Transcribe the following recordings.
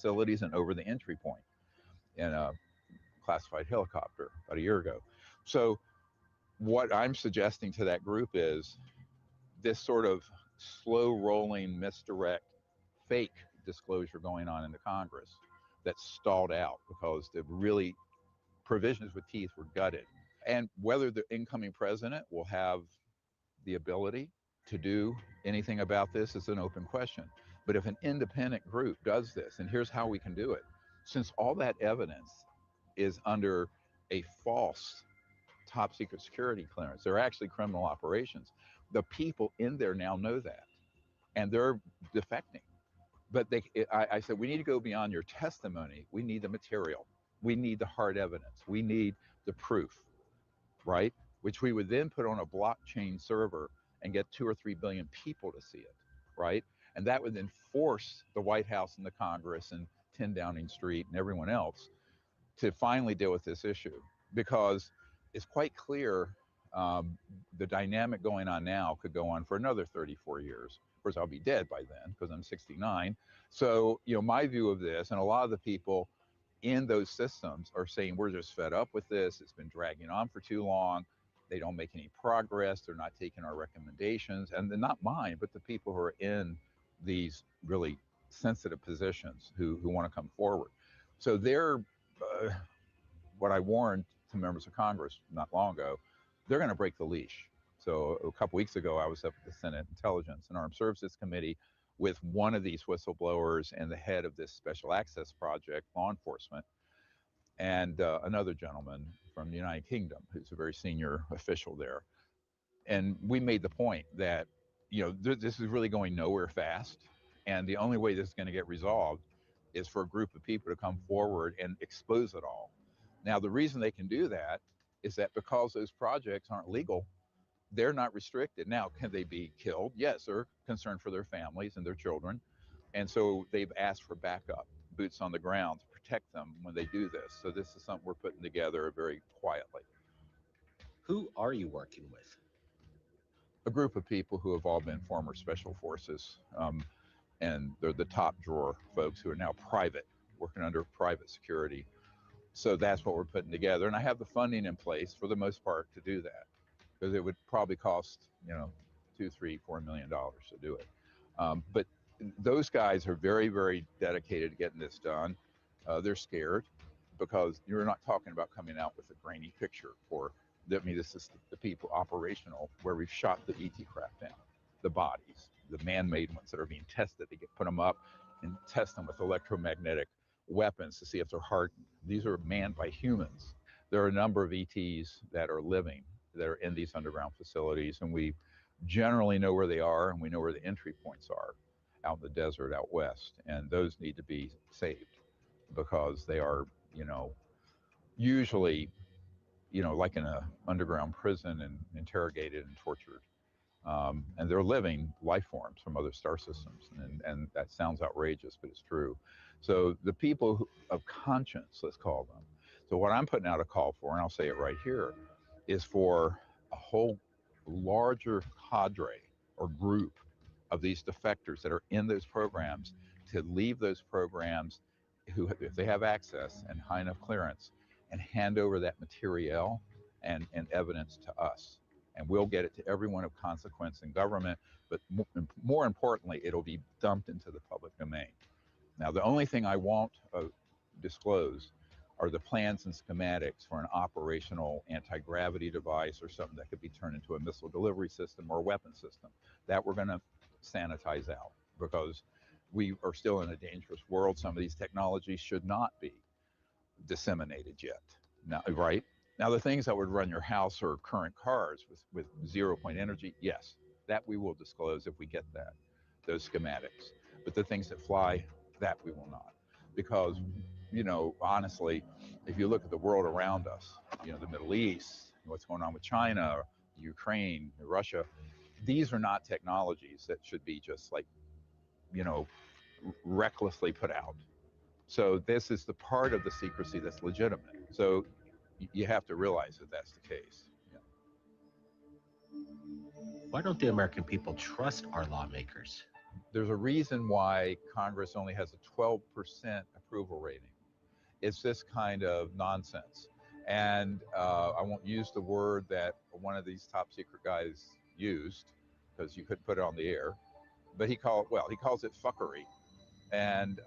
facilities and over the entry point in a classified helicopter about a year ago. So what I'm suggesting to that group is this sort of slow rolling misdirect fake disclosure going on in the Congress that stalled out because the really provisions with teeth were gutted. And whether the incoming president will have the ability to do anything about this is an open question. But if an independent group does this, and here's how we can do it, since all that evidence is under a false top secret security clearance, they're actually criminal operations. The people in there now know that, and they're defecting. But I said, we need to go beyond your testimony. We need the material. We need the hard evidence. We need the proof, right? Which we would then put on a blockchain server and get 2 or 3 billion people to see it, right? And that would then force the White House and the Congress and 10 Downing Street and everyone else to finally deal with this issue, because it's quite clear the dynamic going on now could go on for another 34 years. Of course, I'll be dead by then because I'm 69. So, my view of this, and a lot of the people in those systems are saying, we're just fed up with this. It's been dragging on for too long. They don't make any progress. They're not taking our recommendations. And they're not mine, but the people who are in these really sensitive positions who want to come forward. So they're, what I warned to members of Congress not long ago, they're going to break the leash. So a couple weeks ago, I was up at the Senate Intelligence and Armed Services Committee with one of these whistleblowers and the head of this special access project, law enforcement, and another gentleman from the United Kingdom who's a very senior official there. And we made the point that, this is really going nowhere fast. And the only way this is going to get resolved is for a group of people to come forward and expose it all. Now, the reason they can do that is that because those projects aren't legal, they're not restricted. Now, can they be killed? Yes, they're concerned for their families and their children. And so they've asked for backup, boots on the ground to protect them when they do this. So this is something we're putting together very quietly. Who are you working with? A group of people who have all been former special forces, and they're the top drawer folks who are now private, working under private security. So that's what we're putting together. And I have the funding in place for the most part to do that, because it would probably cost, $2, $3, $4 million to do it. But those guys are very, very dedicated to getting this done. They're scared because you're not talking about coming out with a grainy picture this is the people operational where we've shot the ET craft down, the bodies, the man-made ones that are being tested to put them up and test them with electromagnetic weapons to see if they're hardened. These are manned by humans. There are a number of ETs that are living, that are in these underground facilities, and we generally know where they are, and we know where the entry points are out in the desert out west, and those need to be saved because they are, usually, like in a underground prison and interrogated and tortured. And they're living life forms from other star systems. And that sounds outrageous, but it's true. So the people of conscience, let's call them. So what I'm putting out a call for, and I'll say it right here, is for a whole larger cadre or group of these defectors that are in those programs to leave those programs, who, if they have access and high enough clearance, and hand over that material and evidence to us. And we'll get it to everyone of consequence in government, but more importantly, it'll be dumped into the public domain. Now, the only thing I won't disclose are the plans and schematics for an operational anti-gravity device or something that could be turned into a missile delivery system or a weapon system. That we're going to sanitize out because we are still in a dangerous world. Some of these technologies should not be disseminated yet. Now, right? Now, the things that would run your house or current cars with 0 point energy, yes, that we will disclose if we get that, those schematics. But the things that fly, that we will not. Because, honestly, if you look at the world around us, the Middle East, what's going on with China, Ukraine, Russia, these are not technologies that should be just like, recklessly put out. So this is the part of the secrecy that's legitimate. So you have to realize that that's the case. Yeah. Why don't the American people trust our lawmakers? there's a reason why Congress only has a 12% approval rating. It's this kind of nonsense. And I won't use the word that one of these top secret guys used, because you couldn't put it on the air, but he calls it fuckery. And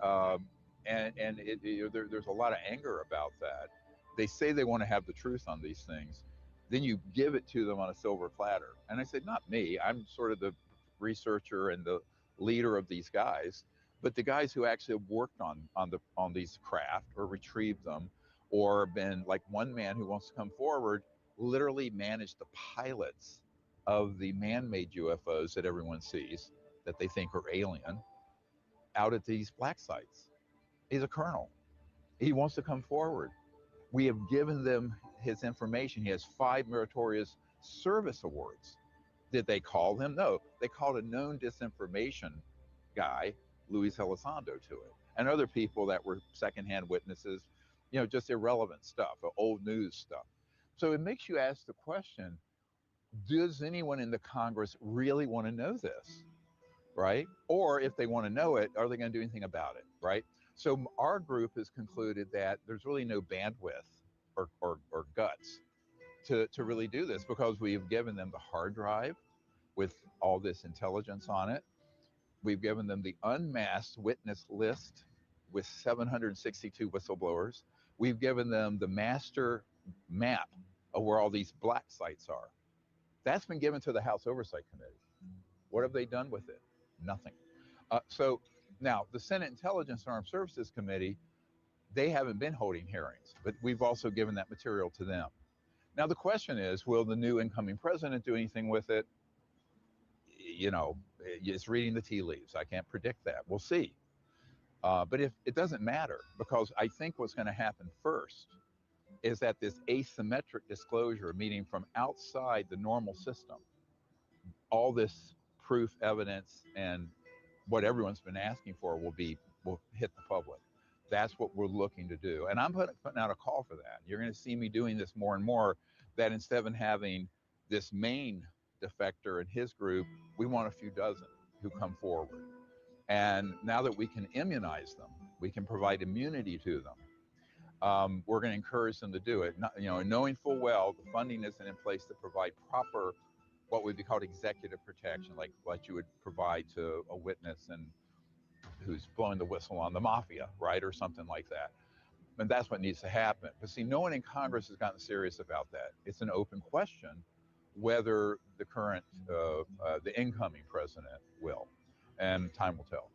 there's a lot of anger about that. They say they want to have the truth on these things. Then you give it to them on a silver platter. And I said, not me. I'm sort of the researcher and the leader of these guys, but the guys who actually have worked on these craft or retrieved them, or been like one man who wants to come forward, literally managed the pilots of the man-made UFOs that everyone sees that they think are alien out at these black sites. He's a colonel. He wants to come forward. We have given them his information. He has 5 meritorious service awards. Did they call him? No, they called a known disinformation guy, Luis Elizondo, to it, and other people that were secondhand witnesses, just irrelevant stuff, old news stuff. So it makes you ask the question, does anyone in the Congress really want to know this, right? Or if they want to know it, are they going to do anything about it, right? So our group has concluded that there's really no bandwidth or guts to really do this, because we've given them the hard drive with all this intelligence on it. We've given them the unmasked witness list with 762 whistleblowers. We've given them the master map of where all these black sites are. That's been given to the House Oversight Committee. What have they done with it? Nothing. So now the Senate Intelligence and Armed Services Committee, they haven't been holding hearings, but we've also given that material to them. Now the question is, will the new incoming president do anything with it? It's reading the tea leaves. I can't predict that. We'll see. But if it doesn't matter, because I think what's going to happen first is that this asymmetric disclosure, meaning from outside the normal system, all this proof, evidence, and what everyone's been asking for will hit the public. That's what we're looking to do. And I'm putting out a call for that. You're going to see me doing this more and more, that instead of having this main defector and his group, we want a few dozen who come forward. And now that we can immunize them, we can provide immunity to them, we're going to encourage them to do it. Knowing full well the funding isn't in place to provide proper, what would be called executive protection, like what you would provide to a witness and who's blowing the whistle on the mafia, right, or something like that. And that's what needs to happen. But see, no one in Congress has gotten serious about that. It's an open question whether the current, the incoming president will, and time will tell.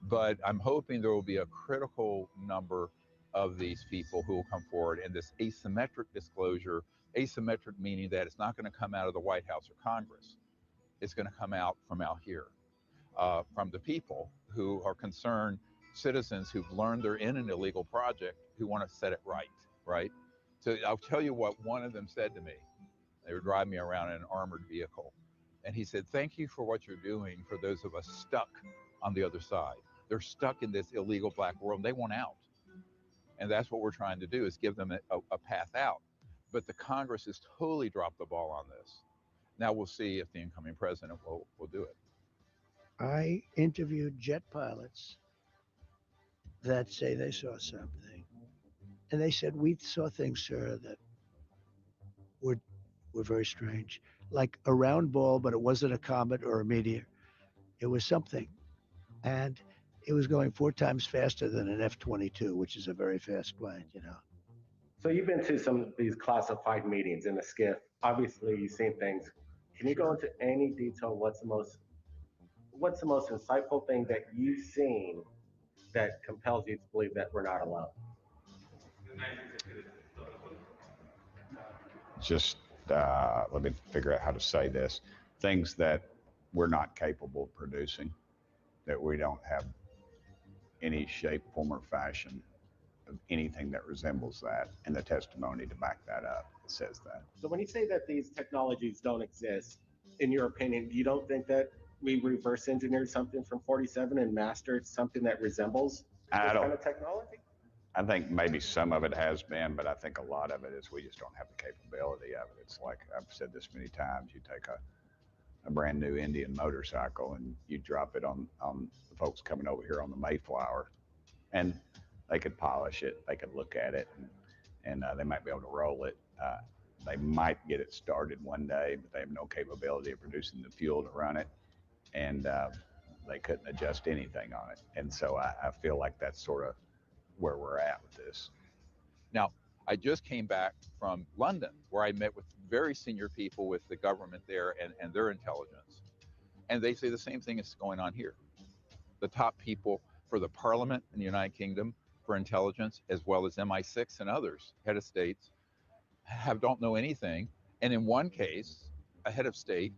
But I'm hoping there will be a critical number of these people who will come forward, and this asymmetric disclosure, asymmetric meaning that it's not going to come out of the White House or Congress. It's going to come out from out here, from the people who are concerned, citizens who've learned they're in an illegal project, who want to set it right, right? So I'll tell you what one of them said to me. They were driving me around in an armored vehicle. And he said, thank you for what you're doing for those of us stuck on the other side. They're stuck in this illegal black world. They want out. And that's what we're trying to do, is give them a path out. But the Congress has totally dropped the ball on this. Now we'll see if the incoming president will do it. I interviewed jet pilots that say they saw something. And they said, we saw things, sir, that were very strange. Like a round ball, but it wasn't a comet or a meteor. It was something. And it was going 4 times faster than an F-22, which is a very fast plane, So you've been to some of these classified meetings in the SCIF. Obviously, you've seen things. Can you go into any detail? What's the most insightful thing that you've seen that compels you to believe that we're not alone? Just let me figure out how to say this. Things that we're not capable of producing, that we don't have any shape, form, or fashion of anything that resembles that, and the testimony to back that up says that. So when you say that these technologies don't exist, in your opinion, you don't think that we reverse engineered something from 47 and mastered something that resembles this kind of technology? I think maybe some of it has been, but I think a lot of it is we just don't have the capability of it. It's like I've said this many times, you take a brand new Indian motorcycle and you drop it on the folks coming over here on the Mayflower, and they could polish it, they could look at it, and they might be able to roll it. They might get it started one day, but they have no capability of producing the fuel to run it, and they couldn't adjust anything on it. And so I feel like that's sort of where we're at with this. Now, I just came back from London, where I met with very senior people with the government there and their intelligence. And they say the same thing is going on here. The top people for the parliament in the United Kingdom for intelligence, as well as MI6 and others, head of states, don't know anything. And in one case, a head of state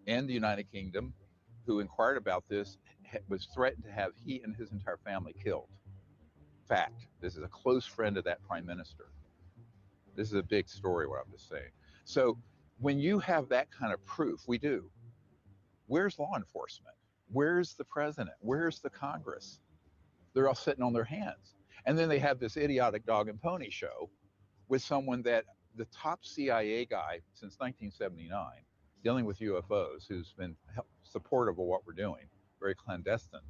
in the United Kingdom who inquired about this was threatened to have he and his entire family killed. Fact, this is a close friend of that prime minister. This is a big story, what I'm just saying. So when you have that kind of proof, we do. Where's law enforcement? Where's the president? Where's the Congress? They're all sitting on their hands. And then they have this idiotic dog and pony show with someone that the top CIA guy since 1979 dealing with UFOs, who's been supportive of what we're doing, very clandestine.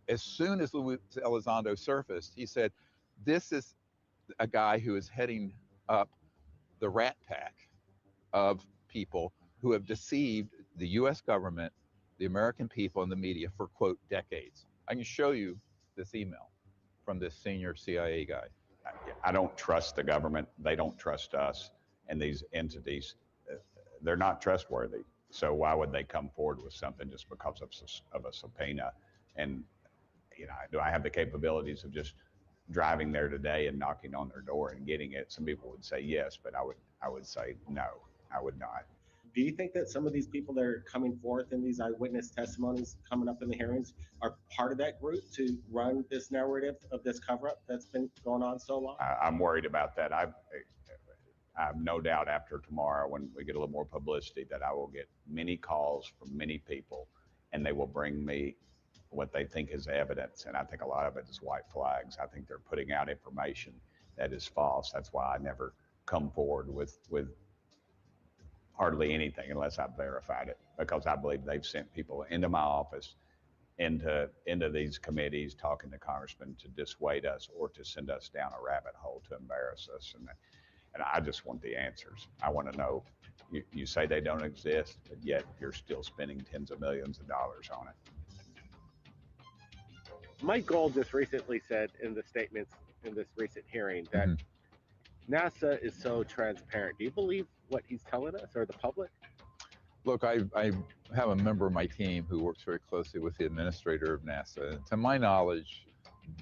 As soon as Luis Elizondo surfaced, he said, this is a guy who is heading up the rat pack of people who have deceived the US government, the American people, and the media for, quote, decades. I can show you this email from this senior CIA guy. I don't trust the government. They don't trust us. And these entities, they're not trustworthy. So why would they come forward with something just because of a subpoena? And, you know, do I have the capabilities of just driving there today and knocking on their door and getting it? Some people would say yes, but I would say no, I would not. Do you think that some of these people that are coming forth in these eyewitness testimonies coming up in the hearings are part of that group to run this narrative of this cover-up that's been going on so long? I'm worried about that. I have no doubt after tomorrow, when we get a little more publicity, that I will get many calls from many people, and they will bring me what they think is evidence. And I think a lot of it is white flags. I think they're putting out information that is false. That's why I never come forward with hardly anything unless I've verified it, because I believe they've sent people into my office, into these committees, talking to congressmen to dissuade us or to send us down a rabbit hole to embarrass us. And I just want the answers. I want to know, you say they don't exist, but yet you're still spending tens of millions of dollars on it. Mike Gold just recently said in the statements in this recent hearing that NASA is so transparent. Do you believe what he's telling us, or the public? Look, I have a member of my team who works very closely with the administrator of NASA. And to my knowledge,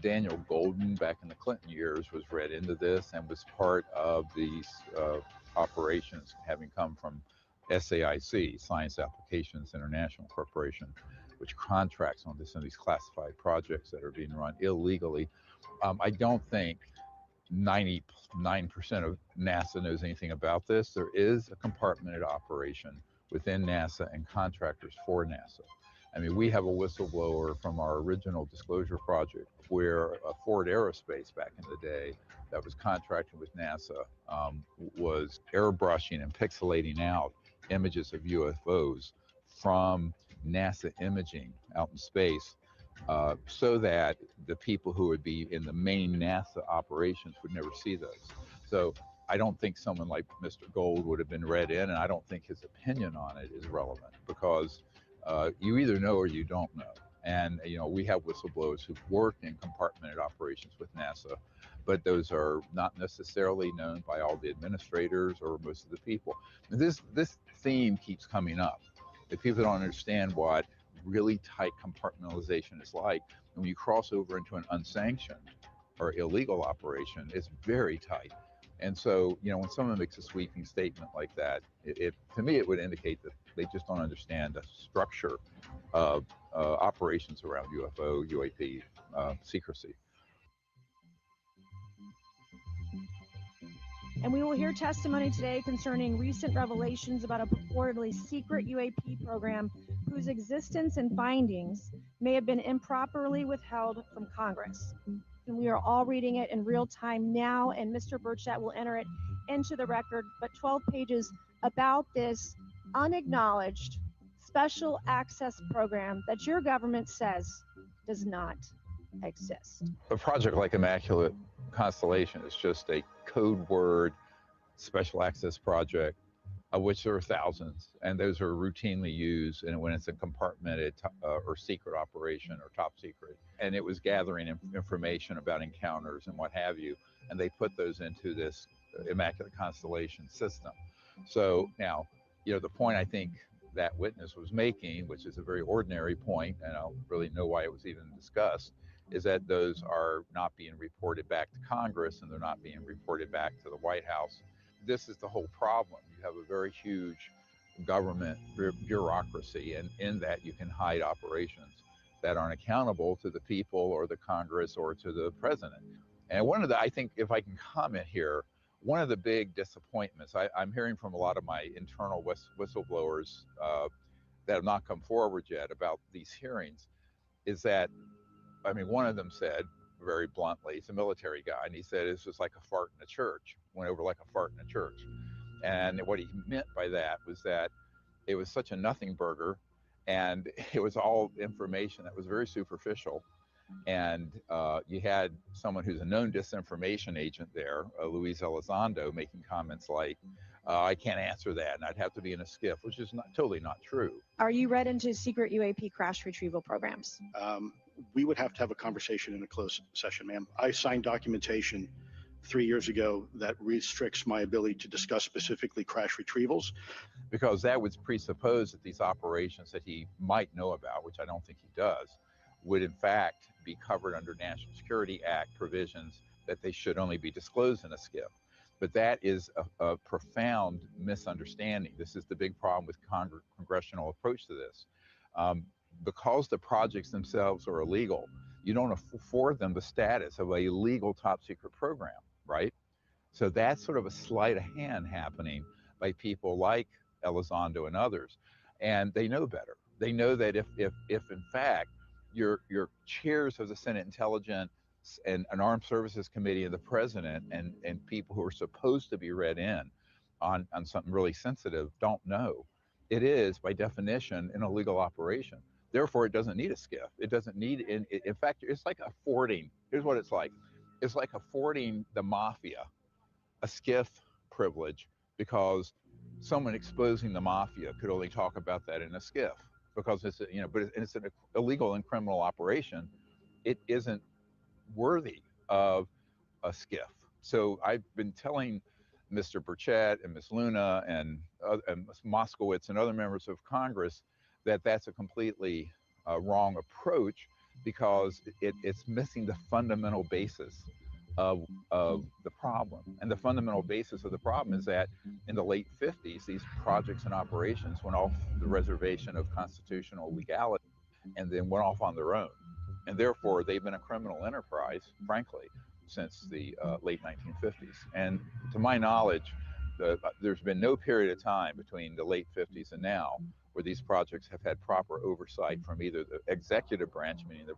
Daniel Golden, back in the Clinton years, was read into this and was part of these operations, having come from SAIC, Science Applications International Corporation, which contracts on some of these classified projects that are being run illegally. I don't think 99% of NASA knows anything about this. There is a compartmented operation within NASA and contractors for NASA. I mean, we have a whistleblower from our original disclosure project where Ford Aerospace back in the day that was contracting with NASA was airbrushing and pixelating out images of UFOs from NASA imaging out in space so that the people who would be in the main NASA operations would never see those. So I don't think someone like Mr. Gold would have been read in, and I don't think his opinion on it is relevant, because you either know or you don't know. And, you know, we have whistleblowers who've worked in compartmented operations with NASA, but those are not necessarily known by all the administrators or most of the people. And this theme keeps coming up. If people don't understand what really tight compartmentalization is like, when you cross over into an unsanctioned or illegal operation, it's very tight. And so, you know, when someone makes a sweeping statement like that, to me, it would indicate that they just don't understand the structure of operations around UFO, UAP secrecy. And we will hear testimony today concerning recent revelations about a purportedly secret UAP program whose existence and findings may have been improperly withheld from Congress. And we are all reading it in real time now, and Mr. Burchett will enter it into the record, but 12 pages about this unacknowledged special access program that your government says does not exist? A project like Immaculate Constellation is just a code word special access project, of which there are thousands, and those are routinely used and when it's a compartmented or secret operation or top secret. And it was gathering information about encounters and what have you, and they put those into this Immaculate Constellation system. So now, the point I think that witness was making, which is a very ordinary point, and I don't really know why it was even discussed, is that those are not being reported back to Congress and they're not being reported back to the White House. This is the whole problem. You have a very huge government bureaucracy, and in that you can hide operations that aren't accountable to the people or the Congress or to the president. And I think if I can comment here, one of the big disappointments I'm hearing from a lot of my internal whistleblowers that have not come forward yet about these hearings is that, one of them said very bluntly, he's a military guy, and he said it's just like a fart in a church, went over like a fart in a church. And what he meant by that was that it was such a nothing burger, and it was all information that was very superficial. And you had someone who's a known disinformation agent there, Luis Elizondo, making comments like, I can't answer that, and I'd have to be in a skiff, which is totally not true. Are you read into secret UAP crash retrieval programs? We would have to have a conversation in a closed session, ma'am. I signed documentation 3 years ago that restricts my ability to discuss specifically crash retrievals. Because that would presuppose that these operations that he might know about, which I don't think he does, would in fact be covered under National Security Act provisions that they should only be disclosed in a skiff. But that is a profound misunderstanding. This is the big problem with congressional approach to this. Because the projects themselves are illegal, you don't afford them the status of a legal top secret program, right? So that's sort of a sleight of hand happening by people like Elizondo and others. And they know better. They know that if in fact your chairs of the Senate Intelligence and an Armed Services Committee and the president and people who are supposed to be read in on something really sensitive don't know, it is by definition an illegal operation. Therefore, it doesn't need a skiff. It doesn't need, in fact, it's like affording, here's what it's like. It's like affording the mafia a skiff privilege because someone exposing the mafia could only talk about that in a skiff because it's, but it's an illegal and criminal operation. It isn't worthy of a skiff. So I've been telling Mr. Burchett and Ms. Luna and Ms. Moskowitz and other members of Congress that that's a completely wrong approach because it's missing the fundamental basis of the problem. And the fundamental basis of the problem is that in the late 50s, these projects and operations went off the reservation of constitutional legality and then went off on their own. And therefore, they've been a criminal enterprise, frankly, since the late 1950s. And to my knowledge, there's been no period of time between the late 50s and now where these projects have had proper oversight from either the executive branch, meaning the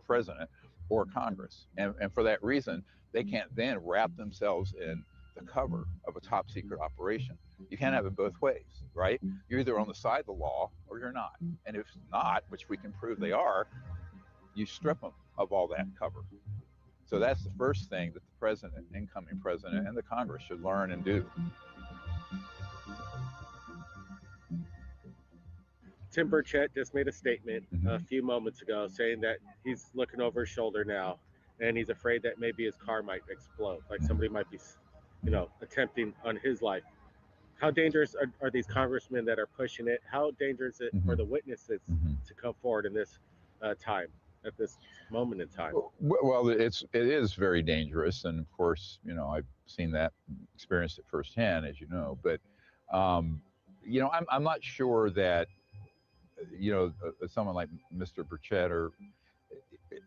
president, or Congress. And for that reason, they can't then wrap themselves in the cover of a top secret operation. You can't have it both ways, right? You're either on the side of the law or you're not. And if not, which we can prove they are, you strip them of all that cover. So that's the first thing that the president, incoming president, and the Congress should learn and do. Tim Burchett just made a statement a few moments ago saying that he's looking over his shoulder now and he's afraid that maybe his car might explode, like somebody might be, attempting on his life. How dangerous are these congressmen that are pushing it? How dangerous is it for the witnesses to come forward in this time, at this moment in time? Well, it is very dangerous, and of course, I've seen that, experienced it firsthand, as you know. But I'm not sure that someone like Mr. Burchett, or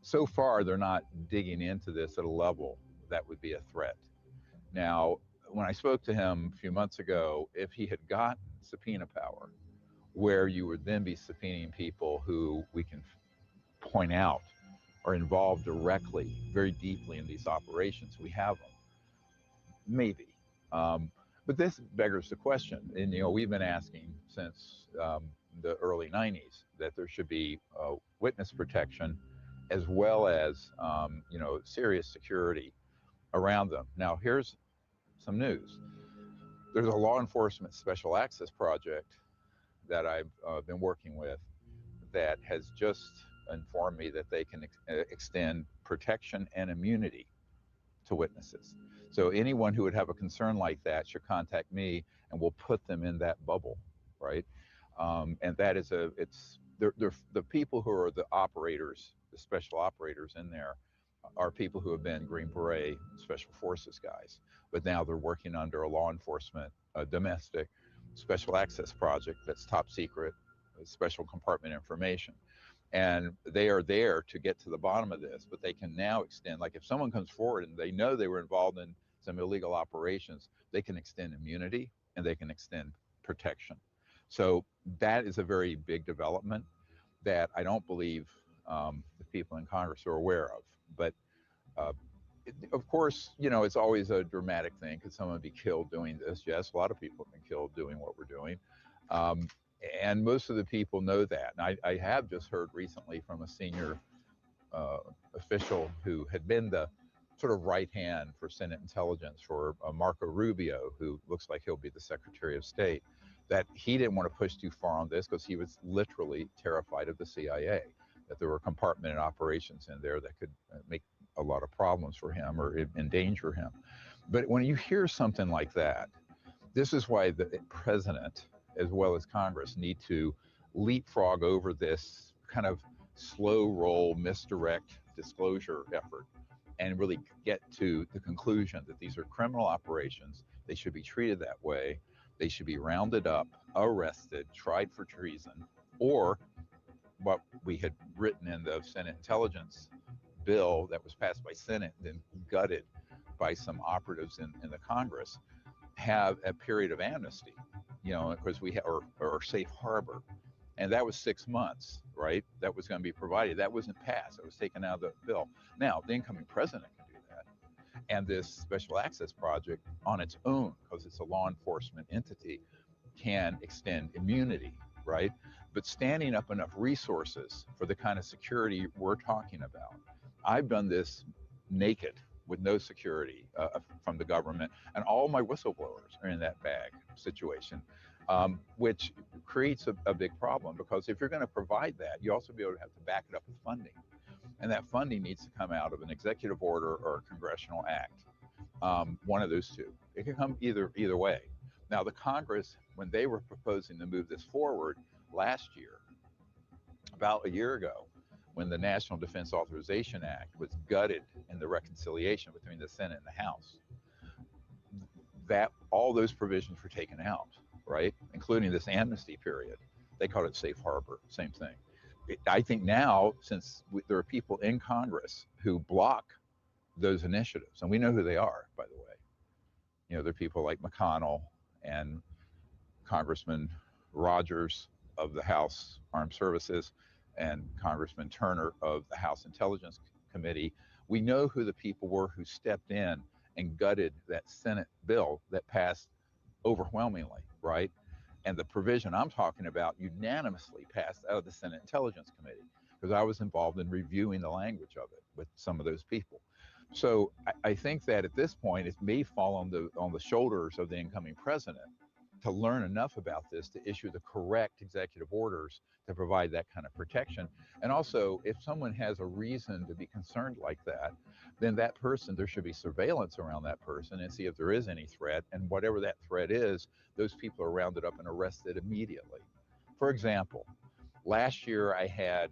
so far they're not digging into this at a level that would be a threat. Now, when I spoke to him a few months ago, if he had gotten subpoena power, where you would then be subpoenaing people who we can point out are involved directly, very deeply in these operations, we have them. Maybe. But this beggars the question, and we've been asking since the early 90s, that there should be witness protection as well as serious security around them. Now, here's some news. There's a law enforcement special access project that I've been working with that has just informed me that they can extend protection and immunity to witnesses. So anyone who would have a concern like that should contact me, and we'll put them in that bubble, right? And that is the people who are the operators, the special operators in there, are people who have been Green Beret Special Forces guys, but now they're working under a law enforcement domestic special access project that's top secret, special compartment information. And they are there to get to the bottom of this, but they can now extend, like if someone comes forward and they know they were involved in some illegal operations, they can extend immunity and they can extend protection. So that is a very big development that I don't believe the people in Congress are aware of. But of course, it's always a dramatic thing. Could someone be killed doing this? Yes, a lot of people have been killed doing what we're doing. And most of the people know that. And I have just heard recently from a senior official who had been the sort of right hand for Senate intelligence for Marco Rubio, who looks like he'll be the Secretary of State, that he didn't want to push too far on this because he was literally terrified of the CIA, that there were compartmented operations in there that could make a lot of problems for him or endanger him. But when you hear something like that, this is why the president, as well as Congress, need to leapfrog over this kind of slow roll, misdirect disclosure effort and really get to the conclusion that these are criminal operations. They should be treated that way. They should be rounded up, arrested, tried for treason, or what we had written in the Senate intelligence bill that was passed by Senate, then gutted by some operatives in the Congress, have a period of amnesty, because we have, or safe harbor. And that was 6 months, right? That was going to be provided. That wasn't passed. It was taken out of the bill. Now, the incoming president can do that. And this special access project on its own, because it's a law enforcement entity, can extend immunity, right? But standing up enough resources for the kind of security we're talking about. I've done this naked with no security from the government, and all my whistleblowers are in that bag situation, which creates a big problem, because if you're going to provide that, you also have to back it up with funding. And that funding needs to come out of an executive order or a congressional act, one of those two. It can come either way. Now, the Congress, when they were proposing to move this forward last year, about a year ago, when the National Defense Authorization Act was gutted in the reconciliation between the Senate and the House, that all those provisions were taken out, right? Including this amnesty period. They called it safe harbor, same thing. I think now, since there are people in Congress who block those initiatives, and we know who they are, by the way. They're people like McConnell and Congressman Rogers of the House Armed Services and Congressman Turner of the House Intelligence Committee. We know who the people were who stepped in and gutted that Senate bill that passed overwhelmingly, right? And the provision I'm talking about unanimously passed out of the Senate Intelligence Committee, because I was involved in reviewing the language of it with some of those people. So I think that at this point, it may fall on the shoulders of the incoming president to learn enough about this to issue the correct executive orders to provide that kind of protection. And also, if someone has a reason to be concerned like that, then that person, there should be surveillance around that person and see if there is any threat. And whatever that threat is, those people are rounded up and arrested immediately. For example, last year I had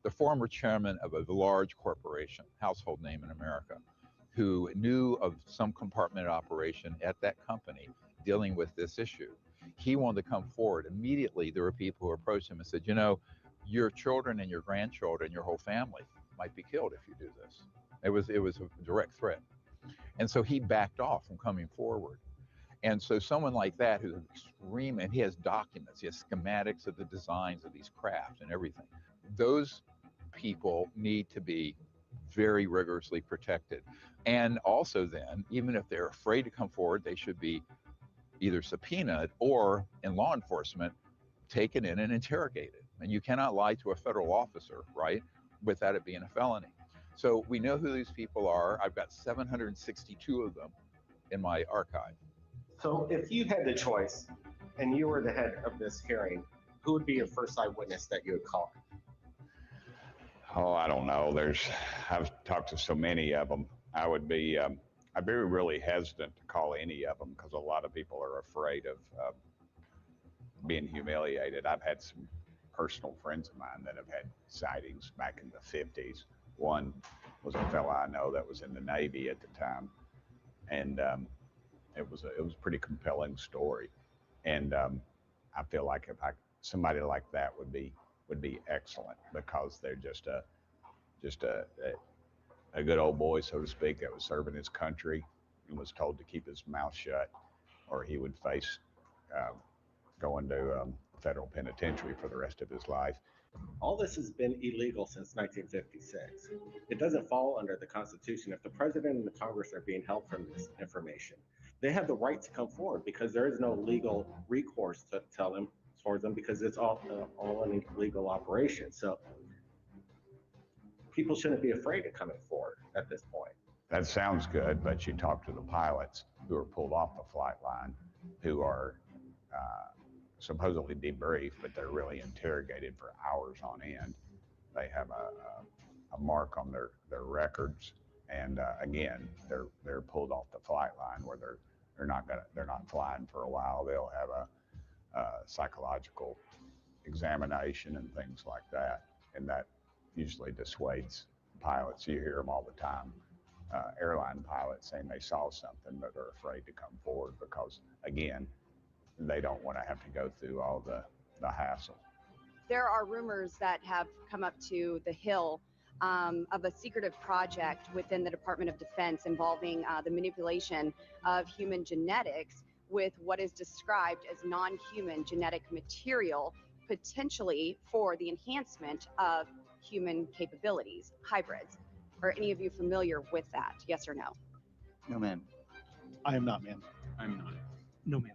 the former chairman of a large corporation, household name in America, who knew of some compartment operation at that company dealing with this issue. He wanted to come forward. Immediately, there were people who approached him and said, your children and your grandchildren, your whole family might be killed if you do this. It was a direct threat. And so he backed off from coming forward. And so someone like that, who's extreme, and he has documents, he has schematics of the designs of these crafts and everything. Those people need to be very rigorously protected. And also then, even if they're afraid to come forward, they should be either subpoenaed or, in law enforcement, taken in and interrogated. And you cannot lie to a federal officer, right, without it being a felony. So we know who these people are. I've got 762 of them in my archive. So if you had the choice and you were the head of this hearing, who would be your first eyewitness that you would call? Oh, I don't know. I've talked to so many of them. I'd be really hesitant to call any of them because a lot of people are afraid of being humiliated. I've had some personal friends of mine that have had sightings back in the 50s. One was a fella I know that was in the Navy at the time, and it was a pretty compelling story. And I feel like if somebody like that would be excellent because they're just a good old boy, so to speak, that was serving his country and was told to keep his mouth shut, or he would face going to federal penitentiary for the rest of his life. All this has been illegal since 1956. It doesn't fall under the Constitution. If the president and the Congress are being held from this information, they have the right to come forward because there is no legal recourse to tell them towards them because it's all an illegal operation. So people shouldn't be afraid of coming forward at this point. That sounds good, but you talk to the pilots who are pulled off the flight line, who are supposedly debriefed, but they're really interrogated for hours on end. They have a mark on their records, and again, they're pulled off the flight line where they're not flying for a while. They'll have a psychological examination and things like that, and that usually dissuades pilots. You hear them all the time. Airline pilots saying they saw something, but they're afraid to come forward because, again, they don't want to have to go through all the hassle. There are rumors that have come up to the Hill of a secretive project within the Department of Defense involving the manipulation of human genetics with what is described as non-human genetic material, potentially for the enhancement of human capabilities, hybrids. Are any of you familiar with that? Yes or no? No, ma'am. I am not, ma'am. I'm not. No, ma'am.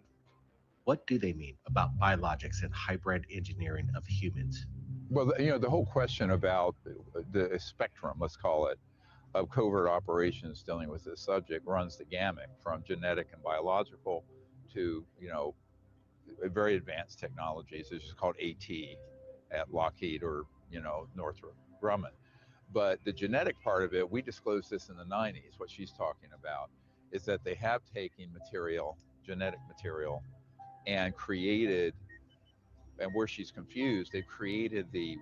What do they mean about biologics and hybrid engineering of humans? Well, the whole question about the spectrum, let's call it, of covert operations dealing with this subject runs the gamut from genetic and biological to, very advanced technologies. It's just called AT at Lockheed or, Northrop Grumman. But the genetic part of it, we disclosed this in the 90s. What she's talking about is that they have taken genetic material, and created, and where she's confused, they've created the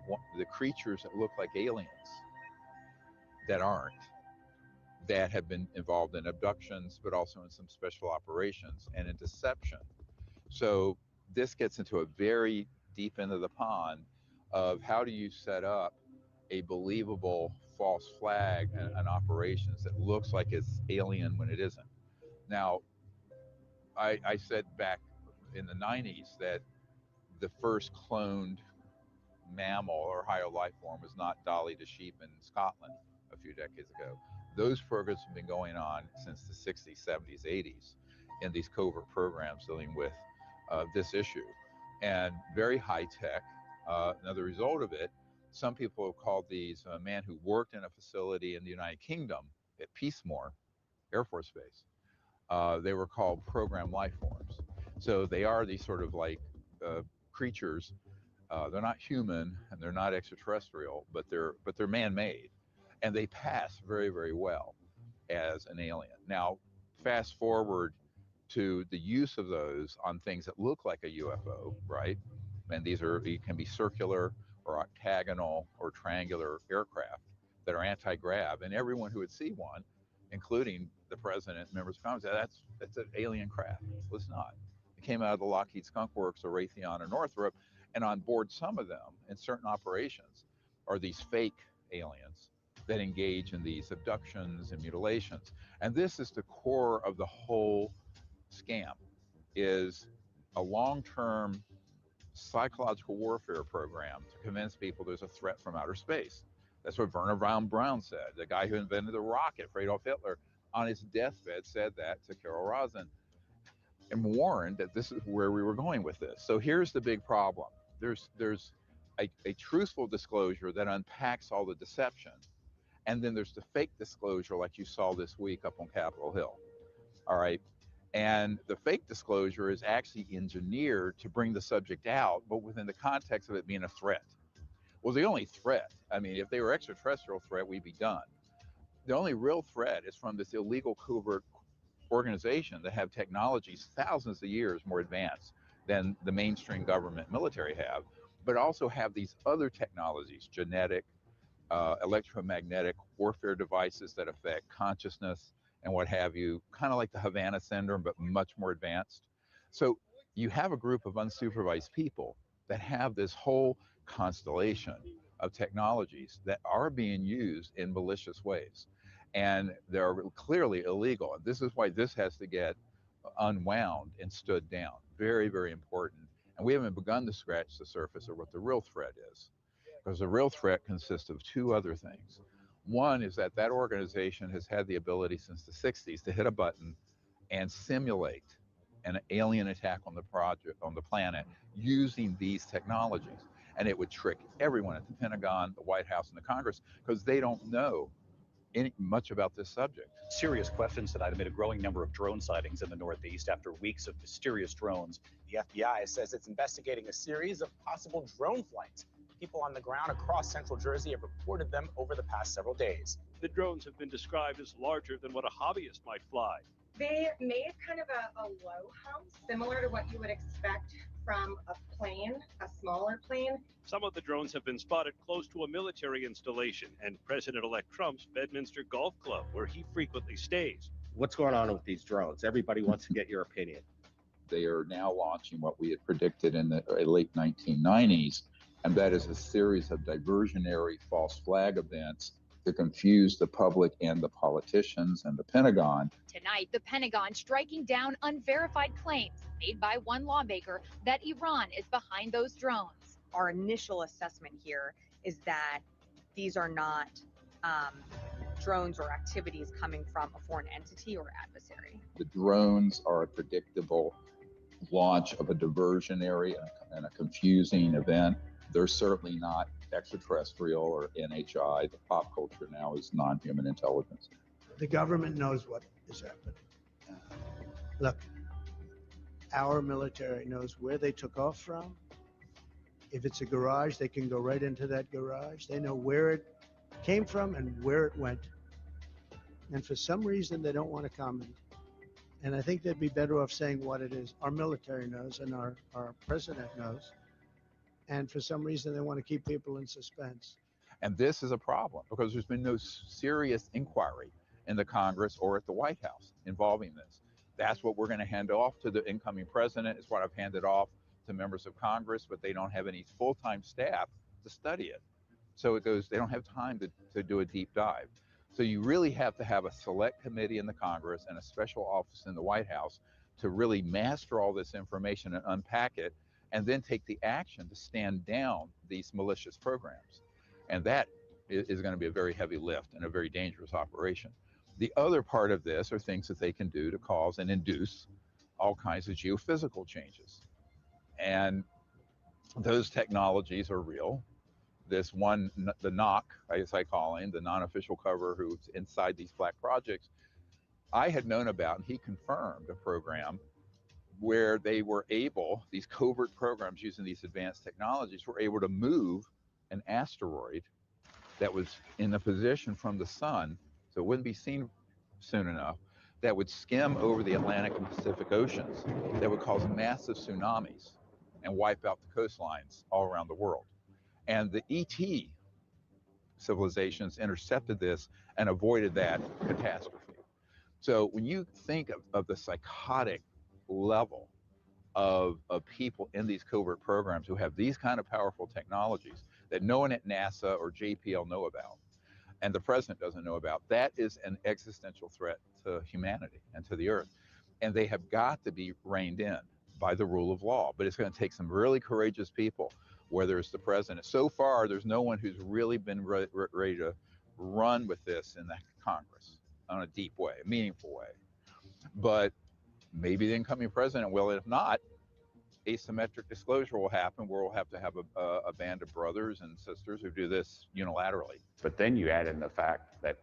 creatures that look like aliens that aren't, that have been involved in abductions, but also in some special operations and in deception. So this gets into a very deep end of the pond of how do you set up a believable false flag and operations that looks like it's alien when it isn't. Now, I said back in the 90s that the first cloned mammal or higher life form was not Dolly the sheep in Scotland a few decades ago. Those programs have been going on since the 60s, 70s, 80s in these covert programs dealing with this issue, and very high tech. Another result of it, some people have called these a man who worked in a facility in the United Kingdom at Peacemoor Air Force Base. They were called program life forms. So they are these sort of like creatures. They're not human and they're not extraterrestrial, but they're man-made, and they pass very, very well as an alien. Now, fast forward to the use of those on things that look like a UFO, right? And these can be circular or octagonal or triangular aircraft that are anti-grav, and everyone who would see one, including the president, members of Congress, that's an alien craft. Well, it's not. It came out of the Lockheed Skunk Works or Raytheon or Northrop, and on board some of them in certain operations are these fake aliens that engage in these abductions and mutilations. And this is the core of the whole scam, is a long-term psychological warfare program to convince people there's a threat from outer space. That's what Werner von Braun said, the guy who invented the rocket for Adolf Hitler. On his deathbed said that to Carol Rosin and warned that this is where we were going with this. So here's the big problem. there's a truthful disclosure that unpacks all the deception, and then there's the fake disclosure like you saw this week up on Capitol Hill. All right. And the fake disclosure is actually engineered to bring the subject out, but within the context of it being a threat. Well, the only threat, I mean, if they were extraterrestrial threat, we'd be done. The only real threat is from this illegal covert organization that have technologies thousands of years more advanced than the mainstream government military have, but also have these other technologies, genetic, electromagnetic warfare devices that affect consciousness and what have you, kind of like the Havana syndrome, but much more advanced. So you have a group of unsupervised people that have this whole constellation of technologies that are being used in malicious ways. And they're clearly illegal. And this is why this has to get unwound and stood down. Very, very important. And we haven't begun to scratch the surface of what the real threat is. Because the real threat consists of two other things. One is that that organization has had the ability since the 60s to hit a button and simulate an alien attack on the planet using these technologies. And it would trick everyone at the Pentagon, the White House, and the Congress because they don't know much about this subject. Serious questions tonight amid a growing number of drone sightings in the Northeast after weeks of mysterious drones. The FBI says it's investigating a series of possible drone flights. People on the ground across central Jersey have reported them over the past several days. The drones have been described as larger than what a hobbyist might fly. They made kind of a low hum, similar to what you would expect from a plane, a smaller plane. Some of the drones have been spotted close to a military installation and President-elect Trump's Bedminster Golf Club, where he frequently stays. What's going on with these drones? Everybody wants to get your opinion. They are now launching what we had predicted in the late 1990s, and that is a series of diversionary false flag events to confuse the public and the politicians and the Pentagon. Tonight, the Pentagon striking down unverified claims made by one lawmaker that Iran is behind those drones. Our initial assessment here is that these are not drones or activities coming from a foreign entity or adversary. The drones are a predictable launch of a diversionary and a confusing event. They're certainly not extraterrestrial or NHI. The pop culture now is non-human intelligence. The government knows what is happening. Look, our military knows where they took off from. If it's a garage, they can go right into that garage. They know where it came from and where it went. And for some reason, they don't want to comment. And I think they'd be better off saying what it is. Our military knows and our president knows. And for some reason, they want to keep people in suspense. And this is a problem because there's been no serious inquiry in the Congress or at the White House involving this. That's what we're going to hand off to the incoming president. Is what I've handed off to members of Congress, but they don't have any full-time staff to study it. So it goes, they don't have time to do a deep dive. So you really have to have a select committee in the Congress and a special office in the White House to really master all this information and unpack it, and then take the action to stand down these malicious programs. And that is going to be a very heavy lift and a very dangerous operation. The other part of this are things that they can do to cause and induce all kinds of geophysical changes. And those technologies are real. This one, the NOC, as I call him, the non-official cover who's inside these black projects, I had known about, and he confirmed a program where they were able, these covert programs using these advanced technologies were able to move an asteroid that was in a position from the sun, so it wouldn't be seen soon enough, that would skim over the Atlantic and Pacific Oceans, that would cause massive tsunamis and wipe out the coastlines all around the world. And the ET civilizations intercepted this and avoided that catastrophe. So when you think of the psychotic level of people in these covert programs who have these kind of powerful technologies that no one at NASA or JPL know about, and the president doesn't know about, that is an existential threat to humanity and to the earth. And they have got to be reined in by the rule of law. But it's going to take some really courageous people, whether it's the president. So far, there's no one who's really been ready to run with this in the Congress on a deep way, a meaningful way. But maybe the incoming president will. If not, asymmetric disclosure will happen where we'll have to have a band of brothers and sisters who do this unilaterally. But then you add in the fact that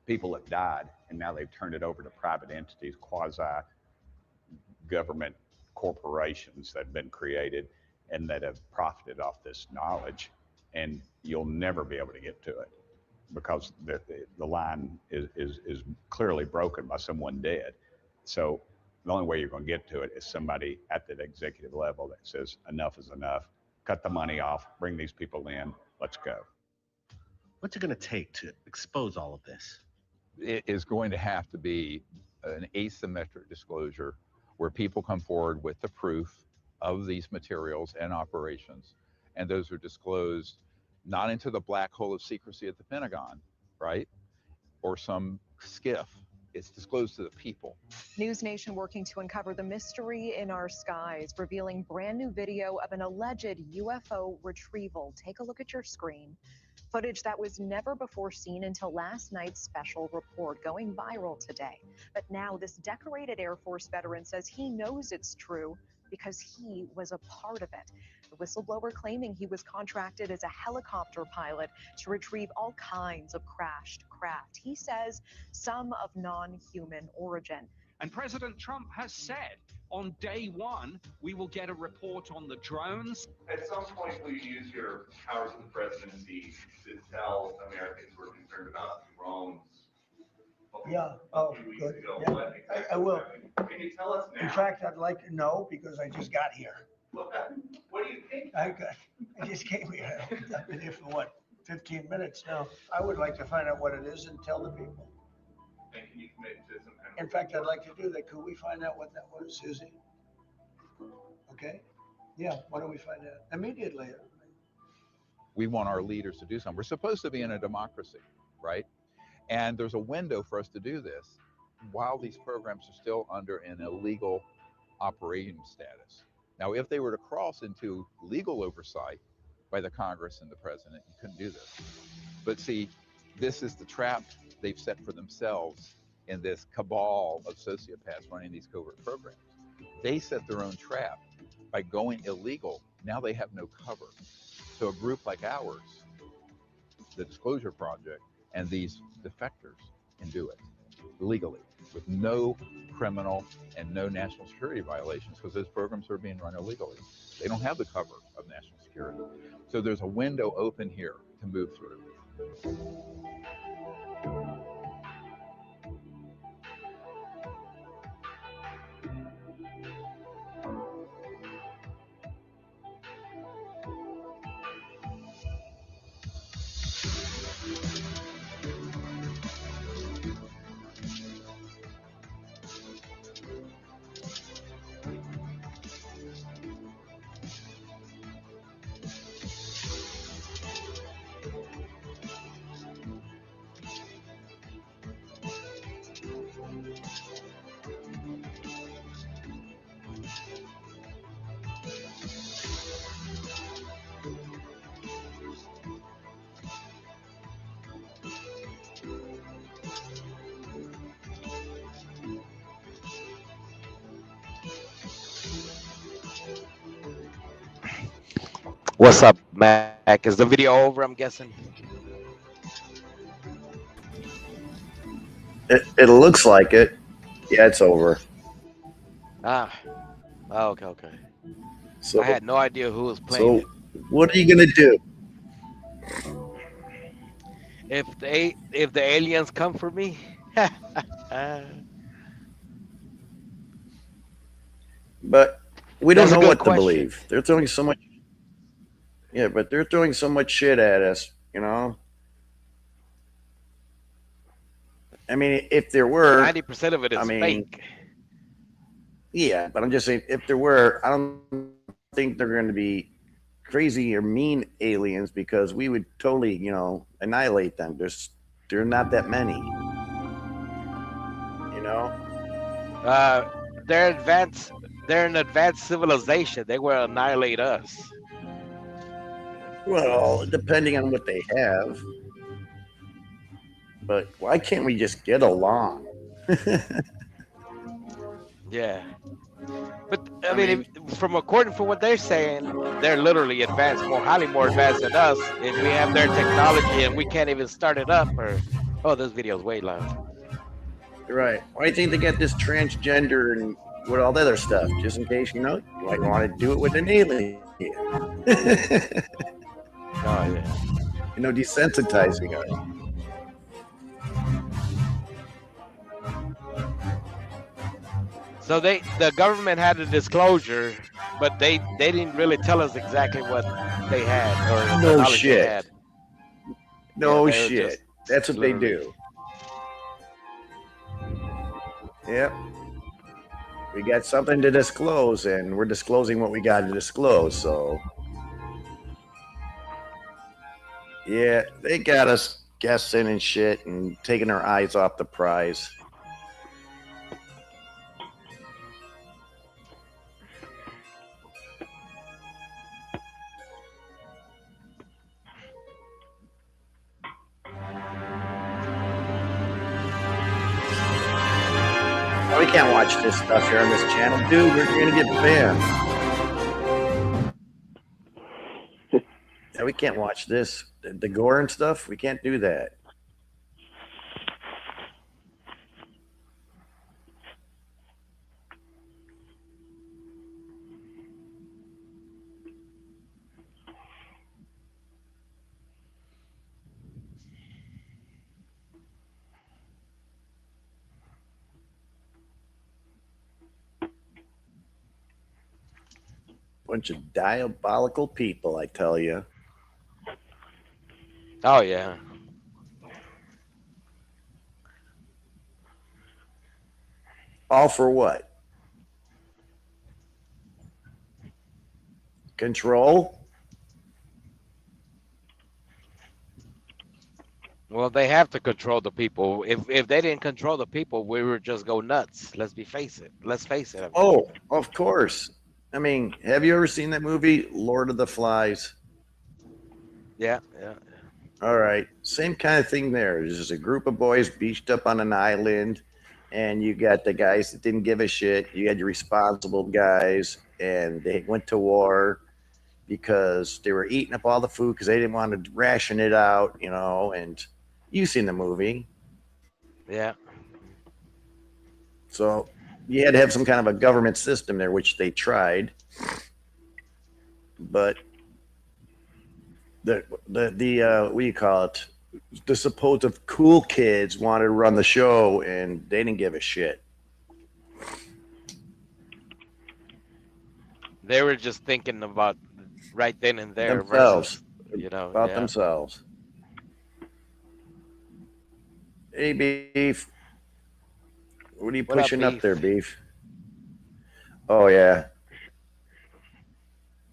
people have died and now they've turned it over to private entities, quasi-government corporations that have been created and that have profited off this knowledge. And you'll never be able to get to it because the line is clearly broken by someone dead. So the only way you're going to get to it is somebody at that executive level that says enough is enough, cut the money off, bring these people in, let's go. What's it going to take to expose all of this? It is going to have to be an asymmetric disclosure where people come forward with the proof of these materials and operations, and those are disclosed not into the black hole of secrecy at the Pentagon, right? Or some skiff. It's disclosed to the people. News Nation working to uncover the mystery in our skies, revealing brand new video of an alleged UFO retrieval. Take a look at your screen. Footage that was never before seen until last night's special report, going viral today. But now this decorated Air Force veteran says he knows it's true because he was a part of it. The whistleblower claiming he was contracted as a helicopter pilot to retrieve all kinds of crashed craft. He says some of non-human origin. And President Trump has said on day one, we will get a report on the drones. At some point, will you use your powers of the presidency to tell Americans who are concerned about drones? Yeah, oh, good. Yeah, I will. Can you tell us now? In fact, I'd like to know because I just got here. What do you think? I just came here. I've been here for what, 15 minutes now. I would like to find out what it is and tell the people. And can you commit to some kind of... In fact, I'd like to do that. Could we find out what that was, Susie? Okay. Yeah, why don't we find out immediately? We want our leaders to do something. We're supposed to be in a democracy, right? And there's a window for us to do this while these programs are still under an illegal operating status. Now, if they were to cross into legal oversight by the Congress and the president, you couldn't do this. But see, this is the trap they've set for themselves in this cabal of sociopaths running these covert programs. They set their own trap by going illegal. Now they have no cover. So a group like ours, the Disclosure Project, and these defectors can do it legally with no criminal and no national security violations because those programs are being run illegally. They don't have the cover of national security. So there's a window open here to move through. What's up, Mac? Is the video over, I'm guessing? It looks like it. Yeah, it's over. Ah. Okay, okay. So I had no idea who was playing. So what are you gonna do? If the aliens come for me. But we don't That's a know good what question. to believe. They're throwing so much. Yeah, but they're throwing so much shit at us, you know. I mean, if there were 90% of it is fake. Yeah, but I'm just saying, if there were, I don't think they're going to be crazy or mean aliens because we would totally, you know, annihilate them. There are not that many, you know. They're advanced. They're an advanced civilization. They will annihilate us. Well, depending on what they have. But why can't we just get along? Yeah. But I mean, from according to what they're saying, they're literally advanced, highly more advanced than us. If we have their technology and we can't even start it up, or this video's way long. Right. Why do you think they get this transgender and with all the other stuff? Just in case, you might want to do it with an alien. Oh yeah. Desensitizing us. So the government had a disclosure, but they didn't really tell us exactly what they had or the No knowledge shit. they had. No Yeah, they were shit. just That's what literally- they do. Yep. We got something to disclose, and we're disclosing what we got to disclose. So, yeah, they got us guessing and shit and taking our eyes off the prize. We can't watch this stuff here on this channel, dude. We're gonna get banned. Yeah, we can't watch this. The gore and stuff. We can't do that. Bunch of diabolical people, I tell you. Oh yeah. All for what? Control? Well, they have to control the people. If they didn't control the people, we would just go nuts. Let's face it. I mean. Oh, of course. I mean, have you ever seen that movie, Lord of the Flies? Yeah. All right. Same kind of thing there. There's just a group of boys beached up on an island, and you got the guys that didn't give a shit. You had your responsible guys, and they went to war because they were eating up all the food because they didn't want to ration it out, and you've seen the movie. Yeah. So you had to have some kind of a government system there, which they tried. But the what do you call it? The supposed cool kids wanted to run the show, and they didn't give a shit. They were just thinking about right then and there Themselves. versus, About yeah. themselves. Hey, Beef. What are you What up, pushing up Beef? there, Beef? Oh, yeah.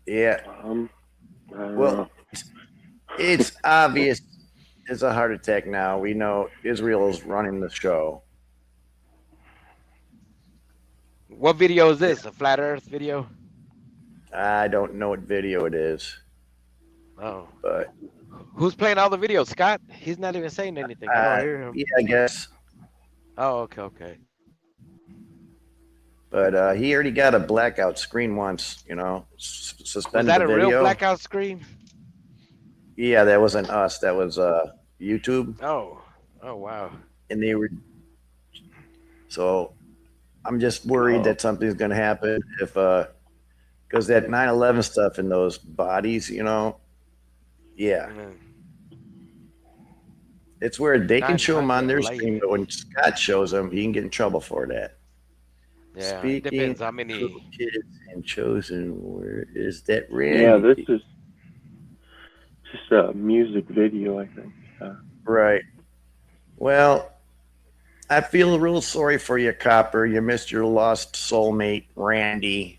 Yeah. Well, it's obvious it's a heart attack now. We know Israel is running the show. What video is this? A flat Earth video? I don't know what video it is, Oh. but Who's playing all the videos? Scott? He's not even saying anything. I don't hear him. yeah, I guess. Oh, okay. But he already got a blackout screen once, Was suspended that the a video. real blackout screen? Yeah, that wasn't us. That was YouTube. Oh wow. And they were. So I'm just worried that something's going to happen if, because that 9/11 stuff in those bodies, yeah. It's where they can show them on their 9/11. screen, but when Scott shows them, he can get in trouble for that. Yeah, it Speaking depends how of many. cool kids and chosen, where is that Randy? Yeah, this is just a music video, I think. Right. Well, I feel real sorry for you, Copper. You missed your lost soulmate, Randy.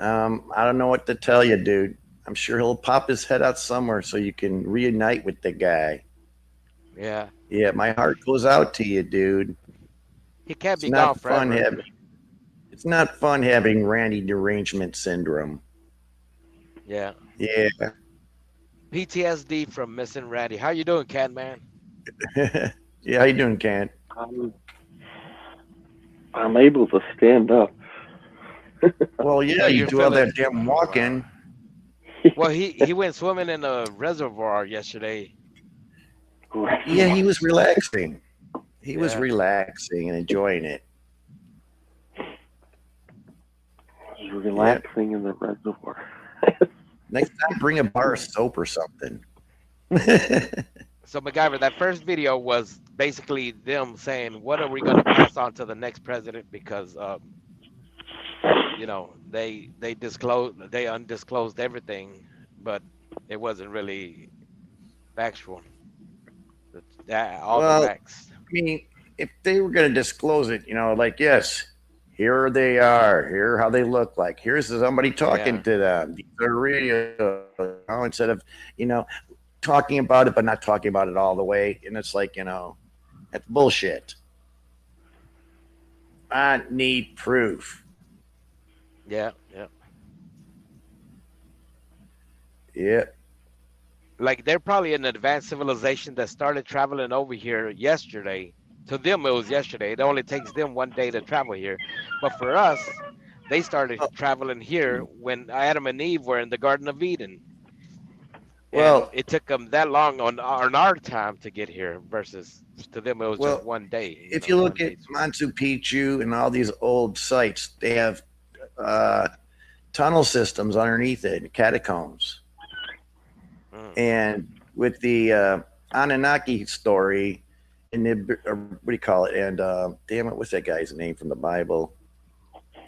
I don't know what to tell you, dude. I'm sure he'll pop his head out somewhere so you can reunite with the guy. Yeah. Yeah, my heart goes out to you, dude. He can't It's be not gone fun forever. having. It's not fun having Randy derangement syndrome. Yeah. Yeah. PTSD from missing Randy. How you doing, Cat Man? Yeah, how you doing, Kent? I'm I'm able to stand up. Well, yeah, you do all that damn walking. Well, he went swimming in a reservoir yesterday. Yeah, he was relaxing. He was Yeah. relaxing and enjoying it. Just relaxing in the reservoir. Next time, bring a bar of soap or something. So MacGyver, that first video was basically them saying, "What are we going to pass on to the next president?" Because you know, they undisclosed everything, but it wasn't really factual. All Well, the facts. I mean, if they were going to disclose it, you know, like, yes, here they are, here how they look like, here's somebody talking to them, these are real, you know, instead of, you know, talking about it but not talking about it all the way. And it's like, you know, that's bullshit. I need proof. Yeah. Yep. Like they're probably an advanced civilization that started traveling over here yesterday. To them, it was yesterday. It only takes them 1 day to travel here. But for us, they started traveling here when Adam and Eve were in the Garden of Eden. Well, and it took them that long on our time to get here versus to them, it was just 1 day. If you look at Machu Picchu and all these old sites, they have tunnel systems underneath it, catacombs. And with the Anunnaki story, and the, what do you call it? And damn it, what's that guy's name from the Bible?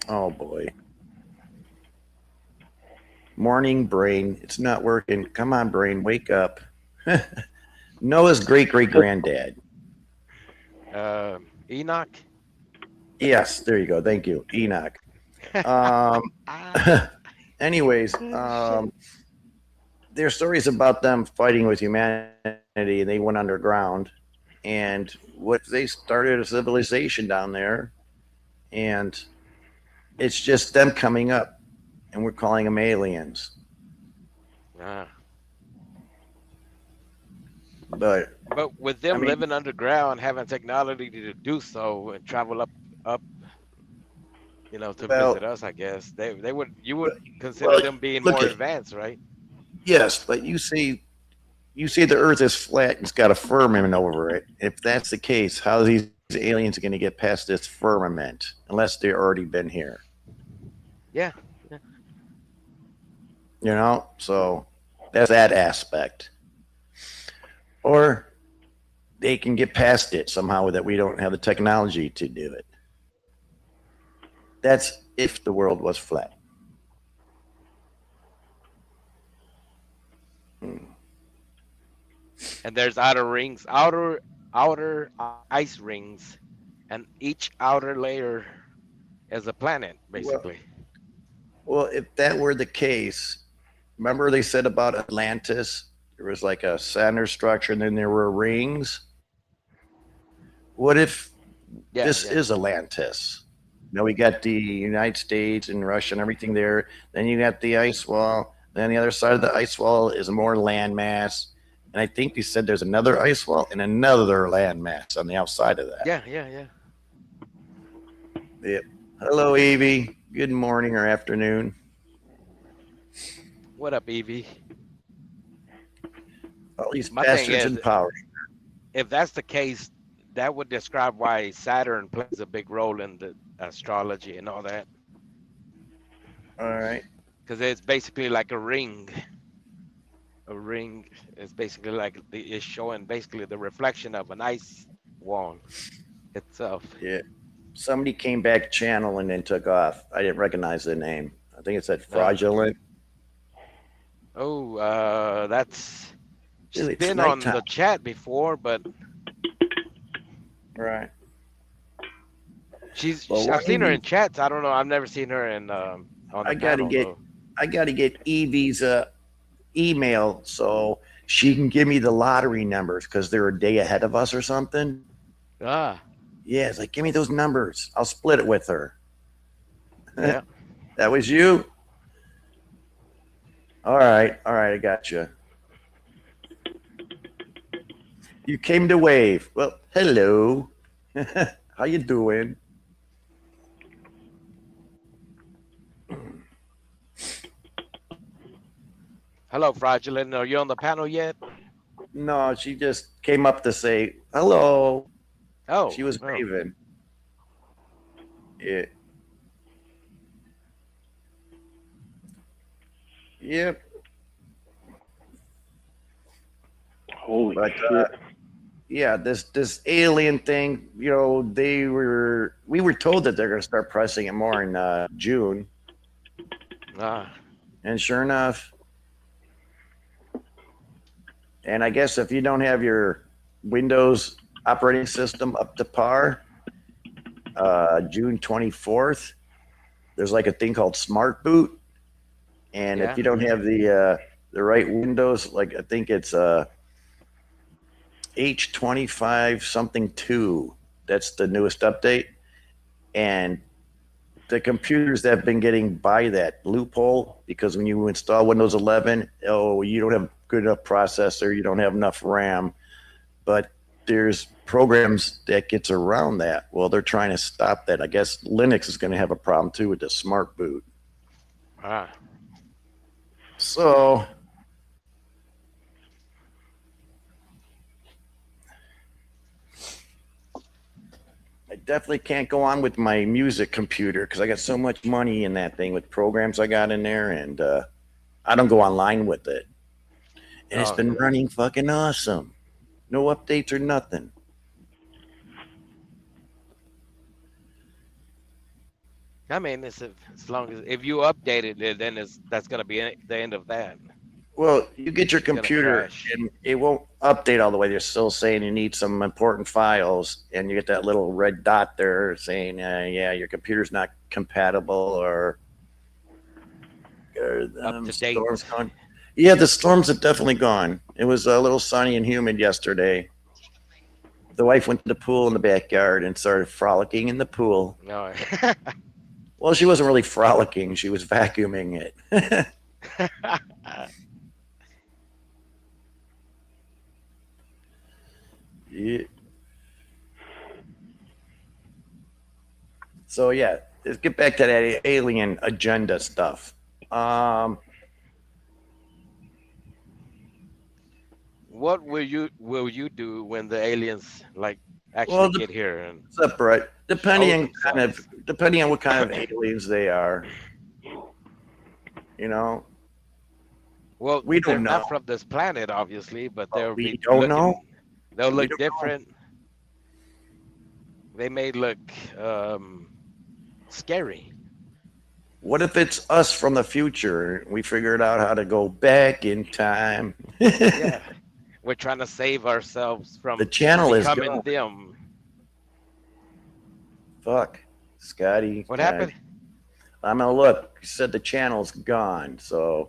Oh boy, morning brain, it's not working. Come on, brain, wake up. Noah's great granddad. Enoch. Yes, there you go. Thank you, Enoch. Anyways, there's stories about them fighting with humanity, and they went underground, and what they started a civilization down there, and it's just them coming up, and we're calling them aliens. But with them I mean, living underground, having technology to do so and travel up, you know, to visit us, I guess they would, you would consider them being more advanced, right? Yes, but you say the Earth is flat and it's got a firmament over it. If that's the case, how are these aliens going to get past this firmament unless they've already been here? Yeah. You know, so that's that aspect. Or they can get past it somehow that we don't have the technology to do it. That's if the world was flat. And there's outer ice rings, and each outer layer is a planet, basically. Well, if that were the case, remember they said about Atlantis, there was like a center structure and then there were rings. What if this is Atlantis? You know, we got the United States and Russia and everything there. Then you got the ice wall. Then the other side of the ice wall is more landmass. And I think they said there's another ice wall and another landmass on the outside of that. Yeah. Yep. Hello, Evie. Good morning or afternoon. What up, Evie? All these My thing bastards is, in power. If that's the case, that would describe why Saturn plays a big role in the astrology and all that. All right. Because it's basically like a ring. A ring is basically like it's showing basically the reflection of an ice wall itself. Yeah. Somebody came back channel and then took off. I didn't recognize the name. I think it said fraudulent. Oh, that's Really, been it's on the nighttime. chat before, but Right. I've seen her in chats. I don't know. I've never seen her in on the I gotta panel, get though. I gotta get Evie's email so she can give me the lottery numbers because they're a day ahead of us or something. Ah. Yeah, it's like give me those numbers. I'll split it with her. Yeah. That was you? All right, I got you. You came to wave. Well, hello. How you doing? Hello, Fraudulent. Are you on the panel yet? No, she just came up to say hello. Oh, she was waving. Yeah. Yep. Holy But, shit. yeah, this alien thing, you know, we were told that they're going to start pressing it more in June. And sure enough, and I guess if you don't have your Windows operating system up to par, June 24th, there's like a thing called Smart Boot. And Yeah. if you don't have the right Windows, like I think it's H25 something 2, that's the newest update. And the computers that have been getting by that loophole, because when you install Windows 11, you don't have good enough processor, you don't have enough RAM, but there's programs that gets around that. Well, they're trying to stop that. I guess Linux is going to have a problem too with the Smart Boot. So I definitely can't go on with my music computer because I got so much money in that thing with programs I got in there, and I don't go online with it. And it's been running fucking awesome. No updates or nothing. I mean, as long as if you update it, then that's gonna be the end of that. Well, you get your It's gonna computer crash. and it won't update all the way. They're still saying you need some important files, and you get that little red dot there saying, yeah, your computer's not compatible or Up to date. storm's gone. Yeah, the storms have definitely gone. It was a little sunny and humid yesterday. The wife went to the pool in the backyard and started frolicking in the pool. No. Well, she wasn't really frolicking. She was vacuuming it. Yeah. So yeah, let's get back to that alien agenda stuff. What will you do when the aliens actually Well, get here? And separate, depending Show on what kind of aliens they are. You know, well, we they're don't know. not from this planet, obviously, but they'll We be don't looking, know. They'll We look don't know. different. They may look scary. What if it's us from the future? We figured out how to go back in time. Yeah, we're trying to save ourselves from The channel is becoming gone. them. Fuck, Scotty. What happened? I'm gonna look. You said the channel's gone, so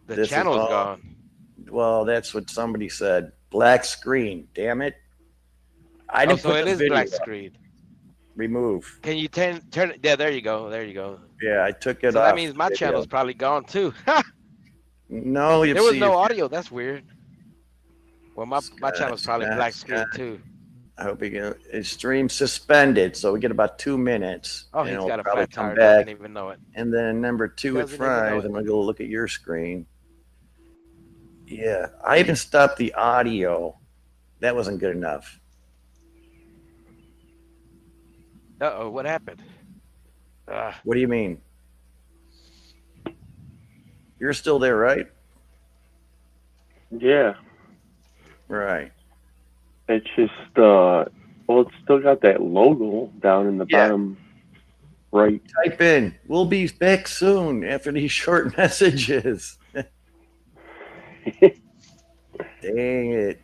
The this is channel's all- gone. Well, that's what somebody said. Black screen. Damn it! I Oh, didn't so put it the is video black up. screen. Remove. Can you turn it? Yeah, there you go. There you go. Yeah, I took it So off. that means my the video. channel's probably gone too. No, you There was see, no if- audio. That's weird. Well, my channel's probably black screen too. I hope you get it. Stream suspended, so we get about 2 minutes. Oh, and he's it'll got a probably flat come tire. back. Doesn't even know it. And then number 2 at Doesn't even know Fry's. it. I'm gonna go look at your screen. Yeah, I even stopped the audio. That wasn't good enough. Uh-oh, what happened? What do you mean? You're still there, right? Yeah. Right. It's just, well, it's still got that logo down in the bottom right. Type in. We'll be back soon after these short messages. Dang it.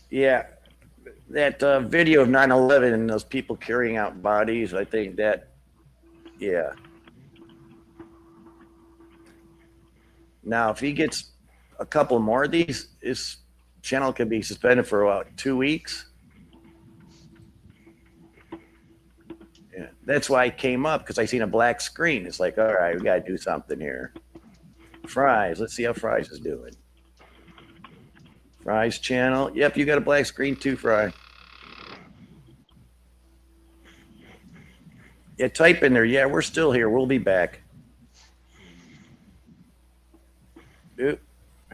Yeah. That video of 9/11 and those people carrying out bodies, I think that, yeah. Now, if he gets a couple more of these, his channel could be suspended for about 2 weeks. Yeah, that's why I came up, because I seen a black screen. It's like, all right, we got to do something here. Fries, let's see how Fries is doing. Fries channel. Yep, you got a black screen too, Fry. Yeah, type in there. Yeah, we're still here. We'll be back. Who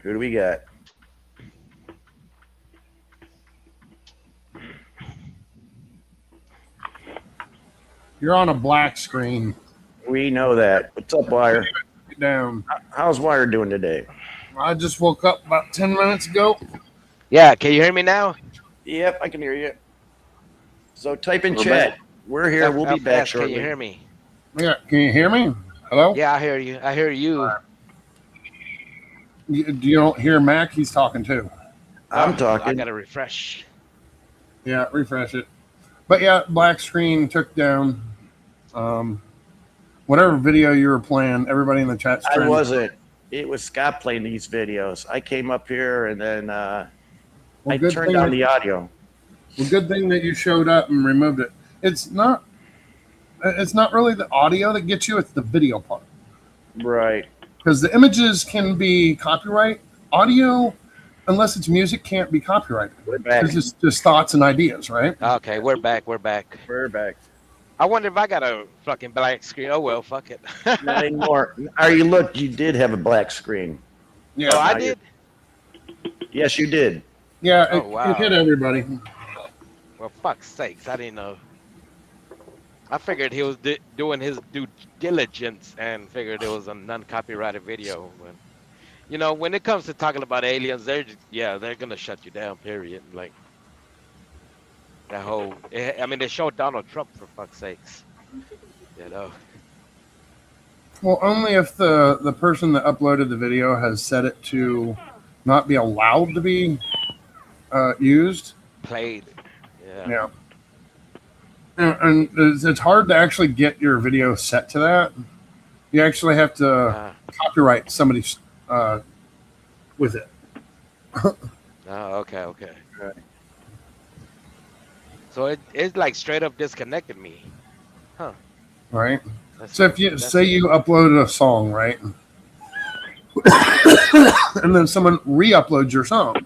do we got? You're on a black screen. We know that. What's up, Wire? Down. How's Wire doing today? I just woke up about 10 minutes ago. Yeah, can you hear me now? Yep, I can hear you. So type in We're chat. back. We're here. We'll How be back fast shortly. Can you hear me? Yeah, can you hear me? Hello? Yeah, I hear you. I hear you. You don't hear Mac? He's talking too. I'm talking. I gotta refresh. Yeah, refresh it. But yeah, black screen took down whatever video you were playing. Everybody in the chat. I wasn't. It was Scott playing these videos. I came up here and then I turned on the audio. Well, good thing that you showed up and removed it. It's not really the audio that gets you, it's the video part. Right. Because the images can be copyright. Audio, unless it's music, can't be copyrighted. We're back. Because it's just thoughts and ideas, right? Okay, we're back. We're back. We're back. I wonder if I got a fucking black screen. Oh well, fuck it. Not anymore. You did have a black screen. Yeah. Oh, I did? Yes, you did. Yeah, Oh, it wow. hit everybody. Well, fuck's sakes, I didn't know. I figured he was doing his due diligence and figured it was a non-copyrighted video. But, you know, when it comes to talking about aliens, they're gonna shut you down. Period. Like that whole. I mean, they showed Donald Trump for fuck's sakes. You know. Well, only if the person that uploaded the video has set it to not be allowed to be used. Played. Yeah. And it's hard to actually get your video set to that. You actually have to copyright somebody with it. Oh, okay. Right. So it's like straight up disconnected me. Huh. Right. That's- So if you that's- say you uploaded a song, right, and then someone re-uploads your song,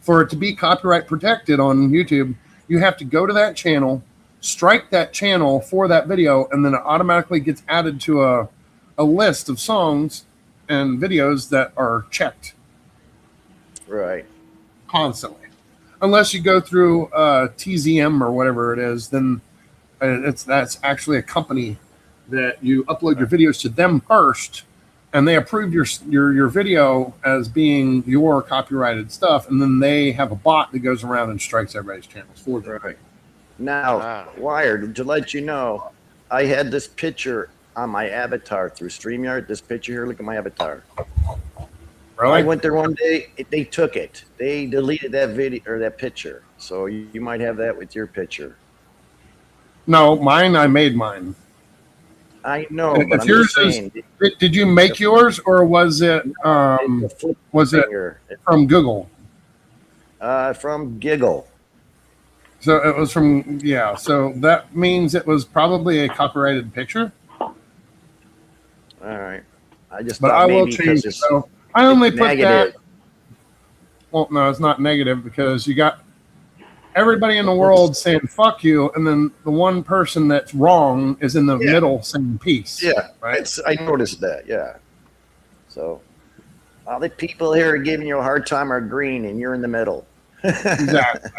for it to be copyright protected on YouTube, you have to go to that channel, strike that channel for that video, and then it automatically gets added to a list of songs and videos that are checked Right. constantly. Unless you go through TZM or whatever it is, then that's actually a company that you upload your videos to them first, and they approve your video as being your copyrighted stuff, and then they have a bot that goes around and strikes everybody's channels for them. Right. Now, Wired, to let you know, I had this picture on my avatar through StreamYard. This picture here, look at my avatar. Really? I went there one day. They took it. They deleted that video or that picture. So you might have that with your picture. No, mine. I made mine. I know, If but I'm yours just saying. did you make yours, or was it from Google? From Giggle. So it was from So that means it was probably a copyrighted picture. All right. I just. But thought I will maybe change. 'cause it's So I only put negative. that. Well, no, it's not negative because you got everybody in the world saying "fuck you," and then the one person that's wrong is in the middle saying "peace." Yeah, right. I noticed that. Yeah. So all the people here are giving you a hard time are green, and you're in the middle. Exactly.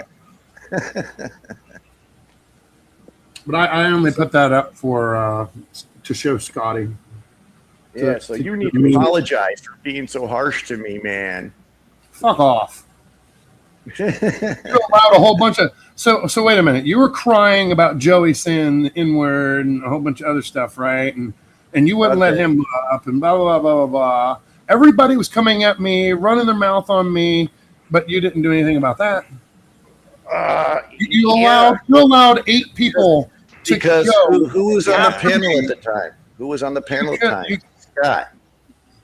But I only put that up for to show Scotty. Yeah, so you need to apologize for being so harsh to me, man. Fuck off. You allowed a whole bunch of so wait a minute. You were crying about Joey saying the N-word and a whole bunch of other stuff, right? And you wouldn't let him up and blah blah blah blah blah. Everybody was coming at me, running their mouth on me, but you didn't do anything about that. You allowed 8 people to Because go. who was on the panel at the time? Who was on the panel at the time? Scott.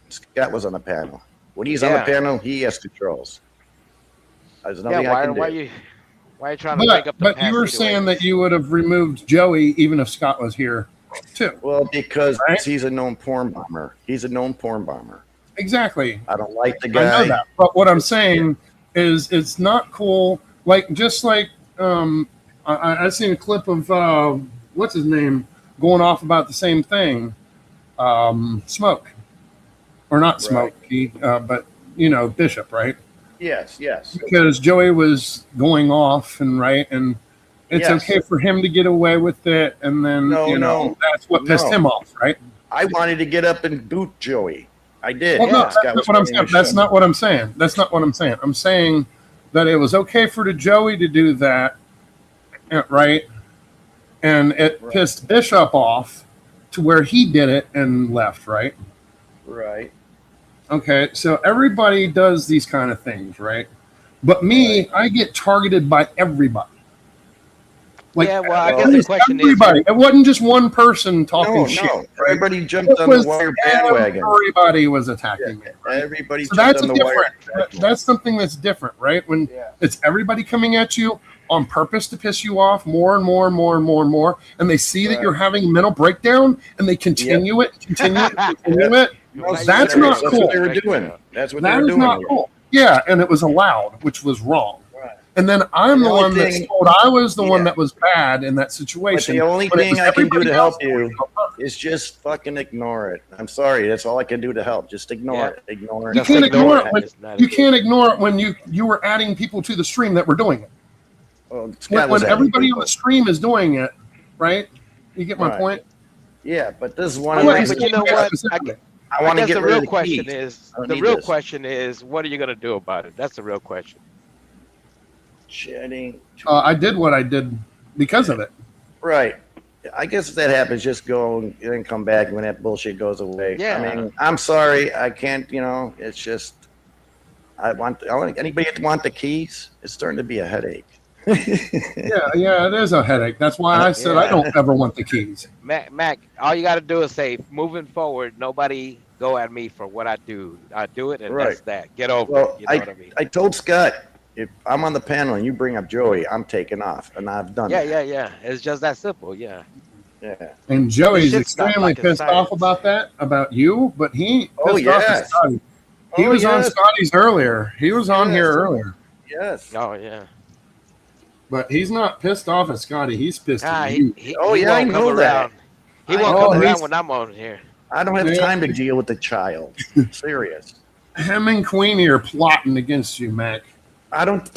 Scott was on the panel. When he's on the panel, he has controls. There's nothing I can do. Why are you trying to make up the But past you were anyway? saying that you would have removed Joey even if Scott was here too. Well, because he's a known porn bomber. He's a known porn bomber. Exactly. I don't like the I guy. know that. But what I'm saying is it's not cool. Like, just like I seen a clip of what's his name, going off about the same thing. Smoke, or not Smoke, but Bishop, right? Yes, yes. Because Joey was going off and it's Yes. okay for him to get away with it, and then No, that's what pissed him off, right? I wanted to get up and boot Joey. I did. Well, no, This that's guy not was what I'm running saying. the That's show. not what I'm saying. That's not what I'm saying. I'm saying that it was okay for the Joey to do that, right? And it pissed Bishop off to where he did it and left, right? Right. Okay, so everybody does these kind of things, right? But me, I get targeted by everybody. Yeah, well, I guess the almost question is- everybody. It wasn't just one person talking No, shit. no. right? Everybody jumped It on the was wire bandwagon. Everybody was attacking me. Everybody So jumped that's on the wire. different. That's something that's different, right? When it's everybody coming at you on purpose to piss you off more and more and more and more and more, and they see that you're having a mental breakdown, and they continue it, continue it, continue it. That's not That's cool. what they were doing. That's what they That were is doing. not here. cool. Yeah, and it was allowed, which was wrong. And then I'm The the only one that's thing- told I was the one that was bad in that But situation. the only when it thing was I can do everybody to help else. you is just fucking ignore it. I'm sorry. That's all I can do to help. Just ignore it. Ignore it. You can't ignore it when you can't ignore it when you were adding people to the stream that were doing it. Well, Scott was When adding everybody people. on the stream is doing it, right? You get my Right. point? Yeah, but this is one Yeah, of the but reasons. you know what? I want to guess get the rid real of the question keys. is I don't the need real this. question is what are you gonna do about it? That's the real question. Shedding. I did what I did because of it. Right. I guess if that happens, just go and then come back when that bullshit goes away. Yeah. I mean, I'm sorry. I can't, it's just, I want anybody that want the keys, it's starting to be a headache. Yeah, it is a headache. That's why I said I don't ever want the keys. Mac, all you got to do is say, moving forward, nobody go at me for what I do. I do it, and that's that. Get over Well, it. You know what I mean? I told Scott, if I'm on the panel and you bring up Joey, I'm taking off, and I've done Yeah, that. yeah. It's just that simple. Yeah. Yeah. And Joey's This shit's not extremely rocket pissed science. off about that, about you, but he Oh, pissed off at yes. Scotty. He Oh, was on yes. Scotty's earlier. He was on here earlier. Yes. Oh yeah. But he's not pissed off at Scotty. He's pissed Ah, at he, you. he, Oh, he yeah, I won't come know that. around. He I won't know come that. around when I'm on here. I don't have Yeah. time to deal with the child. Serious. Him and Queenie are plotting against you, Mac. I don't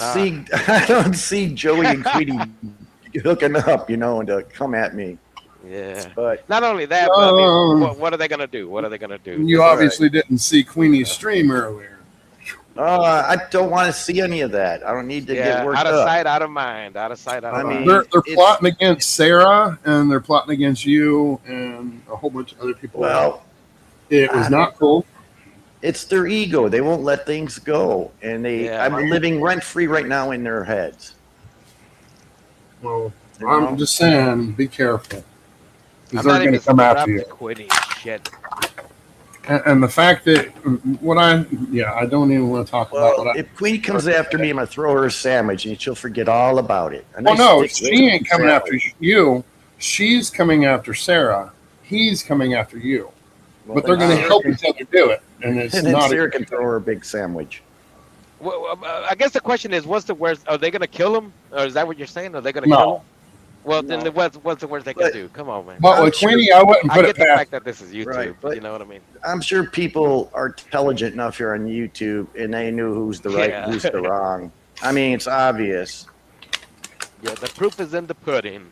see Joey and Queenie hooking up, and to come at me. Yeah. But Not only that, but I mean, Um, what are they gonna do? What are they gonna do? You obviously didn't see Queenie's stream earlier. I don't want to see any of that. I don't need to Yeah, get worked out of up. sight, out of mind. Out of sight, out of I mind. mean, They're it's- plotting against Sarah, and they're plotting against you, and a whole bunch of other people. Well, it was I not cool. It's their ego. They won't let things go, and I'm living rent free right now in their heads. Well, You I'm know? just saying, be careful. I'm Because not they're going even to come after you. quitting shit. And the fact that I don't even want to talk about Well, what I. if Queenie comes after me, I'm gonna throw her a sandwich, and she'll forget all about it. A Well, nice no, thick she ain't coming sandwich. after you. She's coming after Sarah. He's coming after you. Well, But they're then going to Sarah help can- each other do it, and it's And then not. Sarah can throw her a big sandwich. Well, I guess the question is, what's the worst? Are they gonna kill him, or is that what you're saying? Are they gonna No. kill him? Well, then what's the worst they can do? Come on, man. But with Queenie, I wouldn't I put get it the past. fact that this is YouTube. Right, but- you know what I mean? I'm sure people are intelligent enough here on YouTube, and they knew who's the right, Yeah. who's the wrong. I mean, it's obvious, Yeah, the proof is in the pudding.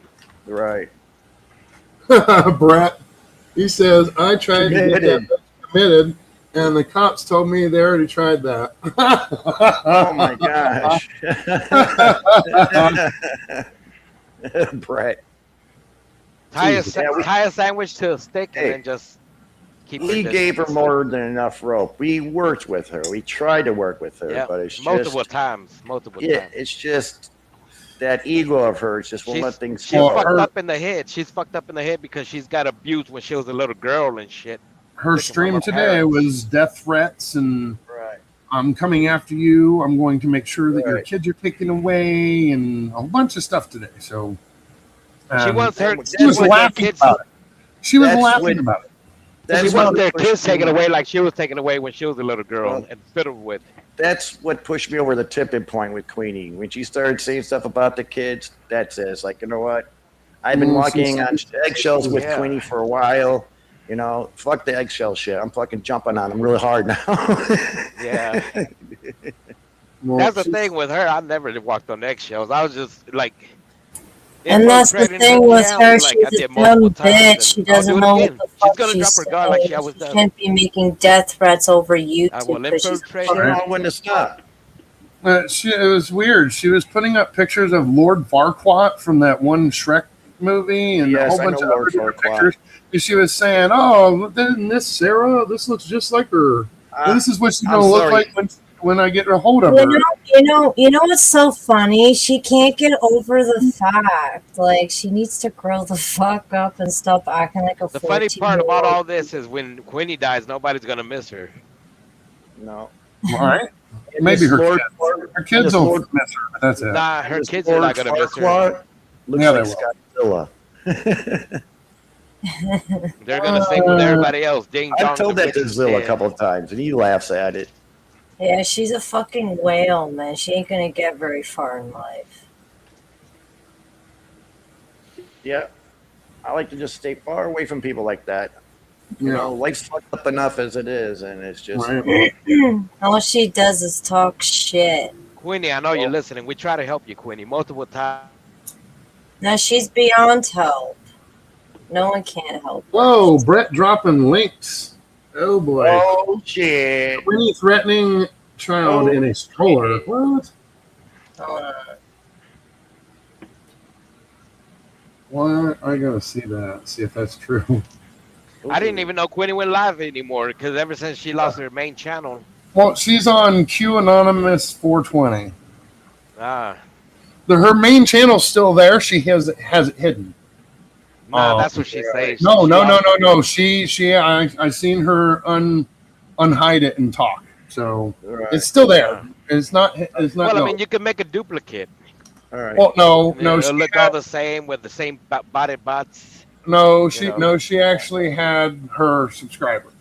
right? Brett, he says, I tried to get that Committed. bitch committed, and the cops told me they already tried that. Oh my gosh, Brett. Tie Jesus. Yeah, we- tie a sandwich to a stick Hey, and then just keep. We your gave her distance. more than enough rope. We worked with her. We tried to work with her, Yeah, but it's multiple just, times. Multiple yeah, times. it's just that ego of hers just won't let things She's go. fucked up in the head. She's fucked up in the head because she's got abused when she was a little girl and shit. Her Taken from stream her today parents. was death threats and Right. I'm coming after you. I'm going to make sure that your Right. kids are taken away and a bunch of stuff today. So She wants her. she was laughing kids. about it. She was That's laughing when- about it. She That's wants what their pushed kids me- taken away like she was taken away when she was a little girl Well, and fiddled with. That's what pushed me over the tipping point with Queenie. When she started saying stuff about the kids, that's it. It's like, you know what? I've been walking on Some- eggshells with Yeah. Queenie for a while. You know, fuck the eggshell shit. I'm fucking jumping on them really hard now. Yeah. Well, That's the she's- thing with her. I never walked on eggshells. I was just like. And that's the thing with her. She's a dumb bitch. She doesn't know what the fuck She's gonna she's drop her guard like she saying. always She does. can't be making death threats over I will YouTube because she's infiltrate Fucking her. wrong when to stop. It was weird. She was putting up pictures of Lord Farquaad from that one Shrek movie and a Yes, whole I bunch know of other Lord different Farquaad. pictures. And she was saying, "Oh, isn't this Sarah? This looks just like her. This is what she's I'm gonna look sorry. like when I get a hold of You her." know what's so funny? She can't get over the fact, like, she needs to grow the fuck up and stop acting like a The funny 14-year-old. part about all this is when Queenie dies, nobody's gonna miss her. No. All right. And Maybe this her Lord- kids. Her and kids this don't Lord- miss her, but that's it. Nah, her This kids are not gonna miss her. Farquaad looks Yeah, like they Godzilla. They're gonna sing with everybody else. Ding dong. I've told the that to witch is Zilla a dead. couple of times, and he laughs at it. Yeah, she's a fucking whale, man. She ain't gonna get very far in life. Yeah. I like to just stay far away from people like that. You Yeah. know, life's fucked up enough as it is, and it's just. All she does is talk shit. Queenie, I know you're listening. We try to help you, Queenie, multiple times. Now she's beyond help. No one can help. Whoa, Brett dropping links. Oh boy. Oh shit. Queenie threatening child in a stroller. What? Why? I gotta see that. See if that's true. I didn't even know Queenie went live anymore because ever since she lost her main channel. Well, she's on Q Anonymous 420. Ah, Her main channel's still there. She has it hidden. nah, that's what she's saying. No. I seen her unhide it and talk. So it's still there. It's not. It's not. Well, I no. mean, you can make a duplicate. All right. Well, no. It'll She look all the same with the same body bots. She actually had her subscribers.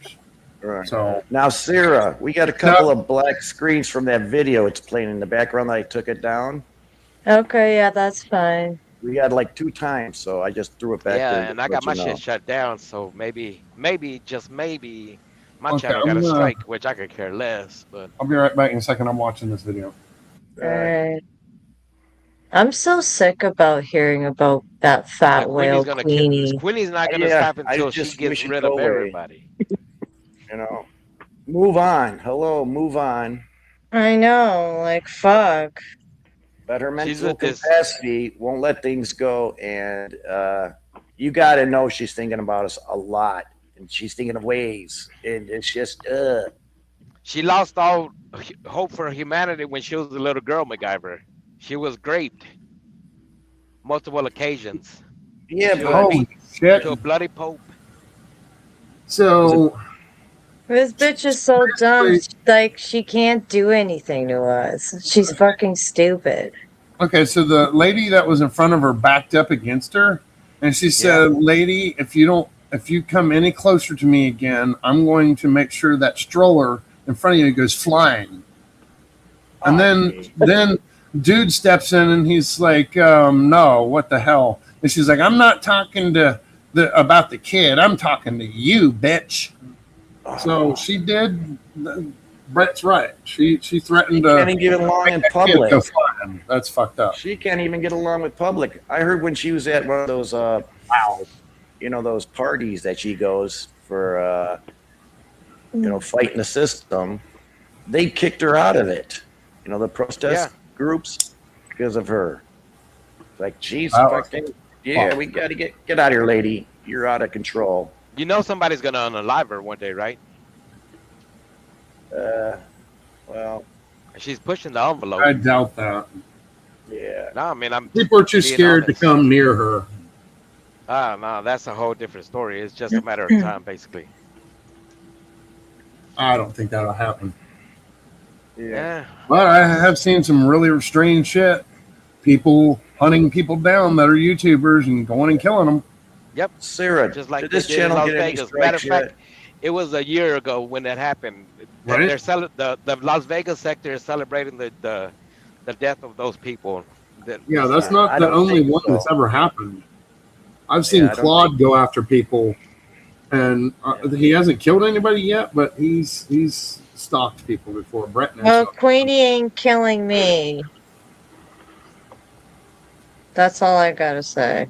Right. So now, Sarah, we got a couple of black screens from that video. It's playing in the background. I took it down. Okay, yeah, that's fine. We had like 2 times, so I just threw it back Yeah, there. to and I got let my you know. shit shut down, so maybe, just maybe, my Okay, channel got a I'm gonna- strike, which I could care less. But I'll be right back in a second. I'm watching this video. Alright. I'm so sick about hearing about that fat whale Queenie's gonna Queenie. kill. Queenie's not gonna Yeah, stop I until just she gets wish it rid go of away. everybody. You know, move on. Hello, move on. I know, like fuck. But her She's mental with this- capacity won't let things go, and you got to know she's thinking about us a lot, and she's thinking of ways, and it's just She lost all hope for humanity when she was a little girl, MacGyver. She was raped multiple occasions. Yeah, to but holy shit. To a bloody pope. So This bitch is so dumb. Like she can't do anything to us. She's fucking stupid. okay, so the lady that was in front of her backed up against her, and she said, "Lady, if you come any closer to me again, I'm going to make sure that stroller in front of you goes flying." And then dude steps in and he's like, "No, what the hell?" And she's like, "I'm not talking to about the kid. I'm talking to you, bitch." So she did. Brett's right. She threatened to can't even get along in make that kid public. go flying. That's fucked up. She can't even get along with public. I heard when she was at one of those those parties that she goes for fighting the system, they kicked her out of it. You know, the protest groups because of her. Like, geez, fucking we gotta get out of here, lady. You're out of control. You know somebody's gonna unalive her one day, right? Well, she's pushing the envelope. I doubt that. Yeah. No, I mean, I'm. People are too being scared honest. to come near her. No, that's a whole different story. It's just a matter of time, basically. I don't think that'll happen. Yeah. But I have seen some really strange shit. People hunting people down that are YouTubers and going and killing them. Yep. Sarah, just like did they this did in channel Las get any Vegas. Matter of strikes fact, it was a year ago when that happened. Right. They're the Las Vegas sector is celebrating the death of those people. Yeah, that's not the only one that's ever happened. I've seen Yeah, I don't Claude go after people, and he hasn't killed anybody yet, but he's stalked people before. Brett knows. Well, Queenie ain't killing me. That's all I gotta say.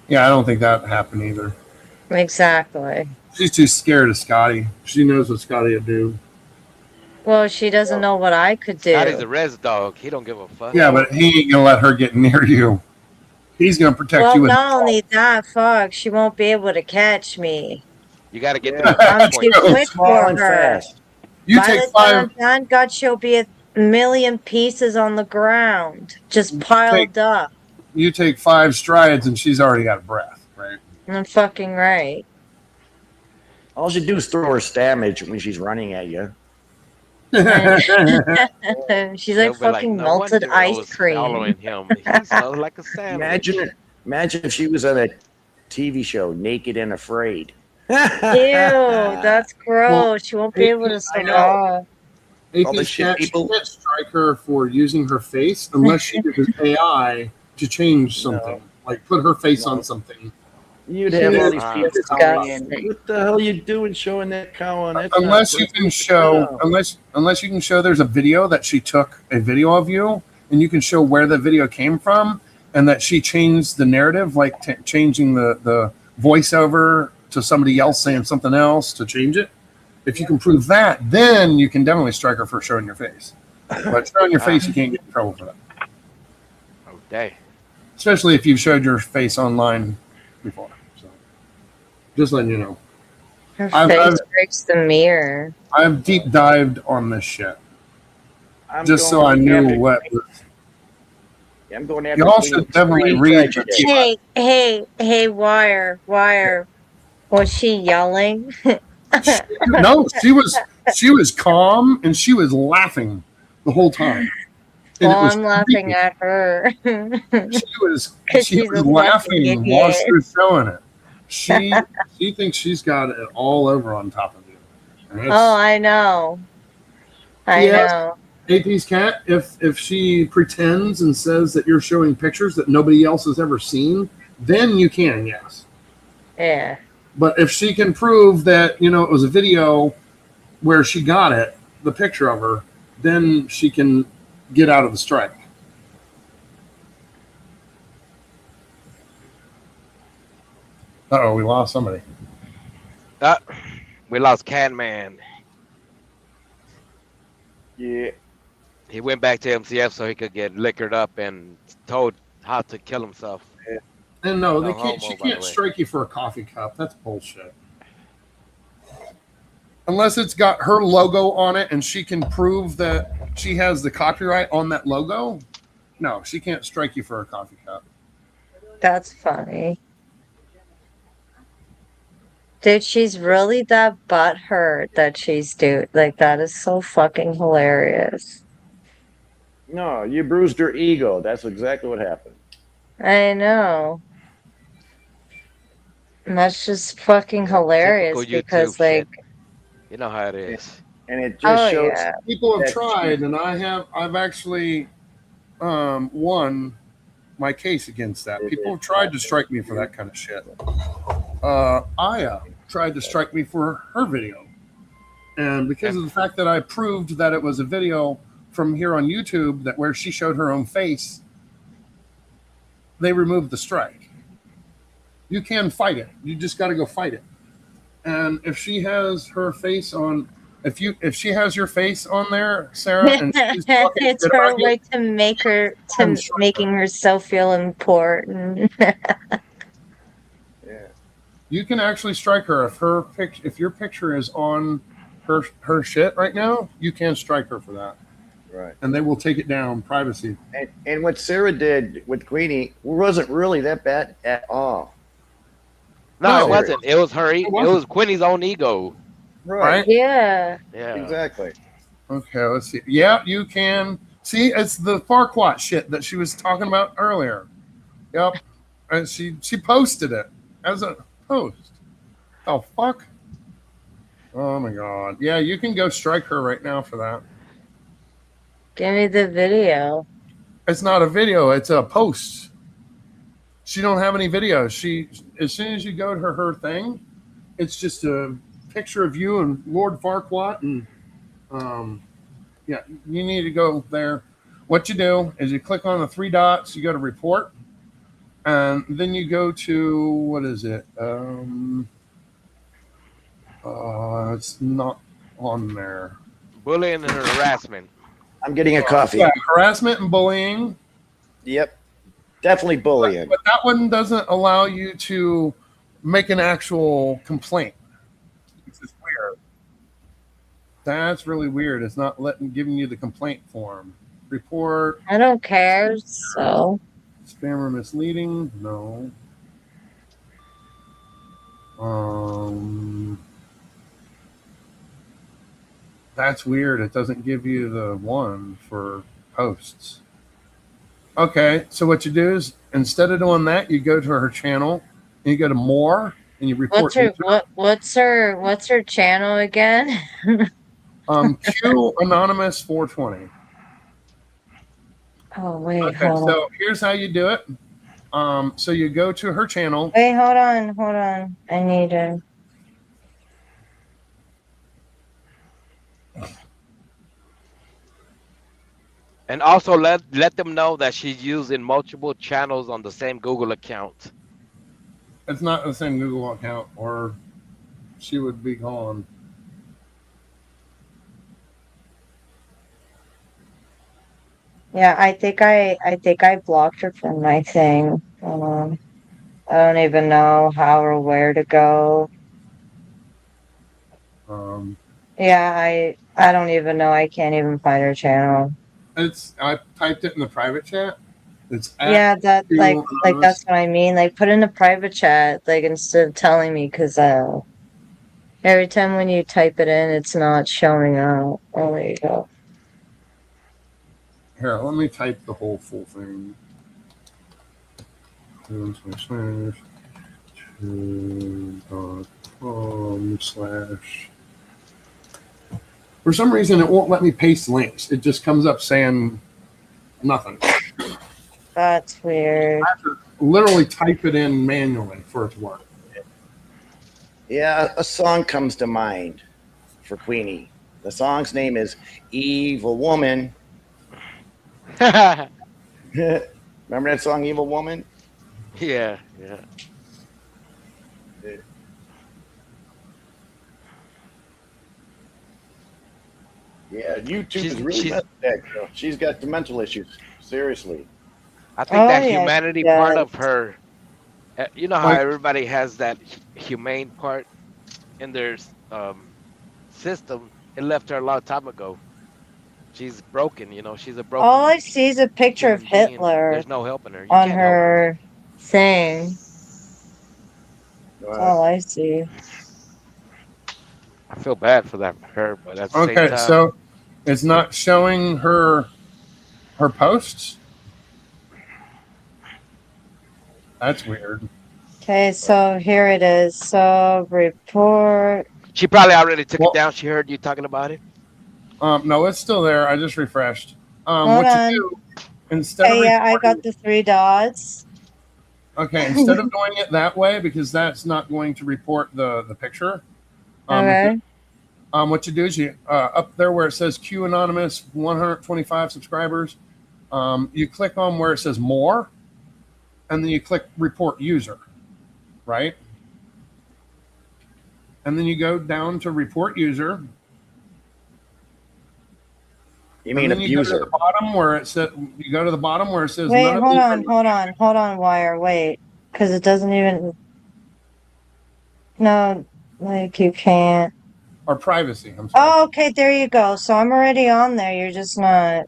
Yeah, I don't think that happened either. Exactly. She's too scared of Scotty. She knows what Scotty would do. Well, she doesn't know what I could do. Scotty's a res dog. He don't give a fuck. Yeah, but he ain't gonna let her get near you. He's gonna protect Well, you with. not only that, fuck, she won't be able to catch me. You got to get to Yeah. the I'm too quick Small for and her. fast. You By take the time 5. I'm done, God, she'll be a million pieces on the ground, just piled up. You take 5 strides, and she's already got breath. Right. I'm fucking right. All you do is throw her damage when she's running at you. She's like They'll be fucking no melted wonder I ice was cream. following him. He smells like a sandwich. Imagine if she was on a TV show, Naked and Afraid. Ew, that's gross. She won't be able to I know. survive. All the AP shit can't, she people- can't strike her for using her face unless she uses AI to change something, like put her face on something. You'd have all these people calling in. disgusting. What the hell are you doing showing that cow on? That's Unless not you can good. show, unless you can show there's a video that she took a video of you, and you can show where the video came from, and that she changed the narrative, like changing the voiceover to somebody else saying something else to change it. If you can prove that, then you can definitely strike her for showing your face. But showing your face, you can't get in trouble for that. Okay. Especially if you've showed your face online before. So, just letting you know. Her I've- face breaks the mirror. I've deep dived on this shit. I'm Just so going I knew after- what. I'm going after Y'all Queen should definitely Queen read. Prejudice. Hey, Wire. Was she yelling? No, she was calm and she was laughing the whole time. And Well, it was I'm laughing creepy. at her. She was 'Cause she she's was a fucking laughing while she idiot. was showing it. She thinks she's got it all over on top of you. And it's- Oh, I know. I Yes. know. AP's cat, if she pretends and says that you're showing pictures that nobody else has ever seen, then you can, yes. Yeah. But if she can prove that, it was a video where she got it, the picture of her, then she can get out of the strike. Uh-oh, we lost somebody. We lost Can Man. Yeah. He went back to MCF so he could get liquored up and told how to kill himself. And no, they No can't. homo, She by the can't way. strike you for a coffee cup. That's bullshit. Unless it's got her logo on it and she can prove that she has the copyright on that logo. No, she can't strike you for a coffee cup. That's funny. Dude, she's really that butthurt that she's like that is so fucking hilarious. No, you bruised her ego. That's exactly what happened. I know. And that's just fucking hilarious Typical YouTube because shit. like You know how it is. And it just Oh, shows yeah. People have that tried, and I've actually won my case against that. People have tried to strike me for that kind of shit. Aya tried to strike me for her video, and because of the fact that I proved that it was a video from here on YouTube that where she showed her own face, they removed the strike. You can fight it. You just got to go fight it. And if she has her face on, if she has your face on there, Sarah, and she's talking it's shit her about you, way to making herself feel important. you can actually strike her if your picture is on her shit right now. You can strike her for that, right? And they will take it down. Privacy. And what Sarah did with Queenie wasn't really that bad at all. No, it wasn't. It was her. It was Quinny's own ego. Right? Yeah. Yeah. Exactly. Okay, let's see. Yeah, you can see. It's the Farquaad shit that she was talking about earlier. Yep, and she posted it as a post. Oh fuck! Oh my god! Yeah, you can go strike her right now for that. Give me the video. It's not a video; it's a post. She don't have any videos. She, as soon as you go to her thing, it's just a picture of you and Lord Farquaad, and yeah, you need to go there. What you do is you click on the three dots, you go to report, and then you go to, what is it? It's not on there. Bullying and harassment. I'm getting a coffee. Yeah, harassment and bullying. Yep. Definitely bullying. But that one doesn't allow you to make an actual complaint. It's just weird. That's really weird. It's not giving you the complaint form. Report. I don't care. So Spam or misleading? No. That's weird. It doesn't give you the one for posts. Okay, so what you do is instead of doing that, you go to her channel and you go to more and you report. what's her channel again? Q Anonymous 420. Oh wait, Okay, hold on. so here's how you do it. So you go to her channel. Wait, hold on. I need to. And also let them know that she's using multiple channels on the same Google account. It's not the same Google account, or she would be gone. Yeah, I think I blocked her from my thing. Hold on. I don't even know how or where to go. Yeah, I don't even know. I can't even find her channel. I typed it in the private chat. It's Yeah, that Q like Anonymous. that's what I mean. Like put in a private chat, like instead of telling me, because every time when you type it in, it's not showing up. Oh, there you go. Here, let me type the whole full thing. // For some reason, it won't let me paste links. It just comes up saying nothing. That's weird. I have to literally type it in manually for it to work. Yeah, a song comes to mind for Queenie. The song's name is Evil Woman. Remember that song, Evil Woman? Yeah. Yeah, YouTube is really messed with that girl. She's got the mental issues. Seriously. I think that humanity part of her, you know how everybody has that humane part in their system. It left her a long time ago. She's broken, she's a broken. All I see is a picture of Hitler. There's no helping her. On her thing. That's all I see. I feel bad for her, but at the same Okay, time, so it's not showing her posts. That's weird. Okay, so here it is. So report. she probably already took it down. She heard you talking about it. No, it's still there. I just refreshed. Hold What on. you do instead of Yeah, I got the 3 dots. Okay, instead of doing it that way, because that's not going to report the picture. Okay. What you do is you up there where it says Q Anonymous 125 subscribers, you click on where it says more, and then you click report user, right? And then you go down to report user. You mean and then you go to abuser? the bottom where it says you go to the bottom where it says Wait, none of hold these on, Wire. Wait, because it doesn't even. No, like you can't. are privacy. I'm sorry. Oh, okay, there you go. So I'm already on there. You're just not.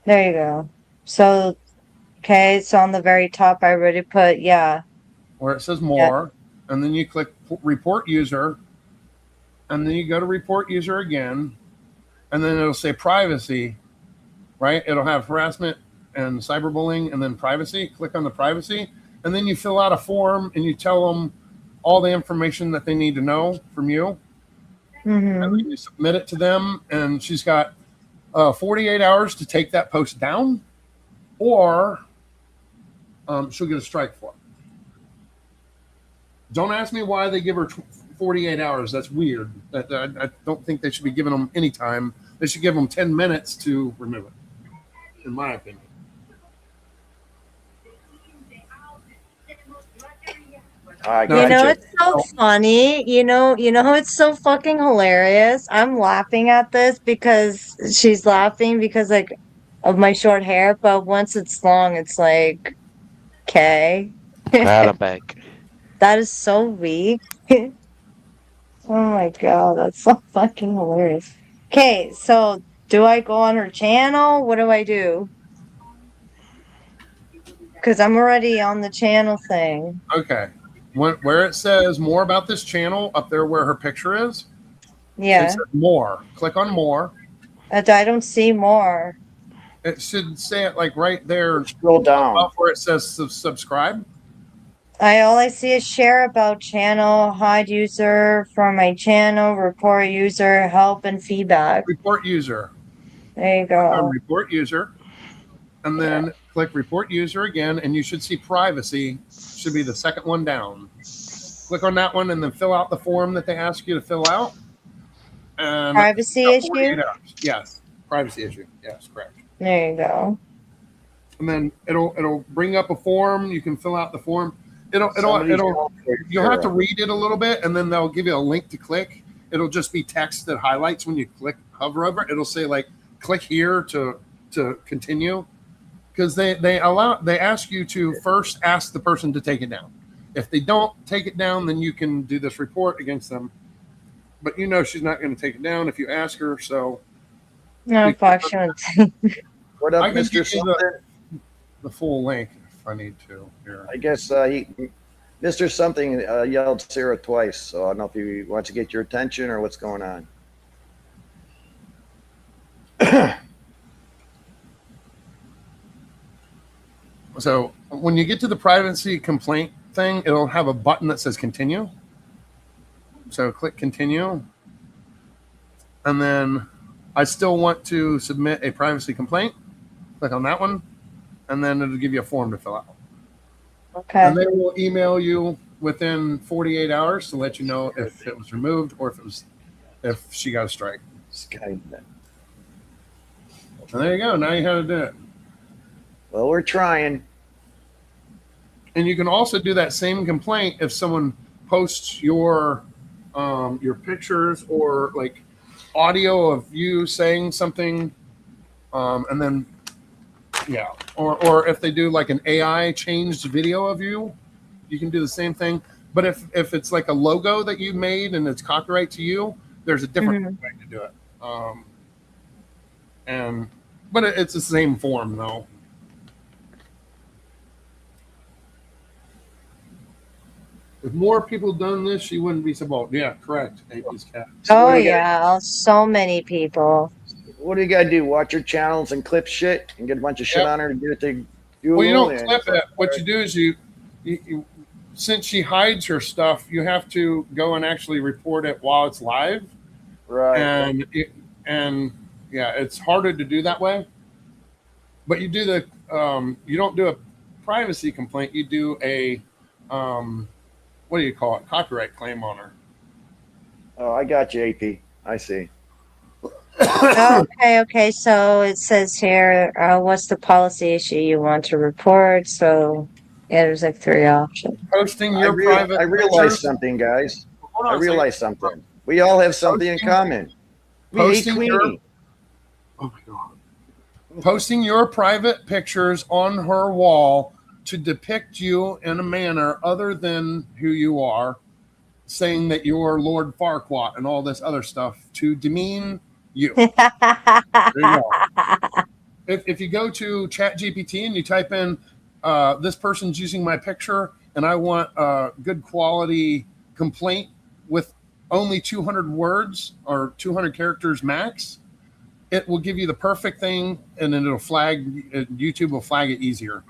There you go. So, okay, so on the very top, I already put, Where it says more, and then you click report user, and then you go to report user again, and then it'll say privacy, right? It'll have harassment and cyberbullying, and then privacy. Click on the privacy, and then you fill out a form, and you tell them all the information that they need to know from you. And then you submit it to them, and she's got 48 hours to take that post down, or she'll get a strike for it. Don't ask me why they give her 48 hours. That's weird. I don't think they should be giving them any time. They should give them 10 minutes to remove it, in my opinion. You know, it's so funny. You know, it's so fucking hilarious. I'm laughing at this because she's laughing because like of my short hair, but once it's long, it's like, okay. Back. That is so weak. Oh my god, that's so fucking hilarious. Okay, so do I go on her channel? What do I do? Because I'm already on the channel thing. Okay. Where it says more about this channel, up there where her picture is, Yeah. it says more. Click on more. I don't see more. It should say it like right there. Scroll down. Above where it says subscribe. All I see is share about channel, hide user from my channel, report user, help and feedback. Report user. There you go. Report user. And then click report user again, and you should see privacy. Should be the second one down. Click on that one and then fill out the form that they ask you to fill out. And Privacy issue? Yes. Privacy issue. Yes, correct. There you go. And then it'll bring up a form. You can fill out the form. You'll have to read it a little bit, and then they'll give you a link to click. It'll just be text that highlights when you hover over it. It'll say like click here to continue, because they ask you to first ask the person to take it down. If they don't take it down, then you can do this report against them. But you know she's not going to take it down if you ask her. So no, fuck, she won't. What up, I can Mr. give you Something? the full link if I need to. Here. I guess Mr. Something yelled Sarah twice, so I don't know if he wants to get your attention or what's going on. So when you get to the privacy complaint thing, it'll have a button that says continue. So click continue. And then I still want to submit a privacy complaint. Click on that one. And then it'll give you a form to fill out. Okay. And they will email you within 48 hours to let you know if it was removed or if she got a strike. And there you go. Now you know how to do it. Well, we're trying. And you can also do that same complaint if someone posts your pictures or like audio of you saying something, and then or if they do like an AI changed video of you, you can do the same thing. But if it's like a logo that you made and it's copyright to you, there's a different way to do it. But it's the same form though. If more people done this, she wouldn't be so bold. Yeah, correct. AP's cat. Oh yeah, so many people. What do you gotta do? Watch your channels and clip shit and get a bunch of shit on her to get it to Google? Well, you don't and- clip it. What you do is you since she hides her stuff, you have to go and actually report it while it's live. Right. And yeah, it's harder to do that way. But you do you don't do a privacy complaint. You do a what do you call it? Copyright claim on her. Oh, I got you, AP. I see. Okay. So it says here, what's the policy issue you want to report? So yeah, there's like 3 options. Posting your private. I realized something, guys. I realized something. We all have something in common. We hate Posting Queenie. Oh my God. Posting your private pictures on her wall to depict you in a manner other than who you are, saying that you're Lord Farquaad and all this other stuff to demean you. There you go. If you go to ChatGPT and you type in, this person's using my picture and I want a good quality complaint with only 200 words or 200 characters max, it will give you the perfect thing, and then YouTube will flag it easier.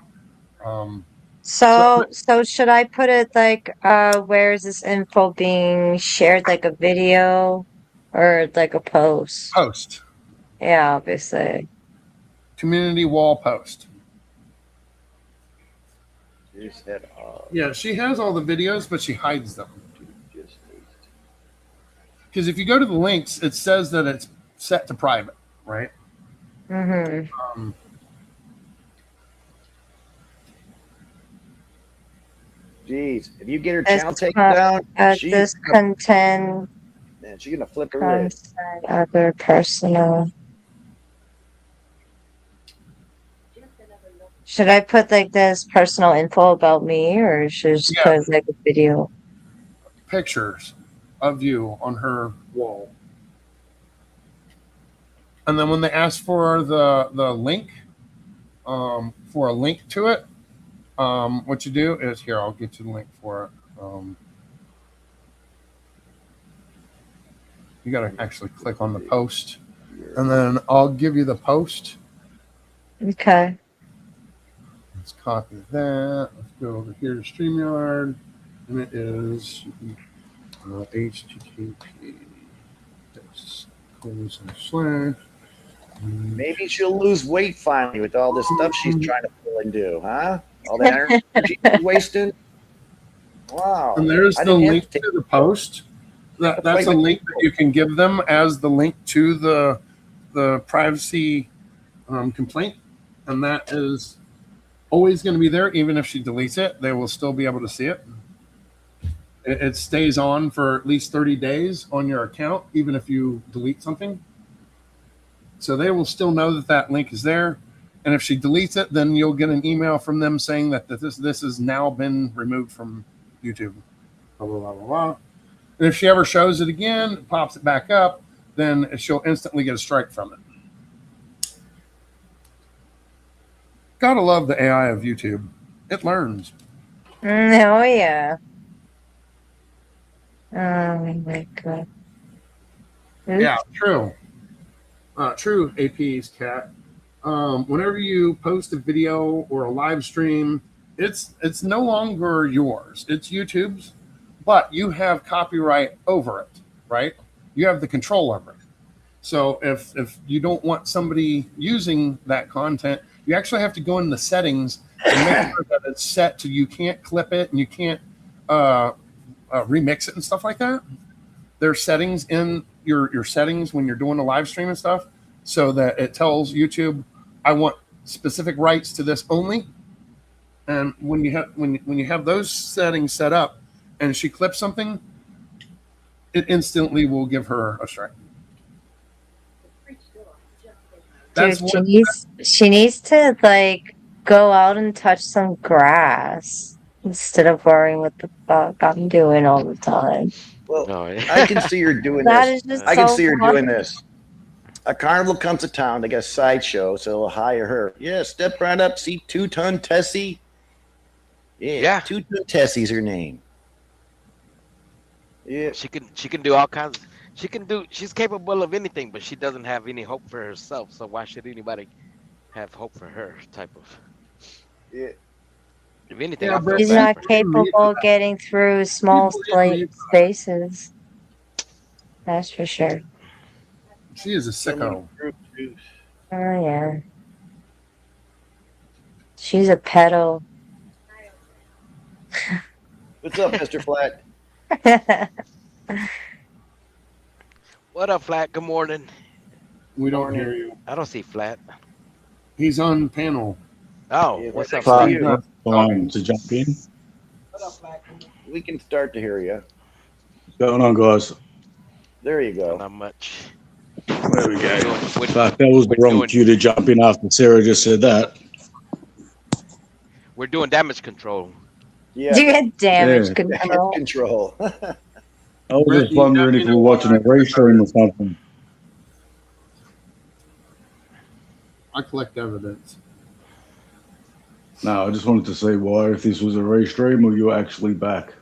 So should I put it like, where is this info being shared, like a video or like a post? Post. Yeah, obviously. Community wall post. Here's head off. Yeah, she has all the videos, but she hides them. Because if you go to the links, it says that it's set to private, right? Mm-hmm. Jeez, if you get her channel taken down, This content man, she's gonna flip her wrist. other personal. Should I put like this personal info about me, or should I just put like a video? Pictures of you on her wall. And then when they ask for the link, for a link to it, what you do is here. I'll get you the link for it. You got to actually click on the post, and then I'll give you the post. Okay. Let's copy that. Let's go over here to StreamYard, and it is HTTP. Maybe she'll lose weight finally with all this stuff she's trying to pull and do, huh? All that energy she's wasting. Wow. And there's the link to the post. That's a link that you can give them as the link to the privacy complaint, and that is always going to be there. Even if she deletes it, they will still be able to see it. It stays on for at least 30 days on your account, even if you delete something. So they will still know that that link is there. And if she deletes it, then you'll get an email from them saying that this has now been removed from YouTube. Blah, blah, blah, blah, blah. And if she ever shows it again, pops it back up, then she'll instantly get a strike from it. Gotta love the AI of YouTube. It learns. Oh yeah. Oh my god. Oops. Yeah, true. True, AP's cat. Whenever you post a video or a live stream, it's no longer yours. It's YouTube's, but you have copyright over it, right? You have the control over it. So if you don't want somebody using that content, you actually have to go in the settings and make sure that it's set to you can't clip it and you can't remix it and stuff like that. There's settings in your settings when you're doing a live stream and stuff, so that it tells YouTube, I want specific rights to this only. And when you have those settings set up, and she clips something, it instantly will give her a strike. Dude, she needs to like go out and touch some grass instead of worrying what the fuck I'm doing all the time. Well, I can see her doing That this. is just I can so see her funny. doing this. A carnival comes to town. They got a sideshow, so they'll hire her. Yeah, step right up. See 2-ton Tessie. Yeah, 2-ton Tessie's her name. Yeah, she can do all kinds. She's capable of anything, but she doesn't have any hope for herself. So why should anybody have hope for her? Type of. Yeah. If anything, She's not capable of getting through small spaces. That's for sure. She is a sicko. Oh yeah. She's a pedo. What's up, Mr. Flat? What up, Flat? Good morning. We don't hear you. I don't see Flat. He's on panel. Oh, what's up, Flat? Flat? To jump in. We can start to hear you. What's going on, guys? There you go. Not much. There we go. But that was the wrong cue to jump in after Sarah just said that. We're doing damage control. Yeah. You get damage Yeah. control. Control. I was just wondering if we were watching a restream or something. I collect evidence. No, I just wanted to see why, if this was a restream or you were actually back.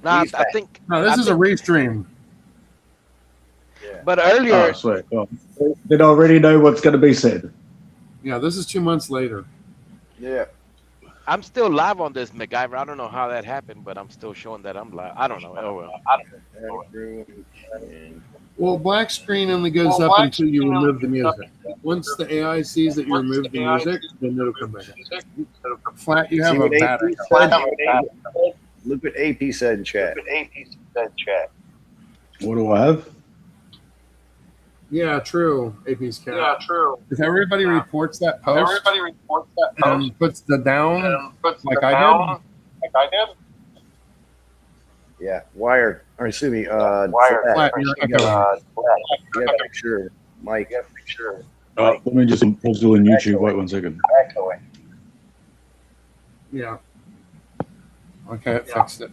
Nah, I think. No, this is a restream. But earlier, Oh, sweet. Oh, did I already know what's going to be said? Yeah, this is 2 months later. Yeah. I'm still live on this MacGyver. I don't know how that happened, but I'm still showing that I'm live. I don't know. Oh well. Well, black screen only goes up until you remove the music. Once the AI sees that you remove the music, then it'll come back up. Flat, you have See a what bad AP account. said? Look what AP said in chat. What do I have? Yeah, true. AP's cat. Yeah, true. If everybody reports that post, and puts the down like I did. Yeah, wired. Or excuse me, Flat, you're echoing. You gotta make sure, Mike. You gotta make sure. Let me just pause doing YouTube. Wait 1 second. Yeah. Okay, it fixed it.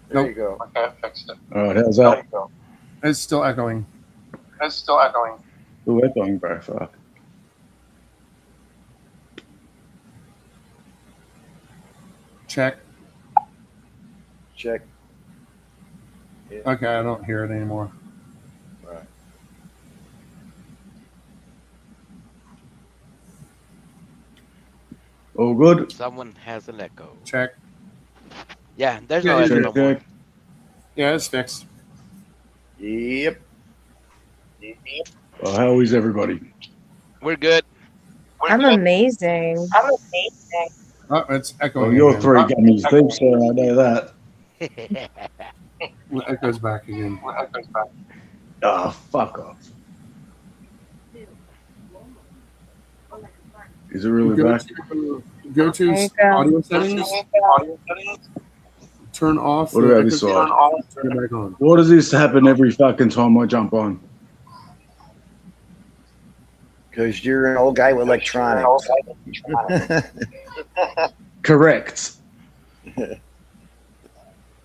There you go. Okay, it fixed it. All right, how's that? It's still echoing. Oh, echoing, bro. Fuck. Check. Check. Okay, I don't hear it anymore. Right. All good? Someone has an echo. Check. Yeah, there's no echo no more. Yeah, it's fixed. Yep. Well, how is everybody? We're good. I'm amazing. Oh, it's echoing. Well, you're again. three gummies deep, so I know that. It echoes back again. Oh, fuck off. Is it really back? Go to There you go. audio settings. Turn off. What the about echo this side? sound, Turn it back on. Why does this happen every fucking time I jump on? Because you're an old guy with electronics. Correct.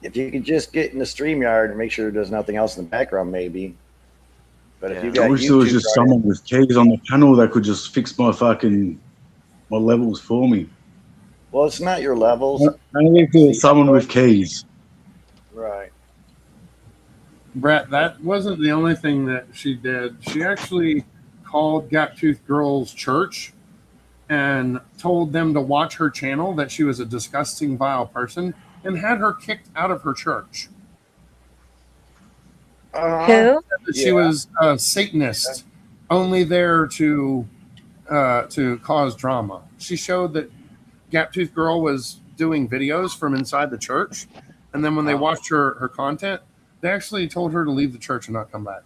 If you could just get in the StreamYard and make sure there's nothing else in the background, maybe. But if you I got wish there was YouTube just running- someone with keys on the panel that could just fix my levels for me. well, it's not your levels. I need someone with keys. Right. Brett, that wasn't the only thing that she did. She actually called Gaptooth Girls Church and told them to watch her channel, that she was a disgusting, vile person, and had her kicked out of her church. Who? She was a Satanist, only there to cause drama. She showed that Gaptooth Girl was doing videos from inside the church, and then when they watched her content, they actually told her to leave the church and not come back.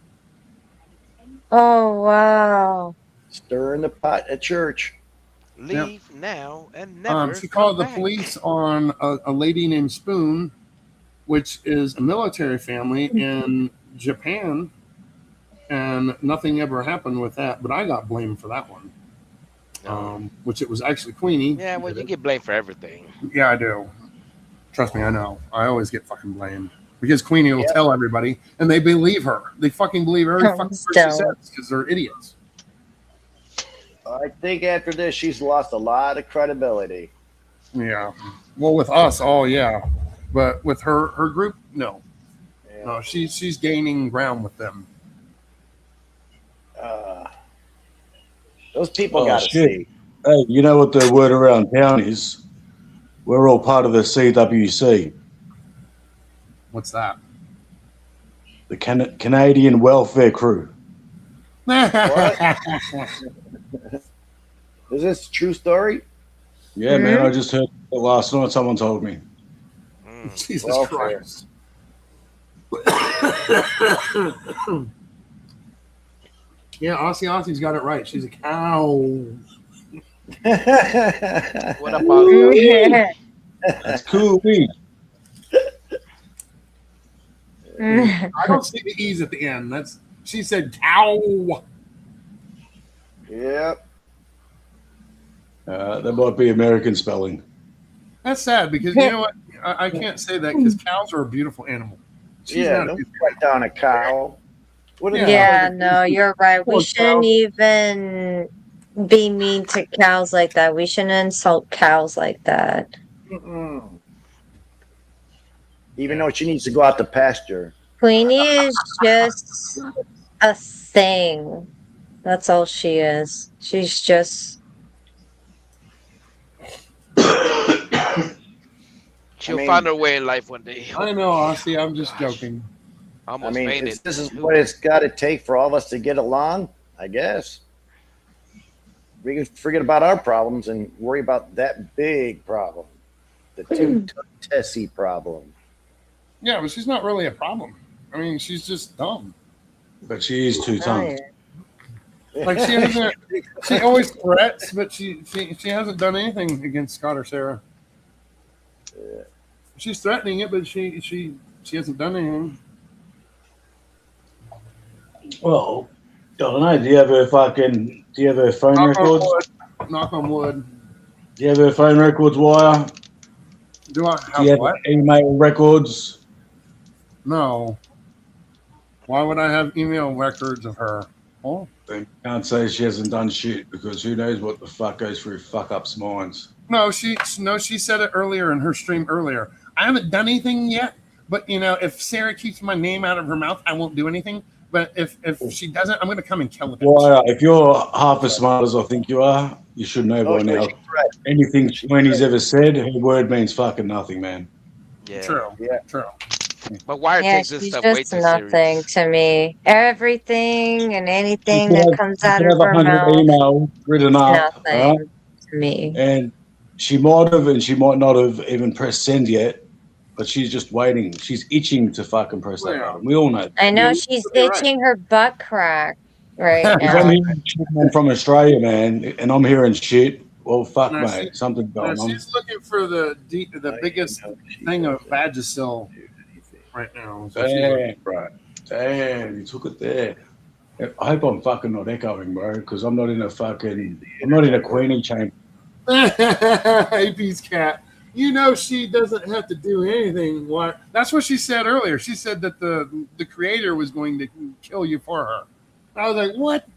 Oh wow. Stirring the pot at church. Leave now and never. She called the come back. police on a lady named Spoon, which is a military family in Japan, and nothing ever happened with that. But I got blamed for that one, which it was actually Queenie. Yeah, well, you get blamed for everything. Yeah, I do. Trust me, I know. I always get fucking blamed because Queenie will tell everybody, and they believe her. They fucking believe every fucking word she says because they're idiots. I think after this, she's lost a lot of credibility. Yeah. Well, with us, oh yeah, but with her group, no. No, she's gaining ground with them. Those people Oh, got to shit. see. Hey, you know what the word around town is? We're all part of the CWC, What's that? the Canadian Welfare Crew. Is this a true story? Yeah, man, I just heard it last night. Someone told me. Jesus Welfare. Christ. Yeah, Aussie's got it right. She's a cow. What up, Ozzy? That's cool, dude. I don't see the E's at the end. She said cow. Yep. That might be American spelling. That's sad because you know what? I can't say that because cows are a beautiful animal. She's Yeah, not a don't beautiful write down a cow. What is Yeah, that? no, you're right. We Poor shouldn't even be mean to cows like that. We shouldn't insult cows like that. Mm-mm. Even though she needs to go out to pasture. Queenie is just a thing. That's all she is. She's just She'll find her way in life one day. I know, Aussie. I'm just joking. Almost I mean, fainted. this is what it's got to take for all of us to get along, I guess. We can forget about our problems and worry about that big problem, the Tessie problem. Yeah, but she's not really a problem. I mean, she's just dumb. But she is two-tongued. Like she hasn't. She always threats, but she hasn't done anything against Scott or Sarah. She's threatening it, but she hasn't done anything. Well, I don't know. Do you have her phone records? Knock on wood. Do you have her phone records, Wire? Do I Do you have have what? email records? No. Why would I have email records of her? Oh. They can't say she hasn't done shit because who knows what the fuck goes through fuck-ups' minds. No, she said it earlier in her stream earlier. I haven't done anything yet, but if Sarah keeps my name out of her mouth, I won't do anything. But if she doesn't, I'm going to come and kill her. Wire, if you're half as smart as I think you are, you should know by now. Anything Sweeney's ever said, her word means fucking nothing, man. Yeah. True. Yeah. True. But Wire Yeah, takes this she's stuff way just too nothing to me. Everything and anything You that could comes have out of her 100 mouth, emails written up, nothing right? to me. And she might have and she might not have even pressed send yet, but she's just waiting. She's itching to fucking press that button. We all know. I know You- she's itching her butt crack right If I'm now. hearing shit from Australia, man, and I'm hearing shit, well, fuck, No, mate, something's No, going on. she's looking for the biggest thing of Vagisil right now. So she's Damn, bro. Damn, you took it there. I hope I'm fucking not echoing, bro, because I'm not in a Queenie chamber. AP's cat. She doesn't have to do anything. What? That's what she said earlier. She said that the creator was going to kill you for her. I was like, what?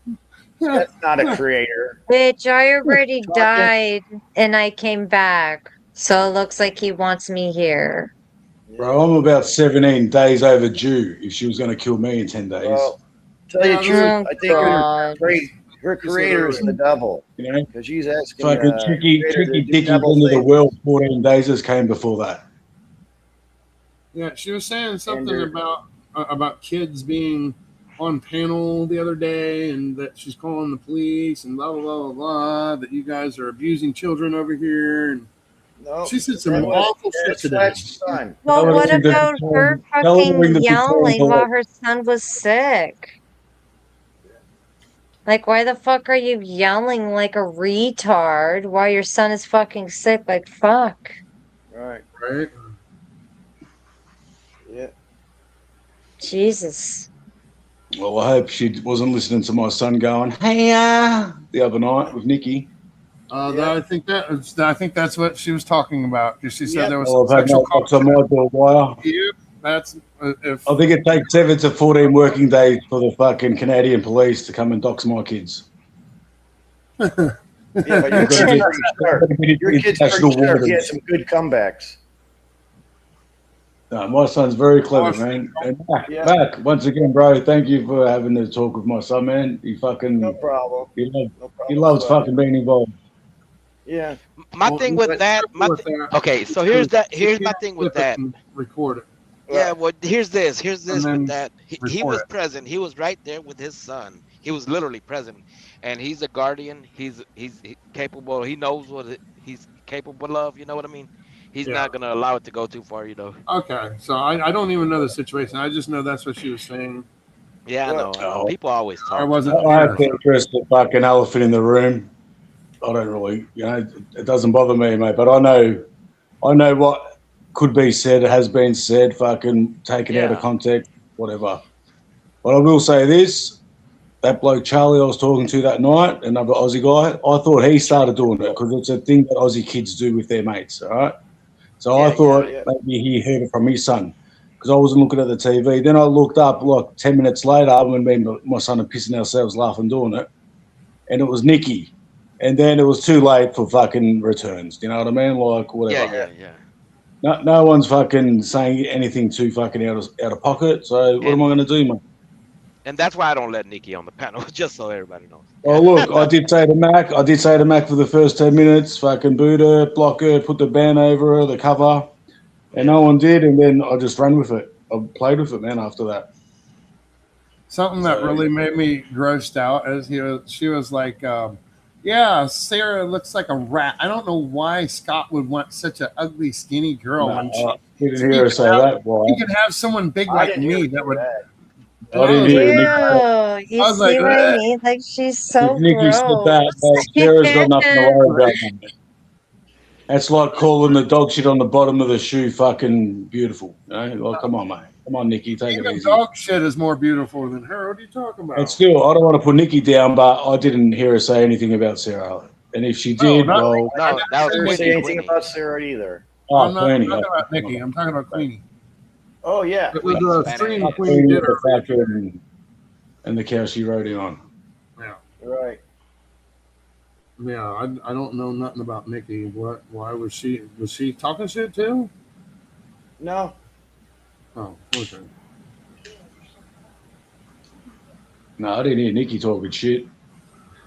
That's not a creator. Bitch, I already died and I came back. So it looks like he wants me here. Bro, I'm about 17 days overdue if she was going to kill me in 10 days. Well, tell you the truth, Oh, I think her creator is the devil. You know? Because she's asking Fucking tricky Dicky into the world 14 days as came before that. Yeah, she was saying something about kids being on panel the other day, and that she's calling the police and blah blah blah blah blah. That you guys are abusing children over here, and she said some awful shit today. Well, what about her tell her to ring fucking the yelling Victorian while police. her son was sick? Like, why the fuck are you yelling like a retard while your son is fucking sick? Like, fuck. Right. Right. Yeah. Jesus. Well, I hope she wasn't listening to my son going, hey, the other night with Nikki. I think that's what she was talking about. Because she said there was Well, some I've had sexual no box on my door wire. Yep, that's if I think it takes 7 to 14 working days for the fucking Canadian police to come and dox my kids. Yeah, but your kids are sharp. Your kids are sharp. He had some good comebacks. No, my son's very clever, man. And back, once again, bro, thank you for having the talk with my son, man. He fucking, No problem. he loves fucking being involved. Yeah. My thing with that, okay, so here's my thing with that. Record it. Yeah, well, here's this then with that. He record was it. present. He was right there with his son. He was literally present, and he's a guardian. He's capable. He knows what he's capable of. You know what I mean? He's not gonna allow it to go too far. You know. Okay, so I don't even know the situation. I just know that's what she was saying. Yeah, I know. People always talk. I wasn't. I have to address the fucking elephant in the room. I don't really, it doesn't bother me, mate. But I know what could be said, has been said, fucking taken out of context, whatever. But I will say this: that bloke Charlie I was talking to that night, another Aussie guy, I thought he started doing it because it's a thing that Aussie kids do with their mates, all right? So I thought maybe he heard it from his son because I wasn't looking at the TV. Then I looked up like 10 minutes later when me and my son are pissing ourselves laughing doing it, and it was Nikki. And then it was too late for fucking returns. You know what I mean? Like whatever. Yeah. No one's fucking saying anything too fucking out of pocket. So what am I going to do, man? And that's why I don't let Nikki on the panel, just so everybody knows. Oh look, I did say to Mac for the first 10 minutes, fucking boot her, block her, put the band over her, the cover. And no one did, and then I just ran with it. I played with it, man, after that. Something that really made me grossed out is she was like, yeah, Sarah looks like a rat. I don't know why Scott would want such an ugly, skinny girl. No, when I didn't hear her say that, boy. He could have someone big like me that would. I didn't hear Nikki. Ew, you I was see like, what I mean? Like, she's so If Nikki said gross. that, Sarah's got nothing to worry about, man. That's like calling the dog shit on the bottom of the shoe fucking beautiful. You know? Like, come on, mate. Come on, Nikki, take it Even easy. dog shit is more beautiful than her. What are you talking about? And still, I don't want to put Nikki down, but I didn't hear her say anything about Sarah. And if she did, No, that I was didn't say anything about Sarah either. I'm not Queenie. talking about Nikki. I'm talking about Queenie. Oh yeah, It was a stream Queenie Queenie did with her. the fucking- and the cow she rode in on. Yeah. Right. Yeah, I don't know nothing about Nikki. Why was she talking shit too? No. Oh, okay. No, I didn't hear Nikki talking shit.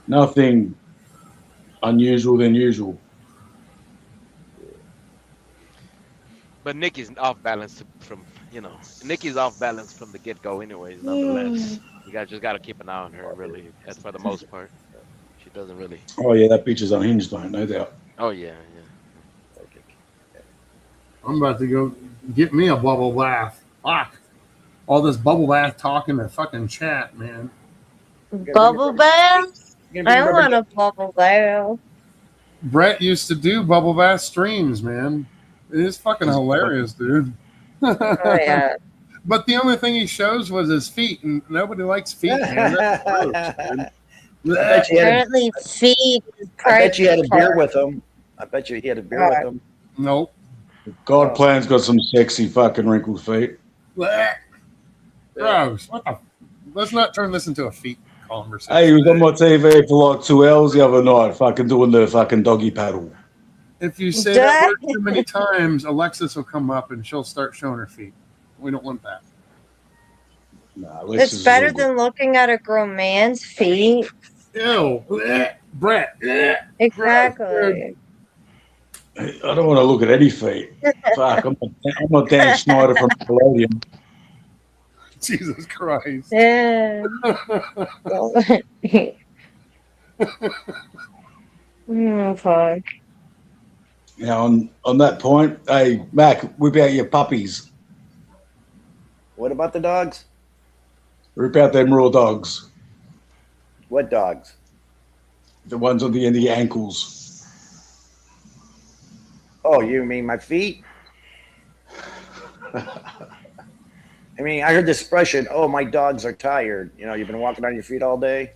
Nothing unusual than usual. But Nikki's off balance from, Nikki's off balance from the get-go anyways, nonetheless. You just got to keep an eye on her, really, as for the most part. She doesn't really. Oh, yeah, that bitch is unhinged, mate, no doubt. Oh, yeah. I'm about to go get me a bubble bath. Fuck. All this bubble bath talk in the fucking chat, man. Bubble bath? I want a bubble bath. Brett used to do bubble bath streams, man. It is fucking hilarious, dude. Oh, yeah. But the only thing he shows was his feet, and nobody likes feet, man. That's gross, dude. Apparently, feet. I bet you had a beer with him. I bet you he had a beer with him. Nope. God Plan's got some sexy fucking wrinkled feet. Blech. Gross. What the? Let's not turn this into a feet conversation. Hey, he was on my TV for like 2 hours the other night, fucking doing the fucking doggy paddle. If you say that word too many times, Alexis will come up and she'll start showing her feet. We don't want that. Nah, It's better than looking at a grown man's feet. Ew. Blech. Brett. Blech. Exactly. I don't want to look at any feet. Fuck, I'm not Dan Schneider from Nickelodeon. Jesus Christ. Yeah. Oh, fuck. Now, on that point, hey, Mac, whip out your puppies. What about the dogs? Rip out them raw dogs. What dogs? The ones on the end of your ankles. Oh, you mean my feet? I mean, I heard the expression, oh, my dogs are tired. You've been walking on your feet all day.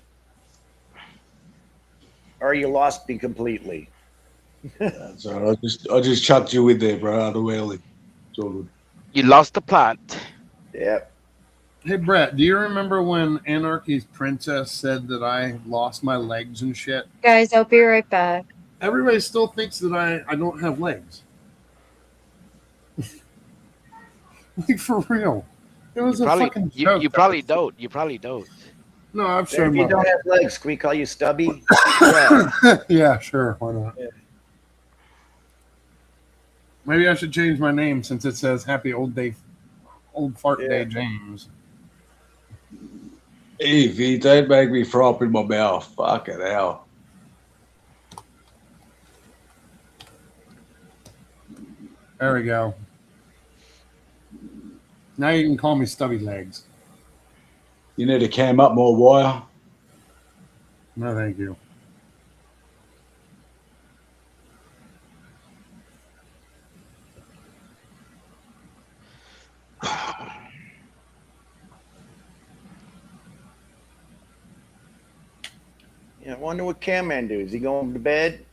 Or you lost me completely. That's all right. I just chucked you in there, bro, out of Whaley. It's all good. You lost the plot. Yep. Hey, Brett, do you remember when Anarchy's Princess said that I lost my legs and shit? Guys, I'll be right back. Everybody still thinks that I don't have legs. Like, for real. It was fucking joke. You probably don't. You probably don't. No, I'm If sure. you don't have legs, can we call you Stubby? Yeah, sure. Why not? Yeah. Maybe I should change my name since it says Happy Old Fart Day James. Evie, don't make me throw up in my mouth. Fucking hell. There we go. Now you can call me Stubby Legs. You need to cam up more wire. No, thank you. I wonder what Cam Man do. Is he going to bed?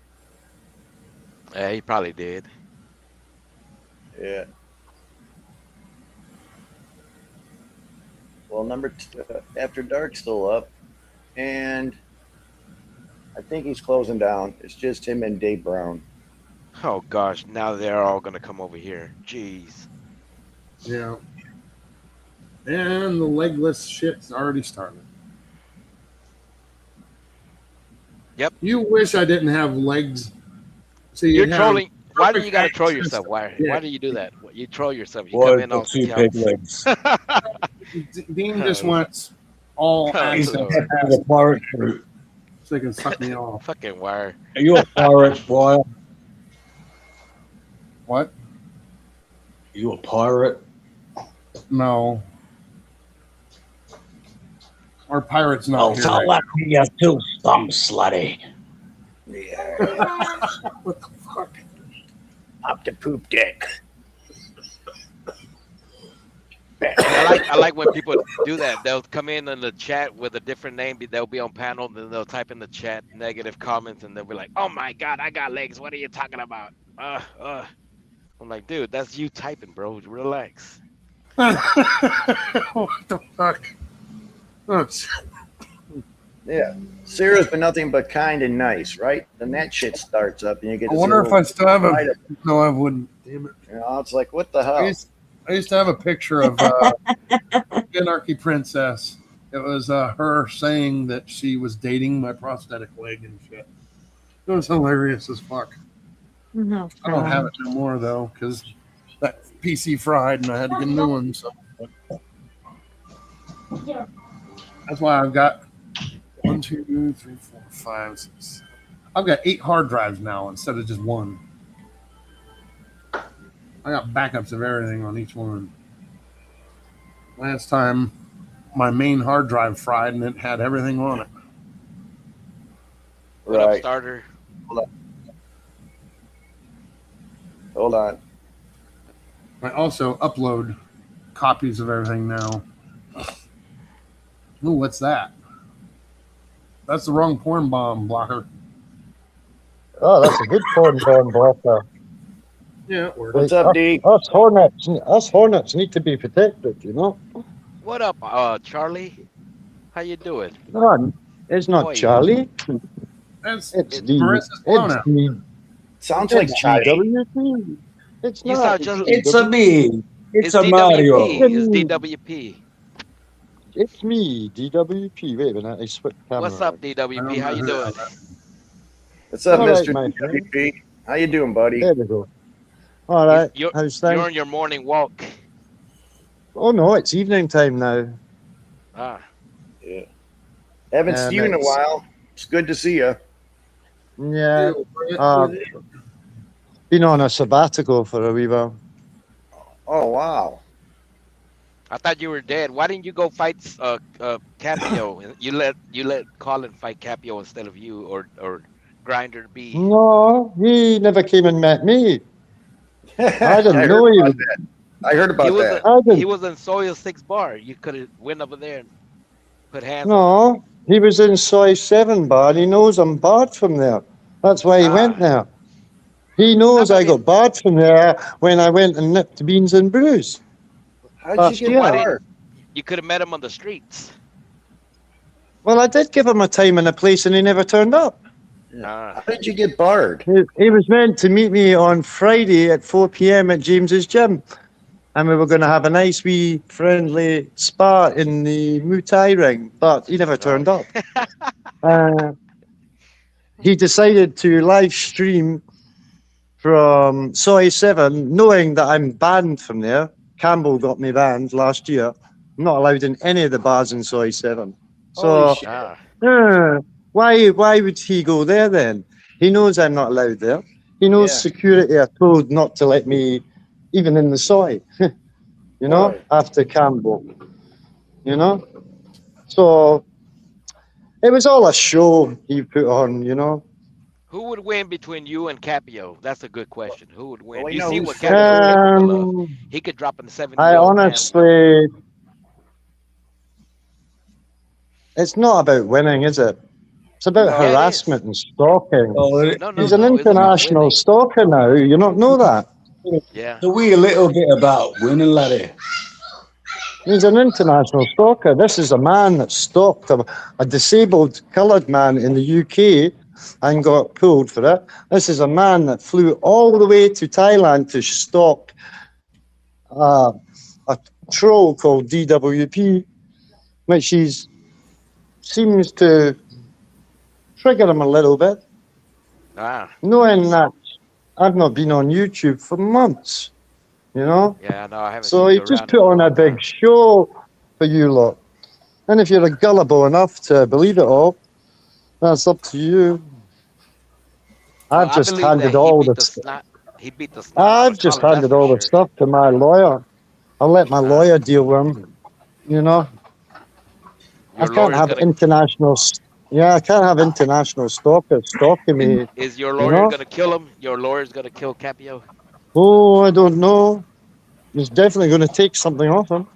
Yeah, he probably did. Yeah. Well, After Dark's still up, and I think he's closing down. It's just him and Dave Brown. Oh gosh, now they're all gonna come over here. Jeez. Yeah. And the legless shit's already started. Yep. You wish I didn't have legs. So You're trolling. why do you gotta troll yourself? Why do you do that? You troll yourself. You Boy, come in all two pig legs. Dean just wants all He's access. a pirate fruit. So they can suck me off. Fucking wire. Are you a pirate, boy? What? Are you a pirate? No. Our pirate's not here. Tell Right that you're too dumb, slutty. What the fuck? Up the poop dick. I like when people do that. They'll come in the chat with a different name. They'll be on panel, then they'll type in the chat negative comments, and they'll be like, "Oh my god, I got legs. What are you talking about?" I'm like, dude, that's you typing, bro. Relax. What the fuck? Yeah. Sarah's been nothing but kind and nice, right? Then that shit starts up and you get I to wonder see if I still have a. light up. No, I wouldn't. Damn it. You know, it's like, what the hell? I used to have a picture of Anarchy Princess. It was her saying that she was dating my prosthetic leg and shit. It was hilarious as fuck. No, I don't have it no more though, because that PC fried and I had to get a new one. So that's why I've got 1, 2, 3, 4, 5, 6. I've got 8 hard drives now instead of just one. I got backups of everything on each one. Last time, my main hard drive fried and it had everything on it. What up, Right. starter? Hold on. I also upload copies of everything now. Ooh, what's that? That's the wrong porn bomb blocker. Oh, that's a good porn blocker. Yeah. What's up, D? Us hornets need to be protected, you know. What up, Charlie? How you doing? No, it's not Boy. Charlie. That's It's Marissa's pronoun. Sounds like Charlie. DWP. It's You not. sound just. It's a me. It's a DWP. Mario. It's DWP. It's me, DWP. Wait a minute, I switched camera. What's up, DWP? How you doing? What's up, All right, Mr. my friend. DWP? How you doing, buddy? There we go. All right, You're, how's you're things? on your morning walk. Oh no, it's evening time now. Ah. Yeah. Haven't seen you in a it's- while. It's good to see you. Yeah, been on a sabbatical for a wee while. Oh wow. I thought you were dead. Why didn't you go fight Capio? You let Colin fight Capio instead of you or Grinder B. No, he never came and met me. I didn't heard know he about was. that. I heard about He was that. I didn't. he was in Soil 6 bar. You could have went over there and put hands on him. No, he was in Soy 7 bar. He knows I'm barred from there. That's why he went there. He knows I got barred from there when I went and nipped Beans and Brews. How'd last you year. get barred? You could have met him on the streets. Well, I did give him a time and a place, and he never turned up. How did you get barred? He was meant to meet me on Friday at 4 p.m. at James's gym, and we were going to have a nice wee friendly spa in the Muay Thai ring, but he never turned up. He decided to live stream from Soy 7, knowing that I'm banned from there. Campbell got me banned last year. I'm not allowed in any of the bars in Soy 7. So, why would he go there then? He knows I'm not allowed there. He knows security are told not to let me even in the soy, you know, after Campbell, you know. So it was all a show he put on, you know. Who would win between you and Capio? That's a good question. Who would win? Well, you you know see who's what Capio is capable of. Um, He could drop in the 70. I honestly, it's not about winning, is it? It's about No, it harassment and stalking. Oh, He's an international stalker now. You not know that? Yeah. So we a little bit about winning, laddie. He's an international stalker. This is a man that stalked a disabled coloured man in the UK and got pulled for it. This is a man that flew all the way to Thailand to stalk a troll called DWP, which seems to trigger him a little bit, Ah. knowing that I've not been on YouTube for months, you know? Yeah, no, I haven't. So seen he you just around put in a on a long big time. show for you lot. And if you're gullible enough to believe it all, that's up to you. Well, I've I just believe that handed he all beat the the stuff. snot. He beat the snot out I've of just Colin, that's handed for all the sure. stuff to my lawyer. I'll let my lawyer deal with him, you know? I Your can't lawyer's have gonna. international, I can't have international stalkers stalking me, Is your you lawyer know? gonna kill him? Your lawyer's gonna kill Capio? Oh, I don't know. He's definitely going to take something off him.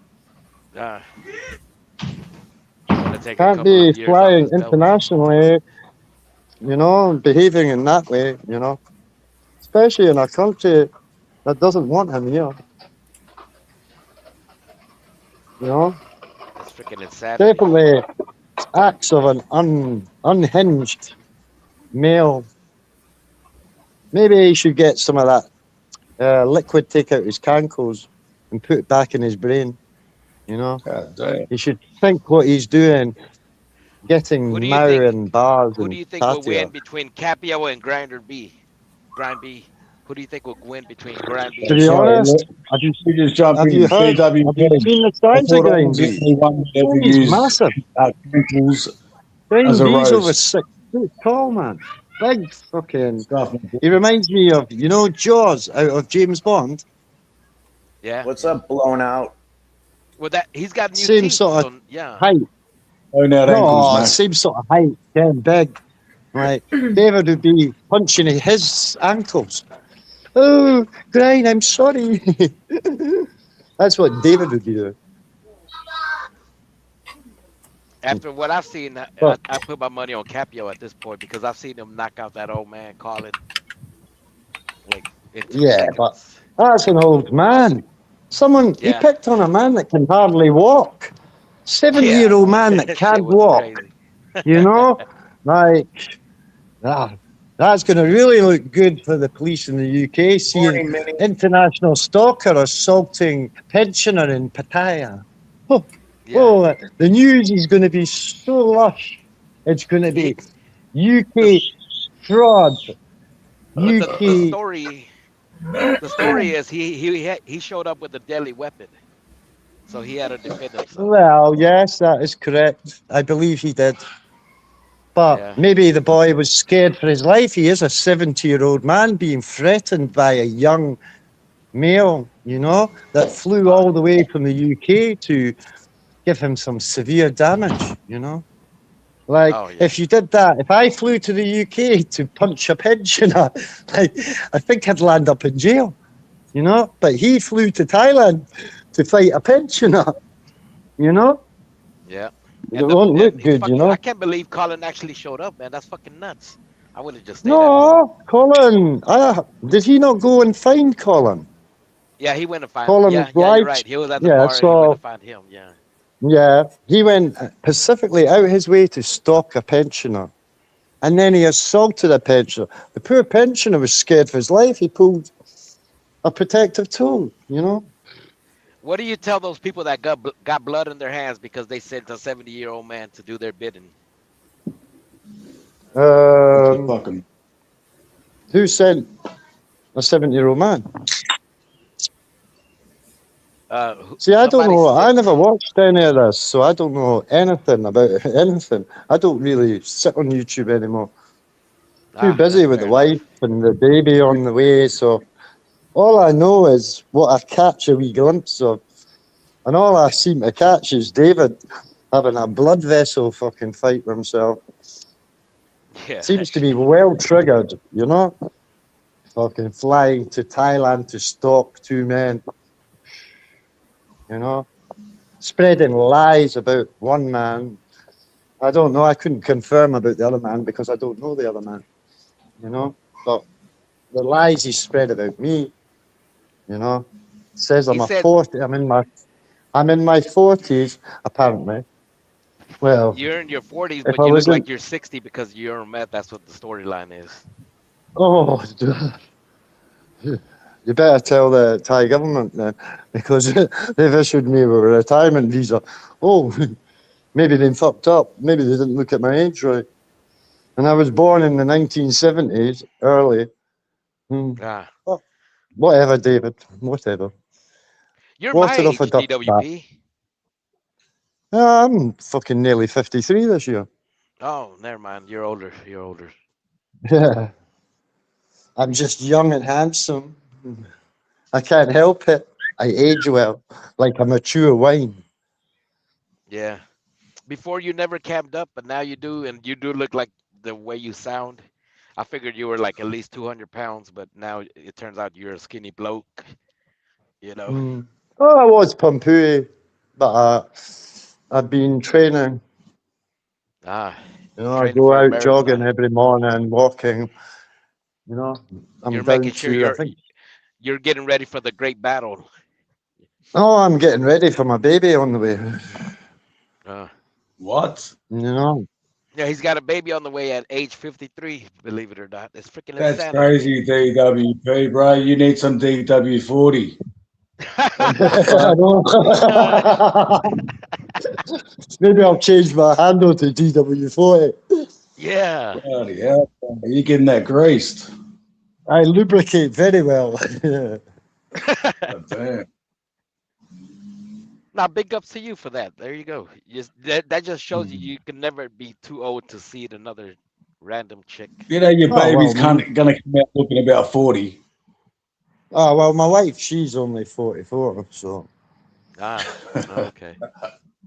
Gonna take a Can't couple be of years off flying his belt. internationally, you know, and behaving in that way, you know, especially in a country that doesn't want him here, you know. That's freaking insanity. Definitely acts of an unhinged male. Maybe he should get some of that liquid, take out his cankles and put it back in his brain, you know. He should think what he's doing, getting Who do you Mao think? and bars Who and do you think will win Katia. between Capio and Grinder B? Grind B. Who do you think will win between Grind B To and be Capio? honest, Have you just jump have you in? heard, have you DWP. seen the I size of thought I Grind was the B? only one that ever He's used massive. crinkles as Grind a B's over roast. 6 feet tall, man. Big fucking. Stuff. He reminds me of, you know, Jaws out of James Bond. Yeah. What's up, blown out? Well, that he's got new Same teeth. sort So of yeah. height. Blown out ankles, No, mate. same sort of height, getting big. Right. David would be punching his ankles. Oh, Grind, I'm sorry. That's what David would be doing. After what I've seen, I put my money on Capio at this point because I've seen him knock out that old man Colin. Like in 2 Yeah, seconds. but that's an old man. He Yeah. picked on a man that can hardly walk. 70-year-old man that That can't shit was walk. crazy. You know? Like, that's going to really look good for the police in the UK, seeing international stalker assaulting pensioner in Pattaya. Oh, oh, the news is going to be so lush. It's going to be UK fraud. But UK. the story is he showed up with a deadly weapon, so he had to defend himself. Well, yes, that is correct. I believe he did. But maybe the boy was scared for his life. He is a 70-year-old man being threatened by a young male, you know, that flew all the way from the UK to give him some severe damage, you know. Like, if you did that, if I flew to the UK to punch a pensioner, like, I think I'd land up in jail, you know. But he flew to Thailand to fight a pensioner, you know. Yeah. It won't look good, you know. I can't believe Colin actually showed up, man. That's fucking nuts. I would have just stayed No, Colin. Did he not go and find Colin? Yeah, he went to find Colin him. was Yeah, you're live- right. He was at the yeah, bar and he so- went to find him. Yeah. Yeah, he went specifically out his way to stalk a pensioner. And then he assaulted a pensioner. The poor pensioner was scared for his life. He pulled a protective tool, you know. What do you tell those people that got blood in their hands because they sent a 70-year-old man to do their bidding? Who sent a 70-year-old man? See, I don't know. I never watched any of this, so I don't know anything about anything. I don't really sit on YouTube anymore. Too busy with the wife and the baby on the way, so all I know is what I catch a wee glimpse of. And all I seem to catch is David having a blood vessel fucking fight with himself. Yeah. Seems to be well triggered, you know? Fucking flying to Thailand to stalk 2 men. You know? Spreading lies about 1 man. I don't know. I couldn't confirm about the other man because I don't know the other man. You know? But the lies he spread about me, you know, says I'm He a said- 40. I'm in my 40s, apparently. Well, You're in your 40s, if but I you look was in- like you're 60 because you're on meth. That's what the storyline is. oh, you better tell the Thai government then, because they've issued me with a retirement visa. Oh, maybe they fucked up. Maybe they didn't look at my age right. And I was born in the 1970s, early, Ah, Oh, whatever, David. Whatever. you're my Water age, off a duck bath. DWP. I'm fucking nearly 53 this year. Oh, never mind. You're older. You're older. Yeah. I'm just young and handsome. I can't help it. I age well, like a mature wine. Yeah. Before you never camped up, but now you do, and you do look like the way you sound. I figured you were like at least 200 pounds, but now it turns out you're a skinny bloke. You know. Oh, I was pumpooey, but I've been training. Ah. You know, I Training go for a out marathon. jogging every morning, walking. You know, I'm You're down making sure to, I think. you're getting ready for the great battle. Oh, I'm getting ready for my baby on the way. What? You know. Yeah, he's got a baby on the way at age 53. Believe it or not, it's freaking That's insanity. crazy, DWP, bro. You need some DW40. I know. Maybe I'll change my handle to DW40. Yeah. Bloody hell. You're getting that greased. I lubricate very well. Damn. Now, big ups to you for that. There you go. That just shows you can never be too old to see another random chick. You know, your baby's gonna come out looking about 40. Oh, well, my wife, she's only 44, so. Ah, okay.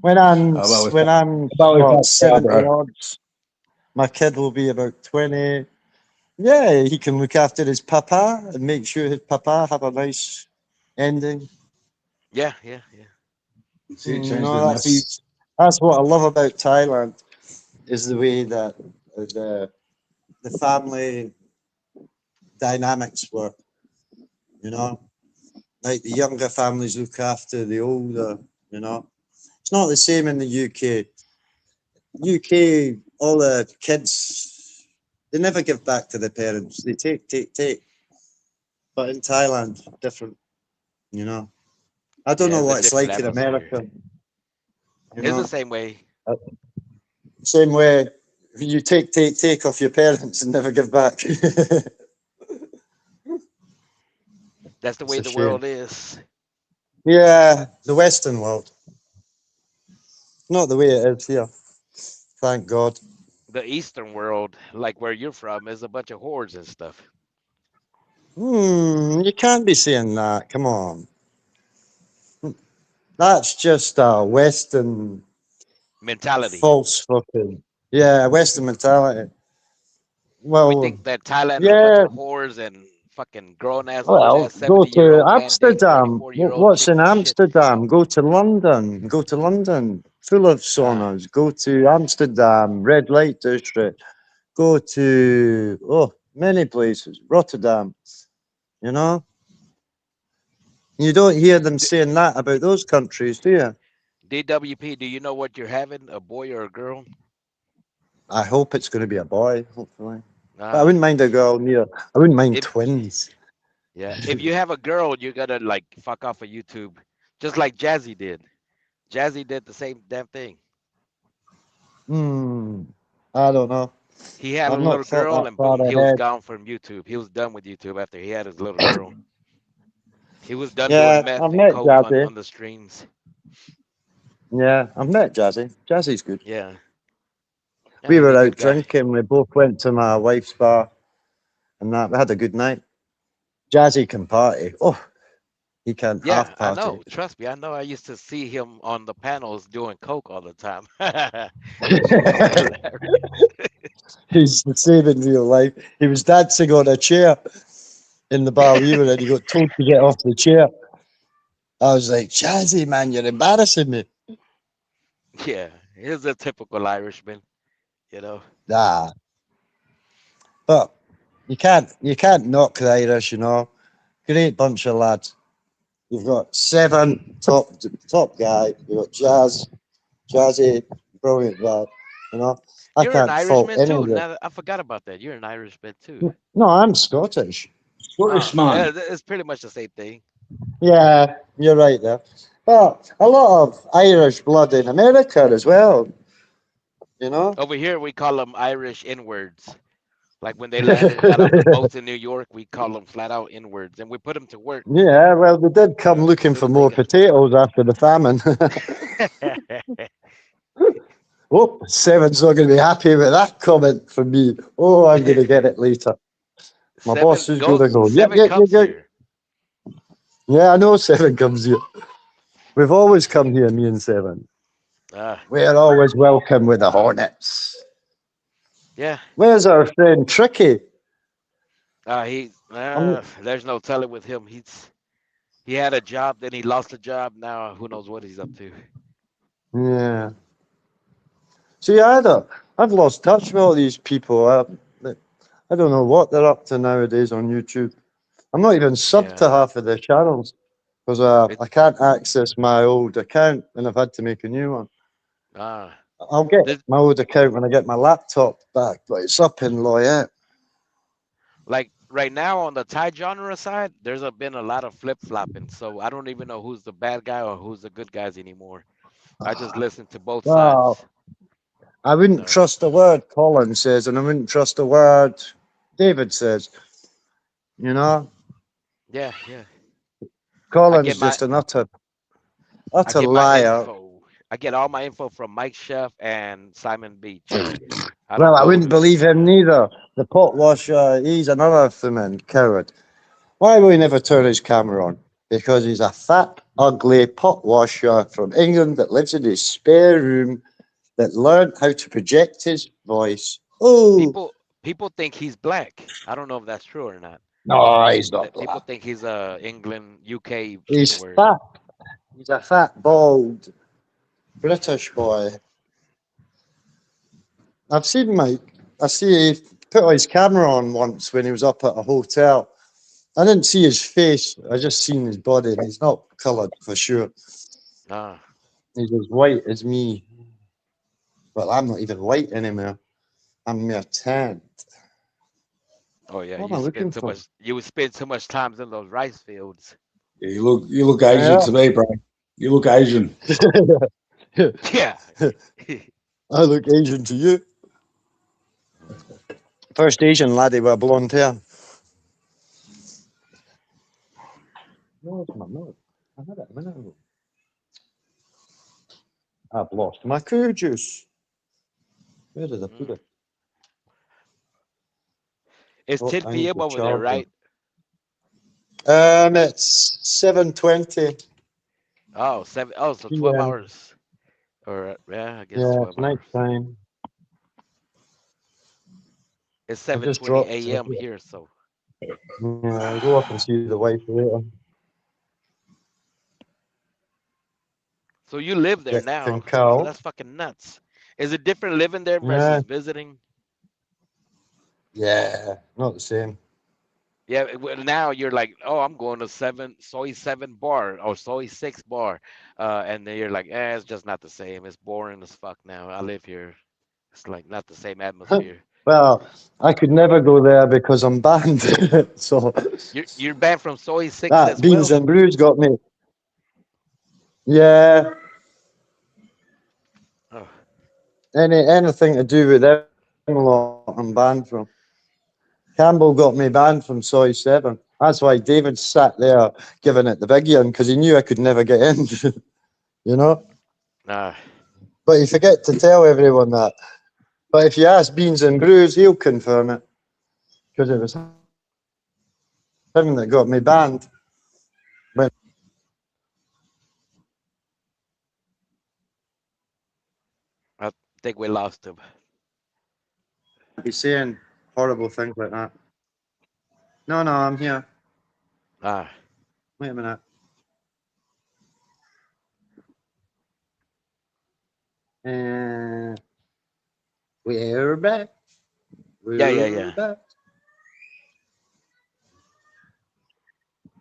When I'm About with- when I'm about with what, that, 70 bro. odds, my kid will be about 20. Yeah, he can look after his papa and make sure his papa have a nice ending. Yeah. See, You change know, the nappies. that's what I love about Thailand, is the way that the family dynamics work. You know, like the younger families look after the older. You know, it's not the same in the UK. UK, all the kids, they never give back to their parents. They take. But in Thailand, different. You know, I don't Yeah, know it's a what it's different like in atmosphere. America. You It's know? the same way. Same way, you take off your parents and never give back. That's the way It's a the world shame. is. Yeah, the Western world. Not the way it is here. Thank God. The Eastern world, like where you're from, is a bunch of whores and stuff. You can't be saying that. Come on. That's just a Western Mentality. false fucking. Yeah, Western mentality. Well, We think that Thailand is a yeah. bunch of whores and fucking grown ass, old Well, ass, go to 70-year-old man dating Amsterdam. 24-year-old What's in chicks and shit. Amsterdam? Go to London. Go to London. Full of saunas. Go to Amsterdam, red light district. Go to many places. Rotterdam. You know? You don't hear them saying that about those countries, do you? DWP, do you know what you're having? A boy or a girl? I hope it's going to be a boy, hopefully. But I Ah. wouldn't mind a girl neither. I wouldn't mind twins. Yeah. If you have a girl, you gotta like fuck off of YouTube, just like Jazzy did. Jazzy did the same damn thing. I don't know. He had I've a not little thought girl, that and far boom, he was ahead. gone from YouTube. He was done with YouTube after he had his little girl. He was done Yeah, doing meth I've and met coke Jazzy. on the streams. Yeah, I've met Jazzy. Jazzy's good. Yeah. We Yeah, were he's a out good guy. drinking. We both went to my wife's bar and that. We had a good night. Jazzy can party. Oh, he can Yeah, half I party. know. Trust me, I know. I used to see him on the panels doing coke all the time. He's the same in real life. He was dancing on a chair in the bar we were in. He got told to get off the chair. I was like, Jazzy, man, you're embarrassing me. Yeah, he's a typical Irishman, you know. Nah. But you can't knock the Irish, you know. Great bunch of lads. You've got 7 top guy. You've got Jazzy, brilliant guy. You know, I You're an can't fault Irishman any too. of them. Now I forgot about that. You're an Irishman too. No, I'm Scottish. Scottish Yeah, man. it's pretty much the same thing. Yeah, you're right there. But a lot of Irish blood in America as well. You know? Over here we call them Irish inwards. Like when they landed and got off the boats in New York, we call them flat out N-words, and we put them to work. Yeah, well, they did come looking for more potatoes after the famine. Oh, Seven's not going to be happy with that comment from me. Oh, I'm going to get it later. My boss is going to go, yep. Yeah, I know Seven comes here. We've always come here, me and Seven. We're always welcome with the Hornets. Yeah. Where's our friend Tricky? There's no telling with him. He had a job, then he lost a job. Now who knows what he's up to? Yeah. See, I've lost touch with all these people. I don't know what they're up to nowadays on YouTube. I'm not even subbed to half of their channels because I can't access my old account and I've had to make a new one. I'll get my old account when I get my laptop back, but it's up in Loyette. Like right now on the Thai genre side, there's been a lot of flip-flopping. So I don't even know who's the bad guy or who's the good guys anymore. I just listen to both sides. I wouldn't trust a word Colin says, and I wouldn't trust a word David says. You know? Yeah. Colin's just an utter liar. I get all my info from Mike Chef and Simon Beach. Well, I wouldn't believe him neither. The pot washer, he's another thuman coward. Why will he never turn his camera on? Because he's a fat, ugly pot washer from England that lives in his spare room that learned how to project his voice. Oh, people think he's black. I don't know if that's true or not. No, he's not black. People think he's England, UK. He's fat. He's a fat, bald British boy. I've seen Mike. I see he put his camera on once when he was up at a hotel. I didn't see his face. I just seen his body. And he's not coloured for sure. He's as white as me. Well, I'm not even white anymore. I'm mere tanned. Oh yeah, What am I looking for? You would spend so much time in those rice fields. Yeah, you look Asian to me, bro. You look Asian. Yeah. I look Asian to you. First Asian laddie with a blonde hair. No, it's my milk. I had it a minute ago. I've lost my curd juice. Where did I put it? It's 10 p.m. over there, right? It's 7:20. Oh, so 12 hours. Or yeah, I guess 12 it's night time. It's 7:20 a.m. here, so. Yeah, I'll go up and see the wife later. So you live there now. Cow. So that's fucking nuts. Is it different living there versus visiting? Yeah, not the same. Yeah, well, now you're like, oh, I'm going to Soy 7 bar or Soy 6 bar. And then you're like, it's just not the same. It's boring as fuck now. I live here. It's like not the same atmosphere. Well, I could never go there because I'm banned. So you're banned from Soy 6 as Beans well? and Brews got me. Yeah. Oh. Anything to do with them lot, I'm banned from. Campbell got me banned from Soy 7. That's why David sat there giving it the big one, because he knew I could never get in. You know? Nah. But you forget to tell everyone that. But if you ask Beans and Brews, he'll confirm it. Because it was him that got me banned. But I think we lost him. I'd be saying horrible things like that. No, I'm here. Wait a minute. We're back. Yeah. Back.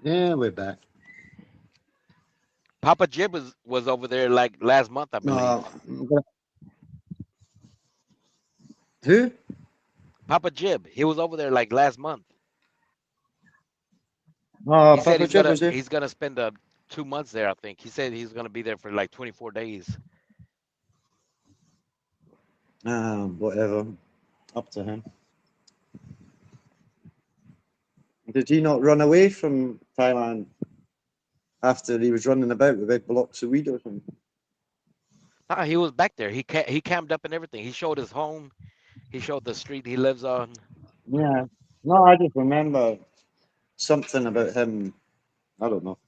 Yeah, we're back. Papa Jib was over there like last month, I believe. Who? Papa Jib. He was over there like last month. Oh, he said Papa Jib was there. he's gonna spend 2 months there, I think. He said he's gonna be there for like 24 days. Whatever. Up to him. Did he not run away from Thailand after he was running about with big blocks of weed or something? Nah, he was back there. He camped up and everything. He showed his home. He showed the street he lives on. Yeah. No, I just remember something about him. I don't know.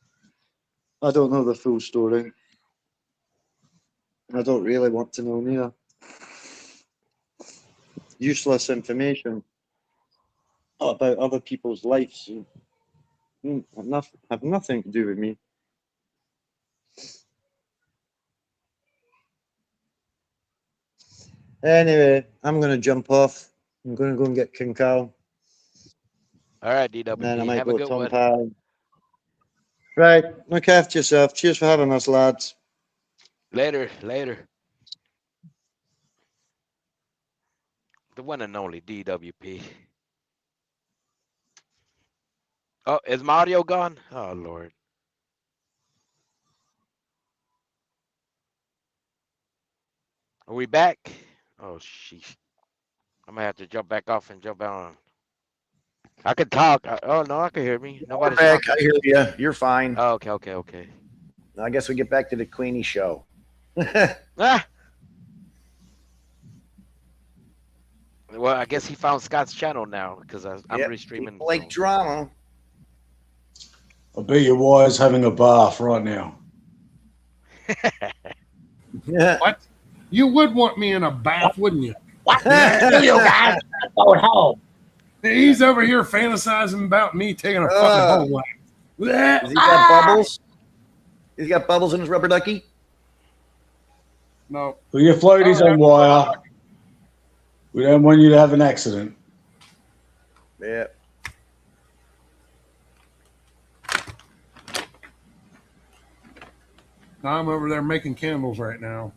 I don't know the full story. I don't really want to know neither. Useless information about other people's lives have nothing to do with me. Anyway, I'm going to jump off. I'm going to go and get King Carl. All right, DWP. And then I might Have go a good Tom one. Powell. Right. Look after yourself. Cheers for having us, lads. Later. The one and only DWP. Oh, is my audio gone? Oh, Lord. Are we back? Oh, sheesh. I'm going to have to jump back off and jump on. I can talk. Oh, no, I can hear me. Nobody's Back, talking. I hear you. You're fine. Oh, okay. I guess we get back to the Queenie show. Ah! Well, I guess he found Scott's channel now because I'm Yep, restreaming. Blake drama. I bet your wire's having a bath right now. Yeah. What? You would want me in a bath, wouldn't you? What? You guys going home. He's over here fantasizing about me taking a fucking whole Has he got bubbles? He's got bubbles in his rubber ducky? No. Well, your floaty's on wire. We don't want you to have an accident. Yeah. I'm over there making candles right now.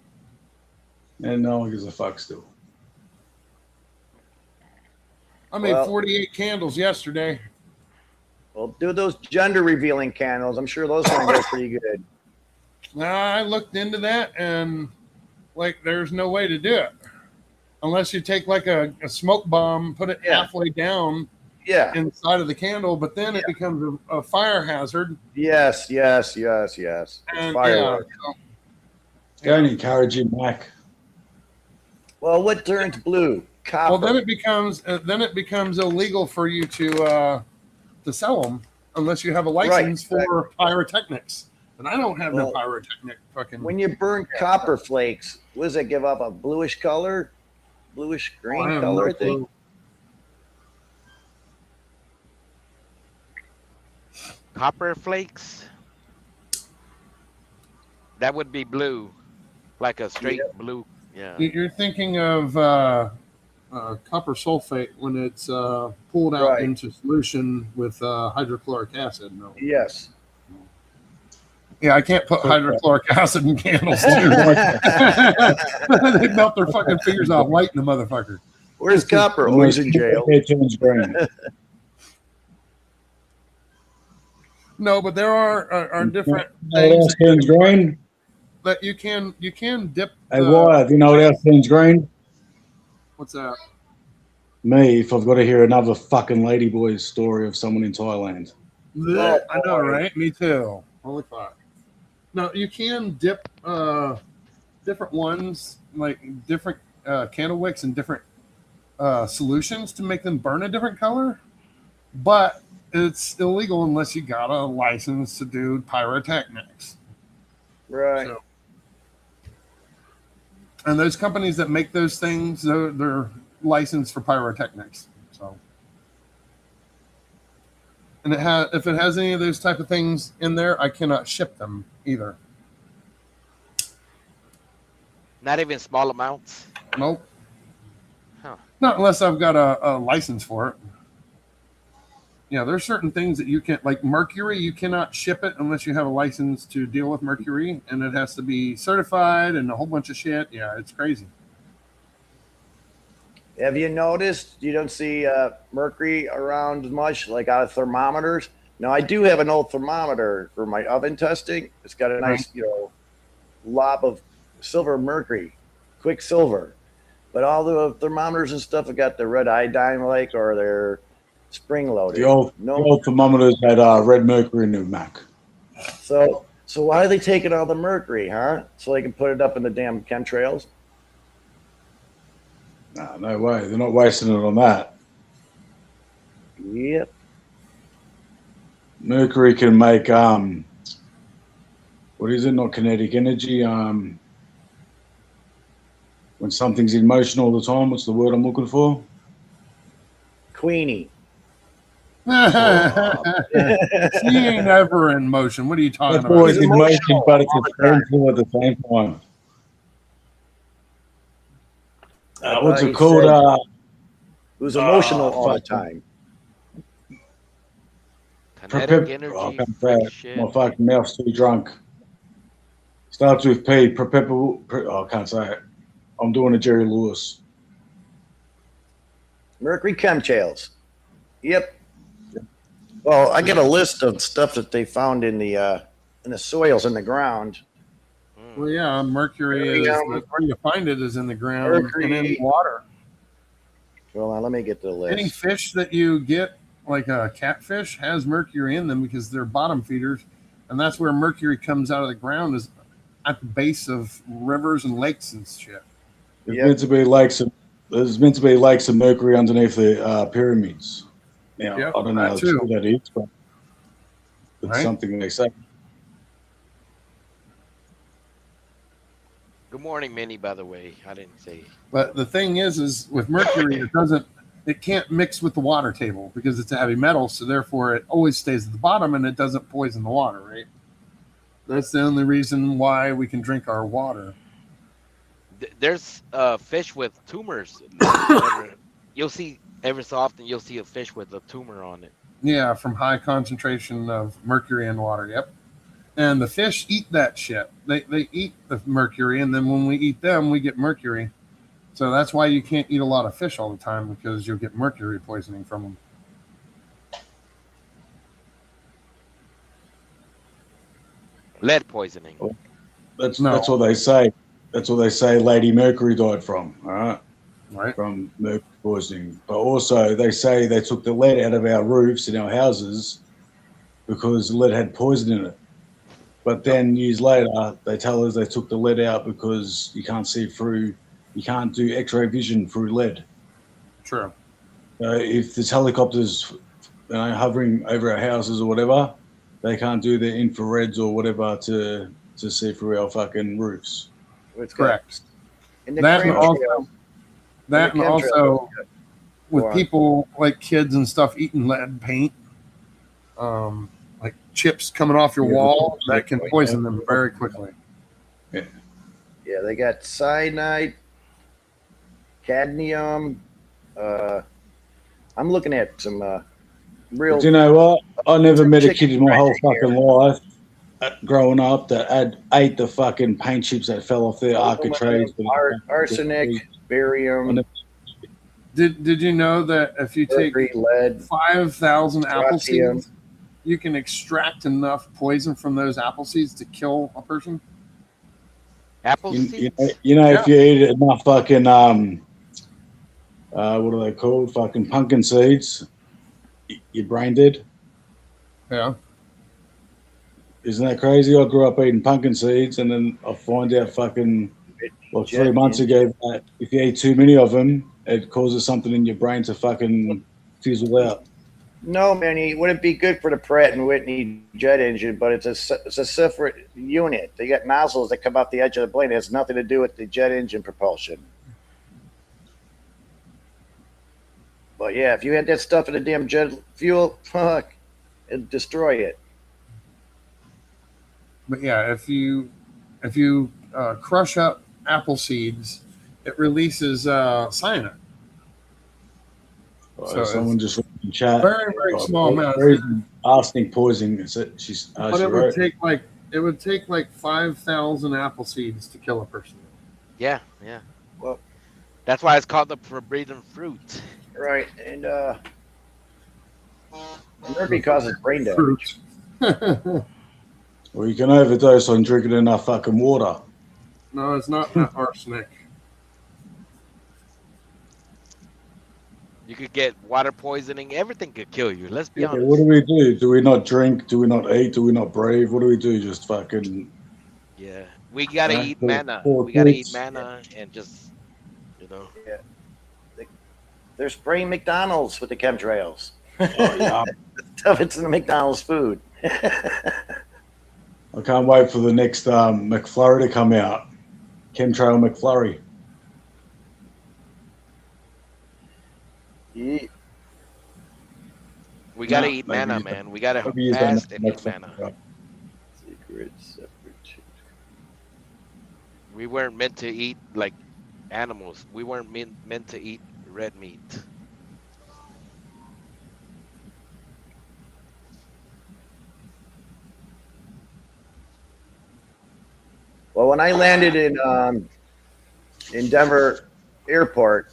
And no one gives a fuck still. I made Well- 48 candles yesterday. Well, do those gender revealing candles. I'm sure those ones are pretty good. I looked into that and like there's no way to do it unless you take like a smoke bomb, put it halfway down inside of the candle, but then it becomes a fire hazard. Yes. It's And, fireworks. Don't encourage him, Mac. Well, what turns blue? Copper. Well, then it becomes illegal for you to sell them unless you have a license for pyrotechnics. And I don't have no Well, pyrotechnic fucking. When you burn copper flakes, what does that give up? A bluish color? Bluish green have color, no I think. clue. Copper flakes? That would be blue. Like a straight blue. Yeah. You're thinking of copper sulfate when it's pulled out Right. into solution with hydrochloric acid. No. Yes. Yeah, I can't put hydrochloric acid in candles. Dude. They melt their fucking fingers off lighting the motherfucker. Where's Copper? Oh, he's in jail. It turns green. No, but there are different What things else turns green? that you can dip. Hey, wire, do you know what else turns green? What's that? Me, if I've got to hear another fucking ladyboy story of someone in Thailand. Yeah, I know, right? Me too. Holy fuck. No, you can dip different ones, like different candle wicks and different solutions to make them burn a different color, but it's illegal unless you got a license to do pyrotechnics. Right. So, and those companies that make those things, they're licensed for pyrotechnics. So, and if it has any of those type of things in there, I cannot ship them either. Not even small amounts. Nope. Huh. Not unless I've got a license for it. Yeah, there's certain things that you can't, like mercury, you cannot ship it unless you have a license to deal with mercury, and it has to be certified and a whole bunch of shit. Yeah, it's crazy. Have you noticed you don't see mercury around as much, like out of thermometers? Now, I do have an old thermometer for my oven testing. It's got a nice, lob of silver mercury, quicksilver. But all the thermometers and stuff have got the red iodine like, or they're spring loaded. The old thermometers had red mercury in them, Mac. So why are they taking all the mercury, huh? So they can put it up in the damn chemtrails? No way. They're not wasting it on that. Yep. Mercury can make what is it? Not kinetic energy. When something's in motion all the time, what's the word I'm looking for? Queenie. She ain't ever in motion. What are you talking It's about? always in motion, but it's painful at the same time. What's it called? Who's emotional all the time? Kinetic energy. My fucking mouth's too drunk. Starts with P. I can't say it. I'm doing a Jerry Lewis. Mercury chemtrails. Yep. Well, I get a list of stuff that they found in the soils in the ground. Well, yeah, mercury is where you find it is in the ground and in the water. Well, let me get the list. Any fish that you get, like a catfish, has mercury in them because they're bottom feeders, and that's where mercury comes out of the ground, is at the base of rivers and lakes and shit. There's meant to be lakes of mercury underneath the pyramids. Now, I don't know how true that is, but it's something they say. Good morning, Minnie, by the way. I didn't say. But the thing is with mercury, it can't mix with the water table because it's a heavy metal, so therefore it always stays at the bottom and it doesn't poison the water, right? That's the only reason why we can drink our water. There's fish with tumors. You'll see every so often. You'll see a fish with a tumor on it. Yeah, from high concentration of mercury in water. Yep. And the fish eat that shit. They eat the mercury, and then when we eat them, we get mercury. So that's why you can't eat a lot of fish all the time, because you'll get mercury poisoning from them. Lead poisoning. That's what they say. That's what they say Lady Mercury died from, all right? Right. From mercury poisoning. But also they say they took the lead out of our roofs in our houses because the lead had poison in it. But then years later, they tell us they took the lead out because you can't see through, you can't do X-ray vision through lead. True. If there's helicopters hovering over our houses or whatever, they can't do their infrareds or whatever to see through our fucking roofs. Correct. That and also with people like kids and stuff eating lead paint, like chips coming off your wall, that can poison them very quickly. Yeah, they got cyanide, cadmium. I'm looking at some real. But you know what? I never met a kid in my whole fucking life growing up that ate the fucking paint chips that fell off their architraves. Arsenic, barium. Did you know that if you take lead, 5,000 apple strontium, seeds, you can extract enough poison from those apple seeds to kill a person? Apple seeds? You know, if you eat enough fucking what are they called? Fucking pumpkin seeds, your brain dead. Yeah. Isn't that crazy? I grew up eating pumpkin seeds, and then I find out fucking 3 months ago that if you eat too many of them, it causes something in your brain to fucking fizzle out. No, man, it wouldn't be good for the Pratt and Whitney jet engine, but it's a separate unit. They got nozzles that come off the edge of the blade. It has nothing to do with the jet engine propulsion. But yeah, if you had that stuff in the damn jet fuel, fuck, it'd destroy it. But yeah, if you crush up apple seeds, it releases cyanide. So someone just in chat. Very, very small amount. Arsenic poisoning. But it would take like 5,000 apple seeds to kill a person. Yeah, yeah. Well, that's why it's called the forbidden fruit. Right, and mercury causes brain damage. Well, you can overdose on drinking enough fucking water. No, it's not arsenic. You could get water poisoning. Everything could kill you. Let's be Yeah, honest. what do we do? Do we not drink? Do we not eat? Do we not breathe? What do we do? Just fucking. Yeah, we gotta Yeah, eat poor- manna. poor We gotta eat kids. manna and just, you know. Yeah. They're spraying McDonald's with the chemtrails. yeah. Stuff it's in the McDonald's food. I can't wait for the next McFlurry to come out. Chemtrail McFlurry. Yeah. We gotta No, eat maybe manna, you- man. We gotta maybe you don't fast and have eat enough manna. Secrets, separate. We weren't meant to eat like animals. We weren't meant to eat red meat. Well, when I landed in Denver Airport,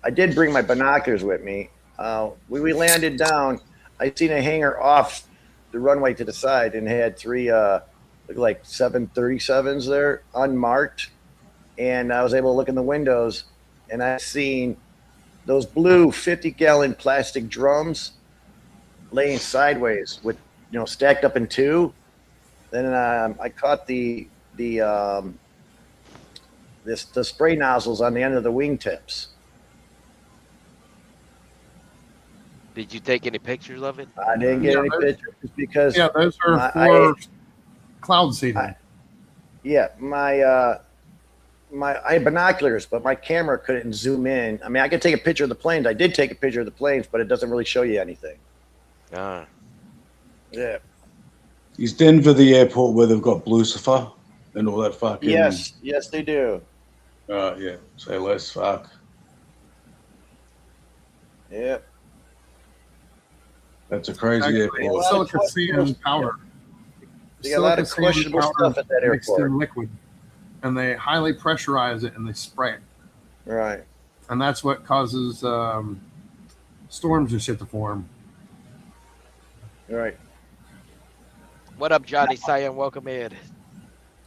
I did bring my binoculars with me. When we landed down, I seen a hangar off the runway to the side and had three looked like 737s there, unmarked. And I was able to look in the windows, and I seen those blue 50-gallon plastic drums laying sideways with, you know, stacked up in two. Then I caught the spray nozzles on the end of the wingtips. Did you take any pictures of it? I didn't get any pictures because those are my- for cloud seeding. I had binoculars, but my camera couldn't zoom in. I mean, I could take a picture of the planes. I did take a picture of the planes, but it doesn't really show you anything. Ah. Yeah. Is Denver the airport where they've got Lucifer and all that fucking? Yes, they do. Yeah. Say less. Fuck. Yeah. That's a crazy Actually, airport. silica sand powder. They got a lot of Silica sand questionable powder stuff at that mixed airport. in liquid, and they highly pressurize it and they spray it. Right. And that's what causes storms and shit to form. Right. What up, Johnny Cyan? Welcome in.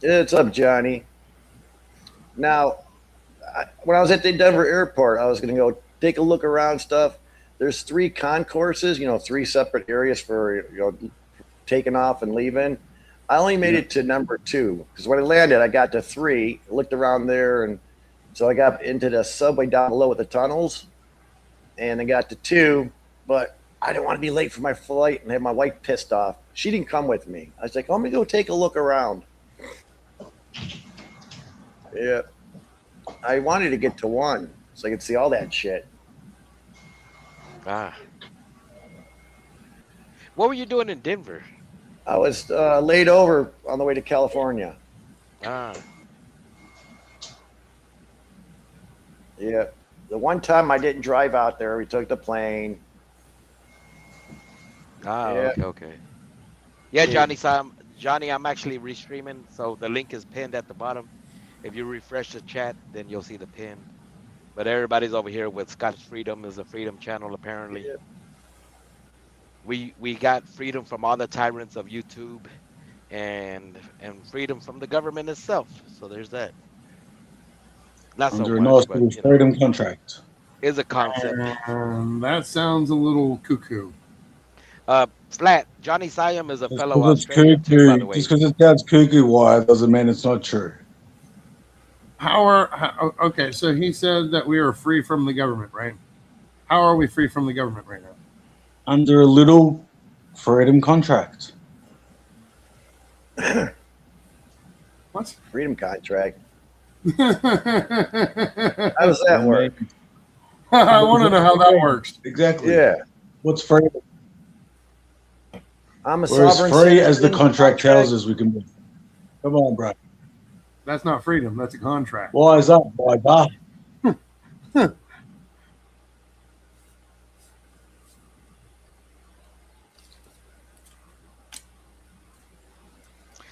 What's up, Johnny? Now, when I was at the Denver airport, I was going to go take a look around stuff. There's 3 concourses, you know, 3 separate areas for, you know, taking off and leaving. I only made it to number 2 because when I landed, I got to 3, looked around there, and so I got into the subway down below with the tunnels, and I got to 2, but I didn't want to be late for my flight and have my wife pissed off. She didn't come with me. I was like, I'm gonna go take a look around. Yeah, I wanted to get to 1 so I could see all that shit. Ah. What were you doing in Denver? I was laid over on the way to California. Ah. Yeah. The one time I didn't drive out there, we took the plane. Ah, Yeah. okay. Yeah, Johnny, I'm actually restreaming, so the link is pinned at the bottom. If you refresh the chat, then you'll see the pin. But everybody's over here with Scottish Freedom is a freedom channel, apparently. Yeah. We got freedom from all the tyrants of YouTube and freedom from the government itself. So there's that. Not so Under a much, nice but little freedom contract. is a concept. That sounds a little cuckoo. Flat, Johnny Siam is a Just fellow 'cause it's Australian too, by the cuckoo, way. just because it sounds cuckoo wire doesn't mean it's not true. Okay, so he said that we are free from the government, right? How are we free from the government right now? Under a little freedom contract. What? Freedom contract. How does that work? I want to know how that works. Exactly. Yeah. What's freedom? I'm a We're as sovereign free as the citizen. contract tells us we can be. Come on, bro. That's not freedom. That's a contract. Why is that? Why that?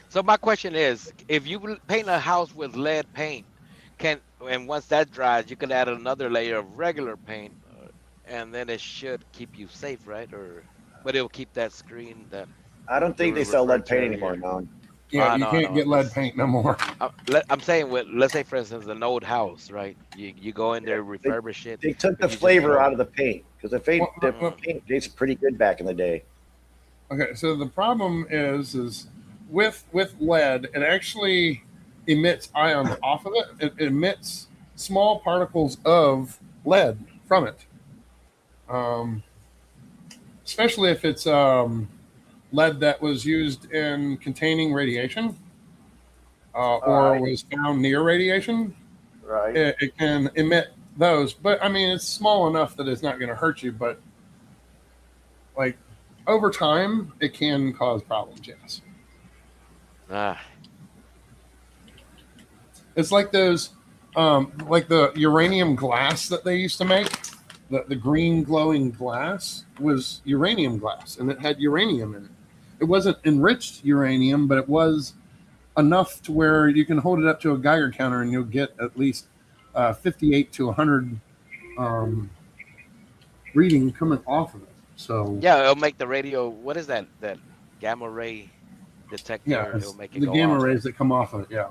So my question is, if you paint a house with lead paint, and once that dries, you can add another layer of regular paint, and then it should keep you safe, right? But it'll keep that screen that. I don't think they sell lead paint anymore, no. Yeah, you can't get lead paint no more. I'm saying, let's say for instance, an old house, right? You go in there, refurbish it. They took but the you just flavor throw- out of the paint because the paint tastes pretty good back in the day. Okay, so the problem is with lead, it actually emits ions off of it. It emits small particles of lead from it. Especially if it's lead that was used in containing radiation or was found near radiation. Right. It can emit those, but I mean, it's small enough that it's not going to hurt you. But like over time, it can cause problems. Yes. It's like those, like the uranium glass that they used to make. The green glowing glass was uranium glass, and it had uranium in it. It wasn't enriched uranium, but it was enough to where you can hold it up to a Geiger counter and you'll get at least 58 to 100 reading coming off of it. So Yeah, it'll make the radio. What is that? That gamma ray detector. yeah, It'll it's make it the go gamma off. rays that come off of it. Yeah,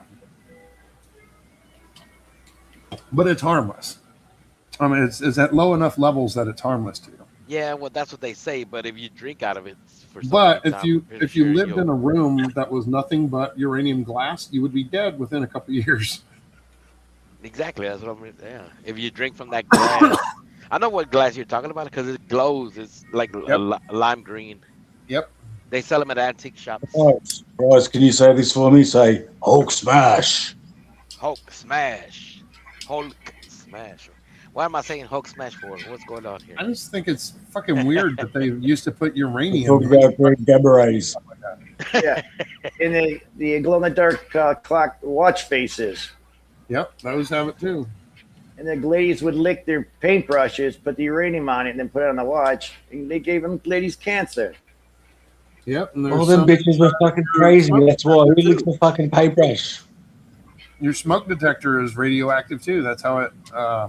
but it's harmless. I mean, it's at low enough levels that it's harmless to you. Yeah, well, that's what they say. But if you drink out of it for some But reason, I'm pretty if you sure lived you'll- in a room that was nothing but uranium glass, you would be dead within a couple of years. Exactly, that's what I'm. Yeah, if you drink from that glass, I know what glass you're talking about because it glows. It's like a lime green. Yep. They sell them at antique shops. Guys, can you say this for me? Say Hulk smash. Hulk smash. Hulk smash. Why am I saying Hulk smash for? What's going on here? I just think it's fucking weird that they used to put uranium. Talk about green gamma rays. Yeah, and the glow in the dark clock watch faces. Yep, those have it too. And the ladies would lick their paintbrushes, put the uranium on it, and then put it on the watch. And they gave them ladies cancer. Yep. And All them bitches were fucking crazy. That's why. Who licks the fucking paintbrush? Your smoke detector is radioactive too. That's how it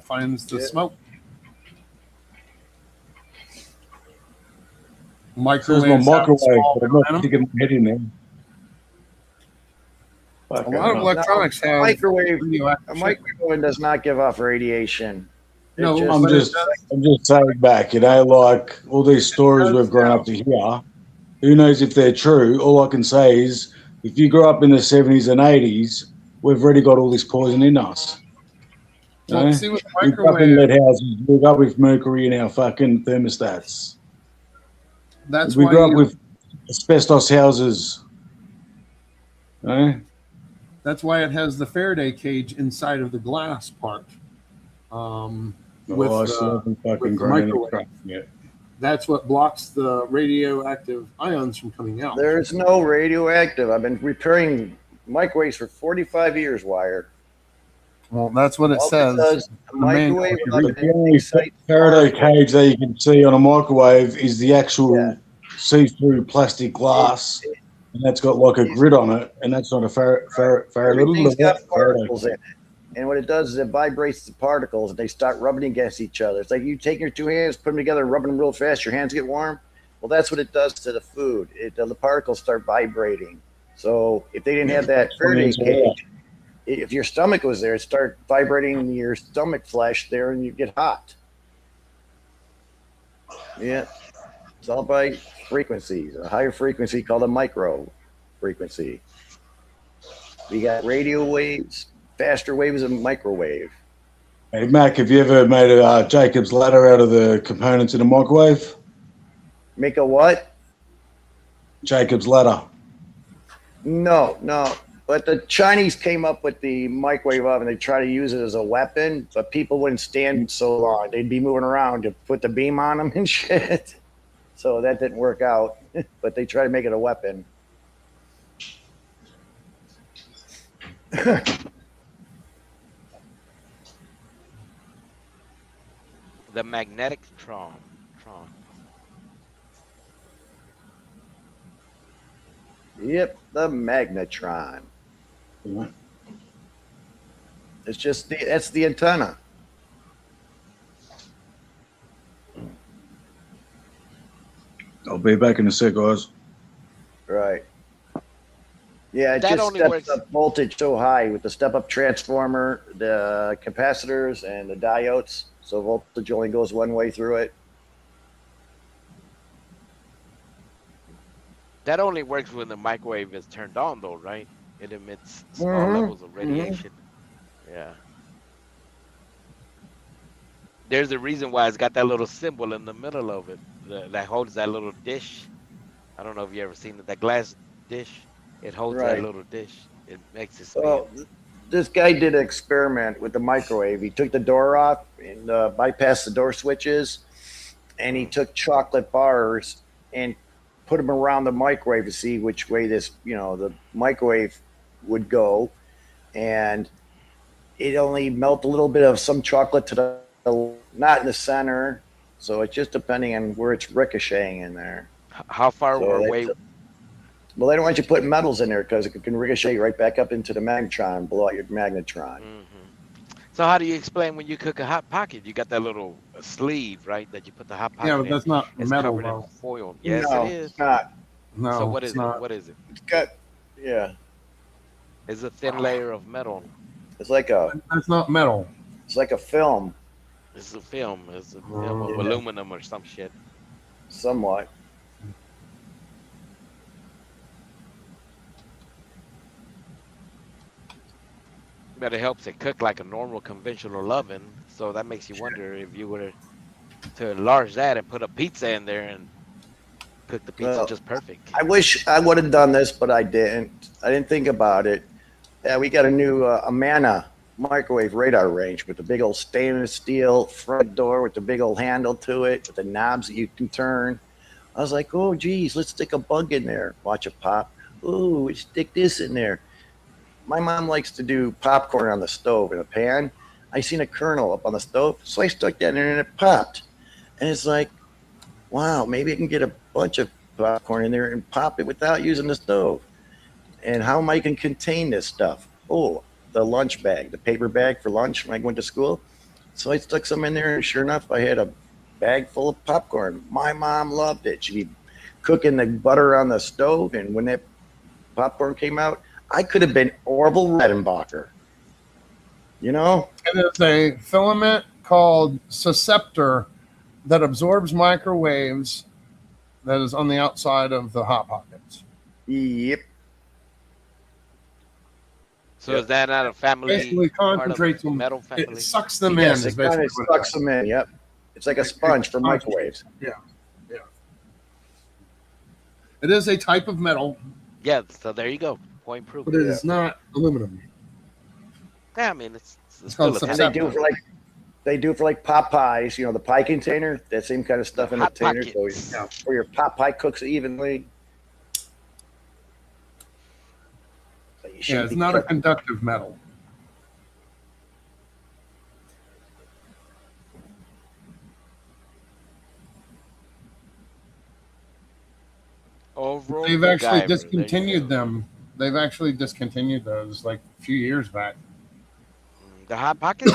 finds the smoke. There's my Microwaves out microwave, small but I'm not atom. sticking my head in there. A lot of electronics No, have microwave. radioactive A shit. microwave does not give off radiation. It No, just- I'm just saying back, you know, like all these stories we've grown up to hear. Who knows if they're true? All I can say is, if you grew up in the 70s and 80s, we've already got all this poison in us. You Well, know? see, with the We fucking microwave- lead houses. We grew up with mercury in our fucking thermostats. That's we why grew up you- with asbestos houses. You know? That's why it has the Faraday cage inside of the glass part. With, I still haven't fucking with the grown any microwave. crap yet. That's what blocks the radioactive ions from coming out. There's no radioactive. I've been repairing microwaves for 45 years, Wire. Well, that's what it All says. because a microwave The manual, without The only Faraday cage that you can see on a microwave is the actual see-through plastic glass, and that's got like a grid on it, and that's not a Faraday. Everything's got particles in it. And what it does is it vibrates the particles and they start rubbing against each other. It's like you take your two hands, put them together, rubbing them real fast, your hands get warm. Well, that's what it does to the food. The particles start vibrating. So if they didn't have that Faraday cage, if your stomach was there, it'd start vibrating your stomach flesh there and you get hot. Yeah. It's all by frequencies. A higher frequency called a micro frequency. We got radio waves, faster waves, and microwave. Hey, Mac, have you ever made a Jacob's ladder out of the components in a microwave? Make a what? Jacob's ladder. No. But the Chinese came up with the microwave oven. They try to use it as a weapon, but people wouldn't stand so long. They'd be moving around to put the beam on them and shit. So that didn't work out. But they try to make it a weapon. The magnetic tron. Yep, the magnetron. It's just that's the antenna. I'll be back in a sec, guys. Right. Yeah, it That just only steps works. up voltage so high with the step-up transformer, the capacitors, and the diodes. So voltage only goes one way through it. That only works when the microwave is turned on, though, right? It emits small Mhm, levels of radiation. Yeah. There's a reason why it's got that little symbol in the middle of it that holds that little dish. I don't know if you ever seen it, that glass dish. It holds that Right. little dish. It makes it spin. Well, this guy did an experiment with the microwave. He took the door off and bypassed the door switches, and he took chocolate bars and put them around the microwave to see which way the microwave would go. And it only melted a little bit of some chocolate to the not in the center. So it's just depending on where it's ricocheting in there. How far So away? Well, they don't want you putting metals in there because it can ricochet right back up into the magnetron, blow out your magnetron. So how do you explain when you cook a hot pocket? You got that little sleeve, right? That you put the hot pocket Yeah, but in. that's not It's metal, covered in though. foil. Yes, No, it is. it's not. No, So what it's is it? not. What is it? It's got, yeah. It's a thin layer of metal. It's like That's not metal. It's like a film, It's a film. It's a film of Yeah. aluminum or some shit. somewhat. But it helps it cook like a normal conventional oven. So that makes you wonder if you were to enlarge that and put a pizza in there and cook the pizza Well, just perfect. I wish I would have done this, but I didn't. I didn't think about it. Yeah, we got a new Amana microwave radar range with the big old stainless steel front door with the big old handle to it, with the knobs that you can turn. I was like, oh, geez, let's stick a bug in there. Watch it pop. Ooh, let's stick this in there. My mom likes to do popcorn on the stove in a pan. I seen a kernel up on the stove, so I stuck that in there and it popped. And it's like, wow, maybe I can get a bunch of popcorn in there and pop it without using the stove. And how am I going to contain this stuff? Oh, the lunch bag, the paper bag for lunch when I went to school. So I stuck some in there, and sure enough, I had a bag full of popcorn. My mom loved it. She'd be cooking the butter on the stove, and when that popcorn came out, I could have been Orville Redenbacher. You know? It is a filament called susceptor that absorbs microwaves that is on the outside of the Hot Pockets. Yep. So is that not a family? Basically part of concentrates the them. metal family? It sucks them Yes, in. it Is kind basically of what it sucks does. them in. Yep. It's like a sponge for microwaves. Yeah. Yeah. It is a type of metal, Yeah. So there you go. Point proven. but it is not aluminum. Yeah, I mean it's called still a And type they of do for like pot pies, the pie container, that same kind of stuff in the Hot container. Pockets. So where your pot pie cooks evenly. So you Yeah, shouldn't it's be not a cooking- conductive metal. Overall, They've actually MacGyver, there you discontinued go. them. They've actually discontinued those like a few years back. The Hot Pockets.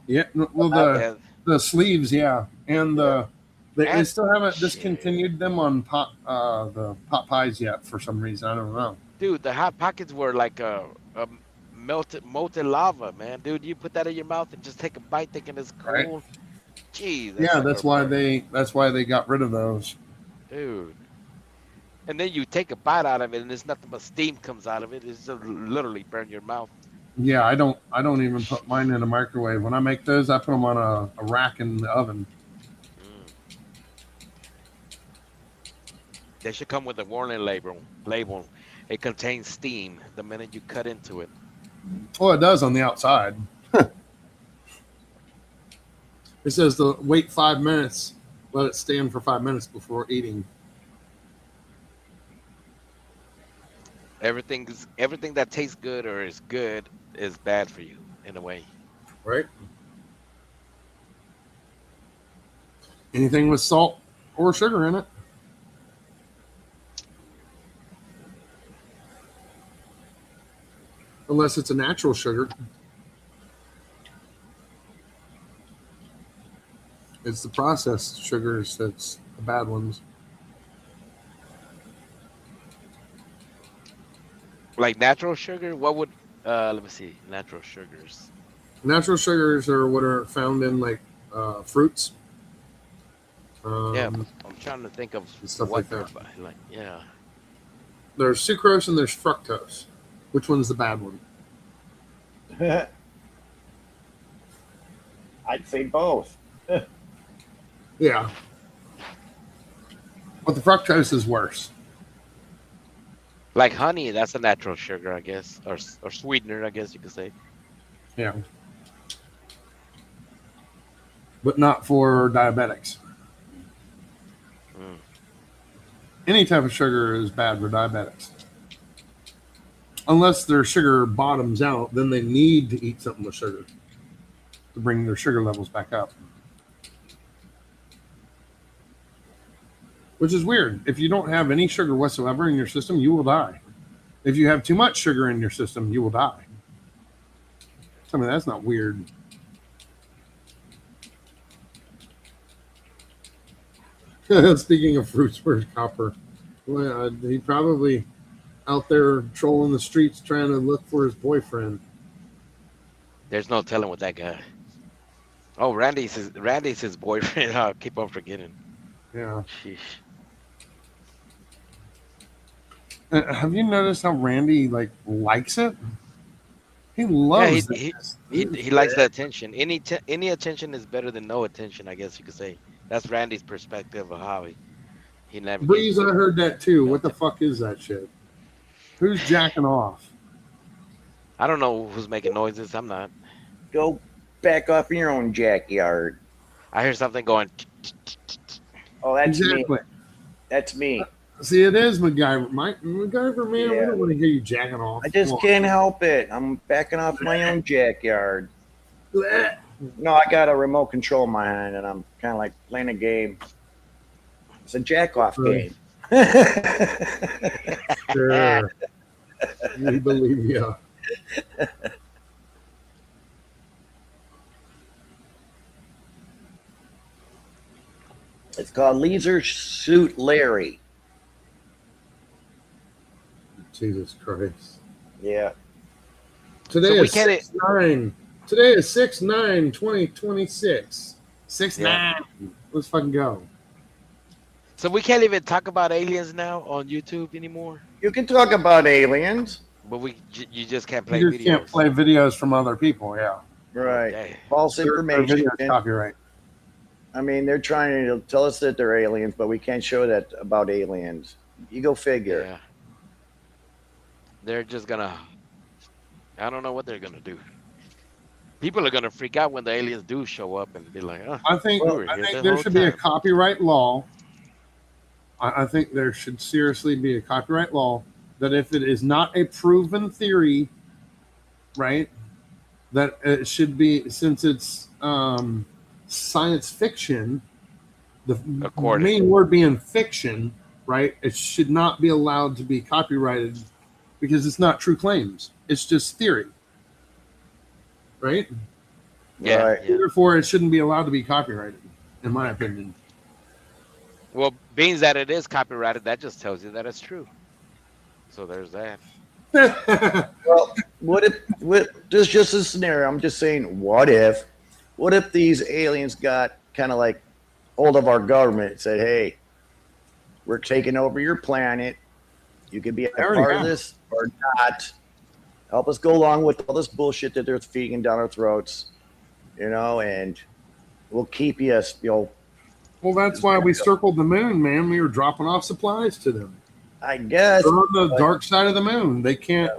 Yeah, well Yeah. the sleeves, yeah, and they And- still haven't discontinued them on the pot pies yet for some reason. I don't know. Dude, the Hot Pockets were like a molten lava, man. Dude, you put that in your mouth and just take a bite thinking it's cool. Right. Jeez. Yeah, like that's a- why they got rid of those. Dude. And then you take a bite out of it and there's nothing but steam comes out of it. It's just literally burn your mouth. Yeah, I don't even put mine in a microwave. When I make those, I put them on a rack in the oven. They should come with a warning label. It contains steam the minute you cut into it. Well, it does on the outside. It says to wait 5 minutes, let it stand for 5 minutes before eating. Everything that tastes good or is good is bad for you in a way. Right. Anything with salt or sugar in it. Unless it's a natural sugar. It's the processed sugars that's the bad ones. Like natural sugar? What would let me see. Natural sugars. Natural sugars are what are found in like fruits. Yeah, I'm trying to think of stuff what like that. they're like. Yeah. There's sucrose and there's fructose. Which one's the bad one? I'd say both. Yeah. But the fructose is worse. Like honey, that's a natural sugar, I guess, or sweetener, I guess you could say. Yeah. But not for diabetics. Any type of sugar is bad for diabetics. Unless their sugar bottoms out, then they need to eat something with sugar to bring their sugar levels back up. Which is weird. If you don't have any sugar whatsoever in your system, you will die. If you have too much sugar in your system, you will die. I mean, that's not weird. Speaking of fruits, where's Copper? Well, he probably out there trolling the streets trying to look for his boyfriend. There's no telling with that guy. Oh, Randy's his boyfriend. I keep on forgetting. Yeah. Sheesh. Have you noticed how Randy likes it? He loves he likes the attention. Any attention is better than no attention, I guess you could say. That's Randy's perspective of how he navigates. Breeze, I heard that too. What the fuck is that shit? Who's jacking off? I don't know who's making noises. I'm not. Go back off in your own jackyard. I hear something going. Oh, that's Exactly. me. That's me. See, it is MacGyver. MacGyver, man, we don't want to hear you jacking off. I just Come on. can't help it. I'm backing off my own jackyard. Blech. No, I got a remote control in my hand, and I'm kind of like playing a game. It's a jack-off game. Sure. We believe you. It's called Leisure Suit Larry. Jesus Christ. Yeah. Today So we is can't- 6/9. Today is 6/9/2026. 6/9. Let's fucking go. So we can't even talk about aliens now on YouTube anymore. You can talk about aliens. But you just can't play You just videos. can't play videos from other people, yeah. Right. Okay. False Their information. video is copyright. I mean, they're trying to tell us that they're aliens, but we can't show that about aliens. You go figure. Yeah. They're just gonna. I don't know what they're gonna do. People are gonna freak out when the aliens do show up and be like, "Oh, I think we were here the there whole should be a time." copyright law. I think there should seriously be a copyright law that if it is not a proven theory, right, that it should be, since it's science fiction, the main word being fiction, right, it should not be allowed to be copyrighted because it's not true claims. It's just theory, right? Yeah, Right. yeah. Therefore, it shouldn't be allowed to be copyrighted, in my opinion. Well, being that it is copyrighted, that just tells you that it's true. So there's that. Well, what if this is just a scenario? I'm just saying, what if these aliens got kind of like hold of our government and said, "Hey, we're taking over your planet. You can be a part of this or not. Help us go along with all this bullshit that they're feeding down our throats, and we'll keep you, Well, that's why we circled the moon, man. We were dropping off supplies to them. I guess. They're on the dark side of the moon. They can't.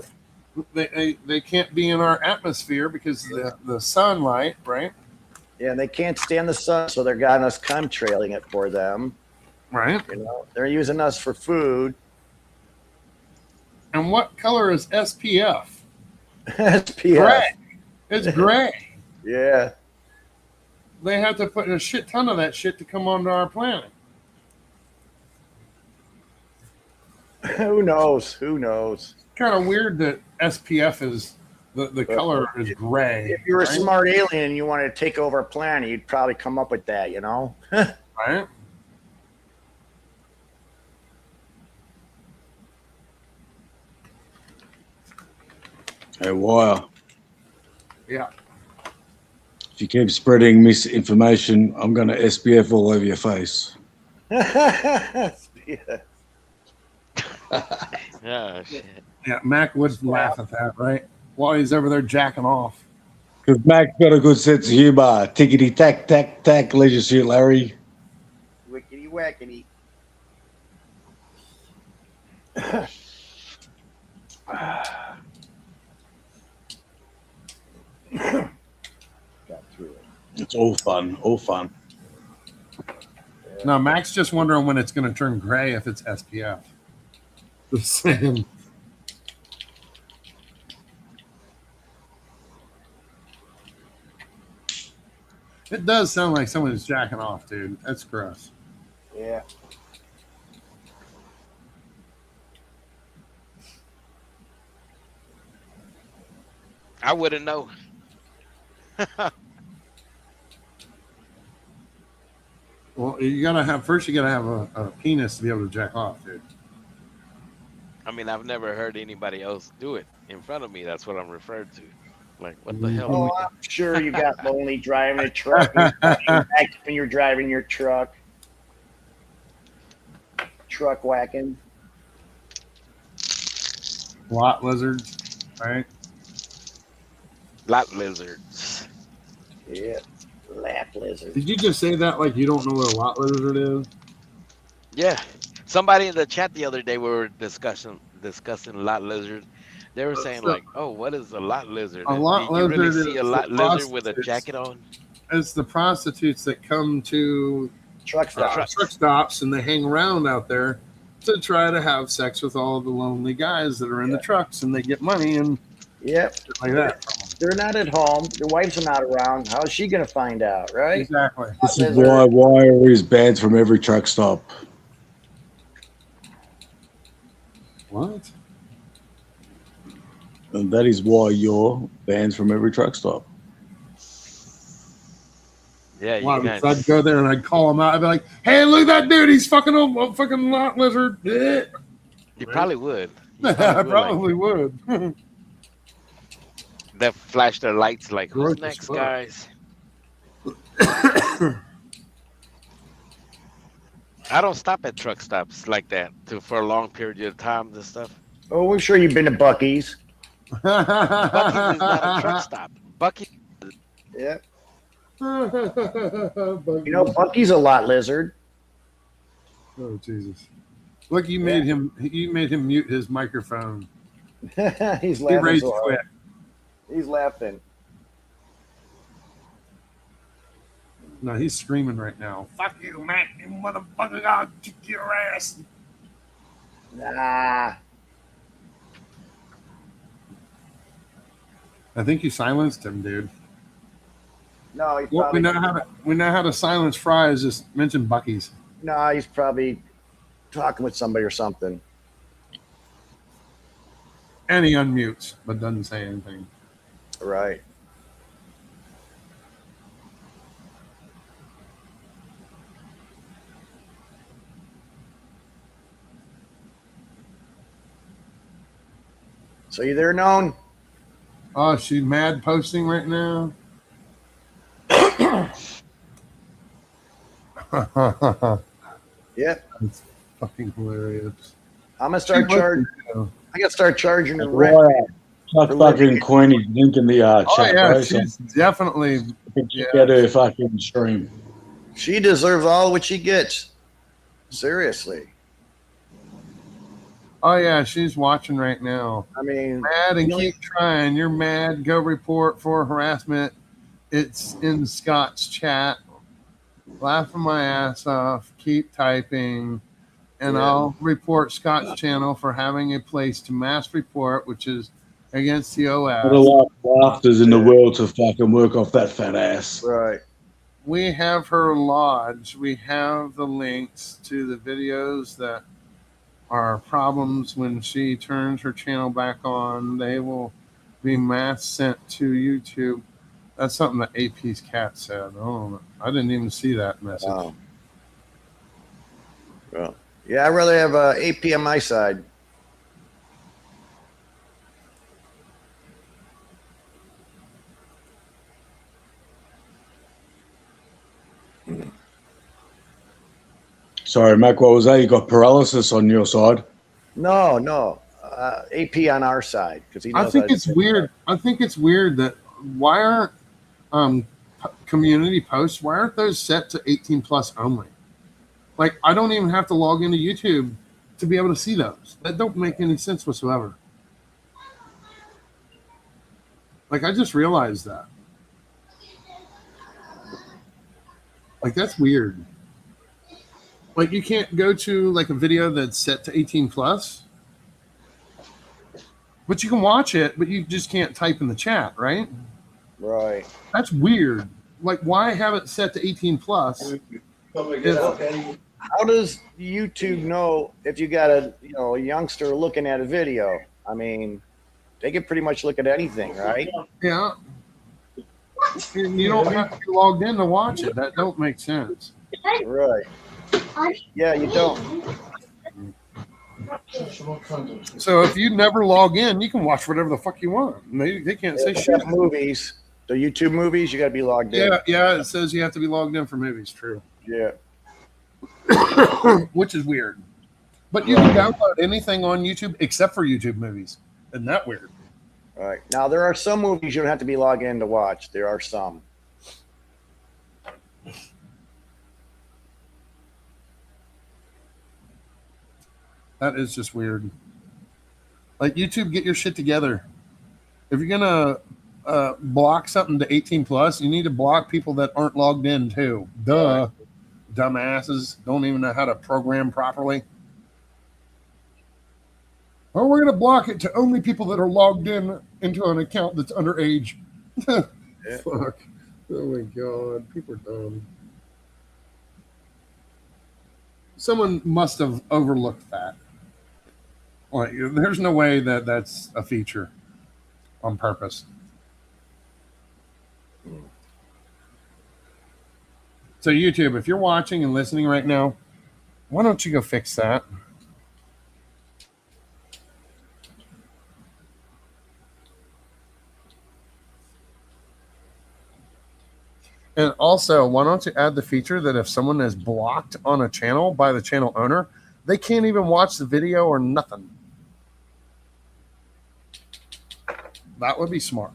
They can't be in our atmosphere because of the sunlight, right? Yeah, and they can't stand the sun, so they're got us chemtrailing it for them. Right. They're using us for food. And what color is SPF? SPF. Gray. It's gray. Yeah. They have to put a shit ton of that shit to come onto our planet. Who knows? Who knows? Kind of weird that SPF is the color is gray. If you're a right? smart alien and you wanted to take over a planet, you'd probably come up with that, Right? Hey, Wire. Yeah. If you keep spreading misinformation, I'm going to SPF all over your face. Yeah. Oh, shit. Yeah, Mac would laugh at that, right? While he's over there jacking off. Because Mac's got a good sense of humor. Tickety tack tack tack, leisure suit Larry. Wickety wackety. Got through it. It's all fun, all fun. No, Mac's just wondering when it's going to turn gray if it's SPF. Just saying. It does sound like someone's jacking off, dude. That's gross. Yeah. I wouldn't know. Well, you gotta have a penis to be able to jack off, dude. I mean, I've never heard anybody else do it in front of me. That's what I'm referred to. Like, what the hell? Oh, I'm sure you got lonely driving a truck when you're driving your truck. Truck whacking. Lot lizards, right? Lot lizards. Yeah, lap lizard. Did you just say that like you don't know what a lot lizard is? Yeah. Somebody in the chat the other day, we were discussing lot lizard. They were saying like, "Oh, what is a lot lizard? A lot Do you really lizard see a is lot the lizard with a prostitutes. jacket on?" It's the prostitutes that come to truck stops and they hang around out there to try to have sex with all of the lonely guys that are in the trucks, and they get money and Yep. shit like that. They're not at home. Their wives are not around. How is she going to find out, right? Exactly. This is why are is banned from every truck stop. What? And that is why you're banned from every truck stop. Yeah, you Wow, guys. because I'd go there and I'd call him out. I'd be like, "Hey, look at that dude! He's fucking a fucking lot lizard." You probably would. You I probably probably like, would. that flash their lights like, "Who's Gross as next, fuck. guys?" I don't stop at truck stops like that for a long period of time and stuff. Oh, we're sure you've been to Buc-ee's. Buc-ee's is not a truck stop. Buc-ee's. Yep. You know, Bucky's a lot lizard. Oh Jesus! Look, you made him. You made him mute his microphone. He's He laughing rage so hard. quit. He's laughing. No, he's screaming right now. Fuck you, Mac! You motherfucker! I'll kick your ass. Nah. I think you silenced him, dude. No, he's Well, probably. we know how to silence Fries. Just mention Bucky's. No, he's probably talking with somebody or something. And he unmutes, but doesn't say anything. Right. So you there, known? Oh, she's mad posting right now. Yep. It's fucking hilarious. I'm gonna start She charging. looks- I gotta start charging the Right. rent. Chuck fucking Queenie link in the Oh chat, yeah, bro. she's definitely. Get her fucking stream. She deserves all what she gets. Seriously. Oh yeah, she's watching right now. I mean, Mad and you know- keep trying. You're mad. Go report for harassment. It's in Scott's chat. Laughing my ass off. Keep typing. And Yeah. I'll report Scott's channel for having a place to mass report, which is against the OS. Not a lot of laughters in the world to fucking work off that fat ass. Right. We have her lodge. We have the links to the videos that are problems when she turns her channel back on. They will be mass sent to YouTube. That's something that AP's cat said. Oh, I didn't even see that message. Wow. Well, yeah, I'd rather have AP on my side. Sorry, Mac, what was that? You got paralysis on your side? No, no. AP on our side because he knows. I think it's weird. I think it's weird that why aren't community posts, why aren't those set to 18 plus only? Like, I don't even have to log into YouTube to be able to see those. That don't make any sense whatsoever. Like, I just realized that. Like, that's weird. Like, you can't go to like a video that's set to 18 plus, but you can watch it, but you just can't type in the chat, right? Right. That's weird. Like, why have it set to 18 plus? How does YouTube know if you got a youngster looking at a video? I mean, they can pretty much look at anything, right? Yeah. And you don't have to be logged in to watch it. That don't make sense. Right. Yeah, you don't. So if you never log in, you can watch whatever the fuck you want. They can't say shit. Movies, the YouTube movies, you got to be logged in. Yeah. It says you have to be logged in for movies. True. Yeah. Which is weird. But you can download anything on YouTube except for YouTube movies. Isn't that weird? All right. Now there are some movies you don't have to be logged in to watch. There are some. That is just weird. Like, YouTube, get your shit together. If you're gonna block something to 18 plus, you need to block people that aren't logged in too. Duh. Dumbasses don't even know how to program properly. Oh, we're gonna block it to only people that are logged in into an account that's underage. Fuck. Oh my god, people are dumb. Someone must have overlooked that. Like, there's no way that that's a feature on purpose. So YouTube, if you're watching and listening right now, why don't you go fix that? And also, why don't you add the feature that if someone is blocked on a channel by the channel owner, they can't even watch the video or nothing. That would be smart.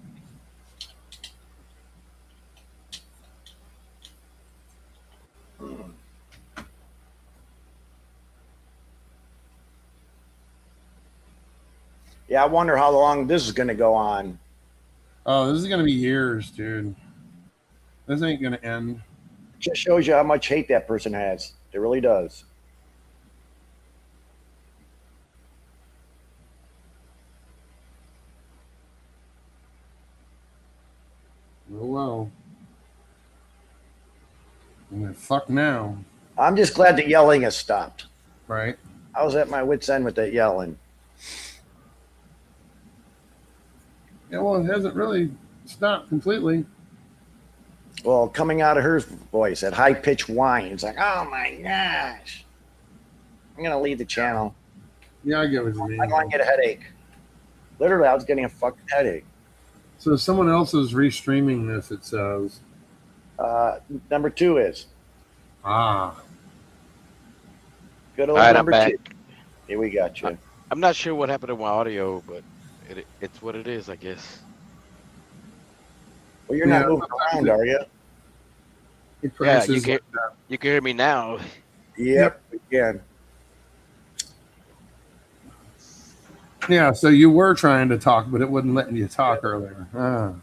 Yeah, I wonder how long this is going to go on. Oh, this is going to be years, dude. This ain't going to end. Just shows you how much hate that person has. It really does. Oh, well. Fuck now. I'm just glad the yelling has stopped. Right. I was at my wit's end with that yelling. Yeah, well, it hasn't really stopped completely. Well, coming out of her voice, that high-pitched whine, it's like, oh my gosh. I'm going to leave the channel. Yeah, I get what you mean. I'm going to get a headache. Literally, I was getting a fucking headache. So someone else is restreaming this, it says. Number 2 is. Ah. Good old All right, number I'm 2. back. Here we got you. I'm not sure what happened to my audio, but it's what it is, I guess. Well, you're not moving around, are you? Yeah, you can hear me now. Yep, we can. Yeah, so you were trying to talk, but it wouldn't let you talk earlier. I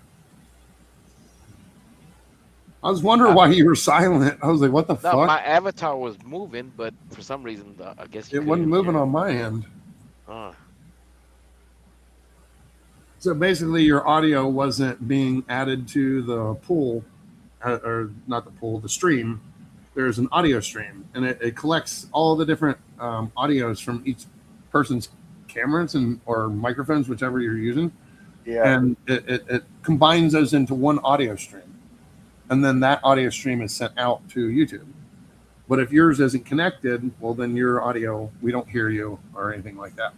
was wondering why you were silent. I was like, what the No, fuck? my avatar was moving, but for some reason, I guess It wasn't moving on my end. So basically, your audio wasn't being added to the pool, or not the pool, the stream. There's an audio stream, and it collects all the different audios from each person's cameras or microphones, whichever you're using. Yeah. And it combines those into one audio stream. And then that audio stream is sent out to YouTube. But if yours isn't connected, well, then your audio, we don't hear you or anything like that.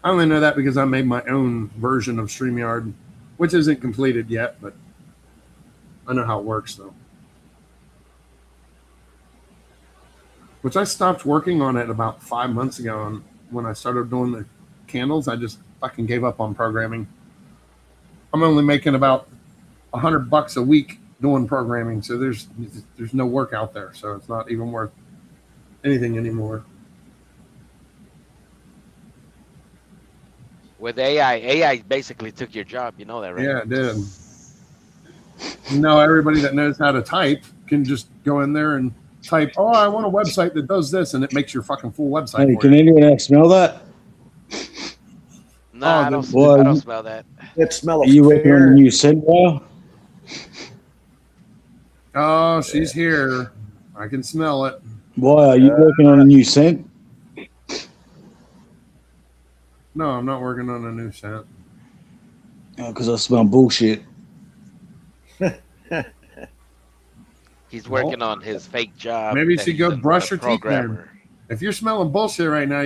I only know that because I made my own version of StreamYard, which isn't completed yet, but I know how it works, though. which I stopped working on it about 5 months ago. And when I started doing the candles, I just fucking gave up on programming. I'm only making about $100 a week doing programming, so there's no work out there, so it's not even worth anything anymore. With AI basically took your job. You know that, right? Yeah, it did. Now everybody that knows how to type can just go in there and type, "Oh, I want a website that does this," and it makes your fucking full website. Hey, for can you. anyone else smell that? No, I don't smell that. That smell Are of you working on the fear. new scent now? Oh, she's here. I can smell it. Why are you working on a new scent? No, I'm not working on a new scent. Because I smell bullshit. He's working on his fake job. Maybe you that should he's go a brush your teeth, programmer. man. If you're smelling bullshit right now,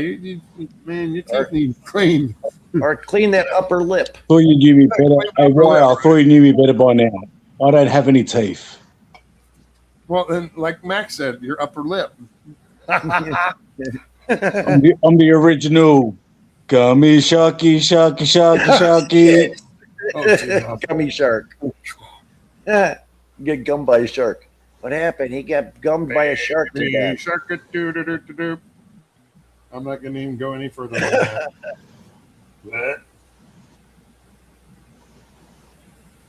man, your teeth need cleaned. Or clean that upper lip. Thought you knew me better. Hey, Ryan, I thought you knew me better by now. I don't have any teeth. Well, then, like Max said, your upper lip. I'm the original gummy sharky, sharky, sharky, sharky. Gummy shark. Get gummed by a shark. What happened? He got gummed by a shark to death. Shark-a-doo-doo-doo-doo-doo. I'm not going to even go any further than that.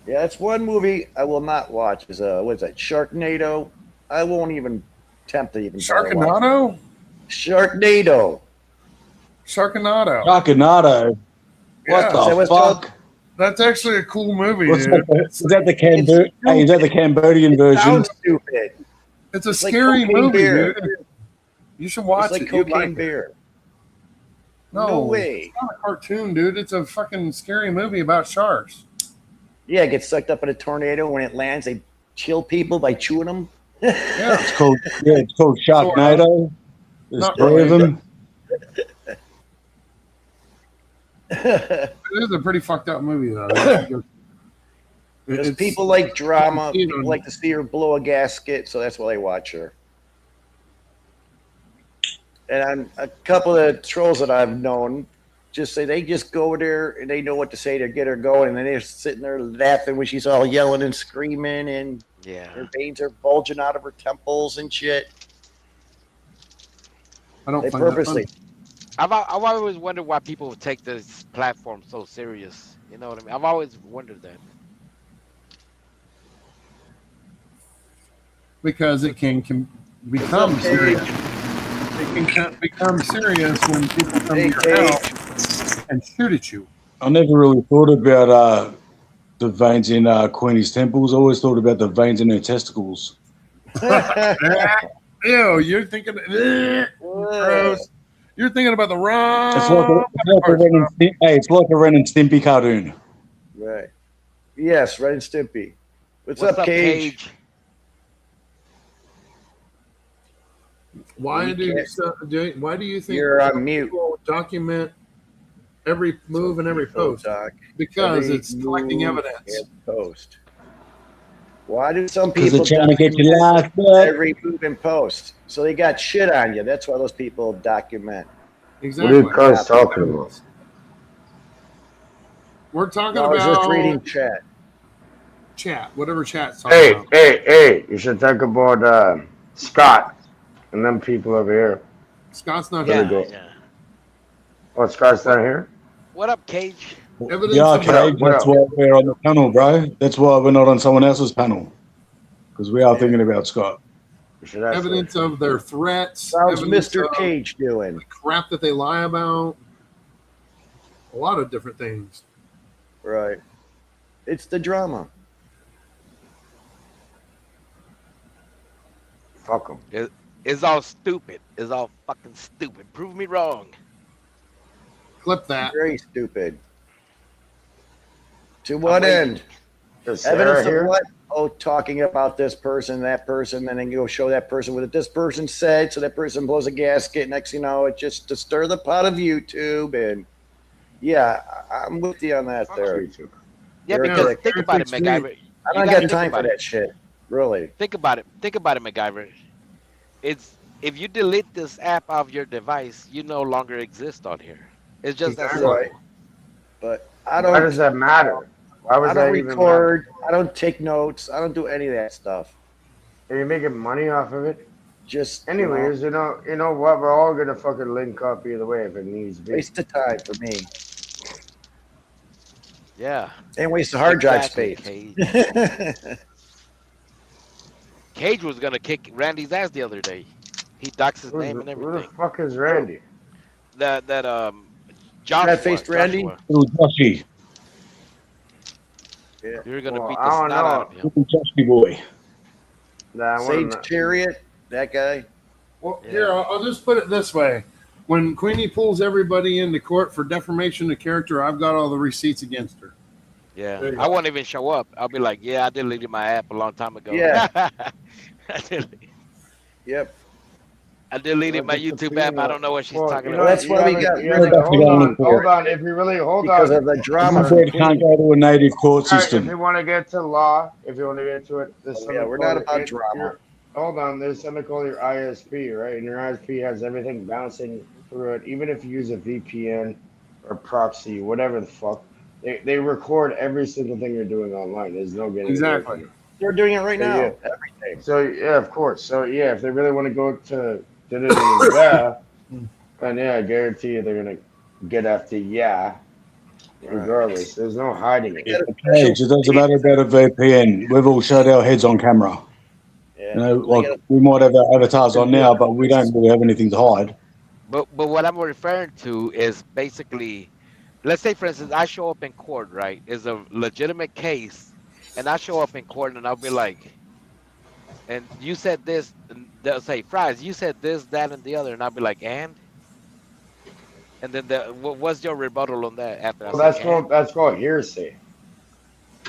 Yeah, that's one movie I will not watch. Is what is that? Sharknado. I won't even attempt to even. Sharknado? Sharknado. Sharknado. Sharknado. Yeah. What the fuck? That's actually a cool movie, What's dude. that? Is that the is that the Cambodian version? Sounds stupid. It's a It's like scary cocaine movie, beer. dude. You should watch It's like it. You'd cocaine like it. beer. No, No way. It's not a cartoon, dude. It's a fucking scary movie about sharks. Yeah, it gets sucked up in a tornado. When it lands, they kill people by chewing them. Yeah. It's called Sharknado. There's Not 3 of really. them. It is a pretty fucked up movie, though. Because It's- people like drama. you People know, like to see her blow a gasket, so that's why they watch her. And a couple of trolls that I've known just say they just go there and they know what to say to get her going, and then they're sitting there laughing when she's all yelling and screaming, and her veins are bulging out of her temples and shit. I don't They find that purposely. I've always wondered why people would take this platform so serious. You know what I mean? I've always wondered that. because it can become serious. It can become serious when people come to your house and shoot at you. I never really thought about the veins in Queenie's temples. I always thought about the veins in her testicles. Ew, you're thinking, gross. You're thinking about the wrong. It's like a Ren and Stimpy cartoon. Right. Yes, Ren and Stimpy. What's up, Cage? Why do you think You're on mute. people document every move and every post? Because Every it's collecting move evidence. and post. Why do some 'Cause people they're trying to get you document locked up. every move and post? So they got shit on you. That's why those people document. Exactly. What are you guys talking about? We're talking No, I was about just reading chat. Chat, whatever chat's talking Hey, about. hey! You should talk about Scott and them people over here. Scott's not There here. we go. Oh, Scott's not here. What up, Cage? Evidence Yeah, of Cage, that's why we're on the panel, bro. That's why we're not on someone else's panel. Because we are thinking about Scott. evidence of their threats. How's evidence Mr. of Cage doing? crap that they lie about. A lot of different things. Right. It's the drama. Fuck them. It's all stupid. It's all fucking stupid. Prove me wrong. Clip that. Very stupid. To what waiting. end? Is Sarah Evidence here? of what? Oh, talking about this person, that person, and then you go show that person what this person said, so that person blows a gasket. Next thing you know, it's just to stir the pot of YouTube. And yeah, I'm with you on that there. Yeah, You're because correct. think about it, MacGyver. I You don't gotta got think time for about it. that shit. Really. Think about it. Think about it, MacGyver. It's if you delete this app off your device, you no longer exist on here. It's just that Right. simple. But I Why don't. does that matter? Why would I that don't even record. I don't take notes. I don't do any of that stuff. matter? Are you making money off of it? Just Anyways, you know what? We're all gonna fucking link up either way if it needs to be. waste of time for me. Yeah. And waste of hard drive Exactly, space. Cage was gonna kick Randy's ass the other day. He doxed his name and Who the everything. fuck is Randy? That Joshua. Rat-faced Randy? Joshua. Little Joshy. You're gonna Well, beat I the don't snot out of him. Little Joshy boy. Nah, Sage Chariot, that guy. Well, here, I'll just put it this way. When Queenie pulls everybody into court for defamation of character, I've got all the receipts against her. Yeah, There you I go. won't even show up. I'll be like, yeah, I deleted my app a long time ago. Yeah. I deleted- Yep. I deleted my YouTube app. I don't know what she's talking you know, about. that's why we got rid of Hold on. If you really hold because on, of the drama. I'm afraid it can't go to a native court All right, if system. you want to get to law, if you want to get to it, there's Yeah, something we're called not about your- drama. your- Hold on, there's something called your ISP, right? And your ISP has everything bouncing through it. Even if you use a VPN or proxy, whatever the fuck, they record every single thing you're doing online. There's no getting away Exactly. from it. They're doing it right So, now. yeah. Everything. So yeah, of course. So yeah, if they really want to go to yeah, then yeah, I guarantee you they're gonna get after regardless. There's no hiding it. Cage, it doesn't matter about a VPN. We've all showed our heads on camera. Yeah. You know, like we might have our avatars on now, but we don't really have anything to hide. But what I'm referring to is basically, let's say for instance, I show up in court, right? Is a legitimate case, and I show up in court and I'll be like, and you said this, and they'll say, Fries, you said this, that, and the other, and I'll be like, and then what's your rebuttal on that after? Well, I say, that's called hearsay.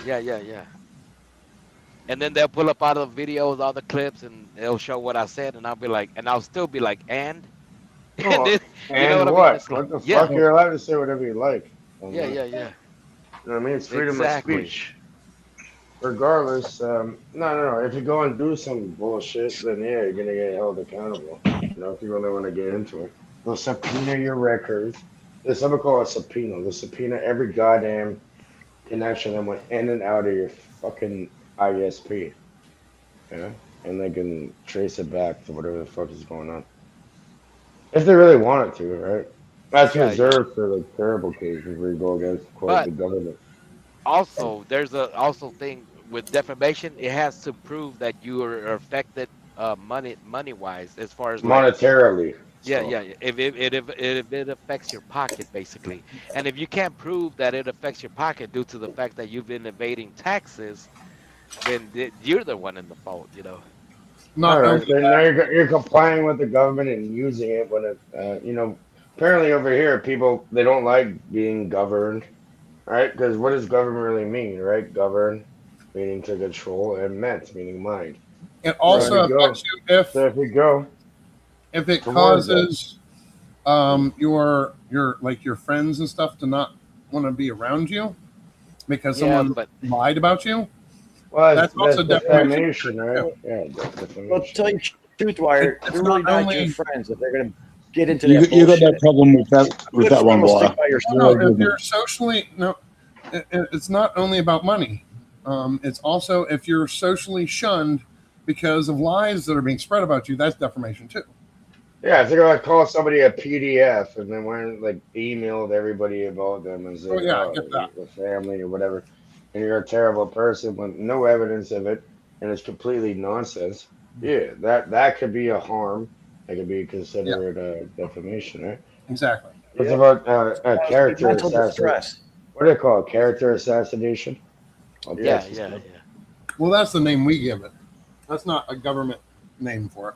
yeah. And then they'll pull up all the videos, all the clips, and they'll show what I said, and I'll be like, and I'll still be like, and Oh, then, and I what? mean? It's like, What the yeah. fuck? You're allowed to say whatever you like. Yeah. You know what I mean? It's freedom Exactly. of speech. Regardless, no. If you go and do some bullshit, then yeah, you're gonna get held accountable. You know, if you really want to get into it, they'll subpoena your records. There's something called a subpoena. They'll subpoena every goddamn connection that went in and out of your fucking ISP. Yeah, and they can trace it back to whatever the fuck is going on. If they really wanted to, right? That's Yeah, reserved for the terrible cases where you go against quote the government. Also, there's a also thing with defamation. It has to prove that you are affected money wise, as far as Monetarily. Yeah. So- If it affects your pocket, basically, and if you can't prove that it affects your pocket due to the fact that you've been evading taxes, then you're the one in the fault. You know. All right, so now you're complying with the government and using it when it, apparently over here people they don't like being governed, right? Because what does government really mean, right? Govern, meaning to control, and ment, meaning mind. It also affects you if if it Towards causes your friends and stuff to not want to be around you because Yeah, someone but- lied about you. Well, that's also defamation, right? Yeah, defamation. Well, tell you the truth, Wire, It's they're really not not only- your friends if they're going to get into You that got bullshit. that problem with that one, Wire. If you're socially it's not only about money. It's also if you're socially shunned because of lies that are being spread about you. That's defamation too. Yeah, if they're gonna call somebody a PDF and then went like emailed everybody about them and say, Oh, yeah, I get that. the family or whatever, and you're a terrible person with no evidence of it, and it's completely nonsense. Yeah, that could be a harm. That could be considered defamation, right? Exactly. It's about character mental assassination. distress. What do they call it? Character assassination? Yeah. Well, that's the name we give it. That's not a government name for it.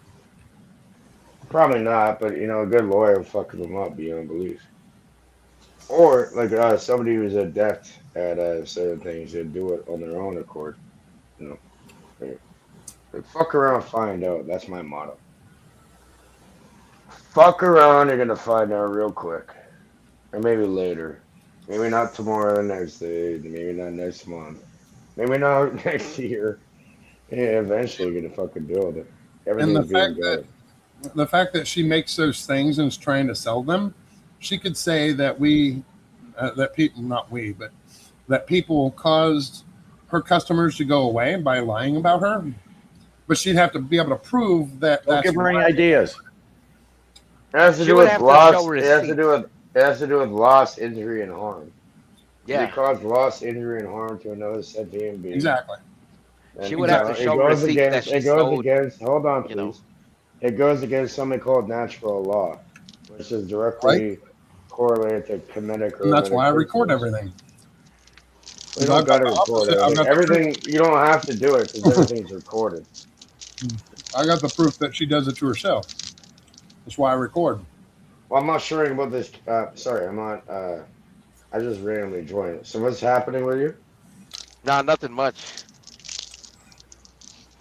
Probably not, but a good lawyer will fuck them up beyond belief. Or like somebody who's adept at certain things, they do it on their own accord. Like, fuck around, find out. That's my motto. Fuck around, you're gonna find out real quick, or maybe later. Maybe not tomorrow, the next day. Maybe not next month. Maybe not next year. Yeah, eventually you're gonna fucking deal with it. And Everything's the fact being good. the fact that she makes those things and is trying to sell them, she could say that that people, not we, but that people caused her customers to go away by lying about her. But she'd have to be able to prove that. Don't give her any ideas. It has to do with loss. It has to do with loss, injury, and harm. Yeah. They cause loss, injury, and harm to another sentient being. Exactly. And She would have to show receipts that she sold. Hold on, please. It goes against something called natural law, which is directly correlated to kinetic. And that's why I record everything. You don't got to record everything. You don't have to do it because everything's recorded. I got the proof that she does it to herself. That's why I record. Well, I'm not sure about this. Sorry, I'm not. I just randomly joined. So what's happening with you? Nah, nothing much.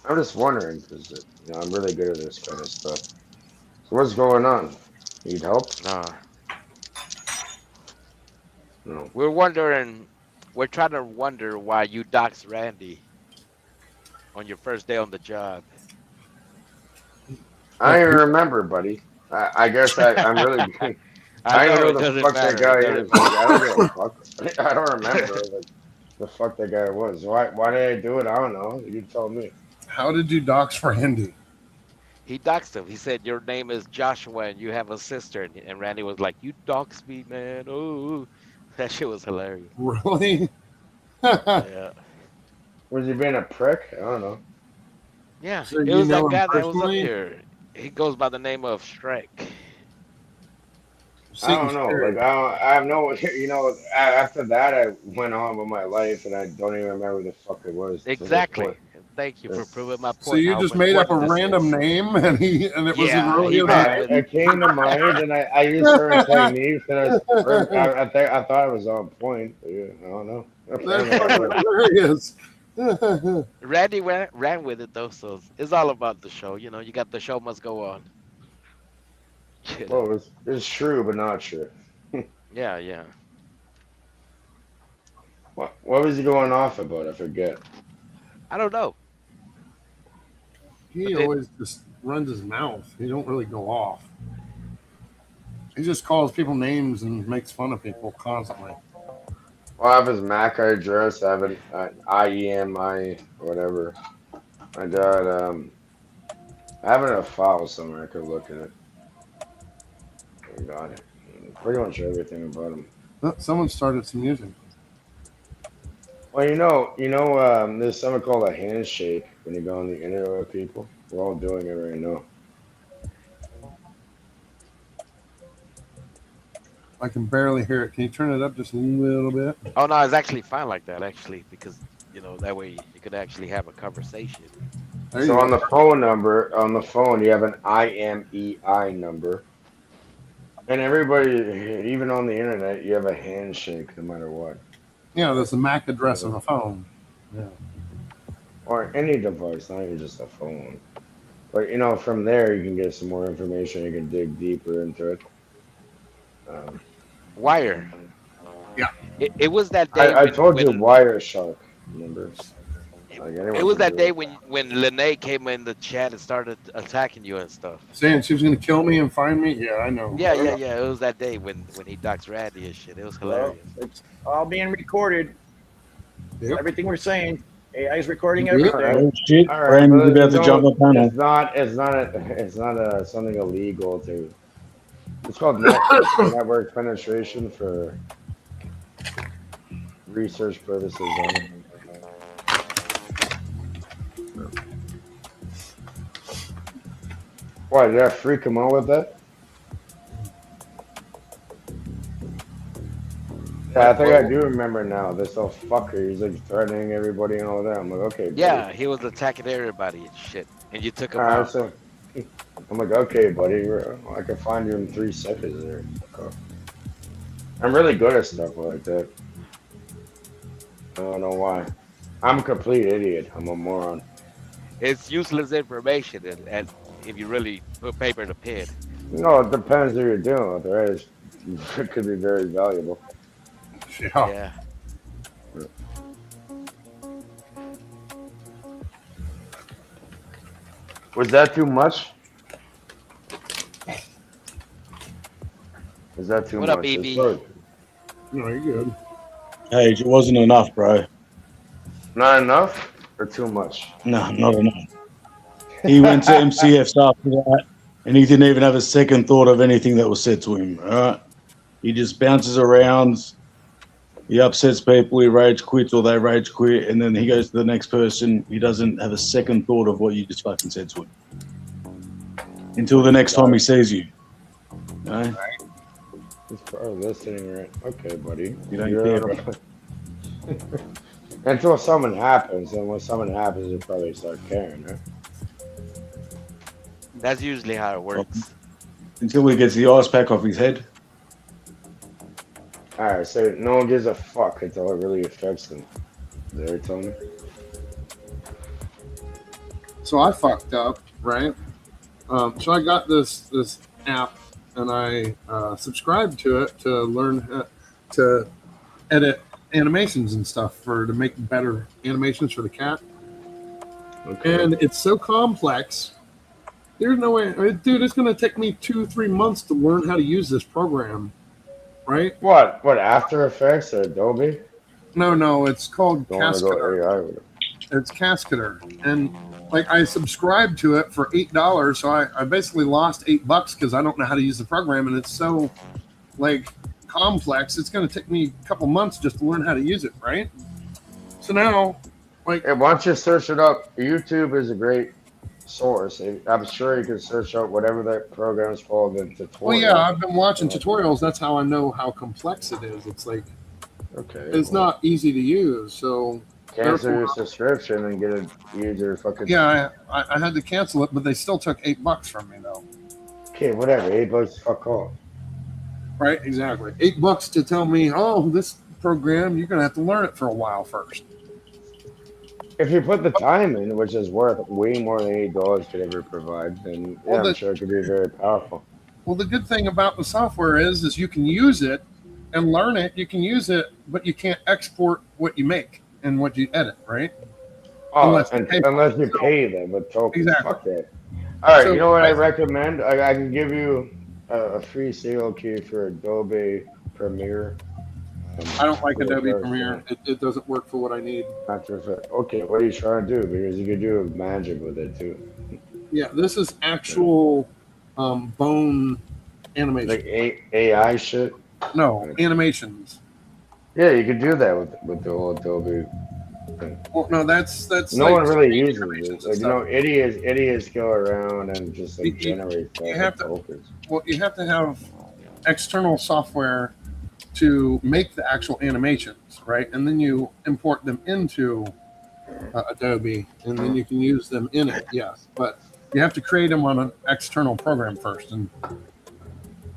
I'm just wondering because I'm really good at this kind of stuff. So what's going on? Need help? Nah. No. We're trying to wonder why you doxed Randy on your first day on the job. I don't even remember, buddy. I guess I'm really. I don't know the fuck that guy is. I don't give a fuck. I don't remember the fuck that guy was. Why did I do it? I don't know. You tell me. How did you dox Randy? He doxed him. He said, your name is Joshua and you have a sister. And Randy was like, you doxed me, man. Oh, that shit was hilarious. Really? Yeah. Was he being a prick? I don't know. Yeah. So It you was that know him guy that was up personally? here. He goes by the name of Shrek. I don't know. Like I have no. After that, I went on with my life, and I don't even remember the fuck it was. Exactly. Thank you for proving my point. So you how just made up a important this random is. name, and it was Yeah, really he It came to mind, and I used certain techniques, and I thought it was on point. But yeah, I don't know. That's hilarious. Randy ran with it though, so it's all about the show. You know, you got the show must go on. Well, it's true, but not true. Yeah. What was he going off about? I forget. I don't know. He always just runs his mouth. He don't really go off. He just calls people names and makes fun of people constantly. Well, I have his MAC address. I have an IEMI, whatever. I got I have it in a file somewhere. I could look at it. I got it. Pretty much everything about him. Someone started some music. Well, there's something called a handshake when you go on the internet with people. We're all doing it right now. I can barely hear it. Can you turn it up just a little bit? Oh no, it's actually fine like that actually, because that way you could actually have a conversation. So on the phone you have an IMEI number. And everybody, even on the internet, you have a handshake no matter what. Yeah, there's a MAC address on the phone. Yeah. Or any device, not even just a phone. But from there you can get some more information. You can dig deeper into it. Wire. Yeah. It was that day. I told you Wireshark. Remember? It was that day when Lene came in the chat and started attacking you and stuff. Saying she was going to kill me and find me? Yeah, I know. Yeah. It was that day when he doxed Randy and shit. It was hilarious. It's all being recorded. Yep. Everything we're saying, AI's recording everything. Oh shit! All right, Brandon's but about to jump up on it. It's not something illegal to. It's called network penetration for research purposes only. Why did I freak him out with that? Yeah, I think I do remember now. This little fucker, he's like threatening everybody and all that. I'm like, okay. Buddy. Yeah, he was attacking everybody and shit, and you took him out. So, I'm like, okay, buddy. I can find you in 3 seconds there. I'm really good at stuff like that. I don't know why. I'm a complete idiot. I'm a moron. It's useless information, and if you really put paper to pen. No, it depends who you're dealing with, right? It could be very valuable. Yeah. Was that too much? Is that too What much? up, It's BB? good. No, you're good. Hey, it wasn't enough, bro. Not enough or too much? No, not enough. He went to MCFs after that, and he didn't even have a second thought of anything that was said to him. All right, he just bounces around. He upsets people. He rage quits, or they rage quit, and then he goes to the next person. He doesn't have a second thought of what you just fucking said to him until the next time he sees you. All right? He's probably listening, right? Okay, buddy. You don't You're care, on a- Until something happens, and when something happens, you probably start caring, right? That's usually how it works. Until he gets the ice pack off his head. Alright, so no one gives a fuck until it really affects them. Is that what you're telling me? So I fucked up, right? So I got this app and I subscribed to it to learn how to edit animations and stuff to make better animations for the cat. Okay. And it's so complex. There's no way, dude. It's gonna take me 2-3 months to learn how to use this program, right? What? After Effects or Adobe? No, it's called Don't wanna go Cascadeur. AI with it. It's Cascadeur, and like I subscribed to it for $8, so I basically lost $8 because I don't know how to use the program, and it's so like complex. It's going to take me a couple months just to learn how to use it, right? So now, like, Hey, why don't you search it up? YouTube is a great source. I'm sure you can search up whatever that program is called in tutorial. well, yeah, I've been watching tutorials. That's how I know how complex it is. It's like Okay. it's not easy to use, so. Cancel your therefore- subscription and get a user fucking. Yeah, I had to cancel it, but they still took $8 from me though. Okay, whatever. $8, fuck off. Right, exactly. $8 to tell me, oh, this program, you're gonna have to learn it for a while first. If you put the time in, which is worth way more than $8 could ever provide, then yeah, Well, I'm sure it could be very powerful. Well, the good thing about the software is you can use it and learn it. You can use it, but you can't export what you make and what you edit, right? Oh, Unless you pay for unless it. you pay them with tokens. Exactly. Fuck that. All right, So- you know what I recommend? I can give you a free sale key for Adobe Premiere. I don't like Adobe Premiere. It doesn't work for what I need. Okay, what are you trying to do? Because you can do magic with it too. Yeah, this is actual bone animation. Like AI shit? No, animations. Yeah, you could do that with the whole Adobe thing. Well, no, that's No like one really speed uses animations it. Like, and you know, stuff. idiots go around and just like generate you have to- tokens. Well, you have to have external software to make the actual animations, right? And then you import them into Adobe, and then you can use them in it. Yes, but you have to create them on an external program first. And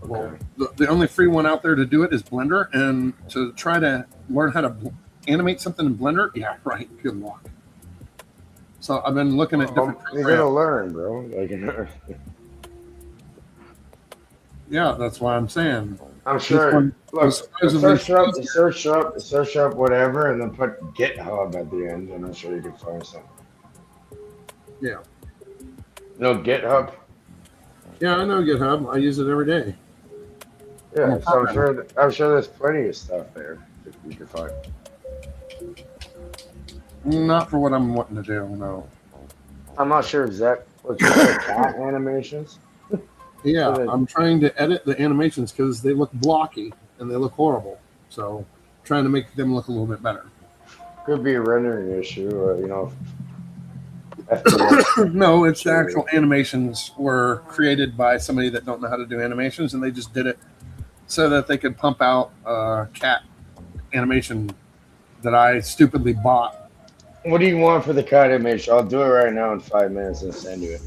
well, the only free one out there to do it is Blender. And to try to learn how to animate something in Blender, yeah, right. Good luck. So I've been looking at different. You're gonna learn, bro. Like, Yeah, that's why I'm saying. I'm This sure. one Look, was supposedly search up whatever, and then put GitHub at the end, and I'm sure you can find something. Yeah. No GitHub. Yeah, I know GitHub. I use it every day. Yeah, I'm a so I'm programmer. sure there's plenty of stuff there that you can find. Not for what I'm wanting to do, no. I'm not sure exactly what's cat animations. Yeah, Okay. I'm trying to edit the animations because they look blocky and they look horrible. So trying to make them look a little bit better. Could be a rendering issue, or you know. No, it's the actual animations were created by somebody that don't know how to do animations, and they just did it so that they could pump out a cat animation that I stupidly bought. What do you want for the cat animation? I'll do it right now in 5 minutes and send you it.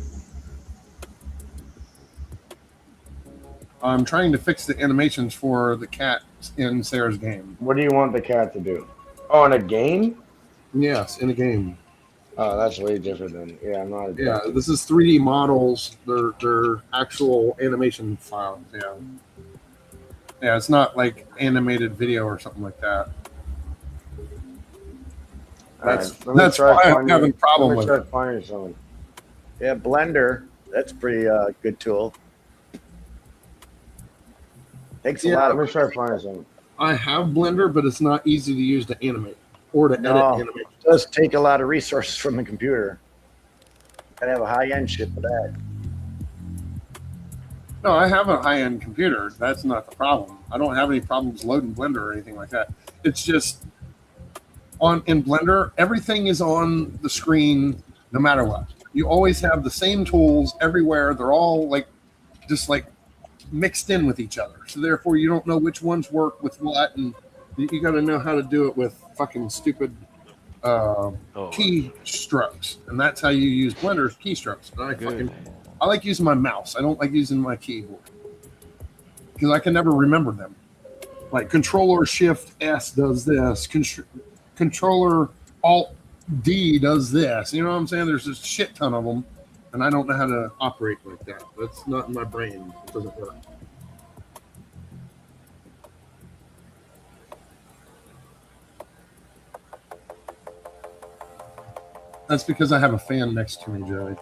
I'm trying to fix the animations for the cat in Sarah's game. What do you want the cat to do? Oh, in a game? Yes, in a game. Oh, that's way different than I'm not. Yeah, this is 3D models. They're actual animation files. Yeah, yeah. It's not like animated video or something like that. That's why I'm having a problem with it. Finding someone. Yeah, Blender. That's pretty good tool. Takes Yeah. a lot Let of me try to find something. I have Blender, but it's not easy to use to animate or to edit No, animation. it does take a lot of resources from the computer. Gotta have a high-end shit for that. No, I have a high-end computer. That's not the problem. I don't have any problems loading Blender or anything like that. It's just in Blender, everything is on the screen no matter what. You always have the same tools everywhere. They're all just mixed in with each other. So therefore, you don't know which ones work with what, and you got to know how to do it with fucking stupid key strokes, and that's how you use Blender's keystrokes. And I like using my mouse. I don't like using my keyboard because I can never remember them. Like Controller Shift S does this. Controller Alt D does this. You know what I'm saying? There's a shit ton of them, and I don't know how to operate like that. That's not in my brain. It doesn't work. That's because I have a fan next to me, Joey.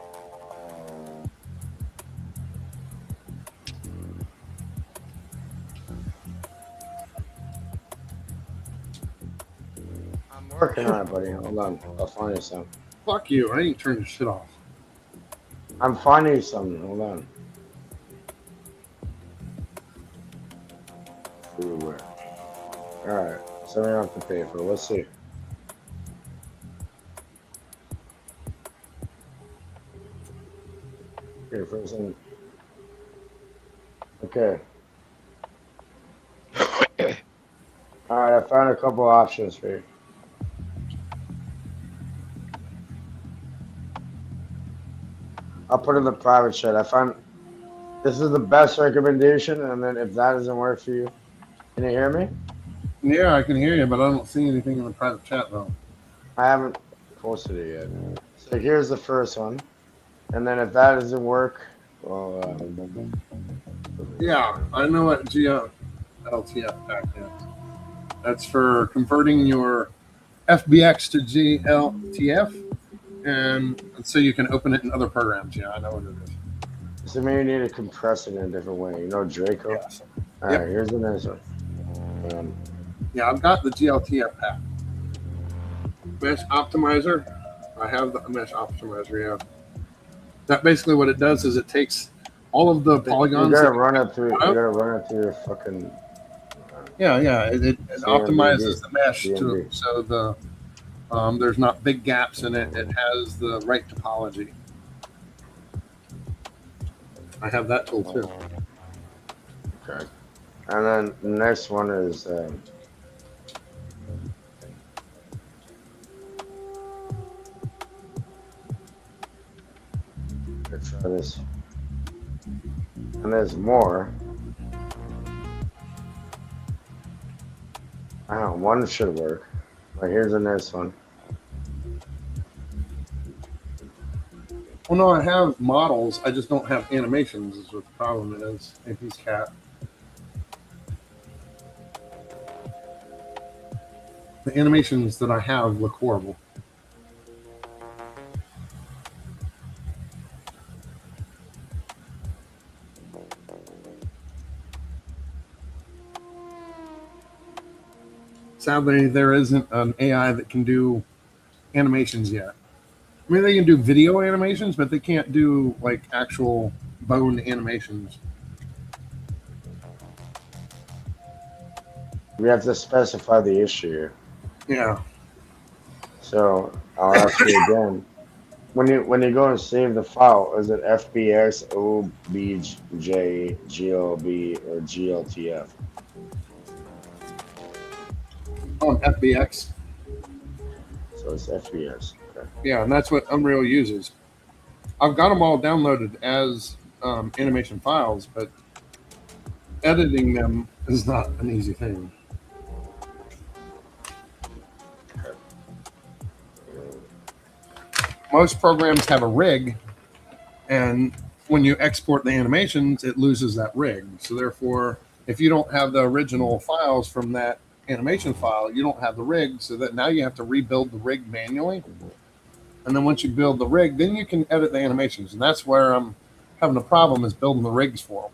I'm working on it, buddy. Hold on. I'll find you some. Fuck you. I ain't turning shit off. I'm finding you something. Hold on. Everywhere. Alright. So we don't have to pay for it. Let's see. Okay, first thing. Okay. Alright, I found a couple options for you. I'll put in the private chat. I found this is the best recommendation, and then if that doesn't work for you, can you hear me? Yeah, I can hear you, but I don't see anything in the private chat though. I haven't posted it yet. So here's the first one, and then if that doesn't work, well, Yeah, I know what GLTF pack is. That's for converting your FBX to GLTF, and so you can open it in other programs. Yeah, I know what it is. so maybe you need to compress it in a different way. You know, Draco. Yes. All right, here's the next one. Yeah, I've got the GLTF pack. Mesh Optimizer. I have the Mesh Optimizer, yeah. That basically what it does is it takes all of the polygons. You gotta run it through. You gotta run it through your fucking. Yeah. It optimizes the mesh CMD. so the there's not big gaps in it. It has the right topology. I have that tool too. Okay. And then the next one is. Let's try this. And there's more. One should work. But here's the next one. Well, no, I have models. I just don't have animations. Is what the problem is. If he's cat. The animations that I have look horrible. Sadly, there isn't an AI that can do animations yet. I mean, they can do video animations, but they can't do like actual bone animations. We have to specify the issue. Yeah. So I'll ask you again. When you go and save the file, is it FBX, OBJ, GLB, or GLTF? FBX. So it's FBX. Okay. Yeah, and that's what Unreal uses. I've got them all downloaded as animation files, but editing them is not an easy thing. Most programs have a rig, and when you export the animations, it loses that rig. So therefore, if you don't have the original files from that animation file, you don't have the rig, so that now you have to rebuild the rig manually. And then once you build the rig, then you can edit the animations. And that's where I'm having a problem, is building the rigs for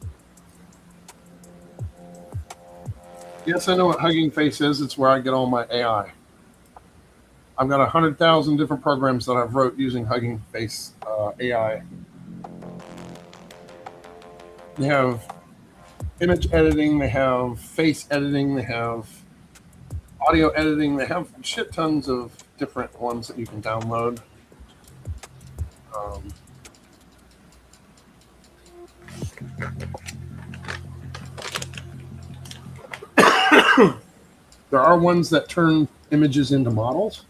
them. Yes, I know what Hugging Face is. It's where I get all my AI. I've got 100,000 different programs that I've wrote using Hugging Face AI. They have image editing, they have face editing, they have audio editing, they have shit tons of different ones that you can download. There are ones that turn images into models,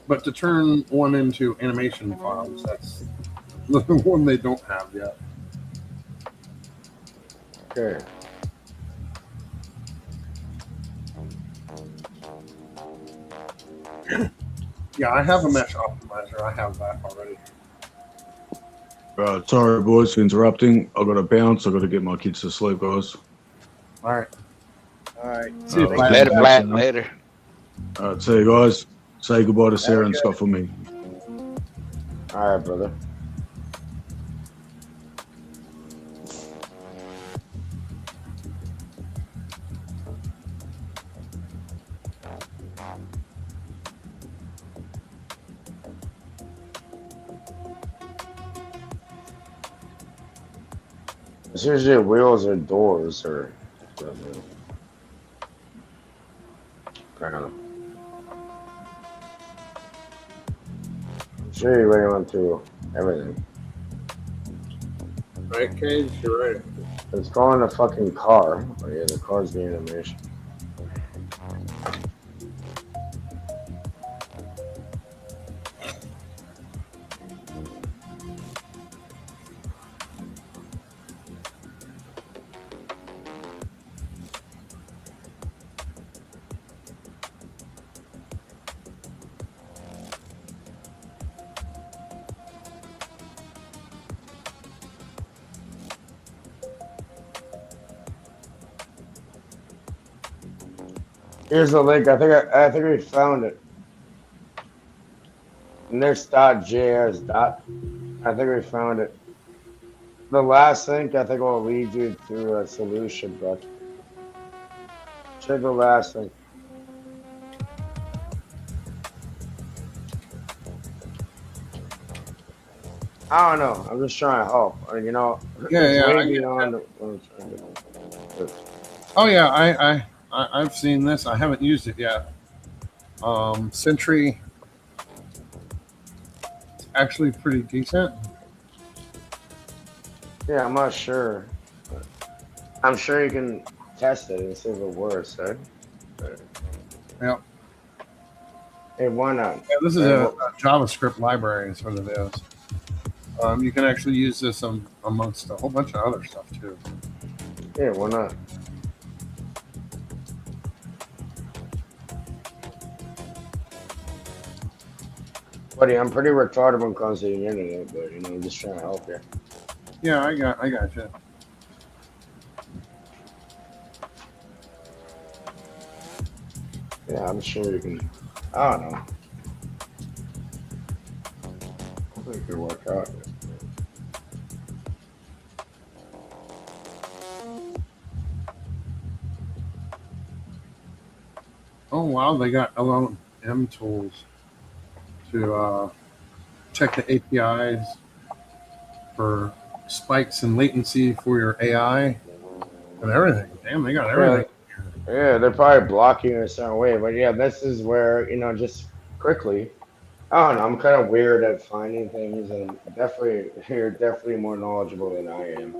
but to turn one into animation files, that's the one they don't have yet. Okay. Yeah, I have a mesh optimizer. I have that already. Sorry, boys, for interrupting. I got to bounce. I got to get my kids to sleep, guys. All right. All right. See you Later, Flat. Later. All right, see you guys. Say goodbye to Sarah and Scott for me. All right, brother. It's usually wheels or doors or kind of. I'm sure you really went through everything. Right, Cage? You're right. It's calling a fucking car. Oh yeah, the car's the animation. Here's the link. I think we found it. And there's .js. I think we found it. The last link I think will lead you to a solution, but check the last link. I don't know. I'm just trying to help. You know, Yeah, it's yeah, way I get beyond that. what I'm trying to do. Oh yeah, I've seen this. I haven't used it yet. Sentry, it's actually pretty decent. Yeah, I'm not sure. I'm sure you can test it and see if it works, right? Yeah. Hey, why not? Yeah, this is a JavaScript library, is what it is. You can actually use this amongst a whole bunch of other stuff too. Yeah, why not? Buddy, I'm pretty retarded when it comes to the internet, but you know, I'm just trying to help you. Yeah, I got you. Yeah, I'm sure you can. I don't know. I think it could work out. Oh wow, they got LLM tools to check the APIs for spikes and latency for your AI and everything. Damn, they got everything. Yeah, they're probably blocking it a certain way, but yeah, this is where, you know, just quickly, I don't know, I'm kind of weird at finding things, and definitely, you're definitely more knowledgeable than I am.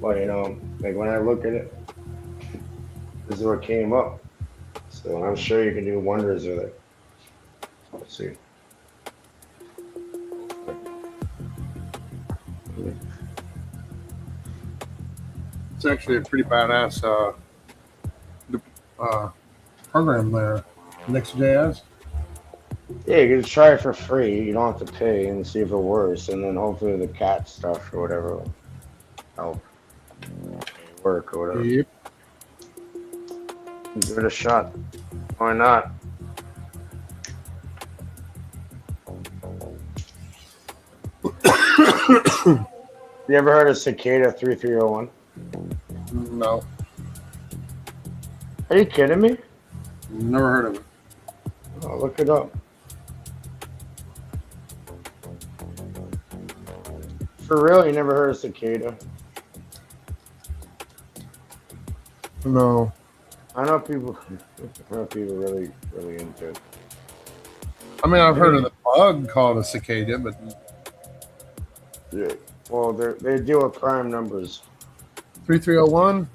But, you know, like when I look at it, this is what came up. So I'm sure you can do wonders with it. Let's see. It's actually a pretty badass program there. Next.js. Yeah, you can just try it for free. You don't have to pay and see if it works. And then hopefully the cat stuff or whatever will help work or whatever. Yep. Give it a shot. Why not? You ever heard of Cicada 3301? No. Are you kidding me? Never heard of it. Oh, look it up. For real, you never heard of cicada? No. I know people really into it. I mean, I've heard of the bug called a cicada, but Yeah. Well, they deal with prime numbers. 3301.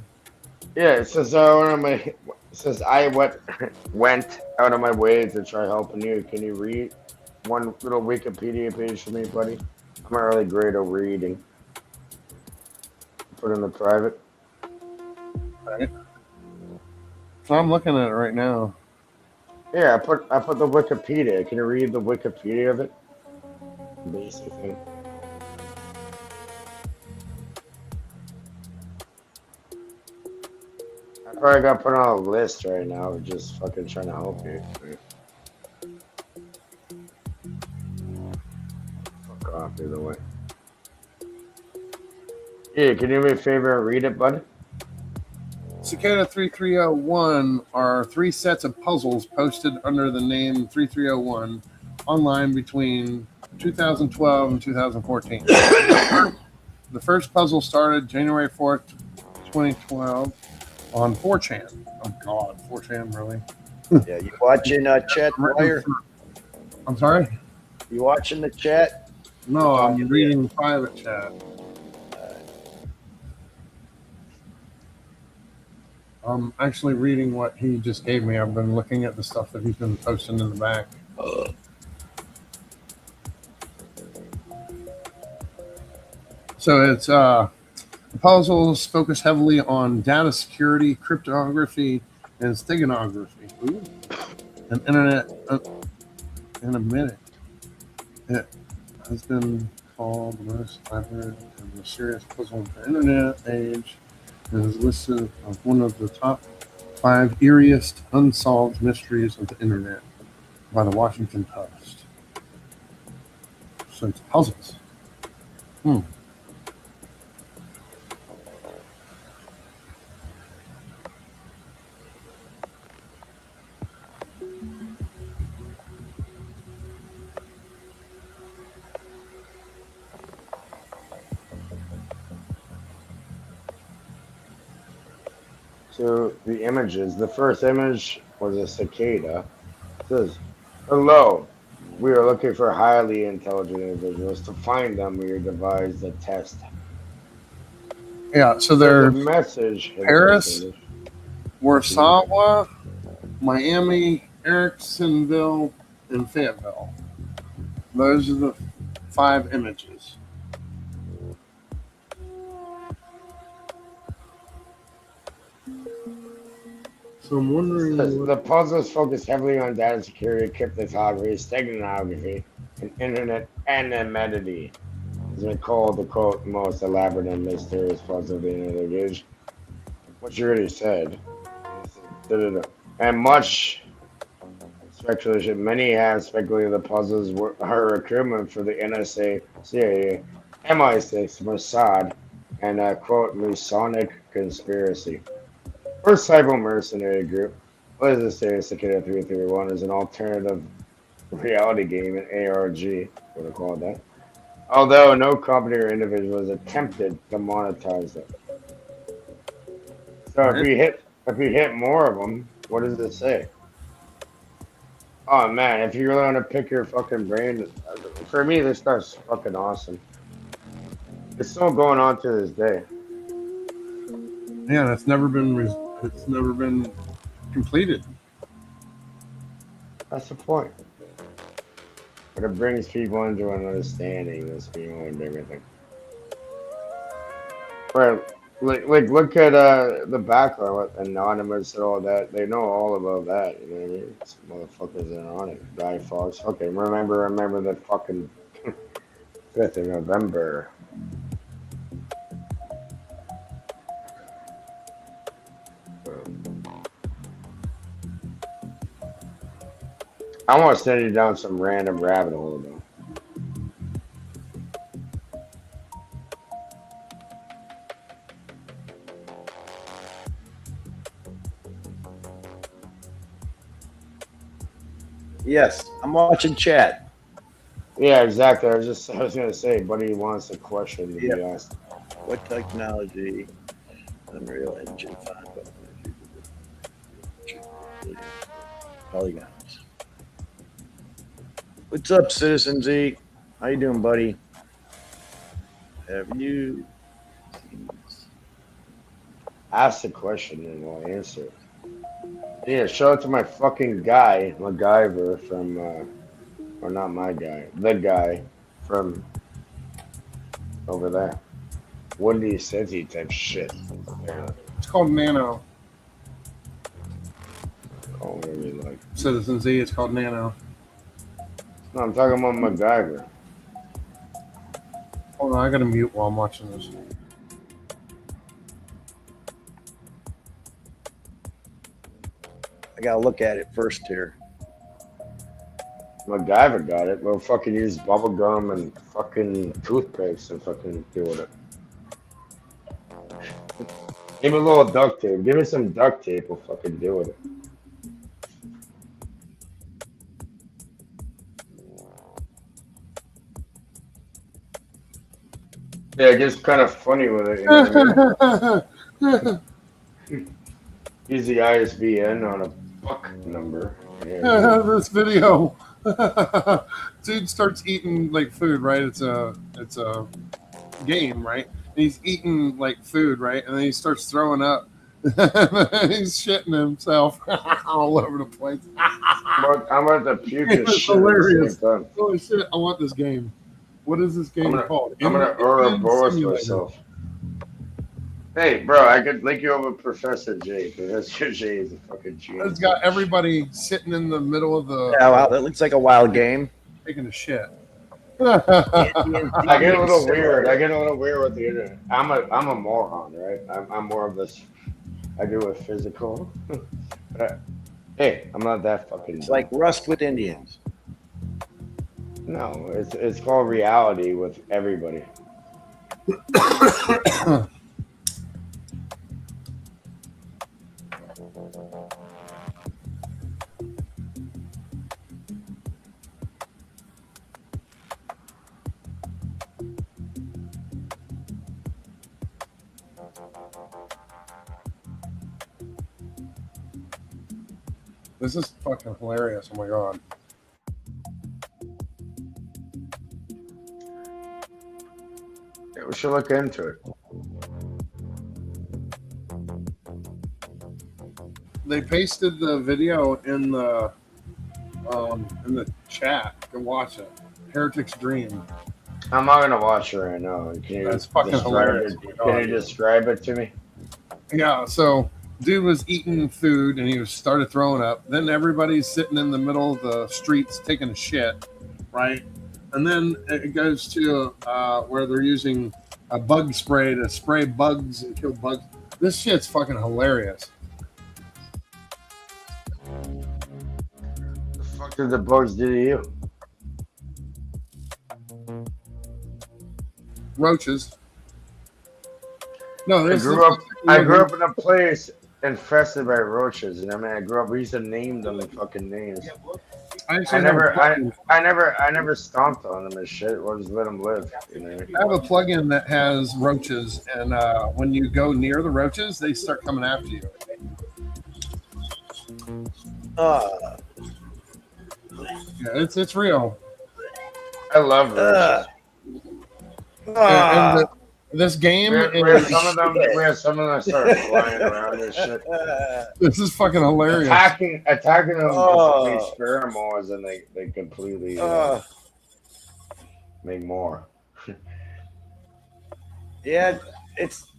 Yeah, it says I went out of my way to try helping you. Can you read one little Wikipedia page for me, buddy? I'm not really great at reading. Put in the private. Right. So I'm looking at it right now. Yeah, I put the Wikipedia. Can you read the Wikipedia of it? Basic thing. I probably got put on a list right now of just fucking trying to help you. Fuck off either way. Yeah, can you do me a favor and read it, bud? Cicada 3301 are 3 sets of puzzles posted under the name 3301 online between 2012 and 2014. The first puzzle started January 4th, 2012 on 4chan. Oh God, 4chan, really? Yeah, you watching chat, Wire? I'm sorry? You watching the chat? No, I'm reading private chat. I'm actually reading what he just gave me. I've been looking at the stuff that he's been posting in the back. So it's proposals focus heavily on data security, cryptography, and steganography. Ooh. And internet in a minute. It has been called the most elaborate and mysterious puzzle of the internet age. It is listed as one of the top 5 eeriest unsolved mysteries of the internet by the Washington Post. So it's puzzles. So the images, the first image was a cicada. It says, hello, we are looking for highly intelligent individuals. To find them, we devised a test. Yeah, so there's a message in the Paris, first image. Warsaw, Miami, Ericksonville, and Fayetteville. Those are the 5 images. So I'm wondering. The puzzles focus heavily on data security, cryptography, steganography, and internet anonymity. It's been called the quote most elaborate and mysterious puzzle of the internet age. What you already said. And much speculation. Many have speculated the puzzles are recruitment for the NSA, CIA, MI6, Mossad, and a quote Masonic conspiracy. First cyber mercenary group, what is this say? Cicada 331 is an alternative reality game, an ARG, what do I call that? Although no company or individual has attempted to monetize it. So if you hit more of them, what does it say? Oh man, if you really want to pick your fucking brain, for me this stuff's fucking awesome. It's still going on to this day. Yeah, it's never been completed. That's the point. But it brings people into an understanding that's beyond everything. Right, like look at the background with Anonymous and all that. They know all about that. You know what I mean? Some motherfuckers that are on it. Guy Fawkes. Okay, remember the fucking 5th of November. I want to send you down some random rabbit hole though. Yes, I'm watching chat. Yeah, exactly. I was gonna say, buddy wants a question to be asked. What technology? Unreal Engine 5. Polygons. What's up, Citizen Z? How you doing, buddy? Have you Ask the question and we'll answer it. Yeah, show it to my fucking guy, MacGyver from, or not my guy, the guy from over there. Windy City type shit. It's called Nano. Oh, really like. Citizen Z, it's called Nano. No, I'm talking about MacGyver. Hold on, I gotta mute while I'm watching this. I gotta look at it first here. MacGyver got it. We'll fucking use bubble gum and fucking toothpaste and fucking deal with it. Give me a little duct tape. Give me some duct tape. We'll fucking deal with it. Yeah, it gets kind of funny with it. You know what I mean? Use the ISBN on a buck number. Yeah. This video. Dude starts eating like food, right? It's a game, right? And he's eating like food, right? And then he starts throwing up. He's shitting himself all over the place. I'm about to puke and It's shit. hilarious. Holy shit! I want this game. What is this game called? I'm gonna Ouroboros myself. Hey, bro, I could link you over with Professor J. Professor J is a fucking genius. It's got everybody sitting in the middle of the. Yeah, wow, that looks like a wild game. Taking a shit. I get a little weird. I get a little weird with the internet. I'm a moron, right? I'm more of this. I do a physical. Hey, I'm not that fucking. It's like Rust with Indians. No, it's called reality with everybody. This is fucking hilarious. Oh my god. Yeah, we should look into it. They pasted the video in the chat. You can watch it. Heretic's Dream. I'm not gonna watch it right now. Can you That's fucking hilarious. Can you describe it to me? Yeah, so dude was eating food and he started throwing up. Then everybody's sitting in the middle of the streets taking a shit, right? And then it goes to where they're using a bug spray to spray bugs and kill bugs. This shit's fucking hilarious. The fuck did the bugs do to you? Roaches. No, I grew up in a place infested by roaches, and I mean, we used to name them fucking names. I never stomped on them and shit. We'll just let them live. You know? I have a plugin that has roaches, and when you go near the roaches, they start coming after you. Yeah, it's real. I love roaches. And this game we have some of them start flying around and shit. This is fucking hilarious. Attacking them with these pheromones, and they completely make more. Yeah, it's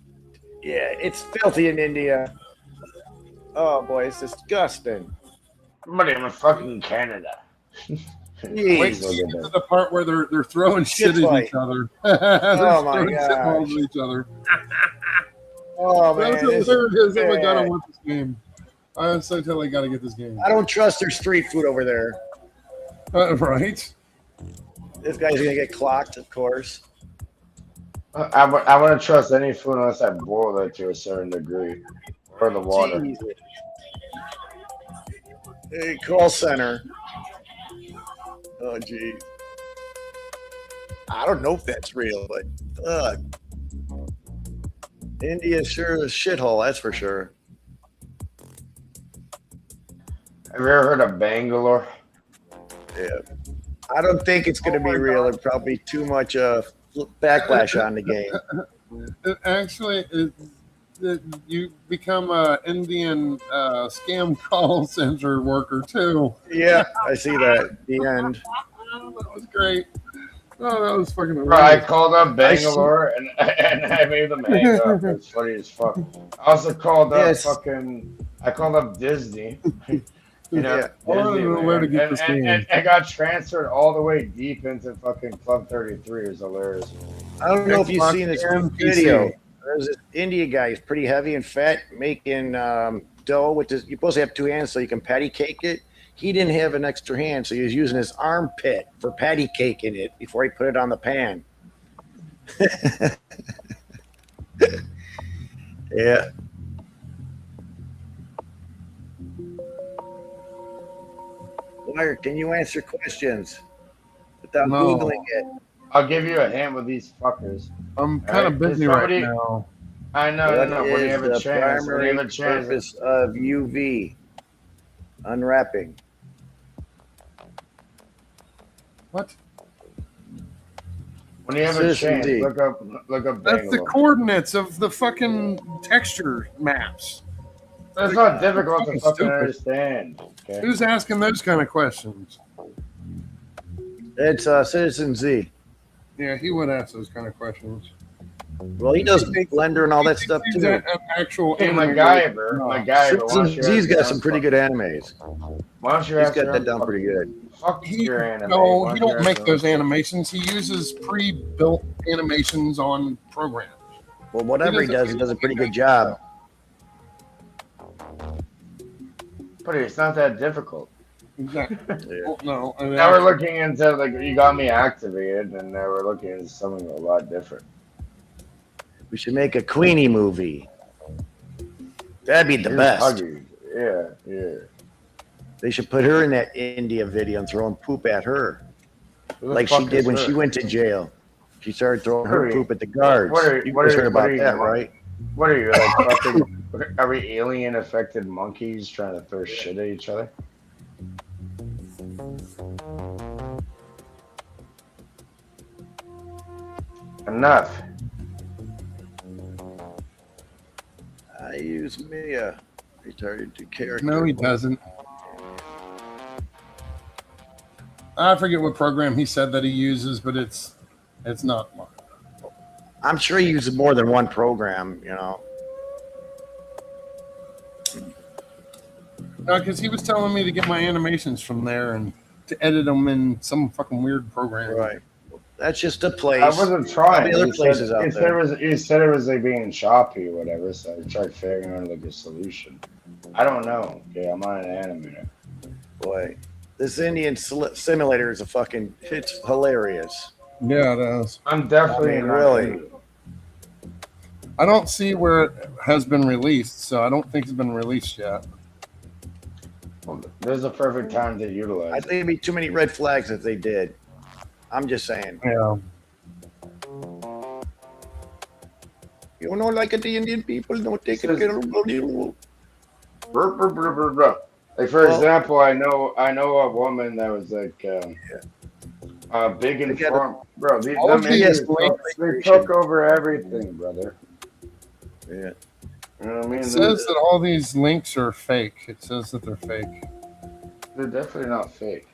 filthy in India. Oh boy, it's disgusting. Buddy, I'm in fucking Canada. Wait till you get to the part where they're throwing shit at each other. Oh my god! At each other. Oh man! That's hilarious. Oh my god! I want this game. I so totally got to get this game. I don't trust their street food over there. Right? This guy's gonna get clocked, of course. I wouldn't trust any food unless I boil it to a certain degree, or the water. Jesus. Hey, call center. Oh, geez. I don't know if that's real, but India sure is a shithole, that's for sure. Have you ever heard of Bangalore? Yeah. I don't think it's going to be real. There's probably too much backlash on the game. Actually, you become an Indian scam call center worker too. Yeah, I see that. The end. That was great. Oh, that was fucking Bro, I amazing. called up Bangalore and I made them hang up. It's funny as fuck. I also called up I called up Disney. You know, Yeah. I don't know where to get this game. and got transferred all the way deep into fucking Club 33. It was hilarious. I don't know if you've Xbox seen this and video. PC. There's this Indian guy. He's pretty heavy and fat, making dough, which is you're supposed to have two hands so you can patty cake it. He didn't have an extra hand, so he was using his armpit for patty caking it before he put it on the pan. Yeah. Wire, can you answer questions without No. Googling it? I'll give you a hint with these fuckers. I'm kind of busy right now. I know, What no. When you is have a the chance, when you primary have a chance. purpose of UV? Unwrapping. What? When you have a chance, Citizen D. look up That's the Bangalore. coordinates of the fucking texture maps. That's not difficult to Fucking fucking stupid. understand. Okay? Who's asking those kind of questions? It's Citizen Z. Yeah, he would ask those kind of questions. Well, he does Blender and all that stuff He's too. an actual Hey, animator. MacGyver, No. MacGyver. why don't you Citizen Z's ask got your some own pretty fuck- good animes. Why don't you He's ask got your that own down fuck- pretty good. Fuck your anime. No, Why he don't you don't ask make your those own- animations. He uses pre-built animations on programs. Well, whatever he does, he does a pretty good job. But it's not that difficult. Exactly. Well, no, I mean, Now we're looking into, like, you got me activated, and now we're looking into something a lot different. We should make a Queenie movie. That'd be the Here's best. Huggy. Yeah, yeah. They should put her in that India video and throw poop at her, Who the like she fuck did is when her? she went to jail. She started throwing her Hurry. poop at the guards. You guys heard about that, right? What are you, like, fucking, are we alien-affected monkeys trying to throw shit at each other? Enough. I use Mia, retarded to character. No, he doesn't. I forget what program he said that he uses, but it's not mine. I'm sure he uses more than one program, you know. No, because he was telling me to get my animations from there and to edit them in some fucking weird program. Right. That's just a place. I wasn't trying. Probably other He places said, out he said there. he said it was like being choppy or whatever, so I tried figuring out like a solution. I don't know. Okay, I'm not an animator. Boy, this Indian simulator is it's hilarious. Yeah, it is. I'm definitely I mean, not really. into it. I don't see where it has been released, so I don't think it's been released yet. Well, there's a perfect time to utilize I it. think it'd be too many red flags if they did. I'm just saying. Yeah. You know, like the Indian people don't take care of Like, for example, I know a woman that was like big and farm. Bro, these All them of Indians, these links- they took over everything, brother. Yeah. You know what I mean? It says that all these links are fake. It says that they're fake. They're definitely not fake.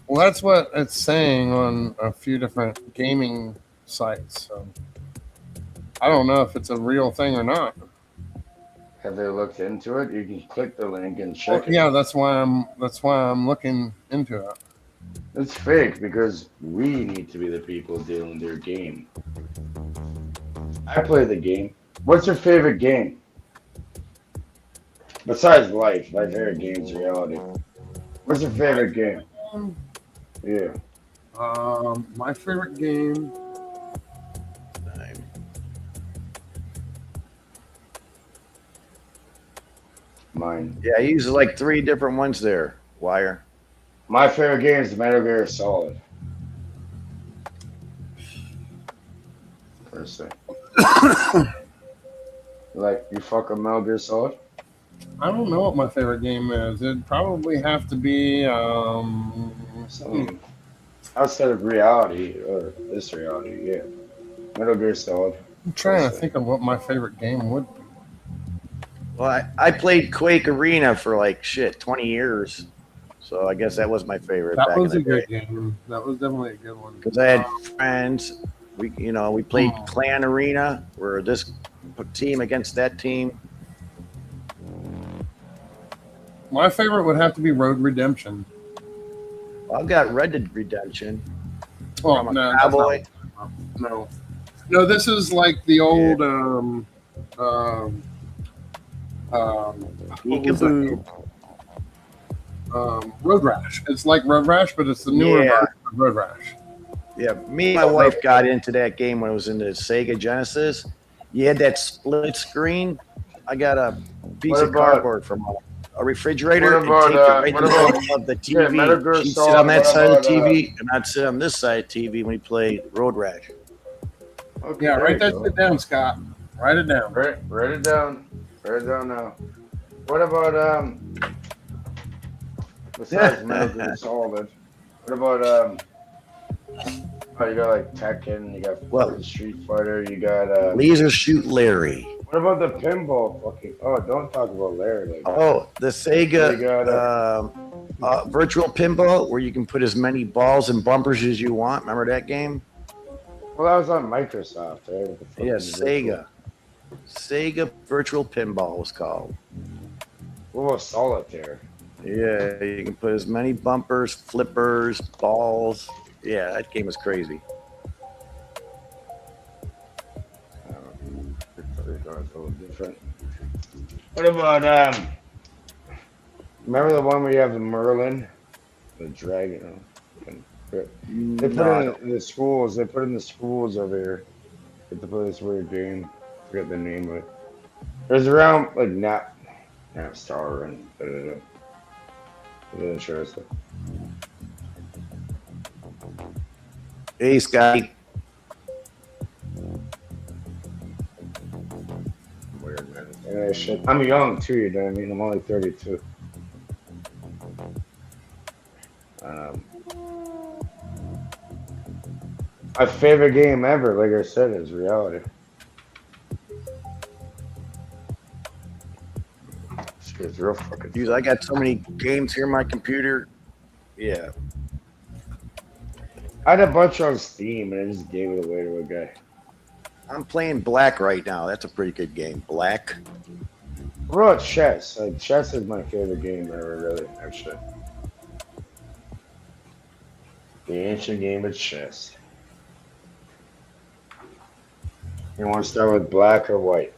Well, that's what it's saying on a few different gaming sites. So I don't know if it's a real thing or not. Have they looked into it? You can click the link and Well, check it. yeah, that's why I'm looking into it. It's fake because we need to be the people dealing their game. I play the game. What's your favorite game? Besides life, my favorite game is reality. What's your favorite game? Yeah. My favorite game. Mine. Yeah, he uses like 3 different ones there. Wire. My favorite game is Metal Gear Solid. Personally. Like, you fuck with Metal Gear Solid? I don't know what my favorite game is. It'd probably have to be Something outside of reality, or this reality, yeah. Metal Gear Solid. I'm trying to think of what my favorite game would be. Well, I played Quake Arena for like 20 years. So I guess that was my favorite. That back was in a the good day. game. That was definitely a good one. Because I had friends. We played Clan Arena, where this team against that team. My favorite would have to be Road Redemption. I've got Red Dead Redemption. Oh, I'm a no, that's cowboy. not- no, this is like the old Peekaboo. Road Rash. It's like Road Rash, but it's the newer Yeah. version of Road Rash. Yeah, me and my wife got into that game when it was in the Sega Genesis. You had that split screen. I got a piece What of about- cardboard from a refrigerator and What taped about, it right what to about- the of the yeah, Metal Gear TV. She'd sit Solid, on that what side of the about, TV, and I'd sit on this side of the TV when we played Road Rash. Okay, Yeah, there write you that go. shit down, Scott. Write it down. Write it down. Write it down now. What about besides Metal Gear Solid? What about oh, you got like Tekken, you got fucking Street Fighter, you got Laser Shoot Larry. what about the pinball fucking don't talk about Larry like that. Oh, the Sega You got virtual pinball, where you can put as many balls and bumpers as you want. Remember that game? Well, that was on Microsoft, right? What the fuck Yeah, is it? Sega. Sega Virtual Pinball was called. What about Solitaire? Yeah, you can put as many bumpers, flippers, balls. Yeah, that game was crazy. It's a little different. What about remember the one where you have the Merlin, the dragon? They put it in the schools. They put it in the schools over here. They play this weird game. I forget the name of it. There's around like Nap Star and it's interesting. Hey, Scotty. Weird, man. Yeah, shit. I'm young too. You know what I mean? I'm only 32. My favorite game ever, like I said, is reality. This guy's real fucking. Dude, I got so many games here on my computer. Yeah. I had a bunch on Steam and I just gave it away to a guy. I'm playing Black right now. That's a pretty good game. Black. What about chess? Chess is my favorite game ever, really, actually. The ancient game of chess. You want to start with black or white?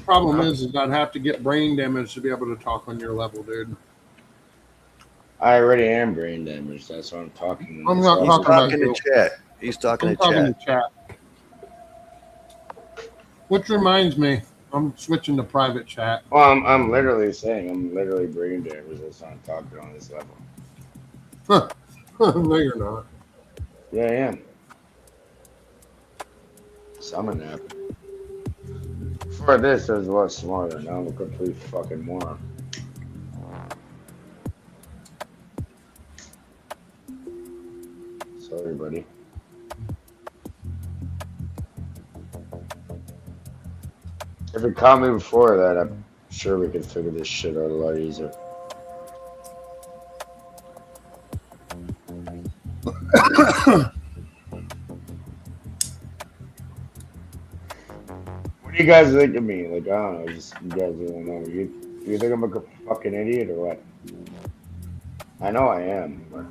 Problem is I'd have to get brain damage to be able to talk on your level, dude. I already am brain damaged. That's why I'm talking. I'm not He's talking about talking you. to chat. He's talking I'm to talking chat. to chat. Which reminds me, I'm switching to private chat. Well, I'm literally saying I'm literally brain damaged. That's why I'm talking on this level. No, you're not. Yeah, I am. Summon app. For this, I was a lot smarter. Now I'm a complete fucking moron. Sorry, buddy. If it caught me before that, I'm sure we could figure this shit out a lot easier. What do you guys think of me? Like, I don't know, just you guys don't know. You think I'm a fucking idiot or what? I know I am, but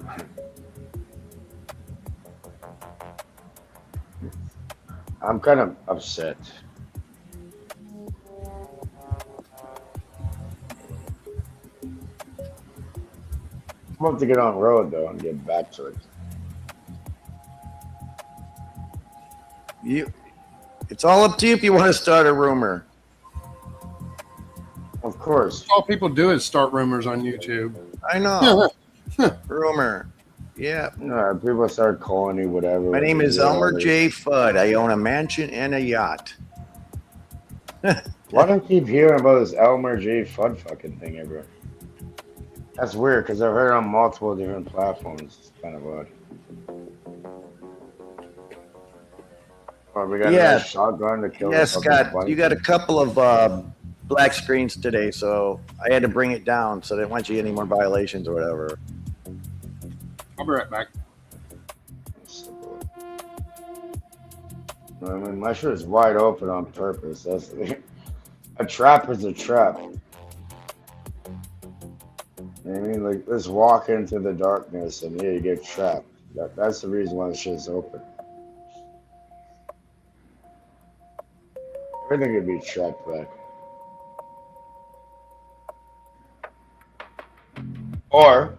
I'm kind of upset. I'm about to get on road though and get back to it. It's all up to you if you want to start a rumor. Of course. All people do is start rumors on YouTube. I know. Rumor. Yeah. No, people start calling you whatever. My name is Elmer J. Fudd. I own a mansion and a yacht. Why do I keep hearing about this Elmer J. Fudd fucking thing ever? That's weird because I've heard it on multiple different platforms. It's kind of odd. Oh, we got another shotgun to kill. Yes, the Scott. fucking You got a couple of black screens today, so I had to bring it down so they didn't want you any more violations or whatever. I'll be right back. I mean, my shit is wide open on purpose. That's a trap is a trap. I mean, like, let's walk into the darkness and yeah, you get trapped. That's the reason why the shit is open. Everything could be trapped back. Or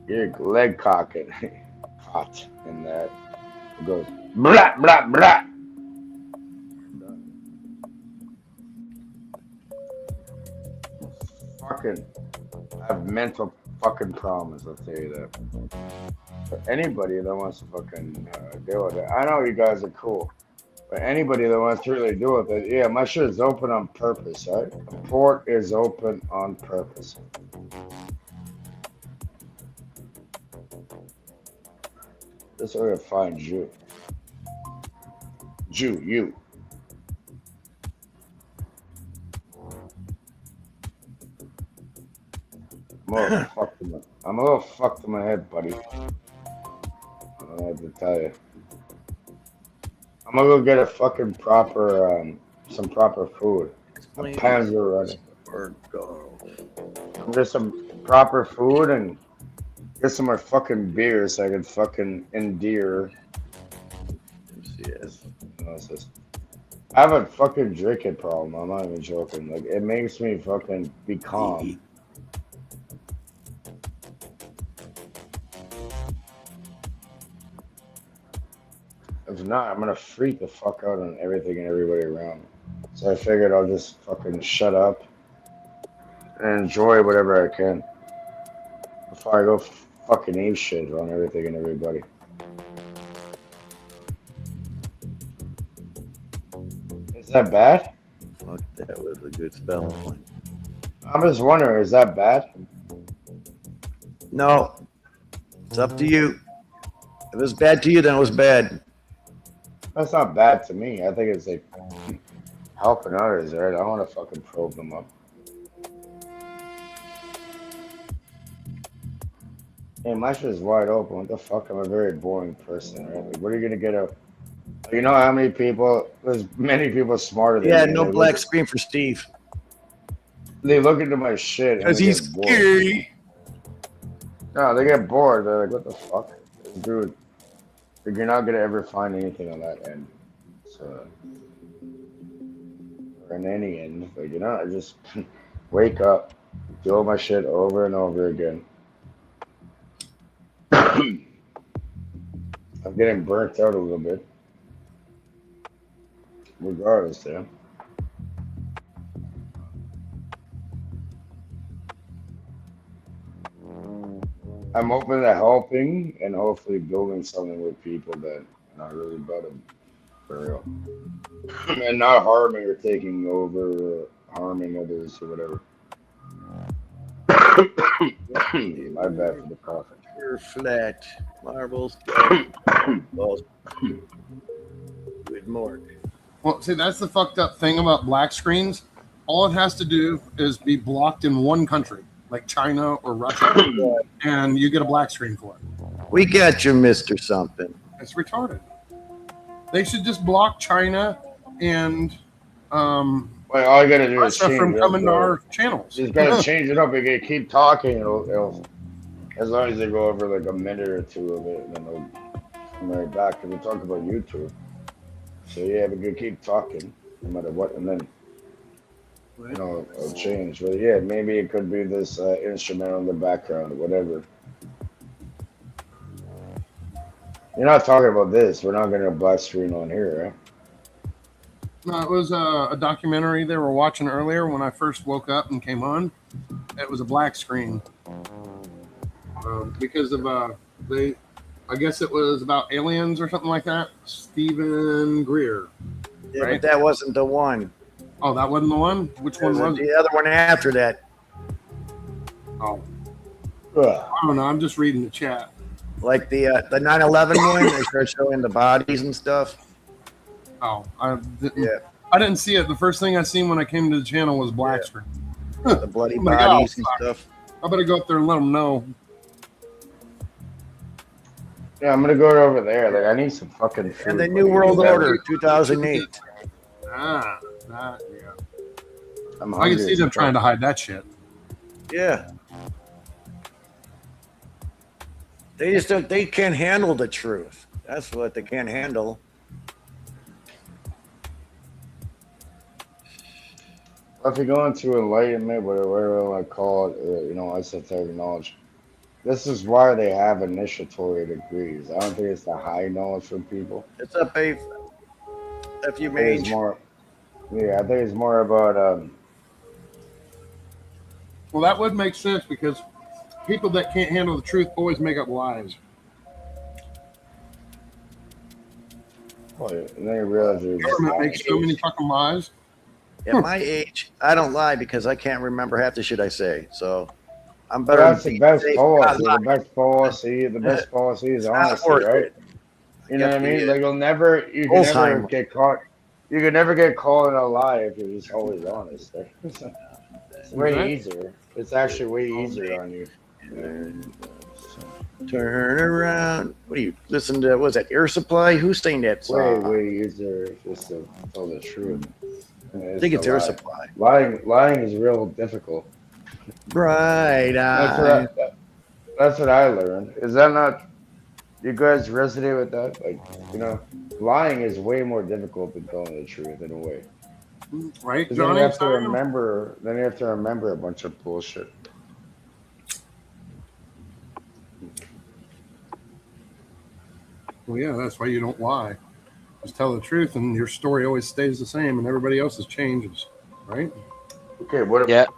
your leg cocking caught in that. It goes blah blah blah. Fucking I have mental fucking problems, I'll tell you that. But anybody that wants to fucking deal with it, I know you guys are cool. But anybody that wants to really do with it, yeah, my shit is open on purpose, right? The port is open on purpose. This is where I find you. You. I'm a little fucked in my head, buddy. I don't have to tell you. I'm gonna go get a fucking proper, some proper food. My pants are running. I'm get some proper food and get some more fucking beer so I can fucking endear. Yes. I have a fucking drinking problem. I'm not even joking. Like, it makes me fucking be calm. If not, I'm gonna freak the fuck out on everything and everybody around me. So I figured I'll just fucking shut up and enjoy whatever I can before I go fucking ape shit on everything and everybody. Is that bad? Fuck, that was a good spell. I'm just wondering, is that bad? No. It's up to you. If it was bad to you, then it was bad. That's not bad to me. I think it's like helping others, right? I don't want to fucking probe them up. Hey, my shit is wide open. What the fuck? I'm a very boring person, right? Like, what are you gonna get up? You know how many people? There's many people smarter than me. Yeah, no black screen for Steve. They look into my shit because he's gay. No, they get bored. They're like, "What the fuck, dude? Like, you're not gonna ever find anything on that end." So, or in any end, like, you know, I just wake up, do all my shit over and over again. I'm getting burnt out a little bit. Regardless, yeah. I'm open to helping and hopefully building something with people that are not really about them, for real. And not harming or taking over or harming others or whatever. My bad for the cough. You're flat. Marbles. Balls. Good morning. Well, see, that's the fucked up thing about black screens. All it has to do is be blocked in one country, like China or Russia, and you get a black screen for it. We got you, Mr. Something. It's retarded. They should just block China and well, all you gotta do is Russia change from it coming to up, our channels. You just gotta change it up. You gotta keep talking. It'll, as long as they go over like a minute or two of it, then they'll come right back. Because we're talking about YouTube. So yeah, we can keep talking no matter what, and then you know it'll change. But yeah, maybe it could be this instrumental in the background or whatever. You're not talking about this. We're not gonna black screen on here, right? No, it was a documentary they were watching earlier when I first woke up and came on. It was a black screen because of they. I guess it was about aliens or something like that. Stephen Greer. Yeah, right? but that wasn't the one. Oh, that wasn't the one? Which one was it? The other one after that. Oh. I don't know. I'm just reading the chat. Like the 9/11 one, they start showing the bodies and stuff. Oh, I didn't see it. The first thing I seen when I came to the channel was black screen. The bloody I'm gonna bodies go. and stuff. I better go up there and let them know. Yeah, I'm gonna go over there. Like, I need some fucking food. And the New World Order, 2008. Yeah. I'm I can hungry see as them fuck. trying to hide that shit. Yeah. They just don't. They can't handle the truth. That's what they can't handle. If you go into enlightenment, whatever you want to call it, esoteric knowledge, this is why they have initiatory degrees. I don't think it's the high knowledge from people. It's a pay. If you I think it's made more. Yeah, I think it's more about Well, that would make sense because people that can't handle the truth always make up lies. and then you realize The government makes so many fucking lies. at my age, I don't lie because I can't remember half the shit I say. So I'm But better. that's the best policy. The best policy. The best policy is not honesty, worth right? it. You know what I mean? Yeah. Like you can never Alzheimer's. get caught. You can never get caught in a lie if you're just always honest. It's way easier. It's actually way easier on you. Turn around. What do you listen to? Was that Air Supply? Who's saying that song? Way easier just to tell the truth. I think it's Air Supply. Lying is real difficult. Right. That's what I learned. Is that not? You guys resonate with that? Like, lying is way more difficult than telling the truth in a way. Right, 'Cause then Johnny? you have to remember. Then you have to remember a bunch of bullshit. Well, yeah, that's why you don't lie. Just tell the truth, and your story always stays the same, and everybody else's changes, right? Okay, what? Yep.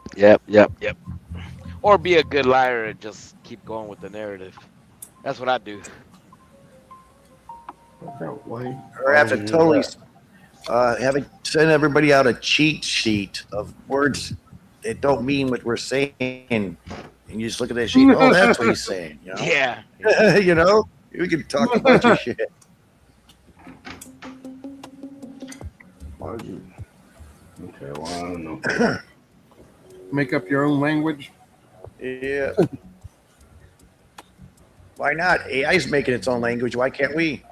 Or be a good liar and just keep going with the narrative. That's what I do. Or have to totally send everybody out a cheat sheet of words that don't mean what we're saying, and you just look at that sheet. Oh, that's what he's saying. You know? Yeah. We can talk a bunch of shit. Okay, well, I don't know. Make up your own language. Yeah. Why not? AI's making its own language. Why can't we?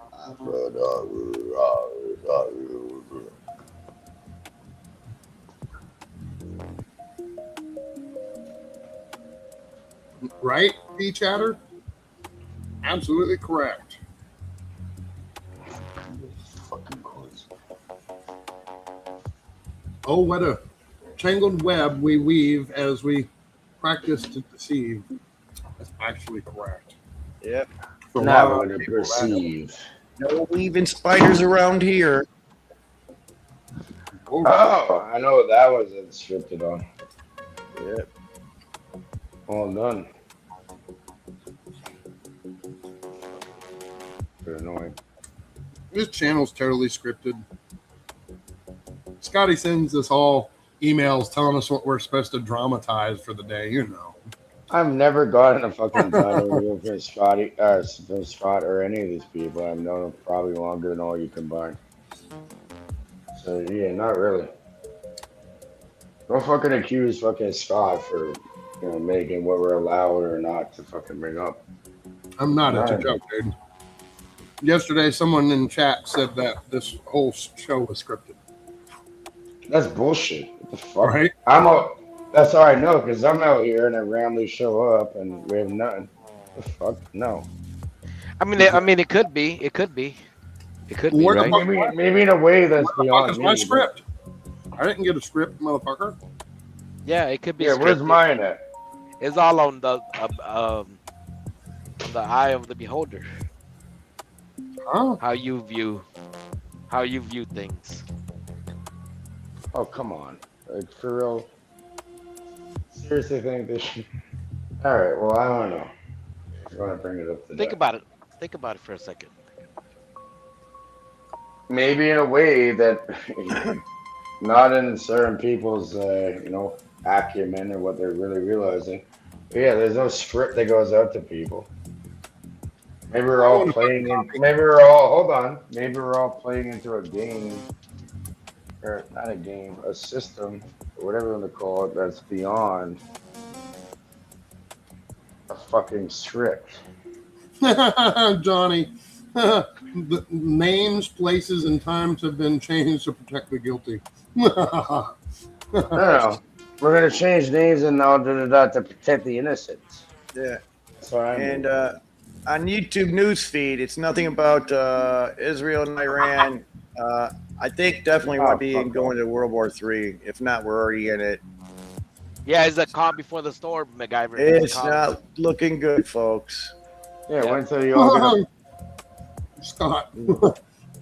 Right, P-Chatter? Absolutely correct. Oh, what a tangled web we weave as we practice to deceive. That's actually correct. Yep. For a Now lot we're of gonna people, perceive. No weaving spiders around here. Oh, I know what that was scripted on. Yep. All done. They're annoying. This channel's totally scripted. Scotty sends us all emails telling us what we're supposed to dramatize for the day, I've never gotten a fucking title from Scotty, from Scott or any of these people. I've known them probably longer than all you combined. So yeah, not really. Don't fucking accuse fucking Scott for making what we're allowed or not to fucking bring up. I'm not. It's a joke, dude. Yesterday, someone in chat said that this whole show was scripted. That's bullshit. What the fuck? Right? That's all I know because I'm out here and I randomly show up and we have nothing. What the fuck? No. I mean, it could be. It could be. It could be, Where the right? fuck- Maybe in a way that's Where the fuck beyond is my me, script? I didn't get a script, motherfucker. Yeah, it could be. Yeah, where's scripted. mine at? It's all on the eye of the beholder. Huh? How you view things. Oh, come on. Like, for real? Seriously think they should? All right, well, I don't know. If you want to bring it up today. Think about it. Think about it for a second. Maybe in a way that not in certain people's, acumen or what they're really realizing. But yeah, there's no script that goes out to people. Maybe we're all playing in. Maybe we're all. Hold on. Maybe we're all playing into a game, or not a game, a system, or whatever you want to call it, that's beyond a fucking script. Johnny, the names, places, and times have been changed to protect the guilty. No. We're gonna change names and all to protect the innocents. Yeah. That's what I mean. And on YouTube newsfeed, it's nothing about Israel and Iran. I think definitely we'll be going to World War III. If not, we're already in it. Yeah, it's the calm before the storm, MacGyver. It's not looking good, folks. Yeah, wait until you all get up. Scott,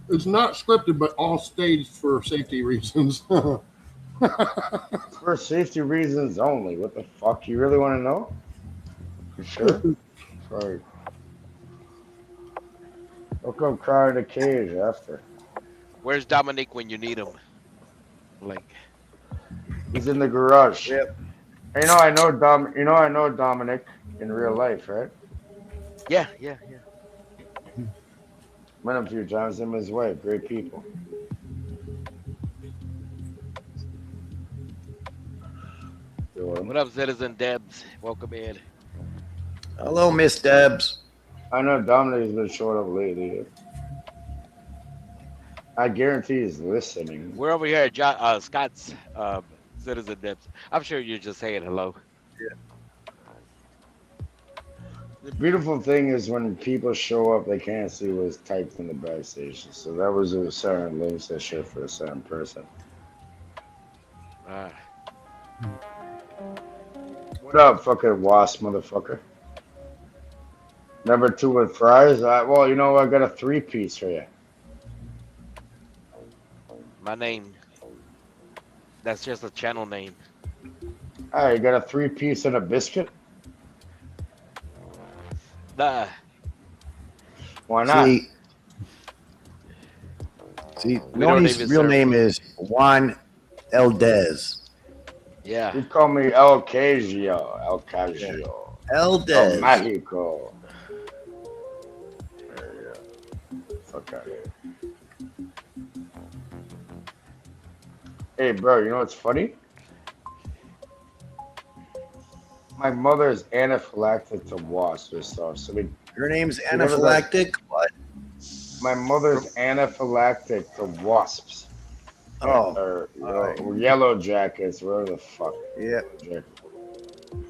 it's not scripted, but all staged for safety reasons. For safety reasons only. What the fuck? You really want to know? You sure? Sorry. Don't come cry in a cage after. Where's Dominic when you need him? Like, he's in the garage. Yep. You know, I know Dominic in real life, right? Yeah. Met him a few times. Him and his wife, great people. What up, Citizen Debs? Welcome in. Hello, Miss Debs. I know Dominic's been showing up lately. I guarantee he's listening. We're over here at Scott's Citizen Debs. I'm sure you're just saying hello. Yeah. The beautiful thing is when people show up, they can't see what's typed in the back station. So that was a certain links that shit for a certain person. What up, fucking wasp, motherfucker? Number 2 with fries? Well, you know, I got a 3-piece for you. My name. That's just a channel name. All right, you got a 3-piece and a biscuit? Nah. Why not? See, Noni's real name is Juan Eldez. Yeah. You call me El Cagio. El Cagio. Eldez. El Mexico. Fuck out of here. Hey, bro, you know what's funny? My mother is anaphylactic to wasps or stuff. So your name's anaphylactic? What? My mother's anaphylactic to wasps. Oh. Or yellow jackets, whatever the fuck. Yeah.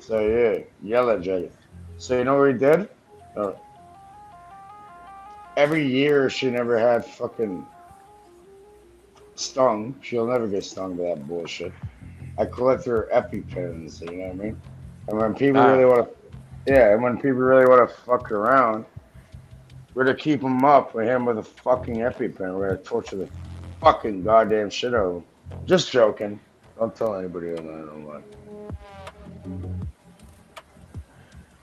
So yeah, yellow jacket. So you know what we did? Every year she never had fucking stung. She'll never get stung by that bullshit. I collect her EpiPens, you know what I mean? And when people really want to, fuck around, we're gonna keep them up with him with a fucking EpiPen. We're gonna torture the fucking goddamn shit out of him. Just joking. Don't tell anybody on that. I don't want.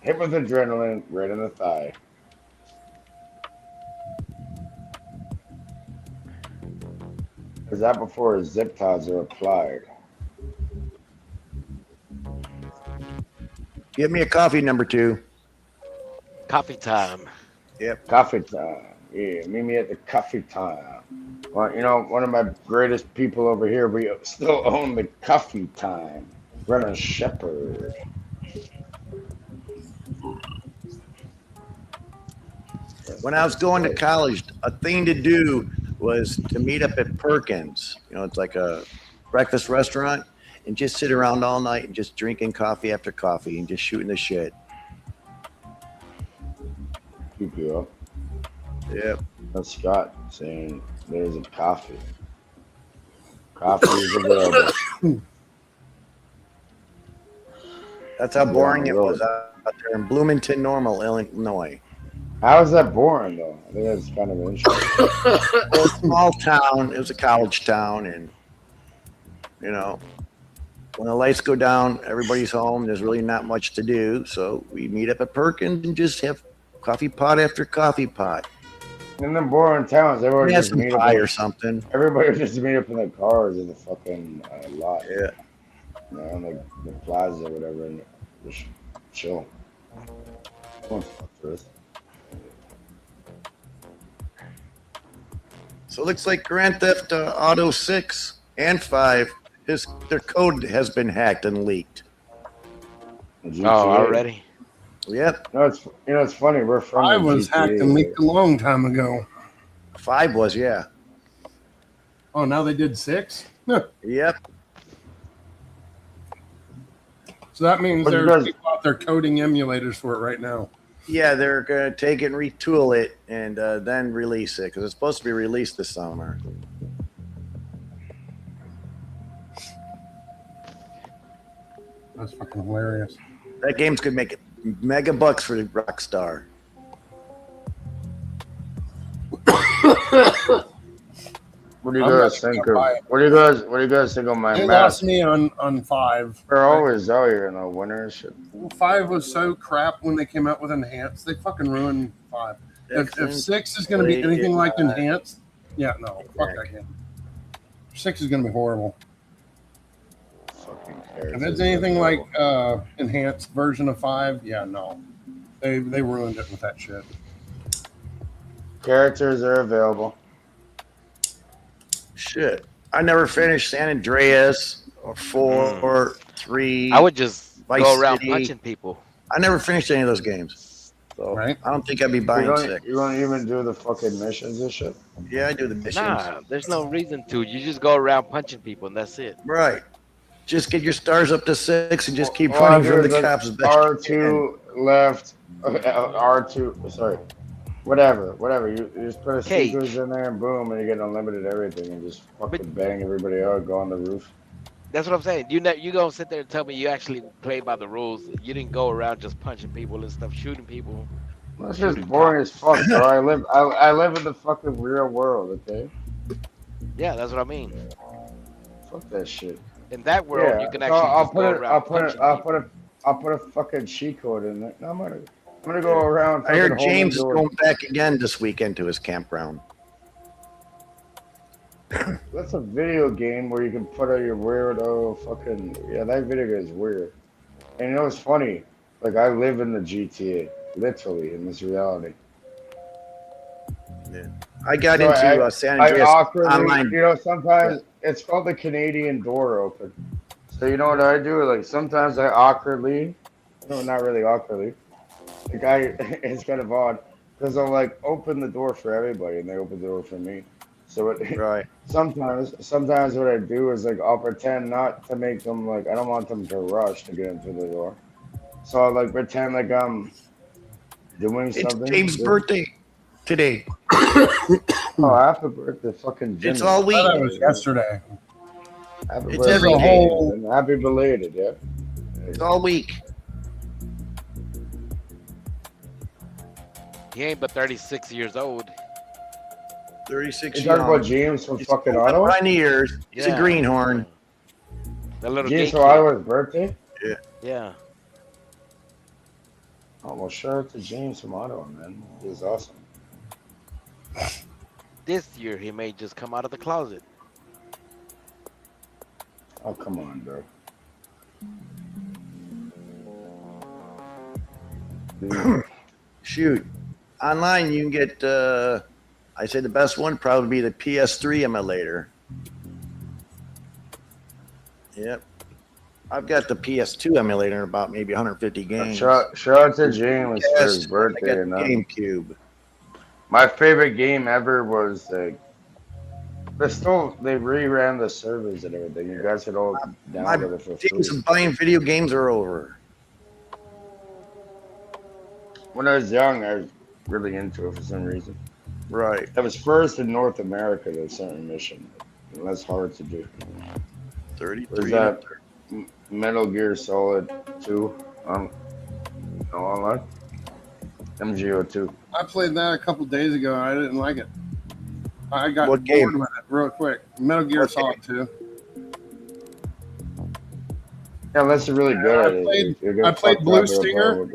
Hit with adrenaline right in the thigh. Is that before zip ties are applied? Give me a coffee, number 2. Coffee time. Yep. Coffee time. Yeah, meet me at the coffee time. Well, you know, one of my greatest people over here, we still own the coffee time. Brennan Shepherd. When I was going to college, a thing to do was to meet up at Perkins. You know, it's like a breakfast restaurant, and just sit around all night and just drinking coffee after coffee and just shooting the shit. Keep you up. Yep. That's Scott saying there's a coffee. Coffee is available. That's how boring it was out there in Bloomington, Normal, Illinois. How is that boring though? I think that's kind of interesting. It was a small town. It was a college town, and you know, when the lights go down, everybody's home. There's really not much to do. So we meet up at Perkins and just have coffee pot after coffee pot. In the boring towns, everybody Yeah, just some meet up pie in- or something. Everybody would just meet up in the cars in the fucking lot. Yeah. You know, like the plaza or whatever, and just chill. Oh, fuck this. So it looks like Grand Theft Auto 6 and 5, their code has been hacked and leaked. Oh, already? Yep. No, it's funny. We're from. I the was GTA. hacked and leaked a long time ago. 5 was, yeah. Oh, now they did 6? Yep. So that means But it there's does- people out there coding emulators for it right now. Yeah, they're going to take it and retool it and then release it because it's supposed to be released this summer. That's fucking hilarious. That game's going to make mega bucks for Rockstar. What do you I'm guys not think gonna of? buy it. What do you guys think of my They mask? lost me on 5. They're always out here in the winter and shit. 5 was so crap when they came out with Enhanced. They fucking ruined 5. If 6 is going to be anything like Enhanced, yeah, no, fuck that game. 6 is going to be horrible. If it's anything like Enhanced version of 5, yeah, no. They ruined it with that shit. Characters are available. Shit. I never finished San Andreas or 4 or 3. I would just Vice go around City. punching people. I never finished any of those games. So I don't think I'd be buying You 6. don't even do the fucking missions and shit. Yeah, I do the missions. Nah, there's no reason to. You just go around punching people and that's it. Right. Just get your stars up to 6 and just keep All I running do from is the like cops as best you R2 left, R2. Sorry, whatever. You just put a Cage. seekers in there and boom, and you get unlimited everything and just fucking bang everybody out, go on the roof. That's what I'm saying. You gonna sit there and tell me you actually play by the rules. You didn't go around just punching people and stuff, shooting people. That's just boring as fuck, bro. I live in the fucking real world, okay? Yeah, that's what I mean. Fuck that shit. In that world, Yeah, you can so actually I'll just put go it. around punching people. I'll put a fucking cheat code in there. No, I'm gonna go around. I heard fucking holding James is doors. going back again this weekend to his campground. That's a video game where you can put out your weirdo fucking. Yeah, that video game is weird. And you know what's funny? Like, I live in the GTA, literally, in this reality. Yeah. I got So into San I Andreas awkwardly, online. you know, sometimes it's called the Canadian door open. So you know what I do? Like, sometimes I awkwardly, no, not really awkwardly. The guy, it's kind of odd because I'll like open the door for everybody and they open the door for me. So it, right. Sometimes what I do is like I'll pretend not to make them like I don't want them to rush to get into the door. So I'll like pretend like I'm doing It's something. James' birthday today. Oh, happy birthday, fucking Jimmy. It's all week. I thought it was yesterday. Happy It's birthday, every day. James, and happy belated, yeah. It's all week. He ain't but 36 years old. 36 You talking young. about James from He's fucking got Ottawa? Pioneer years. He's a Yeah. greenhorn. That little James gay from kid. Ottawa's birthday? Yeah. Yeah. Oh, well, shout out to James from Ottawa, man. He's awesome. This year he may just come out of the closet. Oh, come on, bro. Shoot. Online, you can get, I say the best one probably be the PS3 emulator. Yep. I've got the PS2 emulator in about maybe 150 games. Shout out to James for his Yes, I birthday. got And, the GameCube. my favorite game ever was like, they reran the servers and everything. You guys could all download it for free. Days of buying video games are over. When I was young, I was really into it for some reason. Right. I was first in North America to a certain mission. And that's hard to do. 33. Was that Metal Gear Solid 2 online? MGO2. I played that a couple days ago and I didn't like it. I got What bored game? with it real quick. Metal Gear What Solid 2. Unless you're really good at it. I played Blue Stinger.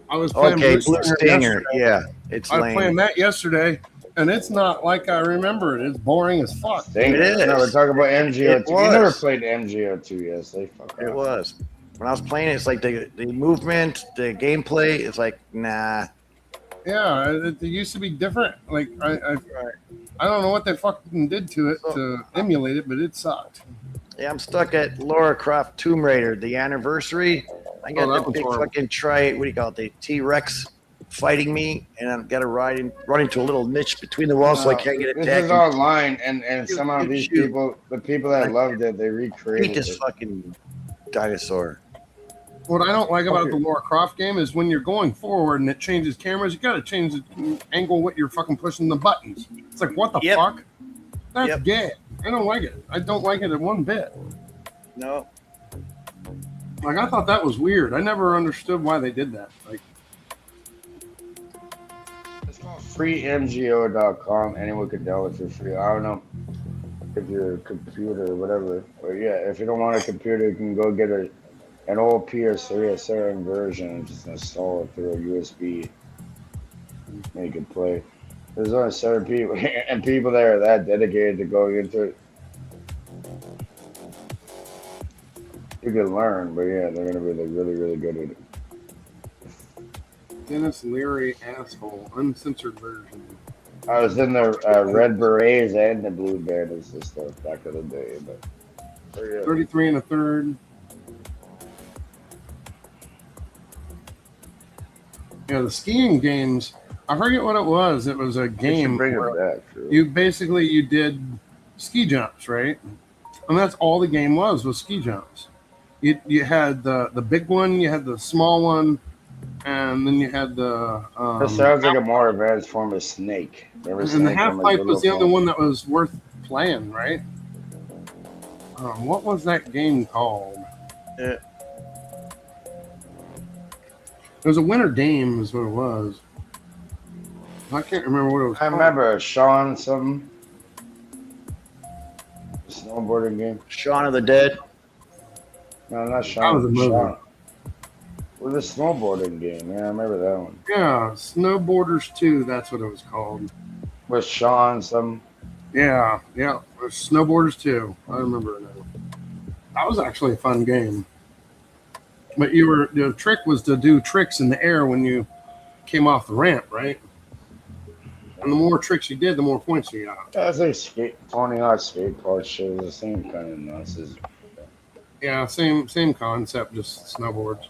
I was playing Blue Stinger. Yeah, it's I was lame. playing that yesterday, and it's not like I remember it. It's boring as fuck. It is. No, we're talking about MGO2. You was. never played MGO2, yes? They fuck It up. was. When I was playing it, it's like the movement, the gameplay, it's like, nah. Yeah, it used to be different. Like I don't know what they fucking did to it to emulate it, but it sucked. Yeah, I'm stuck at Lara Croft Tomb Raider, the anniversary. I got that the was big horrible. fucking what do you call it? The T-Rex fighting me, and I've got to run into a little niche between the walls so I can't get This attacked. is online, and Shoot, somehow shoot, these shoot. people, the people that loved it, they Beat recreated this it. fucking dinosaur. What I don't like about the Lara Croft game is when you're going forward and it changes cameras, you got to change the angle what you're fucking pushing the buttons. It's like, what the fuck? That's gay. I don't like it. I don't like it one bit. No. Like, I thought that was weird. I never understood why they did that. Like, freemgo.com. Anyone can download it for free. I don't know if your computer or whatever. But yeah, if you don't want a computer, you can go get an old PS3, a certain version, and just install it through a USB. And you can play. There's only certain people, and people that are that dedicated to going into it. You can learn, but yeah, they're gonna be like really, really good at it. Dennis Leary asshole, uncensored version. I was in the Red Berets and the Blue Bandits and stuff back in the day, but yeah. 33 and a third. Yeah, the skiing games. I forget what it was. It was a game. Bring it where back. True. You did ski jumps, right? And that's all the game was ski jumps. You had the big one, you had the small one, and then you had the. That sounds like a more advanced form of Snake. Remember And the Snake half on pipe little was the only phone? one that was worth playing, right? What was that game called? It was a Winter Game, is what it was. I can't remember what it was. I remember Shaun something. Snowboarding game. Shaun of the Dead. No, not That was a Shaun. movie. Shaun. With a snowboarding game. Yeah, I remember that one. Yeah, Snowboarders 2, that's what it was called. With Shaun some. Yeah, it was Snowboarders 2. I remember it now. That was actually a fun game. But the trick was to do tricks in the air when you came off the ramp, right? And the more tricks you did, the more points you got. That's like Tony Hawk skateboard shit. It was the same kind of nonsense. Yeah, same concept, just snowboards.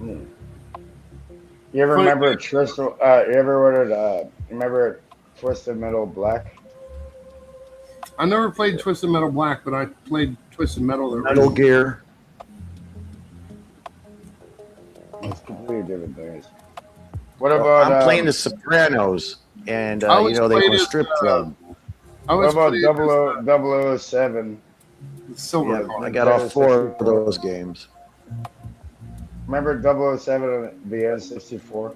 You ever remember Twisted? You ever remember Twisted Metal Black? I never played Twisted Metal Black, but I played Twisted Metal. Metal Gear. It's completely different things. What about? I'm playing The Sopranos, and I always they go played to it, strip club. What about 007? Silver. Yeah, I got all 4 of those games. Remember 007 on the N64?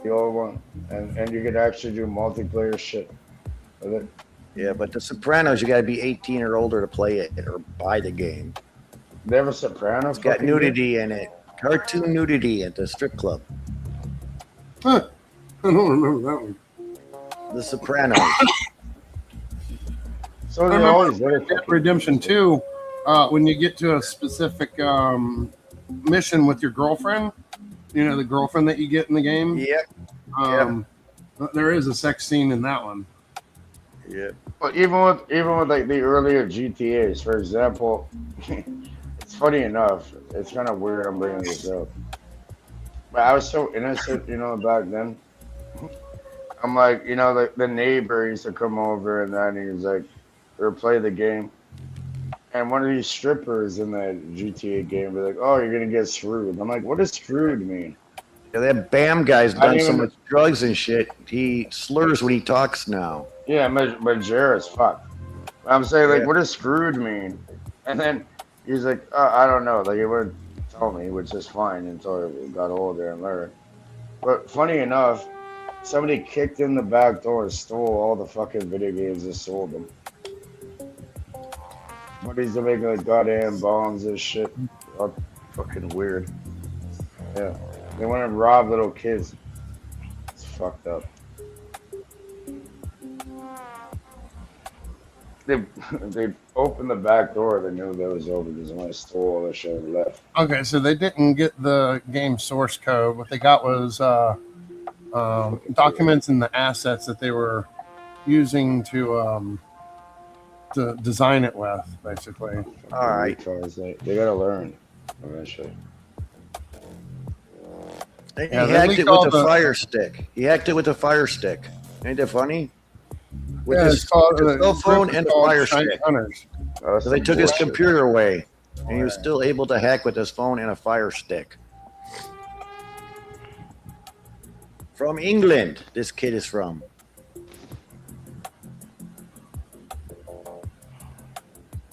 The old one, and you could actually do multiplayer shit with it. Yeah, but The Sopranos, you got to be 18 or older to play it or buy the game. They have a Sopranos. It's got nudity in it, cartoon nudity at the strip club. Huh. I don't remember that one. The Sopranos. So I they remember always Red Dead Redemption 2, when you get to a specific mission with your girlfriend, the girlfriend that you get in the game. Yep. There is a sex scene in that one. Yeah. But even with like the earlier GTAs, for example, it's funny enough. It's kind of weird I'm bringing this up, but I was so innocent, back then. I'm like, the neighbor used to come over and then he was like, or play the game, and one of these strippers in that GTA game were like, "Oh, you're gonna get screwed." I'm like, "What does screwed mean?" Yeah, that BAM guy's I done didn't so even- much drugs and shit. He slurs when he talks now. Yeah, Majora's fuck. I'm saying, like, what does screwed mean? And then he's like, I don't know. Like, he wouldn't tell me, which is fine until I got older and learned. But funny enough, somebody kicked in the back door and stole all the fucking video games and sold them. Buddies are making like goddamn bombs and shit. All fucking weird. Yeah. They want to rob little kids. It's fucked up. They opened the back door. They knew that was over because when I stole all the shit and left. Okay, so they didn't get the game source code. What they got was documents and the assets that they were using to design it with, basically. All right. They gotta learn eventually. He Yeah, they hacked leaked it all with a the- fire stick. He hacked it with a fire stick. Ain't that funny? With Yeah, his it's called with his cell phone and a called fire Shiny stick. Hunters. So they took his computer away, and he was still able to hack with his phone and a fire stick. From England, this kid is from.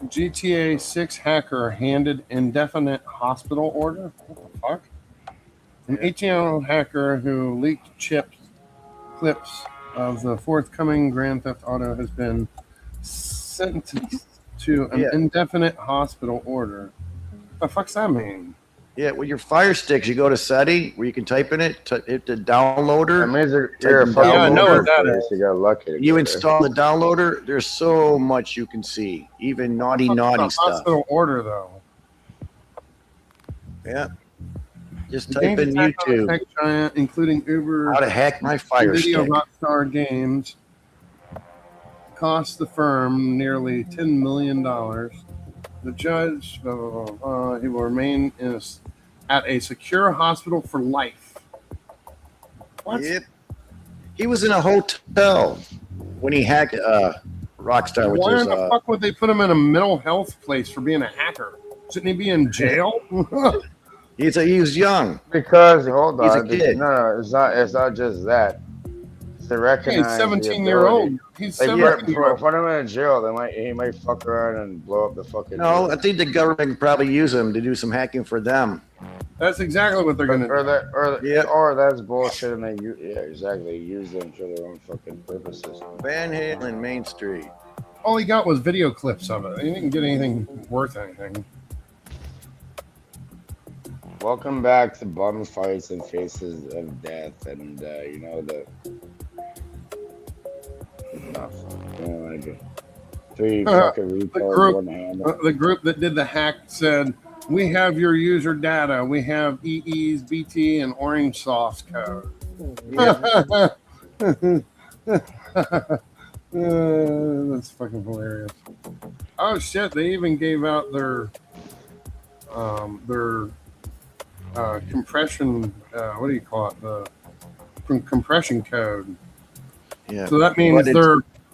GTA 6 hacker handed indefinite hospital order. What the fuck? An 18-year-old hacker who leaked clips of the forthcoming Grand Theft Auto has been sentenced to an indefinite hospital order. What the fuck's that mean? Yeah, with your fire sticks, you go to SETI, where you can type in it, hit the downloader. That means type you're a in fucking I know what that downloader, is. so you got lucky. to You get there. install the downloader, there's so much you can see, even naughty What's the stuff. hospital order, though? Yeah. Just The type games in attack on the YouTube. tech giant, including Uber, How to hack my fire Video stick. Rockstar Games, cost the firm nearly $10 million. The judge, he will remain at a secure hospital for life. What? Yep. He was in a hotel when he hacked Rockstar, which Why is in the fuck would they put him in a mental health place for being a hacker? Shouldn't he be in jail? he was young. Because hold He's a on, kid. no, it's not just that. It's to Hey, recognize. he's 17-year-old. He's Like, 17-year-old. put him in jail. He might fuck around and blow up the fucking. No, I think the government could probably use him to do some hacking for them. That's exactly what they're gonna do. Or that's bullshit, and they exactly use them for their own fucking purposes. Van Halen, Main Street. All he got was video clips of it. He didn't get anything worth anything. Welcome back to Bum Fights and Faces of Death, and you know the. Three fucking retards, one hand. The group that did the hack said, "We have your user data. We have EE's, BT, and Orange source code." That's fucking hilarious. Oh shit! They even gave out their compression. What do you call it? The compression code. Yeah. So that means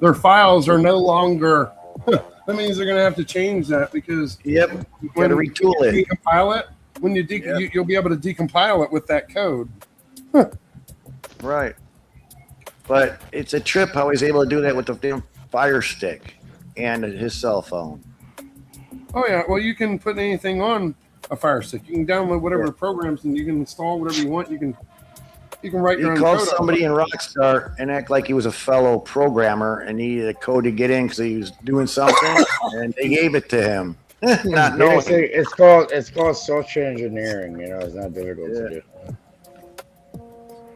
their files are no longer. That means they're gonna have to change that because when when to retool you it. decompile it, when you you'll be able to decompile it with that code. Right. But it's a trip how he's able to do that with the damn fire stick and his cell phone. Oh yeah, well you can put anything on a Fire Stick. You can download whatever programs and you can install whatever you want. You can write He your own called code. somebody in Rockstar and act like he was a fellow programmer and needed a code to get in because he was doing something, and they gave it to him. Not knowing. It's called social engineering. You know, it's not difficult to do.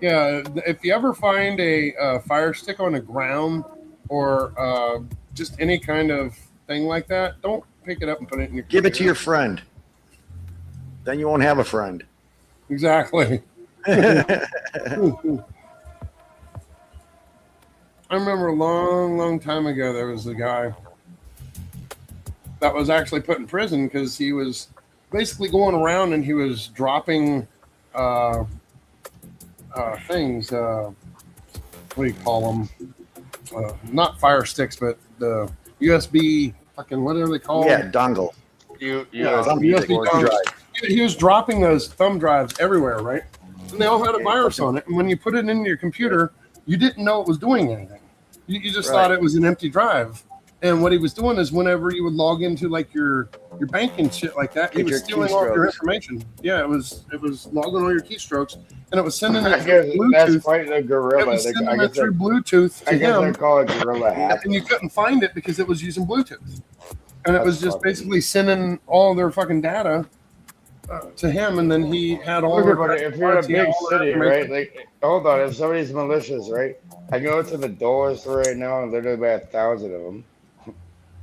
Yeah, if you ever find a Fire Stick on the ground or just any kind of thing like that, don't pick it up and put it in your. Give it to your friend. Then you won't have a friend. Exactly. I remember a long time ago there was a guy that was actually put in prison because he was basically going around and he was dropping things. What do you call them? Not Fire Sticks, but the USB fucking whatever they call Yeah, them. dongle. USB dongles. He was dropping those thumb drives everywhere, right? And they all had a virus on it. And when you put it into your computer, you didn't know it was doing anything. You just thought it was an empty drive. And what he was doing is whenever you would log into like your banking shit like that, he Get was your stealing all your keystrokes. information. Yeah, it was logging all your keystrokes, and it was sending I it guess through that's Bluetooth. quite the gorilla. It was I sending guess it through they- Bluetooth I to guess they him, call it gorilla hack. and you couldn't find it because it was using Bluetooth. And it That's was just fucking- basically sending all their fucking data to him, and then he had all. Look their about it. If you're a big city, right? Like, hold on. If somebody's malicious, right? I go to the dollar store right now and literally buy 1,000 of them.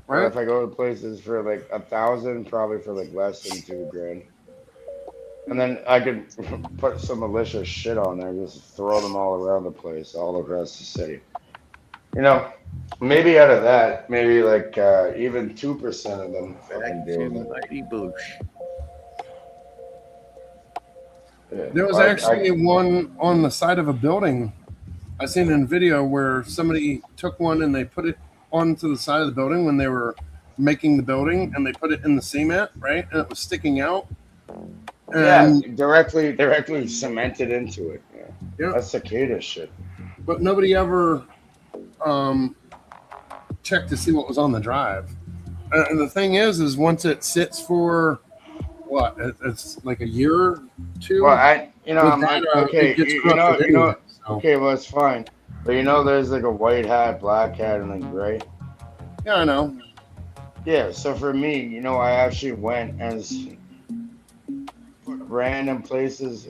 Or Right. if I go to places for like 1,000, probably for like less than $2,000. And then I could put some malicious shit on there, just throw them all around the place, all across the city. You know, maybe out of that, maybe like even 2% of them fucking do it. Mighty Boosh. Yeah. There was I- actually one on the side of a building. I seen in a video where somebody took one and they put it onto the side of the building when they were making the building, and they put it in the cement, right? And it was sticking out. Yeah, And, directly cemented into it. Yeah. Yeah. That's cicada shit. but nobody ever checked to see what was on the drive. And the thing is once it sits for what? It's like a year or two. Well, I'm with like, data, okay, it gets you corrupted know, anyway, so. okay, well, it's fine. But there's like a white hat, black hat, and then gray. Yeah, I know. Yeah, so for me, I actually went and put random places.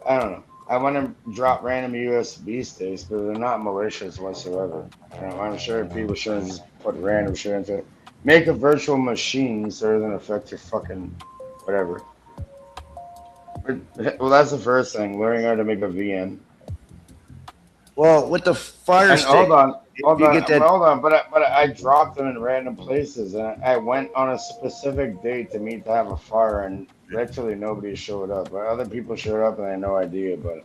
I don't know. I want to drop random USB sticks, but they're not malicious whatsoever. I'm sure people shouldn't just put random shit into it. Make a virtual machine so it doesn't affect your fucking whatever. Well, that's the first thing. Learning how to make a VM. Well, with the Fire And Stick, hold on. But I dropped them in random places, and I went on a specific date to meet to have a fire, and literally nobody showed up. But other people showed up, and I had no idea. But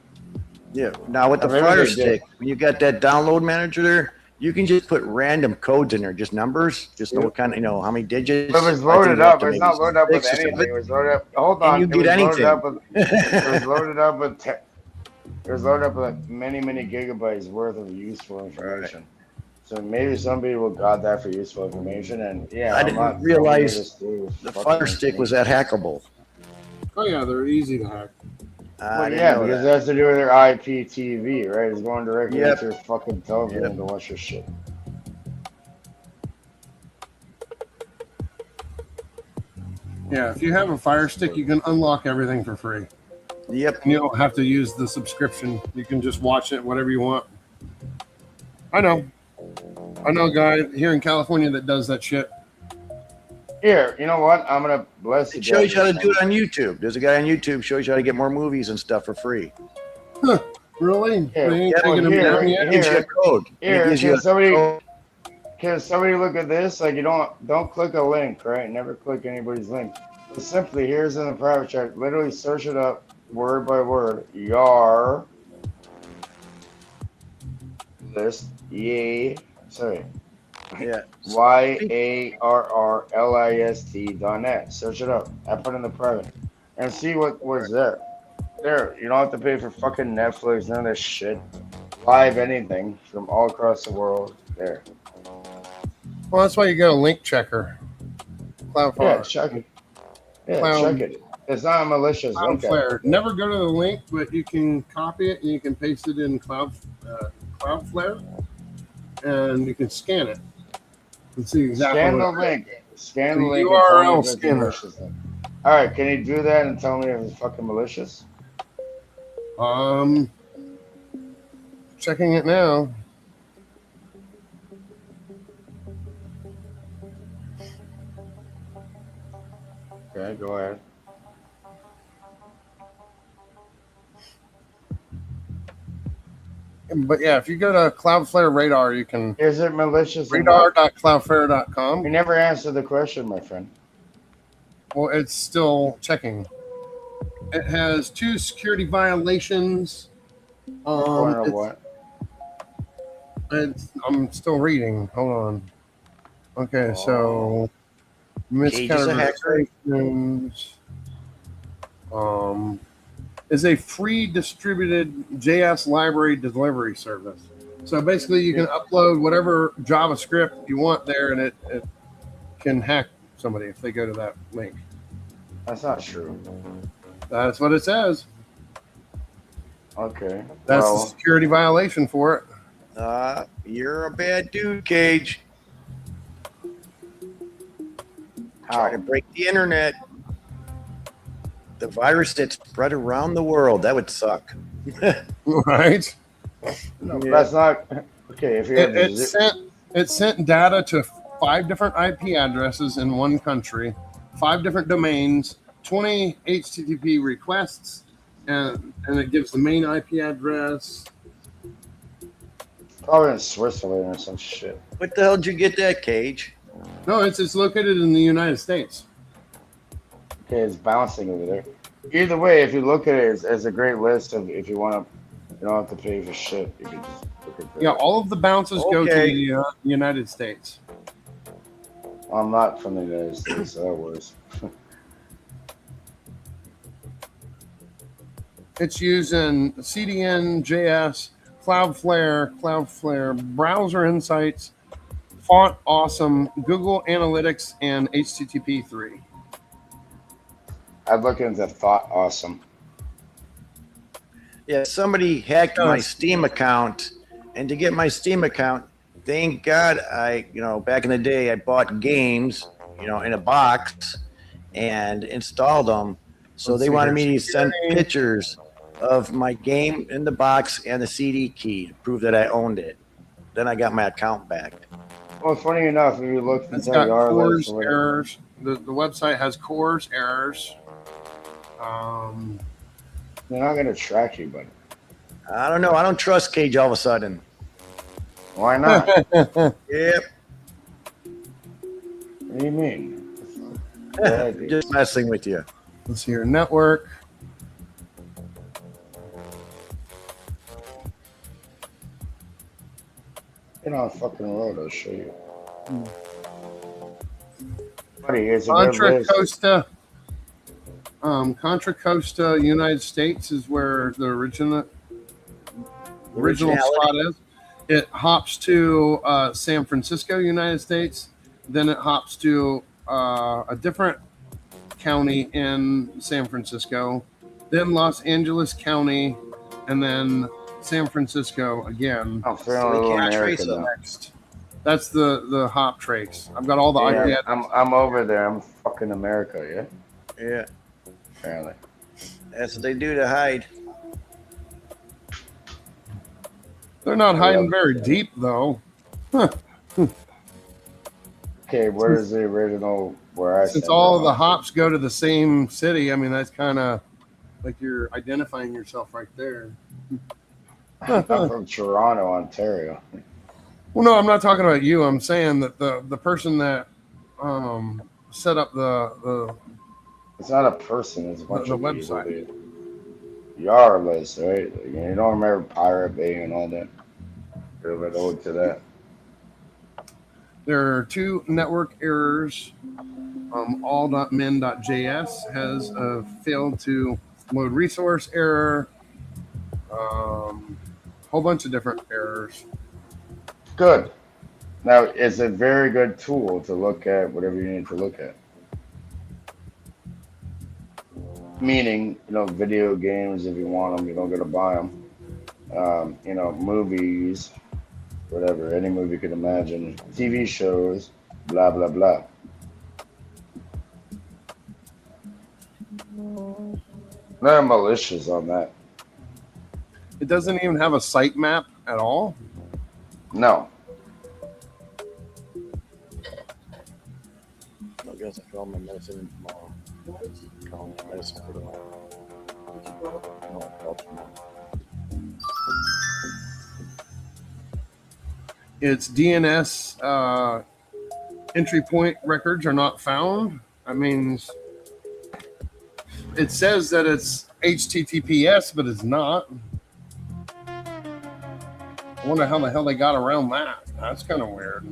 yeah. Now with the Maybe Fire they did. Stick, when you got that download manager there, you can just put random codes in there, just numbers, just know what kind of, how many digits. It was I think loaded you're up. to It's maybe not loaded up with 6 or anything. 7. It was loaded up. Hold And on. you It get was loaded anything. up with. It was loaded up with. It was loaded up with many gigabytes worth of useful information. So maybe somebody will got that for useful information, and yeah, I I'm didn't not realize just do the fucking Fire Stick was that hackable. Oh yeah, they're easy to hack. Well, yeah, because it has to do with your IPTV, right? It's going directly Yep. into your fucking television to watch your shit. Yeah, if you have a Fire Stick, you can unlock everything for free. Yep. And you don't have to use the subscription. You can just watch it whatever you want. I know a guy here in California that does that shit. Here, you know what? I'm gonna bless you. It shows you how to do it on YouTube. There's a guy on YouTube shows you how to get more movies and stuff for free. Really? Here, They ain't well, taking them here, down yet? It gives you a code. And it Here, gives you can a somebody code. can somebody look at this? Like, you don't click a link, right? Never click anybody's link. But simply, here's in the private chat. Literally search it up word by word. Yar list sorry. Yeah. YARRLIST.net. Search it up. I put it in the private and see what was there. There, you don't have to pay for fucking Netflix, none of this shit. Live anything from all across the world. There. Well, that's why you got a link checker. Cloudflare. Yeah, check it. Yeah, Cloud- check it. It's not a malicious link. Cloudflare. Never go to the link, but you can copy it and you can paste it in Cloudflare, and you can scan it and see exactly. Scan the what it is. link. Scan the The link. and URL tell me if it's scanner. malicious. All right, can you do that and tell me if it's fucking malicious? Checking it now. Okay, go ahead. But yeah, if you go to Cloudflare Radar, you can. Is it malicious? or not? Radar.cloudflare.com. You never answered the question, my friend. Well, it's still checking. It has 2 security violations. Or what? I'm still reading. Hold on. Okay, so Cage's a hacker. miscategorizations. Is a free distributed JS library delivery service. So basically, you can upload whatever JavaScript you want there, and it can hack somebody if they go to that link. That's not true. That's what it says. Okay. That's well, the security violation for it. You're a bad dude, Cage. Trying to break the internet. The virus that spread around the world. That would suck. Right? No, that's not okay. If you have It sent data to 5 different IP addresses in one country, 5 different domains, 20 HTTP requests, and it gives the main IP address. probably in Switzerland or some shit. What the hell did you get that, Cage? No, it's located in the United States. Okay, it's bouncing over there. Either way, if you look at it, it's a great list of if you want to, you don't have to pay for shit. You can just look at Yeah, all of the bounces go to Okay. the United States. I'm not from the United States, so that works. It's using CDN, JS, Cloudflare, Browser Insights, Font Awesome, Google Analytics, and HTTP 3. I'd look into Thought Awesome. Yeah, somebody hacked my Steam account, and to get my Steam account, thank God back in the day, I bought games, in a box and installed them. So Let's they see wanted here. me to send pictures of my game in the box and the CD key to prove that I owned it. Then I got my account back. Well, funny enough, if you look It's into got your CORS list or whatever, errors. The website has CORS errors. they're not going to track you, buddy. I don't know. I don't trust Cage all of a sudden. Why not? Yep. What do you mean? Just messing with you. Let's see your network. Get on a fucking road, I'll show you. Buddy, it's a good Contra list. Costa. Contra Costa, United States is where the original spot is. It hops to San Francisco, United States. Then it hops to a different county in San Francisco. Then Los Angeles County, and then San Francisco again. I'm feeling a little American now. Next. That's the hop trace. I've got all the Yeah, IP. I'm over there. I'm fucking America, yeah? Yeah. Apparently. That's what they do to hide. They're not hiding very deep though. Huh. Okay, where is the original where I Since sent all it the off? hops go to the same city, I mean that's kind of like you're identifying yourself right there. I'm from Toronto, Ontario. Well, no, I'm not talking about you. I'm saying that the person that set up the It's not a person, it's a bunch the of website. people, dude. Yar list, right? You don't remember Pirate Bay and all that? A little bit old to that. There are 2 network errors. All.min.js has failed to load resource error. Whole bunch of different errors. Good. Now, it's a very good tool to look at whatever you need to look at. Meaning, video games, if you want them, you don't got to buy them. Movies, whatever, any movie you could imagine. TV shows, blah, blah, blah. They're malicious on that. It doesn't even have a sitemap at all. No. I guess I call my medicine tomorrow. Call my medicine for tomorrow. No, I'll call tomorrow. Its DNS entry point records are not found. That means it says that it's HTTPS, but it's not. I wonder how the hell they got around that. That's kind of weird.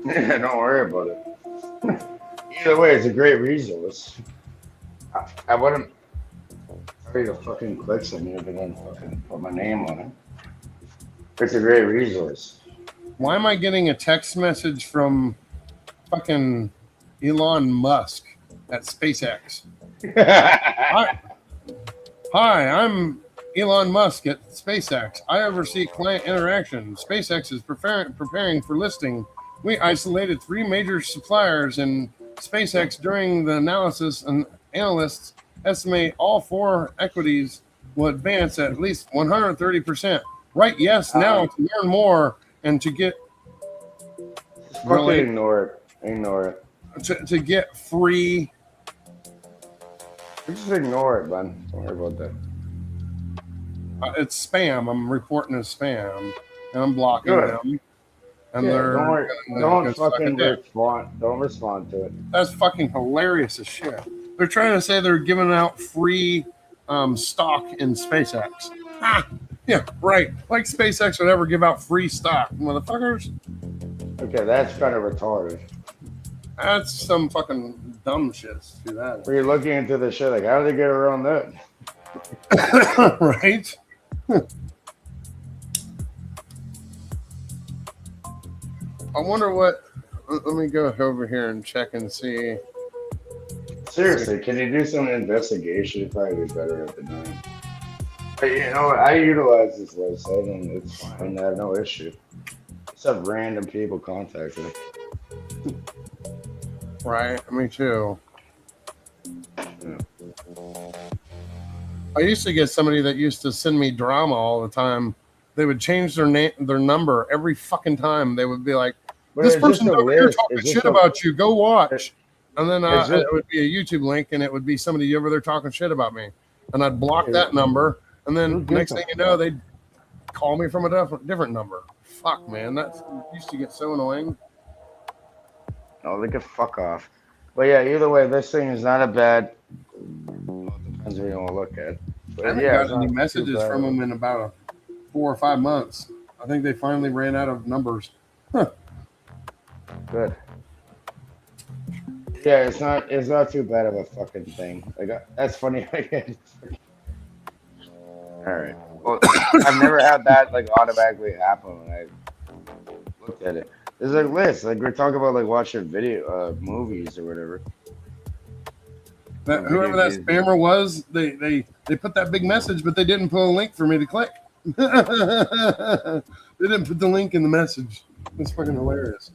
Yeah, don't worry about it. Either way, it's a great resource. I wouldn't tell you to fucking click something if I didn't fucking put my name on it. It's a great resource. Why am I getting a text message from fucking Elon Musk at SpaceX? Hi, I'm Elon Musk at SpaceX. I oversee client interaction. SpaceX is preparing for listing. We isolated 3 major suppliers and SpaceX during the analysis, and analysts estimate all 4 equities will advance at least 130%. Right? Yes. Now to learn more and to get Fucking ignore it. Ignore it. To get free. Just ignore it, man. Don't worry about that. It's spam. I'm reporting as spam, and I'm blocking Good. them. And Yeah, they're don't worry. gonna Don't suck a fucking dick. respond. Don't respond to it. That's fucking hilarious as shit. They're trying to say they're giving out free stock in SpaceX. Ah, yeah, right. Like SpaceX would ever give out free stock, motherfuckers. Okay, that's kind of retarded. That's some fucking dumb shit to that. When you're looking into the shit, like, how do they get around that? Right? I wonder what. Let me go over here and check and see. Seriously, can you do some investigation? It'd probably be better at the time. But you know what? I utilize this website and it's fine. I have no issue. Just have random people contact me. Right, me too. I used to get somebody that used to send me drama all the time. They would change their name, their number every fucking time. They would be like, "This it's just person's a over here list. talking It's shit just a- about you. Go watch." And then It's just- it would be a YouTube link, and it would be somebody over there talking shit about me. And I'd block that number, and then next thing you know, they'd call me from a different number. Fuck, man, that used to get so annoying. Oh, they can fuck off. But yeah, either way, this thing is not a bad. Depends what you want to look at. I But haven't yeah, it's gotten any not too messages bad. from them in about 4 or 5 months. I think they finally ran out of numbers. Huh. Good. Yeah, it's not too bad of a fucking thing. Like that's funny. All right. Well, I've never had that like automatically happen when I looked at it. There's a list. Like we're talking about like watching video movies or whatever. Whoever that spammer was, they put that big message, but they didn't put a link for me to click. They didn't put the link in the message. It's fucking hilarious.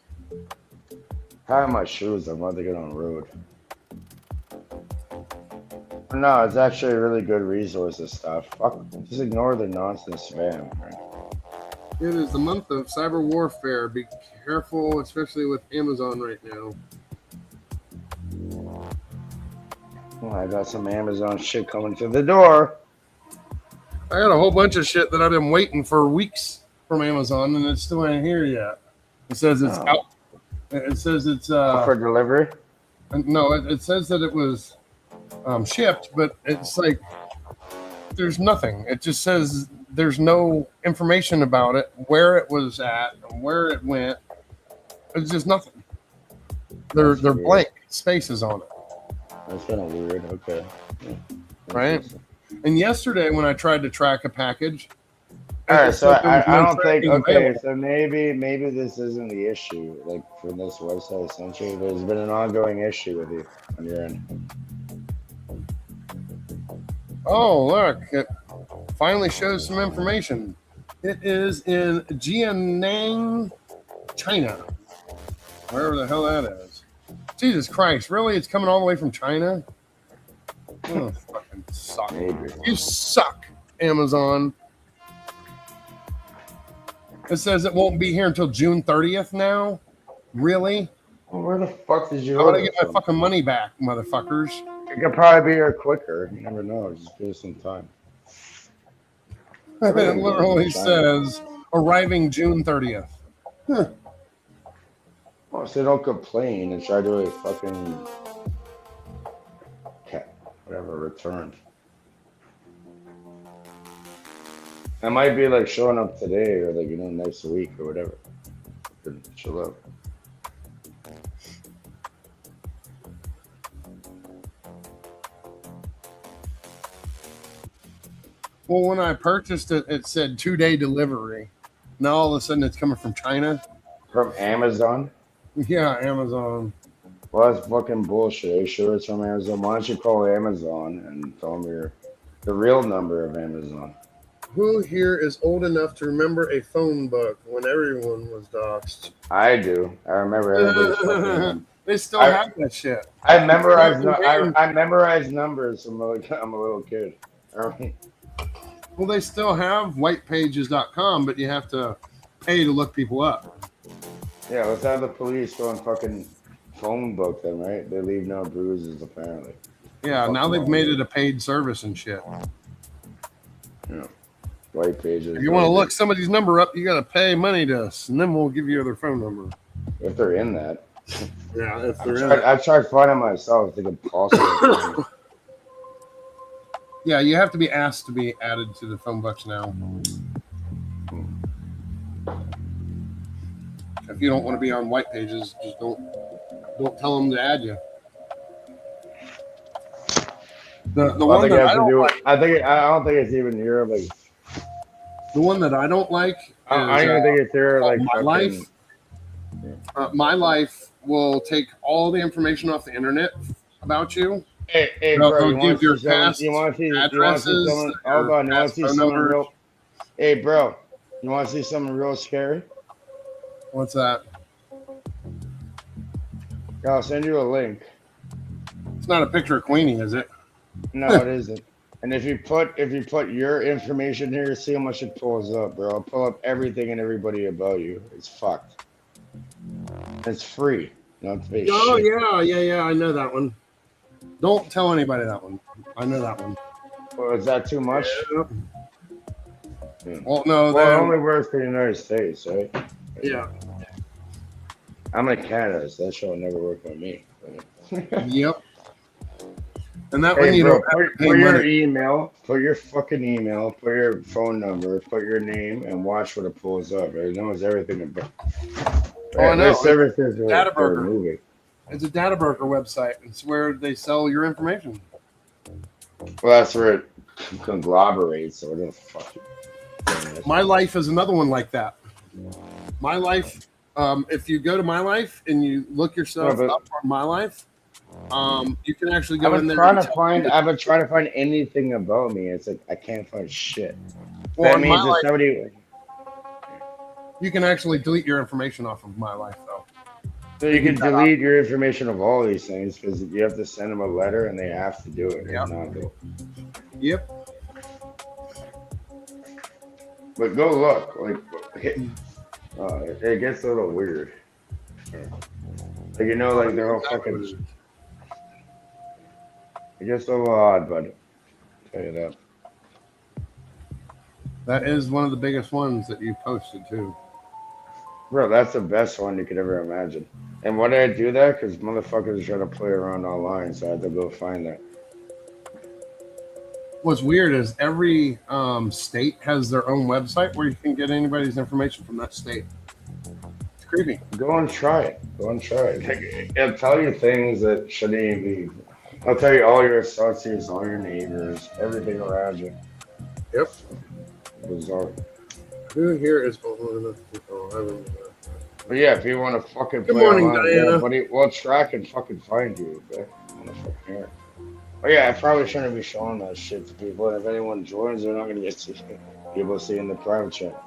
Tie my shoes. I'm about to get on the road. No, it's actually a really good resource and stuff. Fuck, just ignore the nonsense spam. Right? It is the month of cyber warfare. Be careful, especially with Amazon right now. Well, I got some Amazon shit coming to the door. I got a whole bunch of shit that I've been waiting for weeks from Amazon, and it's still ain't here yet. It says it's out. It says it's For delivery? No, it says that it was shipped, but it's like there's nothing. It just says there's no information about it, where it was at, and where it went. It's just nothing. They're blank spaces on it. That's kind of weird. Okay. Right? And yesterday when I tried to track a package, All right, so there was I no don't think. tracking Okay, available. so maybe this isn't the issue. Like from this website, essentially, there's been an ongoing issue with you on your end. Oh, look, it finally shows some information. It is in Jiangnan, China. Wherever the hell that is. Jesus Christ, really? It's coming all the way from China? Oh, fucking suck. You suck, Amazon. It says it won't be here until June 30th now? Really? Well, where the fuck did you I want order to get my from? fucking money back, motherfuckers. It could probably be here quicker. You never know. Just give it some time. It literally says arriving June 30th. Huh. Well, so don't complain and try to do a fucking whatever returned. That might be like showing up today or like next week or whatever. Chill out. Well, when I purchased it, it said 2-day delivery. Now all of a sudden it's coming from China. From Amazon? Yeah, Amazon. Well, that's fucking bullshit. Are you sure it's from Amazon? Why don't you call Amazon and tell them the real number of Amazon? Who here is old enough to remember a phone book when everyone was doxxed? I do. I remember everybody's fucking. They still have that shit. I memorized. I memorized numbers from like I'm a little kid. Well, they still have whitepages.com, but you have to pay to look people up. Yeah, let's have the police go and fucking phone book them, right? They leave no bruises, apparently. Yeah, now they've made it a paid service and shit. Yeah. White pages. If you want to look somebody's number up, you got to pay money to us, and then we'll give you their phone number. If they're in that. Yeah, if they're in it. I've tried finding myself to get possible. Yeah, you have to be asked to be added to the phone books now. If you don't want to be on white pages, just don't tell them to add you. The one that I don't like, I don't think it's even your like. The one that I don't like. I don't think it's your like. My Life. My Life will take all the information off the internet about you. Hey, bro, you want to see addresses? Hold on, you want to see something real? Hey, bro, you want to see something real scary? What's that? I'll send you a link. It's not a picture of Queenie, is it? No, it isn't. And if you put your information here, see how much it pulls up, bro. I'll pull up everything and everybody about you. It's fucked. It's free. Not to pay shit. Yeah. I know that one. Don't tell anybody that one. I know that one. Well, is that too much? Yeah. Well, no. Well, it only works for the United States, right? Yeah. I'm in Canada, so that shit will never work on me. Yep. And that hey, one you bro, don't put your email, put your fucking email, put your phone number, put your name, and watch what it pulls up. It knows everything about. Oh, I know. Their services are Databurger. moving. It's a Databurger website. It's where they sell your information. Well, that's where it conglomerates, or whatever the fuck. My Life is another one like that. My Life. If you go to My Life and you look yourself up on My Life, you can actually go in there. I've been trying to find anything about me. It's like I can't find shit. Well, that means if somebody. You can actually delete your information off of My Life, though. So you can delete your information of all these things because you have to send them a letter and they have to do it. Yep. But go look. Like, it gets a little weird. Like, you know, like they're all fucking. It gets a little odd, but I'll tell you that. That is one of the biggest ones that you posted too. Bro, that's the best one you could ever imagine. And why did I do that? Because motherfuckers are trying to play around online, so I had to go find that. What's weird is every state has their own website where you can get anybody's information from that state. It's creepy. Go and try it. It'll tell you things that shouldn't even be. I'll tell you all your associates, all your neighbors, everything around you. Yep. Bizarre. Who here is old enough to people? But yeah, if you want to fucking Good play morning, online, Diana. yeah, buddy, we'll track and fucking find you. Okay? I'm gonna fucking hear it. Oh yeah, I probably shouldn't be showing that shit to people. And if anyone joins, they're not gonna get to be able to see in the private chat.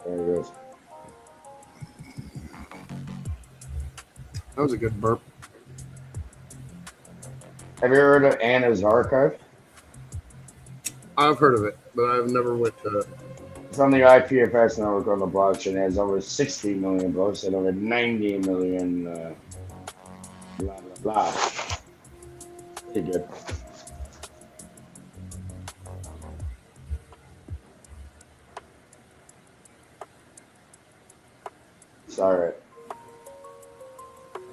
There it goes. That was a good burp. Have you heard of Anna's Archive? I've heard of it, but I've never went to it. It's on the IPFS network on the blockchain. It has over 60 million votes and over 90 million blah, blah, blah. Pretty good. Sorry.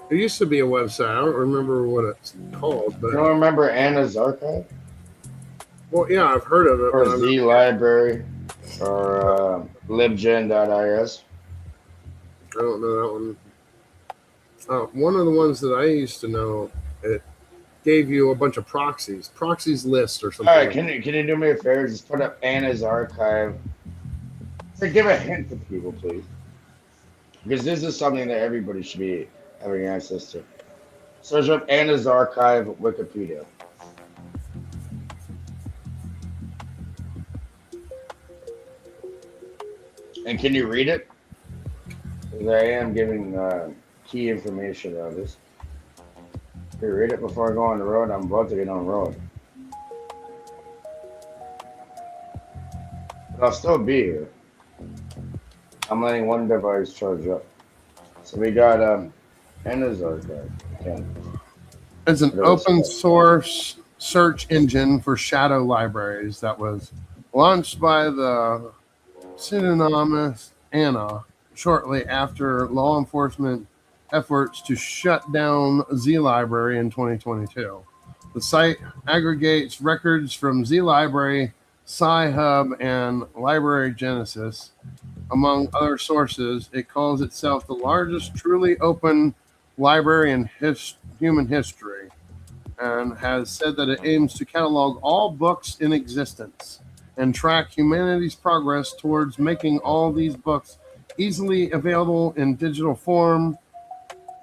There used to be a website. I don't remember what it's called, but You don't remember Anna's Archive? well, yeah, I've heard of it. Or But Z Library? Or libgen.is? I don't know that one. One of the ones that I used to know, it gave you a bunch of proxies list or something. All right, can you do me a favor? Just put up Anna's Archive. So give a hint to people, please. Because this is something that everybody should be having access to. Search up Anna's Archive Wikipedia. And can you read it? Because I am giving key information on this. Hey, read it before I go on the road. I'm about to get on the road. But I'll still be here. I'm letting one device charge up. So we got Enazar. It's an open source search engine for shadow libraries that was launched by the pseudonymous Anna shortly after law enforcement efforts to shut down Z Library in 2022. The site aggregates records from Z Library, Sci-Hub, and Library Genesis. Among other sources, it calls itself the largest truly open library in human history, and has said that it aims to catalog all books in existence and track humanity's progress towards making all these books easily available in digital form.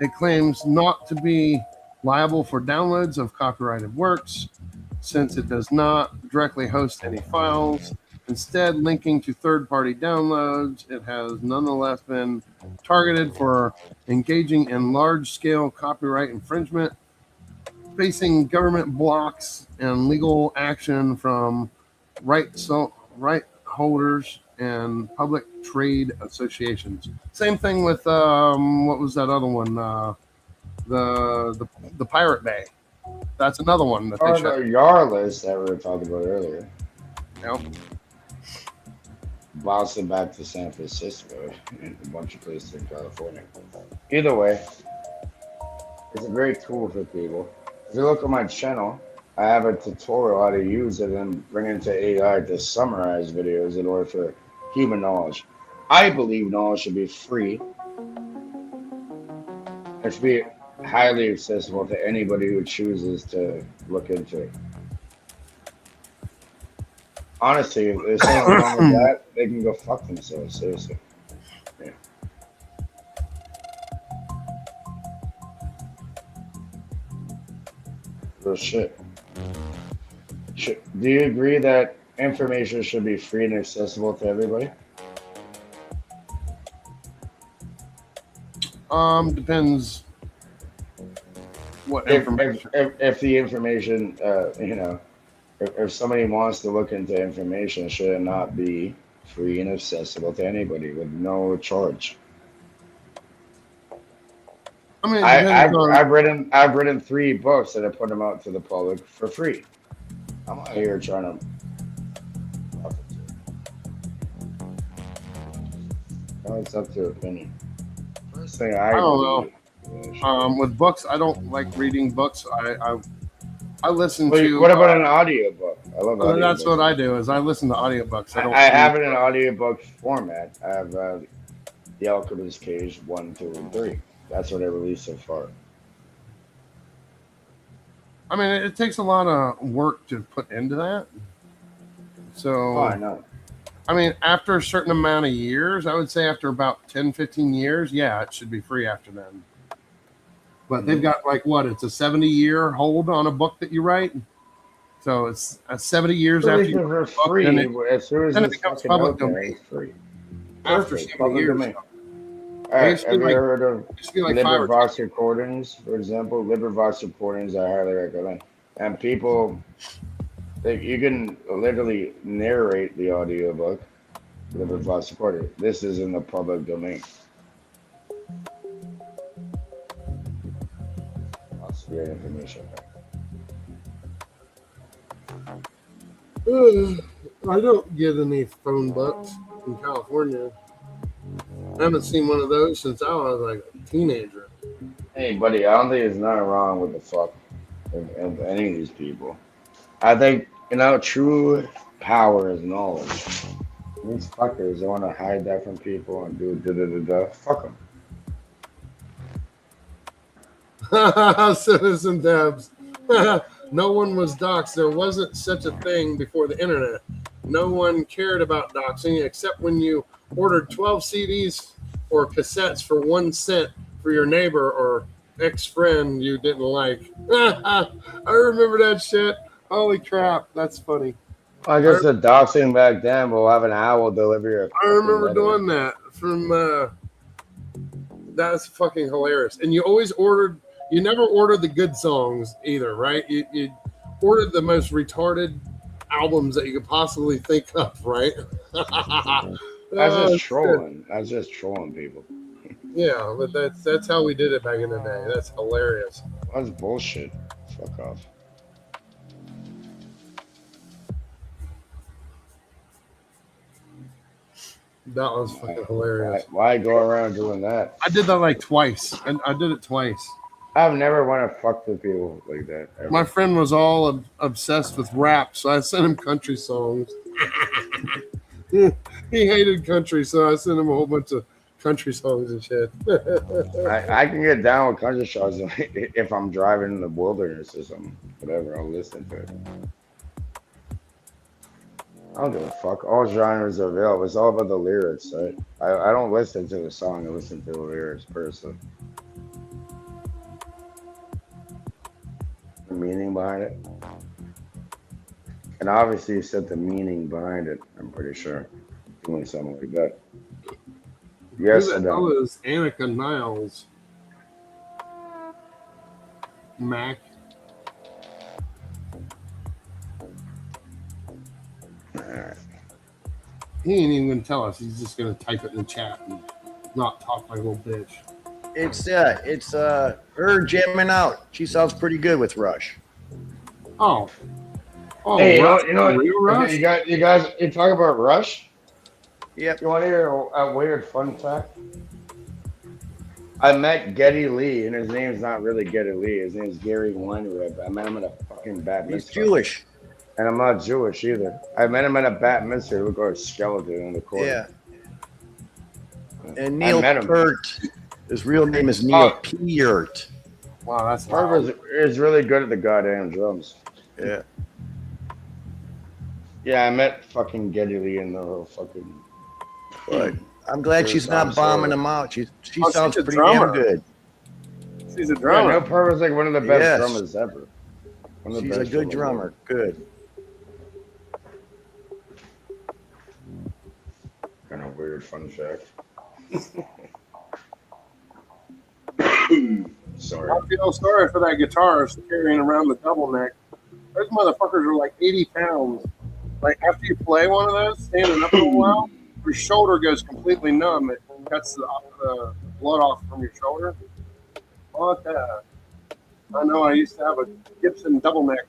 It claims not to be liable for downloads of copyrighted works, since it does not directly host any files, instead linking to third-party downloads. It has nonetheless been targeted for engaging in large-scale copyright infringement, facing government blocks and legal action from right holders and public trade associations. Same thing with what was that other one? The Pirate Bay. That's another one that they the shut. Yarless that we were talking about earlier. Yep. Bouncing back to San Francisco and a bunch of places in California. Either way, it's a great tool for people. If you look at my channel, I have a tutorial how to use it and bring it into AI to summarize videos in order for human knowledge. I believe knowledge should be free. It should be highly accessible to anybody who chooses to look into it. Honestly, if there's something wrong with that, they can go fuck themselves, seriously. Yeah. Real shit. Do you agree that information should be free and accessible to everybody? Depends what information. If the information, if somebody wants to look into information, should it not be free and accessible to anybody with no charge? I mean, I've written 3 books and I put them out to the public for free. I'm not here trying to. No, it's up to opinion. First thing I don't know. With books, I don't like reading books. I listen to. What about an audiobook? I love audiobooks. That's what I do. Is I listen to audiobooks. I have it in an audiobook format. I have The Alchemist's Cage 1, 2, and 3. That's what I released so far. I mean, it takes a lot of work to put into that. So, I know. I mean, after a certain amount of years, I would say after about 10, 15 years, yeah, it should be free after then. But they've got like what? It's a 70-year hold on a book that you write. So it's 70 years after you write a book, free. As soon as it becomes public domain. It's free. After 70 years. All right, have you heard of like LibriVox recordings, for example? LibriVox recordings I highly recommend. And people, you can literally narrate the audiobook, LibriVox recording. This is in the public domain. Lots of great information. I don't get any phone books in California. I haven't seen one of those since I was like a teenager. Hey, buddy, I don't think there's nothing wrong with the fuck of any of these people. I think, true power is knowledge. These fuckers, they want to hide that from people and do da-da-da-da. Fuck them. Citizen Debs. No one was doxxed. There wasn't such a thing before the internet. No one cared about doxing except when you ordered 12 CDs or cassettes for 1 cent for your neighbor or ex-friend you didn't like. I remember that shit. Holy crap, that's funny. I guess the doxing back then, we'll have an owl deliver your. I remember doing that from That's fucking hilarious. And you never ordered the good songs either, right? You ordered the most retarded albums that you could possibly think of, right? That's just trolling. That's just trolling people. Yeah, but that's how we did it back in the day. That's hilarious. That's bullshit. Fuck off. That was fucking hilarious. Why go around doing that? I did that like twice. And I did it twice. I've never want to fuck with people like that. Ever. My friend was all obsessed with rap, so I sent him country songs. He hated country, so I sent him a whole bunch of country songs and shit. I can get down with country songs if I'm driving in the wilderness or something. Whatever, I'll listen to it. I don't give a fuck. All genres are available. It's all about the lyrics, right? I don't listen to the song. I listen to the lyrics personally. The meaning behind it. And obviously you said the meaning behind it, I'm pretty sure. Doing something like that. Yes, Who the hell is Annika Niles? Mac. He ain't even gonna tell us. He's just gonna type it in the chat and not talk like a little bitch. It's her jamming out. She sounds pretty good with Rush. Oh, hey, you Rush, know, real Rush? you guys, you talk about Rush? Yep. You want to hear a weird fun fact? I met Geddy Lee, and his name's not really Geddy Lee. His name's Gary Weinrib. I met him at a fucking bat mitzvah. He's Jewish. And I'm not Jewish either. I met him at a bat mitzvah. He looked like a skeleton in the corner. Yeah. And Neil met him. Peart. His real name is Neil Peart. Wow, that's Harvard is really good at the goddamn drums. Yeah. Yeah, I met fucking Geddy Lee in the little fucking. But I'm glad she's not bombing him out. She sounds she's a pretty drummer. damn good. She's a Yeah, drummer. Neil Peart was like one of the best Yes. drummers ever. One of the She's a best good drummers drummer. Good. Kind of weird fun fact. Sorry. I feel sorry for that guitarist carrying around the double neck. Those motherfuckers are like 80 pounds. Like after you play one of those, standing up for a while, your shoulder goes completely numb. It cuts the blood off from your shoulder. What the? I know I used to have a Gibson double neck,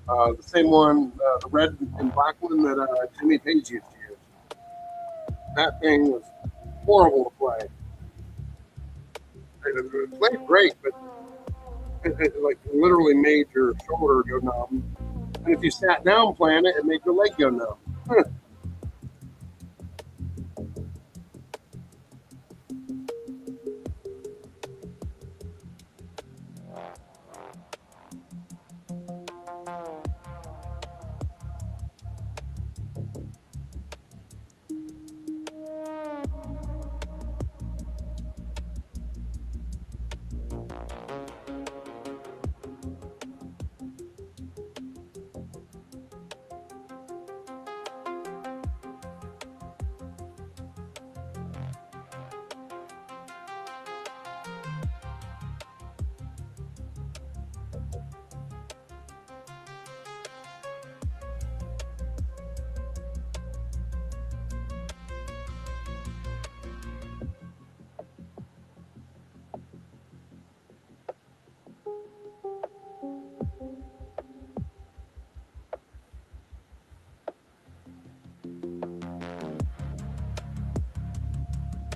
the same one, the red and black one that Jimmy Page used to use. That thing was horrible to play. It played great, but it like literally made your shoulder go numb. And if you sat down playing it, it made your leg go numb.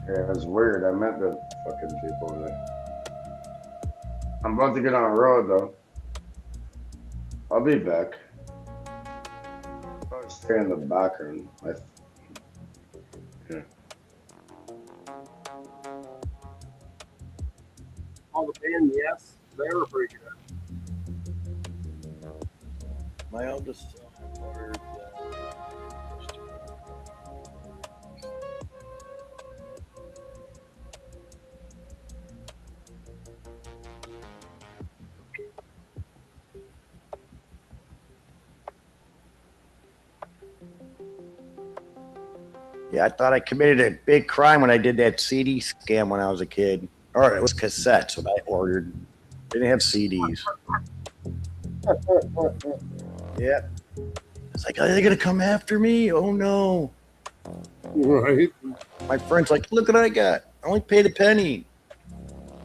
Yeah, it was weird. I met the fucking people there. I'm about to get on the road though. I'll be back. I'll stay in the background. Yeah. All the band, yes, they were pretty good. My eldest son ordered. Yeah, I thought I committed a big crime when I did that CD scam when I was a kid. Or it was cassettes that I ordered. They didn't have CDs. Yeah. It's like, are they gonna come after me? Oh no. Right. My friend's like, look what I got. I only paid a penny.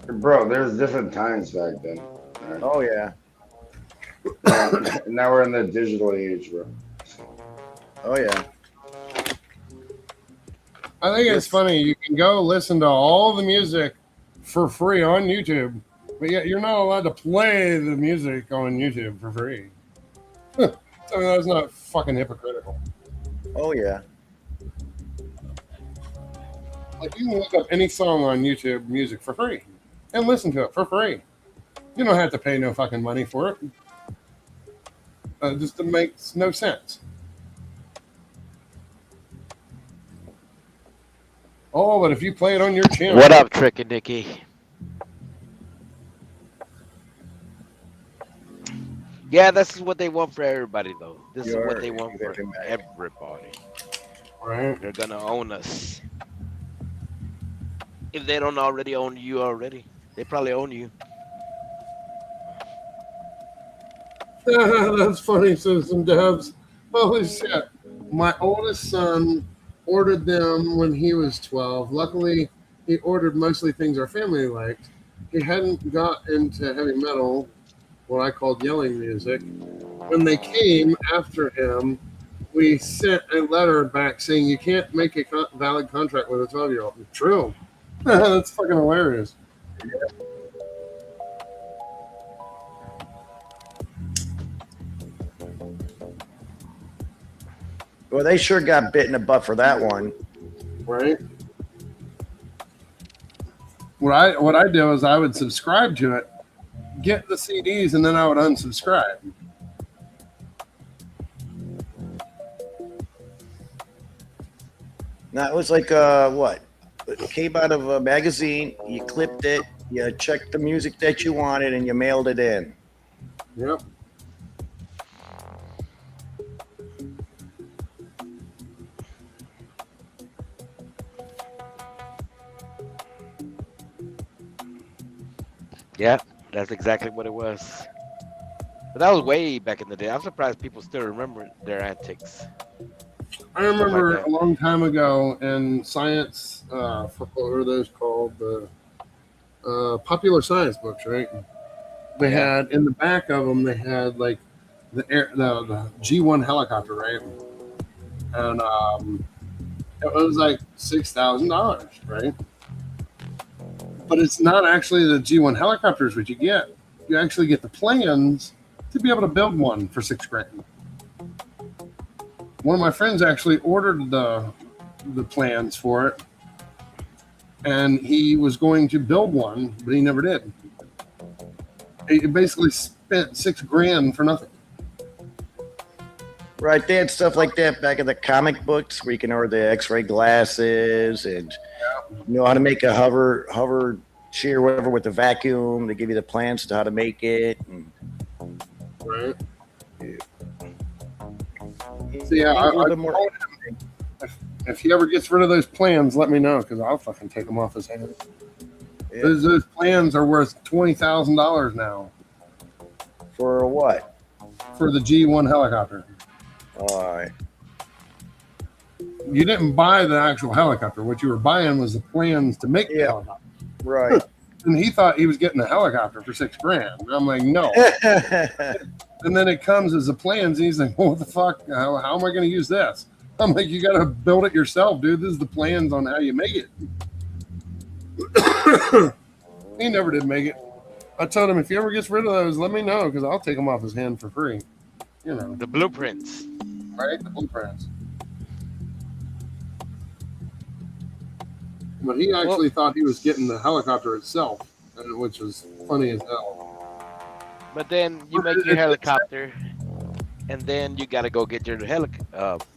Bro, there's different times back then. Right? Oh yeah. Now we're in the digital age, bro. Oh yeah. I think it's funny. You can go listen to all the music for free on YouTube, but yet you're not allowed to play the music on YouTube for free. So that's not fucking hypocritical. Oh yeah. Like you can look up any song on YouTube music for free and listen to it for free. You don't have to pay no fucking money for it. Just it makes no sense. Oh, but if you play it on your channel. What up, Tricky Nicky? Yeah, this is what they want for everybody, though. This is what they want for everybody. Right. They're gonna own us. If they don't already own you already, they probably own you. That's funny, Citizen Devs. Holy shit. My oldest son ordered them when he was 12. Luckily, he ordered mostly things our family liked. He hadn't got into heavy metal, what I called yelling music. When they came after him, we sent a letter back saying you can't make a valid contract with a 12-year-old. True. That's fucking hilarious. Well, they sure got bit in the butt for that one. Right. What I do is I would subscribe to it, get the CDs, and then I would unsubscribe. Now it was like what? It came out of a magazine. You clipped it. You checked the music that you wanted, and you mailed it in. Yep. Yeah, that's exactly what it was. But that was way back in the day. I'm surprised people still remember their antics. I remember a long time ago in science, what were those called? The popular science books, right? They had in the back of them, they had like the G1 helicopter, right? And it was like $6,000, right? But it's not actually the G1 helicopters what you get. You actually get the plans to be able to build one for $6,000. One of my friends actually ordered the plans for it, and he was going to build one, but he never did. He basically spent $6,000 for nothing. Right, they had stuff like that back in the comic books where you can order the X-ray glasses and you know how to make a hover chair, whatever, with the vacuum. They give you the plans to how to make it. And, right. So yeah, I told him if he ever gets rid of those plans, let me know because I'll fucking take them off his hands. Yeah. Those plans are worth $20,000 now. For what? For the G1 helicopter. All right. You didn't buy the actual helicopter. What you were buying was the plans to make the helicopter. Right. And he thought he was getting a helicopter for $6,000. And I'm like, no. And then it comes as the plans, and he's like, well, what the fuck? How am I going to use this? I'm like, you got to build it yourself, dude. This is the plans on how you make it. He never did make it. I told him, if he ever gets rid of those, let me know, because I'll take them off his hand for free. You know. The blueprints. Right? The blueprints. But he actually thought he was getting the helicopter itself, which was funny as hell. But then you make your helicopter, and then you gotta go get your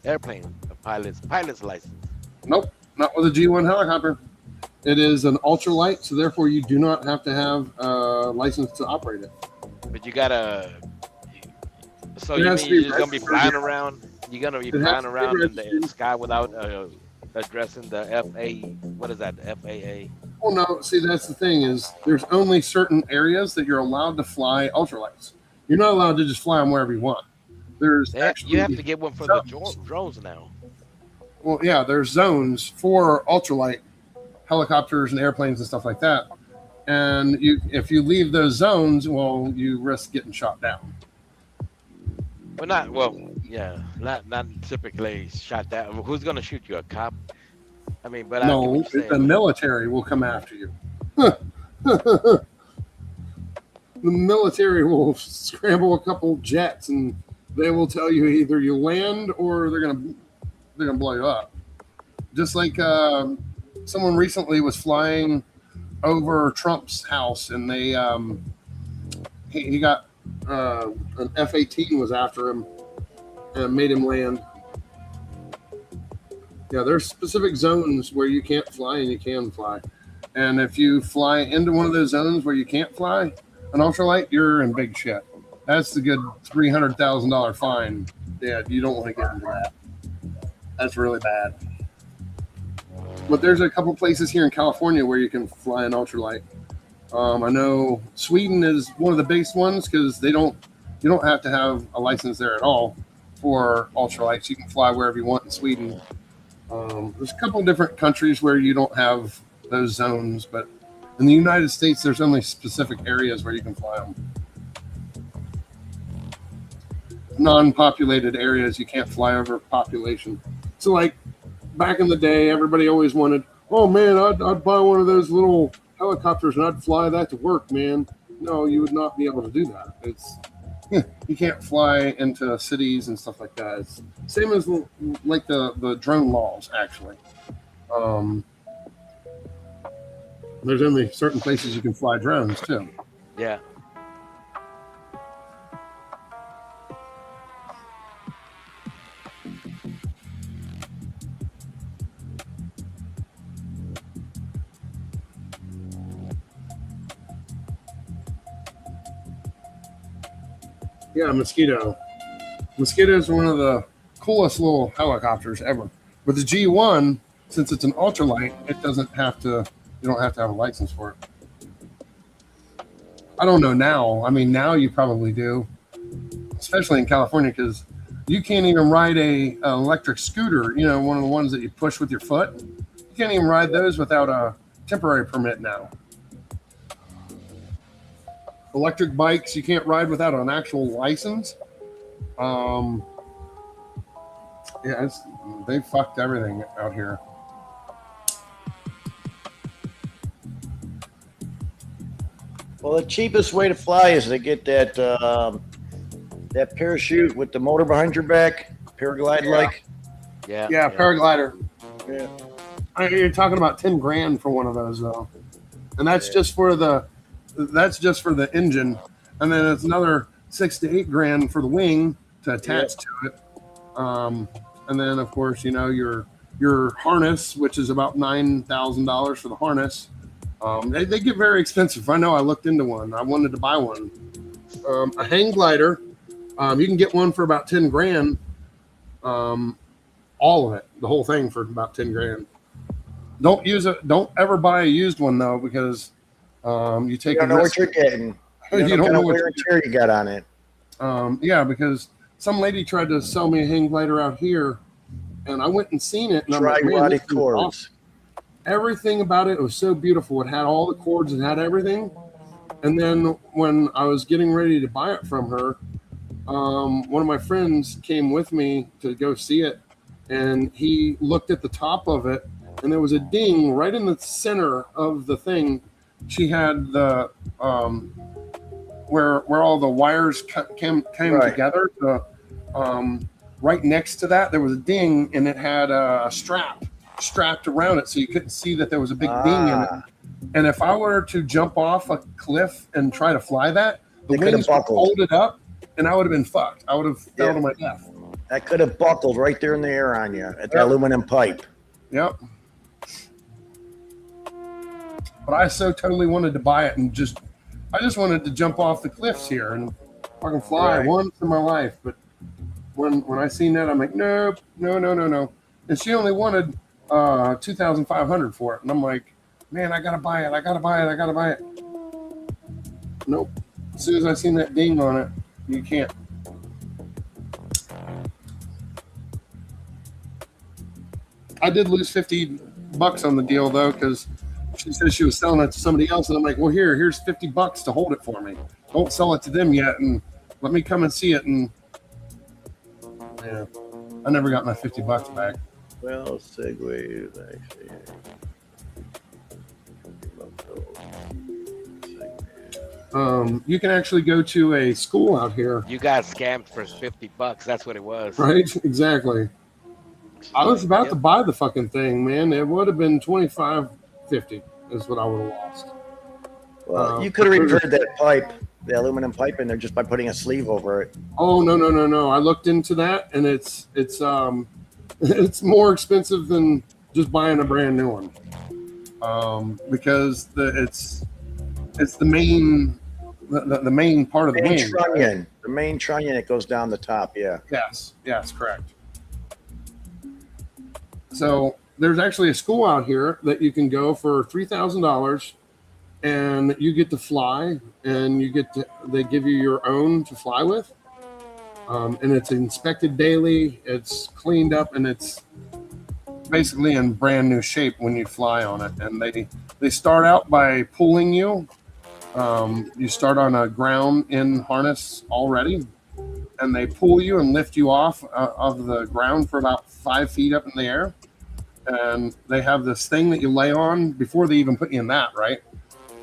airplane pilot's license. Nope, not with a G1 helicopter. It is an ultralight, so therefore you do not have to have a license to operate it. But you gotta. So you mean you're just gonna be flying around? You're gonna be flying around in the sky without addressing the FAA? What is that? The FAA? Well, no, see, that's the thing is there's only certain areas that you're allowed to fly ultralights. You're not allowed to just fly them wherever you want. There's actually You have to get one for the drones now. Well, yeah, there's zones for ultralight helicopters and airplanes and stuff like that. And if you leave those zones, well, you risk getting shot down. Not typically shot down. Who's going to shoot you? A cop? I mean, but no, the military will come after you. The military will scramble a couple jets and they will tell you either you land or they're gonna blow you up. Just like someone recently was flying over Trump's house and they he got an F-18 was after him and made him land. Yeah, there's specific zones where you can't fly and you can fly. And if you fly into one of those zones where you can't fly an ultralight, you're in big shit. That's the good $300,000 fine. Yeah, you don't want to get into that. That's really bad. But there's a couple places here in California where you can fly an ultralight. I know Sweden is one of the biggest ones because you don't have to have a license there at all for ultralights. You can fly wherever you want in Sweden. There's a couple of different countries where you don't have those zones, but in the United States, there's only specific areas where you can fly them. Non-populated areas, you can't fly over population. So like back in the day, everybody always wanted, oh man, I'd buy one of those little helicopters and I'd fly that to work, man. No, you would not be able to do that. You can't fly into cities and stuff like that. It's same as like the drone laws, actually. There's only certain places you can fly drones too. Yeah. Yeah, Mosquito. Mosquito is one of the coolest little helicopters ever. With the G1, since it's an ultralight, it doesn't have to. You don't have to have a license for it. I don't know now. I mean, now you probably do, especially in California, because you can't even ride an electric scooter. You know, one of the ones that you push with your foot. You can't even ride those without a temporary permit now. Electric bikes you can't ride without an actual license. Yeah, they fucked everything out here. Well, the cheapest way to fly is to get that that parachute with the motor behind your back, paraglide like. Yeah, paraglider. Yeah, you're talking about 10 grand for one of those though, and that's just for the engine, and then it's another 6 to 8 grand for the wing to attach to it. And then of course, you know, your harness, which is about $9,000 for the harness. They get very expensive. I know. I looked into one. I wanted to buy one. A hang glider. You can get one for about 10 grand. All of it, the whole thing for about 10 grand. Don't use it. Don't ever buy a used one though, because you take. You don't know what you're getting. You don't know what chair you got on it. Yeah, because some lady tried to sell me a hang glider out here, and I went and seen it. And I'm like, man, this is awesome. Everything about it was so beautiful. It had all the cords, it had everything. And then when I was getting ready to buy it from her, one of my friends came with me to go see it, and he looked at the top of it, and there was a ding right in the center of the thing. She had the where all the wires came together. Right next to that, there was a ding, and it had a strap strapped around it, so you couldn't see that there was a big ding in it. And if I were to jump off a cliff and try to fly that, the wings would hold it up, and I would have been fucked. I would have fell to my death. That could have buckled right there in the air on you at the aluminum pipe. Yep. But I so totally wanted to buy it, and I just wanted to jump off the cliffs here and fucking fly once in my life. But when I seen that, I'm like, nope, no. And she only wanted $2,500 for it, and I'm like, man, I gotta buy it. I gotta buy it. I gotta buy it. Nope. As soon as I seen that ding on it, you can't. I did lose $50 on the deal though, because she said she was selling it to somebody else, and I'm like, well, here's $50 to hold it for me. Don't sell it to them yet, and let me come and see it. And yeah, I never got my $50 back. Well, Segway actually. You can actually go to a school out here. You got scammed for $50. That's what it was. Right? Exactly. I was about to buy the fucking thing, man. It would have been $25.50 is what I would have lost. Well, you could have repaired that pipe, the aluminum pipe in there, just by putting a sleeve over it. Oh no! I looked into that, and it's it's more expensive than just buying a brand new one, because it's the main part of the wing. Trunnion, the main trunnion that goes down the top. Yeah. Yes, correct. So there's actually a school out here that you can go for $3,000, and you get to fly, and they give you your own to fly with, and it's inspected daily. It's cleaned up, and it's basically in brand new shape when you fly on it. And they start out by pulling you. You start on a ground in harness already, and they pull you and lift you off of the ground for about 5 feet up in the air. And they have this thing that you lay on before they even put you in that, right?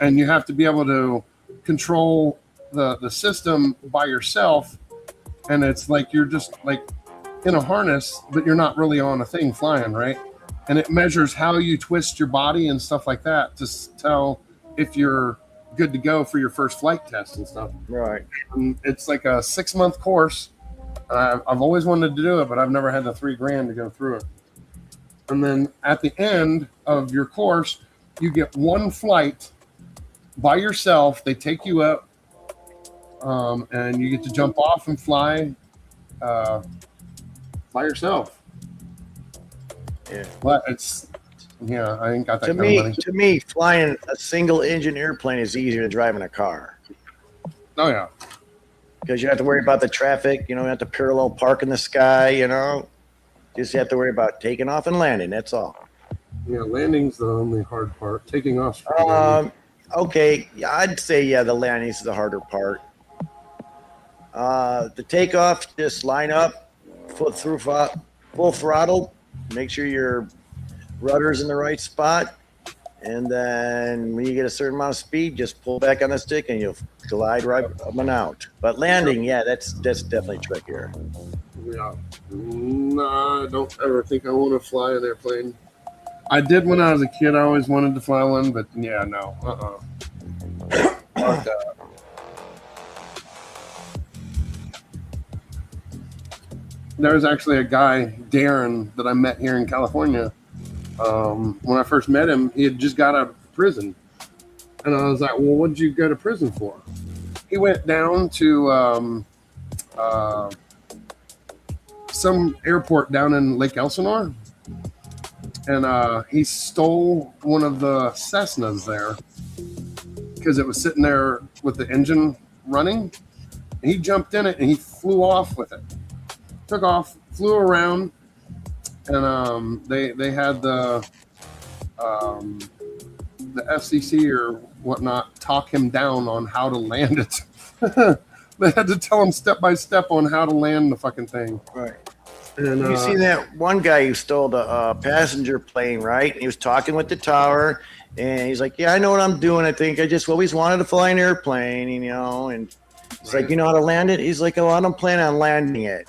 And you have to be able to control the system by yourself. And it's like you're just like in a harness, but you're not really on a thing flying, right? And it measures how you twist your body and stuff like that to tell if you're good to go for your first flight test and stuff. Right. And it's like a 6-month course. I've always wanted to do it, but I've never had the $3,000 to go through it. And then at the end of your course, you get one flight by yourself. They take you up, and you get to jump off and fly by yourself. Yeah. But I ain't got that kind of money. To me, flying a single engine airplane is easier than driving a car. Oh yeah. Because you have to worry about the traffic. You don't have to parallel park in the sky. Just have to worry about taking off and landing. That's all. Yeah, landing's the only hard part. Taking off. Okay, yeah, I'd say the landing is the harder part. The takeoff, just line up, foot through full throttle. Make sure your rudder's in the right spot, and then when you get a certain amount of speed, just pull back on the stick and you'll glide right up and out. But landing, that's definitely trickier. Yeah. No, I don't ever think I want to fly an airplane. I did when I was a kid. I always wanted to fly one, but yeah, no. There was actually a guy, Darren, that I met here in California. When I first met him, he had just got out of prison. And I was like, well, what did you go to prison for? He went down to some airport down in Lake Elsinore, and he stole one of the Cessnas there because it was sitting there with the engine running. And he jumped in it and he flew off with it. Took off, flew around, and they had the FCC or whatnot talk him down on how to land it. They had to tell him step by step on how to land the fucking thing. Right. And you seen that one guy who stole the passenger plane, right? And he was talking with the tower, and he's like, "Yeah, I know what I'm doing. I think I just always wanted to fly an airplane, And it's like, you know how to land it? He's like, "Oh, I don't plan on landing it."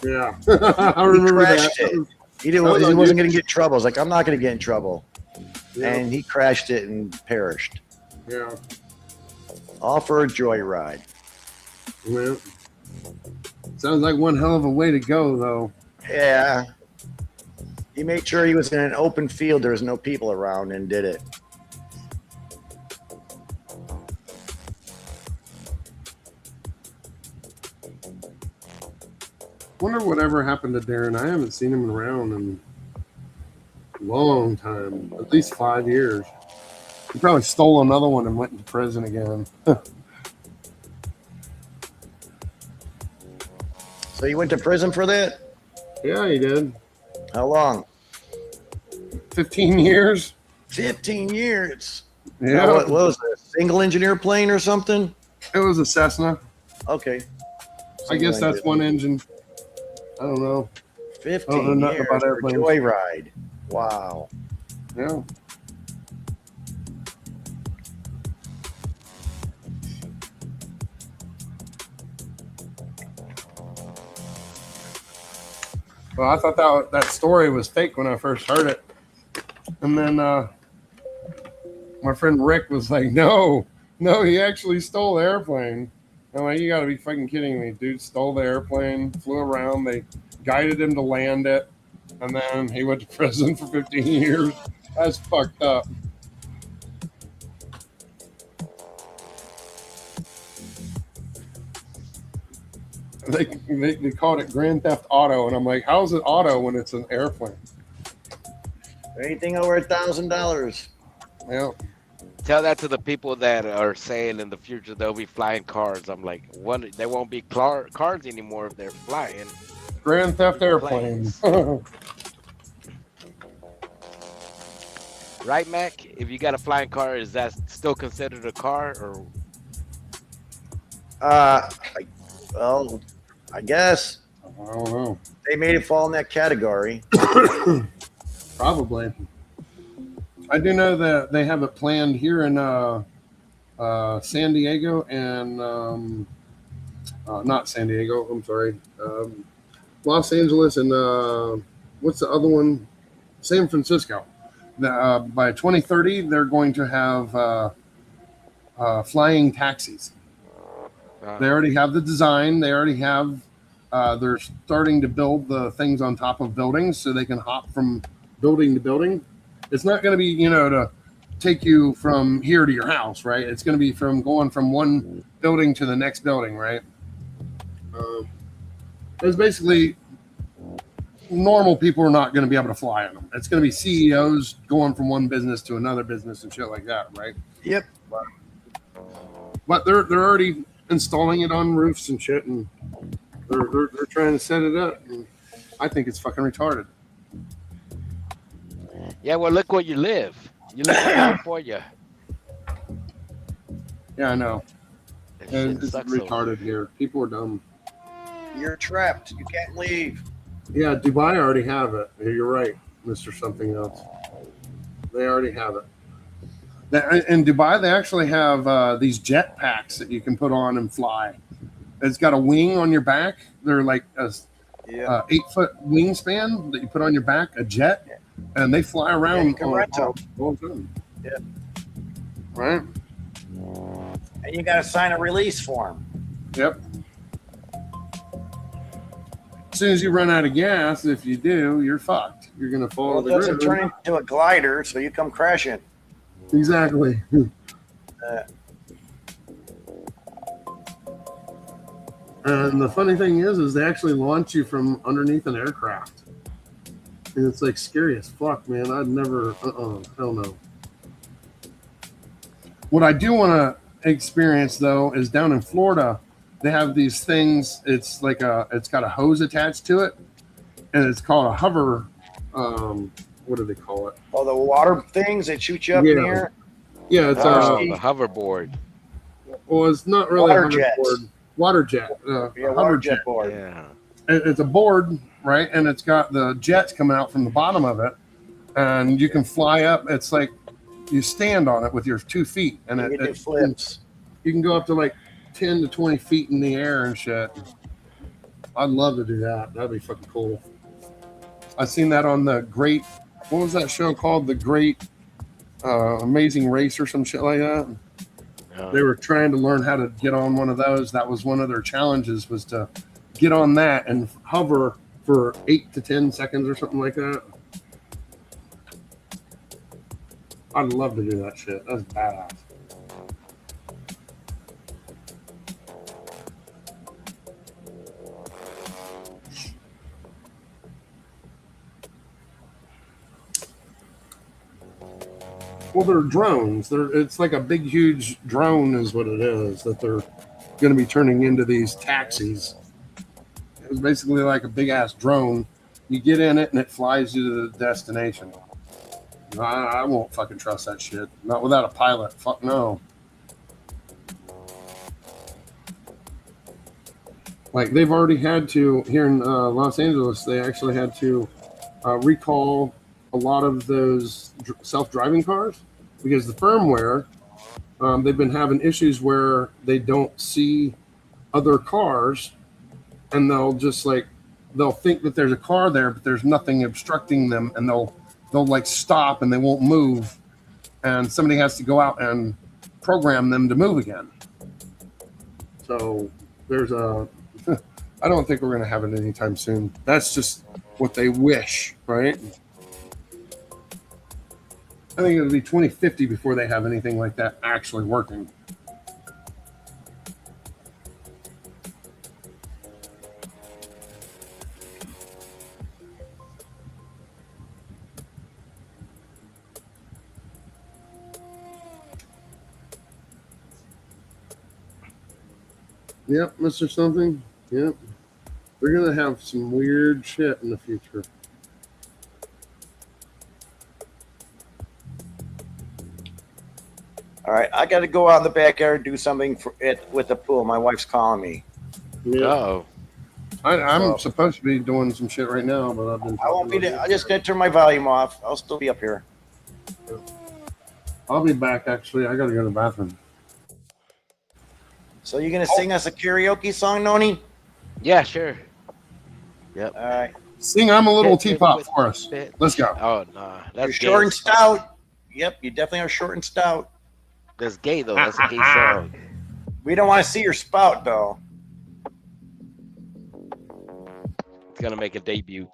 Yeah, I remember that. He wasn't going to get in trouble. He's like, "I'm not going to get in trouble," and he crashed it and perished. Yeah. All for a joyride. Yeah. Sounds like one hell of a way to go, though. Yeah. He made sure he was in an open field. There was no people around and did it. Wonder whatever happened to Darren. I haven't seen him around in a long time, at least 5 years. He probably stole another one and went into prison again. So you went to prison for that? Yeah, he did. How long? 15 years. 15 years. Yeah. What was it? A single engineer plane or something? It was a Cessna. Okay. I guess that's one engine. I don't know. 15 I don't know nothing years about for airplanes. joyride. Wow. Yeah. Well, I thought that story was fake when I first heard it. And then my friend Rick was like, no, he actually stole the airplane. I'm like, you gotta be fucking kidding me. Dude stole the airplane, flew around, they guided him to land it, and then he went to prison for 15 years. That's fucked up. They called it Grand Theft Auto, and I'm like, how's it auto when it's an airplane? Anything over $1,000. Yeah. Tell that to the people that are saying in the future they'll be flying cars. I'm like, what? They won't be cars anymore if they're flying. Grand Theft airplanes. Right, Mac? If you got a flying car, is that still considered a car? Or Well, I guess. I don't know. They made it fall in that category. Probably. I do know that they have it planned here in San Diego and not San Diego. I'm sorry, Los Angeles and what's the other one? San Francisco. By 2030, they're going to have flying taxis. They already have the design. They already have. They're starting to build the things on top of buildings so they can hop from building to building. It's not going to be, to take you from here to your house, right? It's going to be from going from one building to the next building, right? It's basically normal people are not going to be able to fly in them. It's going to be CEOs going from one business to another business and shit like that, right? Yep. But they're already installing it on roofs and shit, and they're trying to set it up. And I think it's fucking retarded. yeah, well, look where you live. You live in California. Yeah, I know. That shit It's sucks retarded here. People are dumb. You're trapped. You can't leave. Yeah, Dubai already have it. You're right, Mr. Something Else. They already have it. In Dubai, they actually have these jet packs that you can put on and fly. It's got a wing on your back. They're like a 8-foot wingspan that you put on your back, a jet, and they fly around you can rent them. all the time. Yeah. Right? And you got to sign a release form. Yep. As soon as you run out of gas, if you do, you're fucked. You're going to fall Well, to it the doesn't river. turn into a glider, so you come crashing. Exactly. And the funny thing is they actually launch you from underneath an aircraft. And it's like scary as fuck, man. I'd never, hell no. What I do want to experience though is down in Florida, they have these things. It's like it's got a hose attached to it, and it's called a hover. What do they call it? Oh, the water things that shoot you up in the air? Yeah, it's the hoverboard. Well, it's not really Water a jets. hoverboard. Water jet. Water jet board. Yeah. It's a board, right? And it's got the jets coming out from the bottom of it, and you can fly up. It's like you stand on it with your 2 feet, and it flips. You can go up to like 10 to 20 feet in the air and shit. I'd love to do that. That'd be fucking cool. I've seen that on the Great. What was that show called? The Great Amazing Race or some shit like that. They were trying to learn how to get on one of those. That was one of their challenges, was to get on that and hover for 8 to 10 seconds or something like that. I'd love to do that shit. That's badass. Well, they're drones. It's like a big, huge drone, is what it is, that they're going to be turning into these taxis. It was basically like a big ass drone. You get in it and it flies you to the destination. I won't fucking trust that shit. Not without a pilot. Fuck no. Like they've already had to here in Los Angeles. They actually had to recall a lot of those self-driving cars because the firmware. They've been having issues where they don't see other cars, and they'll think that there's a car there, but there's nothing obstructing them, and they'll like stop and they won't move, and somebody has to go out and program them to move again. So there's a I don't think we're going to have it anytime soon. That's just what they wish, right? I think it'll be 2050 before they have anything like that actually working. Yep, Mr. Something. Yep. They're going to have some weird shit in the future. All right, I got to go out in the backyard and do something for it with the pool. My wife's calling me. Yeah. Oh. I'm supposed to be doing some shit right now, but I've been. I won't be there. I just got to turn my volume off. I'll still be up here. I'll be back, actually. I got to go to the bathroom. So you're going to sing us a karaoke song, Noni? Yeah, sure. Yep. All right. Sing I'm a Little Teapot for us. Let's go. Oh, no. That's You're short and stout. Yep, you definitely are short and stout. That's gay, though. That's a gay song. We don't want to see your spout, though. It's going to make a debut.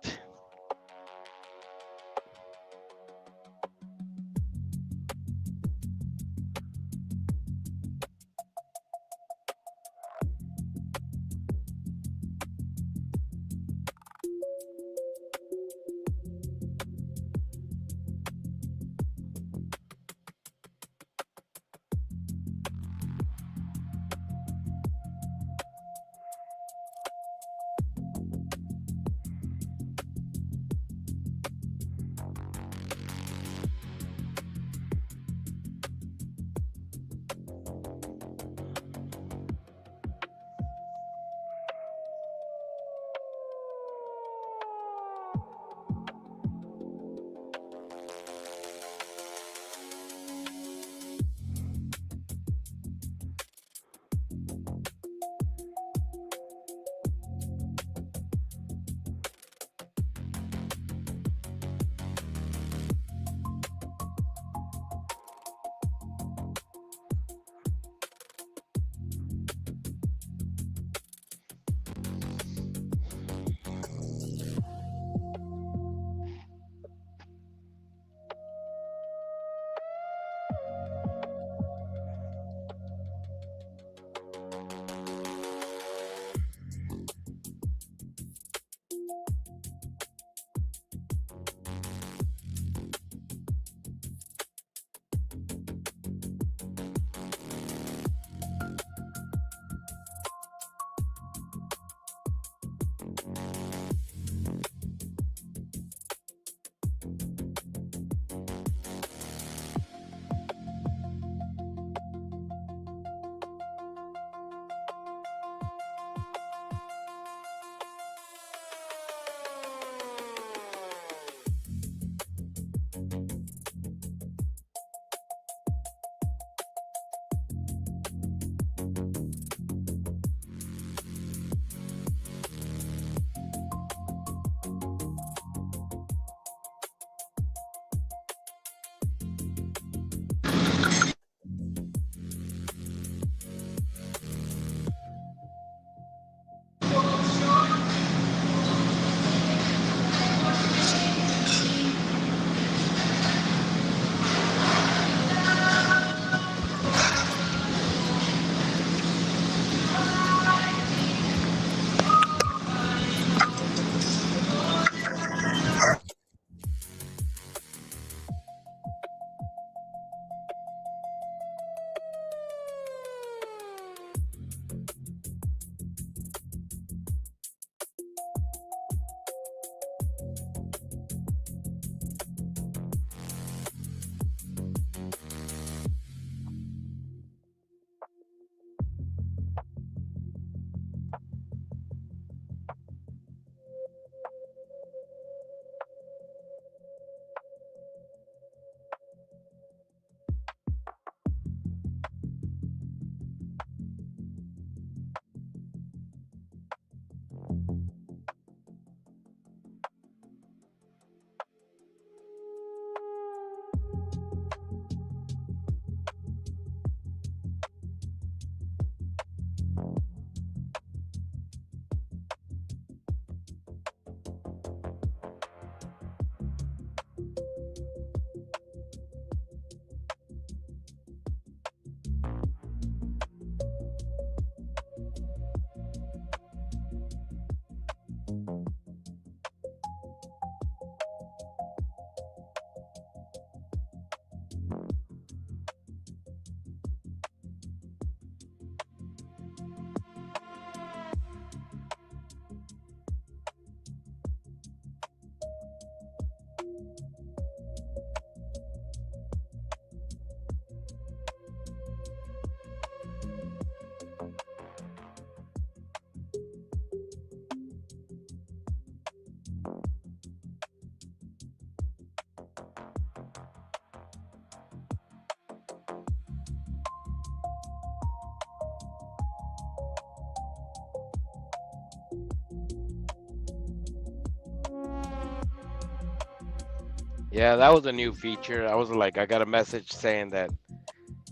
Yeah, that was a new feature. I was like, I got a message saying that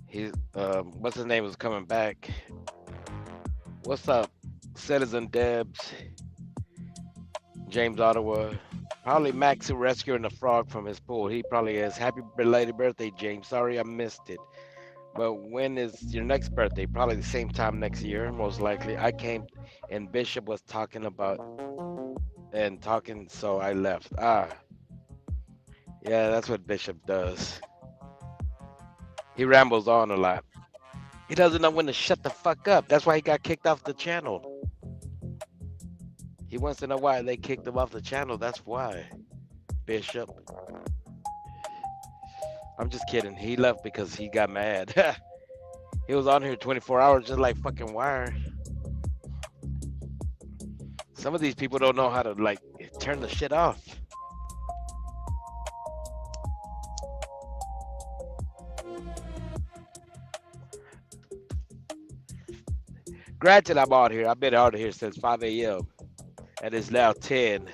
he's, what's his name, was coming back. What's up, Citizen Debs, James Ottawa, probably Max who rescuing the frog from his pool. He probably is. Happy belated birthday, James. Sorry I missed it. But when is your next birthday? Probably the same time next year, most likely. I came and Bishop was talking about so I left. Yeah, that's what Bishop does. He rambles on a lot. He doesn't know when to shut the fuck up. That's why he got kicked off the channel. He wants to know why they kicked him off the channel. That's why. Bishop. I'm just kidding. He left because he got mad. He was on here 24 hours just like fucking Wire. Some of these people don't know how to like turn the shit off. Granted, I'm out here. I've been out here since 5 a.m. and it's now 10.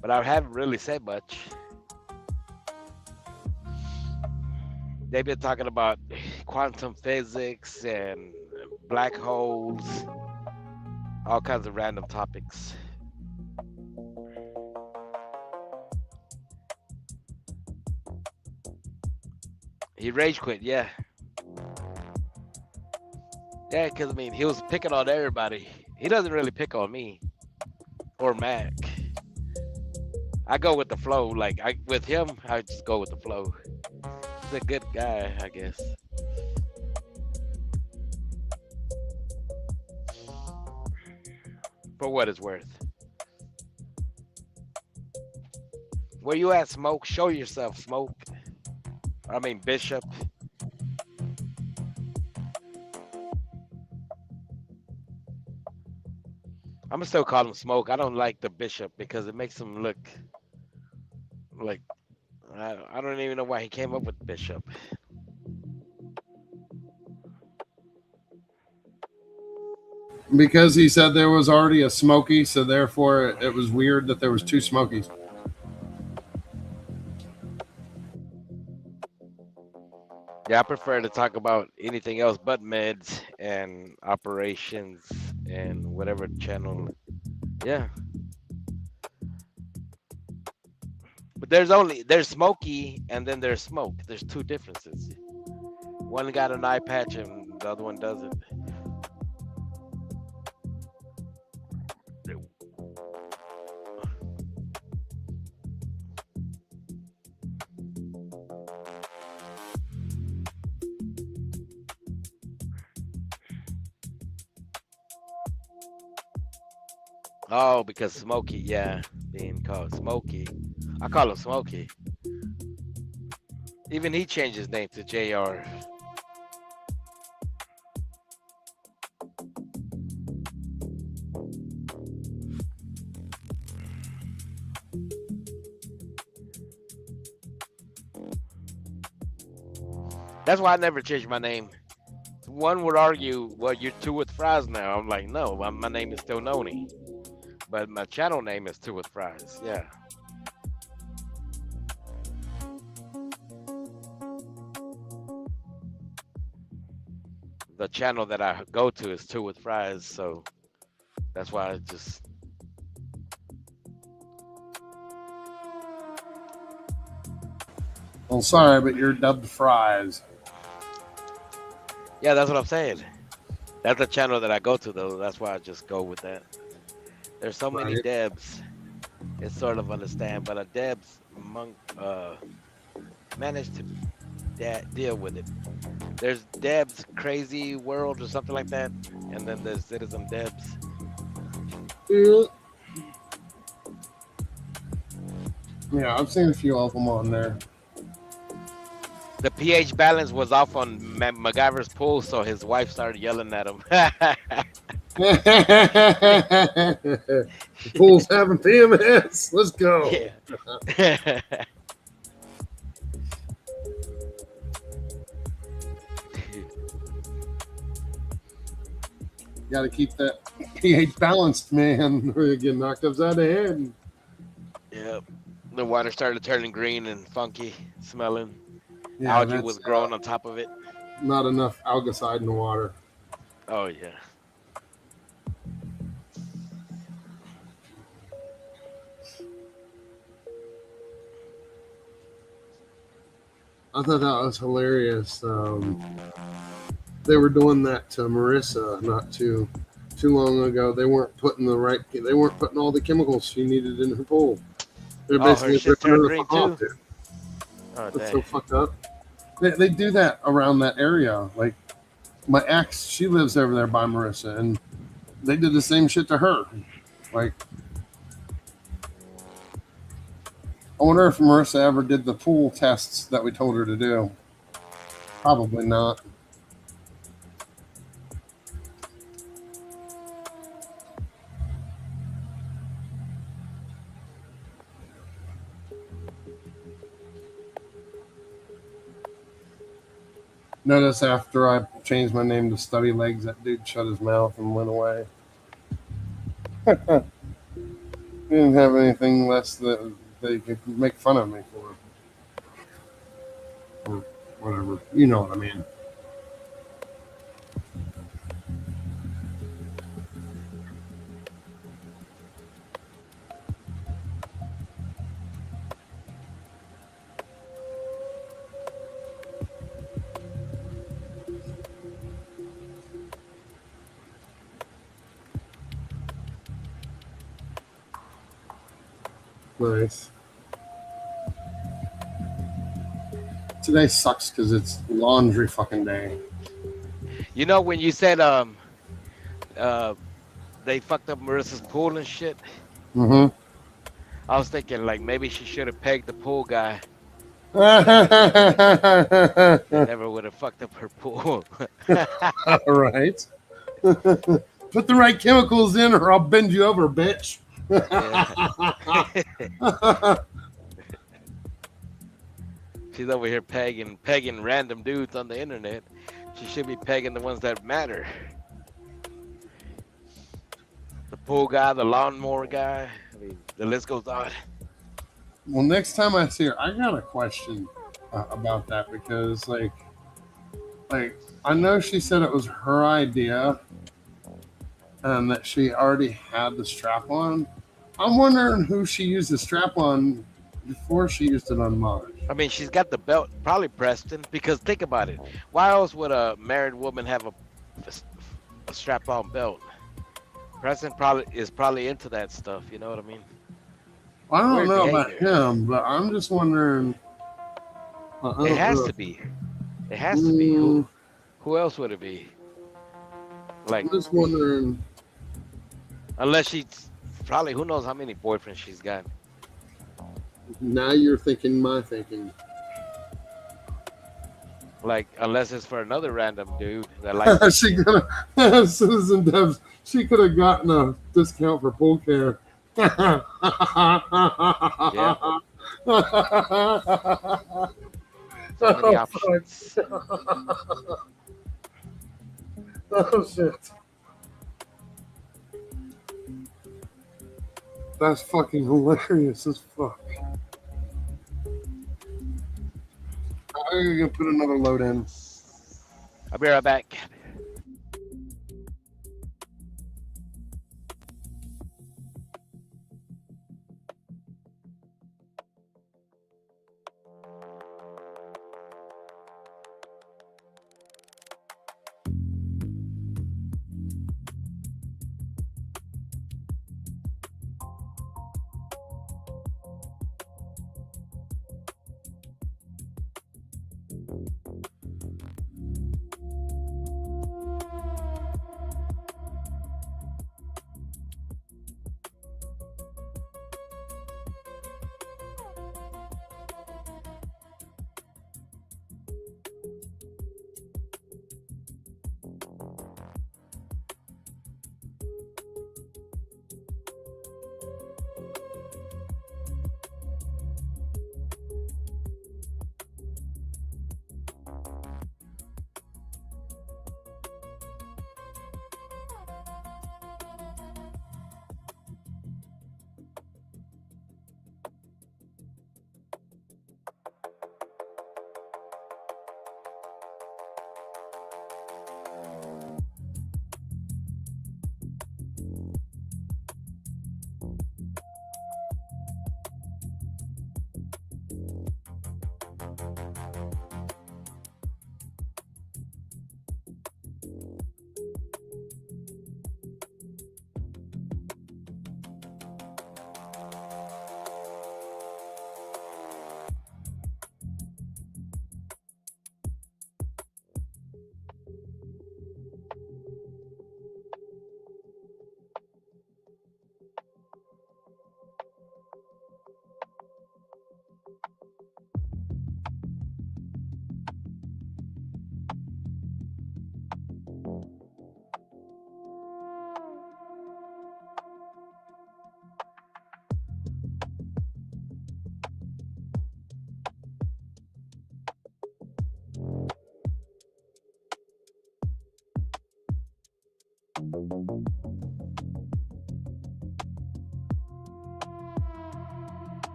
But I haven't really said much. They've been talking about quantum physics and black holes, all kinds of random topics. He rage quit, yeah. Yeah, because I mean, he was picking on everybody. He doesn't really pick on me or Mac. I go with the flow. Like with him, I just go with the flow. He's a good guy, I guess. For what it's worth. Where you at, Smoke? Show yourself, Smoke. I mean, Bishop. I'm gonna still call him Smoke. I don't like the Bishop because it makes him look like I don't even know why he came up with Bishop. Because he said there was already a Smokey, so therefore it was weird that there was two Smokies. Yeah, I prefer to talk about anything else but meds and operations and whatever channel. Yeah. But there's Smokey and then there's Smoke. There's two differences. One got an eye patch and the other one doesn't. Oh, because Smokey, yeah, being called Smokey. I call him Smokey. Even he changed his name to JR. That's why I never changed my name. One would argue, well, you're Two with Fries now. I'm like, no, my name is still Noni. But my channel name is Two with Fries, yeah. the channel that I go to is Two with Fries, so that's why I just. Well, sorry, but you're dubbed Fries. Yeah, that's what I'm saying. That's the channel that I go to, though. That's why I just go with that. There's so many Right. Debs. It's sort of understand, but a Debs managed to deal with it. There's Debs Crazy World or something like that, and then there's Citizen Debs. Yeah, I've seen a few of them on there. The pH balance was off on MacGyver's pool, so his wife started yelling at him. The pool's having PMS. Let's go. Yeah. Got to keep that pH balanced, man, or you get knocked upside the head. Yep. The water started turning green and funky, smelling. Yeah, Algae that's, was growing on top of it. Not enough algicide in the water. Oh, yeah. I thought that was hilarious. They were doing that to Marissa not too long ago. They weren't putting all the chemicals she needed in her pool. They're basically her shit ripping her turned the fuck green, off, too? dude. Oh, That's dang. so fucked up. They do that around that area. Like my ex, she lives over there by Marissa, and they did the same shit to her. Like, I wonder if Marissa ever did the pool tests that we told her to do. Probably not. Notice after I changed my name to Stubby Legs, that dude shut his mouth and went away. He didn't have anything less that they could make fun of me for. Or whatever. You know what I mean. Nice. Today sucks because it's laundry fucking day. You know, when you said they fucked up Marissa's pool and shit, Mm-hmm. I was thinking, like, maybe she should have pegged the pool guy. Never would have fucked up her pool. All right. Put the right chemicals in or I'll bend you over, bitch. She's over here pegging random dudes on the internet. She should be pegging the ones that matter. The pool guy, the lawnmower guy. I mean, the list goes on. Well, next time I see her, I got a question about that because, like, I know she said it was her idea and that she already had the strap on. I'm wondering who she used the strap on before she used it on Maj. I mean, she's got the belt, probably Preston, because think about it. Why else would a married woman have a strap-on belt? Preston is probably into that stuff, you know what I mean? I don't Weird know about behavior. him, but I'm just wondering. It has to be. It has to be. Who else would it be? Like, I'm just wondering. unless she's probably, who knows how many boyfriends she's got. Now you're thinking my thinking. Like, unless it's for another random dude that likes. She could have, Citizen Devs, she could have gotten a discount for pool care. Yeah. So many options. Oh, shit. That's fucking hilarious as fuck. I'm gonna put another load in. I'll be right back.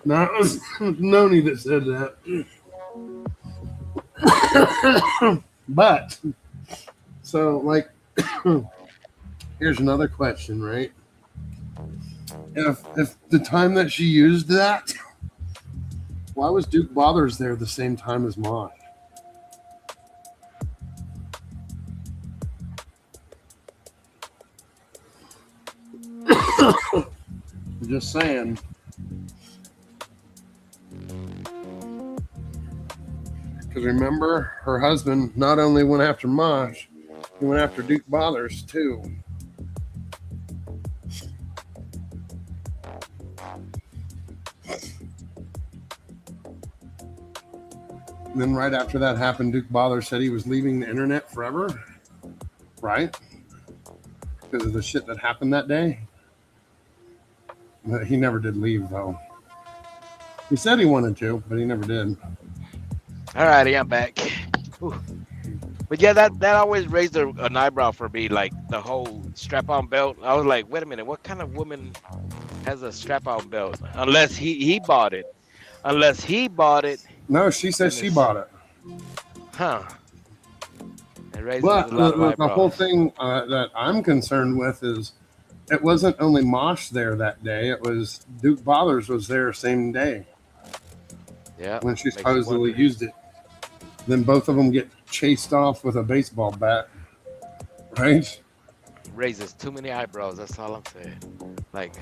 No, it was Noni that said that. But, so, like, here's another question, right? If the time that she used that, why was Duke Bothers there the same time as Mosh? I'm just saying. Because remember, her husband not only went after Mosh, he went after Duke Bothers too. And then right after that happened, Duke Bothers said he was leaving the internet forever, right? Because of the shit that happened that day. But he never did leave, though. He said he wanted to, but he never did. Alrighty, I'm back. Whew. But yeah, that always raised an eyebrow for me, like the whole strap-on belt. I was like, wait a minute, what kind of woman has a strap-on belt? Unless he bought it. Unless he bought it. No, she says she bought it. Huh. It raises But a lot of the eyebrows. whole thing that I'm concerned with is it wasn't only Mosh there that day. It was Duke Bothers was there same day. Yeah. When she makes you supposedly wonder. used it. then both of them get chased off with a baseball bat, right? Raises too many eyebrows. That's all I'm saying. Like,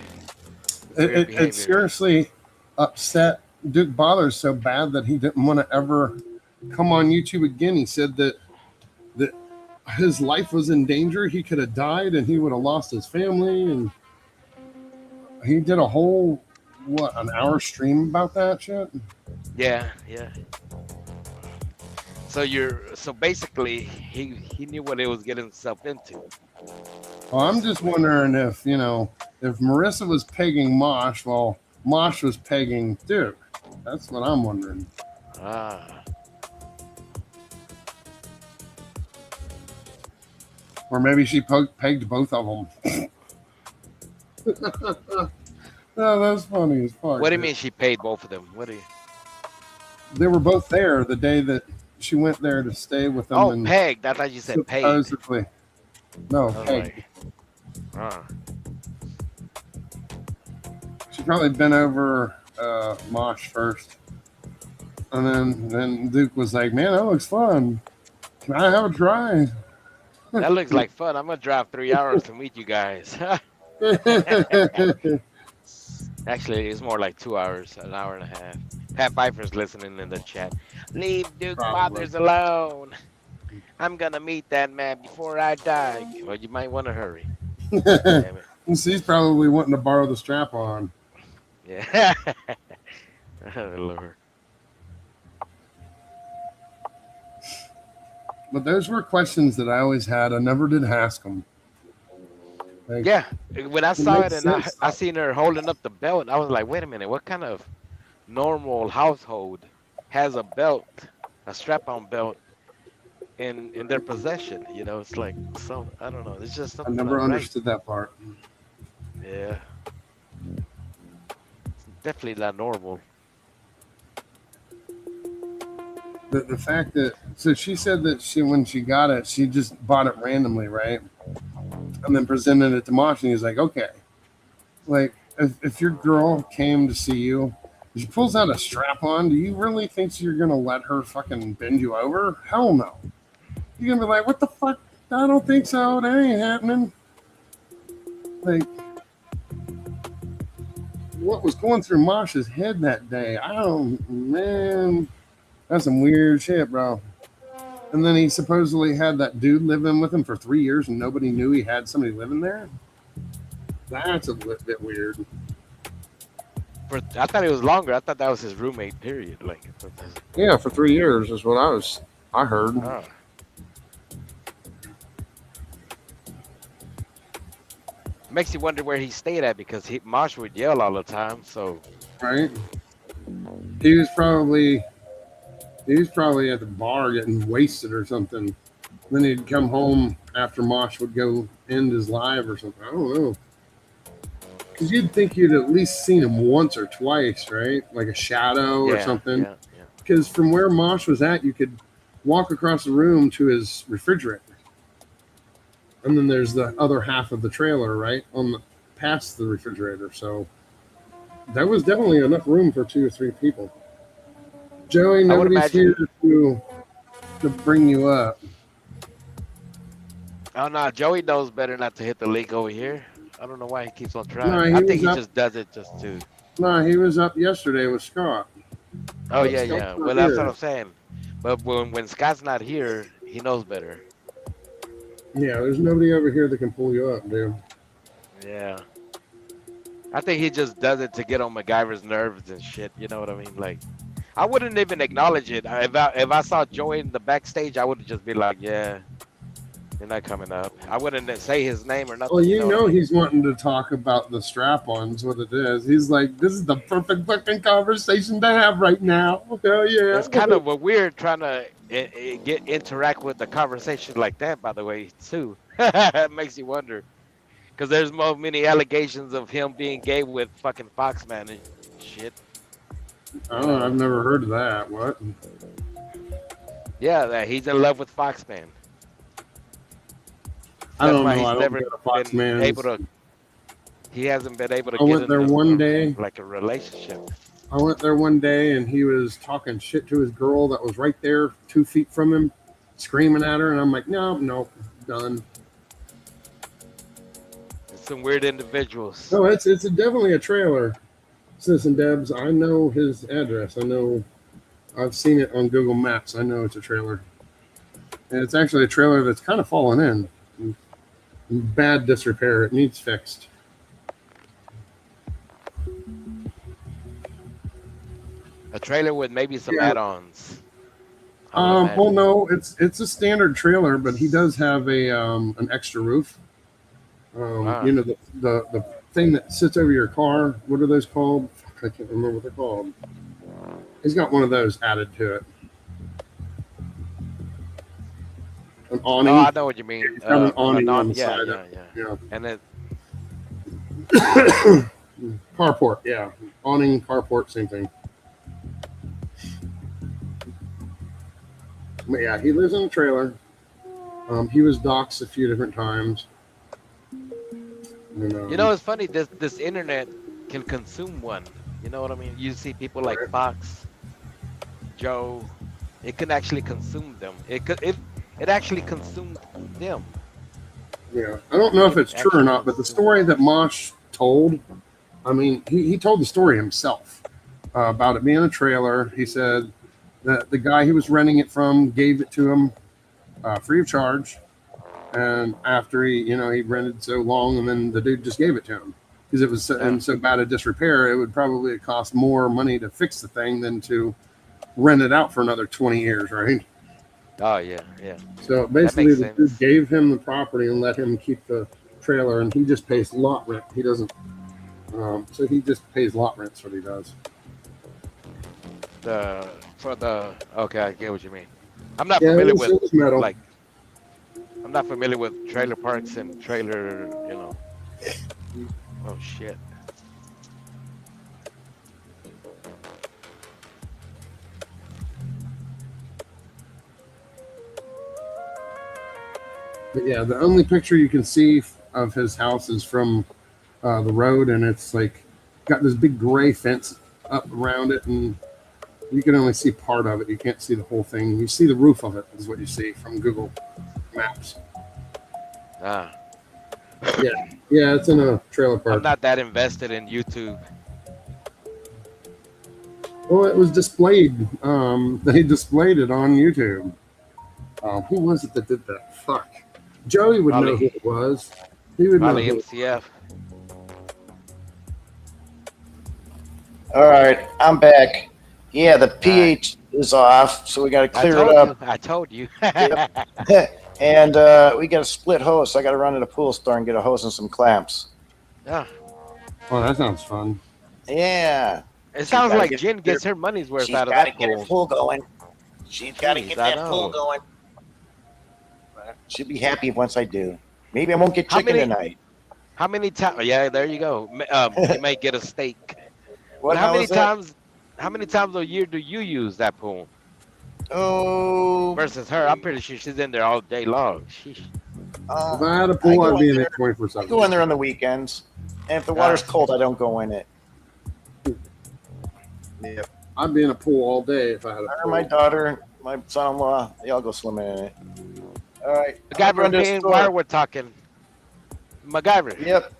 It seriously upset Duke Bothers so bad that he didn't want to ever come on YouTube again. He said that his life was in danger. He could have died and he would have lost his family. And he did a whole, an hour stream about that shit? Yeah. So basically, he knew what he was getting himself into. Well, I'm just wondering if Marissa was pegging Mosh while Mosh was pegging Duke. That's what I'm wondering. Or maybe she pegged both of them. No, that's funny as fuck. What do you mean she paid both of them? They were both there the day that she went there to stay with them. Oh, pegged. I thought you said paid. Supposedly. No, pegged. She probably been over Mosh first. And then Duke was like, man, that looks fun. Can I have a try? That looks like fun. I'm going to drive 3 hours to meet you guys. Actually, it's more like 2 hours, an hour and a half. Pat Pfeiffer's listening in the chat. Leave Duke Bothers alone. I'm going to meet that man before I die. Well, you might want to hurry. Damn it. She's probably wanting to borrow the strap on. Yeah. Oh, Lord. But those were questions that I always had. I never did ask them. Like, yeah, when I saw it and sense. I seen her holding up the belt, I was like, wait a minute, what kind of normal household has a belt, a strap-on belt in their possession? It's like, so I don't know. It's just I something. never understood that part. Yeah. It's definitely not normal. The fact that, so she said that when she got it, she just bought it randomly, right? And then presented it to Mosh, and he's like, okay. Like, if your girl came to see you, she pulls out a strap on, do you really think you're going to let her fucking bend you over? Hell no. You're going to be like, what the fuck? I don't think so. That ain't happening. Like, what was going through Mosh's head that day? Man, that's some weird shit, bro. And then he supposedly had that dude living with him for 3 years and nobody knew he had somebody living there. That's a bit weird. I thought it was longer. I thought that was his roommate, period. Like, Yeah, for 3 years is what I heard. Oh. Makes you wonder where he stayed at because Mosh would yell all the time. So, right? He was probably at the bar getting wasted or something. Then he'd come home after Mosh would go end his live or something. I don't know. Because you'd think you'd at least seen him once or twice, right? Like a shadow or something. Yeah. Because from where Mosh was at, you could walk across the room to his refrigerator. And then there's the other half of the trailer, right? Past the refrigerator. So there was definitely enough room for 2 or 3 people. Joey, nobody's here to bring you up. Oh no, Joey knows better not to hit the link over here. I don't know why he keeps on trying. No, I think he just does it just to. No, he was up yesterday with Scott. Oh yeah. Well, that's what I'm saying. But when Scott's not here, he knows better. Yeah, there's nobody over here that can pull you up, dude. Yeah. I think he just does it to get on MacGyver's nerves and shit. You know what I mean? Like, I wouldn't even acknowledge it. If I saw Joey in the backstage, I would just be like, yeah, you're not coming up. I wouldn't say his name or nothing. Well, you know he's wanting to talk about the strap-ons, what it is. He's like, this is the perfect fucking conversation to have right now. Hell yeah. It's kind of weird trying to interact with the conversation like that, by the way, too. It makes you wonder. Because there's many allegations of him being gay with fucking Foxman and shit. I don't know. I've never heard of that. What? Yeah, that he's in love with Foxman. I don't know. He's I don't never get a Foxman. been able to. He hasn't been able to I get went there into one day. like a relationship. I went there one day and he was talking shit to his girl that was right there 2 feet from him, screaming at her. And I'm like, no, done. Some weird individuals. No, it's definitely a trailer. Citizen Debs, I know his address. I've seen it on Google Maps. I know it's a trailer. And it's actually a trailer that's kind of fallen in bad disrepair. It needs fixed. A trailer with maybe some add-ons. Well, no, it's a standard trailer, but he does have a an extra roof. You know, the thing that sits over your car. What are those called? I can't remember what they're called. He's got one of those added to it. An awning. Oh, I know what you mean. It's got an awning on the side. Yeah. And it. Carport, yeah. Awning, carport, same thing. But yeah, he lives in a trailer. He was doxxed a few different times. And, you know, it's funny. This internet can consume one. You know what I mean? You see people like Fox, Joe. It can actually consume them. It actually consumed them. Yeah, I don't know if it's true or not, but the story that Mosh told, I mean, he told the story himself about it being a trailer. He said that the guy he was renting it from gave it to him free of charge. And after he rented so long, and then the dude just gave it to him because it was in so bad a disrepair, it would probably cost more money to fix the thing than to rent it out for another 20 years, right? Oh, yeah. So basically, the dude gave him the property and let him keep the trailer, and he just pays lot rent. He doesn't. So he just pays lot rent. That's what he does. Okay, I get what you mean. I'm not familiar with like. I'm not familiar with trailer parks and trailer. You know. Oh shit. But yeah, the only picture you can see of his house is from the road, and it's like got this big gray fence up around it, and you can only see part of it. You can't see the whole thing. You see the roof of it is what you see from Google Maps. Ah. Yeah, it's in a trailer park. I'm not that invested in YouTube. Well, it was displayed. They displayed it on YouTube. Who was it that did that? Fuck. Joey would know who it was. He would know. MCF. All right, I'm back. Yeah, the pH is off, so we got to clear it up. I told you. And we got a split hose. So I got to run to the pool store and get a hose and some clamps. Yeah. Oh, that sounds fun. Yeah. It sounds like Jen gets her money's worth out of that pool. She's got to get her pool going. She's got to get that pool going. She'll be happy once I do. Maybe I won't get chicken tonight. How many times? Yeah, there you go. You may get a steak. What? How many times? How many times a year do you use that pool? Oh. Versus her, I'm pretty sure she's in there all day long. If I had a pool, I'd be in it 24/7. I go in there on the weekends, and if the water's cold, I don't go in it. Yep. I'd be in a pool all day if I had a pool. My daughter, my son-in-law, they all go swimming in it. All right. MacGyver, me and Wire were talking. MacGyver. Yep.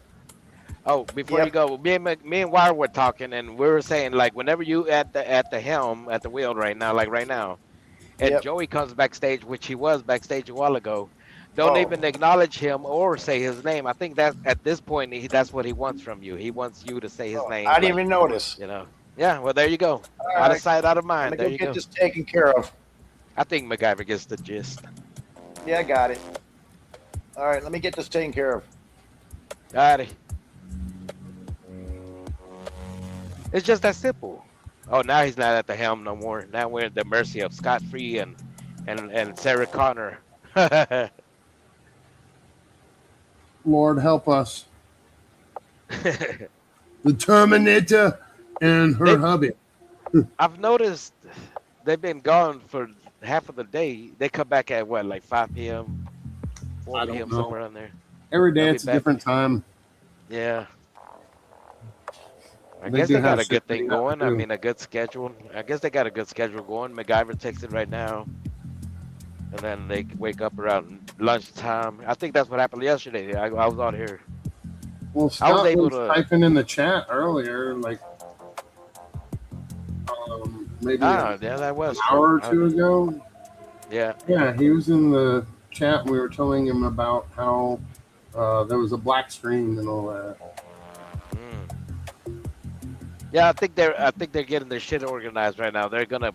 Oh, before you go, me and Wire were talking, and we were saying like whenever you at the helm at the wheel right now, and Joey comes backstage, which he was backstage a while ago, don't even acknowledge him or say his name. I think that at this point that's what he wants from you. He wants you to say his name. I didn't even notice. You know. Yeah. Well, there you go. Out of sight, out of mind. There you go. Get this taken care of. I think MacGyver gets the gist. Yeah, I got it. All right, let me get this taken care of. Got it. It's just that simple. Oh, now he's not at the helm no more. Now we're at the mercy of Scott Free and Sarah Connor. Lord help us. The Terminator and her hubby. I've noticed they've been gone for half of the day. They come back at what, like 5 p.m., 4 p.m., somewhere on there. Every day it's a different time. Yeah. I guess they got a good thing they have going. to I do. mean, a good schedule. I guess they got a good schedule going. MacGyver texted right now. And then they wake up around lunchtime. I think that's what happened yesterday. I was out here. Well, I was Scott able was to. typing in the chat earlier, like maybe Yeah, that was an hour or true. two ago. Yeah. Yeah, he was in the chat. And we were telling him about how there was a black screen and all that. Yeah, I think they're getting their shit organized right now. They're gonna.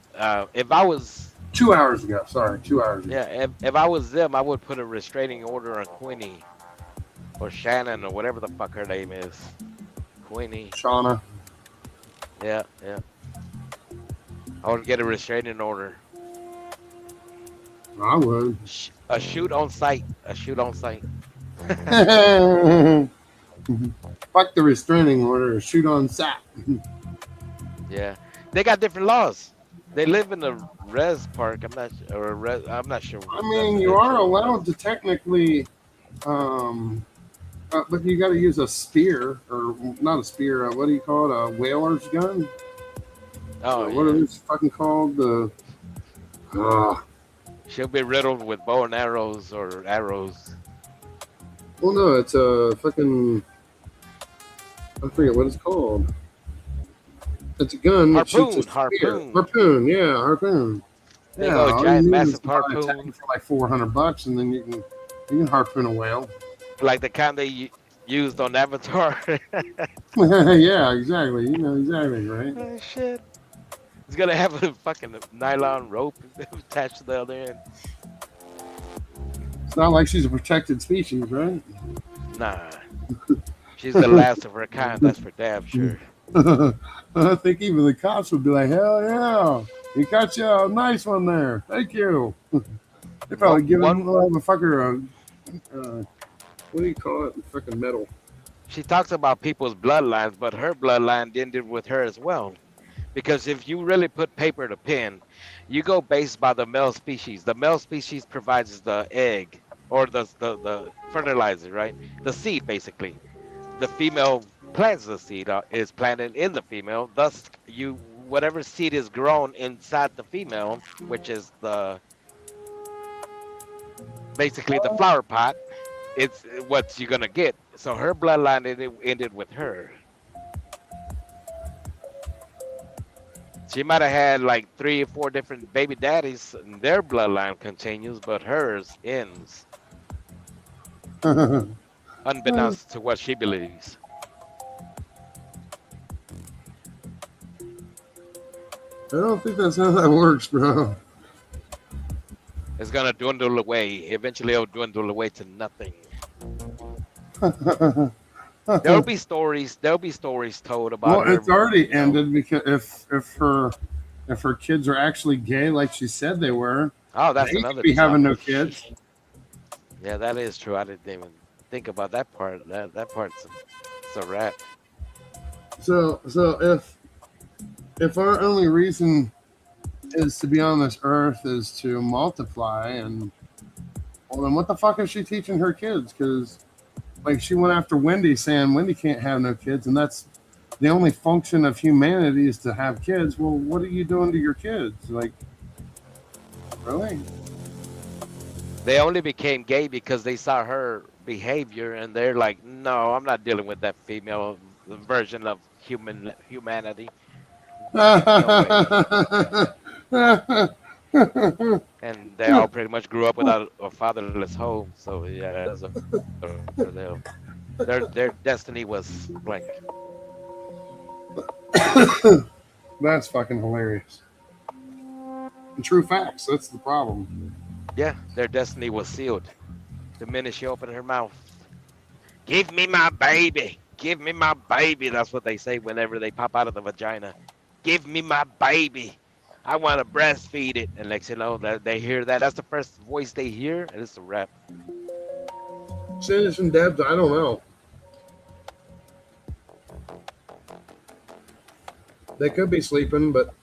If I was. 2 hours ago. Sorry, 2 hours ago. Yeah, if I was them, I would put a restraining order on Queenie or Shannon or whatever the fuck her name is. Queenie. Shauna. Yeah. I would get a restraining order. I would. A shoot on sight. A shoot on sight. Fuck the restraining order. Shoot on sight. Yeah, they got different laws. They live in a res park. I'm not sure. I mean, you are allowed to technically, but you got to use a spear or not a spear. What do you call it? A whaler's gun. Oh, what are these fucking called? She'll be riddled with bow and arrows or arrows. Well, no, it's a fucking. I forget what it's called. It's a gun. that shoots a spear. Harpoon. Yeah, harpoon. Big Yeah, old all giant you need massive is to buy a harpoon. tank for like $400, and then you can harpoon a whale. Like the kind they used on Avatar. Yeah, exactly. You know exactly, right? Oh, shit. It's gonna have a fucking nylon rope attached to the other end. It's not like she's a protected species, right? Nah. She's the last of her kind, that's for damn sure. I think even the cops would be like, hell yeah, you got you a nice one there. Thank you. They probably give a motherfucker a, what do you call it? Fucking medal. She talks about people's bloodlines, but her bloodline ended with her as well. Because if you really put paper to pen, you go based by the male species. The male species provides the egg or the fertilizer, right? The seed, basically. The female plants the seed, is planted in the female. Thus, whatever seed is grown inside the female, which is basically the flower pot, it's what you're gonna get. So her bloodline ended with her. She might have had like 3 or 4 different baby daddies, and their bloodline continues, but hers ends. Unbeknownst to what she believes. I don't think that's how that works, bro. It's gonna dwindle away. Eventually, it'll dwindle away to nothing. There'll be stories told about. Well, her, it's already ended because if her kids are actually gay, like she said they were, Oh, that's they another. could be having no topic. kids. Yeah, that is true. I didn't even think about that part. That part's it's a wrap. So if our only reason is to be on this earth is to multiply, and well, then what the fuck is she teaching her kids? Because like she went after Wendy, saying Wendy can't have no kids, and that's the only function of humanity is to have kids. Well, what are you doing to your kids? Like, really? They only became gay because they saw her behavior, and they're like, "No, I'm not dealing with that female version of humanity." And they all pretty much grew up without a fatherless home. So yeah, that's for them. Their destiny was blank. That's fucking hilarious. And true facts. That's the problem. Yeah, their destiny was sealed. The minute she opened her mouth, "Give me my baby. Give me my baby." That's what they say whenever they pop out of the vagina. "Give me my baby. I want to breastfeed it." And next you know, that they hear that. That's the first voice they hear, and it's a rap. Citizen Debs, I don't know. They could be sleeping, but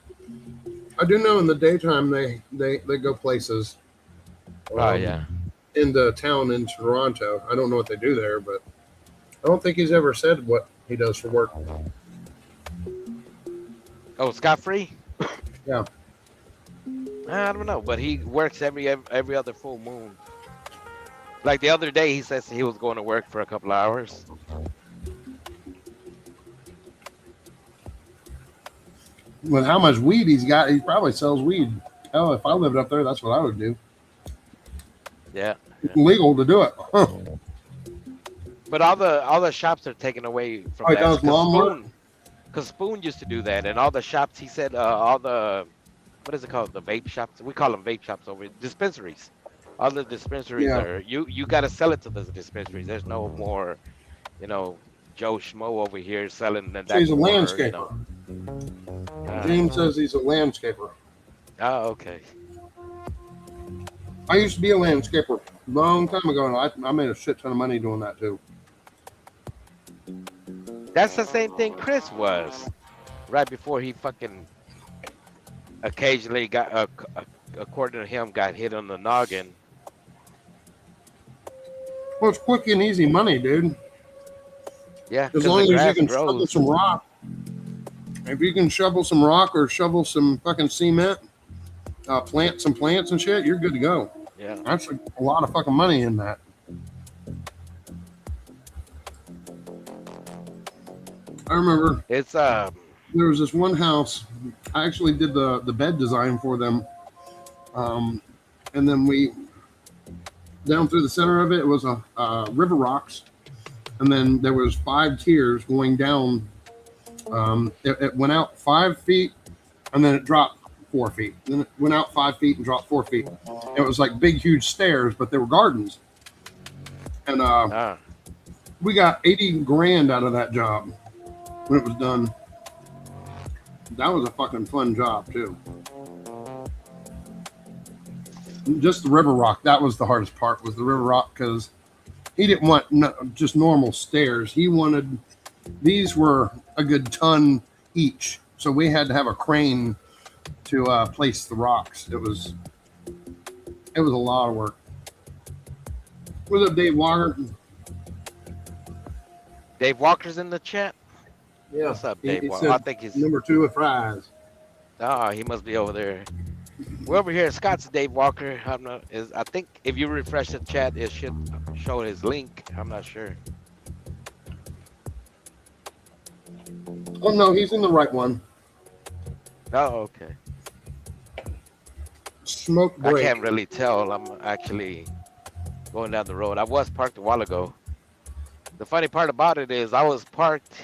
I do know in the daytime they go places. Oh yeah. In the town in Toronto. I don't know what they do there, but I don't think he's ever said what he does for work. Oh, scot-free? Yeah. I don't know, but he works every other full moon. Like the other day, he says he was going to work for a couple hours. With how much weed he's got, he probably sells weed. Hell, if I lived up there, that's what I would do. Yeah. It's legal to do it. Huh. But all the shops are taken away from Oh, he that. does lawnmower? Because Spoon used to do that, and all the shops, he said, all the, what is it called? The vape shops? We call them vape shops over dispensaries. All the dispensaries are, you got to sell it to those dispensaries. There's no more, Joe Schmo over here selling that. So he's a corner, landscaper. James says he's a landscaper. Oh, okay. I used to be a landscaper a long time ago, and I made a shit ton of money doing that too. That's the same thing Chris was, right before he fucking occasionally got, according to him, got hit on the noggin. Well, it's quick and easy money, dude. Yeah, as long as you can shovel some rock. If you can shovel some rock or shovel some fucking cement, plant some plants and shit, you're good to go. Yeah, that's a lot of fucking money in that. I remember it's there was this one house. I actually did the bed design for them, and then we down through the center of it was a river rocks, and then there was 5 tiers going down. It went out 5 feet, and then it dropped 4 feet. Then it went out 5 feet and dropped 4 feet. It was like big, huge stairs, but they were gardens. And we got 80 grand out of that job when it was done. That was a fucking fun job too. Just the river rock. That was the hardest part, was the river rock, because he didn't want just normal stairs. He wanted, these were a good ton each. So we had to have a crane to place the rocks. It was a lot of work. What's up, Dave Walker? Dave Walker's in the chat. Yeah. What's up, Dave He Walker? said I think he's number 2 with fries. Oh, he must be over there. We're over here. Scott's Dave Walker. I think if you refresh the chat, it should show his link. I'm not sure. Oh no, he's in the right one. Oh, okay. Smoke break. I can't really tell. I'm actually going down the road. I was parked a while ago. The funny part about it is I was parked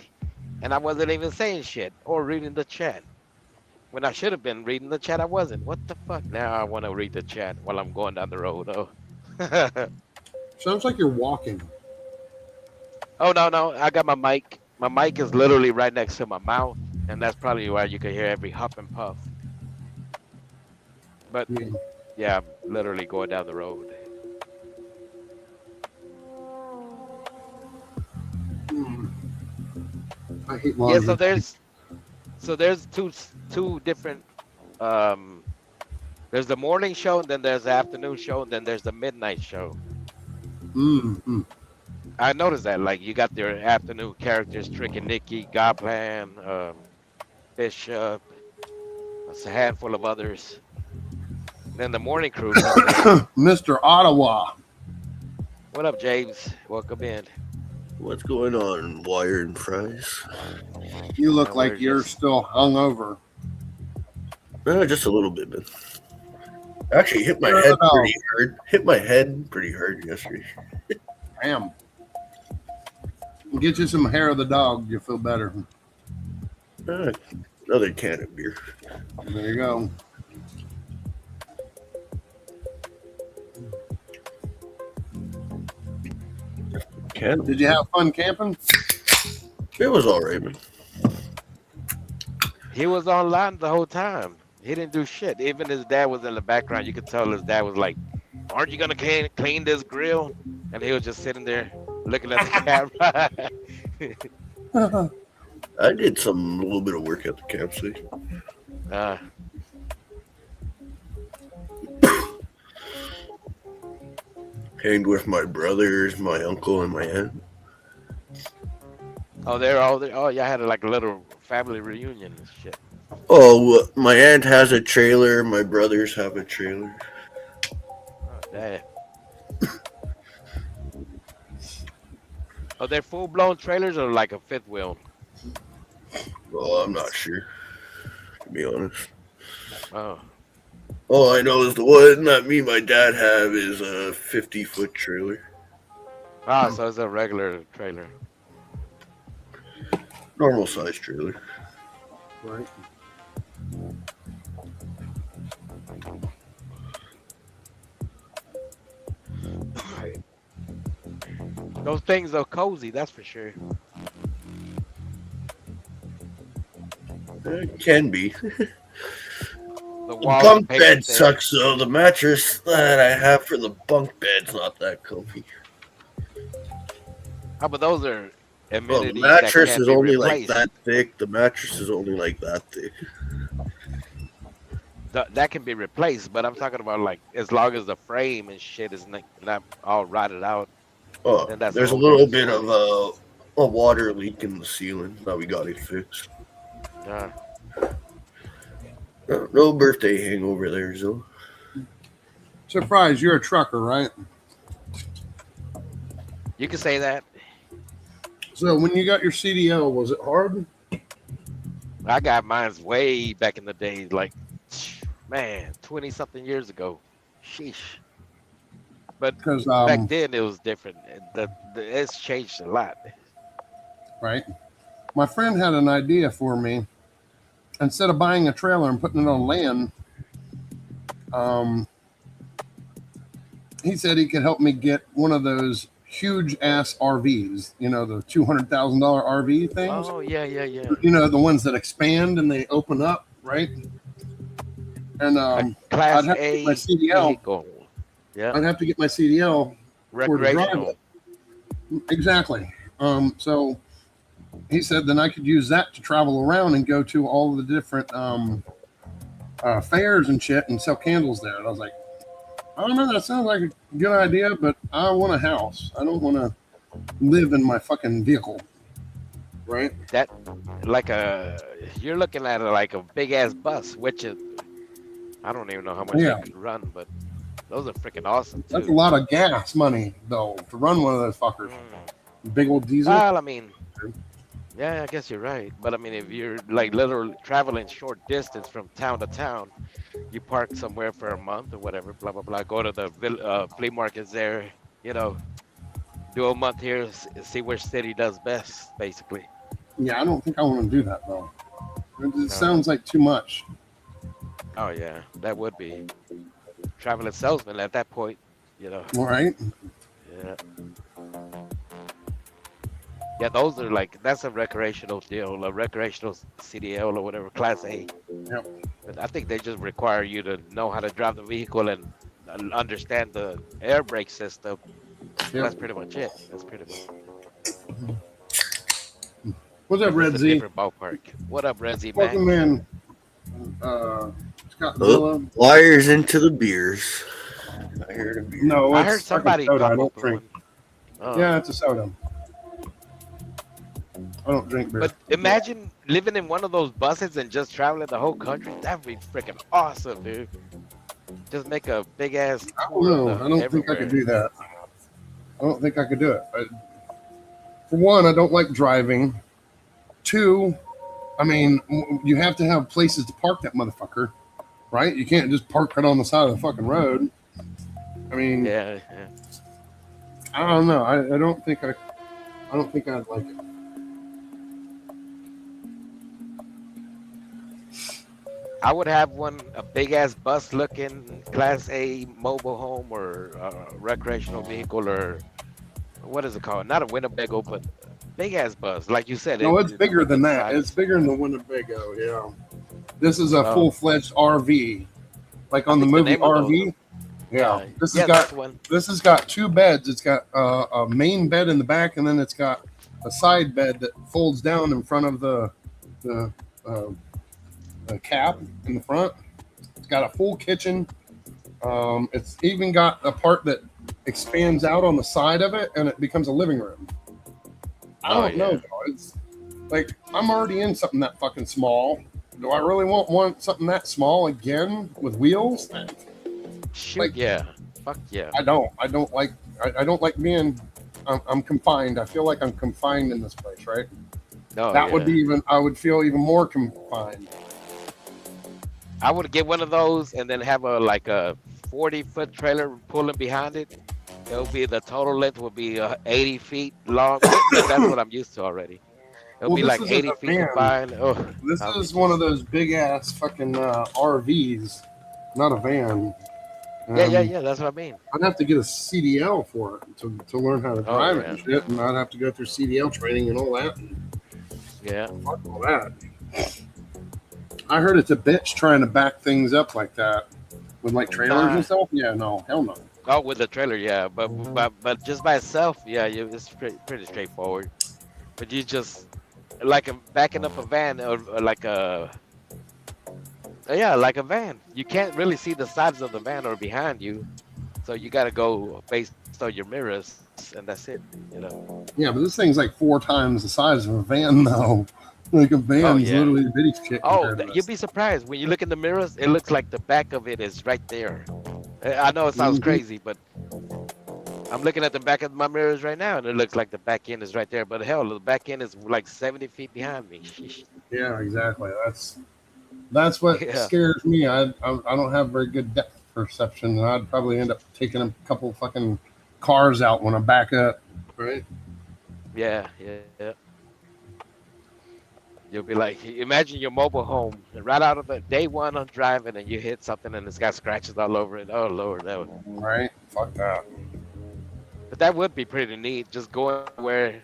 and I wasn't even saying shit or reading the chat. When I should have been reading the chat, I wasn't. What the fuck? Now I want to read the chat while I'm going down the road. Oh. Sounds like you're walking. Oh, no. I got my mic. My mic is literally right next to my mouth, and that's probably why you can hear every huff and puff. But, yeah, I'm literally going down the road. I hate laundry. Yeah, so there's two different, there's the morning show, and then there's the afternoon show, and then there's the midnight show. Mm-hmm. I noticed that, like, you got your afternoon characters, Tricky Nicky, Godplan, Bishop, that's a handful of others. Then the morning crew. Mr. Ottawa. What up, James? Welcome in. What's going on, Wire and Fries? You look like you're still hungover. Just a little bit, man. Actually, hit my head pretty hard. Hit my head pretty hard yesterday. Damn. Get you some hair of the dog. You'll feel better. Another can of beer. There you go. Did you have fun camping? It was all right, man. He was online the whole time. He didn't do shit. Even his dad was in the background. You could tell his dad was like, "Aren't you gonna clean this grill?" And he was just sitting there looking at the camera. I did a little bit of work at the campsite. Hanged with my brothers, my uncle, and my aunt. Oh, they're all there. Oh, yeah, I had like a little family reunion and shit. Oh, my aunt has a trailer. My brothers have a trailer. Damn. Are they full-blown trailers or like a fifth wheel? Well, I'm not sure, to be honest. Oh. All I know is the one that me and my dad have is a 50-foot trailer. Ah, so it's a regular trailer. Normal size trailer. Right. Those things are cozy, that's for sure. It can be. The The bunk bed sucks though. The mattress that I have for the bunk bed's not that comfy. How about those are Well, the amenities mattress that can't is be only like replaced. that thick. The mattress is only like that thick. That can be replaced, but I'm talking about like as long as the frame and shit is not all rotted out. Oh, then that's there's a little bit of a water leak in the ceiling that we got it fixed. Yeah. No birthday hangover there, Zill. Surprise, you're a trucker, right? You can say that. So when you got your CDL, was it hard? I got mine's way back in the day, like, man, 20-something years ago. Sheesh. But back then it was different. It's changed a lot. Right. My friend had an idea for me. Instead of buying a trailer and putting it on land, he said he could help me get one of those huge ass RVs, you know, the $200,000 RV things. Oh, yeah. You know, the ones that expand and they open up, right? And Class I'd have to A get my CDL. vehicle. Yeah. I'd have to get my CDL for to drive Recreational. it. Exactly. So he said then I could use that to travel around and go to all the different fairs and shit and sell candles there. And I was like, I don't know, that sounds like a good idea, but I want a house. I don't want to live in my fucking vehicle. Right? That like you're looking at it like a big ass bus, which is I don't even know how much Yeah. it could run, but those are freaking awesome too. That's a lot of gas money, though, to run one of those fuckers. Big old diesel. Well, I mean, yeah, I guess you're right. But I mean, if you're like literally traveling short distance from town to town, you park somewhere for a month or whatever, blah, blah, blah, go to the flea markets there, you know, do a month here, see which city does best, basically. Yeah, I don't think I want to do that, though. It sounds like too much. Oh, yeah, that would be. Traveling salesman at that point, you know. Right? Yeah. Yeah, those are like, that's a recreational deal, a recreational CDL or whatever, Class A. Yep. But I think they just require you to know how to drive the vehicle and understand the air brake system. Yep. That's pretty much it. That's pretty much What's up, Red it's a Z? different ballpark. What up, Red Z, Welcome man? in. Scott Oh, Villa. wires into the beers. I heard a beer. No, I it's heard fucking somebody soda. I pop don't open drink. one. Oh. Yeah, it's a soda. I don't drink beer. But imagine living in one of those buses and just traveling the whole country. That'd be freaking awesome, dude. Just make a big ass I tour. don't know. of I don't think I everywhere. could do that. I don't think I could do it. For one, I don't like driving. Two, I mean, you have to have places to park that motherfucker, right? You can't just park it on the side of the fucking road. I mean, Yeah. I don't know. I don't think I'd like it. I would have a big ass bus looking Class A mobile home or recreational vehicle or what is it called? Not a Winnebago, but big ass bus. Like you said. No, it's bigger than that. It's bigger than the Winnebago. Yeah. This is a Oh. full-fledged RV, like on the movie name of those. RV. Yeah. This Yeah, has that's got one. this has got two beds. It's got a main bed in the back, and then it's got a side bed that folds down in front of the cap in the front. It's got a full kitchen. It's even got a part that expands out on the side of it, and it becomes a living room. I Oh, don't know, though. It's like I'm already in something that fucking small. do I really want something that small again with wheels? Shoot, Like, yeah. Fuck yeah. I don't like being. I'm confined. I feel like I'm confined in this place, right? No, That would yeah. be even. I would feel even more confined. I would get one of those and then have a 40-foot trailer pulling behind it. It'll be the total length will be 80 feet long. That's what I'm used to already. It'll be this like isn't 80 a feet van. combined. Oh, This is one of those big ass fucking RVs, not a van. yeah. That's what I mean. I'd have to get a CDL for it to learn how to drive it and shit, and I'd have to go through CDL training and all that. Yeah. Fuck all that. I heard it's a bitch trying to back things up like that with like trailers and stuff. Yeah, no, hell no. Oh, with the trailer, yeah, but just by itself, yeah, it's pretty straightforward. But you just backing up a van or like a van. You can't really see the sides of the van or behind you, so you got to go based on your mirrors, and that's it. You know. Yeah, but this thing's like 4 times the size of a van, though. Like a van's yeah. literally a bitty shit. Oh, compared to you'd this. be surprised when you look in the mirrors. It looks like the back of it is right there. I know it sounds crazy, but I'm looking at the back of my mirrors right now, and it looks like the back end is right there. But hell, the back end is like 70 feet behind me. Yeah, exactly. That's what scares me. I don't have very good depth perception, and I'd probably end up taking a couple fucking cars out when I back up. Right? Yeah. You'll be like, imagine your mobile home, and right out of the day one of driving, and you hit something, and it's got scratches all over it. Oh Lord, that would. Right? Fuck that. But that would be pretty neat, just going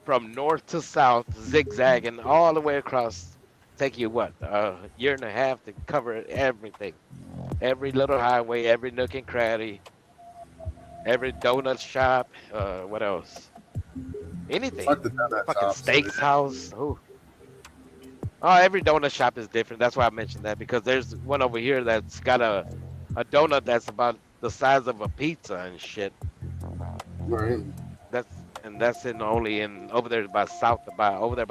from north to south, zigzagging all the way across. Take you what, a year and a half to cover everything, every little highway, every nook and cranny, every donut shop. What else? Anything. Fuck the donut Fucking shops. steaks house. Oh, every donut shop is different. That's why I mentioned that, because there's one over here that's got a donut that's about the size of a pizza and shit. Right. That's only over there by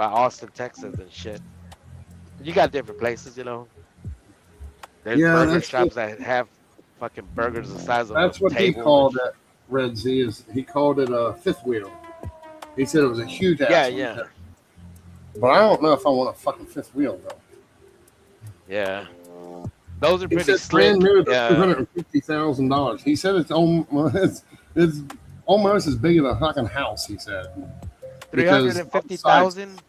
Austin, Texas and shit. You got different places, you know. There's burger shops that have fucking burgers the size of That's a what he table. called it, Red Z. He called it a fifth wheel. He said it was a huge ass. Yeah. But I don't know if I want a fucking fifth wheel though. Yeah. Those are He pretty said slick. brand new, $250,000. He said it's almost as big as a fucking house. He said. Because 350,000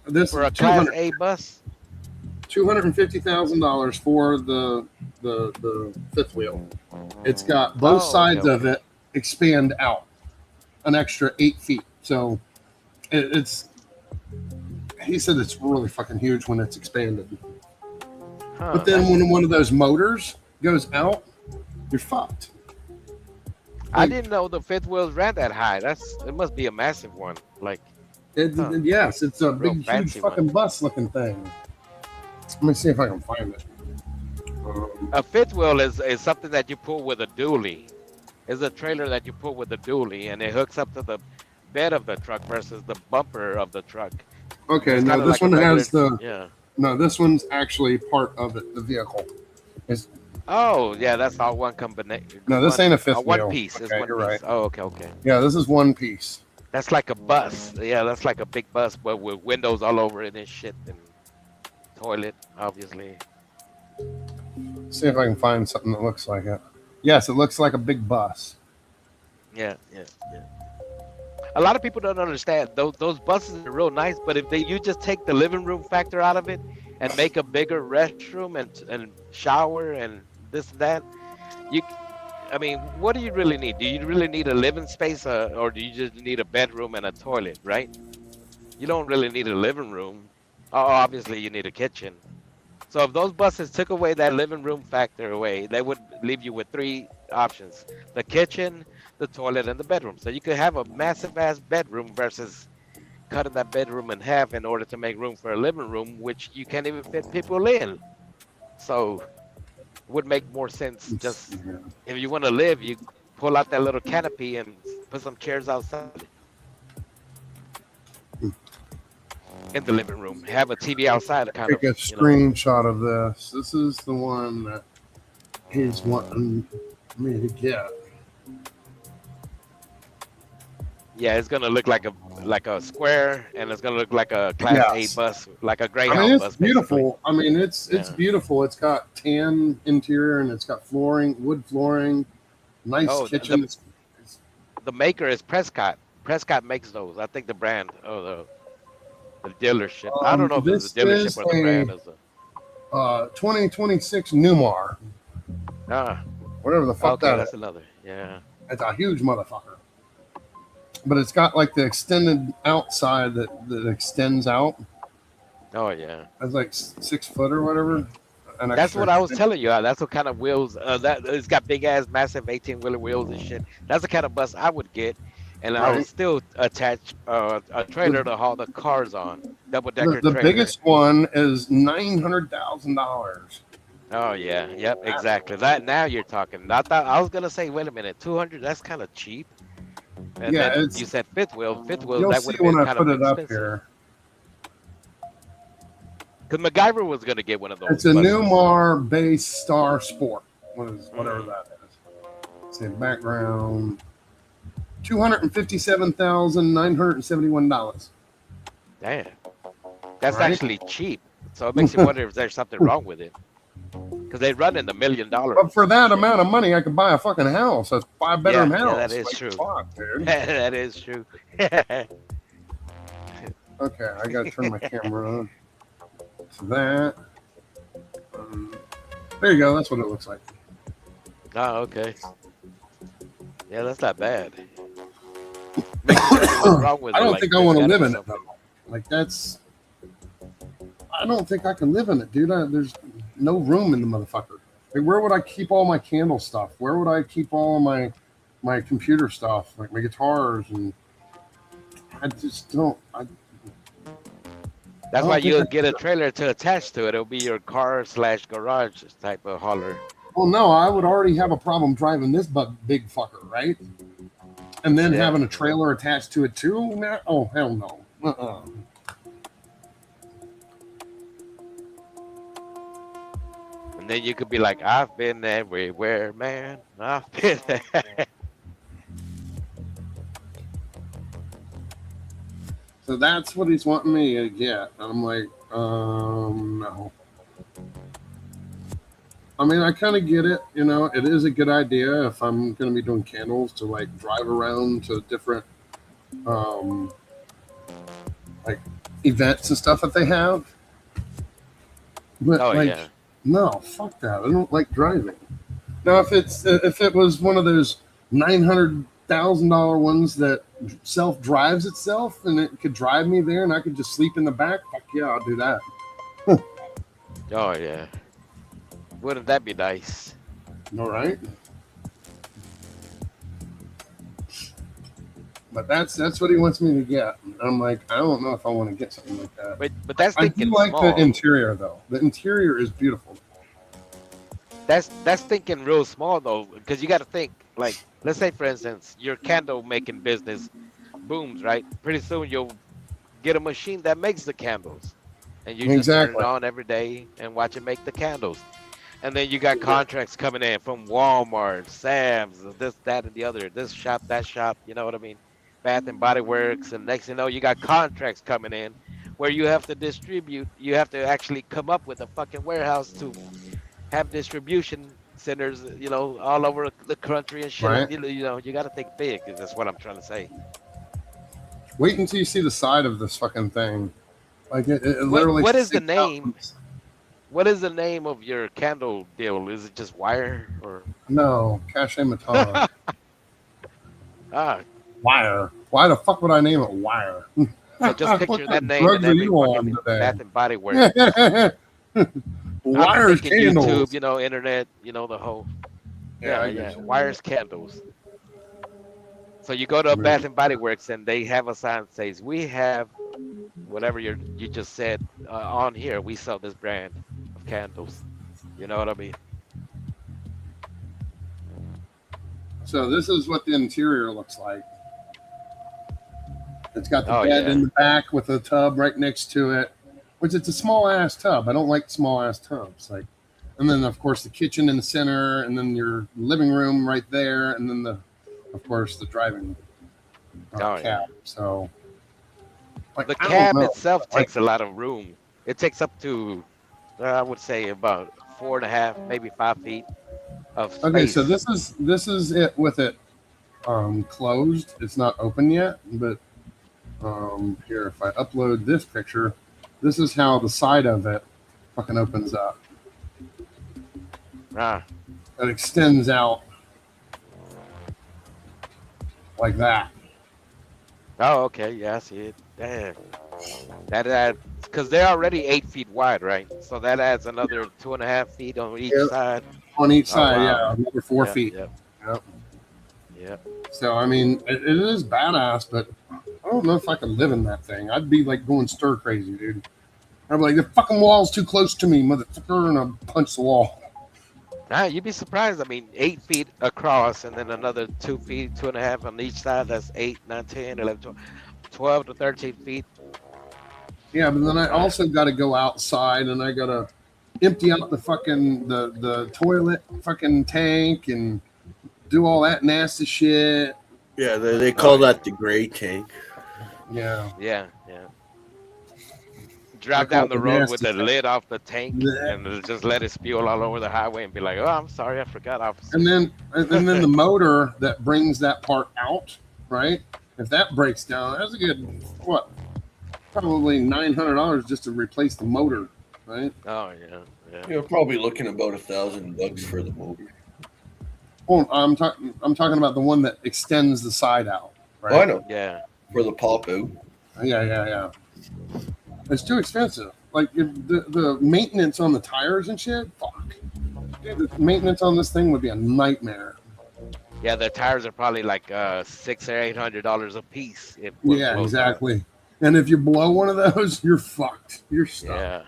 this for a Class A bus. $250,000 for the fifth wheel. It's got both sides of it expand out an extra 8 feet. So it's. He said it's really fucking huge when it's expanded. But then when one of those motors goes out, you're fucked. I didn't know the fifth wheels ran that high. It must be a massive one. Yes, it's a Real big, huge fancy fucking bus looking thing. Let me see if I can find it. A fifth wheel is something that you pull with a dually. It's a trailer that you pull with a dually, and it hooks up to the bed of the truck versus the bumper of the truck. Okay, It's no, kinda this like one a has regular- No, this one's actually part of it, the vehicle. Oh, yeah, that's all one combination. No, this ain't a fifth one wheel. piece. It's Okay, one you're piece. right. Oh, okay. Yeah, this is one piece. That's like a bus. Yeah, that's like a big bus, but with windows all over it and shit, and toilet, obviously. See if I can find something that looks like it. Yes, it looks like a big bus. Yeah. A lot of people don't understand those buses are real nice, but if you just take the living room factor out of it and make a bigger restroom and shower and this and that, what do you really need? Do you really need a living space, or do you just need a bedroom and a toilet, right? You don't really need a living room. Oh, obviously you need a kitchen. So if those buses took away that living room factor away, they would leave you with 3 options: the kitchen, the toilet, and the bedroom. So you could have a massive ass bedroom versus cutting that bedroom in half in order to make room for a living room, which you can't even fit people in. So it would make more sense just if you want to live, you pull out that little canopy and put some chairs outside. in the living room. Have a TV outside, kind Take of. a screenshot of this. This is the one that he's wanting me to get. Yeah, it's gonna look like a square, and it's gonna look like a Class Yes. A bus, like a I Greyhound mean, it's bus. beautiful. I mean, it's Yeah. beautiful. It's got tan interior and it's got flooring, wood flooring, nice Oh, kitchen. The maker is Prescott. Prescott makes those. I think the brand, the dealership. I don't know if it's the This dealership or the brand. is 2026 Newmar, Ah, whatever the fuck okay, that that's is. another. Yeah. It's a huge motherfucker. But it's got like the extended outside that extends out. Oh yeah. It's like 6 foot or whatever. And That's what I was telling you. That's what kind of wheels. That it's got big ass, massive 18-wheeler wheels and shit. That's the kind of bus I would get, and I would Right. still attach a trailer to haul the cars on. Double decker The trailer. biggest one is $900,000. Oh yeah. Yep. Exactly. That now you're talking. I thought I was gonna say, wait a minute, 200. That's kind of cheap. And Yeah, then it's- you said fifth wheel. Fifth wheel. You'll That see would have when been I kind put of it up expensive. here. Because MacGyver was gonna get one of those. It's a buses. Newmar Base Star Sport. Whatever that is. Say background. $257,971. Damn. That's Right? actually cheap. So it makes you wonder if there's something wrong with it. Because they run in the $1 million. But for that amount of money, I could buy a fucking house. A 5-bedroom house. that is Like, true. fuck, dude. That is true. Okay, I gotta turn my camera on. So that. There you go. That's what it looks like. Oh, okay. Yeah, that's not bad. Makes you wonder what's wrong with I it, don't like, think I there's want to gotta live be in it something. though. Like that's. I don't think I can live in it, dude. There's no room in the motherfucker. Like, where would I keep all my candle stuff? Where would I keep all my computer stuff, like my guitars? And I just don't. That's I why don't think you'll I- get a trailer to attach to it. It'll be your car/garage type of hauler. Well, no, I would already have a problem driving this big fucker, right? And then Yeah. having a trailer attached to it too? Nah, oh, hell no. And then you could be like, I've been everywhere, man. I've been there. So that's what he's wanting me to get. I'm like, no. I mean, I kind of get it. You know, it is a good idea if I'm going to be doing candles to like drive around to different, like events and stuff that they have. But Oh, like, yeah. no, fuck that. I don't like driving. Now, if it was one of those $900,000 ones that self drives itself and it could drive me there and I could just sleep in the back, fuck yeah, I'll do that. Oh, yeah. Wouldn't that be nice? All right. But that's what he wants me to get. I'm like, I don't know if I want to get something like that. But that's I do thinking like small. the interior though. The interior is beautiful. That's thinking real small though, because you got to think like, let's say for instance, your candle making business booms, right? Pretty soon you'll get a machine that makes the candles, and you just turn Exactly. it on every day and watch it make the candles. And then you got contracts coming in from Walmart, Sam's, this, that, and the other, this shop, that shop. You know what I mean? Bath and Body Works, and next thing you know, you got contracts coming in where you have to distribute. You have to actually come up with a fucking warehouse to have distribution centers, you know, all over the country and shit. Right. You know, you got to think big. That's what I'm trying to say. Wait until you see the side of this fucking thing. Like it literally. What is the sticks out. name? What is the name of your candle deal? Is it just wire or? No, Cache Matana. Ah, Wire. Why the fuck would I name it Wire? so just picture What that the name drugs in are every you on fucking today? Bath and Body Works. Wires I'm thinking candles. YouTube, you know, internet, you know, the whole. Yeah, I Yeah, get yeah. you. Wires candles. So you go to a Bath and Body Works and they have a sign that says, "We have whatever you just said on here. We sell this brand of candles." You know what I mean? So this is what the interior looks like. It's got the Oh, bed yeah. in the back with a tub right next to it, which it's a small ass tub. I don't like small ass tubs. Like, and then of course the kitchen in the center, and then your living room right there, and then of course the driving cab. So like, The I don't cab know. itself Like, takes a lot of room. It takes up to, I would say, about 4.5, maybe 5 feet of space. okay, so this is it with it closed. It's not open yet, but here, if I upload this picture, this is how the side of it fucking opens up. Ah. It extends out like that. Oh, okay. Yeah, I see it. Damn. That adds, because they're already 8 feet wide, right? So that adds another 2.5 feet on each Yep. side. On each Oh, side, wow. yeah, another 4 Yep, feet. Yep. Yep. Yep. So I mean, it is badass, but I don't know if I could live in that thing. I'd be like going stir crazy, dude. I'd be like, the fucking wall's too close to me, motherfucker, and I'd punch the wall. Nah, you'd be surprised. I mean, 8 feet across and then another 2 feet, 2.5 on each side. That's 8, 9, 10, 11, 12 to 13 feet. Yeah, but then I also got to go outside and I got to empty out the fucking the toilet fucking tank and do all that nasty shit. Yeah, they call that the gray tank. Yeah. Yeah, yeah. I Drive call down it the the road nasty with the tank. lid off the tank Yeah. and just let it spew all over the highway and be like, oh, I'm sorry, I forgot, officer. And then the motor that brings that part out, right? If that breaks down, that's a good what? Probably $900 just to replace the motor, right? Oh, yeah, yeah. You're probably looking about $1,000 for the motor. Oh, I'm talking about the one that extends the side out, right? Oh, I know. Yeah. For the pop out. Yeah. It's too expensive. Like the maintenance on the tires and shit. Fuck. Dude, the maintenance on this thing would be a nightmare. Yeah, the tires are probably like $600 or $800 a piece. Yeah, exactly. And if you blow one of those, you're fucked. You're stuck. Yeah.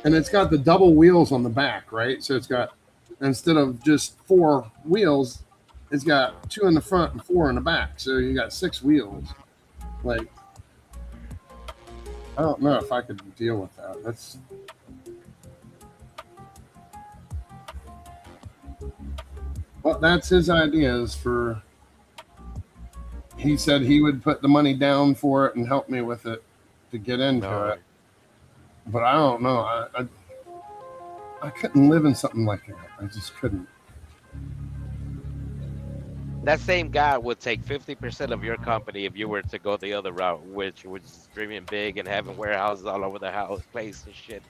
And it's got the double wheels on the back, right? So it's got, instead of just 4 wheels, it's got 2 in the front and 4 in the back. So you got 6 wheels. Like, I don't know if I could deal with that. That's. Well, that's his ideas for. He said he would put the money down for it and help me with it to get into it. But I don't know. I couldn't live in something like that. I just couldn't. That same guy would take 50% of your company if you were to go the other route, which was dreaming big and having warehouses all over the place and shit,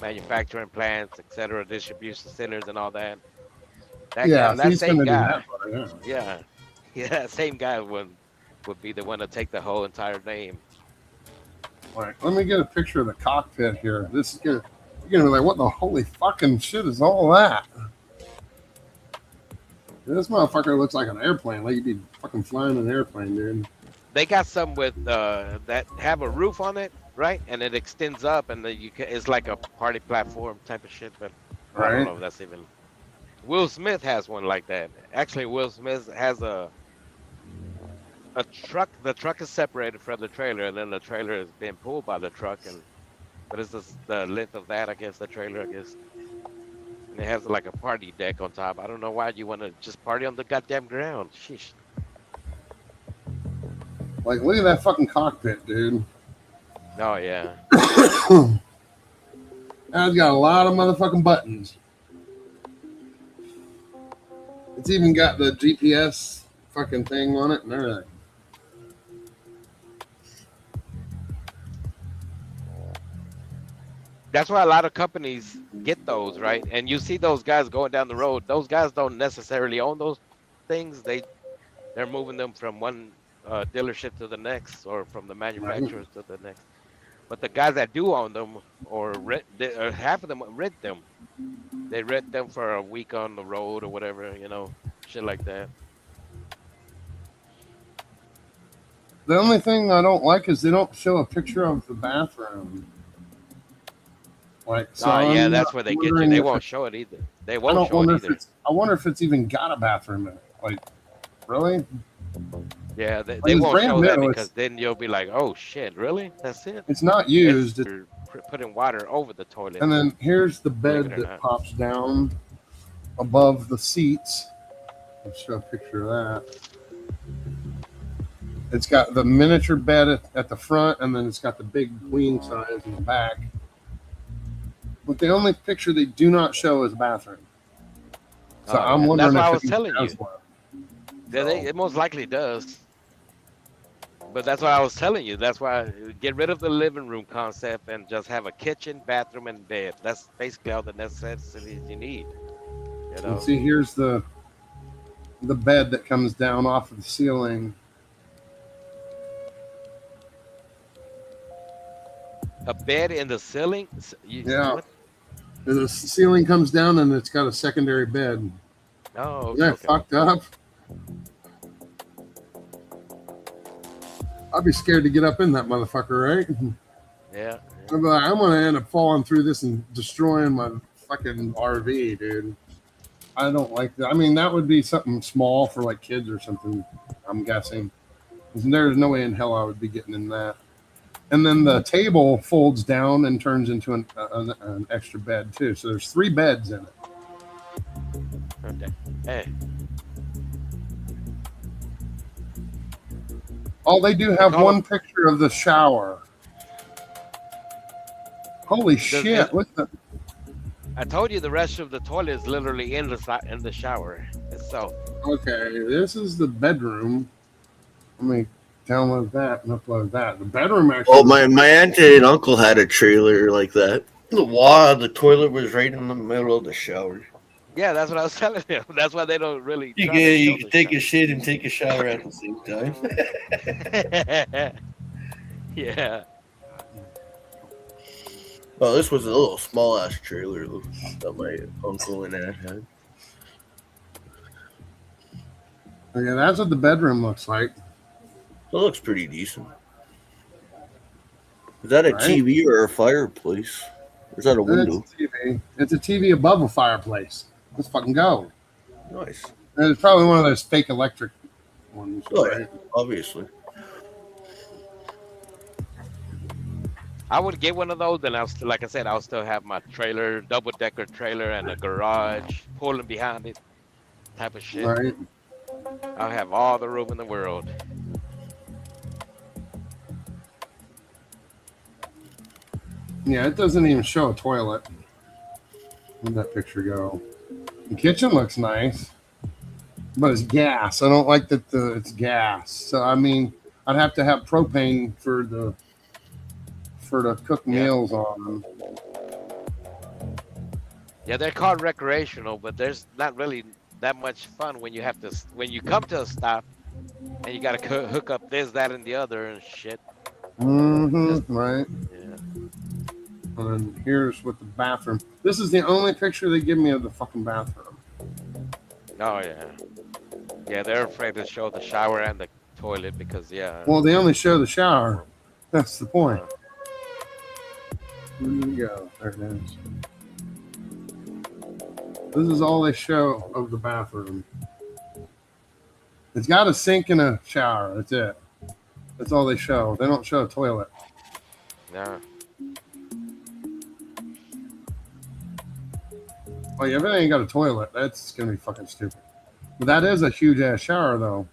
manufacturing plants, etc., distribution centers and all that. That Yeah, guy, that he's same gonna do guy, that part, yeah, that same guy would be the one to take the whole entire name. All right, let me get a picture of the cockpit here. This is gonna, you're gonna be like, what the holy fucking shit is all that? This motherfucker looks like an airplane. Like you'd be fucking flying an airplane, dude. They got some with that have a roof on it, right? And it extends up, and then it's like a party platform type of shit. But I don't Right. know if that's even. Will Smith has one like that. Actually, Will Smith has a truck. The truck is separated from the trailer, and then the trailer is being pulled by the truck. And but it's just the length of that, I guess. The trailer, I guess. And it has like a party deck on top. I don't know why you want to just party on the goddamn ground. Sheesh. Like, look at that fucking cockpit, dude. Oh yeah. That's got a lot of motherfucking buttons. It's even got the GPS fucking thing on it and everything. That's why a lot of companies get those, right? And you see those guys going down the road. Those guys don't necessarily own those things. They're moving them from one dealership to the next, or from the manufacturers to the next. But the guys that do own them, or half of them rent them. They rent them for a week on the road or whatever, shit like that. The only thing I don't like is they don't show a picture of the bathroom. Like, so Yeah, that's where they get you. They won't show it either. They won't show it either. I wonder if it's even got a bathroom in it. Like, Really? Yeah, Like, they it's won't brand show that new, because then you'll be like, oh shit, really? That's it? It's not used. It's for putting water over the toilet. And then here's the Believe bed it or that not. pops down above the seats. I'll show a picture of that. It's got the miniature bed at the front, and then it's got the big queen size in the back. But the only picture they do not show is a bathroom. So Oh, I'm yeah. wondering That's what I if was it telling you. has one. It most likely does. But that's what I was telling you. That's why get rid of the living room concept and just have a kitchen, bathroom, and bed. That's basically all the necessities you need. You know? And see, here's the bed that comes down off of the ceiling. A bed in the ceiling? Yeah. What? The ceiling comes down and it's got a secondary bed. Oh, Isn't that okay. fucked up? I'd be scared to get up in that motherfucker, right? Yeah. I'm like, I'm gonna end up falling through this and destroying my fucking RV, dude. I don't like that. I mean, that would be something small for like kids or something, I'm guessing. There's no way in hell I would be getting in that. And then the table folds down and turns into an extra bed too. So there's 3 beds in it. Okay. Hey. Oh, they do have one picture of the shower. Holy shit! What's the? I told you the rest of the toilet is literally in the shower itself. Okay, this is the bedroom. Let me download that and upload that. The bedroom actually. Oh, my auntie and uncle had a trailer like that. The toilet was right in the middle of the shower. Yeah, that's what I was telling you. That's why they don't really. You try to can, show you can take a shit and take a shower at the same time. Yeah. Oh, this was a little small ass trailer that my uncle and aunt had. Okay, that's what the bedroom looks like. It looks pretty decent. Is that a Right. TV or a fireplace? Or is that a window? It's a TV. It's a TV above a fireplace. Let's fucking go. Nice. And it's probably one of those fake electric ones. Oh, right? yeah, obviously. I would get one of those, and I'll still, like I said, I'll still have my trailer, double-decker trailer, and a garage pulling behind it, type of shit. Right. I'll have all the room in the world. Yeah, it doesn't even show a toilet. Where'd that picture go? The kitchen looks nice, but it's gas. I don't like that it's gas. So I mean, I'd have to have propane for the cook meals on. Yeah, they're called recreational, but there's not really that much fun when you come to a stop and you gotta hook up this, that, and the other and shit. Mm-hmm. Right. Yeah. And then here's what the bathroom. This is the only picture they give me of the fucking bathroom. Oh yeah. Yeah, they're afraid to show the shower and the toilet because Well, they only show the shower. That's the point. There you go. There it is. This is all they show of the bathroom. It's got a sink and a shower. That's it. That's all they show. They don't show a toilet. No. Oh, yeah, if it ain't got a toilet, that's gonna be fucking stupid. But that is a huge ass shower, though.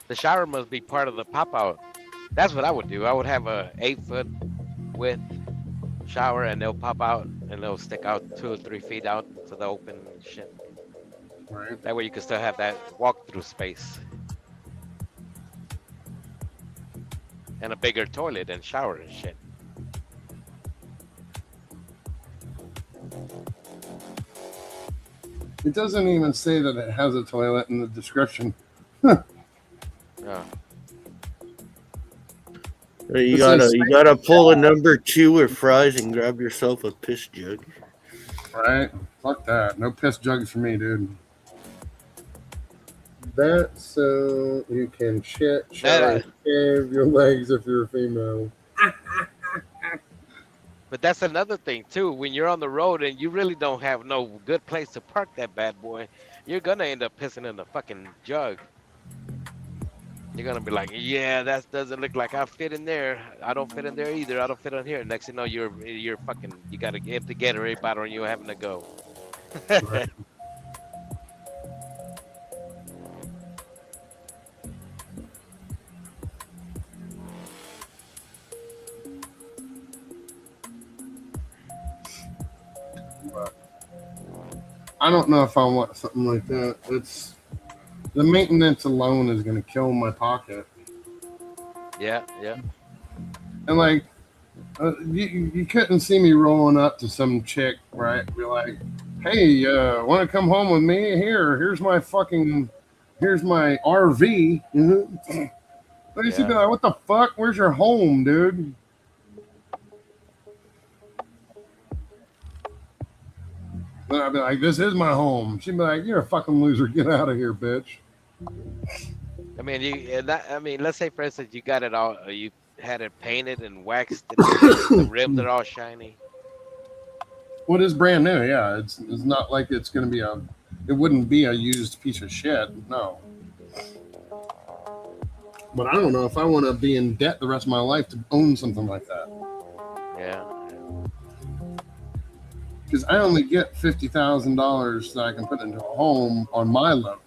The shower must be part of the pop out. That's what I would do. I would have a 8-foot width shower, and they'll pop out and they'll stick out 2 or 3 feet out to the open shit. Right. That way you can still have that walk-through space. And a bigger toilet and shower and shit. It doesn't even say that it has a toilet in the description. Oh. You gotta pull a number 2 with fries and grab yourself a piss jug. Right? Fuck that. No piss jugs for me, dude. That's so you can shit, shower, and shave your legs if you're a female. But that's another thing too. When you're on the road and you really don't have no good place to park that bad boy, you're gonna end up pissing in the fucking jug. You're gonna be like, yeah, that doesn't look like I fit in there. I don't fit in there either. I don't fit on here. Next thing you know, you're fucking, you got to get the Gatorade bottle and you're having to go. Right. But I don't know if I want something like that. It's the maintenance alone is going to kill my pocket. Yeah, yeah. And like, you couldn't see me rolling up to some chick, right? Be like, hey, want to come home with me? Here's my RV. But she'd be like, what the fuck? Where's your home, dude? Then I'd be like, this is my home. She'd be like, you're a fucking loser. Get out of here, bitch. I mean, let's say for instance, you got it all, you had it painted and waxed, the rims are all shiny. What is brand new? Yeah, it's not like it's going to be it wouldn't be a used piece of shit. No. But I don't know if I want to be in debt the rest of my life to own something like that. Yeah. Because I only get $50,000 that I can put into a home on my loan,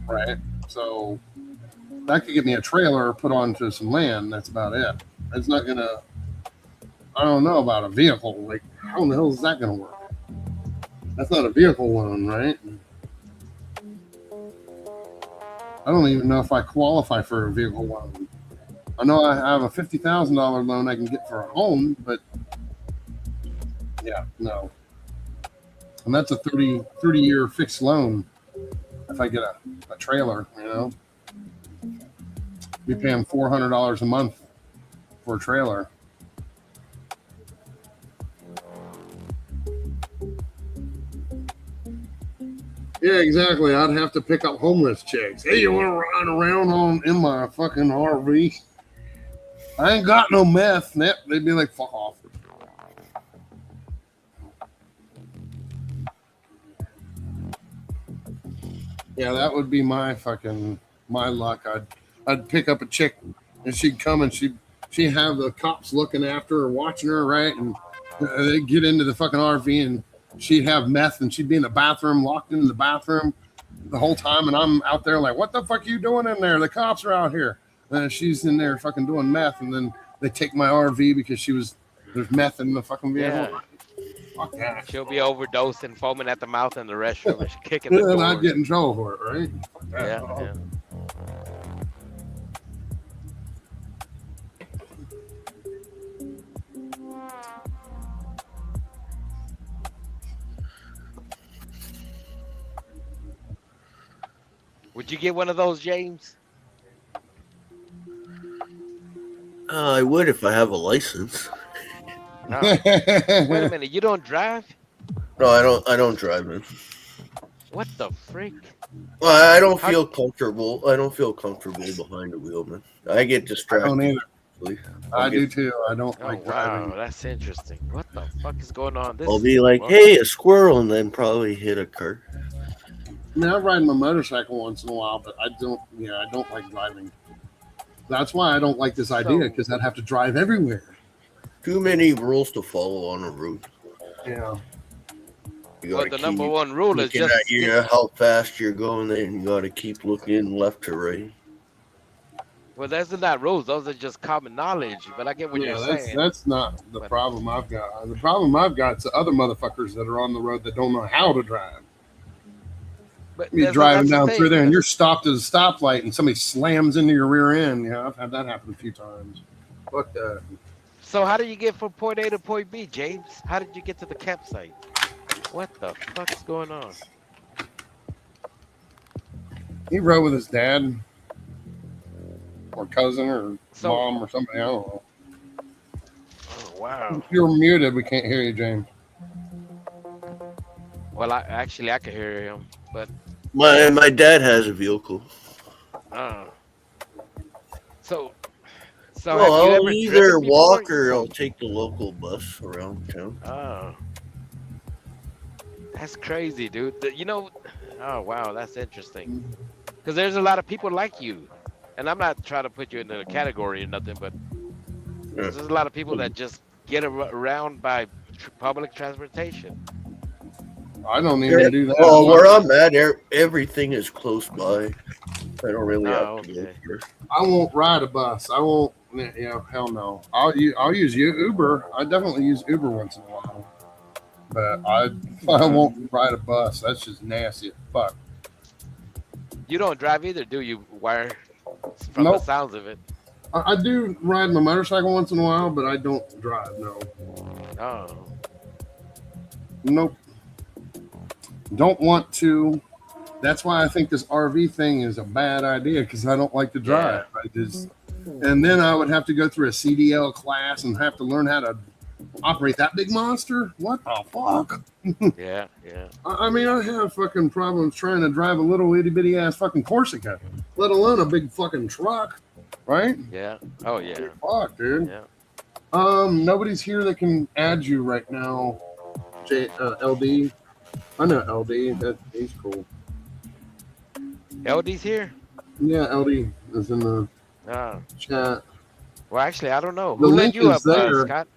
right? So that could get me a trailer put onto some land. That's about it. It's not gonna. I don't know about a vehicle. Like, how in the hell is that gonna work? That's not a vehicle loan, right? I don't even know if I qualify for a vehicle loan. I know I have a $50,000 loan I can get for a home, but yeah, no. And that's a 30-year fixed loan. If I get a trailer, you know, be paying $400 a month for a trailer. Yeah, exactly. I'd have to pick up homeless chicks. Hey, you want to ride around in my fucking RV? I ain't got no meth. They'd be like, fuck off. Yeah, that would be my luck. I'd pick up a chick and she'd come and she'd have the cops looking after her, watching her, right? And they'd get into the fucking RV and she'd have meth and she'd be in the bathroom, locked in the bathroom the whole time. And I'm out there like, what the fuck are you doing in there? The cops are out here. And she's in there fucking doing meth. And then they take my RV because there's meth in the fucking vehicle. Yeah. Fuck that. She'll be overdosing, foaming at the mouth in the restroom, and she's kicking the door. And I'd get in trouble for it, right? Fuck that. Yeah. Would you get one of those, James? I would if I have a license. No. Wait a minute, you don't drive? No, I don't drive, man. What the freak? Well, I don't feel comfortable. I don't feel comfortable behind the wheel, man. I get distracted. I don't either. I do too. I don't like driving. Wow, that's interesting. What the fuck is going on? I'll be like, hey, a squirrel, and then probably hit a car. I mean, I ride my motorcycle once in a while, but I don't like driving. That's why I don't like this idea, because I'd have to drive everywhere. Too many rules to follow on a route. Yeah. Well, the number one rule is just how fast you're going, and you got to keep looking left to right. Well, those are not rules; those are just common knowledge. But I get what you're saying. That's not the problem I've got. The problem I've got is the other motherfuckers that are on the road that don't know how to drive. But you're driving down through there, and you're stopped at a stoplight, and somebody slams into your rear end. Yeah, I've had that happen a few times. Fuck that. So how do you get from point A to point B, James? How did you get to the campsite? What the fuck is going on? He rode with his dad or cousin or mom or somebody. I don't know. Oh, wow. If you're muted, we can't hear you, James. Well, I can hear him, but my dad has a vehicle. So well, I'll either walk or I'll take the local bus around town. Oh, that's crazy, dude. You know, Oh wow, that's interesting. Because there's a lot of people like you, and I'm not trying to put you into a category or nothing, but there's a lot of people that just get around by public transportation. I don't even do that. Well, where I'm at, everything is close by. I don't really have to go here. I won't ride a bus. I won't. Hell no. I'll use Uber. I definitely use Uber once in a while, but I won't ride a bus. That's just nasty as fuck. You don't drive either, do you, Wire? From the sounds of it. I do ride my motorcycle once in a while, but I don't drive. No. Oh. Nope. Don't want to. That's why I think this RV thing is a bad idea, because I don't like to drive. And then I would have to go through a CDL class and have to learn how to operate that big monster. What the fuck? Yeah. I mean, I have fucking problems trying to drive a little itty bitty ass fucking Corsica, let alone a big fucking truck, right? Yeah. Oh yeah. Fuck, dude. Yeah. Nobody's here that can add you right now. LD. I know LD. He's cool. LD's here? Yeah, LD is in the chat. Well, actually, I don't know. The Who let link you is up, there. Scott?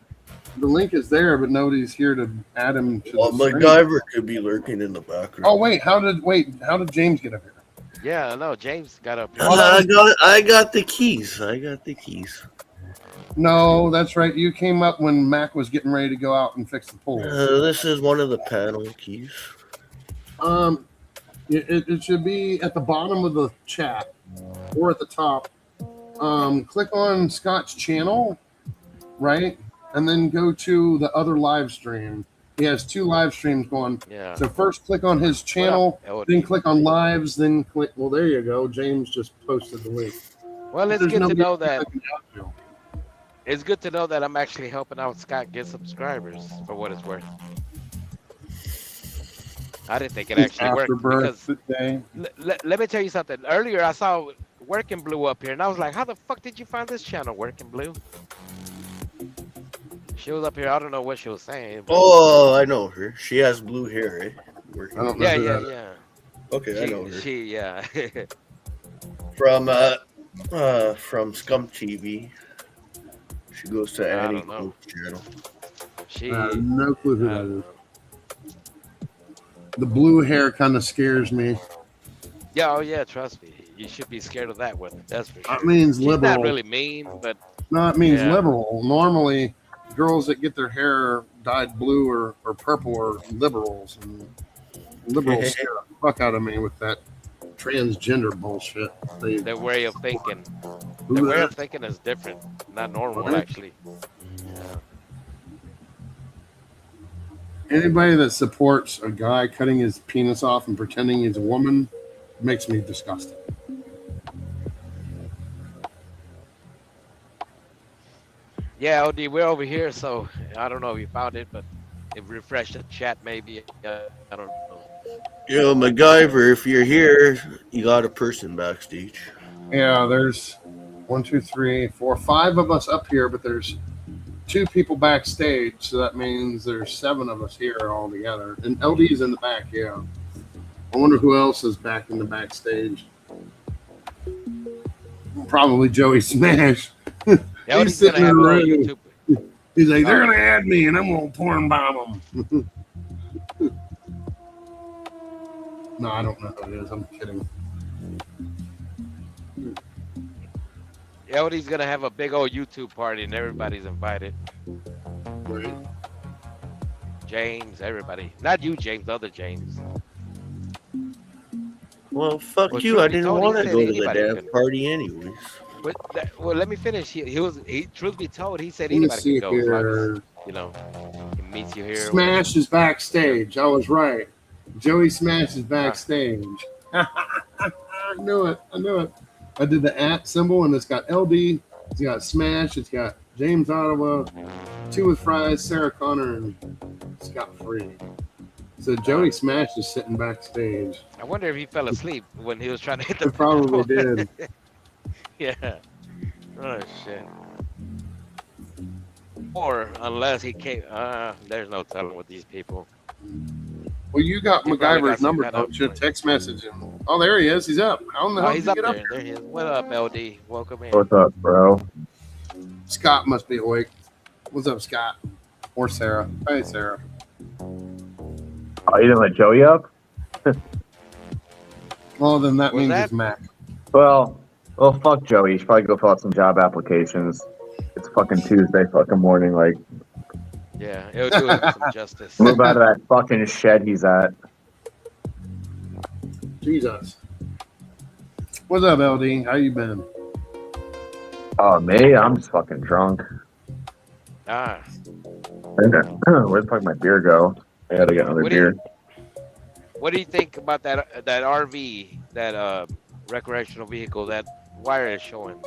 The link is there, but nobody's here to add him to Well, the stream. MacGyver could be lurking in the background. Oh wait, how did James get up here? Yeah, no, James got up here. I got the keys. No, that's right. You came up when Mac was getting ready to go out and fix the pool. This is one of the panel keys. It should be at the bottom of the chat or at the top. Click on Scott's channel, right? And then go to the other live stream. He has 2 live streams going. Yeah. So first click on his channel, then click on lives, then click. Well, there you go. James just posted the link. Well, it's There's good to nobody know else that. can help you. It's good to know that I'm actually helping out Scott get subscribers for what it's worth. I didn't think it actually worked because let me tell you something. Earlier, I saw Working Blue up here, and I was like, "How the fuck did you find this channel, Working Blue?" She was up here. I don't know what she was saying. But... Oh, I know her. She has blue hair, eh? Yeah. Okay, I know her. Yeah. From Scum TV. She goes to Annie Cook's channel. No clue who that is. The blue hair kind of scares me. Yeah, oh yeah, trust me. You should be scared of that one. That's for sure. That means She's liberal. not really mean, but No, it means liberal. Normally, girls that get their hair dyed blue or purple are liberals, and liberals scare the fuck out of me with that transgender bullshit. their way of thinking. Their way of thinking is different, not normal What? actually. Anybody that supports a guy cutting his penis off and pretending he's a woman makes me disgusted. Yeah, OD, we're over here, so I don't know if you found it, but it refreshed the chat maybe. I don't know. Yo, MacGyver, if you're here, you got a person backstage. Yeah, there's 1, 2, 3, 4, 5 of us up here, but there's 2 people backstage, so that means there's 7 of us here all together. And LD's in the back, yeah. I wonder who else is back in the backstage. Probably Joey Smash. He's sitting in the room. He's like, they're gonna add me, and I'm gonna porn bomb them. No, I don't know who it is. I'm kidding. LD's gonna have a big old YouTube party, and everybody's invited. Right. James, everybody. Not you, James. The other James. Well, fuck Well, you. truth I be didn't told, he want to said go to the anybody damn could. party anyways. Well, let me finish. He truth be told, he said Let me anybody see can go as long here. as, you know, he meets you here. Smash is backstage. I was right. Joey Smash is backstage. I knew it. I did the @ symbol, and it's got LD, it's got Smash, it's got James Ottawa, 2 with Fries, Sarah Connor, and Scott Free. So Joey Smash is sitting backstage. I wonder if he fell asleep when he was trying to hit the He probably did. Yeah. Oh shit. Or unless he came, there's no telling with these people. Well, you got He probably got MacGyver's some number, kind of- don't you? Text message him. Oh, there he is. He's up. How in the hell he's did he up get there. There he is. What up, LD? Welcome in. What's up, bro? Scott must be awake. What's up, Scott? Or Sarah. Hey, Sarah. Oh, you didn't let Joey up? Well, then that Was means that- it's Mac. Well, fuck Joey. You should probably go fill out some job applications. It's fucking Tuesday fucking morning. Like, Yeah, it'll do it some justice. move out of that fucking shed he's at. Jesus. What's up, LD? How you been? Oh, me? I'm just fucking drunk. Ah, Where the fuck my beer go? I gotta get another What do you- beer. what do you think about that RV, that recreational vehicle that Wire is showing?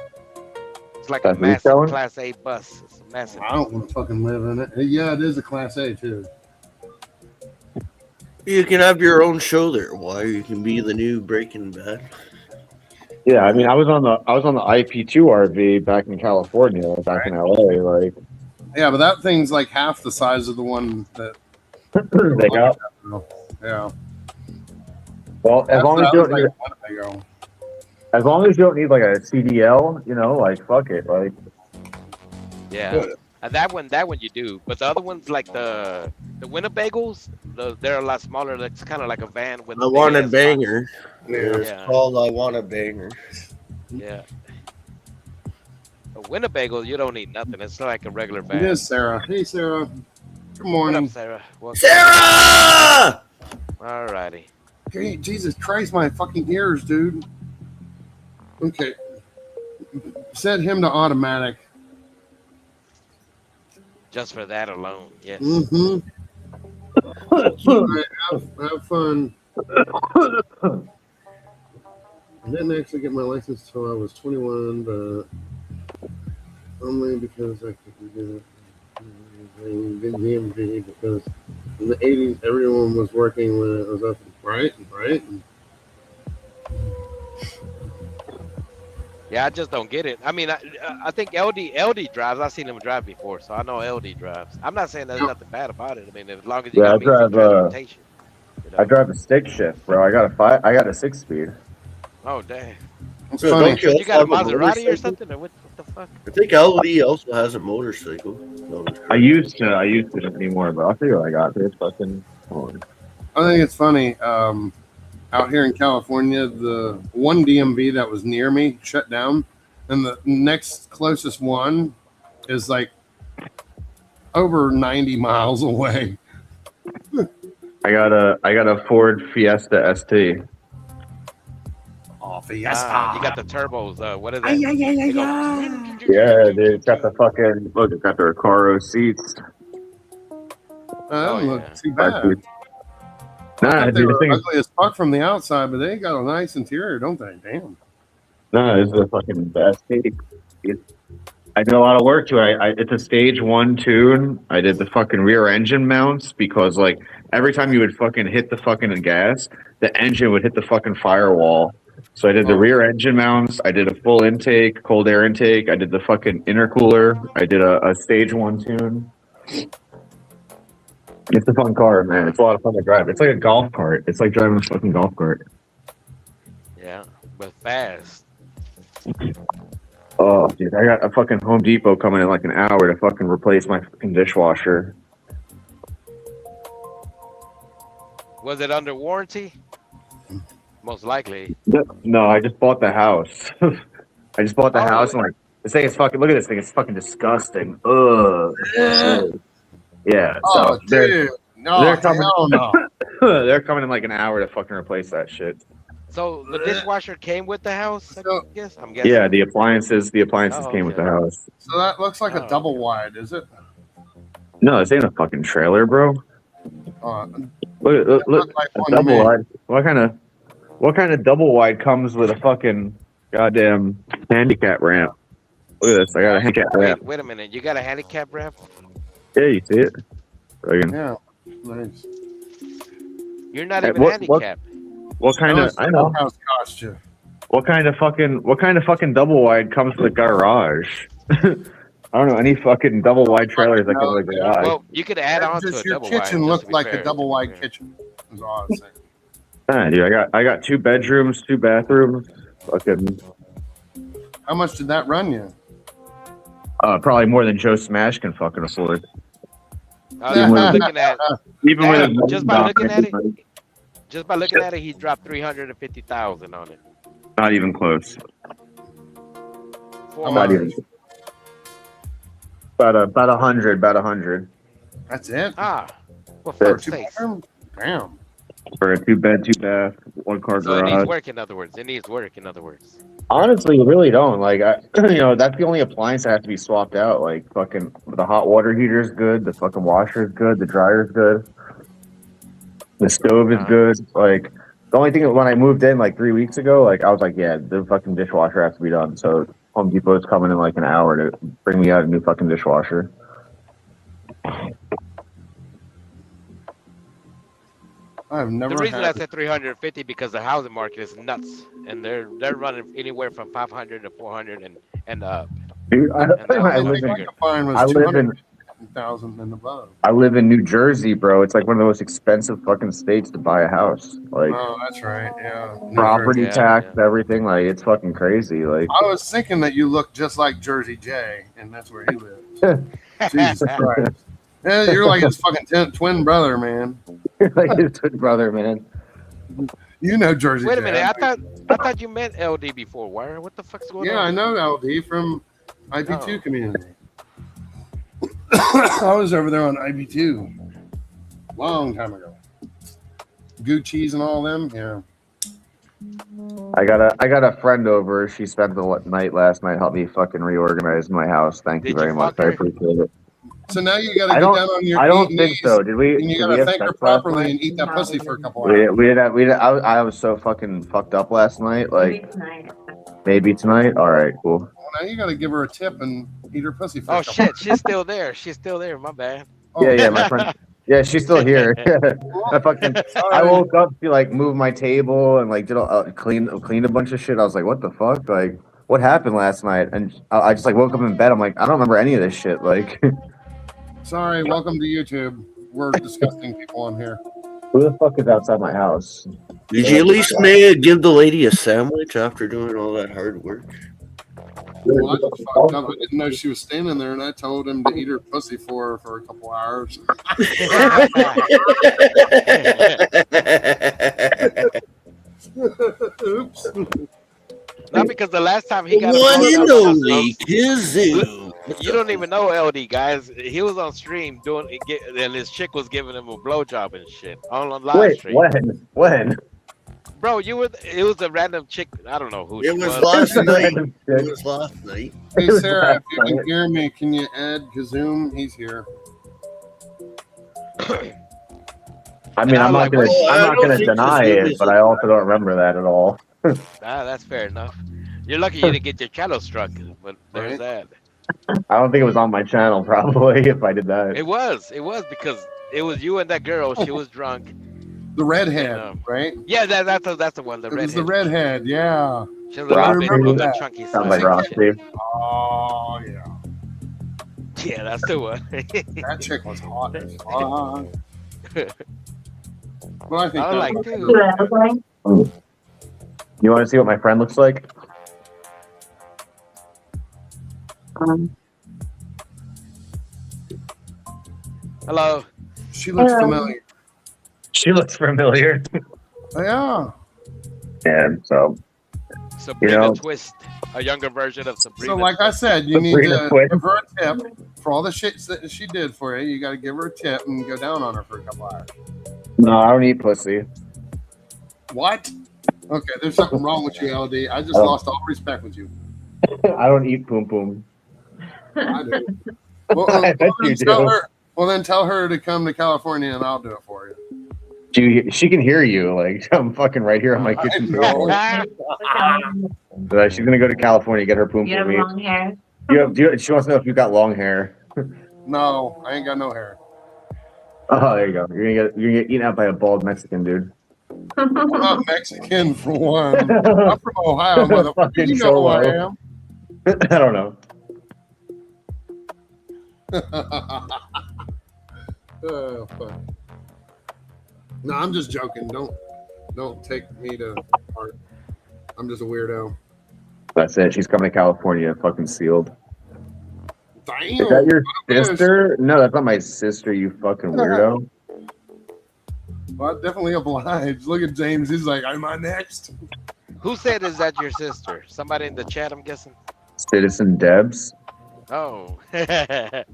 It's like a That's massive showing? Class A bus. It's a massive. I don't want to fucking live in it. Yeah, it is a Class A, too. You can have your own show there. Why you can be the new Breaking Bad. Yeah, I mean, I was on the IP2 RV back in California, back in LA. Like, Yeah, but that thing's like half the size of the one that they got. Yeah. Well, as long as you don't need, Winnebago. as long as you don't need like a CDL, you know, like fuck it, like. Yeah. That one you do, but the other ones like the Winnebagos, they're a lot smaller. It's kind of like a van with. I want a banger. Yeah. It's called I Want a Banger. Yeah. A Winnebago, you don't need nothing. It's like a regular van. It is Sarah. Hey, Sarah. Good morning. What up, Sarah? Welcome. Sarah! Alrighty. Hey, Jesus Christ, my fucking ears, dude. Okay. Set him to automatic. Just for that alone, yes. Mm-hmm. Have fun. I didn't actually get my license until I was 21, but only because I could get it. DMV because in the 80s everyone was working when it was up, right? Yeah, I just don't get it. I mean, I think LD drives. I've seen him drive before, so I know LD drives. I'm not saying there's nothing bad about it. I mean, as long as you Yeah, I got decent drive. transportation. I drive a stick shift, bro. I got a 6-speed. Oh dang! It's So funny. don't you You got a also have Maserati or motorcycle? something, or what the fuck? I think LD also has a motorcycle. No, I used to anymore, but I'll tell you what I got. It's fucking. Hold on. I think it's funny. Out here in California, the one DMV that was near me shut down, and the next closest one is like over 90 miles away. I got a Ford Fiesta ST. Oh, You got the turbos. What is that? Yeah, dude, it's got the fucking look. It's got the Recaro seats. That doesn't look too bad. Dude. Nah, I thought they dude, the were thing is, ugly as fuck from the outside, but they got a nice interior, don't they? Damn. no, this is the fucking best. I did a lot of work to it. It's a stage 1 tune. I did the fucking rear engine mounts because like every time you would fucking hit the fucking gas, the engine would hit the fucking firewall. So I did the rear engine mounts. I did a full intake, cold air intake. I did the fucking intercooler. I did a stage 1 tune. It's a fun car, man. It's a lot of fun to drive. It's like a golf cart. It's like driving a fucking golf cart. Yeah, but fast. Oh, dude, I got a fucking Home Depot coming in like an hour to fucking replace my fucking dishwasher. Was it under warranty? Most likely. No, I just bought the house. I just bought the house and like this thing is fucking. Look at this thing. It's fucking disgusting. Ugh. Yeah. Oh, So they're dude. No, they're coming. hell no. They're coming in like an hour to fucking replace that shit. So the dishwasher came with the house, I guess? I'm guessing. Yeah, the appliances Oh, came with the house. So that looks like Oh. a double wide, is it? No, this ain't a fucking trailer, bro. Look, like a one to double me. wide. What kind of double wide comes with a fucking goddamn handicap ramp? Look at this. I got a handicap ramp. Wait a minute. You got a handicap ramp? Yeah, you see it? Fucking- Yeah. Nice. You're not Hey, even what- handicapped. What kind of? I know. House cost you. What kind of fucking double wide comes with a garage? I don't know any fucking double wide trailers that go to the garage. Well, you could add on to Just a your double wide. kitchen just looked to be like fair. a double wide kitchen. Is all I'm saying. Dude, I got 2 bedrooms, 2 bathrooms. Fucking How much did that run you? probably more than Joe Smash can fucking afford. Just by looking at, Even with Adam, his just by looking at it, money. just by looking at it, he dropped 350,000 on it. Not even close. For Not even. About 100. That's it. Ah, for Yeah. fuck's sake. Damn. For a 2 bed, 2 bath, 1 car So it needs garage. work, in other words. It needs work, in other words. Honestly, you really don't. Like, that's the only appliance that has to be swapped out. Like, fucking, the hot water heater is good. The fucking washer is good. The dryer is good. The stove is good. Like, the only thing when I moved in like 3 weeks ago, like, I was like, yeah, the fucking dishwasher has to be done. So Home Depot is coming in like an hour to bring me out a new fucking dishwasher. I've never. The reason had I said 350 because the housing market is nuts, and they're running anywhere from 500 to 400 and up. Dude, And the I housing live in- market- Mine was I live in 250,000 and above. I live in New Jersey, bro. It's like one of the most expensive fucking states to buy a house. Like, Oh, that's right. Yeah. New property Jersey. tax, everything. Like, it's fucking crazy. Like, I was thinking that you look just like Jersey J, and that's where he lives. Jesus Christ. Yeah, you're like his fucking twin brother, man. like his twin brother, man. You know Jersey Wait a J. minute, I thought you met LD before. Wire, what the fuck's going on? Yeah, I know LD from IB2 Oh. community. I was over there on IB2 long time ago. Gucci's and all them, yeah. I got a friend over. She spent the night last night, helped me fucking reorganize my house. Thank you Did you very much. fuck I her? appreciate it. So now you got to I get don't- down on your I don't knees, think so. Did we- And you did got we to have thank her sex last properly night? and eat that pussy for a couple We hours. I was so fucking fucked up last night. Like, maybe tonight. All right, cool. Well, now you got to give her a tip and eat her pussy for Oh a couple shit, she's still there. She's still there. My bad. Yeah, my friend. Yeah, she's still here. I woke up to like move my table and like did clean a bunch of shit. I was like, what the fuck? Like, what happened last night? And I just like woke up in bed. I'm like, I don't remember any of this shit. Like, Sorry, welcome to YouTube. We're disgusting people on here. who the fuck is outside my house? Did you at least give the lady a sandwich after doing all that hard work? Well, I just fucked up. I didn't know she was standing there, and I told him to eat her pussy for her for a couple hours. Oops. Not because the last time he got One in a the week, Kazoo. You don't even know LD, guys. He was on stream and his chick was giving him a blowjob and shit on live Wait, stream. when? Bro, it was a random chick. I don't know who It she was was. last night. It was last night. Hey, Sarah, if you can hear me, can you add Kazoom? He's here. I mean, I'm not gonna deny it, but I also don't remember that at all. That's fair enough. You're lucky you didn't get your channel struck, but there's that. I don't think it was on my channel, probably, if I did that. It was because it was you and that girl. She was drunk. The redhead, right? Yeah, that's the one. The It was redhead. the redhead, yeah. She was a little bit remember on the that. chunky Sounds side. like Rossi. Oh, yeah. Yeah, that's the one. That chick was hot as fuck. But I think I that like was- You want to see what my friend looks like? Hello. She looks familiar. She looks familiar. Oh, yeah. And so, Sabrina know- Twist, a younger version of Sabrina. So, like I said, you need Sabrina to Twist. give her a tip for all the shit that she did for you. You got to give her a tip and go down on her for a couple hours. no, I don't eat pussy. What? Okay, there's something wrong with you, LD. I just Oh. lost all respect with you. I don't eat poom poom. I do. Well, I bet you do. Then tell her to come to California and I'll do it for you. She can hear you. Like, I'm fucking right here on my kitchen table. She's gonna go to California, get her poom You have poom long hair. She wants to know if you got long hair. No, I ain't got no hair. Oh, there you go. You're gonna get eaten out by a bald Mexican dude. I'm not Mexican for one. I'm from Ohio, motherfucker. Fucking You know who I Cholo. am. I don't know. Oh fuck. No, I'm just joking. Don't take me to heart. I'm just a weirdo. That's it. She's coming to California, fucking sealed. Damn. Is that your sister? No, that's not my sister, you fucking weirdo. Well, definitely obliged. Look at James. He's like, am I next? Who said is that your sister? Somebody in the chat, I'm guessing. Citizen Debs. Oh. Dude.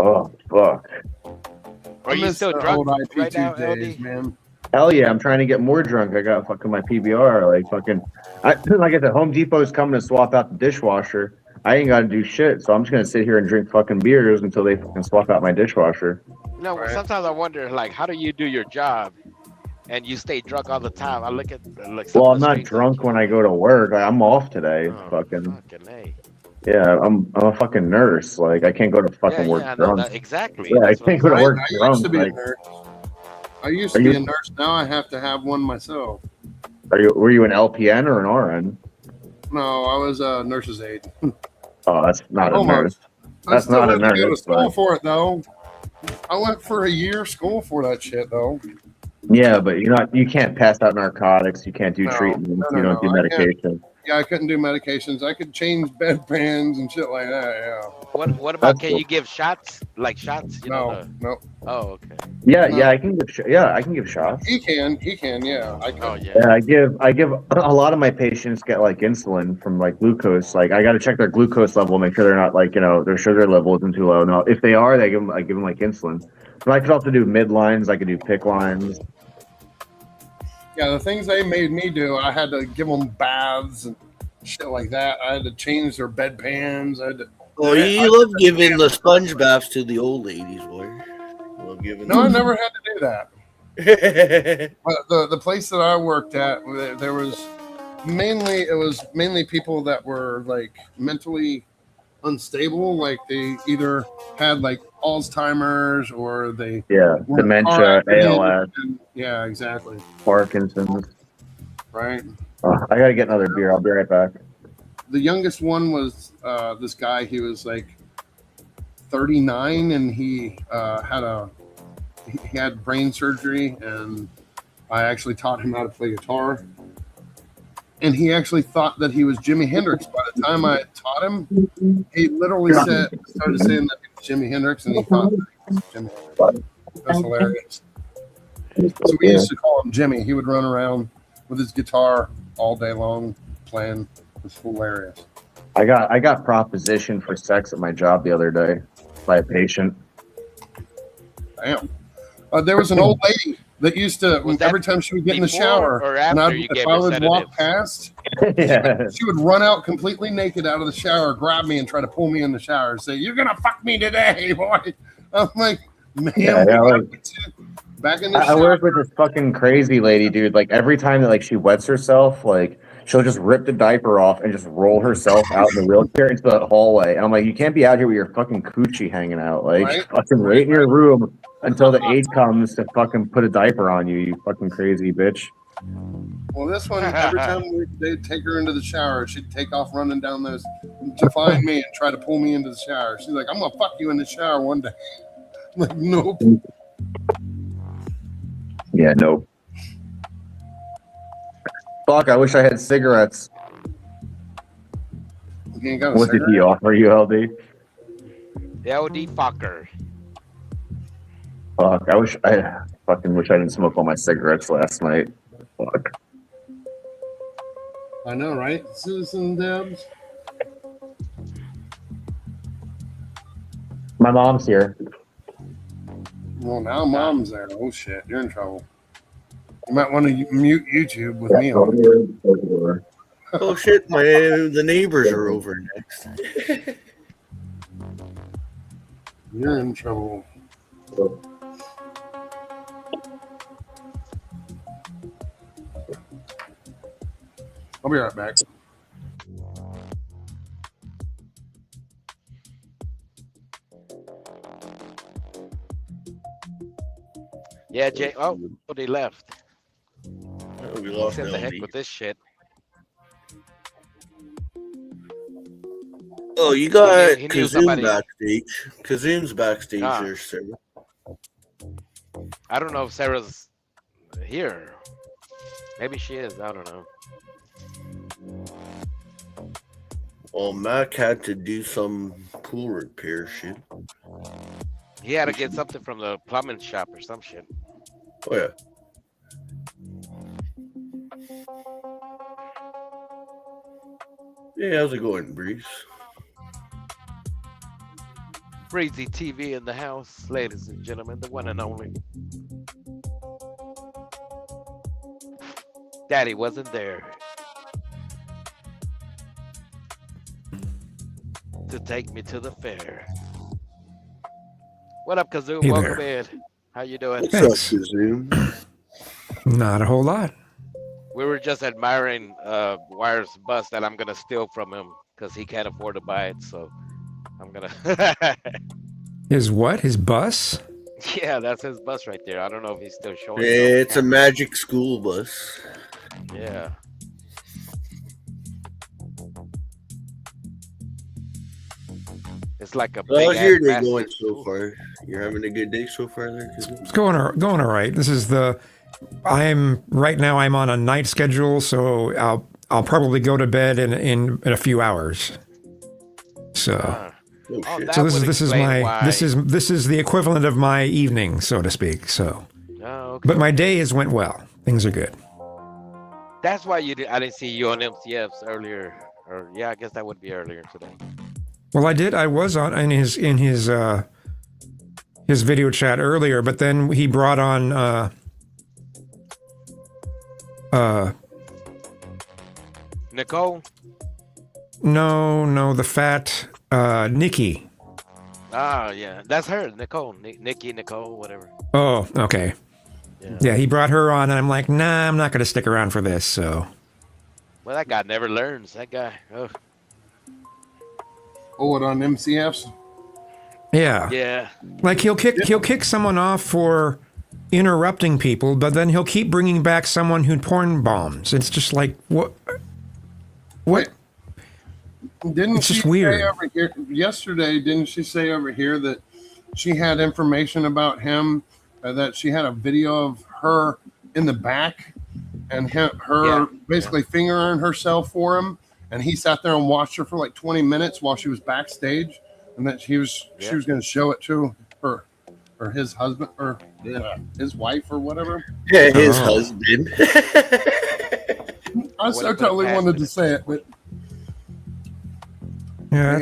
Oh fuck. Are you still drunk right now, LD? Man. Hell yeah, I'm trying to get more drunk. I got fucking my PBR. Like fucking, like I said, Home Depot's coming to swap out the dishwasher. I ain't got to do shit, so I'm just gonna sit here and drink fucking beers until they fucking swap out my dishwasher. No, sometimes I wonder, like, how do you do your job and you stay drunk all the time? I look at like. Well, I'm not drunk when I go to work. Like, I'm off today. Fucking. Yeah, I'm a fucking nurse. Like I can't go to fucking work drunk. Exactly. Yeah, I can't go to work I drunk. used to be like, a nurse. I used to be a nurse. Now I have to have one myself. Were you an LPN or an RN? No, I was a nurse's aide. Oh, that's not a nurse. I That's still not a had to go to nurse. school but- for it though. I went for a year school for that shit though. Yeah, but you can't pass out narcotics. You can't do treatments. You don't do I can't. medication. Yeah, I couldn't do medications. I could change bedpans and shit like that. Yeah. What about? Can you give shots? Like shots? You know, No. Oh, okay. Yeah, I can give. I can give shots. He can. Yeah. I can. Oh yeah. Yeah, I give a lot of my patients get like insulin from like glucose. Like I got to check their glucose level, make sure they're not like their sugar level isn't too low. No, if they are, I give them like insulin. But I could also do midlines. I could do pick lines. Yeah, the things they made me do, I had to give them baths and shit like that. I had to change their bedpans. I had to. Oh, you love giving the sponge baths to the old ladies, boy. You love giving. No, I never had to do that. But the place that I worked at, there was mainly people that were like mentally unstable, like they either had like Alzheimer's or they were dementia, ALS. Yeah, exactly. Parkinson's. Right. I gotta get another beer. I'll be right back. The youngest one was this guy. He was like 39, and he had brain surgery, and I actually taught him how to play guitar. And he actually thought that he was Jimi Hendrix. By the time I taught him, he literally started saying that he was Jimi Hendrix, and he thought that he was Jimi Hendrix. That's hilarious. So we used to call him Jimmy. He would run around with his guitar all day long playing. It's hilarious. I got propositioned for sex at my job the other day by a patient. Damn. There was an old lady that used to, every time she would get in the shower, or and after you if gave I her would walk sedatives? past, Yeah. she would run out completely naked out of the shower, grab me, and try to pull me in the shower and say, "You're going to fuck me today, boy." I'm like, man, back in the I shower. work with this fucking crazy lady, dude. Like every time that like she wets herself, like she'll just rip the diaper off and just roll herself out in the wheelchair into the hallway. And I'm like, you can't be out here with your fucking coochie hanging out. Like Right. fucking wait in your room until the aide comes to fucking put a diaper on you, you fucking crazy bitch. Well, this one, every time they'd take her into the shower, she'd take off running down those to find me and try to pull me into the shower. She's like, "I'm going to fuck you in the shower one day." I'm like, nope. Yeah, nope. Fuck, I wish I had cigarettes. You ain't got a What did he cigarette? offer you, LD? The LD fucker. Fuck, I fucking wish I didn't smoke all my cigarettes last night. Fuck. I know, right? Citizen Debs. My mom's here. Well, now mom's there. Oh, shit. You're in trouble. You might want to mute YouTube with me on. Oh shit, the neighbors are over next. You're in trouble. I'll be right back. Yeah, Jay. Oh, they left. We lost Send the heck LD. with this shit. Oh, you got He knew Kazoom somebody. backstage. Kazoom's backstage Ah. there, Sarah. I don't know if Sarah's here. Maybe she is. I don't know. Well, Mac had to do some pool repair shit. He had to get something from the plumbing shop or some shit. Oh, yeah. Yeah, how's it going, Breeze? Breezy TV in the house, ladies and gentlemen, the one and only. Daddy wasn't there to take me to the fair. What up, Kazoom? Hey Welcome there. in. How you doing? What's up, Kazoom? Not a whole lot. We were just admiring Wire's bus that I'm gonna steal from him because he can't afford to buy it. So I'm gonna. His what? His bus? Yeah, that's his bus right there. I don't know if he's still showing. It's a magic school bus. Yeah. It's like a. How's big your ass day basket. going so far? You're having a good day so far there, Kazoom? It's going all right. This is the. I'm right now. I'm on a night schedule, so I'll probably go to bed in a few hours. So. Oh, So this is my this is the equivalent of my evening, so to speak. So, but my day has went well. Things are good. That's why I didn't see you on MCFs earlier. Or yeah, I guess that would be earlier today. Well, I did. I was on in his video chat earlier, but then he brought on Nicole. No, the fat Nikki. Ah, yeah, that's her, Nicole, Nikki, Nicole, whatever. Oh, okay. Yeah. Yeah, he brought her on, and I'm like, nah, I'm not going to stick around for this. So. Well, that guy never learns. That guy. Ugh. Oh, what on MCFs? Yeah. Yeah. Like he'll kick someone off for interrupting people, but then he'll keep bringing back someone who porn bombs. It's just like what? Didn't It's she just weird. say over here yesterday? Didn't she say over here that she had information about him? That she had a video of her in the back, and her basically fingering herself for him, and he sat there and watched her for like 20 minutes while she was backstage, and that she was going to show it to her or his husband or his wife or whatever. Yeah, his husband. I so totally wanted to say it, but. Yeah,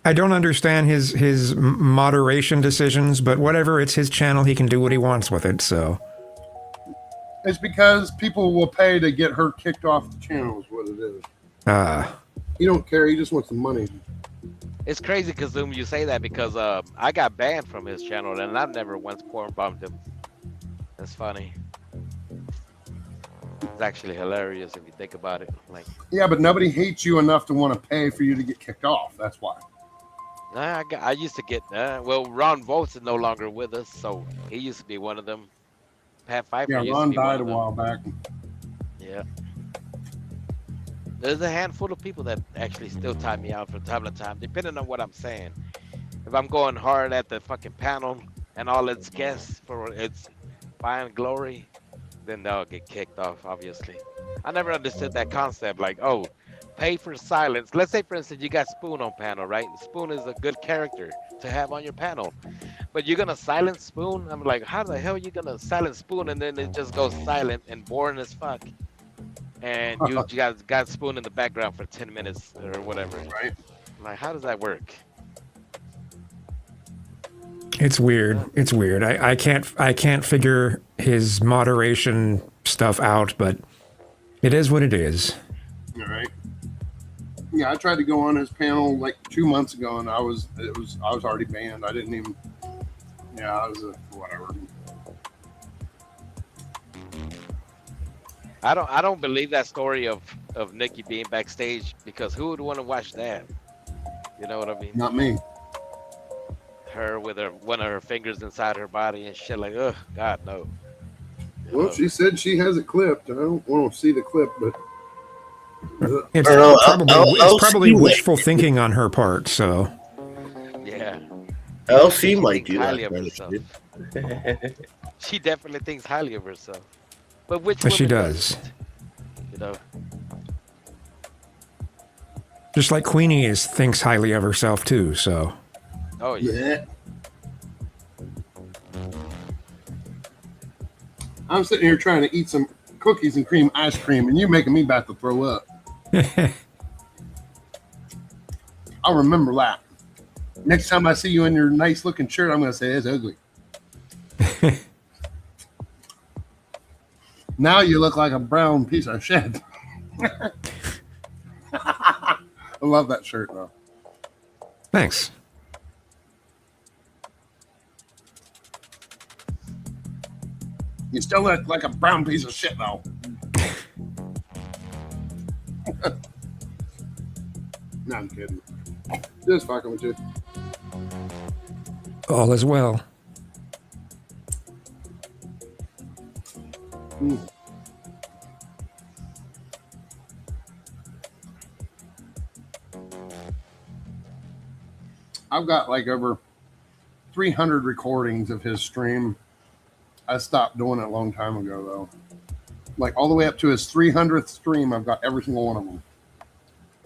I don't understand his moderation decisions, but whatever, it's his channel. He can do what he wants with it. So It's because people will pay to get her kicked off the channel is what it is. He don't care. He just wants the money. It's crazy, Kazoom, you say that because I got banned from his channel and I've never once porn bombed him. That's funny. It's actually hilarious if you think about it. Like, Yeah, but nobody hates you enough to want to pay for you to get kicked off. That's why. I used to get well. Ron Volts is no longer with us, so he used to be one of them. Pat Pfeiffer. Yeah, used Ron to be one died a of them. while back. Yeah. There's a handful of people that actually still time me out from time to time, depending on what I'm saying. If I'm going hard at the fucking panel and all its guests for its fine glory, then they'll get kicked off, obviously. I never understood that concept, like, oh, pay for silence. Let's say, for instance, you got Spoon on panel, right? Spoon is a good character to have on your panel. But you're gonna silence Spoon? I'm like, how the hell are you gonna silence Spoon and then it just goes silent and boring as fuck? And you got Spoon in the background for 10 minutes or whatever. Right. Like, how does that work? it's weird. It's weird. I can't figure his moderation stuff out, but it is what it is. All right. Yeah, I tried to go on his panel like 2 months ago, and I was already banned. I didn't even. Yeah, I was whatever. I don't believe that story of Nikki being backstage because who would want to watch that? You know what I mean? Not me. Her with one of her fingers inside her body and shit like, ugh, God no. Well, she said she has it clipped. I don't want to see the clip, but It's I don't know, it's probably LC wishful thinking on her part. So Yeah. LC might do Highly that. of herself. She definitely thinks highly of herself. But which But she woman does. doesn't? You know. just like Queenie thinks highly of herself too. So Oh yeah. I'm sitting here trying to eat some cookies and cream ice cream, and you're making me about to throw up. I'll remember that. Next time I see you in your nice looking shirt, I'm going to say it's ugly. Now you look like a brown piece of shit. I love that shirt, though. thanks. You still look like a brown piece of shit, though. No, I'm kidding. Just fucking with you. All is well. I've got like over 300 recordings of his stream. I stopped doing it a long time ago, though. Like all the way up to his 300th stream, I've got every single one of them.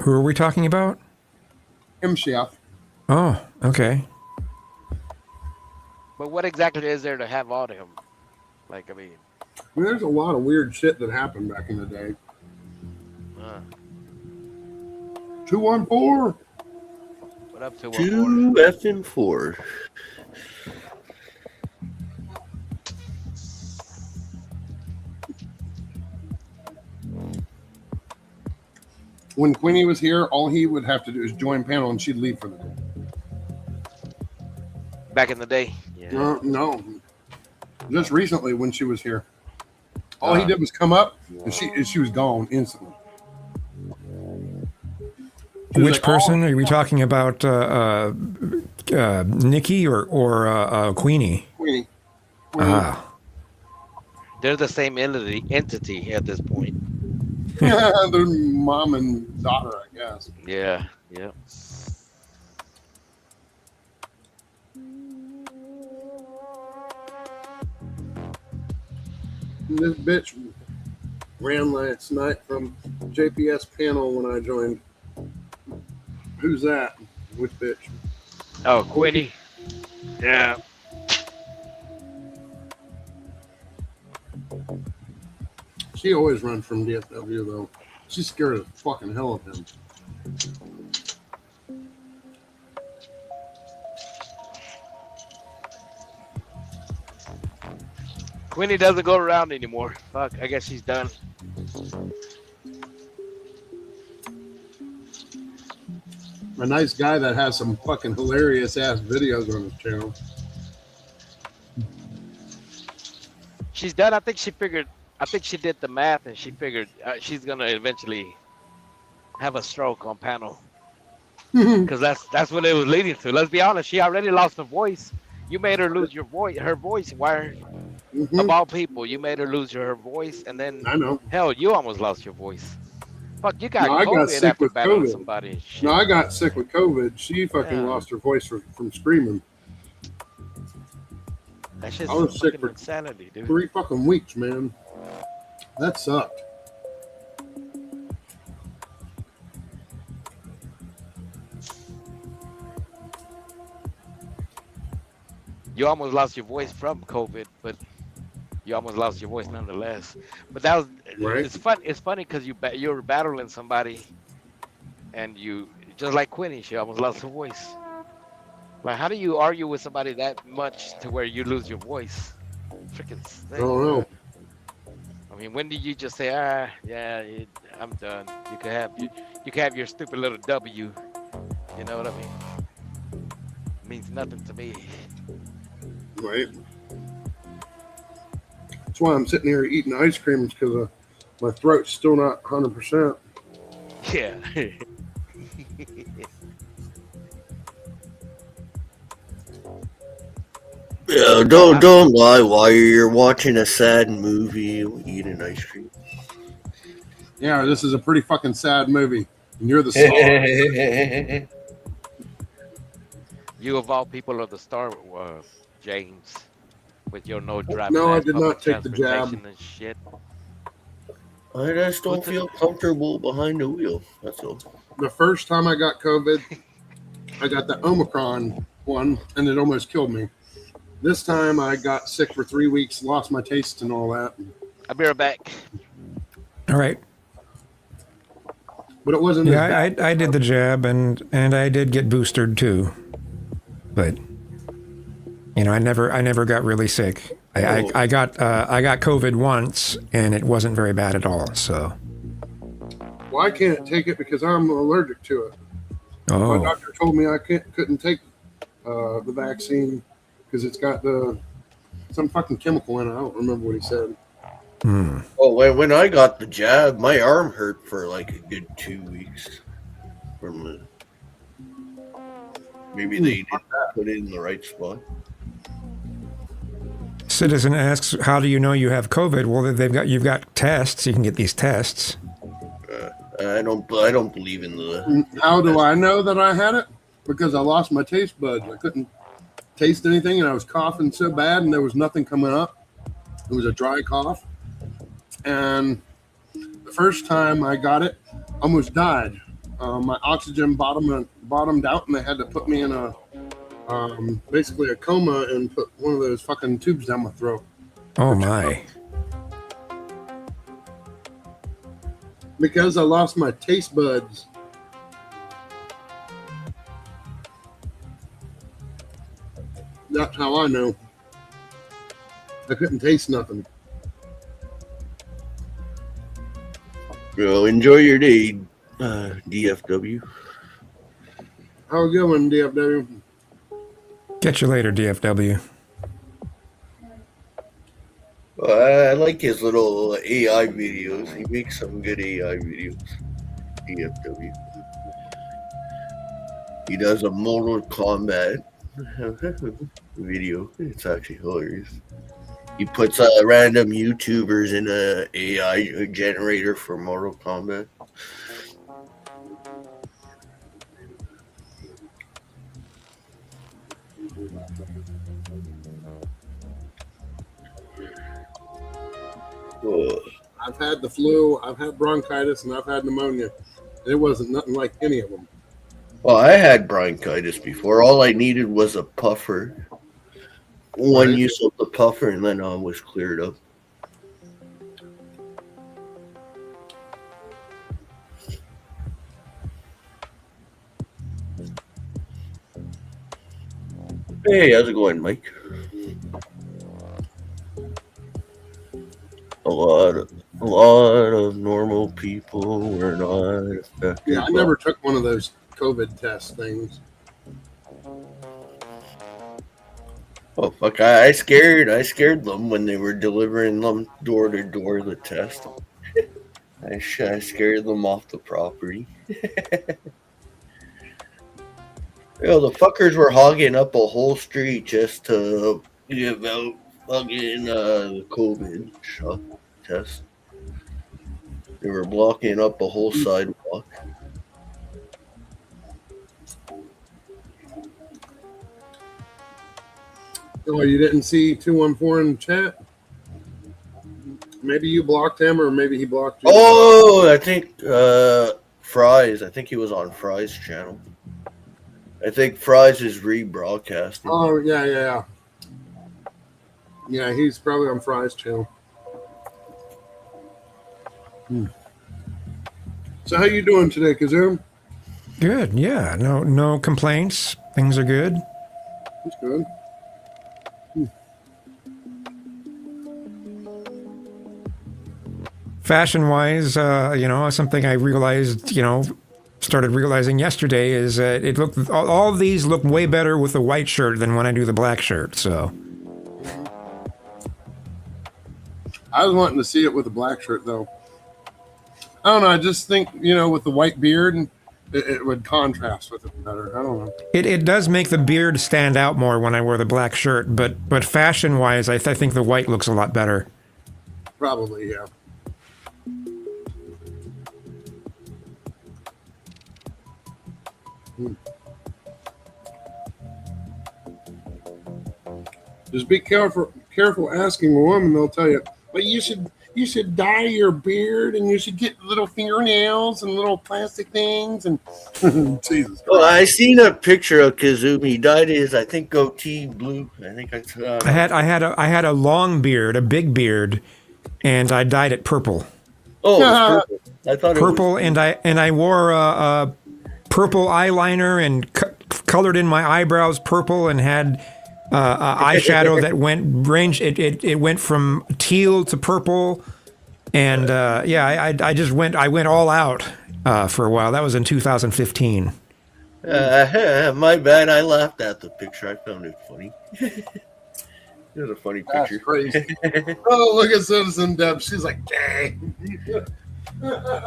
Who are we talking about? MCF. Oh, okay. But what exactly is there to have on him? Like, I mean, There's a lot of weird shit that happened back in the day. 214. what up to 2 effing 4. When Queenie was here, all he would have to do is join panel and she'd leave for the day. back in the day? Yeah. No. Just recently when she was here. All he did was come up and she was gone instantly. She was Which like, person are we talking about? Nikki or Queenie? Queenie. Ah, They're the same entity at this point. They're mom and daughter, I guess. Yeah. Yeah. This bitch ran last night from JPS panel when I joined. Who's that? Which bitch? Oh, Queenie. Yeah. She always runs from DFW though. She's scared of the fucking hell of him. Queenie doesn't go around anymore. Fuck, I guess she's done. A nice guy that has some fucking hilarious ass videos on his channel. She's done. I think she did the math and she figured she's gonna eventually have a stroke on panel. Because that's what it was leading to. Let's be honest. She already lost her voice. You made her lose her voice. Why? Of all people, you made her lose her voice, and then I know. Hell, you almost lost your voice. Fuck, you got No, I got COVID sick after with battling COVID. somebody. No, I got sick with COVID. She fucking lost her voice from screaming. That's just I was sick fucking for insanity, dude. 3 fucking weeks, man. That sucked. You almost lost your voice from COVID, but you almost lost your voice nonetheless. But that was it's fun. It's funny because you were battling somebody, and you just like Queenie, she almost lost her voice. Like, how do you argue with somebody that much to where you lose your voice? Freaking I don't know. I mean, when did you just say, I'm done? You can have your stupid little W. You know what I mean? It means nothing to me. Right. That's why I'm sitting here eating ice cream, because my throat's still not 100%. Yeah. Yeah, don't lie while you're watching a sad movie eating ice cream. Yeah, this is a pretty fucking sad movie, and you're the star. You of all people are the star, James, with your no driving. No, I did not take the jab. And shit. I just don't feel comfortable behind the wheel. That's all. The first time I got COVID, I got the Omicron one, and it almost killed me. This time I got sick for 3 weeks, lost my taste and all that. I'll be right back. All right. But it wasn't. Yeah, I did the jab, and I did get boosted too. But you know, I never got really sick. I got COVID once, and it wasn't very bad at all. So. Well, I can't take it because I'm allergic to it. Oh. My doctor told me I couldn't take the vaccine because it's got some fucking chemical in it. I don't remember what he said. Well, when I got the jab, my arm hurt for like a good 2 weeks. Maybe they didn't put it in the right spot. Citizen asks, "How do you know you have COVID?" Well, you've got tests. You can get these tests. I don't believe in the. How do I know that I had it? Because I lost my taste buds. I couldn't taste anything, and I was coughing so bad, and there was nothing coming up. It was a dry cough. And the first time I got it, I almost died. My oxygen bottomed out, and they had to put me in basically a coma and put one of those fucking tubes down my throat. Oh my! Because I lost my taste buds. That's how I know. I couldn't taste nothing. Well, enjoy your day, DFW. How we going, DFW? Catch you later, DFW. Well, I like his little AI videos. He makes some good AI videos. DFW. He does a Mortal Kombat video. It's actually hilarious. He puts random YouTubers in a AI generator for Mortal Kombat. I've had the flu, I've had bronchitis, and I've had pneumonia. It wasn't nothing like any of them. Well, I had bronchitis before. All I needed was a puffer. One use of the puffer, and then I was cleared up. Hey, how's it going, Mike? A lot of normal people were not affected. Yeah, I never took one of those COVID test things. Oh fuck! I scared them when they were delivering them door to door. The test. I scared them off the property. Yo, the fuckers were hogging up a whole street just to give out fucking the COVID shot test. They were blocking up a whole sidewalk. Oh, you didn't see 214 in the chat? Maybe you blocked him, or maybe he blocked you. Oh, I think Fries. I think he was on Fries' channel. I think Fries is rebroadcasting. Oh, yeah. Yeah, he's probably on Fry's channel. So how you doing today, Kazoo? Good, yeah. No complaints. Things are good. That's good. Fashion-wise, something I realized, started realizing yesterday is that it looked all of these look way better with the white shirt than when I do the black shirt. So I was wanting to see it with a black shirt, though. I don't know. I just think, with the white beard, it would contrast with it better. I don't know. It does make the beard stand out more when I wear the black shirt, but fashion-wise, I think the white looks a lot better. Probably, yeah. Just be careful asking a woman. They'll tell you, but you should dye your beard and you should get little fingernails and little plastic things and Jesus. Well, I seen a picture of Kazumi. He dyed his, I think, goatee blue. I think I saw. I had a long beard, a big beard, and I dyed it purple. Oh, it was purple. I thought Purple, it was... and I wore a purple eyeliner and colored in my eyebrows purple and had eyeshadow that went from teal to purple, and I went all out for a while. That was in 2015. My bad. I laughed at the picture. I found it funny. It was a funny picture. That's crazy. Oh, look at Citizen Deb. She's like, dang.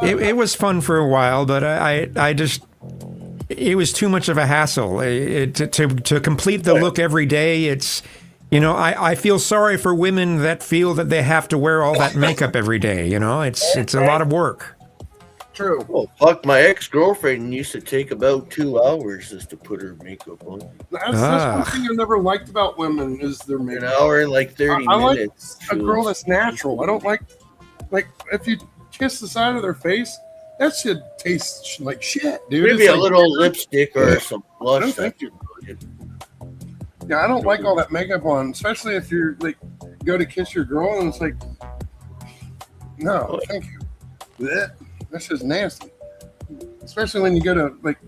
It was fun for a while, but I just. It was too much of a hassle to complete the look every day. It's, I feel sorry for women that feel that they have to wear all that makeup every day. It's a lot of work. True. Oh, fuck, my ex-girlfriend used to take about 2 hours just to put her makeup on. That's one thing I never liked about women is their makeup. An hour and like 30 minutes. I like a girl that's natural. I don't like if you kiss the side of their face, that shit tastes like shit, dude. Maybe it's a little lipstick or some blush. No, thank you. Yeah, I don't like all that makeup on, especially if you're like go to kiss your girl and it's like, no, thank you. Blech. That's just nasty. Especially when you go to like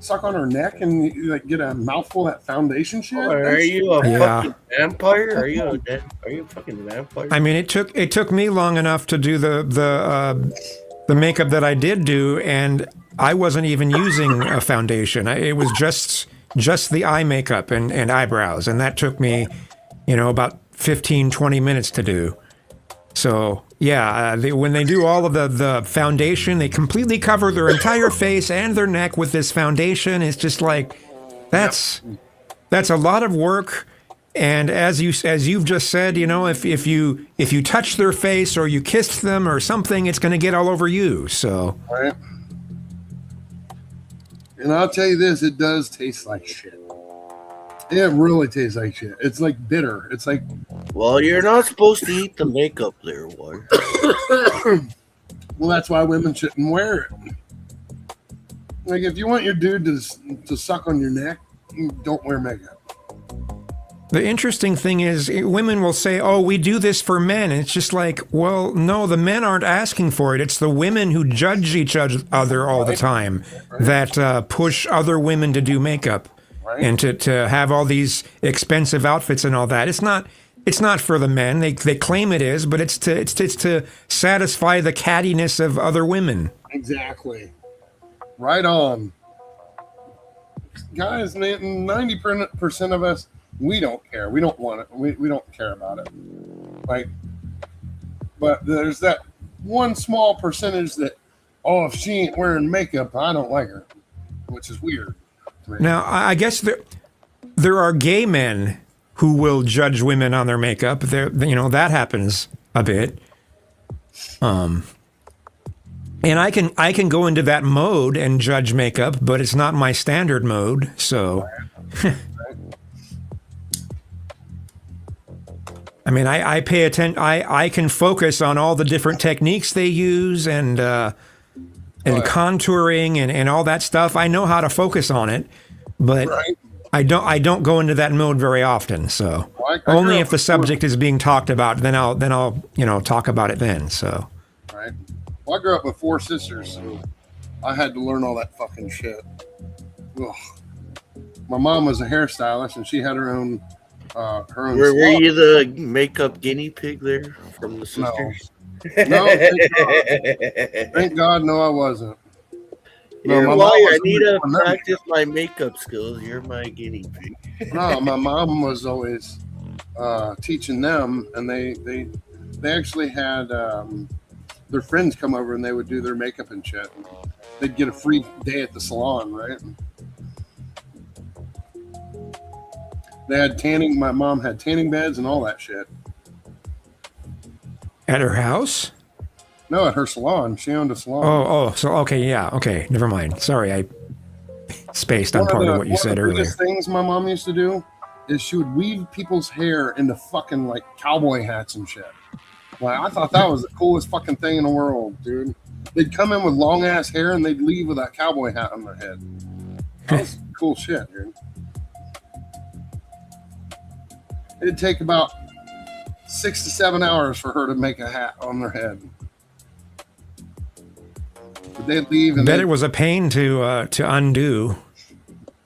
suck on her neck and you like get a mouthful of that foundation shit. Are you a fucking vampire? Are you a fucking vampire? I mean, it took me long enough to do the makeup that I did do, and I wasn't even using a foundation. It was just the eye makeup and eyebrows, and that took me, about 15, 20 minutes to do. So, yeah, when they do all of the foundation, they completely cover their entire face and their neck with this foundation. It's just like, that's a lot of work. And as you've just said, if you touch their face or you kissed them or something, it's going to get all over you. So, right. And I'll tell you this, it does taste like shit. It really tastes like shit. It's like bitter. It's like. Well, you're not supposed to eat the makeup there, why? Well, that's why women shouldn't wear it. Like, if you want your dude to suck on your neck, don't wear makeup. The interesting thing is women will say, oh, we do this for men. And it's just like, well, no, the men aren't asking for it. It's the women who judge each other all the time that push other women to do makeup and to have all these expensive outfits and all that. It's not for the men. They claim it is, but it's to satisfy the cattiness of other women. Exactly. Right on. Guys, 90% of us, we don't care. We don't want it. We don't care about it. But there's that one small percentage that, oh, if she ain't wearing makeup, I don't like her, which is weird. Now, I guess there are gay men who will judge women on their makeup. That happens a bit. And I can go into that mode and judge makeup, but it's not my standard mode. So, I mean, I pay attention. I can focus on all the different techniques they use and contouring and all that stuff. I know how to focus on it, but I don't go into that mode very often. So only if the subject is being talked about, then I'll talk about it then. So. Right. Well, I grew up with 4 sisters, so I had to learn all that fucking shit. Ugh. My mom was a hairstylist, and she had her own. Were you the makeup guinea pig there from the sisters? No, thank God, no, I wasn't. You're my why mom I need to was- practice my makeup skills. You're my guinea pig. No, my mom was always teaching them, and they actually had their friends come over and they would do their makeup and shit. They'd get a free day at the salon, right? They had tanning. My mom had tanning beds and all that shit. At her house? No, at her salon. She owned a salon. Oh, so okay, yeah, okay, never mind. Sorry, spaced on part of what you said One of the earlier. biggest things my mom used to do is she would weave people's hair into fucking like cowboy hats and shit. Like, I thought that was the coolest fucking thing in the world, dude. They'd come in with long ass hair and they'd leave with that cowboy hat on their head. That was cool shit, dude. It'd take about 6 to 7 hours for her to make a hat on their head. But they'd leave and Bet it was a pain to undo.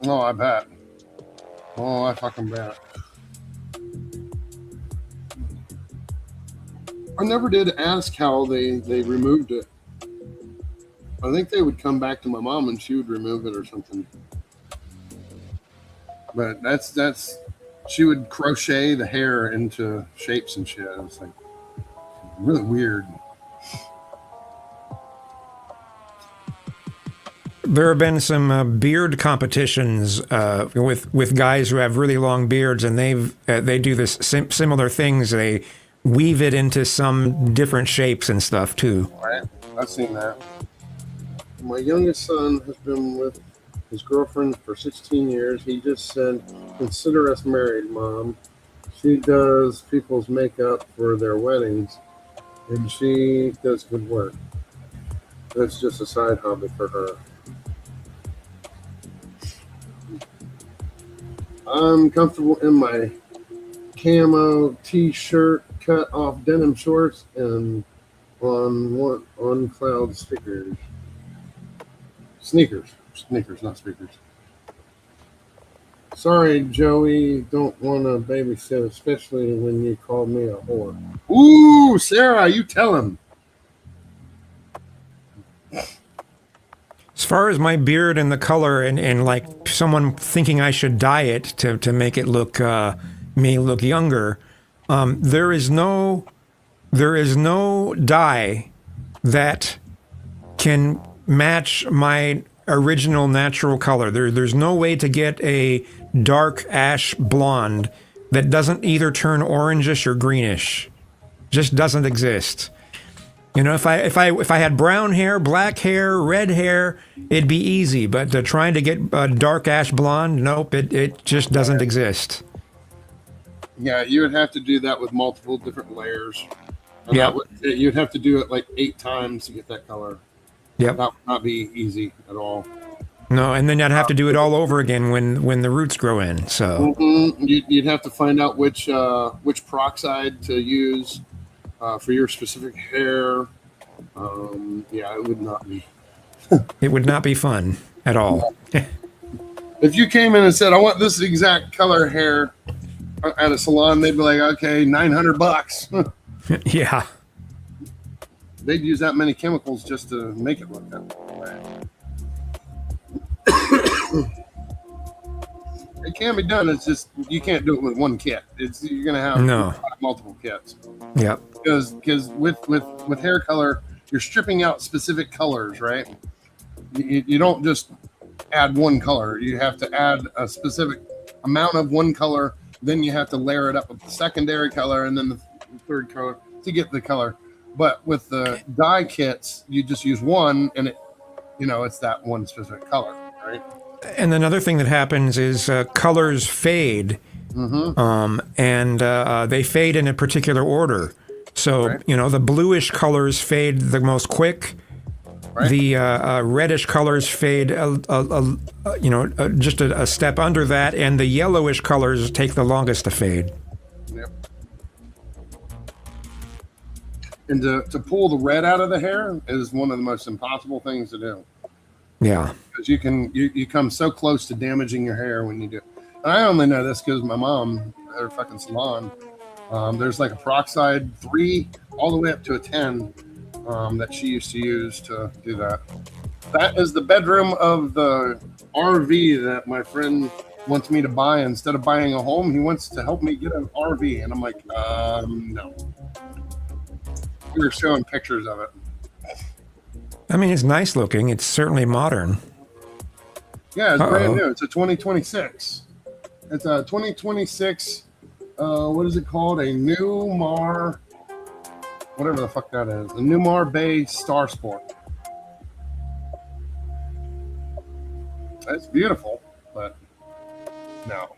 Oh, I bet. Oh, I fucking bet. I never did ask how they removed it. I think they would come back to my mom and she would remove it or something. But that's she would crochet the hair into shapes and shit. It was like really weird. There have been some beard competitions with guys who have really long beards, and they do this similar things. They weave it into some different shapes and stuff too. Right, I've seen that. My youngest son has been with his girlfriend for 16 years. He just said, "Consider us married, Mom." She does people's makeup for their weddings, and she does good work. That's just a side hobby for her. I'm comfortable in my camo t-shirt, cut off denim shorts, and on cloud sneakers, not speakers. Sorry, Joey, don't want to babysit, especially when you called me a whore. Ooh, Sarah, you tell him. As far as my beard and the color and like someone thinking I should dye it to make it look me look younger, there is no dye that can match my original natural color. There's no way to get a dark ash blonde that doesn't either turn orangish or greenish. Just doesn't exist. You know, if I had brown hair, black hair, red hair, it'd be easy. But trying to get a dark ash blonde, nope, it just doesn't exist. Yeah, you would have to do that with multiple different layers. And Yep. You'd have to do it like 8 times to get that color. Yep. That would not be easy at all. No, and then I'd have to do it all over again when the roots grow in. So You'd have to find out which peroxide to use for your specific hair. Yeah, it would not be. it would not be fun at all. If you came in and said, "I want this exact color hair," at a salon, they'd be like, "Okay, $900." Yeah. They'd use that many chemicals just to make it look that way. It can be done. It's just you can't do it with one kit. You're gonna have multiple kits. Yep. Because with hair color, you're stripping out specific colors, right? You don't just add one color. You have to add a specific amount of one color. Then you have to layer it up with the secondary color and then the third color to get the color. But with the dye kits, you just use one, and it's that one specific color, right? And another thing that happens is colors fade, and they fade in a particular order. So, the bluish colors fade the most quick. Right. The reddish colors fade, just a step under that, and the yellowish colors take the longest to fade. Yep. And to pull the red out of the hair is one of the most impossible things to do. Yeah. Because you come so close to damaging your hair when you do it. And I only know this because my mom, at her fucking salon, there's like a peroxide 3 all the way up to a 10 that she used to use to do that. That is the bedroom of the RV that my friend wants me to buy. Instead of buying a home, he wants to help me get an RV. And I'm like, no. We were showing pictures of it. I mean, it's nice looking. It's certainly modern. Yeah, it's brand new. It's a 2026. It's a 2026, what is it called? A Newmar, whatever the fuck that is. A Newmar Bay Star Sport. It's beautiful, but no.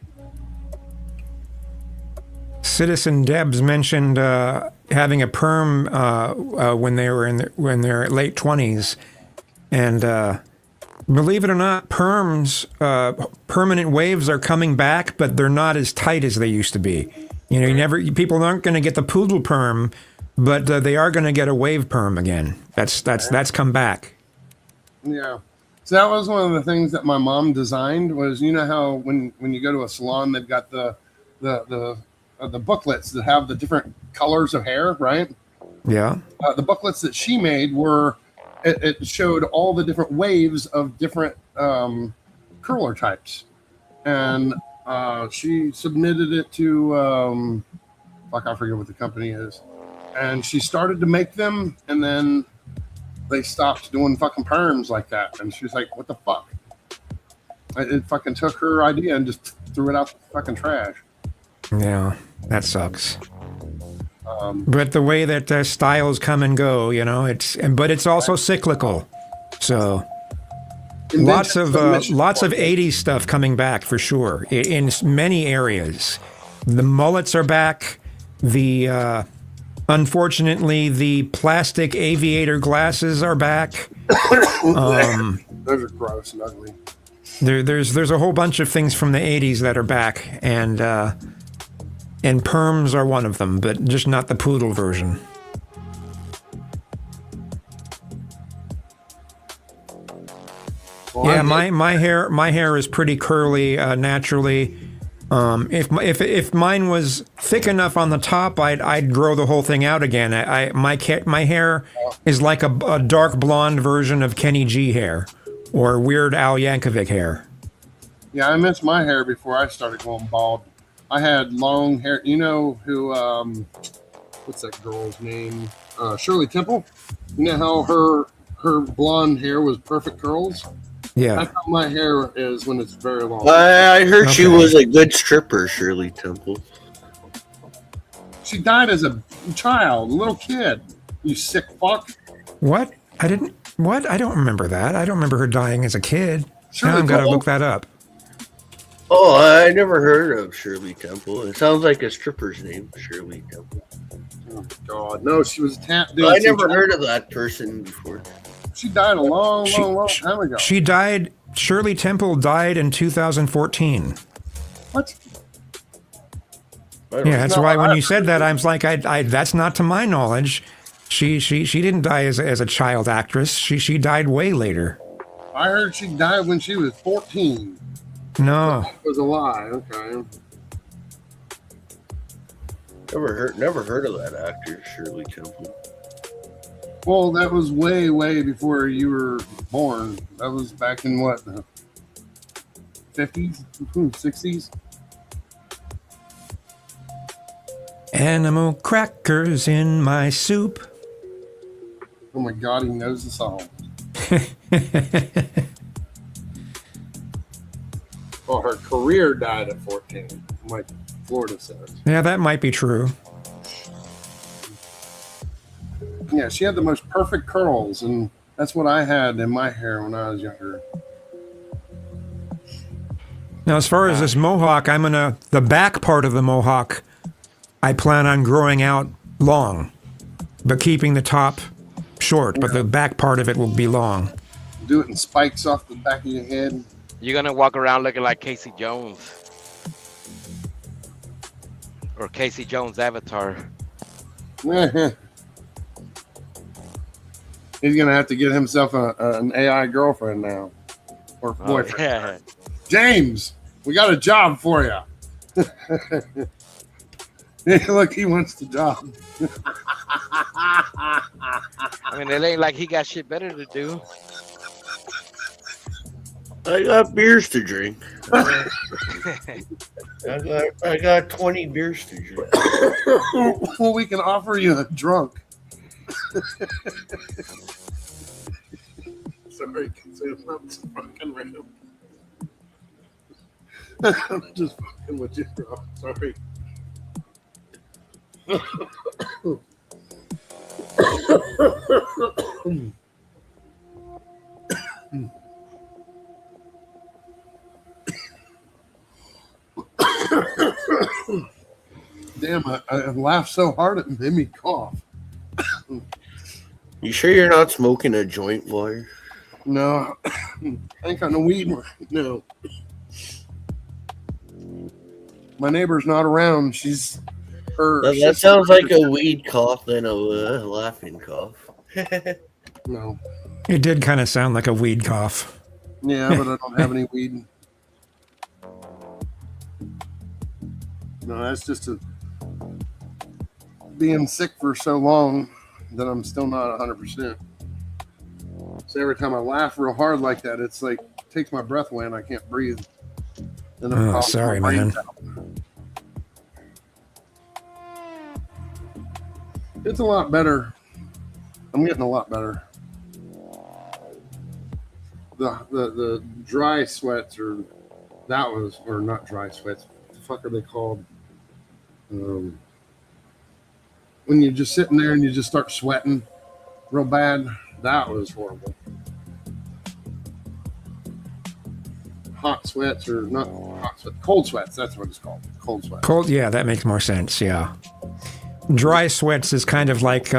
Citizen Debs mentioned having a perm when they were when they're late 20s, and believe it or not, perms, permanent waves are coming back, but they're not as tight as they used to be. You know, people aren't going to get the poodle perm, but they are going to get a wave perm again. That's come back. Yeah. So that was one of the things that my mom designed. Was, you know how when you go to a salon, they've got the booklets that have the different colors of hair, right? Yeah. The booklets that she made were, it showed all the different waves of different curler types, and she submitted it to I forget what the company is, and she started to make them, and then they stopped doing fucking perms like that, and she's like, "What the fuck?" It fucking took her idea and just threw it out the fucking trash. Yeah, that sucks. But the way that styles come and go, you know, but it's also cyclical. So lots of 80s stuff coming back for sure in many areas. The mullets are back. The unfortunately, the plastic aviator glasses are back. Those are gross and ugly. There's a whole bunch of things from the 80s that are back, and perms are one of them, but just not the poodle version. Well, yeah, my hair is pretty curly naturally. If mine was thick enough on the top, I'd grow the whole thing out again. My hair is like a dark blonde version of Kenny G hair or Weird Al Yankovic hair. Yeah, I missed my hair before I started going bald. I had long hair. You know who? What's that girl's name? Shirley Temple. You know how her blonde hair was perfect curls? Yeah. That's how my hair is when it's very long. I heard she was a good stripper, Shirley Temple. She died as a child, a little kid. You sick fuck. What? I don't remember that. I don't remember her dying as a kid. Shirley Now I've got to Temple? look that up. Oh, I never heard of Shirley Temple. It sounds like a stripper's name, Shirley Temple. Oh, God. No, she was tap dancing. I never heard of that person before. She died a long time ago. Shirley Temple died in 2014. What? Yeah, that's why when you said that, I was like, that's not to my knowledge. She didn't die as a child actress. She died way later. I heard she died when she was 14. No. That was a lie. Okay. Never heard of that actor, Shirley Temple. Well, that was way, way before you were born. That was back in what, the 50s, 60s? Animal crackers in my soup. Oh my God, he knows the song. Well, her career died at 14, like Florida says. Yeah, that might be true. Yeah, she had the most perfect curls, and that's what I had in my hair when I was younger. Now, as far as this mohawk, the back part of the mohawk, I plan on growing out long, but keeping the top short, but the back part of it will be long. Do it in spikes off the back of your head. You're gonna walk around looking like Casey Jones. Or Casey Jones' avatar. He's gonna have to get himself an AI girlfriend now, or boyfriend. Yeah. James, we got a job for you. Look, he wants the job. I mean, it ain't like he got shit better to do. I got beers to drink. I got 20 beers to drink. Well, we can offer you a drunk. Sorry, I'm so fucking random. I'm just fucking with you, bro. Sorry. Damn, I laughed so hard it made me cough. You sure you're not smoking a joint, boy? No, I ain't got no weed. No. My neighbor's not around. She's her. That sounds like a weed cough than a laughing cough. No. It did kind of sound like a weed cough. Yeah, but I don't have any weed. No, that's just being sick for so long that I'm still not 100%. So every time I laugh real hard like that, it's like takes my breath away and I can't breathe. Then I'm Oh, coughing sorry, my man. brains out. It's a lot better. I'm getting a lot better. The dry sweats or not dry sweats. What the fuck are they called? When you're just sitting there and you just start sweating real bad, that was horrible. Hot sweats or not hot sweats, cold sweats. That's what it's called. Cold sweats. Cold, yeah, that makes more sense. Yeah. Dry sweats is kind of like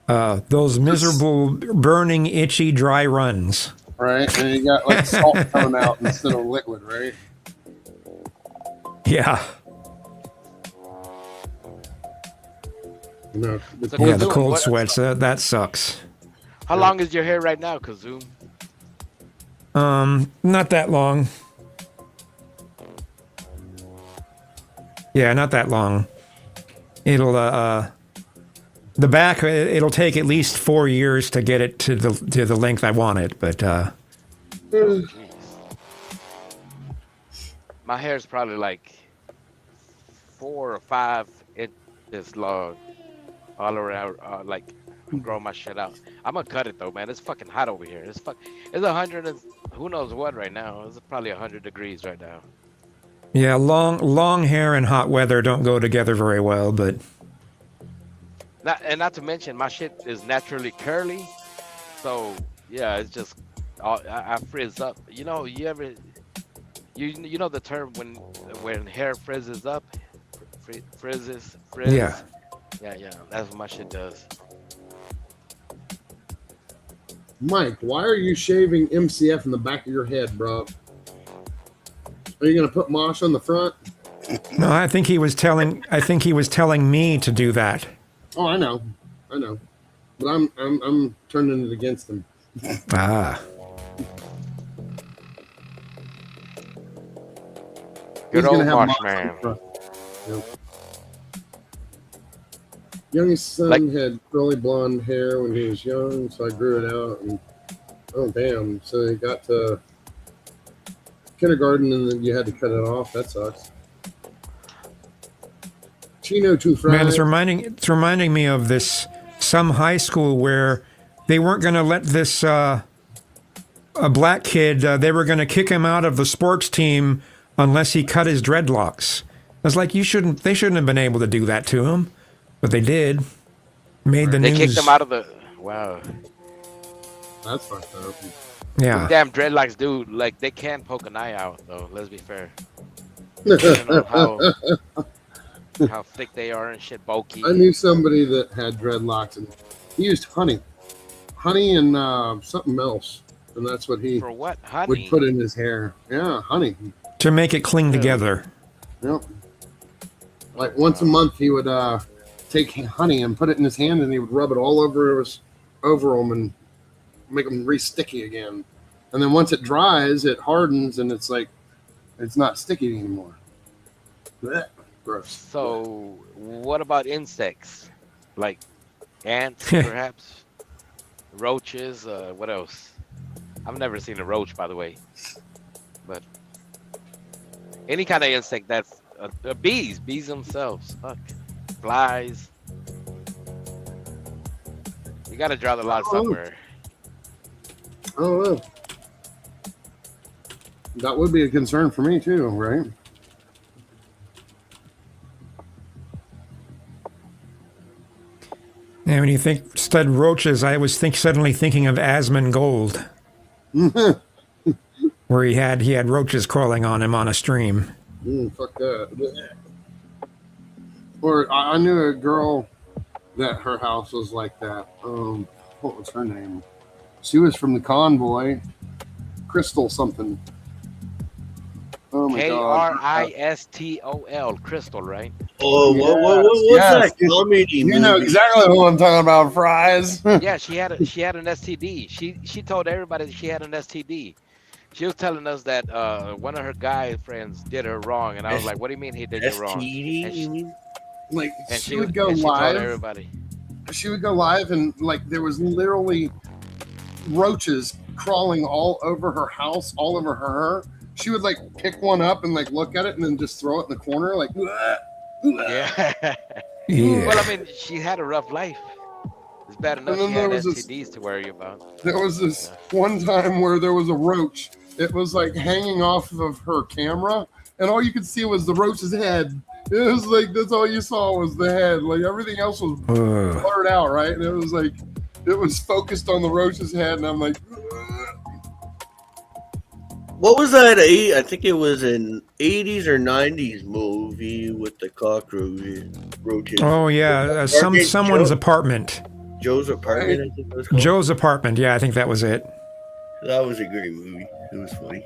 those miserable, burning, itchy, dry runs. Right, and you got like salt coming out instead of liquid, right? Yeah. No, Yeah, the cold sweats. That sucks. How long is your hair right now, Kazoom? Not that long. Yeah, not that long. It'll the back it'll take at least 4 years to get it to the length I want it, but My hair is probably like 4 or 5 inches long, all around. Like I'm growing my shit out. I'm gonna cut it though, man. It's fucking hot over here. It's 100 and who knows what right now. It's probably 100 degrees right now. yeah, long hair and hot weather don't go together very well, but Not to mention my shit is naturally curly, so yeah, it's just I frizz up. You know, you know the term when hair frizzes up, frizz. Yeah. Yeah, that's what my shit does. Mike, why are you shaving MCF in the back of your head, bro? Are you gonna put mosh on the front? no, I think he was telling me to do that. Oh, I know, but I'm turning it against him. Ah. Good He's gonna old have Marsh mosh on man. the front. Yep. Youngest son had curly blonde hair when he was young, so I grew it out. And oh damn! So he got to kindergarten, and then you had to cut it off. That sucks. Chino two fries. Man, it's reminding me of this some high school where they weren't going to let this a black kid. They were going to kick him out of the sports team unless he cut his dreadlocks. I was like, they shouldn't have been able to do that to him, but they did. Made the news. They kicked him out of the. Wow. That's fucked up. Yeah. Damn dreadlocks, dude. Like they can poke an eye out, though. Let's be fair. Depending on how thick they are and shit, bulky. I knew somebody that had dreadlocks, and he used honey and something else, and that's what he For what? Honey? would put in his hair. Yeah, honey. To make it cling together. Yep. Like once a month, he would take honey and put it in his hand, and he would rub it all over him and make them re-sticky again. And then once it dries, it hardens, and it's like it's not sticky anymore. Blech. Gross. So, what about insects? Like ants, perhaps? Roaches? What else? I've never seen a roach, by the way. But any kind of insect that's bees themselves. Fuck. Flies. You gotta draw the line somewhere. I don't know. That would be a concern for me too, right? Yeah, when you said roaches, I was suddenly thinking of Asmongold, where he had roaches crawling on him on a stream. Fuck that. Or I knew a girl that her house was like that. What was her name? She was from the Convoy. Crystal something. Oh my god. Kristol, Crystal, right? Oh, what's that comedy You movie? know exactly who I'm talking about, Fries. Yeah, she had an STD. She told everybody that she had an STD. She was telling us that one of her guy friends did her wrong, and I was like, "What do you mean he did you wrong?" STD, you mean? Like And she would go and she told live. everybody. She would go live, and like there was literally roaches crawling all over her house, all over her. She would like pick one up and like look at it, and then just throw it in the corner, like. Yeah. Yeah. Well, I mean, she had a rough life. It's bad enough then she there had was this- STDs to worry about. There was this one time where there was a roach. It was like hanging off of her camera, and all you could see was the roach's head. It was like that's all you saw was the head. Like everything else was blurred out, right? And it was like it was focused on the roach's head, and I'm like, What was that? I think it was an 80s or 90s movie with the cockroaches. Oh yeah, someone's apartment. Joe's apartment, I think it was called. Joe's apartment. Yeah, I think that was it. That was a great movie. It was funny.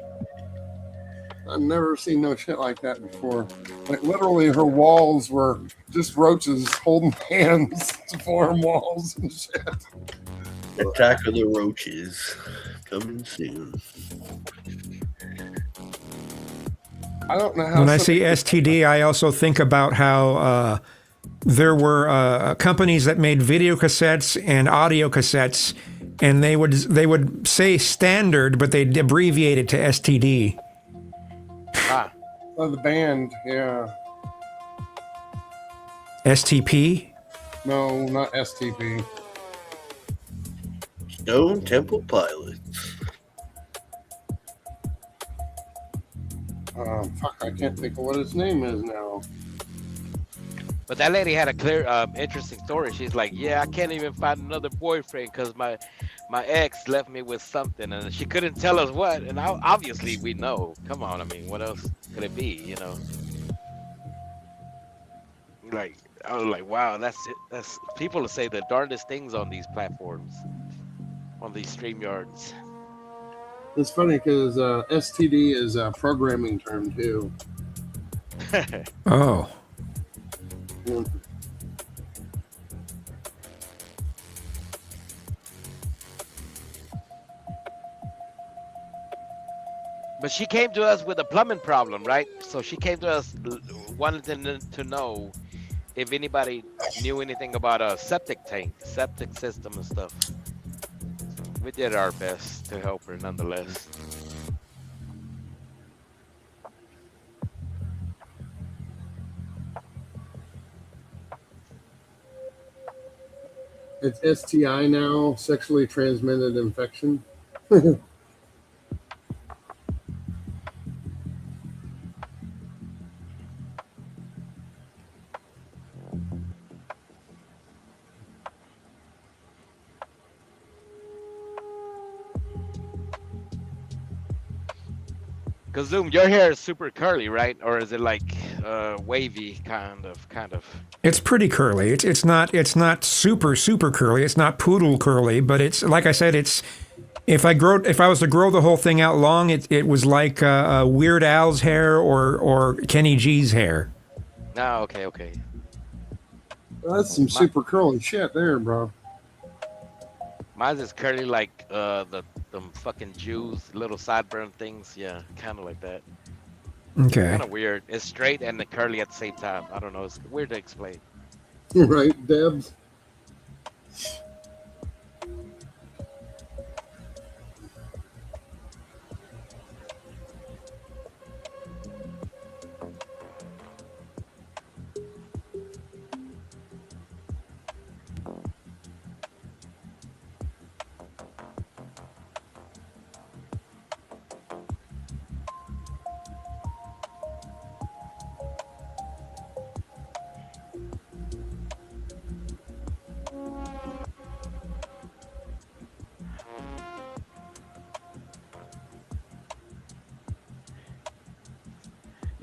I've never seen no shit like that before. Like literally, her walls were just roaches holding hands to form walls and shit. Attack of the Roaches coming soon. I don't know how. When I see STD, I also think about how there were companies that made video cassettes and audio cassettes, and they would say standard, but they'd abbreviate it to STD. Oh, the band, yeah. STP? No, not STP. Stone Temple Pilots. Fuck, I can't think of what his name is now. But that lady had a clear, interesting story. She's like, "Yeah, I can't even find another boyfriend because my ex left me with something, and she couldn't tell us what." And obviously, we know. Come on, I mean, what else could it be? You know, like I was like, "Wow, that's it." That's people say the darndest things on these platforms, on these StreamYards. It's funny because STD is a programming term too. Oh. But she came to us with a plumbing problem, right? So she came to us wanting to know if anybody knew anything about a septic tank, septic system and stuff. We did our best to help her nonetheless. It's STI now, sexually transmitted infection. Cause Zoom, your hair is super curly, right? Or is it like wavy, kind of? It's pretty curly. It's not super curly. It's not poodle curly, but it's like I said. It's if I was to grow the whole thing out long, it was like Weird Al's hair or Kenny G's hair. Oh, okay. That's some super curly shit there, bro. Mine's is curly like the fucking Jews, little sideburn things. Yeah, kind of like that. Okay. Kind of weird. It's straight and the curly at the same time. I don't know. It's weird to explain. Right, Debs?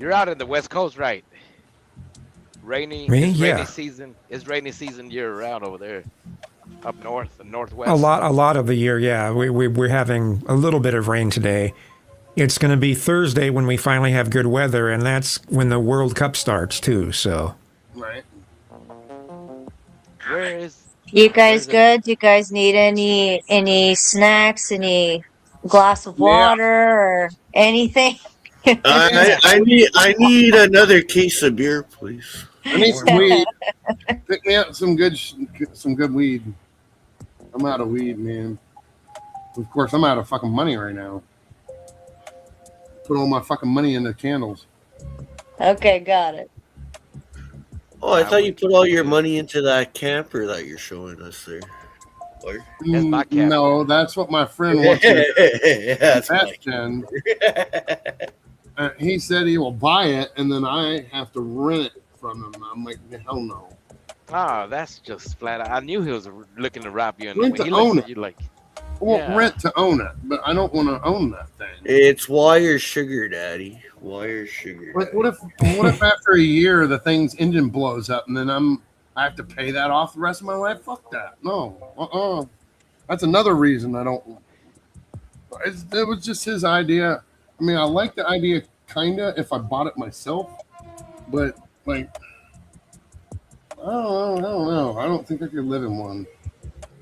You're out in the West Coast, right? Rainy. Me? It's Yeah. rainy season. It's rainy season year round over there, up north and northwest. A lot of the year, yeah. We're having a little bit of rain today. It's going to be Thursday when we finally have good weather, and that's when the World Cup starts too. So Right. Where is? You guys good? You guys need any snacks? Any glass of water or anything? I need another case of beer, please. I need some weed. Pick me up some good weed. I'm out of weed, man. Of course, I'm out of fucking money right now. Put all my fucking money into candles. Okay, got it. Oh, I thought you put all your money into that camper that you're showing us there. Or? No, that's what my friend wants to That's my invest in. He said he will buy it, and then I have to rent it from him. I'm like, hell no. Oh, that's just flat out. I knew he was looking to rob you. And Rent when to he looks own at it. you like, Well, yeah. rent to own it, but I don't want to own that thing. It's wire sugar, Daddy. Wire sugar. Like, what if after a year the thing's engine blows up and then I have to pay that off the rest of my life? Fuck that. No. That's another reason I don't. It was just his idea. I mean, I like the idea kinda if I bought it myself, but like, I don't know. I don't think I could live in one.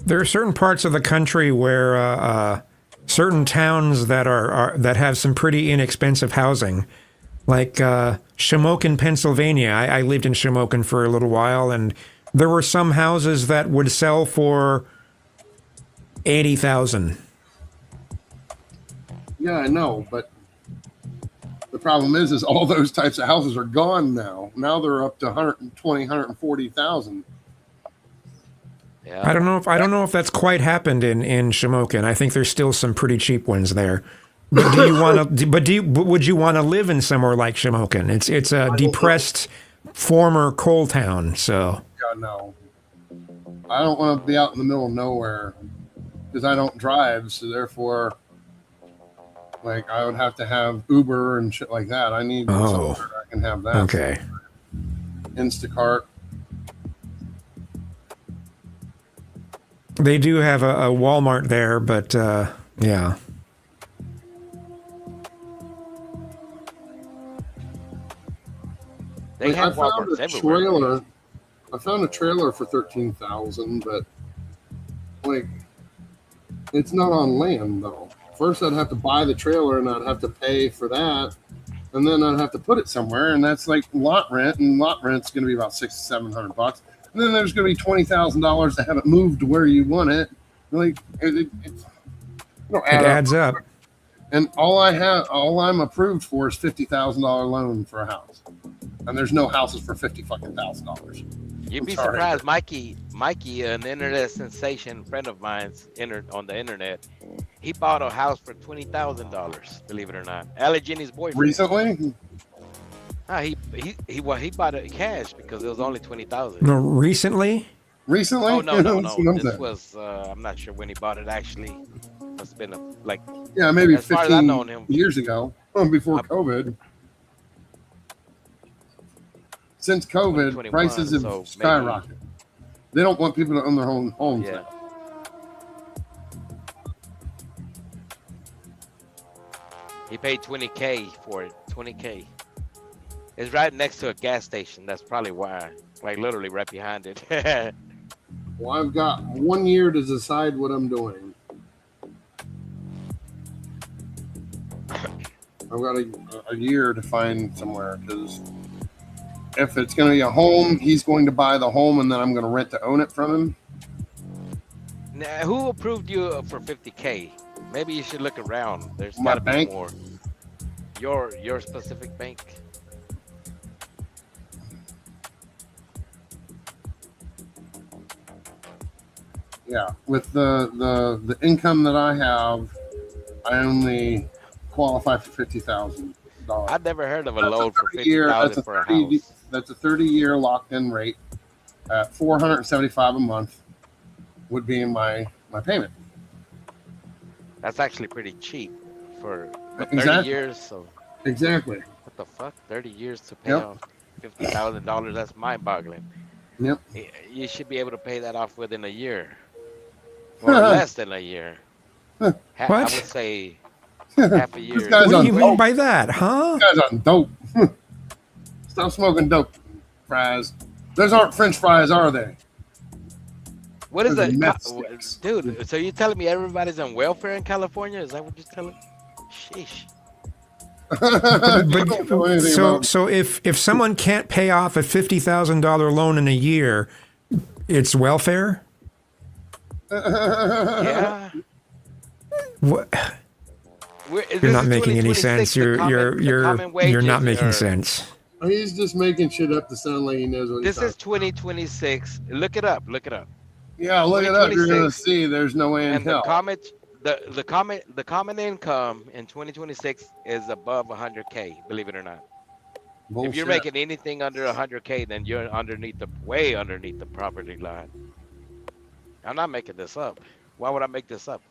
there are certain parts of the country where certain towns that that have some pretty inexpensive housing, like Shamokin, Pennsylvania. I lived in Shamokin for a little while, and there were some houses that would sell for $80,000. Yeah, I know, but the problem is all those types of houses are gone now. Now they're up to 120, 140,000. Yeah. I don't know if that's quite happened in Shamokin. I think there's still some pretty cheap ones there. But do you want to? But would you want to live in somewhere like Shamokin? It's a depressed former coal town. So God, no. I don't want to be out in the middle of nowhere because I don't drive. So therefore, like, I would have to have Uber and shit like that. I need somewhere I can have that. Okay. Instacart. They do have a Walmart there, but yeah. They Like, have I found Walmarts a everywhere. trailer. I found a trailer for 13,000, but like, it's not on land though. First, I'd have to buy the trailer, and I'd have to pay for that, and then I'd have to put it somewhere, and that's like lot rent, and lot rent's going to be about $600 to $700. And then there's going to be $20,000 to have it moved to where you want it. Like, it adds up. And all I'm approved for is $50,000 loan for a house, and there's no houses for $50,000. You'd be Sorry. surprised, Mikey, an internet sensation friend of mine's on the internet. He bought a house for $20,000. Believe it or not, Allegheni's boyfriend. Recently? He bought it cash because it was only $20,000. No, recently. Recently? Oh no. That's what I'm This saying. was I'm not sure when he bought it actually. Must have been like Yeah, maybe as far as I 15 known him. years ago, before COVID. Since COVID, 2021, prices have so skyrocketed. They don't want people to own their own homes. Yeah. He paid $20K for it. $20K. It's right next to a gas station. That's probably why. Like literally right behind it. Well, I've got 1 year to decide what I'm doing. I've got a year to find somewhere, because if it's going to be a home, he's going to buy the home, and then I'm going to rent to own it from him. Now, who approved you for $50K? Maybe you should look around. There's My gotta be bank? more. Your specific bank. Yeah, with the income that I have, I only qualify for $50,000. I've never heard of a That's loan for 30-year $50,000 for a house. That's a 30-year locked-in rate at $475 a month would be my payment. That's actually pretty cheap for 30 Exactly. years. So Exactly. What the fuck? 30 years to pay Yep. off $50,000? That's mind-boggling. Yep. You should be able to pay that off within a year, or less than a year. I What? would say half a year. This guy's What do on you mean by that, huh? This guy's on dope. Stop smoking dope, fries. Those aren't French fries, are they? What is Those are that, meth dude? So you telling me everybody's on welfare in California? Is that what you're telling me? Sheesh. So if someone can't pay off a $50,000 loan in a year, it's welfare? Yeah. What? You're not making any sense. You're not making sense. He's just making shit up to sound like he knows what he's This is 2026. Look it up. Look it up. Yeah, look it up. You're gonna 2026, see there's no way in And the hell. common income in 2026 is above 100K. Believe it or not. If Bullshit. you're making anything under 100K, then you're way underneath the poverty line. I'm not making this up. Would I make this up?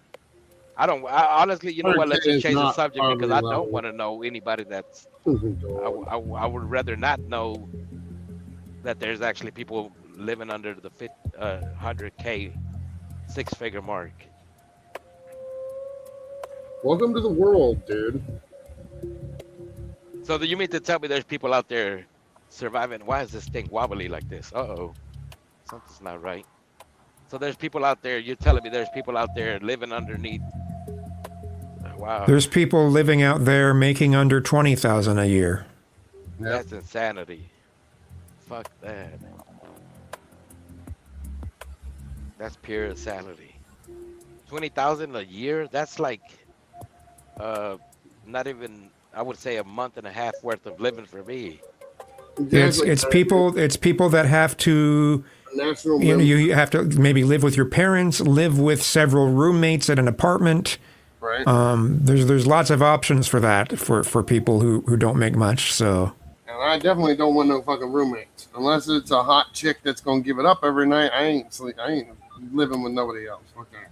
I honestly, you know what? Let's 100K just is change the not subject because I poverty don't level. want to know anybody that's. I would rather not know that there's actually people living under the 100K six-figure mark. Welcome to the world, dude. So do you mean to tell me there's people out there surviving? Why is this thing wobbly like this? Uh-oh. Something's not right. So there's people out there, you're telling me there's people out there living underneath. Wow. There's people living out there making under $20,000 a year. That's insanity. Fuck that. That's pure insanity. 20,000 a year? That's like not even, I would say, a month and a half worth of living for me. It's people that have to National you have to maybe live with your parents, live with several roommates at an apartment. Right. There's lots of options for that for people who don't make much. So And I definitely don't want no fucking roommates. Unless it's a hot chick that's gonna give it up every night. I ain't living with nobody else. Fuck that.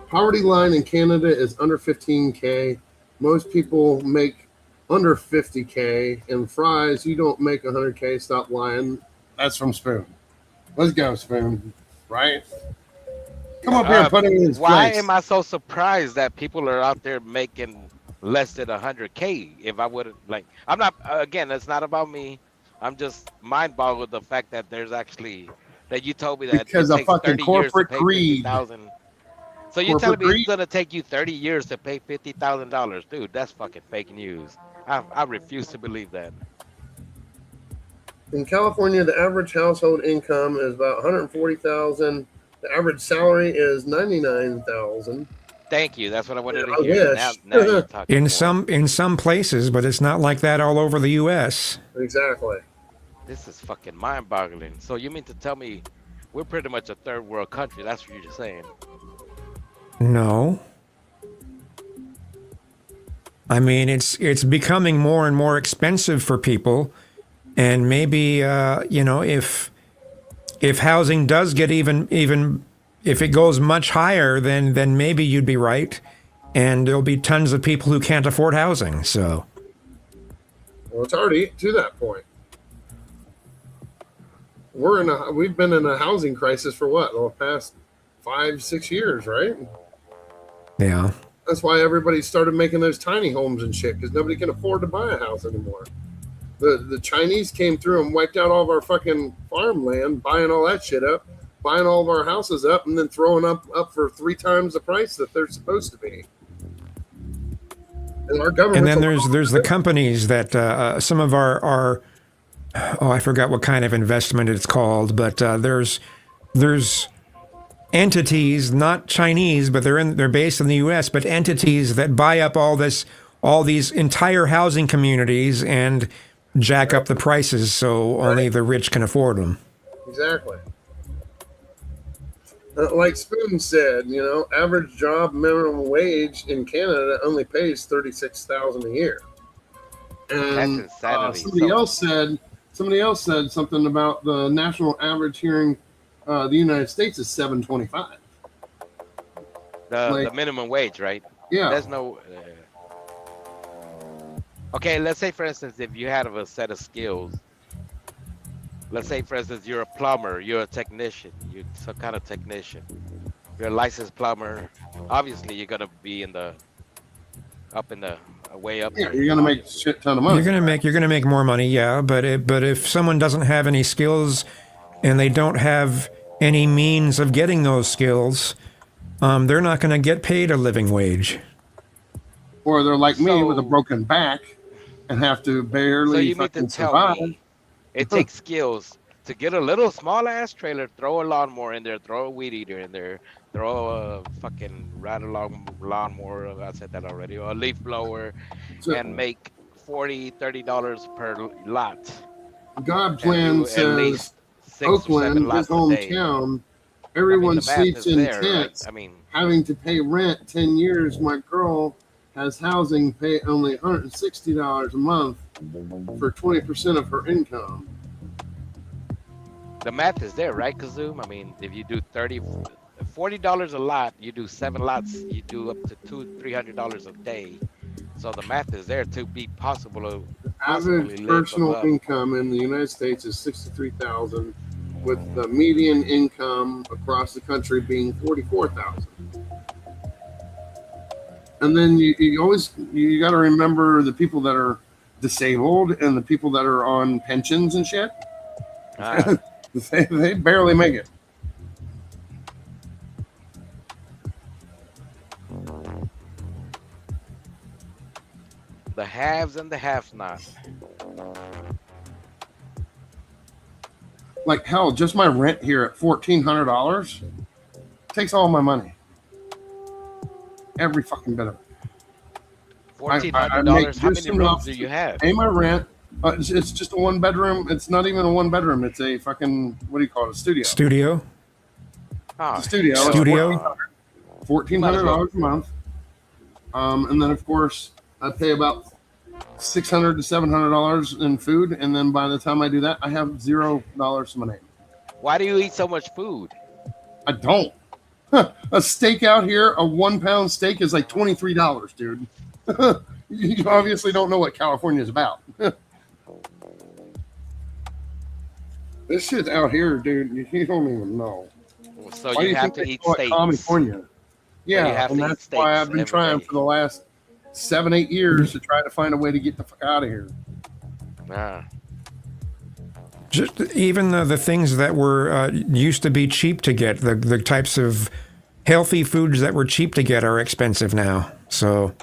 Poverty line in Canada is under 15K. Most people make under 50K. And fries, you don't make 100K. Stop lying. That's from Spoon. Let's go, Spoon. Right? Come up here and put it in his Why place. am I so surprised that people are out there making less than 100K? If I would I'm not, again, it's not about me. I'm just mind boggled the fact that there's actually, that you told me that Because it of takes fucking 30 years to corporate pay greed. $50,000. So you're Corporate telling me greed. it's going to take you 30 years to pay $50,000? Dude, that's fucking fake news. I refuse to believe that. In California, the average household income is about $140,000. The average salary is $99,000. Thank you. That's what I wanted to I hear. wish. Now you're talking. in some places, but it's not like that all over the U.S. Exactly. This is fucking mind-boggling. So you mean to tell me we're pretty much a third world country? That's what you're saying. No. I mean, it's becoming more and more expensive for people, and maybe if housing does get even if it goes much higher, then maybe you'd be right, and there'll be tons of people who can't afford housing. So, Well, it's already to that point. We've been in a housing crisis for what? The past 5-6 years, right? yeah. That's why everybody started making those tiny homes and shit, because nobody can afford to buy a house anymore. The Chinese came through and wiped out all of our fucking farmland, buying all that shit up, buying all of our houses up, and then throwing up for 3 times the price that they're supposed to be. And our government. And then there's the companies that some of our I forgot what kind of investment it's called, but there's entities, not Chinese, but they're based in the U.S., but entities that buy up all these entire housing communities and jack up the prices so only the rich can afford them. Exactly. Like Spoon said, average job minimum wage in Canada only pays $36,000 a year. And That's insanity. somebody else said something about the national average here in the United States is $7.25. The minimum wage, right? Yeah. There's no. Okay, let's say for instance, if you had a set of skills, let's say for instance, you're a plumber, you're a technician, you're some kind of technician, you're a licensed plumber. Obviously, you're gonna be in the way up. Yeah, there. you're gonna make a shit ton of money. You're gonna make more money, yeah. But if someone doesn't have any skills, and they don't have any means of getting those skills, they're not gonna get paid a living wage. Or they're like me with a broken back and have to barely So you mean to fucking tell survive. me it takes skills to get a little small ass trailer, throw a lawnmower in there, throw a weed eater in there, throw a fucking ride-along lawnmower, I said that already, or a leaf blower, and make $40-$30 per lot. God plan And do at least says 6 or 7 Oakland, his lots a day. hometown, everyone the math sleeps is in there, right? tents. I mean, having to pay rent 10 years. My girl has housing, pay only $160 a month for 20% of her income. the math is there, right, Kazoom? I mean, if you do $40 a lot, you do 7 lots, you do up to $200-$300 a day. So the math is there to be possible to possibly Average live personal above. income in the United States is $63,000, with the median income across the country being $44,000. And then you always got to remember the people that are disabled and the people that are on pensions and shit. They barely make it. The haves and the have-nots. Like hell, just my rent here at $1,400 takes all my money. Every fucking bit of it. $1,400. How many rooms do you have? Pay my rent. It's just a 1-bedroom. It's not even a 1-bedroom. It's a fucking, what do you call it? A studio. Studio. Ah, Studio. Studio. $1,400 a month. And then of course I pay about $600 to $700 in food, and then by the time I do that, I have $0 to my name. Why do you eat so much food? I don't. A steak out here, a 1-pound steak is like $23, dude. You obviously don't know what California is about. This shit out here, dude, you don't even know. So Why do you have think to they eat call it steaks. California? So Yeah, you have and to eat that's why steaks I've been every trying day. for the last 7-8 years to try to find a way to get the fuck out of here. Ah. Just even the things that were used to be cheap to get, the types of healthy foods that were cheap to get are expensive now. So,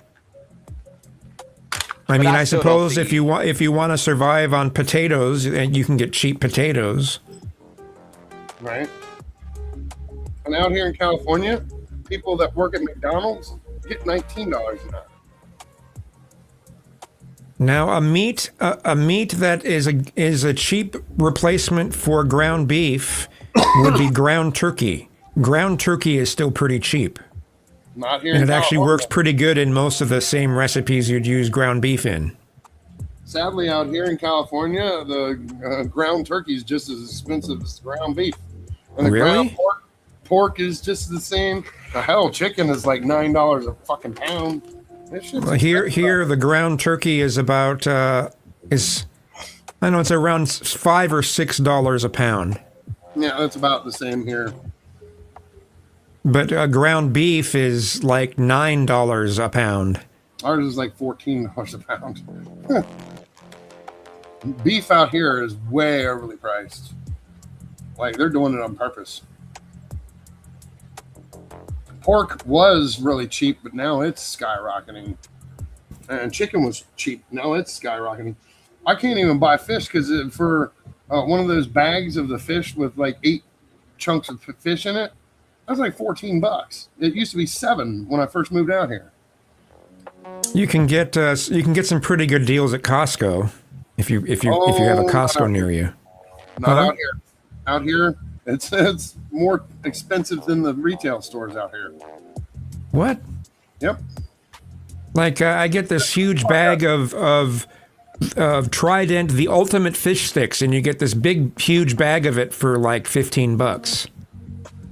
I mean, I still don't suppose if you want to survive on potatoes, you can get cheap potatoes. Right? And out here in California, people that work at McDonald's get $19 an hour. Now, a meat that is a cheap replacement for ground beef would be ground turkey. Ground turkey is still pretty cheap. Not here And in it actually California. works pretty good in most of the same recipes you'd use ground beef in. Sadly, out here in California, the ground turkey is just as expensive as ground beef. And the Really? ground pork is just the same. The hell, chicken is like $9 a fucking pound. This shit's Well, here the ground turkey is about it's around $5 or $6 a pound. Yeah, that's about the same here. But ground beef is like $9 a pound. Ours is like $14 a pound. Beef out here is way overly priced. Like they're doing it on purpose. Pork was really cheap, but now it's skyrocketing. And chicken was cheap. Now it's skyrocketing. I can't even buy fish because for one of those bags of the fish with like 8 chunks of fish in it, that's like $14. It used to be $7 when I first moved out here. You can get some pretty good deals at Costco if you have a Costco near you. Not Huh? out here. Out here, it's more expensive than the retail stores out here. What? Yep. Like I get this huge bag of Trident, the ultimate fish sticks, and you get this big, huge bag of it for like $15.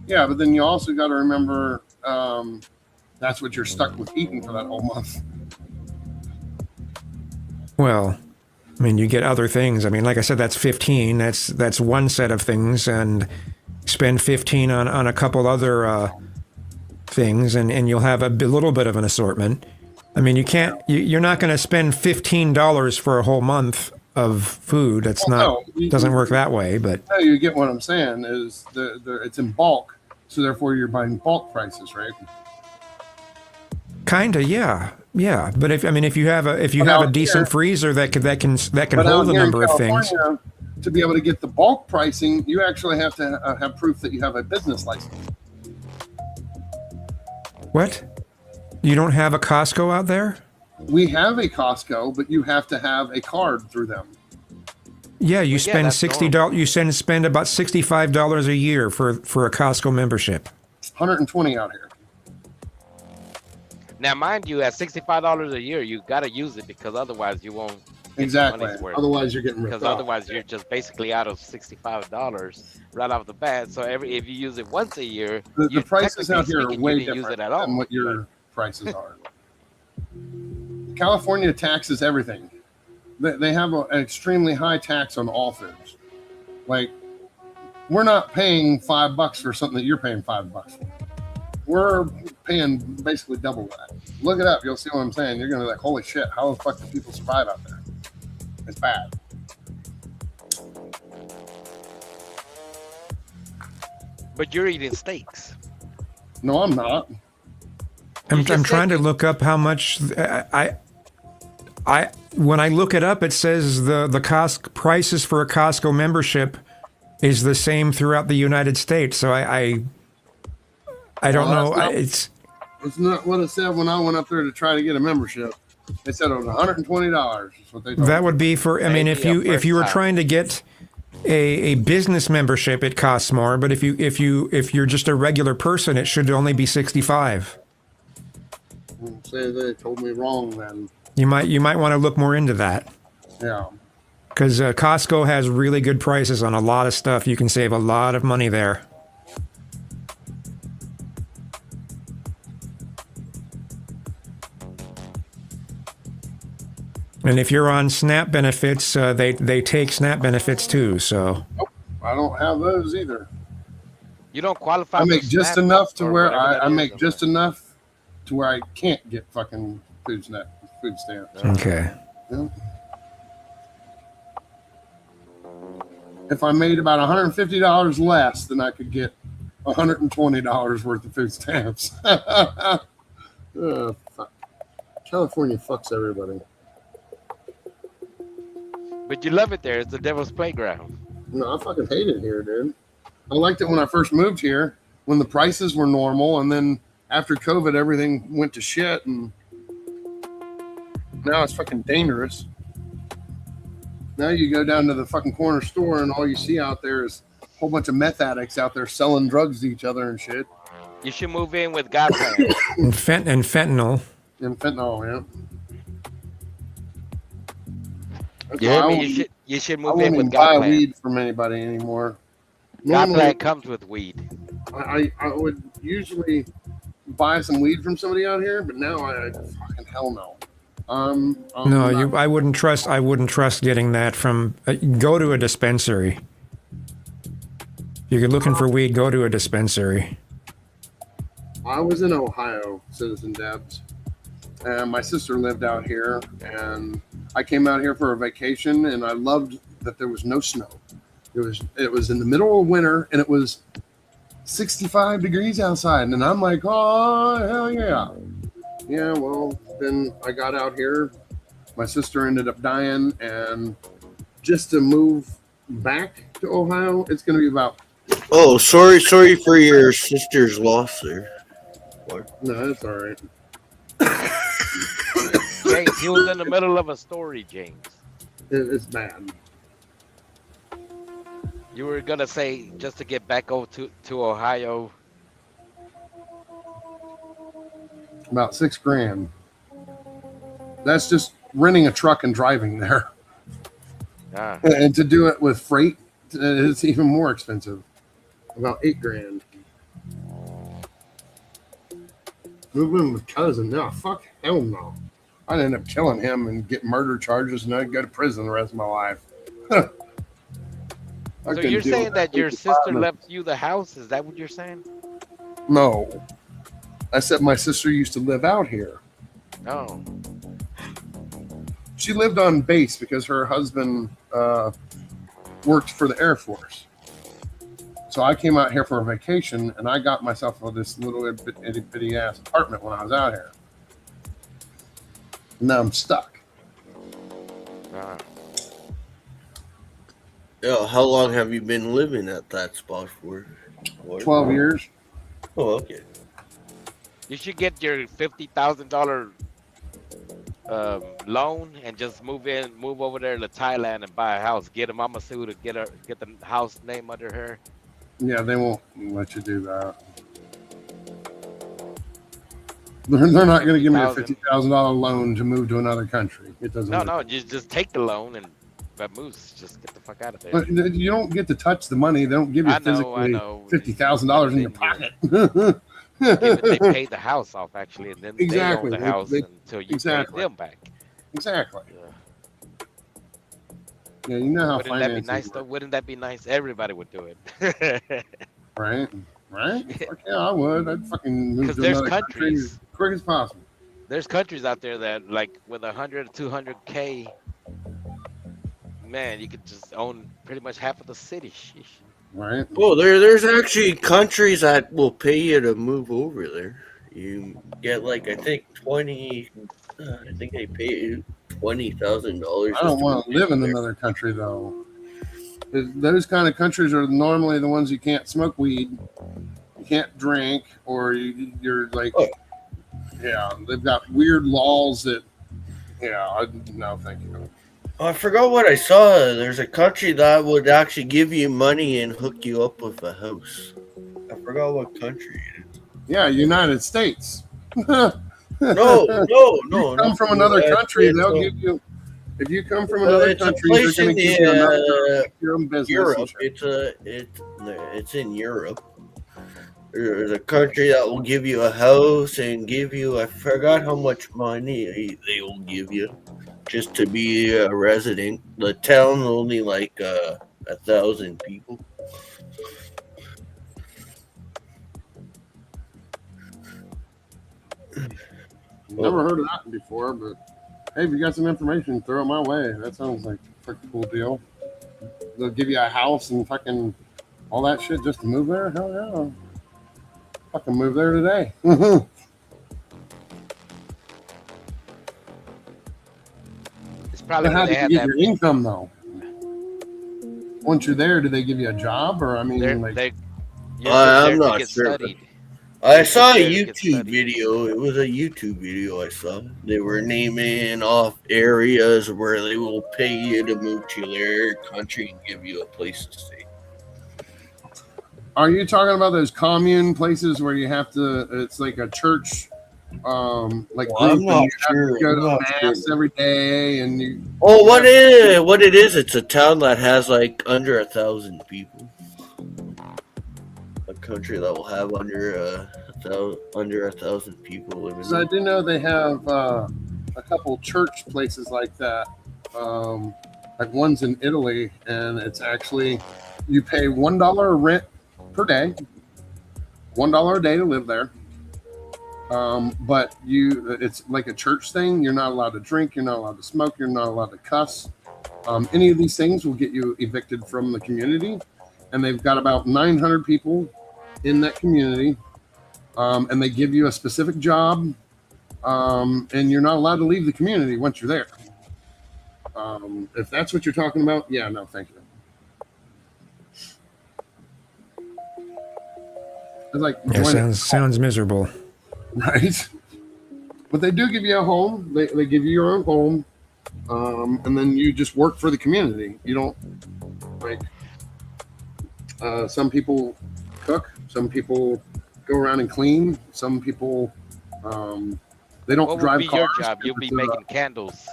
Yeah, but then you also got to remember that's what you're stuck with eating for that whole month. Well, I mean, you get other things. I mean, like I said, that's 15. That's one set of things, and spend 15 on a couple other things, and you'll have a little bit of an assortment. I mean, you're not going to spend $15 for a whole month of food. That's doesn't work that way. But no, you get what I'm saying is it's in bulk, so therefore you're buying bulk prices, right? Kinda, yeah. But if you have a decent freezer that can hold a number of things. To be able to get the bulk pricing, you actually have to have proof that you have a business license. What? You don't have a Costco out there? We have a Costco, but you have to have a card through them. Yeah, you spend $60. You spend about $65 a year for a Costco membership. 120 out here. Now, mind you, at $65 a year, you got to use it because otherwise you won't. Exactly. Otherwise, you're getting ripped because off. otherwise you're just basically out of $65 right off the bat. So if you use it once a year, The prices out here are speaking, way you didn't different use it at all. than what your prices are. California taxes everything. They have an extremely high tax on all foods. Like, we're not paying $5 for something that you're paying $5 for. We're paying basically double that. Look it up. You'll see what I'm saying. You're going to be like, holy shit, how the fuck do people survive out there? It's bad. But you're eating steaks. No, I'm not. I'm trying to look up how much I when I look it up, it says the cost prices for a Costco membership is the same throughout the United States. So I don't know. It's not what it said when I went up there to try to get a membership. They said it was $120. Is what they told that me. would be for. I mean, if you were trying to get a business membership, it costs more. But if you're just a regular person, it should only be $65. Say they told me wrong then. You might want to look more into that. Yeah. Because Costco has really good prices on a lot of stuff. You can save a lot of money there. And if you're on SNAP benefits, they take SNAP benefits too. So Nope, I don't have those either. You don't qualify. I make for just SNAP enough to or where whatever that I is. make just enough to where I can't get fucking food stamps. okay. Yeah. If I made about $150 less, then I could get $120 worth of food stamps. Fuck. California fucks everybody. But you love it there. It's the devil's playground. No, I fucking hate it here, dude. I liked it when I first moved here, when the prices were normal, and then after COVID, everything went to shit, and now it's fucking dangerous. Now you go down to the fucking corner store, and all you see out there is a whole bunch of meth addicts out there selling drugs to each other and shit. You should move in with God plan. And fentanyl. And fentanyl, yeah. You hear me? You should move in with buy God plan. weed from anybody anymore. God Normally, plan comes with weed. I would usually buy some weed from somebody out here, but now I fucking hell no. No, I wouldn't trust. I wouldn't trust getting that from. Go to a dispensary. If you're looking for weed, go to a dispensary. I was in Ohio, Citizen Debs, and my sister lived out here, and I came out here for a vacation, and I loved that there was no snow. It was in the middle of winter, and it was 65 degrees outside, and I'm like, oh hell yeah. Yeah, well, then I got out here. My sister ended up dying, and just to move back to Ohio, it's going to be about. Oh, sorry for your sister's loss there. No, that's all right. James, he was in the middle of a story, James. It's bad. You were gonna say just to get back over to Ohio. About $6,000. That's just renting a truck and driving there. Ah. And to do it with freight, it's even more expensive. About $8,000. Moving with cousin, no, fuck, hell no. I'd end up killing him and get murder charges, and I'd go to prison the rest of my life. So you're saying that your sister left you the house? Is that what you're saying? No. I said my sister used to live out here. Oh. She lived on base because her husband worked for the Air Force. So I came out here for a vacation, and I got myself this little itty bitty ass apartment when I was out here. Now I'm stuck. Yeah, how long have you been living at that spot for? 12 years. Oh, okay. You should get your $50,000 loan and just move over there to Thailand and buy a house. Get a mama suit to get the house name under her. Yeah, they won't let you do that. They're not going to give me a $50,000 loan to move to another country. It doesn't. No, just take the loan and Moose, just get the fuck out of there. But you don't get to touch the money. They don't give you physically $50,000 in your pocket. They paid the house off actually, and then Exactly. they own the house until you pay them back. Exactly. Yeah, you know how Wouldn't that be finances nice work. though? Wouldn't that be nice? Everybody would do it. Right? Fuck yeah, I would. I'd fucking move 'Cause to there's another country countries. as quick as possible. There's countries out there that like with 100 to 200K, man, you could just own pretty much half of the city. Sheesh. Right. Oh, there's actually countries that will pay you to move over there. You get like I think they pay you $20,000. I don't want to live in another country though. Those kind of countries are normally the ones you can't smoke weed, you can't drink, or you're like, yeah, they've got weird laws that, no, thank you. Oh, I forgot what I saw. There's a country that would actually give you money and hook you up with a house. I forgot what country it is. Yeah, United States. No. You come from another country, they'll give you. If you come from another It's a country, they're place going in to give you another your own business. Europe. It's in Europe. There's a country that will give you a house and give you, I forgot how much money they will give you just to be a resident. The town only like 1,000 people. Never heard of that before, but hey, if you got some information, throw it my way. That sounds like a pretty cool deal. They'll give you a house and fucking all that shit just to move there? Hell yeah. Fucking move there today. It's probably But how when do they you have get that. your income though? Once you're there, do they give you a job, or I mean, I'm not sure. I saw a there to get YouTube video. It was a YouTube video I saw. They were naming off areas where they will pay you to move to their country and give you a place to stay. Are you talking about those commune places where you have to? It's like a church, like Well, group, I'm and not you sure. have to go I'm to not mass sure. every day, and you. Oh, what it is? It's a town that has like under 1,000 people. A country that will have under 1,000 people living. So I do know they have a couple church places like that. Like one's in Italy, and it's actually you pay $1 rent per day, $1 a day to live there. But it's like a church thing. You're not allowed to drink. You're not allowed to smoke. You're not allowed to cuss. Any of these things will get you evicted from the community. And they've got about 900 people in that community. And they give you a specific job. And you're not allowed to leave the community once you're there. If that's what you're talking about, yeah, no, thank you. It's like, Yeah, join- sounds miserable. right? But they do give you a home. They give you your own home, and then you just work for the community. You don't like. Some people cook. Some people go around and clean. Some people they don't What drive would be cars. your job? You'll be It's, making candles.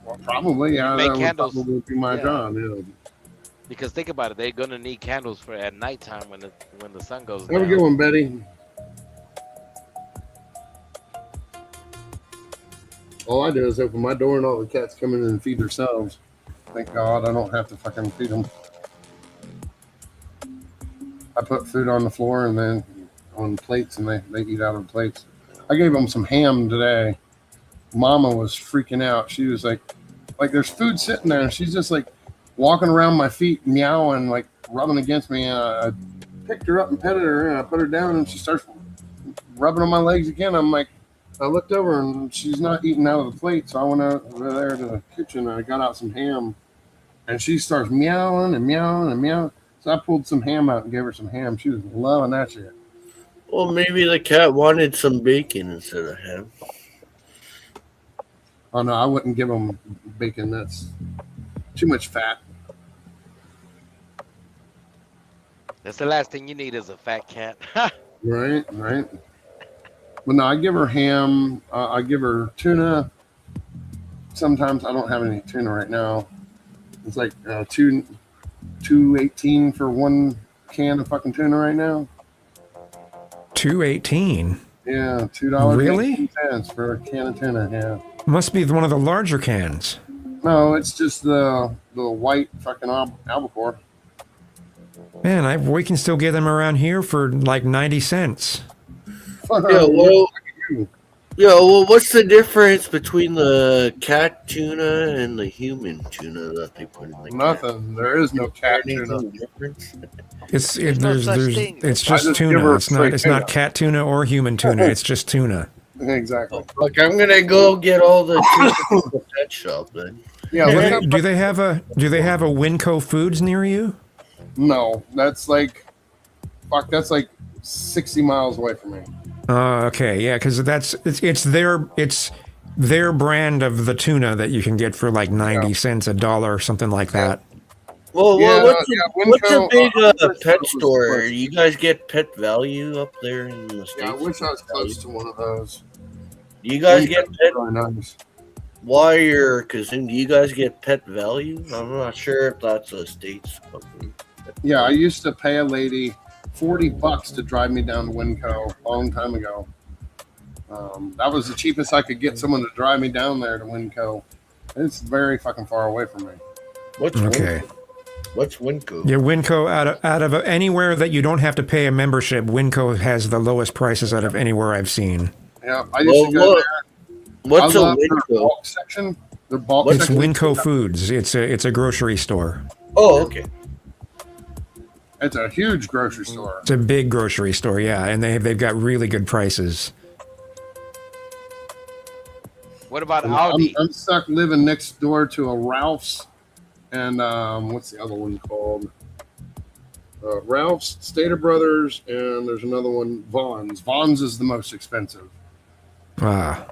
well, probably, yeah. make That would candles. probably be my Yeah. job. Yeah. Because think about it, they're gonna need candles for at nighttime when the sun goes Have a down. good one, Betty. All I do is open my door and all the cats come in and feed themselves. Thank God I don't have to fucking feed them. I put food on the floor and then on plates, and they eat out of plates. I gave them some ham today. Mama was freaking out. She was like there's food sitting there, and she's just like walking around my feet, meowing, like rubbing against me. And I picked her up and petted her, and I put her down, and she starts rubbing on my legs again. I'm like, I looked over, and she's not eating out of the plate, so I went over there to the kitchen, and I got out some ham, and she starts meowing and meowing and meowing. So I pulled some ham out and gave her some ham. She was loving that shit. Well, maybe the cat wanted some bacon instead of ham. Oh no, I wouldn't give them bacon. That's too much fat. That's the last thing you need is a fat cat. Right. But no, I give her ham. I give her tuna. Sometimes I don't have any tuna right now. It's like $2.18 for one can of fucking tuna right now. $2.18. Yeah, $2. Really? For a can of tuna. Yeah. Must be one of the larger cans. No, it's just the white fucking albacore. Man, we can still get them around here for like 90 cents. Well, what's the difference between the cat tuna and the human tuna that they put in? Like nothing. There is no cat tuna. It's just tuna. It's not cat tuna or human tuna. It's just tuna. Exactly. Look, I'm gonna go get all the tuna from the pet shop then. Yeah. Do they have a Winco Foods near you? No, that's like 60 miles away from me. Oh, okay, yeah, because it's their brand of the tuna that you can get for like 90 cents, $1 or something like that. Well, what's a big pet store? You guys get Pet Value up there in the States? Yeah, I wish I was close to one of those. You guys get Pet really nice. While you're Kazoo, do you guys get Pet Value? I'm not sure if that's a States company. Yeah, I used to pay a lady $40 to drive me down to Winco a long time ago. That was the cheapest I could get someone to drive me down there to Winco. It's very fucking far away from me. What's okay? What's Winco? Yeah, Winco out of anywhere that you don't have to pay a membership, Winco has the lowest prices out of anywhere I've seen. Yeah, I used to go there. What's I a love their Winco bulk section? Their bulk It's section. Winco Foods. It's a grocery store. Oh, okay. It's a huge grocery store. It's a big grocery store, yeah, and they've got really good prices. What about Aldi? I'm stuck living next door to a Ralph's, and what's the other one called? Ralph's, Stater Brothers, and there's another one, Vaughn's. Vaughn's is the most expensive. Yeah,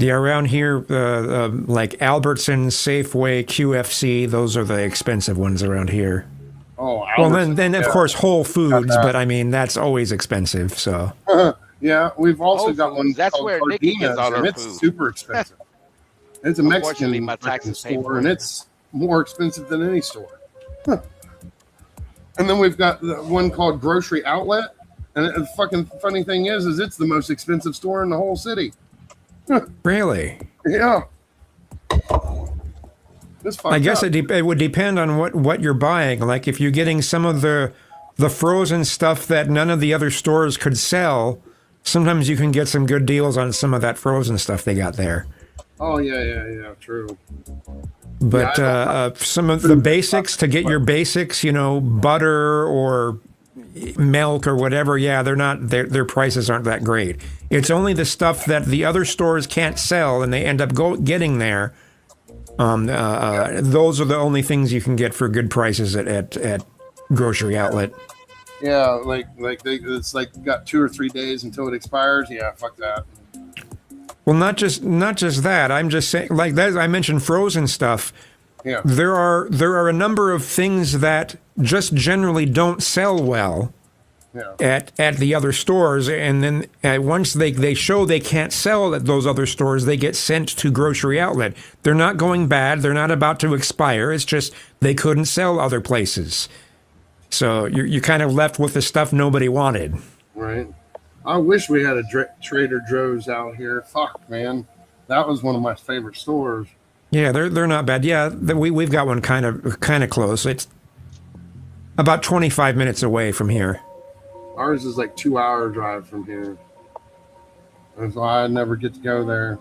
around here, like Albertsons, Safeway, QFC, those are the expensive ones around here. Oh, well, then of course Whole Foods, but I mean that's always expensive. So yeah, we've also got one. That's called where Nikki gets Cardenas, all her and it's food. super expensive. It's a Mexican Unfortunately, my taxes pay store, for and it. it's more expensive than any store. And then we've got the one called Grocery Outlet, and the fucking funny thing is it's the most expensive store in the whole city. Really? Yeah. I guess it would depend on what you're buying. Like if you're getting some of the frozen stuff that none of the other stores could sell, sometimes you can get some good deals on some of that frozen stuff they got there. Oh yeah, true. But some of the basics, to get your basics, butter or milk or whatever, yeah, their prices aren't that great. It's only the stuff that the other stores can't sell and they end up getting there. Those are the only things you can get for good prices at Grocery Outlet. Yeah, like it's like got 2 or 3 days until it expires. Yeah, fuck that. Well, not just that. I'm just saying, like that. I mentioned frozen stuff. Yeah. There are a number of things that just generally don't sell well. Yeah. At the other stores, and then once they show they can't sell at those other stores, they get sent to Grocery Outlet. They're not going bad. They're not about to expire. It's just they couldn't sell other places. So you're kind of left with the stuff nobody wanted. Right. I wish we had a Trader Joe's out here. Fuck, man. That was one of my favorite stores. Yeah, they're not bad. Yeah, we've got one kind of close. It's about 25 minutes away from here. Ours is like 2-hour drive from here. That's why I never get to go there.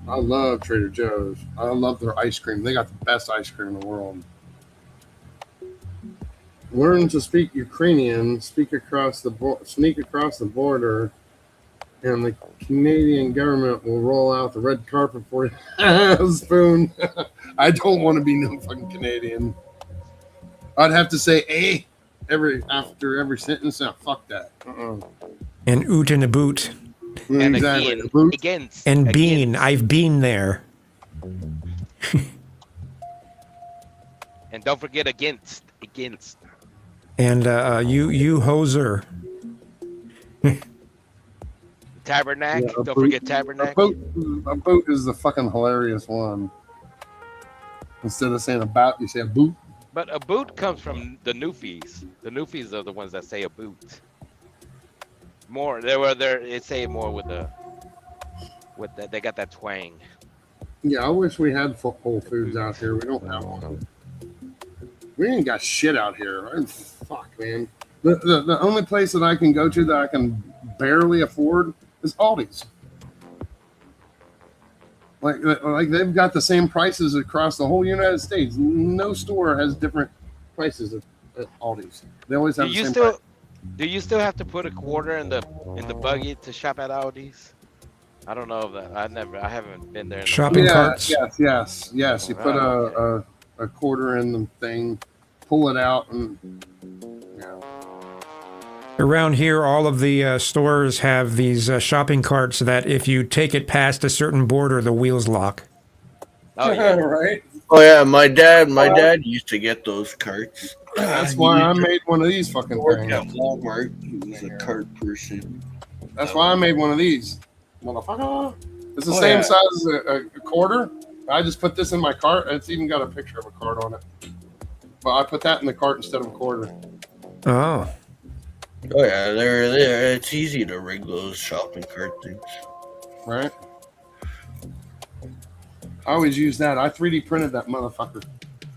I love Trader Joe's. I love their ice cream. They got the best ice cream in the world. Learn to speak Ukrainian, sneak across the border, and the Canadian government will roll out the red carpet for you. Spoon. I don't want to be no fucking Canadian. I'd have to say "eh" after every sentence. Now, fuck that. And oot in a boot. And Exactly. against. And bean. I've been there. And don't forget against. And you hoser. Tabernacle. Yeah, a Don't boot. forget Tabernacle. A boot is the fucking hilarious one. Instead of saying a bout, you say a boot. But a boot comes from the Newfies. The Newfies are the ones that say a boot. More, they say it more with that. They got that twang. Yeah, I wish we had Whole Foods out here. We don't have one. We ain't got shit out here. Fuck, man. The only place that I can go to that I can barely afford is Aldi's. Like they've got the same prices across the whole United States. No store has different prices at Aldi's. They always have the same price. Do you still have to put a quarter in the buggy to shop at Aldi's? I don't know if that. I haven't been there. Shopping carts. Yes. You put a quarter in the thing, pull it out, and Around here, all of the stores have these shopping carts that if you take it past a certain border, the wheels lock. Oh yeah, right. Oh yeah, my dad used to get those carts. That's why I made one of these fucking Worked things. at Walmart. He was a cart person. That's why I made one of these, motherfucker. It's the Oh, same yeah. size as a quarter. I just put this in my cart. It's even got a picture of a cart on it. But I put that in the cart instead of a quarter. Oh. Oh yeah, they're there. It's easy to rig those shopping cart things. Right? I always use that. I 3D printed that motherfucker.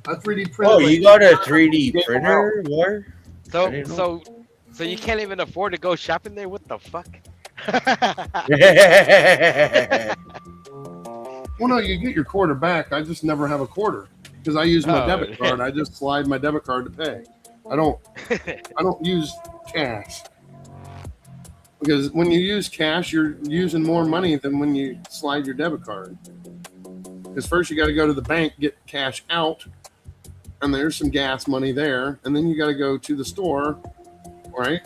I 3D printed. Oh, like- you got a 3D printer? What? So you can't even afford to go shopping there? What the fuck? Well, no, you get your quarter back. I just never have a quarter because I use my Oh. debit card. I just slide my debit card to pay. I don't use cash because when you use cash, you're using more money than when you slide your debit card. Because first you got to go to the bank, get cash out, and there's some gas money there, and then you got to go to the store, right?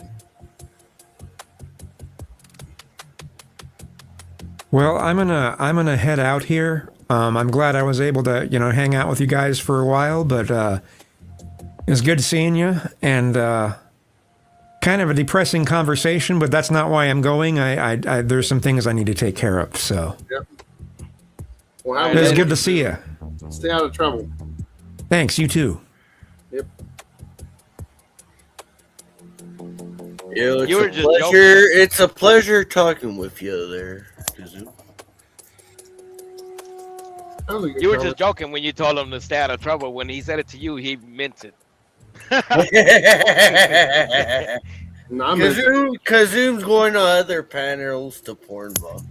Well, I'm gonna head out here. I'm glad I was able to hang out with you guys for a while, but it was good seeing you, and kind of a depressing conversation, but that's not why I'm going. I there's some things I need to take care of. So Yep. Well, it was good to see you. Stay out of trouble. Thanks. You too. Yep. Yeah, You were just pleasure. It's a pleasure talking with you there, Kazoo. You were just joking when you told him to stay out of trouble. When he said it to you, he meant it. Kazoom's going to other panels to Pornhub.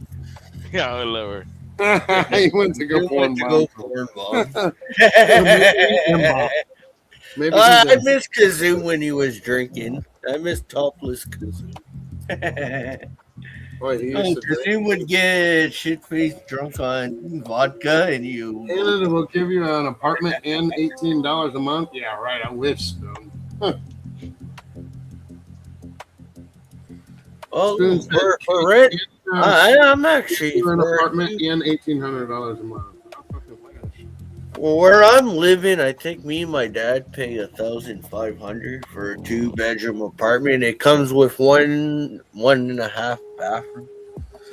Yeah, oh, Lord. He went to go Pornhub. Maybe I miss Kazoom when he was drinking. I miss topless Kazoom. Kazoom would get shit-faced drunk on vodka and you... Canada will give you an apartment and $18 a month. Yeah, right. I wish, Spoon. Huh. Oh, Spoon said for rent? I'm actually... for an apartment and $1,800 a month. Well, where I'm living, I think me and my dad pay $1,500 for a 2-bedroom apartment. It comes with one and a half bathroom.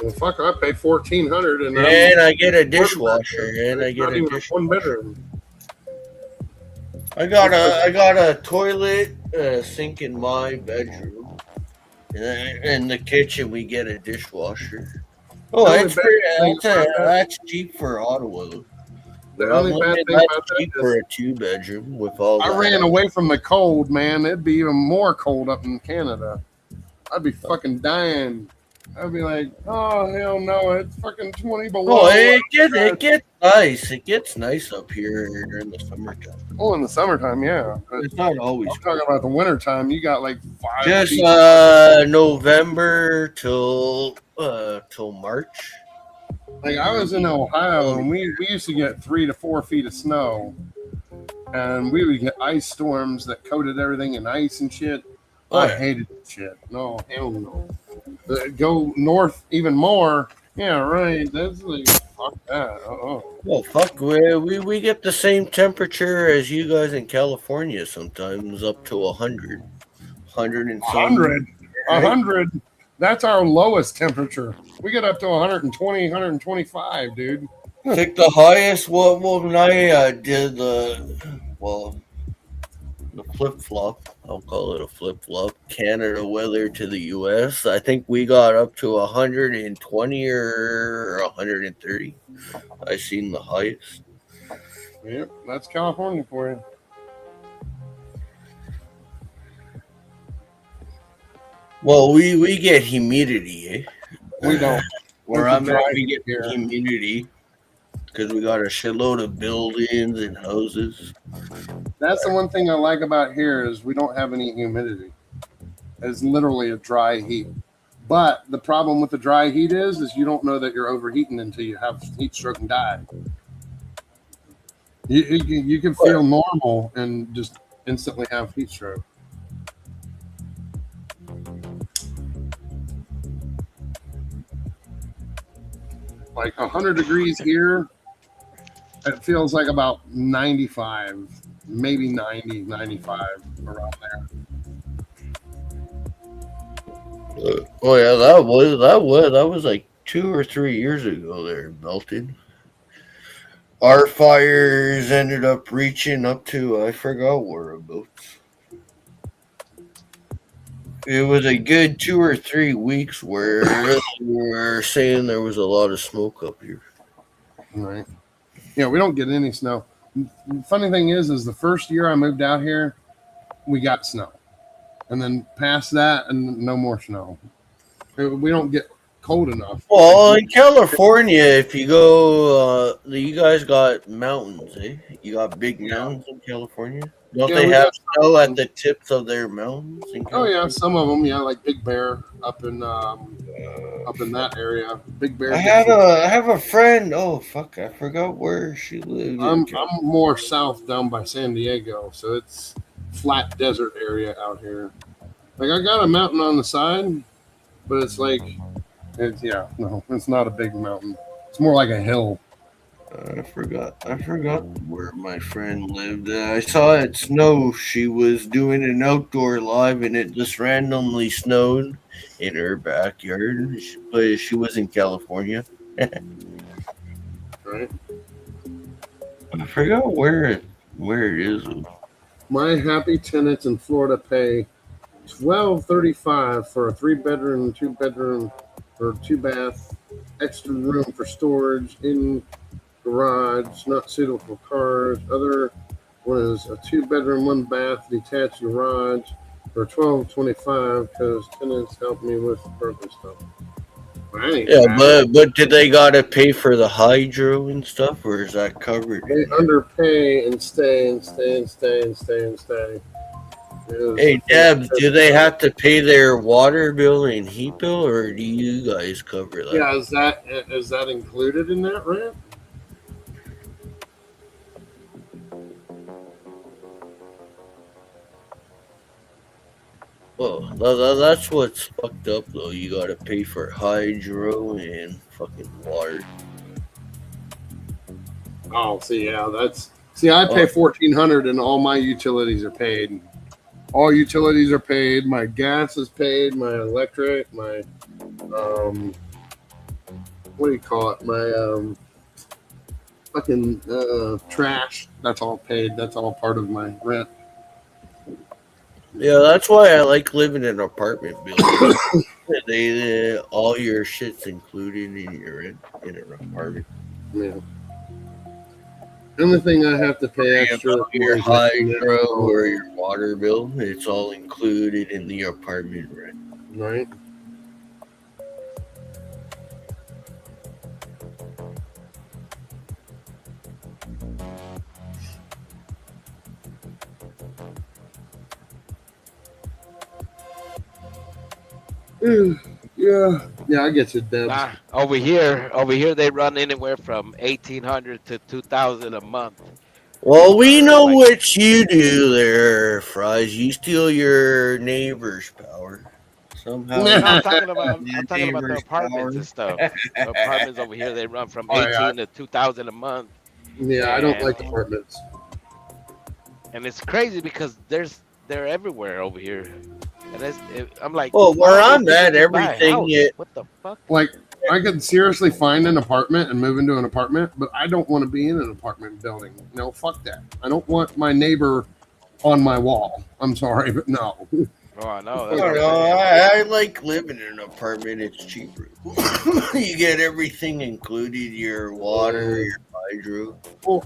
Well, fuck, I pay $1,400 And I get a dishwasher. And I get not a even dishwasher. one bedroom. I got a toilet, sink in my bedroom. And in the kitchen, we get a dishwasher. Oh, The only that's bad pretty. thing about that- That's cheap for Ottawa. The But only I'm bad wondering thing that's about that cheap is for a 2-bedroom with all I that. ran away from the cold, man. It'd be even more cold up in Canada. I'd be fucking dying. I'd be like, oh hell no, it's fucking 20 below. Oh, it gets nice. It gets nice up here during the summertime. Oh, in the summertime, yeah. But It's not always. I'm talking about the wintertime. You got like 5 Just feet. November till March. Like I was in Ohio and we used to get 3 to 4 feet of snow, and we would get ice storms that coated everything in ice and shit. Oh, I yeah. hated that shit. No, hell no. Go north even more. Yeah, right. That's like fuck that. Well, fuck, we get the same temperature as you guys in California sometimes, up to 100. 100 and some. 100. That's our lowest temperature. We get up to 120, 125, dude. I think the highest when I did the flip flop, I'll call it a flip flop, Canada weather to the US, I think we got up to 120 or 130. I seen the highest. Yep, that's California for you. Well, we get humidity, eh? We don't. Where It's a I'm at, dry we get here. humidity because we got a shitload of buildings and houses. That's the one thing I like about here is we don't have any humidity. It's literally a dry heat. But the problem with the dry heat is you don't know that you're overheating until you have heat stroke and die. You can feel normal and just instantly have heat stroke. Like 100 degrees here, it feels like about 95, maybe 90, 95, around there. Oh yeah, that was like 2 or 3 years ago there, Belton. Our fires ended up reaching up to, I forgot whereabouts. It was a good 2 or 3 weeks where we were saying there was a lot of smoke up here. Right. Yeah, we don't get any snow. The funny thing is the first year I moved out here, we got snow. And then past that, and no more snow. We don't get cold enough. Well, in California, if you go, you guys got mountains, eh? You got big mountains in California. Don't Yeah, they we have got snow at the tips of their mountains? In Oh yeah, California? some of them. Yeah, like Big Bear up in that area. Big Bear. I have a friend. Oh fuck, I forgot where she lived. I'm more south down by San Diego, so it's flat desert area out here. Like I got a mountain on the side, but it's like it's not a big mountain. It's more like a hill. I forgot where my friend lived. I saw it snow. She was doing an outdoor live, and it just randomly snowed in her backyard. But she was in California. Right. I forgot where it is. My happy tenants in Florida pay $12.35 for a 3-bedroom, 2-bedroom, or 2-bath, extra room for storage in garage, not suitable for cars. Other one is a 2-bedroom, 1-bath, detached garage for $12.25 because tenants help me with broken stuff. Yeah, but did they gotta pay for the hydro and stuff, or is that covered? They underpay and stay and stay and stay and stay and stay. Hey Deb, do they have to pay their water bill and heat bill, or do you guys cover that? Yeah, is that included in that rent? Well, that's what's fucked up though. You gotta pay for hydro and fucking water. Oh, I pay $1,400 and all my utilities are paid. All utilities are paid. My gas is paid. My electric. My what do you call it? My fucking trash. That's all paid. That's all part of my rent. Yeah, that's why I like living in an apartment building. All your shit's included in an apartment. Yeah. The only thing I have to pay extra About your for is hydro or your water bill, it's all included in the apartment rent. Right. Yeah, I get you, Deb. Nah, over here they run anywhere from 1,800 to 2,000 a month. Well, we know what you do there, Fries. You steal your neighbor's power somehow. No, I'm talking about the apartments and stuff. The apartments over here they run from 18 to 2,000 a month. Yeah, I don't like apartments. And it's crazy because they're everywhere over here. And I'm like, well, where why I'm would at, people buy a everything house? it. What the fuck? Like, I could seriously find an apartment and move into an apartment, but I don't want to be in an apartment building. No, fuck that. I don't want my neighbor on my wall. I'm sorry, but no. Oh, I know. I like living in an apartment. It's cheaper. You get everything included: your water, your hydro. Well,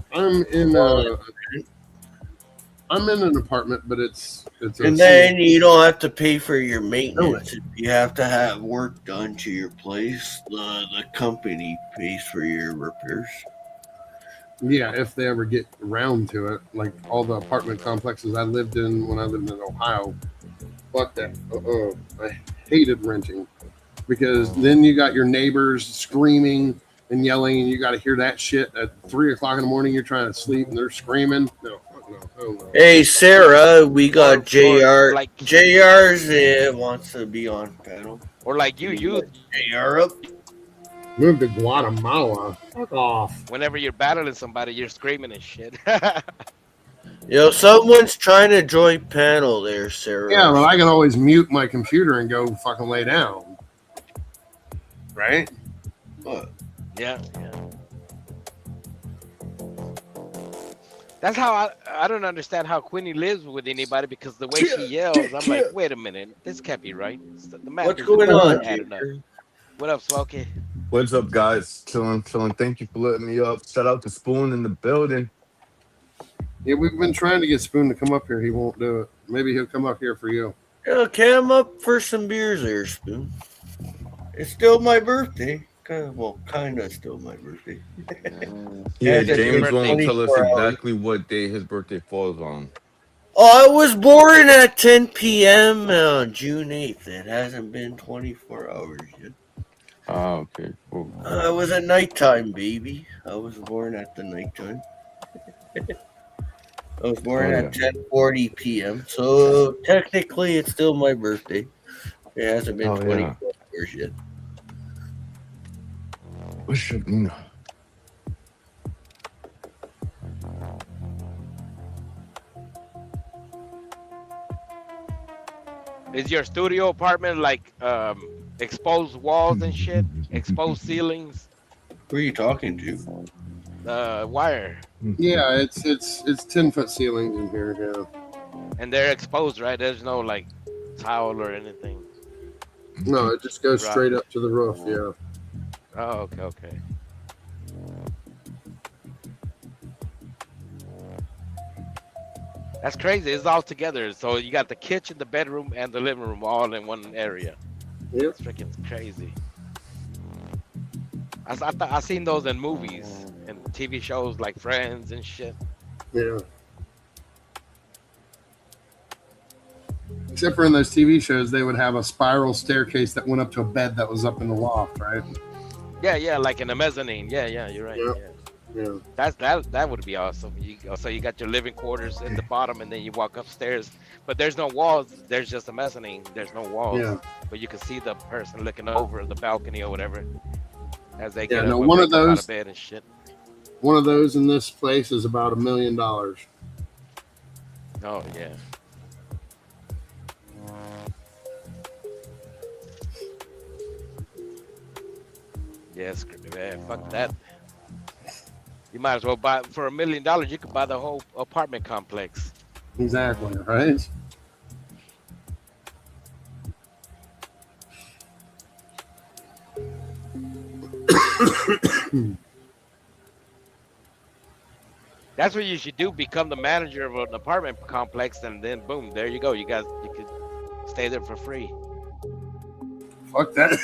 I'm in an apartment, but it's and then you don't have to pay for your maintenance. If you have to have work done to your place, the company pays for your repairs. Yeah, if they ever get around to it. Like all the apartment complexes I lived in when I lived in Ohio. Fuck that. I hated renting because then you got your neighbors screaming and yelling, and you got to hear that shit at 3 o'clock in the morning. You're trying to sleep and they're screaming. No, fuck no. Oh, no. Hey, Sarah, we got JR. JR's wants to be on panel. Or like you JR up. Move to Guatemala. Fuck off. Whenever you're battling somebody, you're screaming and shit. Yo, someone's trying to join panel there, Sarah. Yeah, but I can always mute my computer and go fucking lay down. Right? Yeah. That's how I don't understand how Queenie lives with anybody because the way she yells, I'm like, wait a minute, this can't be right. What's going on, What up, Smokey? What's up, guys? Chilling. Thank you for letting me up. Shout out to Spoon in the building. Yeah, we've been trying to get Spoon to come up here. He won't do it. Maybe he'll come up here for you. Yeah, come up for some beers there, Spoon. It's still my birthday. Kind of still my birthday. Yeah, James won't tell us exactly what day his birthday falls on. Oh, I was born at 10 p.m. on June 8th. It hasn't been 24 hours yet. Oh, okay. Cool. I was a nighttime baby. I was born at the nighttime. I was born at 10:40 p.m. So technically, it's still my birthday. It hasn't been 24 hours yet. What's up? Is your studio apartment like exposed walls and shit? Exposed ceilings? Who are you talking to? Wire. Yeah, it's 10-foot ceilings in here. Yeah. And they're exposed, right? There's no like towel or anything. No, it just goes straight up to the roof. Yeah. Oh, okay. That's crazy. It's all together. So you got the kitchen, the bedroom, and the living room all in one area. Yep. It's freaking crazy. I seen those in movies and TV shows like Friends and shit. Yeah. Except for in those TV shows, they would have a spiral staircase that went up to a bed that was up in the loft, right? Yeah, like in a mezzanine. Yeah, you're right. Yep. Yeah. That would be awesome. So you got your living quarters in the bottom, and then you walk upstairs. But there's no walls. There's just a mezzanine. There's no walls. Yeah. But you can see the person looking over the balcony or whatever as they get no, up one and of wake up out those. of bed and shit. One of those in this place is about $1 million. Oh yeah. Yes, man. Fuck that. You might as well buy for $1 million. You could buy the whole apartment complex. Exactly, right? That's what you should do. Become the manager of an apartment complex, and then boom, there you go. You could stay there for free. Fuck that.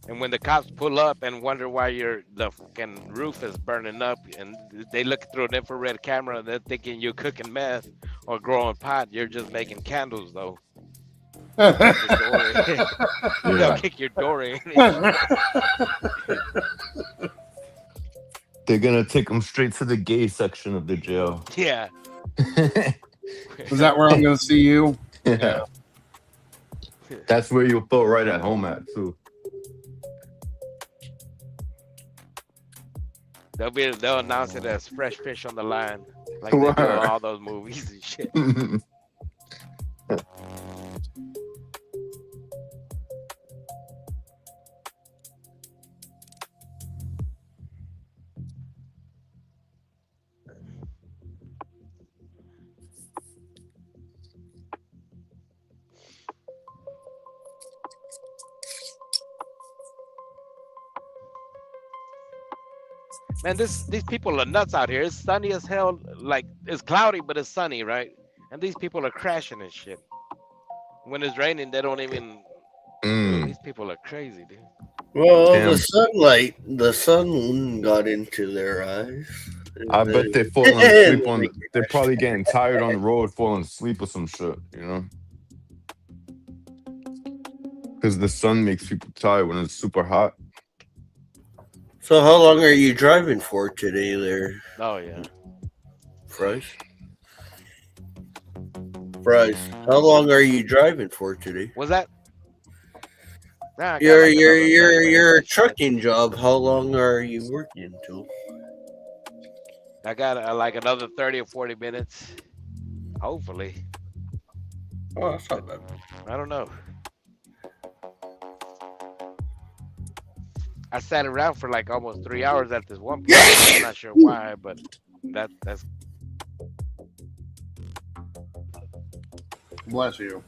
And when the cops pull up and wonder why the fucking roof is burning up, and they look through an infrared camera, and they're thinking you're cooking meth or growing pot, you're just making candles, though. They'll kick your door in. They're gonna take them straight to the gay section of the jail. Yeah. Is that where I'm gonna see you? Yeah. That's where you'll feel right at home at too. They'll announce it as fresh fish on the line, like they do in all those movies and shit. Man, these people are nuts out here. It's sunny as hell. Like, it's cloudy, but it's sunny, right? And these people are crashing and shit. When it's raining, they don't even. These people are crazy, dude. Well, the sun got into their eyes. I bet they're falling asleep on. They're probably getting tired on the road, falling asleep or some shit, you know? Because the sun makes people tired when it's super hot. So how long are you driving for today there? Oh, yeah. Bryce, how long are you driving for today? Was that? Nah, your trucking job, how long are you working till? I got like another 30 or 40 minutes. Hopefully. Oh, that's not bad. I don't know. I sat around for like almost 3 hours at this one place. I'm not sure why, but that's. Bless you.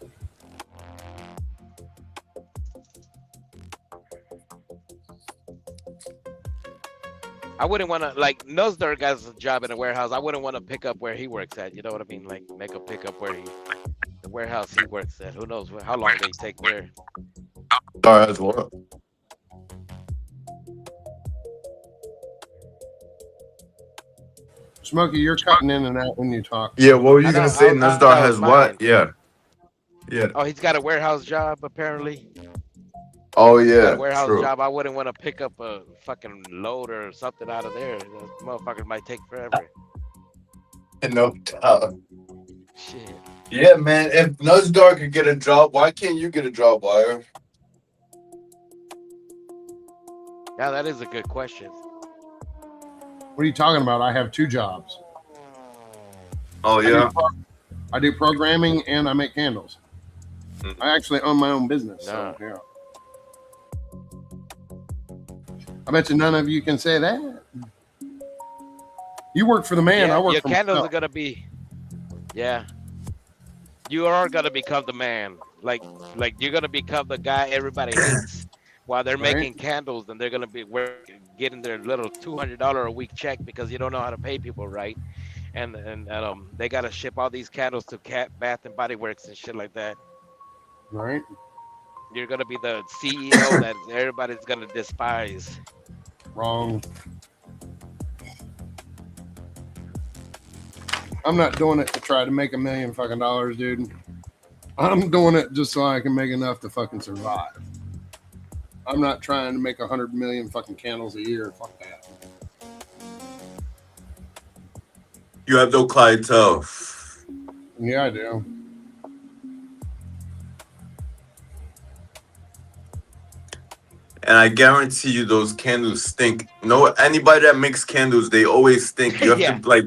I wouldn't want to, like, Nosdorf has a job in a warehouse. I wouldn't want to pick up where he works at. You know what I mean? Like, make a pickup where the warehouse he works at. Who knows how long they take there. Sorry, as well. Smokey, you're cutting in and out when you talk. Yeah, what were you gonna say? Nosdar has what? Yeah. Yeah. Oh, he's got a warehouse job apparently. Oh He's got yeah. a warehouse True. job. I wouldn't want to pick up a fucking load or something out of there. The motherfuckers might take forever. No doubt. Shit. Yeah, man. If Nosdar could get a job, why can't you get a job, Wire? Yeah, that is a good question. What are you talking about? I have 2 jobs. Oh yeah. I do programming and I make candles. I actually own my own business. So, yeah. I bet you none of you can say that. You work for the man. Yeah, I work your for candles myself. are gonna be. Yeah. You are gonna become the man. Like you're gonna become the guy everybody hates. While they're Right. making candles, and they're gonna be getting their little $200 a week check because you don't know how to pay people right, and they gotta ship all these candles to Bath and Body Works and shit like that. Right. You're gonna be the CEO that everybody's gonna despise. Wrong. I'm not doing it to try to make $1 million fucking dollars, dude. I'm doing it just so I can make enough to fucking survive. I'm not trying to make 100 million fucking candles a year. Fuck that. You have no clientele. Yeah, I do. And I guarantee you those candles stink. No, anybody that makes candles, they always stink. You have Yeah. to like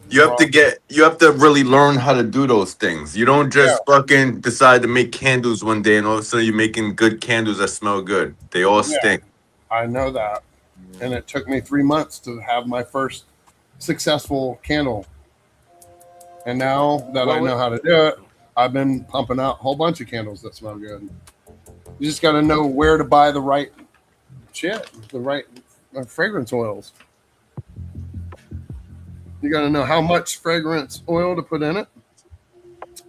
you have to really learn how to do those things. You don't just fucking decide to make candles one day and all of a sudden you're making good candles that smell good. They all Yeah. stink. I know that. and it took me 3 months to have my first successful candle. And now that I know how to do it, I've been pumping out a whole bunch of candles that smell good. You just got to know where to buy the right shit, the right fragrance oils. You got to know how much fragrance oil to put in it,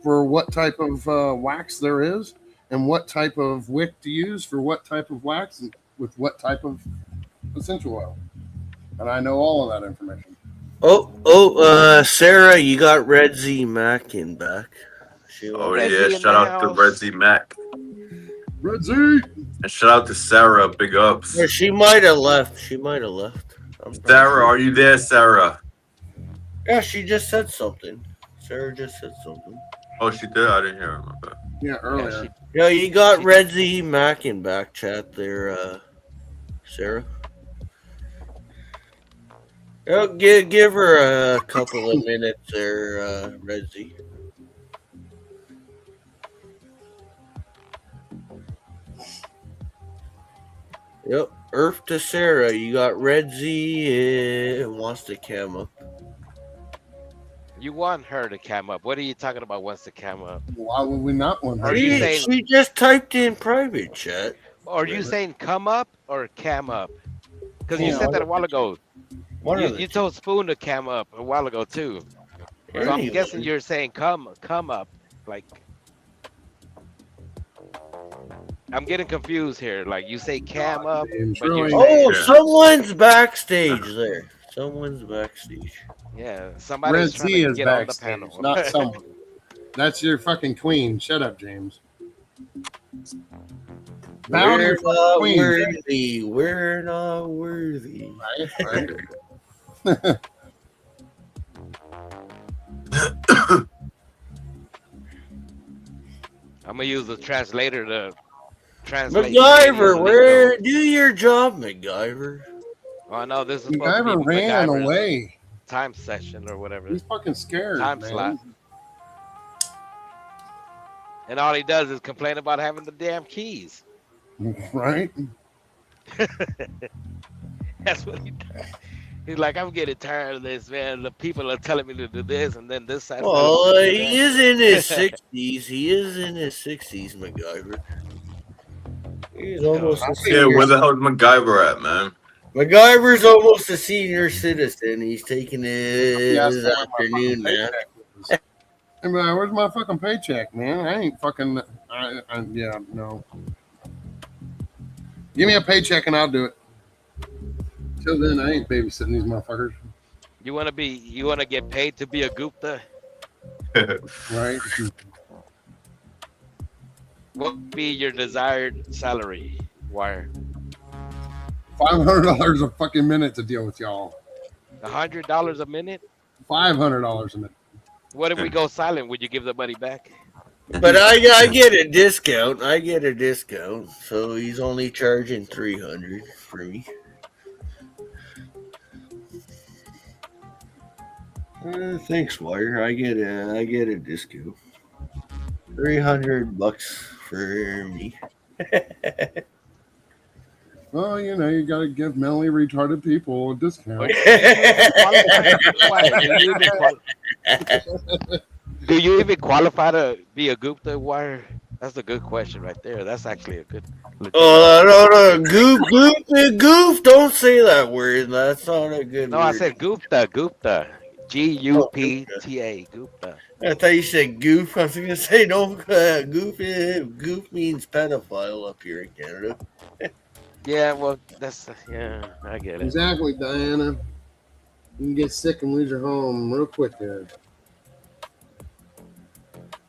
for what type of wax there is, and what type of wick to use for what type of wax, and with what type of essential oil. And I know all of that information. Sarah, you got Red Z Mackin back. Oh yeah, shout out to Red Z Mac. Red Z. And shout out to Sarah. Big ups. Yeah, she might have left. Sarah, are you there, Sarah? Yeah, she just said something. Sarah just said something. Oh, she did? I didn't hear her. Okay. Yeah, earlier. Yeah, you got Red Z Mackin back chat there, Sarah. Oh, give her a couple of minutes there, Red Z. Yep, Earth to Sarah. You got Red Z wants to cam up. You want her to cam up. What are you talking about wants to cam up? Why would we not want her? Are you saying, She just typed in private chat. are you saying come up or cam up? Because you said that a while ago. You told Spoon to cam up a while ago too. So I'm Anyway. guessing you're saying come up. Like, I'm getting confused here. Like you say cam up, but you're saying, Someone's backstage there. Someone's backstage. yeah, somebody's Red trying Z to is get on the backstage, panel. not someone. That's your fucking queen. Shut up, James. Bow to your We're fucking not queen. worthy. We're not worthy. Right. I'm gonna use the translator to translate. MacGyver, where do your job, MacGyver? Oh no, this is supposed to be MacGyver ran MacGyver's away. time session or whatever. He's fucking scared, Time man. slot. And all he does is complain about having the damn keys. Right? That's what he does. He's like, I'm getting tired of this, man. The people are telling me to do this, and then this. Side Well, he is in his 60s. He is in his 60s, MacGyver. He's almost a Yeah, senior. where the hell is MacGyver at, man? MacGyver's almost a senior citizen. He's taking his afternoon nap. Hey, man, where's my fucking paycheck, man? I ain't fucking. Yeah, no. Give me a paycheck and I'll do it. Till then, I ain't babysitting these motherfuckers. You want to get paid to be a Gupta? Right? What would be your desired salary, Wire? $500 a fucking minute to deal with y'all. $100 a minute? $500 a minute. What if we go silent? Would you give the money back? But I get a discount. So he's only charging $300 for me. Thanks, Wire. I get a discount. $300 for me. Well, you know, you got to give mentally retarded people a discount. Do you even qualify to be a Gupta, Wire? That's a good question right there. That's actually a good. Oh, no. Goof. Don't say that word. That's not a good No, word. I said Gupta. Gupta. Gupta. I thought you said goof. I was going to say, no, goof means pedophile up here in Canada. Yeah, well, I get it. Exactly, Diana. You can get sick and lose your home real quick there.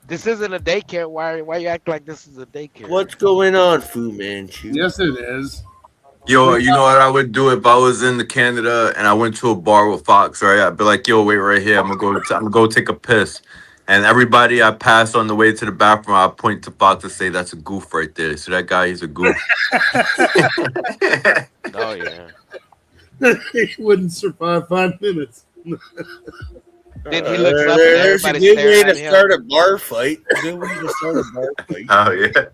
This isn't a daycare. Why you act like this is a daycare? What's going on, Fu Manchu? Yes, it is. Yo, you know what I would do if I was in Canada and I went to a bar with Fox, right? I'd be like, yo, wait right here. I'm gonna go take a piss. And everybody I pass on the way to the bathroom, I point to Fox and say, that's a goof right there. So that guy, he's a goof. Oh, yeah. He wouldn't survive 5 minutes. Then he looks up and There's a everybody's good way staring to at him. start a bar fight. Good way to start a bar fight. Oh, yeah.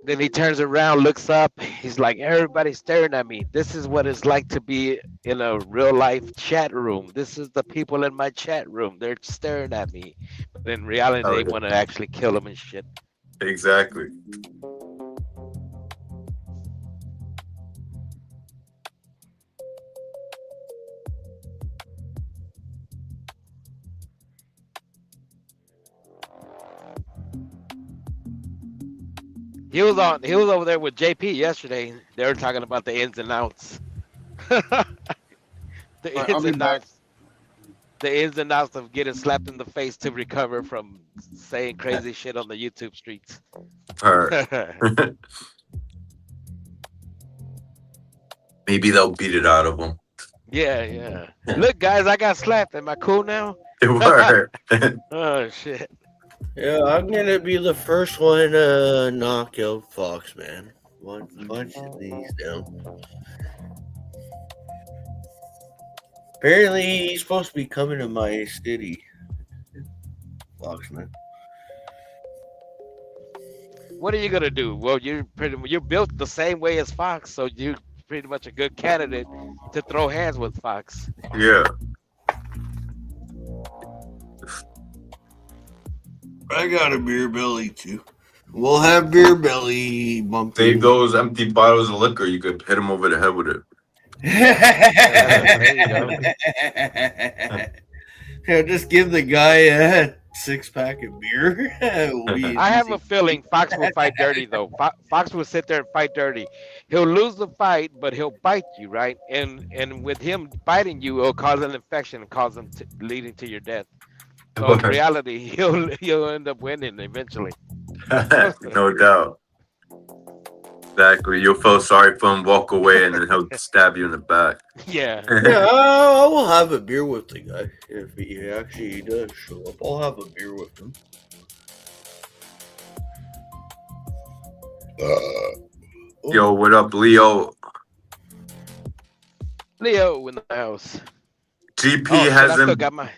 Then he turns around, looks up. He's like, everybody's staring at me. This is what it's like to be in a real life chat room. This is the people in my chat room. They're staring at me. But in reality, Oh, they yeah. want to actually kill him and shit. Exactly. He was over there with JP yesterday. They were talking about the ins and outs. The I'll ins be and back. outs. The ins and outs of getting slapped in the face to recover from saying crazy shit on the YouTube streets. Alright. Maybe they'll beat it out of him. Yeah. Look, guys, I got slapped. Am I cool now? Word. Oh shit. Yeah, I'm gonna be the first one to knock out Fox, man. Bunch of these down. Apparently, he's supposed to be coming to my city. Fox, man. What are you gonna do? Well, you're built the same way as Fox, so you're pretty much a good candidate to throw hands with Fox. Yeah. I got a beer belly too. We'll have beer belly bumping. Save those empty bottles of liquor. You could hit him over the head with it. Yeah, just give the guy a 6-pack of beer. I have a feeling Fox will fight dirty though. Fox will sit there and fight dirty. He'll lose the fight, but he'll bite you, right? And with him biting you, it'll cause an infection and cause him leading to your death. So in reality, he'll end up winning eventually. No doubt. Exactly. You'll feel sorry for him, walk away, and then he'll stab you in the back. Yeah. Yeah, I will have a beer with the guy if he actually does show up. I'll have a beer with him. Yo, what up, Leo? Leo in the house. GP Oh, shit, I still hasn't. got my.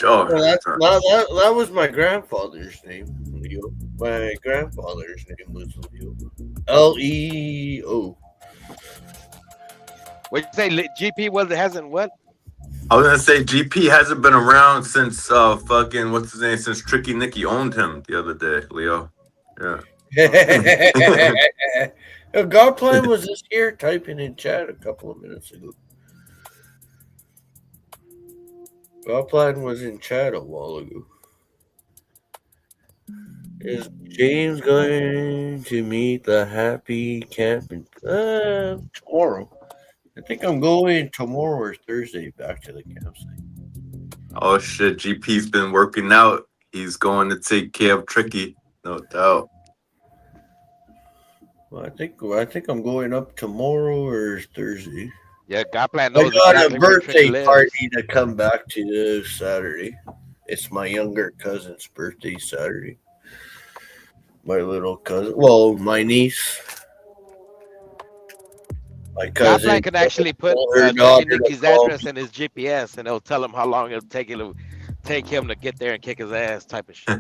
Oh, That was my grandfather's name, Leo. My grandfather's name was Leo. Leo. What you say? GP hasn't what? I was gonna say GP hasn't been around since fucking what's his name, since Tricky Nicky owned him the other day, Leo. Yeah. Godplan was just here typing in chat a couple of minutes ago. Godplan was in chat a while ago. Is James going to meet the happy camping tomorrow? I think I'm going tomorrow or Thursday back to the campsite. Oh shit, GP's been working out. He's going to take care of Tricky, no doubt. Well, I think I'm going up tomorrow or Thursday. Yeah, Godplan I knows got exactly a where birthday Tricky lives. party to come back to Saturday. It's my younger cousin's birthday Saturday. My little cousin, well, my niece. My cousin. Godplan can actually put her daughter to Nicky's call. address in his GPS, and it'll tell him how long it'll take him to get there and kick his ass, type of shit.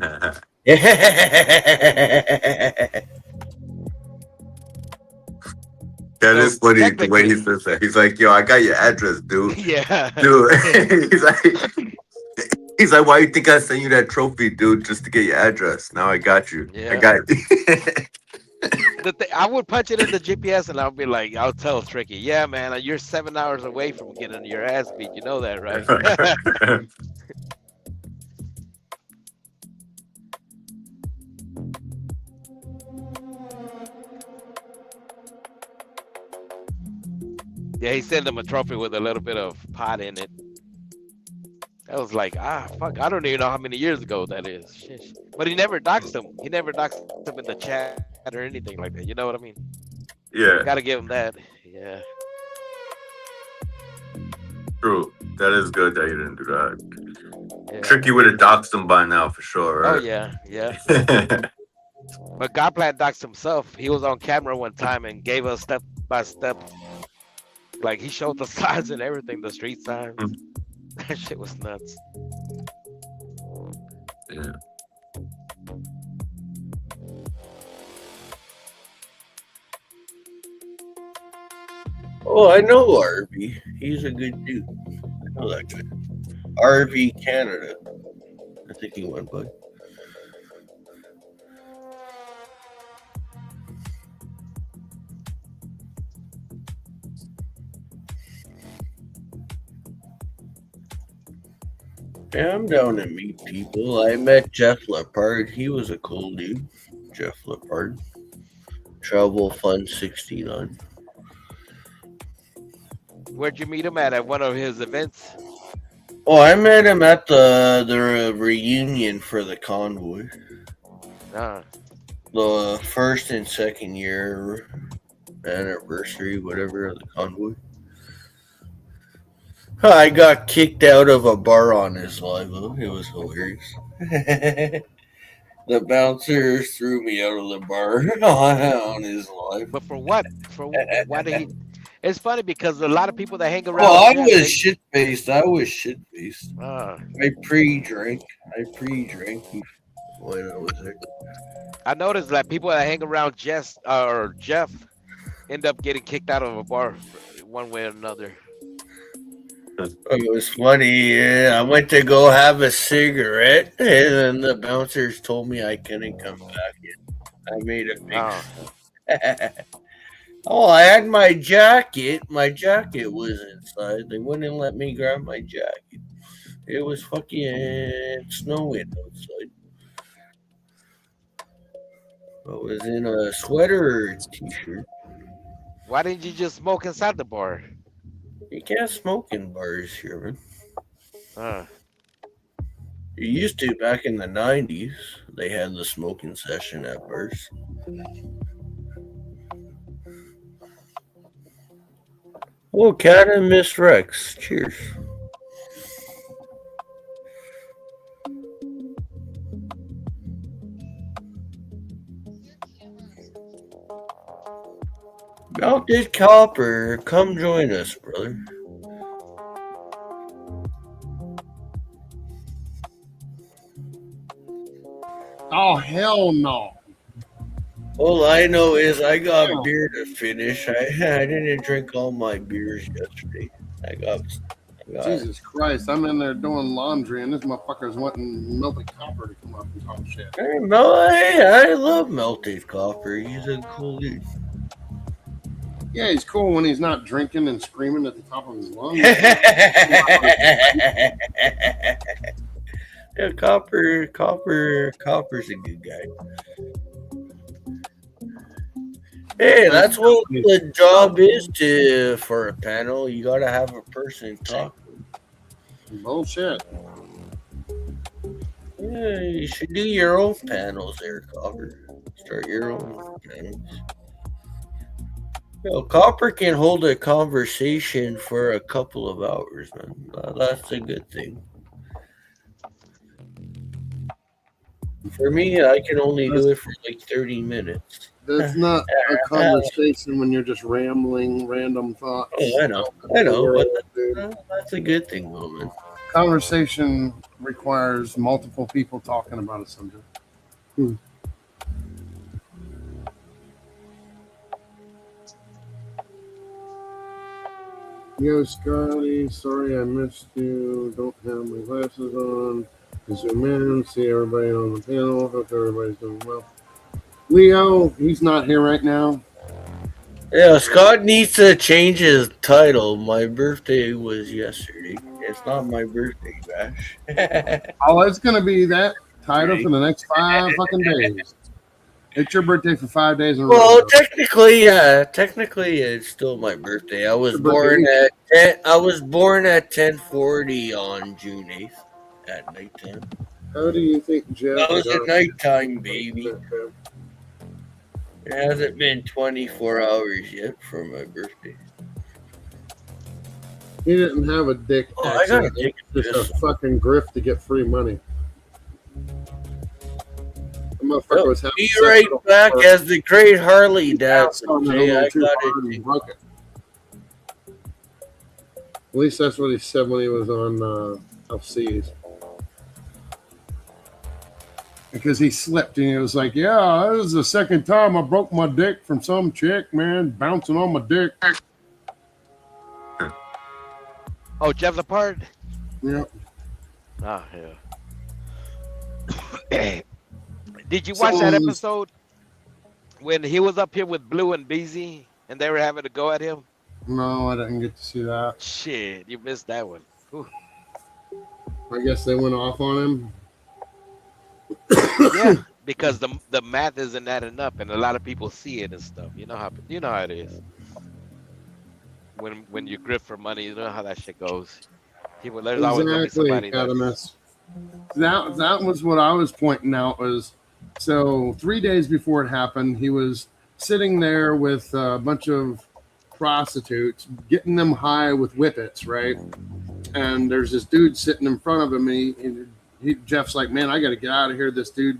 That is funny the way he says that. He's like, yo, I got your address, dude. Yeah. Dude. He's like, why you think I sent you that trophy, dude, just to get your address? Now I got you. Yeah. I got you. I would punch it in the GPS, and I'll be like, I'll tell Tricky, yeah, man, you're 7 hours away from getting your ass beat. You know that, right? Yeah, he sent him a trophy with a little bit of pot in it. That was like, fuck, I don't even know how many years ago that is. Shit. But he never doxed him. He never doxed him in the chat or anything like that. You know what I mean? Yeah. Gotta give him that. Yeah. True. That is good that you didn't do that. Yeah. Tricky would have doxed him by now for sure, right? Oh, yeah. Yeah. But Godplan doxed himself. He was on camera one time and gave us step by step. Like, he showed the signs and everything, the street signs. That shit was nuts. Yeah. Oh, I know RV. He's a good dude. I know that guy. RV Canada. I think he went by. Yeah, I'm down to meet people. I met Jeff Lepard. He was a cool dude. Jeff Lepard. Travel Fun 69. Where'd you meet him at one of his events? Oh, I met him at the reunion for the convoy. The first and second year anniversary, whatever, of the convoy. I got kicked out of a bar on his live. It was hilarious. The bouncers threw me out of the bar on his live. But for what? For why did he? It's funny because a lot of people that hang around. Well, I was shit faced. I pre-drank when I was there. I noticed that people that hang around Jeff end up getting kicked out of a bar one way or another. It was funny. Yeah, I went to go have a cigarette, and then the bouncers told me I couldn't come back in. I made a big. Oh, I had my jacket. My jacket was inside. They wouldn't let me grab my jacket. It was fucking snowing outside. I was in a sweater or t-shirt. Why didn't you just smoke inside the bar? You can't smoke in bars here, man. You used to back in the 90s. They had the smoking session at bars. Oh, Cat and Miss Rex. Cheers. Melted Copper, come join us, brother. Oh, hell no. All I know is I got beer to finish. I didn't drink all my beers yesterday. I got Jesus Christ, I'm in there doing laundry and this motherfucker's wanting melted copper to come up and talk shit. Hey, I love Melted Copper. He's a cool dude. Yeah, he's cool when he's not drinking and screaming at the top of his lungs. Yeah, Copper's a good guy. Hey, that's what the job is for a panel. You gotta have a person talk. Bullshit. Yeah, you should do your own panels there, Copper. Start your own panels. Copper can hold a conversation for a couple of hours, man. That's a good thing. For me, I can only do it for like 30 minutes. That's not a conversation when you're just rambling random thoughts. Oh, I know. But that's a good thing, though, man. Conversation requires multiple people talking about a subject. Yo, Scotty, sorry I missed you. Don't have my glasses on. Zoom in, see everybody on the panel. Hope everybody's doing well. Leo, he's not here right now. Yeah, Scott needs to change his title. My birthday was yesterday. It's not my birthday, Bash. Oh, it's going to be that title for the next 5 fucking days. It's your birthday for 5 days in a row. Well, technically, it's still my birthday. I was born at 10:40 on June 8th at nighttime. How do you think Jeff? That was a nighttime baby. It hasn't been 24 hours yet for my birthday. He didn't have a dick. I got a dick. It's just a fucking grift to get free money. The motherfucker was having Be right back as the great Harley dad said. At least that's what he said when he was on LC's. Because he slipped and he was like, yeah, this is the second time I broke my dick from some chick, man, bouncing on my dick. Oh, Jeff Lepard? Yeah. Oh, yeah. Did you watch that episode when he was up here with Blue and Beezy and they were having to go at him? No, I didn't get to see that. Shit, you missed that one. Whew. I guess they went off on him. Yeah, because the math isn't adding up, and a lot of people see it and stuff. You know how it is. When you grift for money, you know how that shit goes. There's always gonna be somebody Adamus. That was what I was pointing out was, so 3 days before it happened, he was sitting there with a bunch of prostitutes, getting them high with whippets, right? And there's this dude sitting in front of him, and Jeff's like, man, I got to get out of here. This dude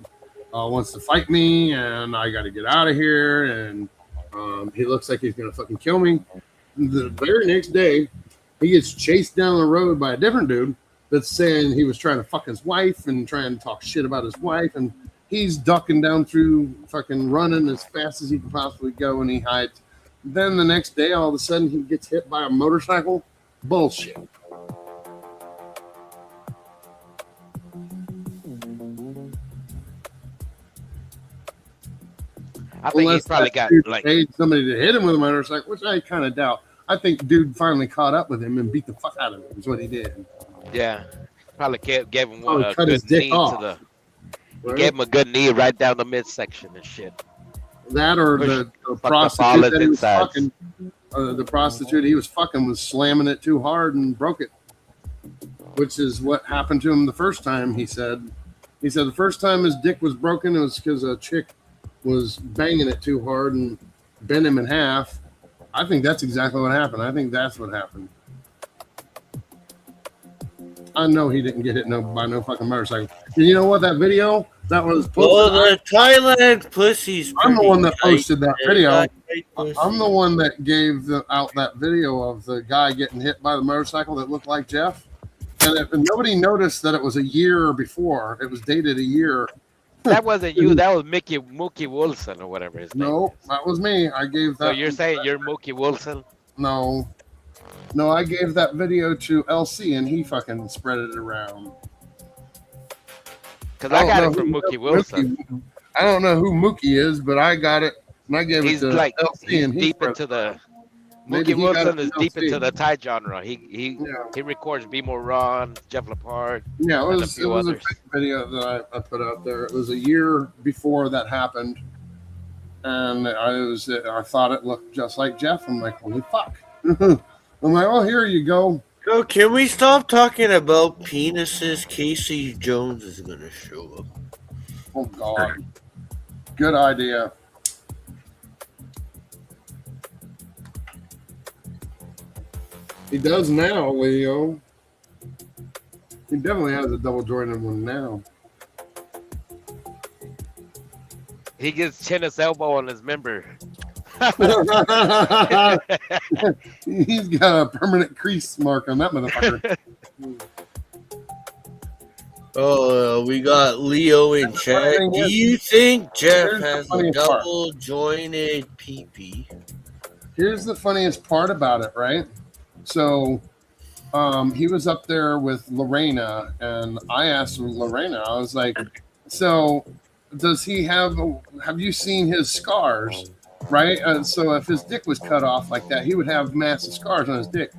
wants to fight me, and I got to get out of here. And he looks like he's going to fucking kill me. The very next day, he gets chased down the road by a different dude that's saying he was trying to fuck his wife and trying to talk shit about his wife. And he's ducking down through, fucking running as fast as he can possibly go, and he hides. Then the next day, all of a sudden, he gets hit by a motorcycle. Bullshit. I think he's probably got like paid somebody to hit him with a motorcycle, which I kind of doubt. I think dude finally caught up with him and beat the fuck out of him. Is what he did. Yeah, probably gave him cut a his good dick knee off. to the. Right? Gave him a good knee right down the midsection and shit. That or the prostitute that he was fucking. The prostitute he was fucking was slamming it too hard and broke it, which is what happened to him the first time. He said the first time his dick was broken, it was because a chick was banging it too hard and bent him in half. I think that's exactly what happened. I think that's what happened. I know he didn't get hit by no fucking motorcycle. And you know what? That video that was posted. Well, the Thailand pussy's. I'm the one that pretty posted that tight. video. Tight pussy. I'm the one that gave out that video of the guy getting hit by the motorcycle that looked like Jeff. And nobody noticed that it was a year before. It was dated a year. That wasn't you. That was Mookie Wilson or whatever his name. No, that was me. I gave that. So you're saying you're Mookie Wilson? No, I gave that video to LC and he fucking spread it around. Because I got it from Mookie Wilson. I don't know who Mookie is, but I got it and I gave He's it to like LC and he deep spread into it the. around. Maybe Mookie he got Wilson it is from deep LC. into the Thai genre. He records Be More Ron, Jeff Lepard, Yeah, it and a was few a others. fake video that I put out there. It was a year before that happened, and I thought it looked just like Jeff. I'm like, holy fuck! I'm like, oh, here you go. So can we stop talking about penises? Casey Jones is gonna show up. Oh God, good idea. He does now, Leo. He definitely has a double jointed one now. He gets tennis elbow on his member. He's got a permanent crease mark on that motherfucker. Oh, we got Leo in chat. thing Do is- you think Jeff here's the has a funny part. double jointed pee-pee? Here's the funniest part about it, right? So he was up there with Lorena, and I asked Lorena, I was like, so does he have you seen his scars? Right? And so if his dick was cut off like that, he would have massive scars on his dick.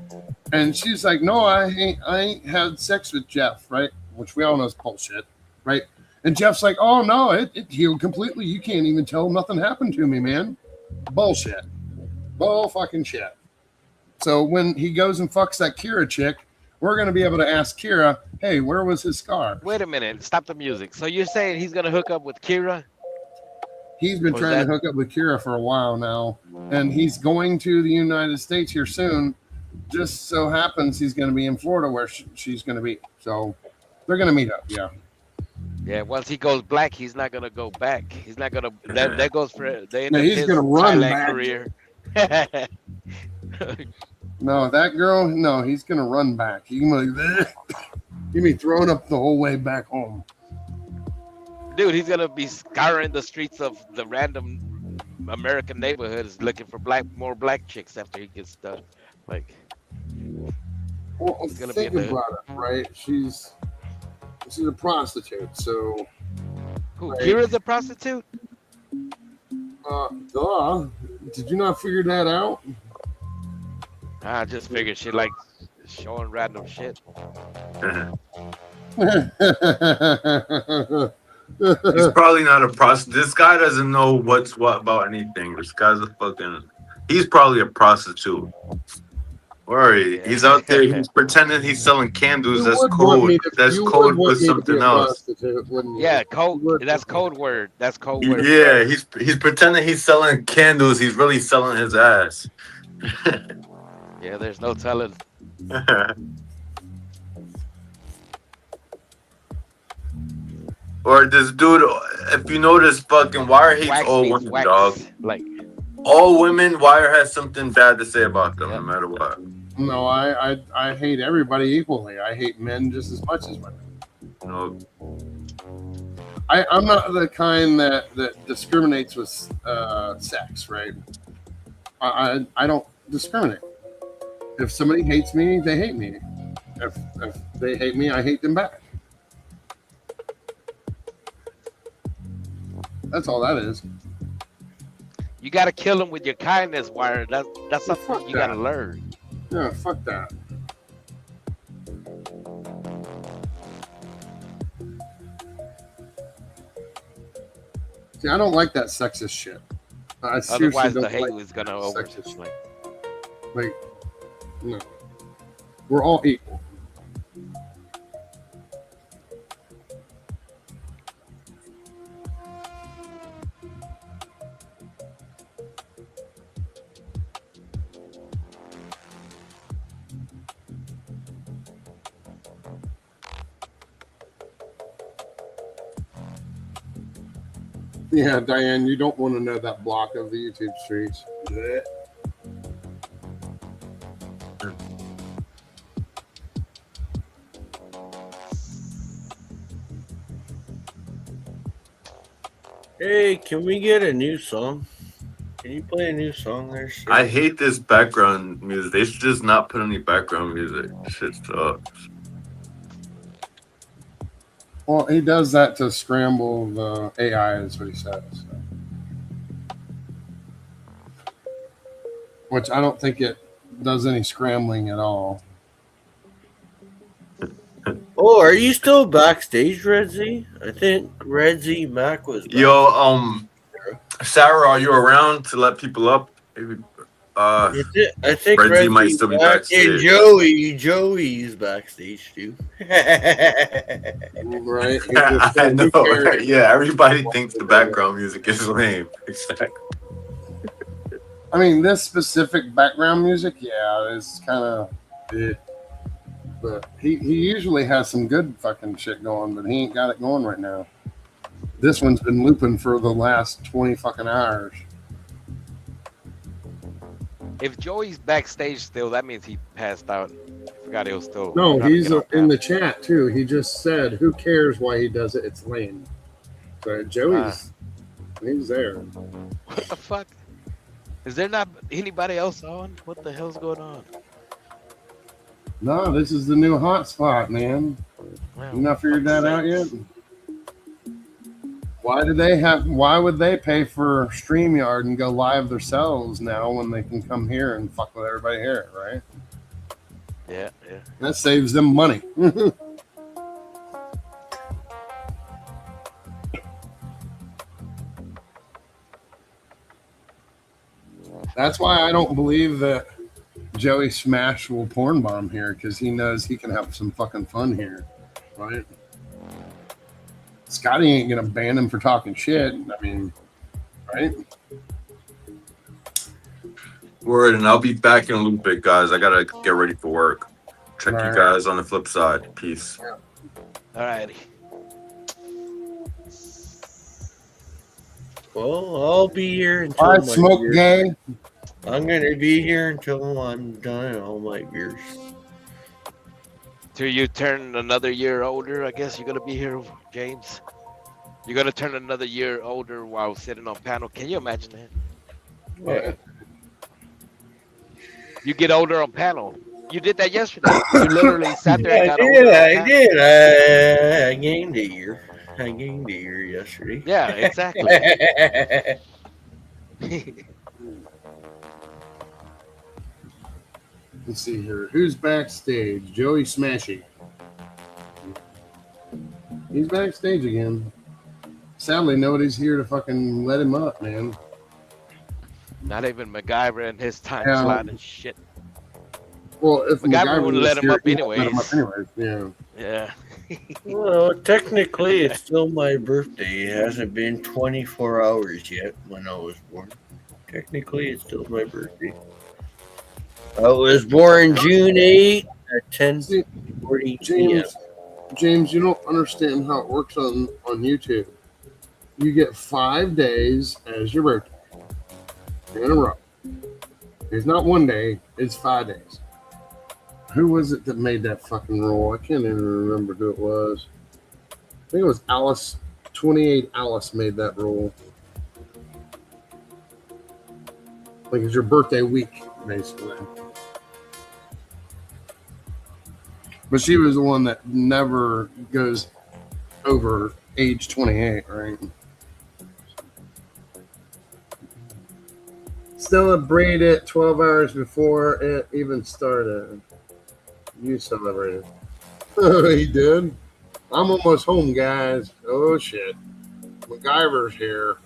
And she's like, no, I ain't had sex with Jeff, right? Which we all know is bullshit, right? And Jeff's like, oh no, it healed completely. You can't even tell nothing happened to me, man. Bullshit. Bull fucking shit. So when he goes and fucks that Kira chick, we're going to be able to ask Kira, hey, where was his scar? Wait a minute. Stop the music. So you're saying he's going to hook up with Kira? He's been Was trying that- to hook up with Kira for a while now, and he's going to the United States here soon. Just so happens he's going to be in Florida where she's going to be. So they're going to meet up, yeah. Yeah, once he goes black, he's not gonna go back. He's not gonna. That goes for the end No, of he's his gonna run Thailand back. career. No, that girl, no, he's going to run back. He's going to be throwing up the whole way back home. Dude, he's gonna be scouring the streets of the random American neighborhoods looking for more black chicks after he gets done. Like, Well, It's gonna be think in the about it, right? She's a prostitute, so. who? Right. Kira's a prostitute? Duh. Did you not figure that out? I just figured she likes showing random shit. He's probably not a prostitute. This guy doesn't know what's what about anything. This guy's a fucking. He's probably a prostitute. Worry. He's out there. He's pretending he's selling candles. You That's would want code. me to- That's you code would want with me to be something a else. prostitute, wouldn't you? Yeah, code. That's code word. That's code word. Yeah, he's pretending he's selling candles. He's really selling his ass. Yeah, there's no telling. Or this dude, if you notice, fucking Wire hates Wax all means women, wax. dog. Like All women, Wire has something bad to say about them, no matter what. No, I hate everybody equally. I hate men just as much as women. No. I'm not the kind that discriminates with sex, right? I don't discriminate. If somebody hates me, they hate me. If they hate me, I hate them back. That's all that is. you gotta kill them with your kindness, Wire. That's something you gotta learn. Yeah, fuck that. See, I don't like that sexist shit. I seriously Otherwise, don't the hate like was gonna sexist over. Like, no. We're all equal. Yeah, Diane, you don't want to know that block of the YouTube streets. Blech. Hey, can we get a new song? Can you play a new song there? Sir? I hate this background music. They should just not put any background music. Shit sucks. Well, he does that to scramble the AI, is what he says. So. Which I don't think it does any scrambling at all. Oh, are you still backstage, Redzy? I think Redzy Mac was. Yo, Sarah, are you around to let people up? Maybe, I think Redzy Redzy might still be back. backstage. Hey, Joey's backstage too. Right? I know. Right? Yeah, everybody thinks the background music is lame. Exactly. I mean, this specific background music, yeah, it's kind of. But he usually has some good fucking shit going, but he ain't got it going right now. This one's been looping for the last 20 fucking hours. If Joey's backstage still, that means he passed out. I forgot he was still. No, trying to he's get up. in the chat too. He just said, "Who cares why he does it? It's lame." So Joey's, he's there. What the fuck? Is there not anybody else on? What the hell's going on? No, this is the new hot spot, man. You not figured that out yet? Why would they pay for StreamYard and go live themselves now when they can come here and fuck with everybody here, right? Yeah. That saves them money. That's why I don't believe that Joey Smash will porn bomb here, because he knows he can have some fucking fun here, right? Scotty ain't gonna ban him for talking shit. I mean, right? Word, and I'll be back in a little bit, guys. I gotta get ready for work. Check you guys on the flip side. Peace. Alrighty. Well, I'll be here until I my smoke beer. gay. I'm gonna be here until I'm done all my beers. Till you turn another year older, I guess you're gonna be here, James. You're gonna turn another year older while sitting on panel. Can you imagine that? What? You get older on panel. You did that yesterday. You literally sat there and got older. I did. I gained a year. I gained a year yesterday. Yeah, exactly. Let's see here. Who's backstage? Joey Smashy. He's backstage again. Sadly, nobody's here to fucking let him up, man. Not even MacGyver and his time Yeah. slot and shit. Well, if MacGyver would was let him here, up he wouldn't let him anyways. up anyways. Yeah. Yeah. Well, technically, it's still my birthday. It hasn't been 24 hours yet when I was born. Technically, it's still my birthday. I was born June 8 at 10:40 p.m. James, you don't understand how it works on YouTube. You get 5 days as your birthday in a row. It's not one day, it's 5 days. Who was it that made that fucking rule? I can't even remember who it was. I think it was Alice, 28 Alice made that rule. Like it's your birthday week, basically. But she was the one that never goes over age 28, right? Celebrate it 12 hours before it even started. You celebrated. He did. I'm almost home, guys. Oh, shit. MacGyver's here.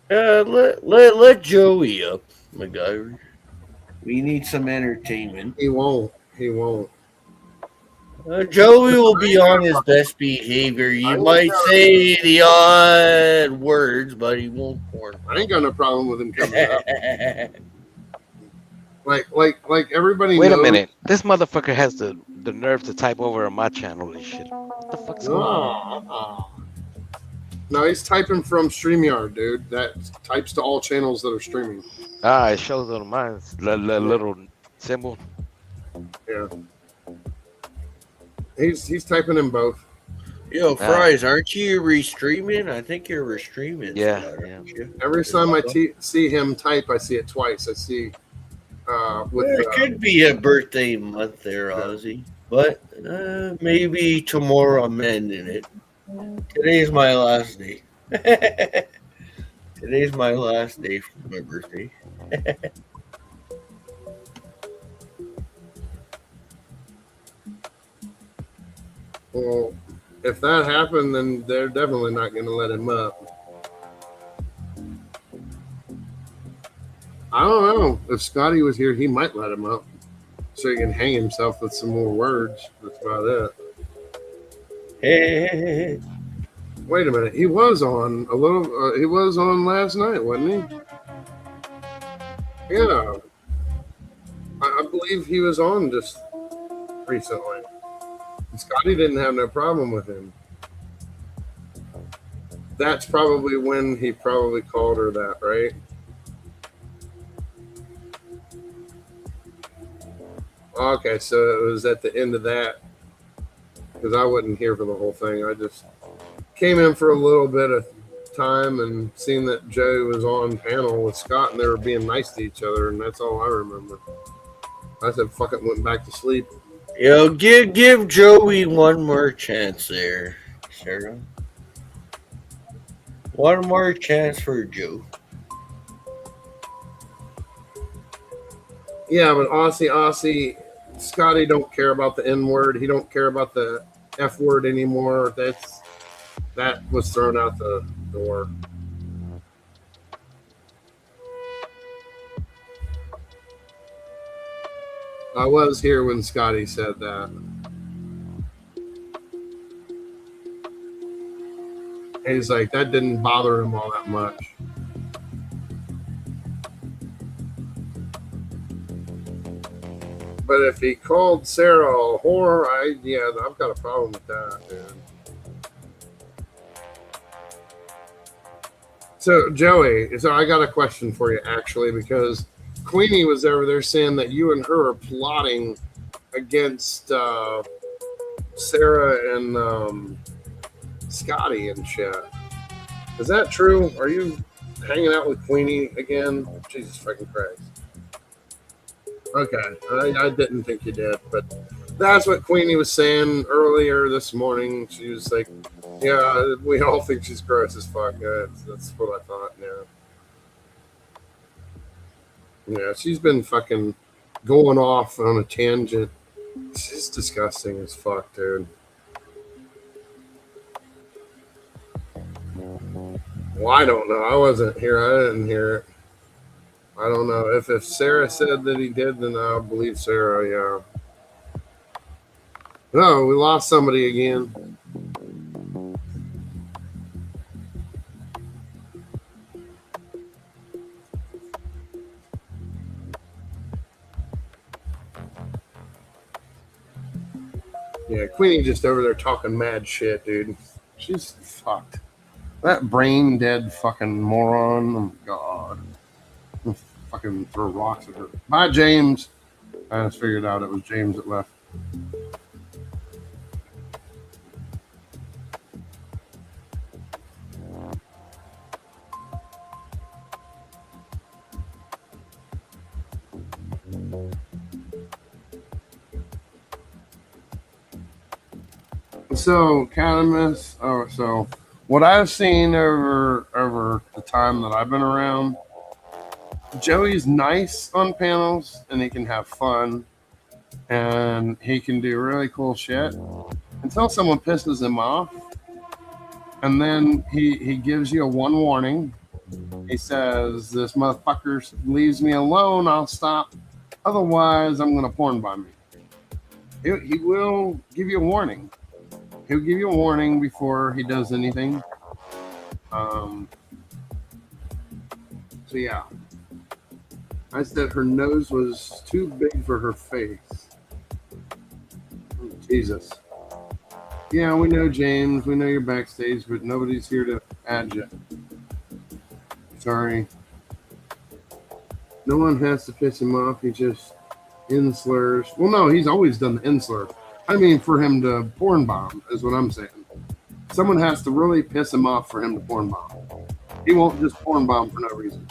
Let Joey up, MacGyver. We need some entertainment. He won't. He won't. Joey will be on his best behavior. You might say the odd words, but he won't porn. I ain't got no problem with him coming up. Like everybody Wait a knows. minute. This motherfucker has the nerve to type over on my channel and shit. What the fuck's going on? No, he's typing from StreamYard, dude. That types to all channels that are streaming. Ah, it shows on mine. The little symbol. Yeah. He's typing in both. Yo, Fries, aren't you restreaming? I think you're restreaming. Yeah, aren't you? Every time I see him type, I see it twice. I see It could be a birthday month there, Ozzy. But maybe tomorrow I'm ending it. Today's my last day. Today's my last day for my birthday. Well, if that happened, then they're definitely not going to let him up. I don't know. If Scotty was here, he might let him up so he can hang himself with some more words. That's about it. Hey. Wait a minute. He was on a little. He was on last night, wasn't he? Yeah. I believe he was on just recently. Scotty didn't have no problem with him. That's probably when he probably called her that, right? Okay, so it was at the end of that, because I wasn't here for the whole thing. I just came in for a little bit of time and seen that Joe was on panel with Scott and they were being nice to each other, and that's all I remember. I said, fuck it, went back to sleep. Yo, give Joey one more chance there, Sarah. One more chance for Joe. Yeah, but Aussie, Scotty don't care about the N word. He don't care about the F word anymore. That was thrown out the door. I was here when Scotty said that. He's like, that didn't bother him all that much. But if he called Sarah a whore, I've got a problem with that, dude. So, Joey, I got a question for you, actually, because Queenie was over there saying that you and her are plotting against Sarah and Scotty and shit. Is that true? Are you hanging out with Queenie again. Jesus fucking Christ. Okay, I didn't think you did, but that's what Queenie was saying earlier this morning. She was like, yeah, we all think she's gross as fuck. Yeah, that's what I thought, yeah. Yeah, she's been fucking going off on a tangent. She's disgusting as fuck, dude. Well, I don't know. I wasn't here. I didn't hear it. I don't know. If Sarah said that he did, then I'll believe Sarah, yeah. No, we lost somebody again. Yeah, Queenie just over there talking mad shit, dude. She's fucked. That brain dead fucking moron. Oh my god. I'll fucking throw rocks at her. Bye, James. I just figured out it was James that left. So, Cannabis, so what I've seen over the time that I've been around, Joey's nice on panels and he can have fun and he can do really cool shit until someone pisses him off, and then he gives you a one warning. He says, this motherfucker leaves me alone, I'll stop, otherwise I'm gonna porn bomb you. He will give you a warning. He'll give you a warning before he does anything. So yeah, I said her nose was too big for her face. Oh, Jesus. Yeah, we know, James. We know you're backstage, but nobody's here to add you. Sorry. No one has to piss him off. He just inslurs. Well, no, he's always done the inslur. I mean, for him to porn bomb is what I'm saying. Someone has to really piss him off for him to porn bomb. He won't just porn bomb for no reason.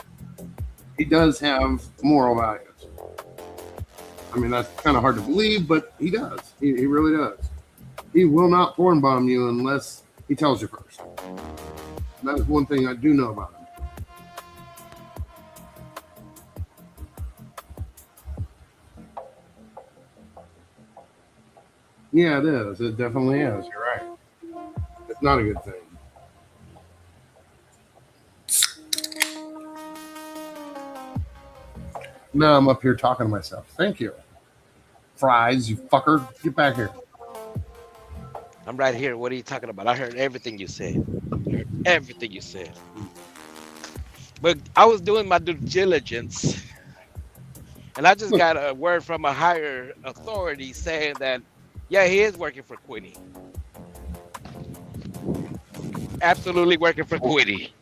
He does have moral values. I mean, that's kind of hard to believe, but he does. He really does. He will not porn bomb you unless he tells you first. That is one thing I do know about him. Yeah, it is. It definitely is. You're right. It's not a good thing. Now I'm up here talking to myself. Thank you. Fries, you fucker. Get back here. I'm right here. What are you talking about? I heard everything you said. I heard everything you said. But I was doing my due diligence, and I just got a word from a higher authority saying that, yeah, he is working for Queenie. Absolutely working for Queenie.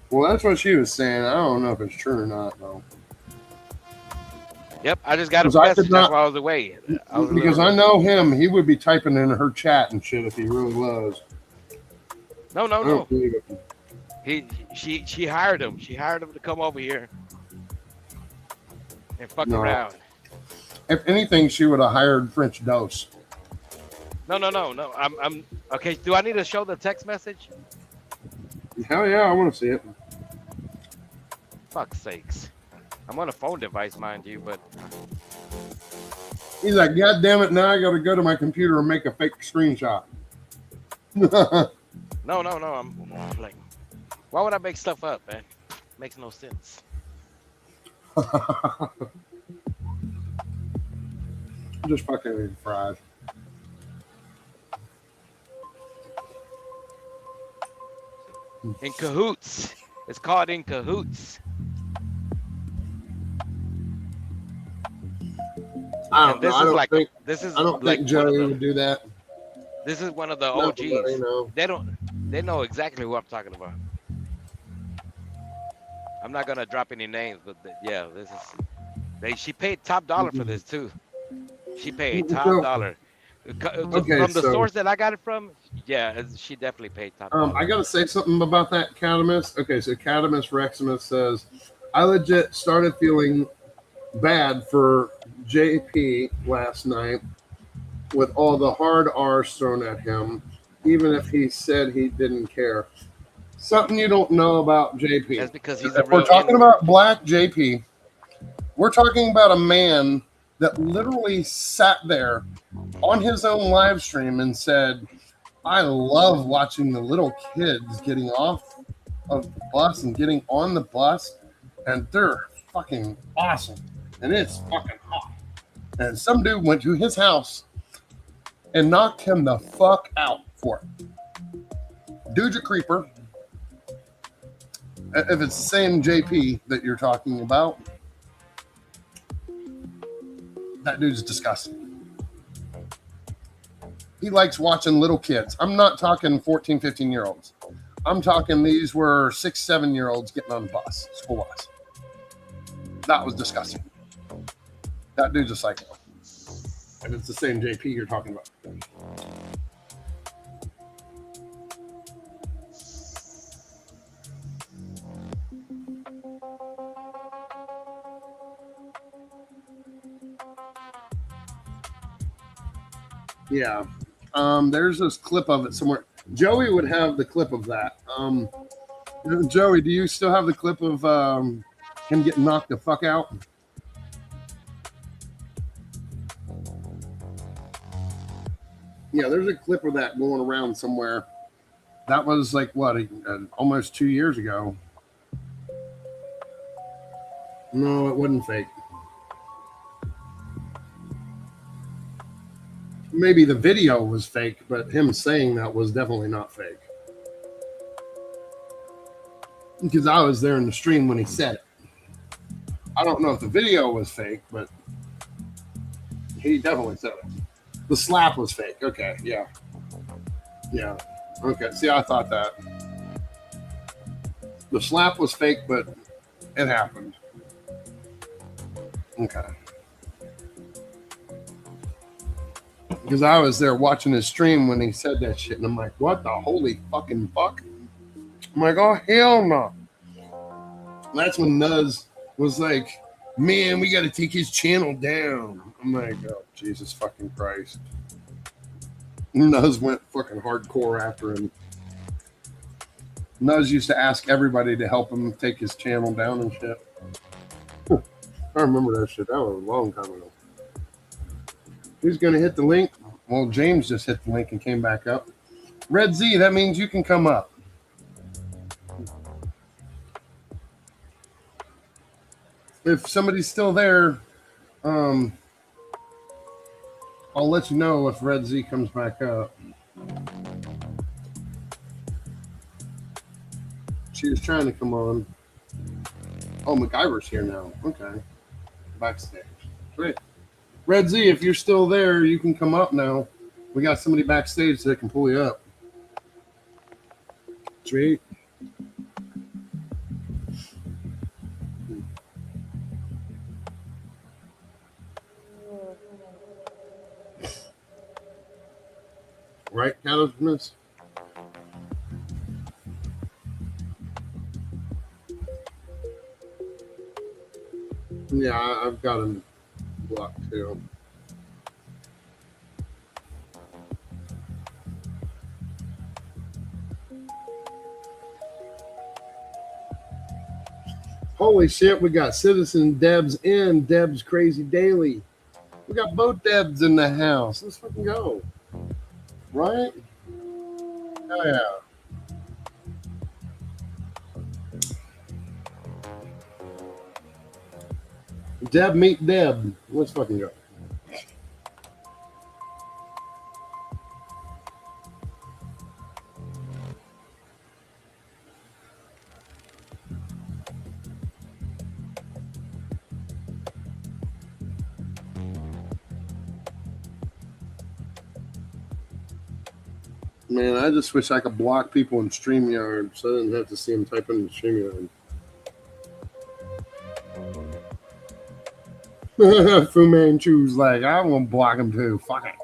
Well, that's what she was saying. I don't know if it's true or not, though. Yep, I just got a message. That's why I was away. Because I know him. He would be typing in her chat and shit if he really was. No. She hired him. She hired him to come over here and fuck around. If anything, she would have hired French Dose. No. I'm okay. Do I need to show the text message? Hell yeah, I want to see it. Fuck's sakes. I'm on a phone device, mind you, but he's like, God damn it, now I gotta go to my computer and make a fake screenshot. No. I'm like, why would I make stuff up, man? Makes no sense. Just fucking fried. In cahoots. It's called In Cahoots. I don't like think Joey would do that. This is one of the No, OGs. you know. They know exactly who I'm talking about. I'm not gonna drop any names, but yeah, this is. She paid top dollar for this too. She paid top dollar. Okay, from the so- source that I got it from, yeah, she definitely paid top dollar. I gotta say something about that Catamus. Okay, so Catamus Reximus says, I legit started feeling bad for JP last night with all the hard R's thrown at him, even if he said he didn't care. Something you don't know about JP. That's because he's If a we're real talking introvert. about Black JP, we're talking about a man that literally sat there on his own live stream and said, I love watching the little kids getting off of the bus and getting on the bus, and they're fucking awesome. And it's fucking hot. And some dude went to his house and knocked him the fuck out for it. Dude's a creeper. If it's the same JP that you're talking about, that dude's disgusting. He likes watching little kids. I'm not talking 14, 15-year-olds. I'm talking these were 6, 7-year-olds getting on the bus, school bus. That was disgusting. That dude's a psycho. And it's the same JP you're talking about. Yeah. There's this clip of it somewhere. Joey would have the clip of that. Joey, do you still have the clip of him getting knocked the fuck out? Yeah, there's a clip of that going around somewhere. That was like, what, almost 2 years ago. No, it wasn't fake. Maybe the video was fake, but him saying that was definitely not fake. Because I was there in the stream when he said it. I don't know if the video was fake, but he definitely said it. The slap was fake. Okay, yeah. Yeah. Okay, see, I thought that. The slap was fake, but it happened. Okay. Because I was there watching his stream when he said that shit, and I'm like, what the holy fucking fuck? I'm like, oh, hell no. And that's when Nuz was like, man, we got to take his channel down. I'm like, oh, Jesus fucking Christ. Nuz went fucking hardcore after him. Nuz used to ask everybody to help him take his channel down and shit. I remember that shit. That was a long time ago. Who's going to hit the link? Well, James just hit the link and came back up. Red Z, that means you can come up. If somebody's still there, I'll let you know if Red Z comes back up. She was trying to come on. Oh, MacGyver's here now. Okay. Backstage. Great. Red Z, if you're still there, you can come up now. We got somebody backstage that can pull you up. Sweet. Right, Catamus? Yeah, I've got him blocked too. Holy shit, we got Citizen Debs and Debs Crazy Daily. We got both Debs in the house. Let's fucking go. Right? Oh, yeah. Deb meet Deb. Let's fucking go. Man, I just wish I could block people in StreamYard so I didn't have to see them type in StreamYard. Fu Manchu's like, I'm gonna block him too. Fuck it.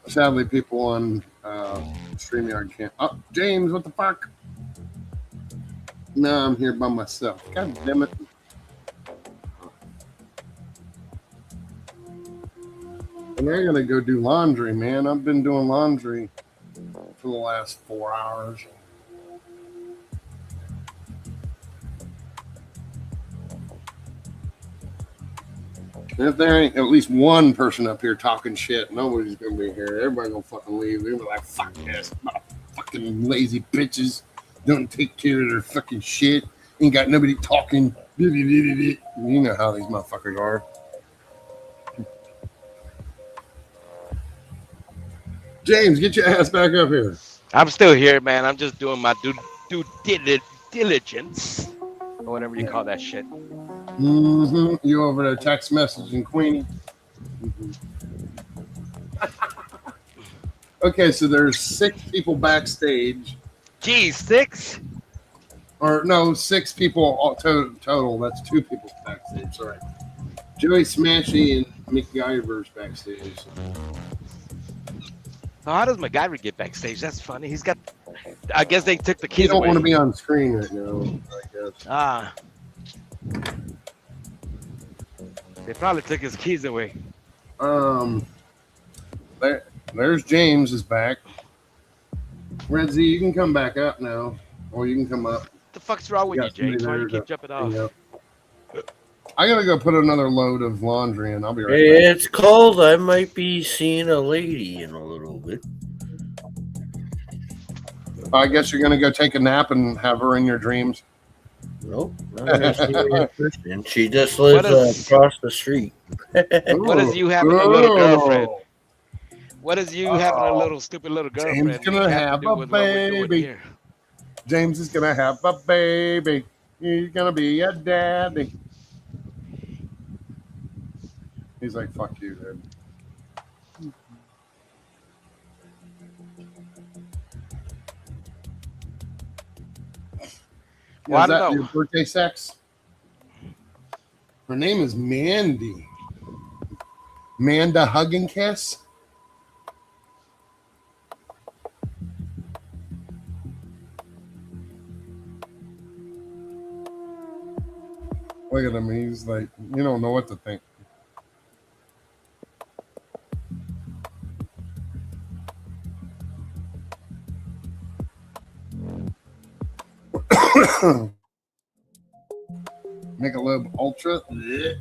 Sadly, people on StreamYard can't. Oh, James, what the fuck? No, I'm here by myself. God damn it. And I gotta go do laundry, man. I've been doing laundry for the last 4 hours. And if there ain't at least one person up here talking shit, nobody's gonna be here. Everybody gonna fucking leave. They're gonna be like, fuck this. Fucking lazy bitches. Don't take care of their fucking shit. Ain't got nobody talking. You know how these motherfuckers are. James, get your ass back up here. I'm still here, man. I'm just doing my due diligence, or whatever you call that shit. Mm-hmm. You over there text messaging Queenie. Okay, so there's 6 people backstage. Geez, 6? Or no, 6 people total. That's 2 people backstage. Sorry. Joey Smashy and MacGyver's backstage. So how does MacGyver get backstage? That's funny. He's got. I guess they took the keys You don't away. want to be on screen right now, I guess. Ah. They probably took his keys away. There's James is back. Red Z, you can come back up now, or you can come up. What the fuck's wrong with you, James? Why do you keep jumping off? Yep. I gotta go put another load of laundry in. I'll be right back. It's cold. I might be seeing a lady in a little bit. I guess you're gonna go take a nap and have her in your dreams. Nope. And she just lives across the street. What is you having a little girlfriend? What is you having a little stupid little girlfriend? James gonna have a baby. James is gonna have a baby. He's gonna be a daddy. He's like, fuck you, dude. Well, I Is that don't know. your birthday sex? Her name is Mandy. Manda Hug and Kiss. Look at him. He's like, you don't know what to think. Michelob Ultra. Blech.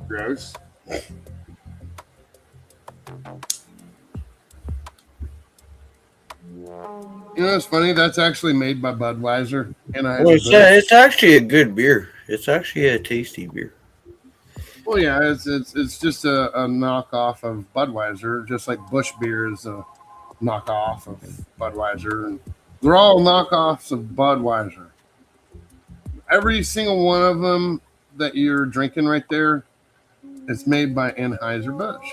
Gross. You know, it's funny. That's actually made by Budweiser. And It's actually a good beer. It's actually a tasty beer. Well, yeah, it's just a knockoff of Budweiser, just like Busch Beer is a knockoff of Budweiser, and they're all knockoffs of Budweiser. Every single one of them that you're drinking right there is made by Anheuser-Busch.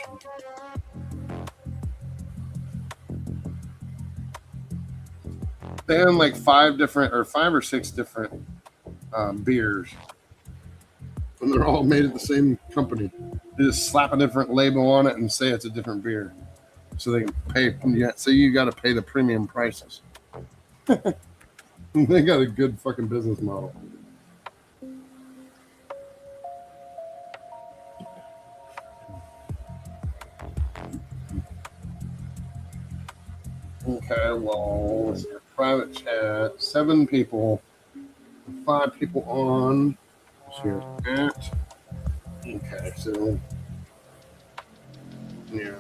They own like 5 or 6 different beers. And they're all made at the same company. They just slap a different label on it and say it's a different beer, so they can pay. Yeah, so you got to pay the premium prices. They got a good fucking business model. Okay, well, let's see. Private chat. 7 people. 5 people on. Here's at. Okay, so yeah.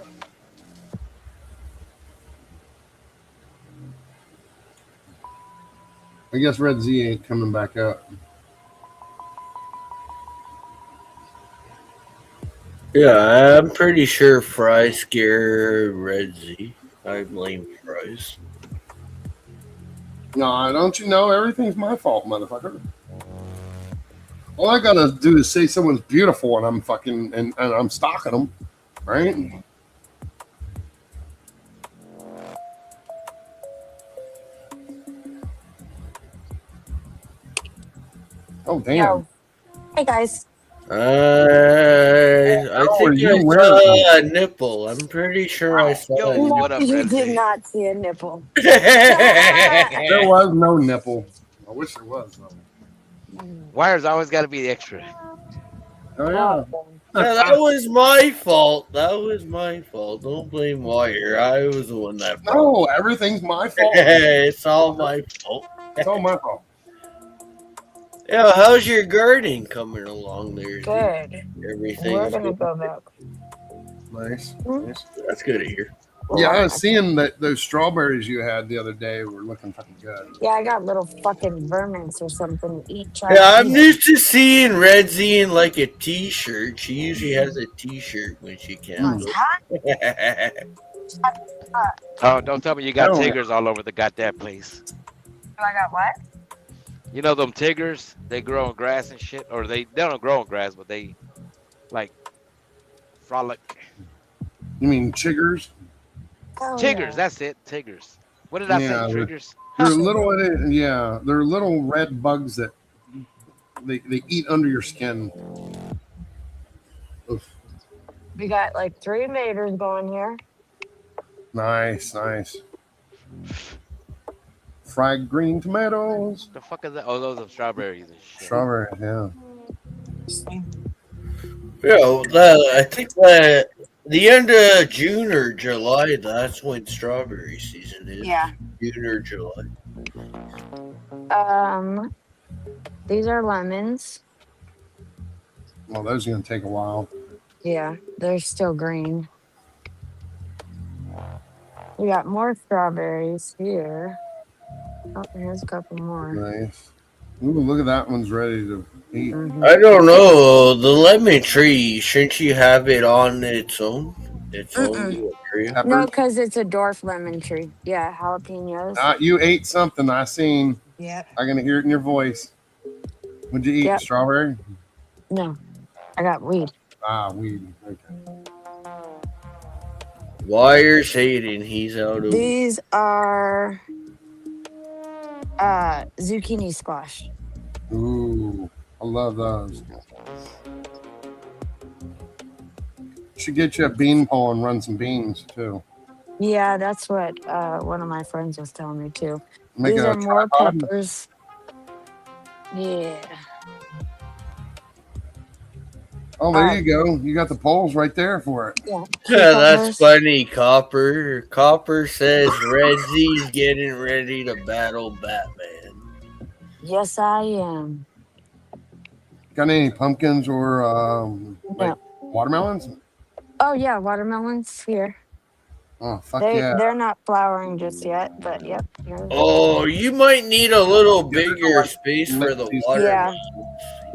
I guess Red Z ain't coming back up. Yeah, I'm pretty sure Fry scared Red Z. I blame Fries. No, don't you know everything's my fault, motherfucker? All I gotta do is say someone's beautiful, and I'm fucking and I'm stalking them, right? Oh damn! Hey guys. I were think you I wearing? saw a nipple. I'm pretty sure I saw a Yo, nipple. what up, You did Renzi? not see a nipple. There was no nipple. I wish there was though. Wires always got to be extra. Oh yeah. Yeah, that was my fault. That was my fault. Don't blame Wire. I was the one that. No, everything's my fault. It's all my fault. It's all my fault. Yeah, how's your gardening coming along there? Good. Everything. We're gonna go back. Nice. Nice. That's good to hear. Yeah, I was seeing that those strawberries you had the other day were looking fucking good. Yeah, I got little fucking vermins or something to eat. Yeah, I'm used to seeing Redzi in like a t-shirt. She usually has a t-shirt when she can. Oh, don't tell me you got No. tigers all over the goddamn place. I got what? You know them tigers? They grow in grass and shit, or they don't grow in grass, but they like frolic. You mean chiggers? Tigers, that's it. Tigers. What did I Yeah, say? they're- Triggers. They're little, yeah, they're little red bugs that they eat under your skin. Oof. We got like 3 invaders going here. Nice, nice. Fried green tomatoes. The fuck is that? Oh, those are strawberries and shit. Strawberries, yeah. I think that the end of June or July, that's when strawberry season is. Yeah. June or July. These are lemons. Well, those are gonna take a while. Yeah, they're still green. We got more strawberries here. Oh, here's a couple more. Nice. Ooh, look at that one's ready to eat. I don't know. The lemon tree, shouldn't you have it on its own? Its own tree? No, because it's a dwarf lemon tree. Yeah, jalapenos. You ate something I seen. Yep. I can hear it in your voice. What'd you eat? Yep. Strawberry? No, I got weed. Ah, weed. Okay. Wire's hating. He's out of. These are zucchini squash. Ooh, I love those. Should get you a bean pole and run some beans too. Yeah, that's what one of my friends was telling me too. Make These a are more tripod. peppers. Yeah. Oh, there you go. You got the poles right there for it. Yeah. Yeah, that's funny, Copper. Copper says Redzi's getting ready to battle Batman. Yes, I am. Got any pumpkins or like watermelons? Oh yeah, watermelons here. Oh fuck They're not flowering just yet, but yep. Oh, you might need a little bigger space for the water. Yeah.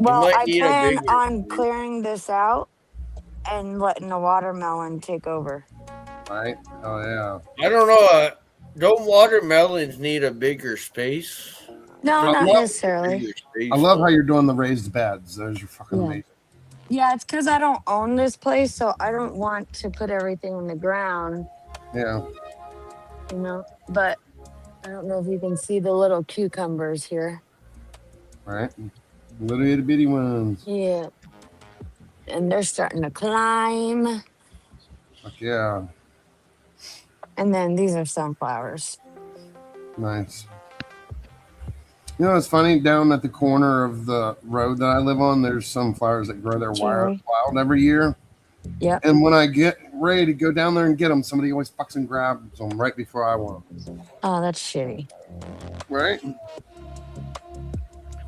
Well, might I need a plan bigger- on clearing this out and letting the watermelon take over. Right? Oh yeah. I don't know. Don't watermelons need a bigger space? No, I not love- necessarily. I love how you're doing the raised beds. Those are fucking Yeah. amazing. Yeah, it's because I don't own this place, so I don't want to put everything in the ground, Yeah. you know. But I don't know if you can see the little cucumbers here. Right. Little itty bitty ones. Yeah. And they're starting to climb. Fuck yeah. And then these are sunflowers. Nice. You know, it's funny, down at the corner of the road that I live on, there's sunflowers that grow their Cherry. wild every year. Yeah. And when I get ready to go down there and get them, somebody always fucking grabs them right before I want them. Oh, that's shitty. Right?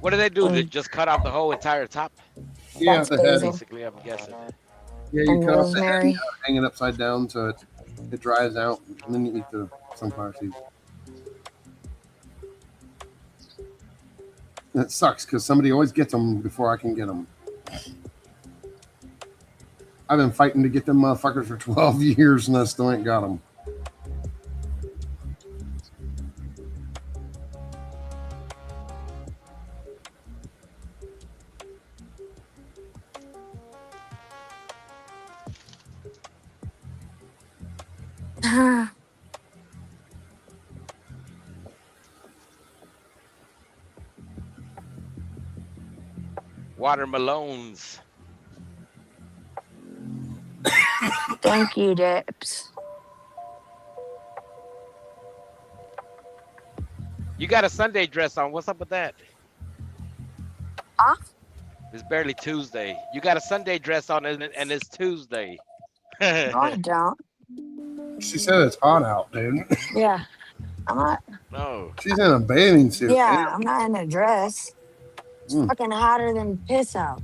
What do they do? They just cut off the whole entire top? Yeah, That's the head. basil. Basically, I'm guessing. Yeah, you And cut off the head, rosemary. hang it upside down so it dries out, and then you eat the sunflower seeds. And it sucks because somebody always gets them before I can get them. I've been fighting to get them motherfuckers for 12 years and I still ain't got them. Watermelons. Thank you, Dips. You got a Sunday dress on. What's up with that? Huh? It's barely Tuesday. You got a Sunday dress on and it's Tuesday. No, I don't. She said it's hot out, dude. Yeah. I'm not. No. She's in a bathing suit. Yeah, I'm not in a dress. It's fucking hotter than piss out.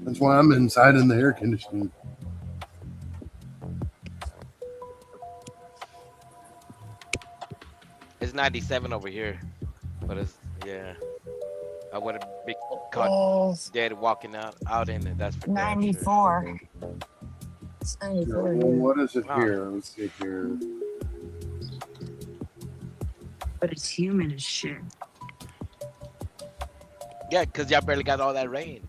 That's why I'm inside in the air conditioning. It's 97 over here. But it's, yeah. I wouldn't be caught dead walking out in it. That's for damn 94. It's 94. Well, what is it here? Let's see here. But it's humid as shit. Yeah, because y'all barely got all that rain.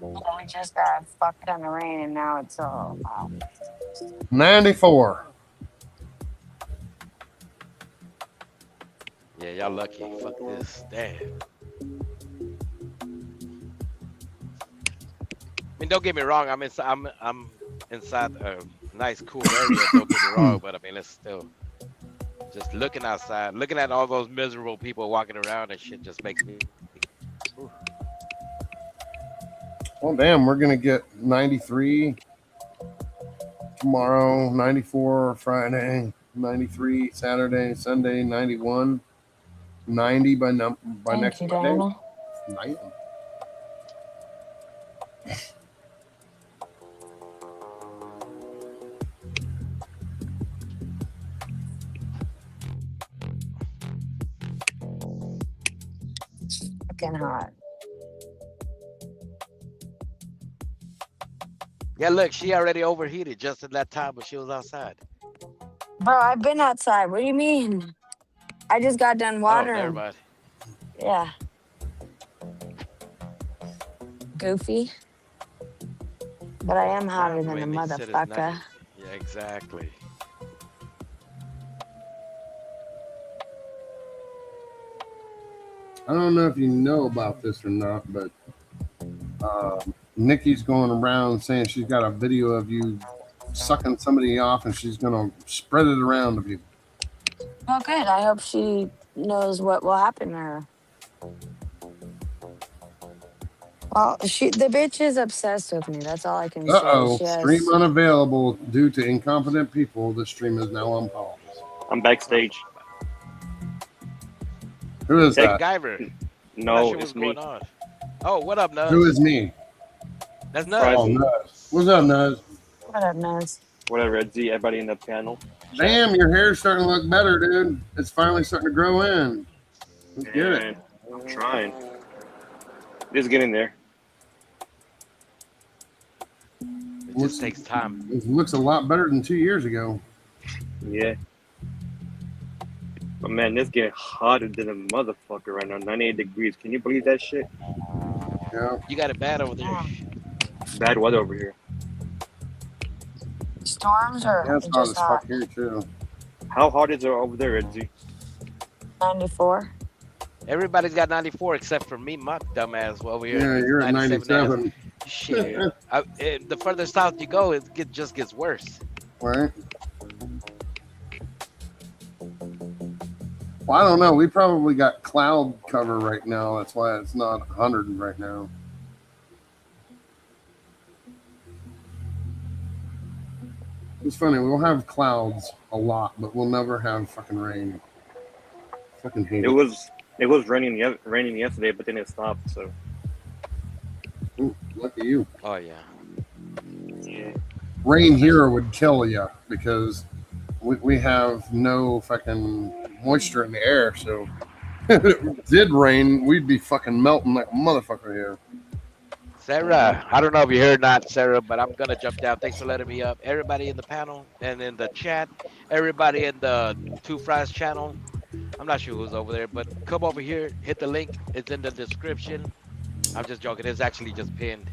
We just got a fuck ton of rain and now it's all 94. Yeah, y'all lucky. Fuck this. Damn. I mean, don't get me wrong. I'm inside a nice, cool area. Don't get me wrong, but I mean, it's still just looking outside, looking at all those miserable people walking around and shit just makes me. Ooh. Well, damn, we're gonna get 93 tomorrow, 94 Friday, 93 Saturday, Sunday, 91, 90 by next you, Monday. Dana. 90. It's fucking hot. Yeah, look, she already overheated just at that time when she was outside. Bro, I've been outside. What do you mean? I just got done Oh, watering. never mind. Yeah. Goofy. But I am hotter than a Wait, they said it's motherfucker. 90. Yeah, exactly. I don't know if you know about this or not, but Nikki's going around saying she's got a video of you sucking somebody off and she's going to spread it around to people. Well, good. I hope she knows what will happen to her. Well, the bitch is obsessed with me. That's all I can Uh-oh, say. She has- stream unavailable due to incompetent people. The stream is now on pause. I'm backstage. Who is Hey, that? Guyver. No, Not sure it's what's me. going on. Oh, what up, Nuz? Who is me? That's Nuz. Oh, Nuz. What's up, Nuz? What up, Nuz? What up, Red Z? Everybody in the panel. Damn, your hair's starting to look better, dude. It's finally starting to grow in. Let's get it. Man, I'm trying. Just getting there. It just takes time. It looks a lot better than 2 years ago. Yeah. But man, it's getting hotter than a motherfucker right now. 98 degrees. Can you believe that shit? Yeah. You got it bad over there. Bad weather over here. Storms or Yeah, it's hot as just hot? fuck here, too. How hot is it over there, Red Z? 94. Everybody's got 94 except for me, my dumb ass over here. Yeah, you're at 97. Shit. The further south you go, it just gets worse. Right? Well, I don't know. We probably got cloud cover right now. That's why it's not 100 right now. It's funny. We'll have clouds a lot, but we'll never have fucking rain. Fucking hate it. It was raining yesterday, but then it stopped. So Ooh, lucky you. Oh, yeah. yeah. Rain here would kill you because we have no fucking moisture in the air. So if it did rain, we'd be fucking melting like a motherfucker here. Sarah, I don't know if you heard or not, Sarah, but I'm going to jump down. Thanks for letting me up. Everybody in the panel and in the chat, everybody in the Two Fries channel. I'm not sure who's over there, but come over here, hit the link. It's in the description. I'm just joking. It's actually just pinned.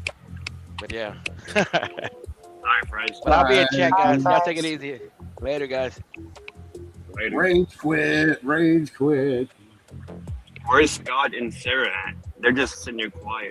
But yeah. All right, friends. But I'll be in chat, guys. Bye. Y'all take it easy. Later, guys. Later. Rage quit. Rage quit. Where's Scott and Sarah at? They're just sitting there quiet.